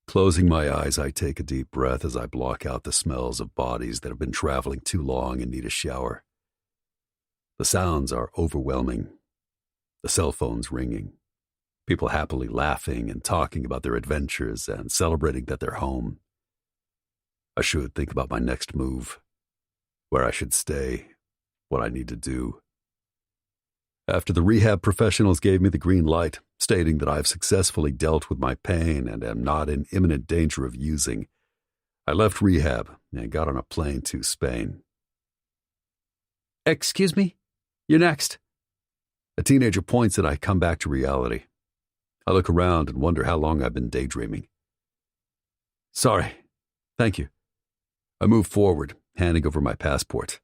Closing my eyes, I take a deep breath as I block out the smells of bodies that have been traveling too long and need a shower. The sounds are overwhelming. The cell phones ringing. People happily laughing and talking about their adventures and celebrating that they're home. I should think about my next move, where I should stay, what I need to do. After the rehab professionals gave me the green light, stating that I've successfully dealt with my pain and am not in imminent danger of using, I left rehab and got on a plane to Spain. Excuse me? You're next. A teenager points and I come back to reality. I look around and wonder how long I've been daydreaming. Sorry. Thank you. I move forward, handing over my passport.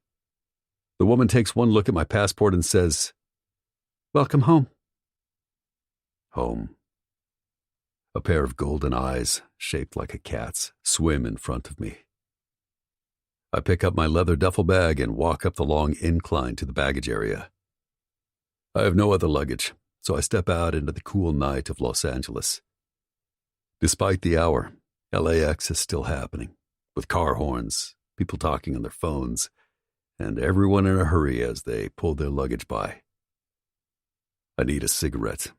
The woman takes one look at my passport and says, Welcome home. Home. A pair of golden eyes, shaped like a cat's, swim in front of me. I pick up my leather duffel bag and walk up the long incline to the baggage area. I have no other luggage, so I step out into the cool night of Los Angeles. Despite the hour, LAX is still happening, with car horns, people talking on their phones, and everyone in a hurry as they pull their luggage by. I need a cigarette.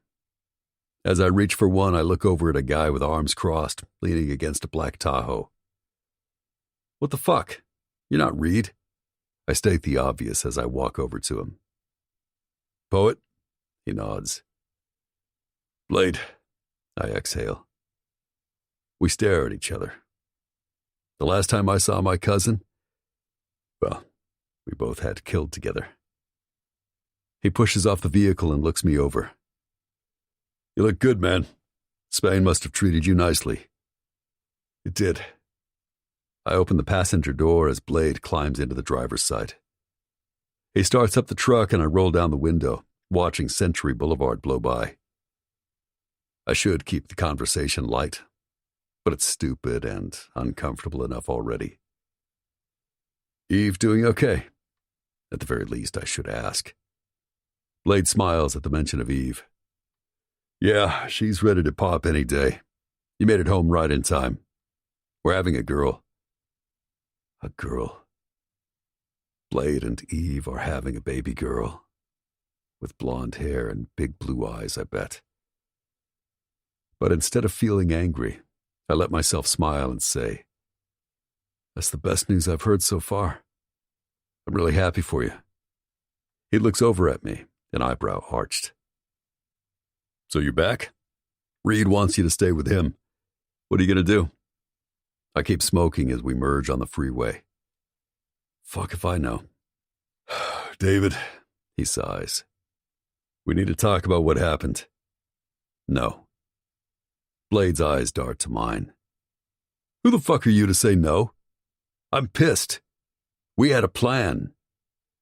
As I reach for one, I look over at a guy with arms crossed, leaning against a black Tahoe. What the fuck? You're not Reed. I state the obvious as I walk over to him. Poet? He nods. Blade. I exhale. We stare at each other. The last time I saw my cousin, well, we both had killed together. He pushes off the vehicle and looks me over. You look good, man. Spain must have treated you nicely. It did. I open the passenger door as Blade climbs into the driver's side. He starts up the truck and I roll down the window, watching Century Boulevard blow by. I should keep the conversation light, but it's stupid and uncomfortable enough already. Eve doing okay? At the very least, I should ask. Blade smiles at the mention of Eve. Yeah, she's ready to pop any day. You made it home right in time. We're having a girl. A girl. Blade and Eve are having a baby girl. With blonde hair and big blue eyes, I bet. But instead of feeling angry, I let myself smile and say, That's the best news I've heard so far. I'm really happy for you. He looks over at me, an eyebrow arched. So you're back? Reed wants you to stay with him. What are you going to do? I keep smoking as we merge on the freeway. Fuck if I know. David, he sighs. We need to talk about what happened. No. Blade's eyes dart to mine. Who the fuck are you to say no? I'm pissed. We had a plan.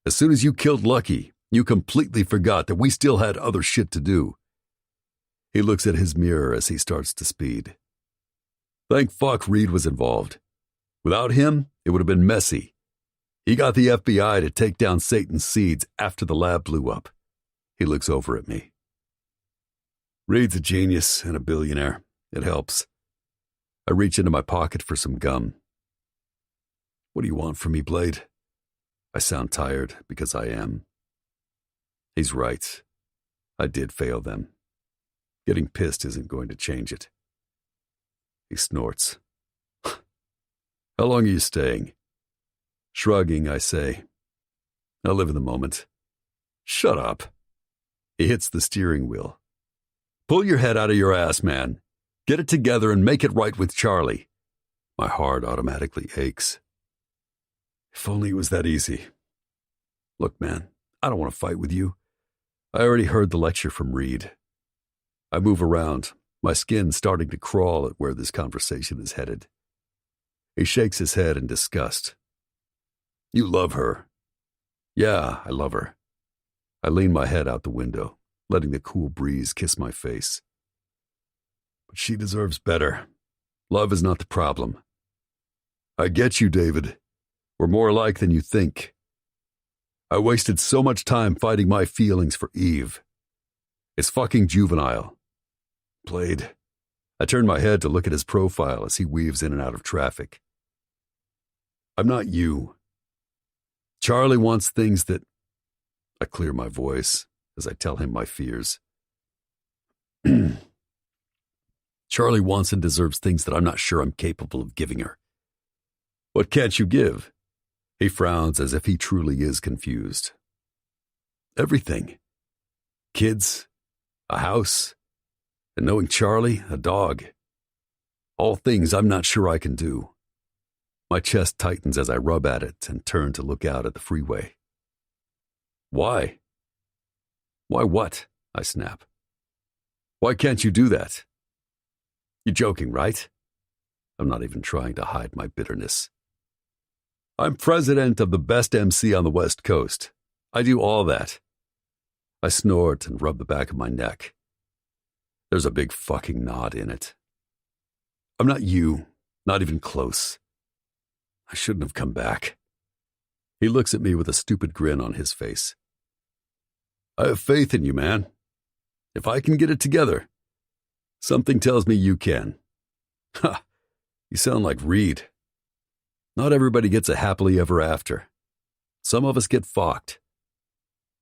As soon as you killed Lucky, you completely forgot that we still had other shit to do. He looks at his mirror as he starts to speed. Thank fuck Reed was involved. Without him, it would have been messy. He got the FBI to take down Satan's seeds after the lab blew up. He looks over at me. Reed's a genius and a billionaire. It helps. I reach into my pocket for some gum. What do you want from me, Blade? I sound tired because I am. He's right. I did fail them. Getting pissed isn't going to change it. He snorts. How long are you staying? Shrugging, I say, I'll live in the moment. Shut up. He hits the steering wheel. Pull your head out of your ass, man. Get it together and make it right with Charlie. My heart automatically aches. If only it was that easy. Look, man, I don't want to fight with you. I already heard the lecture from Reed. I move around, my skin starting to crawl at where this conversation is headed. He shakes his head in disgust. You love her. Yeah, I love her. I lean my head out the window, letting the cool breeze kiss my face. But she deserves better. Love is not the problem. I get you, David. We're more alike than you think. I wasted so much time fighting my feelings for Eve. It's fucking juvenile. Blade. I turn my head to look at his profile as he weaves in and out of traffic. I'm not you. Charlie wants things that... I clear my voice as I tell him my fears. Charlie wants and deserves things that I'm not sure I'm capable of giving her. What can't you give? He frowns as if he truly is confused. Everything. Kids, a house, and knowing Charlie, a dog. All things I'm not sure I can do. My chest tightens as I rub at it and turn to look out at the freeway. Why? Why what? I snap. Why can't you do that? You're joking, right? I'm not even trying to hide my bitterness. I'm president of the best MC on the West Coast. I do all that. I snort and rub the back of my neck. There's a big fucking knot in it. I'm not you, not even close. I shouldn't have come back. He looks at me with a stupid grin on his face. I have faith in you, man. If I can get it together, something tells me you can. Ha! You sound like Reed. Not everybody gets a happily ever after. Some of us get fucked.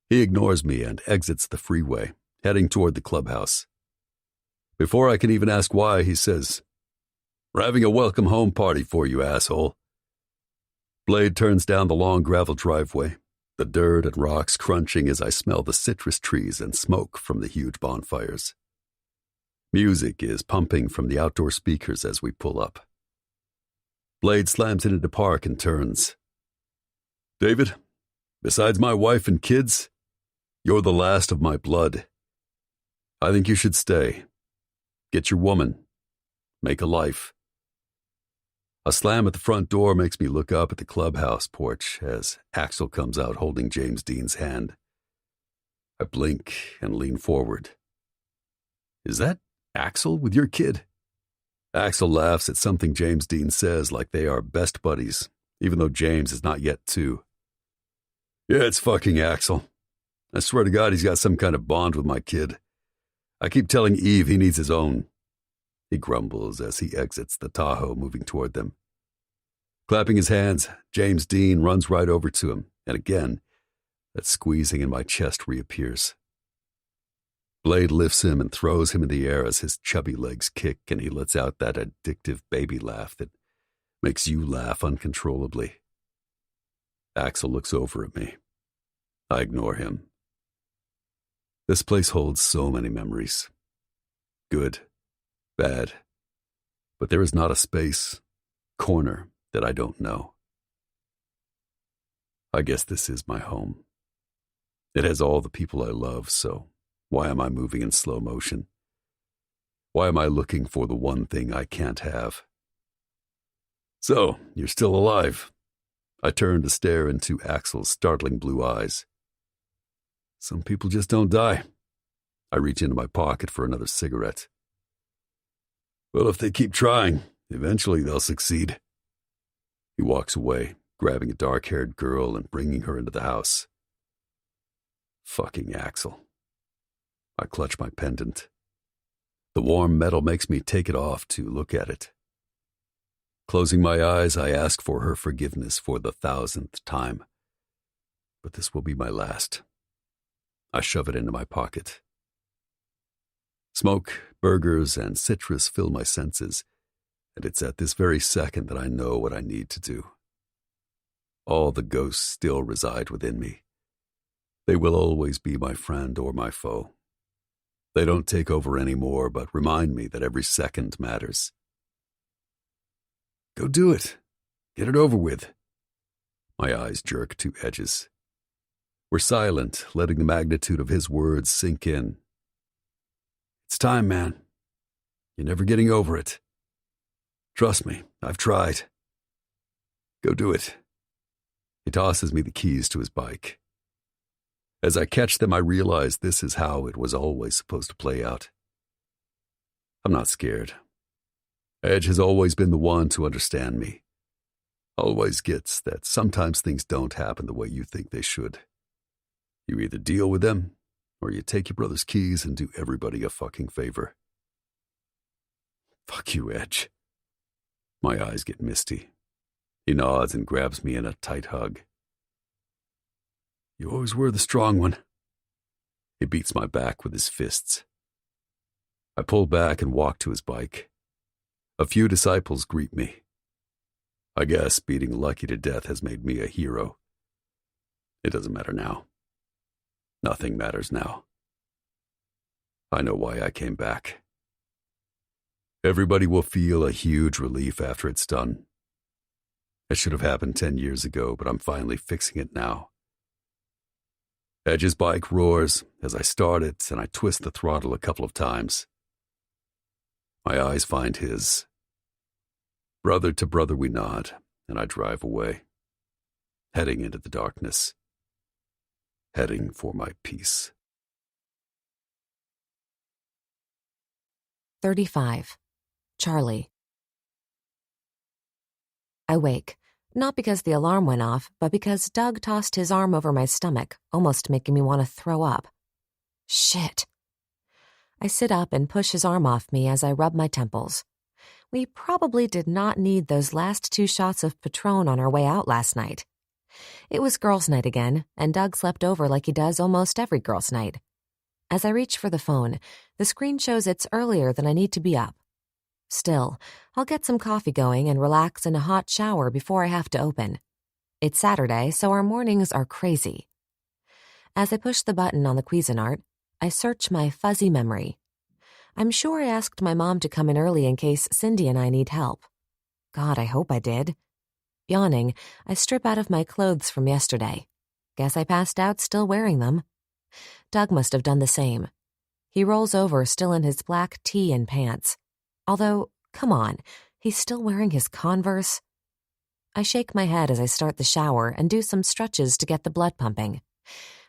He ignores me and exits the freeway, heading toward the clubhouse. Before I can even ask why, he says, "We're having a welcome home party for you, asshole." Blade turns down the long gravel driveway, the dirt and rocks crunching as I smell the citrus trees and smoke from the huge bonfires. Music is pumping from the outdoor speakers as we pull up. Blade slams into the park and turns. David, besides my wife and kids, you're the last of my blood. I think you should stay. Get your woman. Make a life. A slam at the front door makes me look up at the clubhouse porch as Axel comes out holding James Dean's hand. I blink and lean forward. Is that Axel with your kid? Axel laughs at something James Dean says like they are best buddies, even though James is not yet two. Yeah, it's fucking Axel. I swear to God he's got some kind of bond with my kid. I keep telling Eve he needs his own. He grumbles as he exits the Tahoe, moving toward them. Clapping his hands, James Dean runs right over to him, and again, that squeezing in my chest reappears. Blade lifts him and throws him in the air as his chubby legs kick and he lets out that addictive baby laugh that makes you laugh uncontrollably. Axel looks over at me. I ignore him. This place holds so many memories. Good, bad, but there is not a space, corner that I don't know. I guess this is my home. It has all the people I love, so why am I moving in slow motion? Why am I looking for the one thing I can't have? So, you're still alive. I turn to stare into Axel's startling blue eyes. Some people just don't die. I reach into my pocket for another cigarette. Well, if they keep trying, eventually they'll succeed. He walks away, grabbing a dark-haired girl and bringing her into the house. Fucking Axel. I clutch my pendant. The warm metal makes me take it off to look at it. Closing my eyes, I ask for her forgiveness for the 1,000th time. But this will be my last. I shove it into my pocket. Smoke, burgers, and citrus fill my senses, and it's at this very second that I know what I need to do. All the ghosts still reside within me. They will always be my friend or my foe. They don't take over anymore, but remind me that every second matters. Go do it. Get it over with. My eyes jerk to Edge's. We're silent, letting the magnitude of his words sink in. It's time, man. You're never getting over it. Trust me, I've tried. Go do it. He tosses me the keys to his bike. As I catch them, I realize this is how it was always supposed to play out. I'm not scared. Edge has always been the one to understand me. Always gets that sometimes things don't happen the way you think they should. You either deal with them, or you take your brother's keys and do everybody a fucking favor. Fuck you, Edge. My eyes get misty. He nods and grabs me in a tight hug. You always were the strong one. He beats my back with his fists. I pull back and walk to his bike. A few disciples greet me. I guess beating Lucky to death has made me a hero. It doesn't matter now. Nothing matters now. I know why I came back. Everybody will feel a huge relief after it's done. It should have happened 10 years ago, but I'm finally fixing it now. Edge's bike roars as I start it, and I twist the throttle a couple of times. My eyes find his. Brother to brother we nod, and I drive away, heading into the darkness, heading for my peace. 35. Charlie. I wake, not because the alarm went off, but because Doug tossed his arm over my stomach, almost making me want to throw up. Shit. I sit up and push his arm off me as I rub my temples. We probably did not need those last 2 shots of Patron on our way out last night. It was girls' night again, and Doug slept over like he does almost every girls' night. As I reach for the phone, the screen shows it's earlier than I need to be up. Still, I'll get some coffee going and relax in a hot shower before I have to open. It's Saturday, so our mornings are crazy. As I push the button on the Cuisinart, I search my fuzzy memory. I'm sure I asked my mom to come in early in case Cindy and I need help. God, I hope I did. Yawning, I strip out of my clothes from yesterday. Guess I passed out still wearing them. Doug must have done the same. He rolls over still in his black tee and pants. Although, come on, he's still wearing his Converse. I shake my head as I start the shower and do some stretches to get the blood pumping.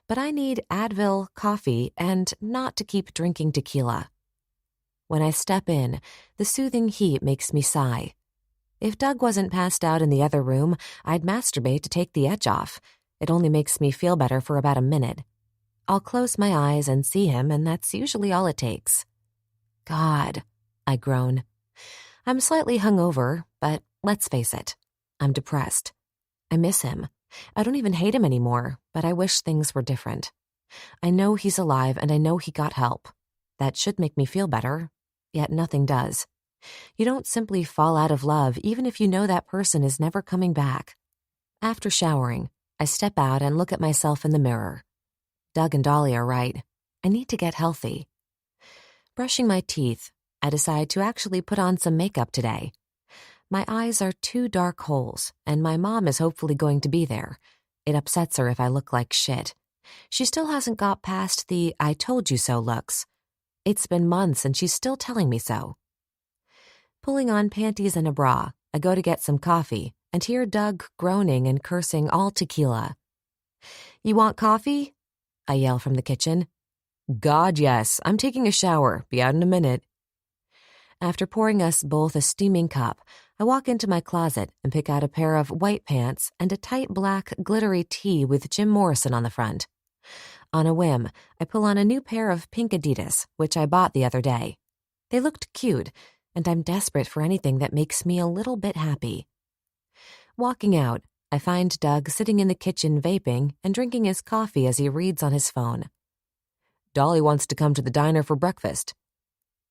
But I need Advil, coffee, and not to keep drinking tequila. When I step in, the soothing heat makes me sigh. If Doug wasn't passed out in the other room, I'd masturbate to take the edge off. It only makes me feel better for about a minute. I'll close my eyes and see him, and that's usually all it takes. God, I groan. I'm slightly hungover, but let's face it, I'm depressed. I miss him. I don't even hate him anymore, but I wish things were different. I know he's alive, and I know he got help. That should make me feel better, yet nothing does. You don't simply fall out of love even if you know that person is never coming back. After showering, I step out and look at myself in the mirror. Doug and Dolly are right. I need to get healthy. Brushing my teeth, I decide to actually put on some makeup today. My eyes are 2 dark holes, and my mom is hopefully going to be there. It upsets her if I look like shit. She still hasn't got past the "I told you so" looks. It's been months and she's still telling me so. Pulling on panties and a bra, I go to get some coffee and hear Doug groaning and cursing all tequila. "You want coffee?" I yell from the kitchen. "God, yes. I'm taking a shower. Be out in a minute." After pouring us both a steaming cup, I walk into my closet and pick out a pair of white pants and a tight black glittery tee with Jim Morrison on the front. On a whim, I pull on a new pair of pink Adidas, which I bought the other day. They looked cute, and I'm desperate for anything that makes me a little bit happy. Walking out, I find Doug sitting in the kitchen vaping and drinking his coffee as he reads on his phone. Dolly wants to come to the diner for breakfast.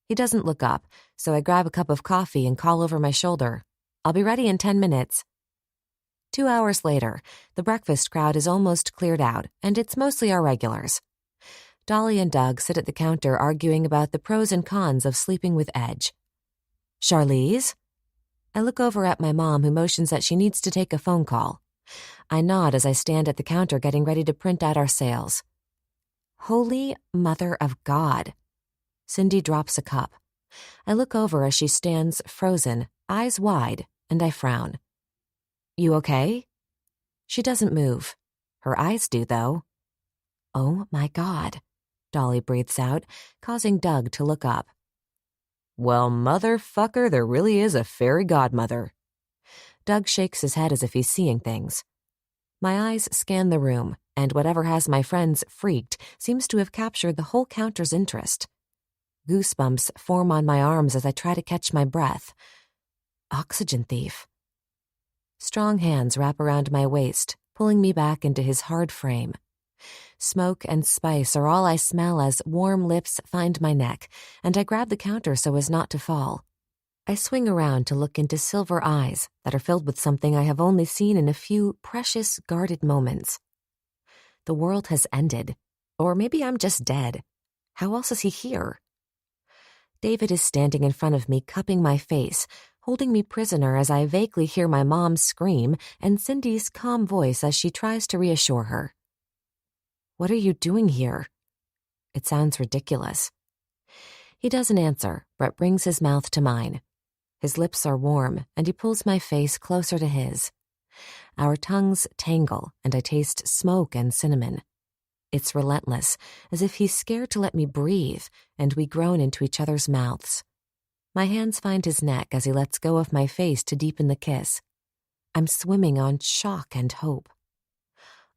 He doesn't look up, so I grab a cup of coffee and call over my shoulder. I'll be ready in 10 minutes. 2 hours later, the breakfast crowd is almost cleared out, and it's mostly our regulars. Dolly and Doug sit at the counter arguing about the pros and cons of sleeping with Edge. Charlize? I look over at my mom, who motions that she needs to take a phone call. I nod as I stand at the counter getting ready to print out our sales. Holy Mother of God. Cindy drops a cup. I look over as she stands frozen, eyes wide, and I frown. You okay? She doesn't move. Her eyes do, though. Oh my God, Dolly breathes out, causing Doug to look up. Well, motherfucker, there really is a fairy godmother. Doug shakes his head as if he's seeing things. My eyes scan the room, and whatever has my friends freaked seems to have captured the whole counter's interest. Goosebumps form on my arms as I try to catch my breath. Oxygen thief. Strong hands wrap around my waist, pulling me back into his hard frame. Smoke and spice are all I smell as warm lips find my neck, and I grab the counter so as not to fall. I swing around to look into silver eyes that are filled with something I have only seen in a few precious, guarded moments. The world has ended. Or maybe I'm just dead. How else is he here? David is standing in front of me, cupping my face, holding me prisoner as I vaguely hear my mom scream and Cindy's calm voice as she tries to reassure her. What are you doing here? It sounds ridiculous. He doesn't answer, but brings his mouth to mine. His lips are warm, and he pulls my face closer to his. Our tongues tangle, and I taste smoke and cinnamon. It's relentless, as if he's scared to let me breathe, and we groan into each other's mouths. My hands find his neck as he lets go of my face to deepen the kiss. I'm swimming on shock and hope.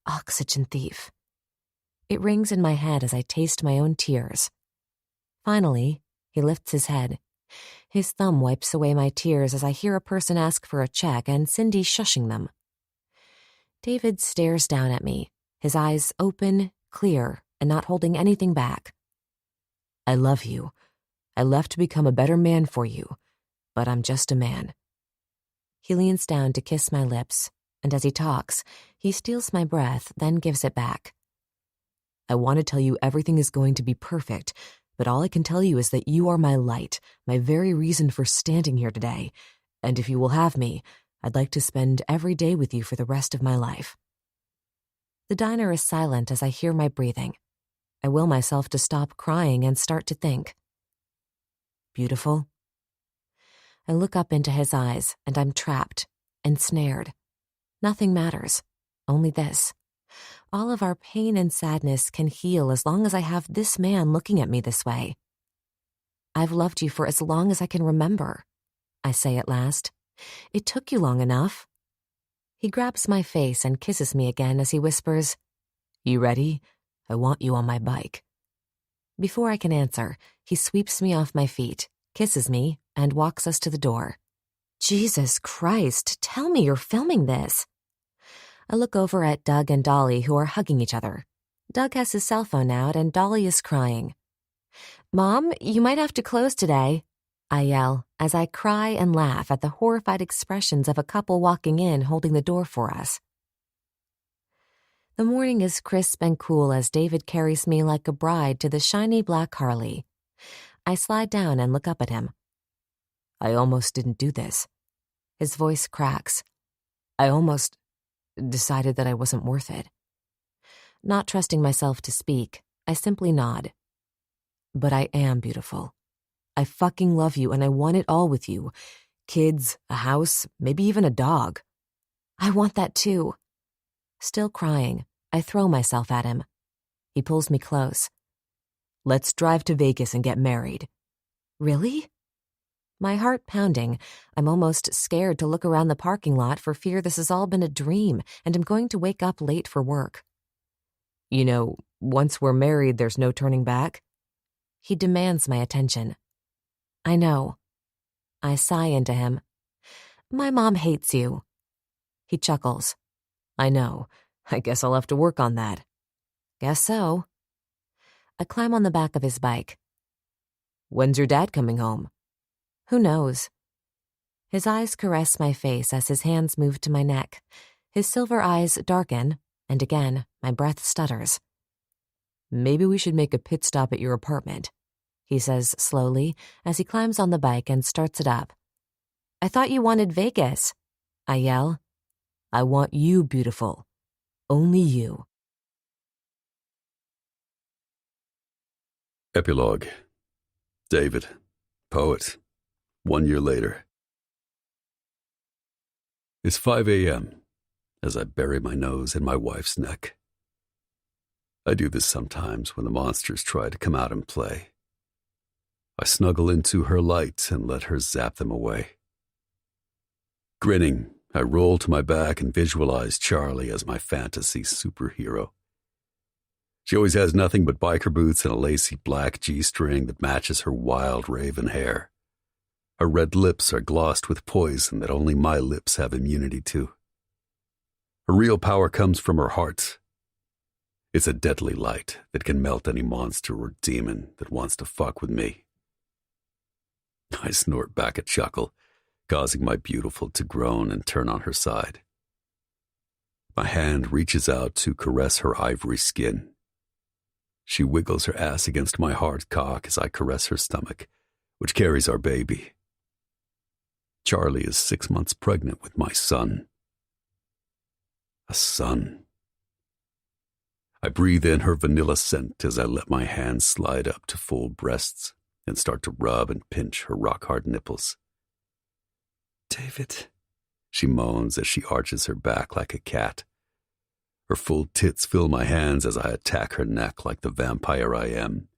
Oxygen thief. It rings in my head as I taste my own tears. Finally, he lifts his head. His thumb wipes away my tears as I hear a person ask for a check and Cindy shushing them. David stares down at me, his eyes open, clear, and not holding anything back. I love you. I left to become a better man for you, but I'm just a man. He leans down to kiss my lips, and as he talks, he steals my breath, then gives it back. I want to tell you everything is going to be perfect, but all I can tell you is that you are my light, my very reason for standing here today, and if you will have me, I'd like to spend every day with you for the rest of my life. The diner is silent as I hear my breathing. I will myself to stop crying and start to think. Beautiful? I look up into his eyes, and I'm trapped, ensnared. Nothing matters, only this. All of our pain and sadness can heal as long as I have this man looking at me this way. I've loved you for as long as I can remember, I say at last. It took you long enough. He grabs my face and kisses me again as he whispers, You ready? I want you on my bike. Before I can answer, he sweeps me off my feet, kisses me, and walks us to the door. Jesus Christ, tell me you're filming this. I look over at Doug and Dolly, who are hugging each other. Doug has his cell phone out, and Dolly is crying. Mom, you might have to close today, I yell as I cry and laugh at the horrified expressions of a couple walking in holding the door for us. The morning is crisp and cool as David carries me like a bride to the shiny black Harley. I slide down and look up at him. I almost didn't do this. His voice cracks. I almost decided that I wasn't worth it. Not trusting myself to speak, I simply nod. But I am beautiful. I fucking love you and I want it all with you. Kids, a house, maybe even a dog. I want that too. Still crying, I throw myself at him. He pulls me close. Let's drive to Vegas and get married. Really? My heart pounding, I'm almost scared to look around the parking lot for fear this has all been a dream and I'm going to wake up late for work. You know, once we're married, there's no turning back. He demands my attention. I know. I sigh into him. My mom hates you. He chuckles. I know. I guess I'll have to work on that. Guess so. I climb on the back of his bike. When's your dad coming home? Who knows? His eyes caress my face as his hands move to my neck. His silver eyes darken, and again, my breath stutters. Maybe we should make a pit stop at your apartment, he says slowly as he climbs on the bike and starts it up. I thought you wanted Vegas, I yell. I want you, beautiful. Only you. Epilogue. David, poet, 1 year later. It's 5 a.m. as I bury my nose in my wife's neck. I do this sometimes when the monsters try to come out and play. I snuggle into her light and let her zap them away. Grinning, I roll to my back and visualize Charlie as my fantasy superhero. She always has nothing but biker boots and a lacy black G-string that matches her wild raven hair. Her red lips are glossed with poison that only my lips have immunity to. Her real power comes from her heart. It's a deadly light that can melt any monster or demon that wants to fuck with me. I snort back a chuckle, causing my beautiful to groan and turn on her side. My hand reaches out to caress her ivory skin. She wiggles her ass against my hard cock as I caress her stomach, which carries our baby. Charlie is 6 months pregnant with my son. A son. I breathe in her vanilla scent as I let my hands slide up to full breasts and start to rub and pinch her rock-hard nipples. David, she moans as she arches her back like a cat. Her full tits fill my hands as I attack her neck like the vampire I am,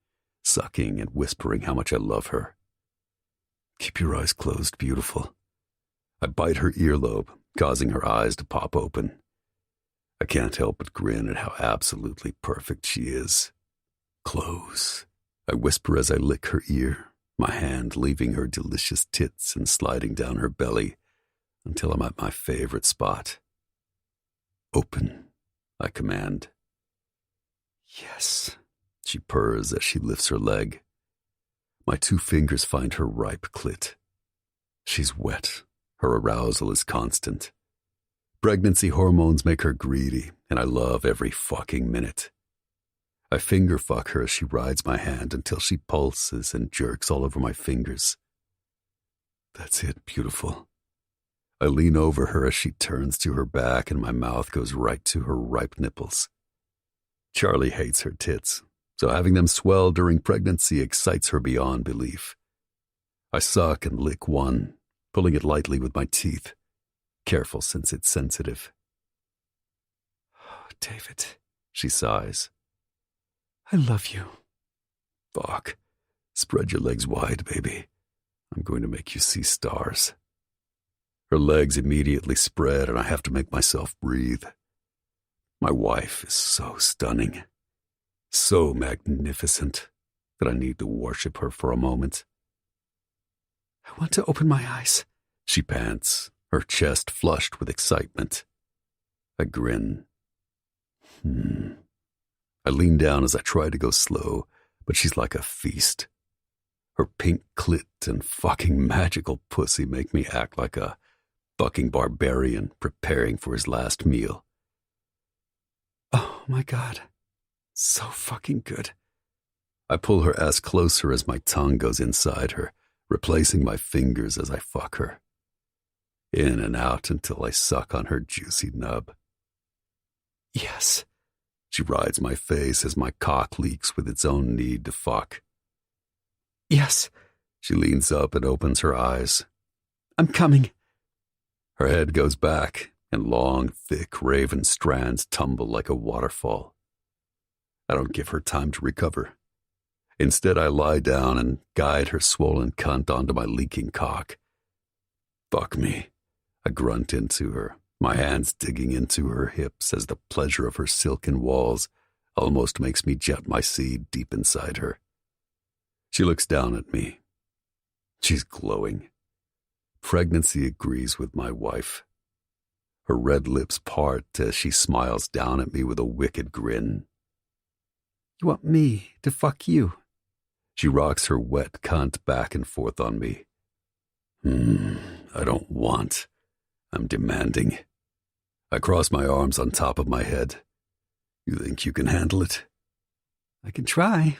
sucking and whispering how much I love her. Keep your eyes closed, beautiful. I bite her earlobe, causing her eyes to pop open. I can't help but grin at how absolutely perfect she is. Close, I whisper as I lick her ear, my hand leaving her delicious tits and sliding down her belly until I'm at my favorite spot. Open, I command. Yes, she purrs as she lifts her leg. My 2 fingers find her ripe clit. She's wet. Her arousal is constant. Pregnancy hormones make her greedy, and I love every fucking minute. I finger fuck her as she rides my hand until she pulses and jerks all over my fingers. That's it, beautiful. I lean over her as she turns to her back and my mouth goes right to her ripe nipples. Charlie hates her tits, so having them swell during pregnancy excites her beyond belief. I suck and lick one, pulling it lightly with my teeth, careful since it's sensitive. Oh, David, she sighs. I love you. Fuck. Spread your legs wide, baby. I'm going to make you see stars. Her legs immediately spread and I have to make myself breathe. My wife is so stunning, so magnificent that I need to worship her for a moment. I want to open my eyes, she pants, her chest flushed with excitement. I grin. I lean down as I try to go slow, but she's like a feast. Her pink clit and fucking magical pussy make me act like a fucking barbarian preparing for his last meal. Oh my God, so fucking good. I pull her ass closer as my tongue goes inside her, replacing my fingers as I fuck her. In and out until I suck on her juicy nub. Yes. She rides my face as my cock leaks with its own need to fuck. Yes. She leans up and opens her eyes. I'm coming. Her head goes back, and long, thick raven strands tumble like a waterfall. I don't give her time to recover. Instead, I lie down and guide her swollen cunt onto my leaking cock. Fuck me. I grunt into her, my hands digging into her hips as the pleasure of her silken walls almost makes me jet my seed deep inside her. She looks down at me. She's glowing. Pregnancy agrees with my wife. Her red lips part as she smiles down at me with a wicked grin. You want me to fuck you? She rocks her wet cunt back and forth on me. I don't want. I'm demanding. I cross my arms on top of my head. You think you can handle it? I can try.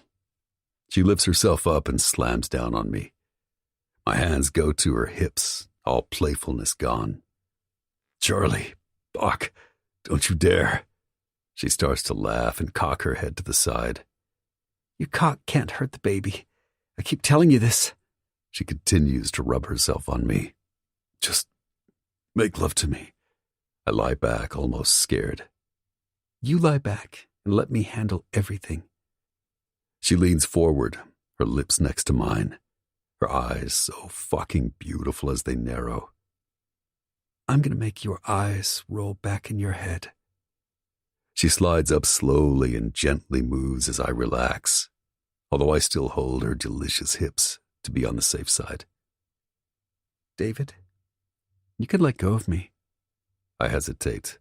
She lifts herself up and slams down on me. My hands go to her hips, all playfulness gone. Charlie, fuck, don't you dare. She starts to laugh and cock her head to the side. Your cock can't hurt the baby. I keep telling you this. She continues to rub herself on me. Just make love to me. I lie back, almost scared. You lie back and let me handle everything. She leans forward, her lips next to mine, her eyes so fucking beautiful as they narrow. I'm going to make your eyes roll back in your head. She slides up slowly and gently moves as I relax, although I still hold her delicious hips to be on the safe side. David, you can let go of me. I hesitate.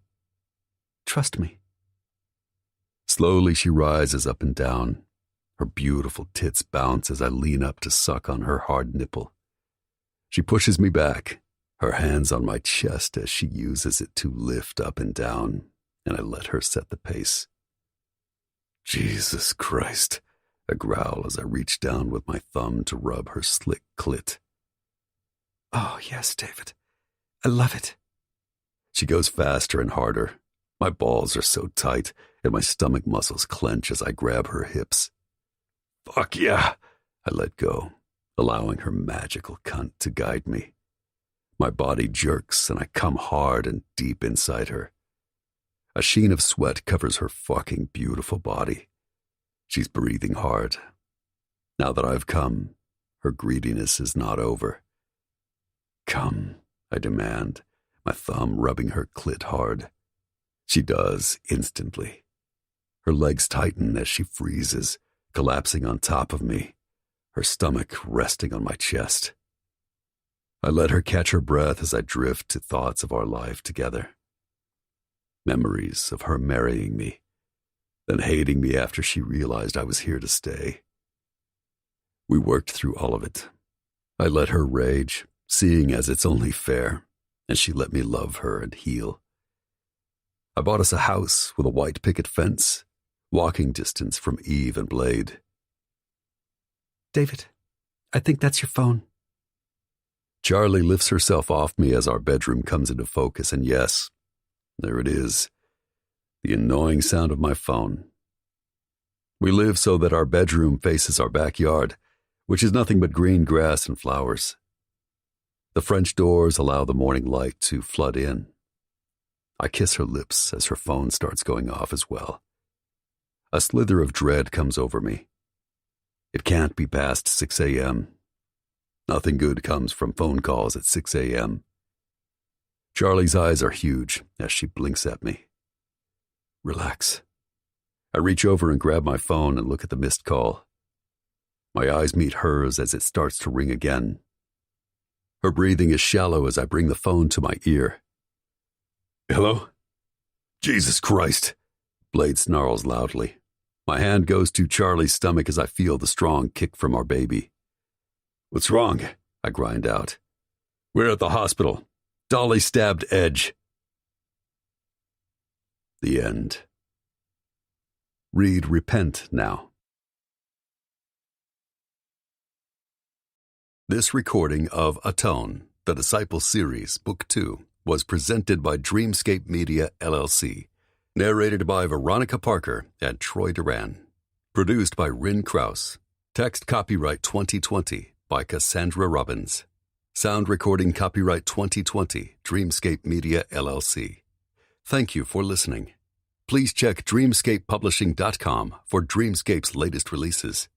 Trust me. Slowly she rises up and down. Her beautiful tits bounce as I lean up to suck on her hard nipple. She pushes me back, her hands on my chest as she uses it to lift up and down, and I let her set the pace. Jesus Christ, I growl as I reach down with my thumb to rub her slick clit. Oh, yes, David. I love it. She goes faster and harder. My balls are so tight, and my stomach muscles clench as I grab her hips. Fuck yeah! I let go, allowing her magical cunt to guide me. My body jerks, and I come hard and deep inside her. A sheen of sweat covers her fucking beautiful body. She's breathing hard. Now that I've come, her greediness is not over. Come, I demand, my thumb rubbing her clit hard. She does instantly. Her legs tighten as she freezes, collapsing on top of me, her stomach resting on my chest. I let her catch her breath as I drift to thoughts of our life together. Memories of her marrying me, then hating me after she realized I was here to stay. We worked through all of it. I let her rage, seeing as it's only fair, and she let me love her and heal. I bought us a house with a white picket fence, walking distance from Eve and Blade. David, I think that's your phone. Charlie lifts herself off me as our bedroom comes into focus, and yes, there it is, the annoying sound of my phone. We live so that our bedroom faces our backyard, which is nothing but green grass and flowers. The French doors allow the morning light to flood in. I kiss her lips as her phone starts going off as well. A slither of dread comes over me. It can't be past 6 a.m. Nothing good comes from phone calls at 6 a.m. Charlie's eyes are huge as she blinks at me. Relax. I reach over and grab my phone and look at the missed call. My eyes meet hers as it starts to ring again. Her breathing is shallow as I bring the phone to my ear. Hello? Jesus Christ! Blade snarls loudly. My hand goes to Charlie's stomach as I feel the strong kick from our baby. What's wrong? I grind out. We're at the hospital. Dolly stabbed Edge. The end. Read Repent now. This recording of Atone, the Disciple Series, Book 2, was presented by Dreamscape Media, LLC. Narrated by Veronica Parker and Troy Duran. Produced by Rin Krause. Text copyright 2020 by Cassandra Robbins. Sound recording copyright 2020, Dreamscape Media, LLC. Thank you for listening. Please check dreamscapepublishing.com for Dreamscape's latest releases.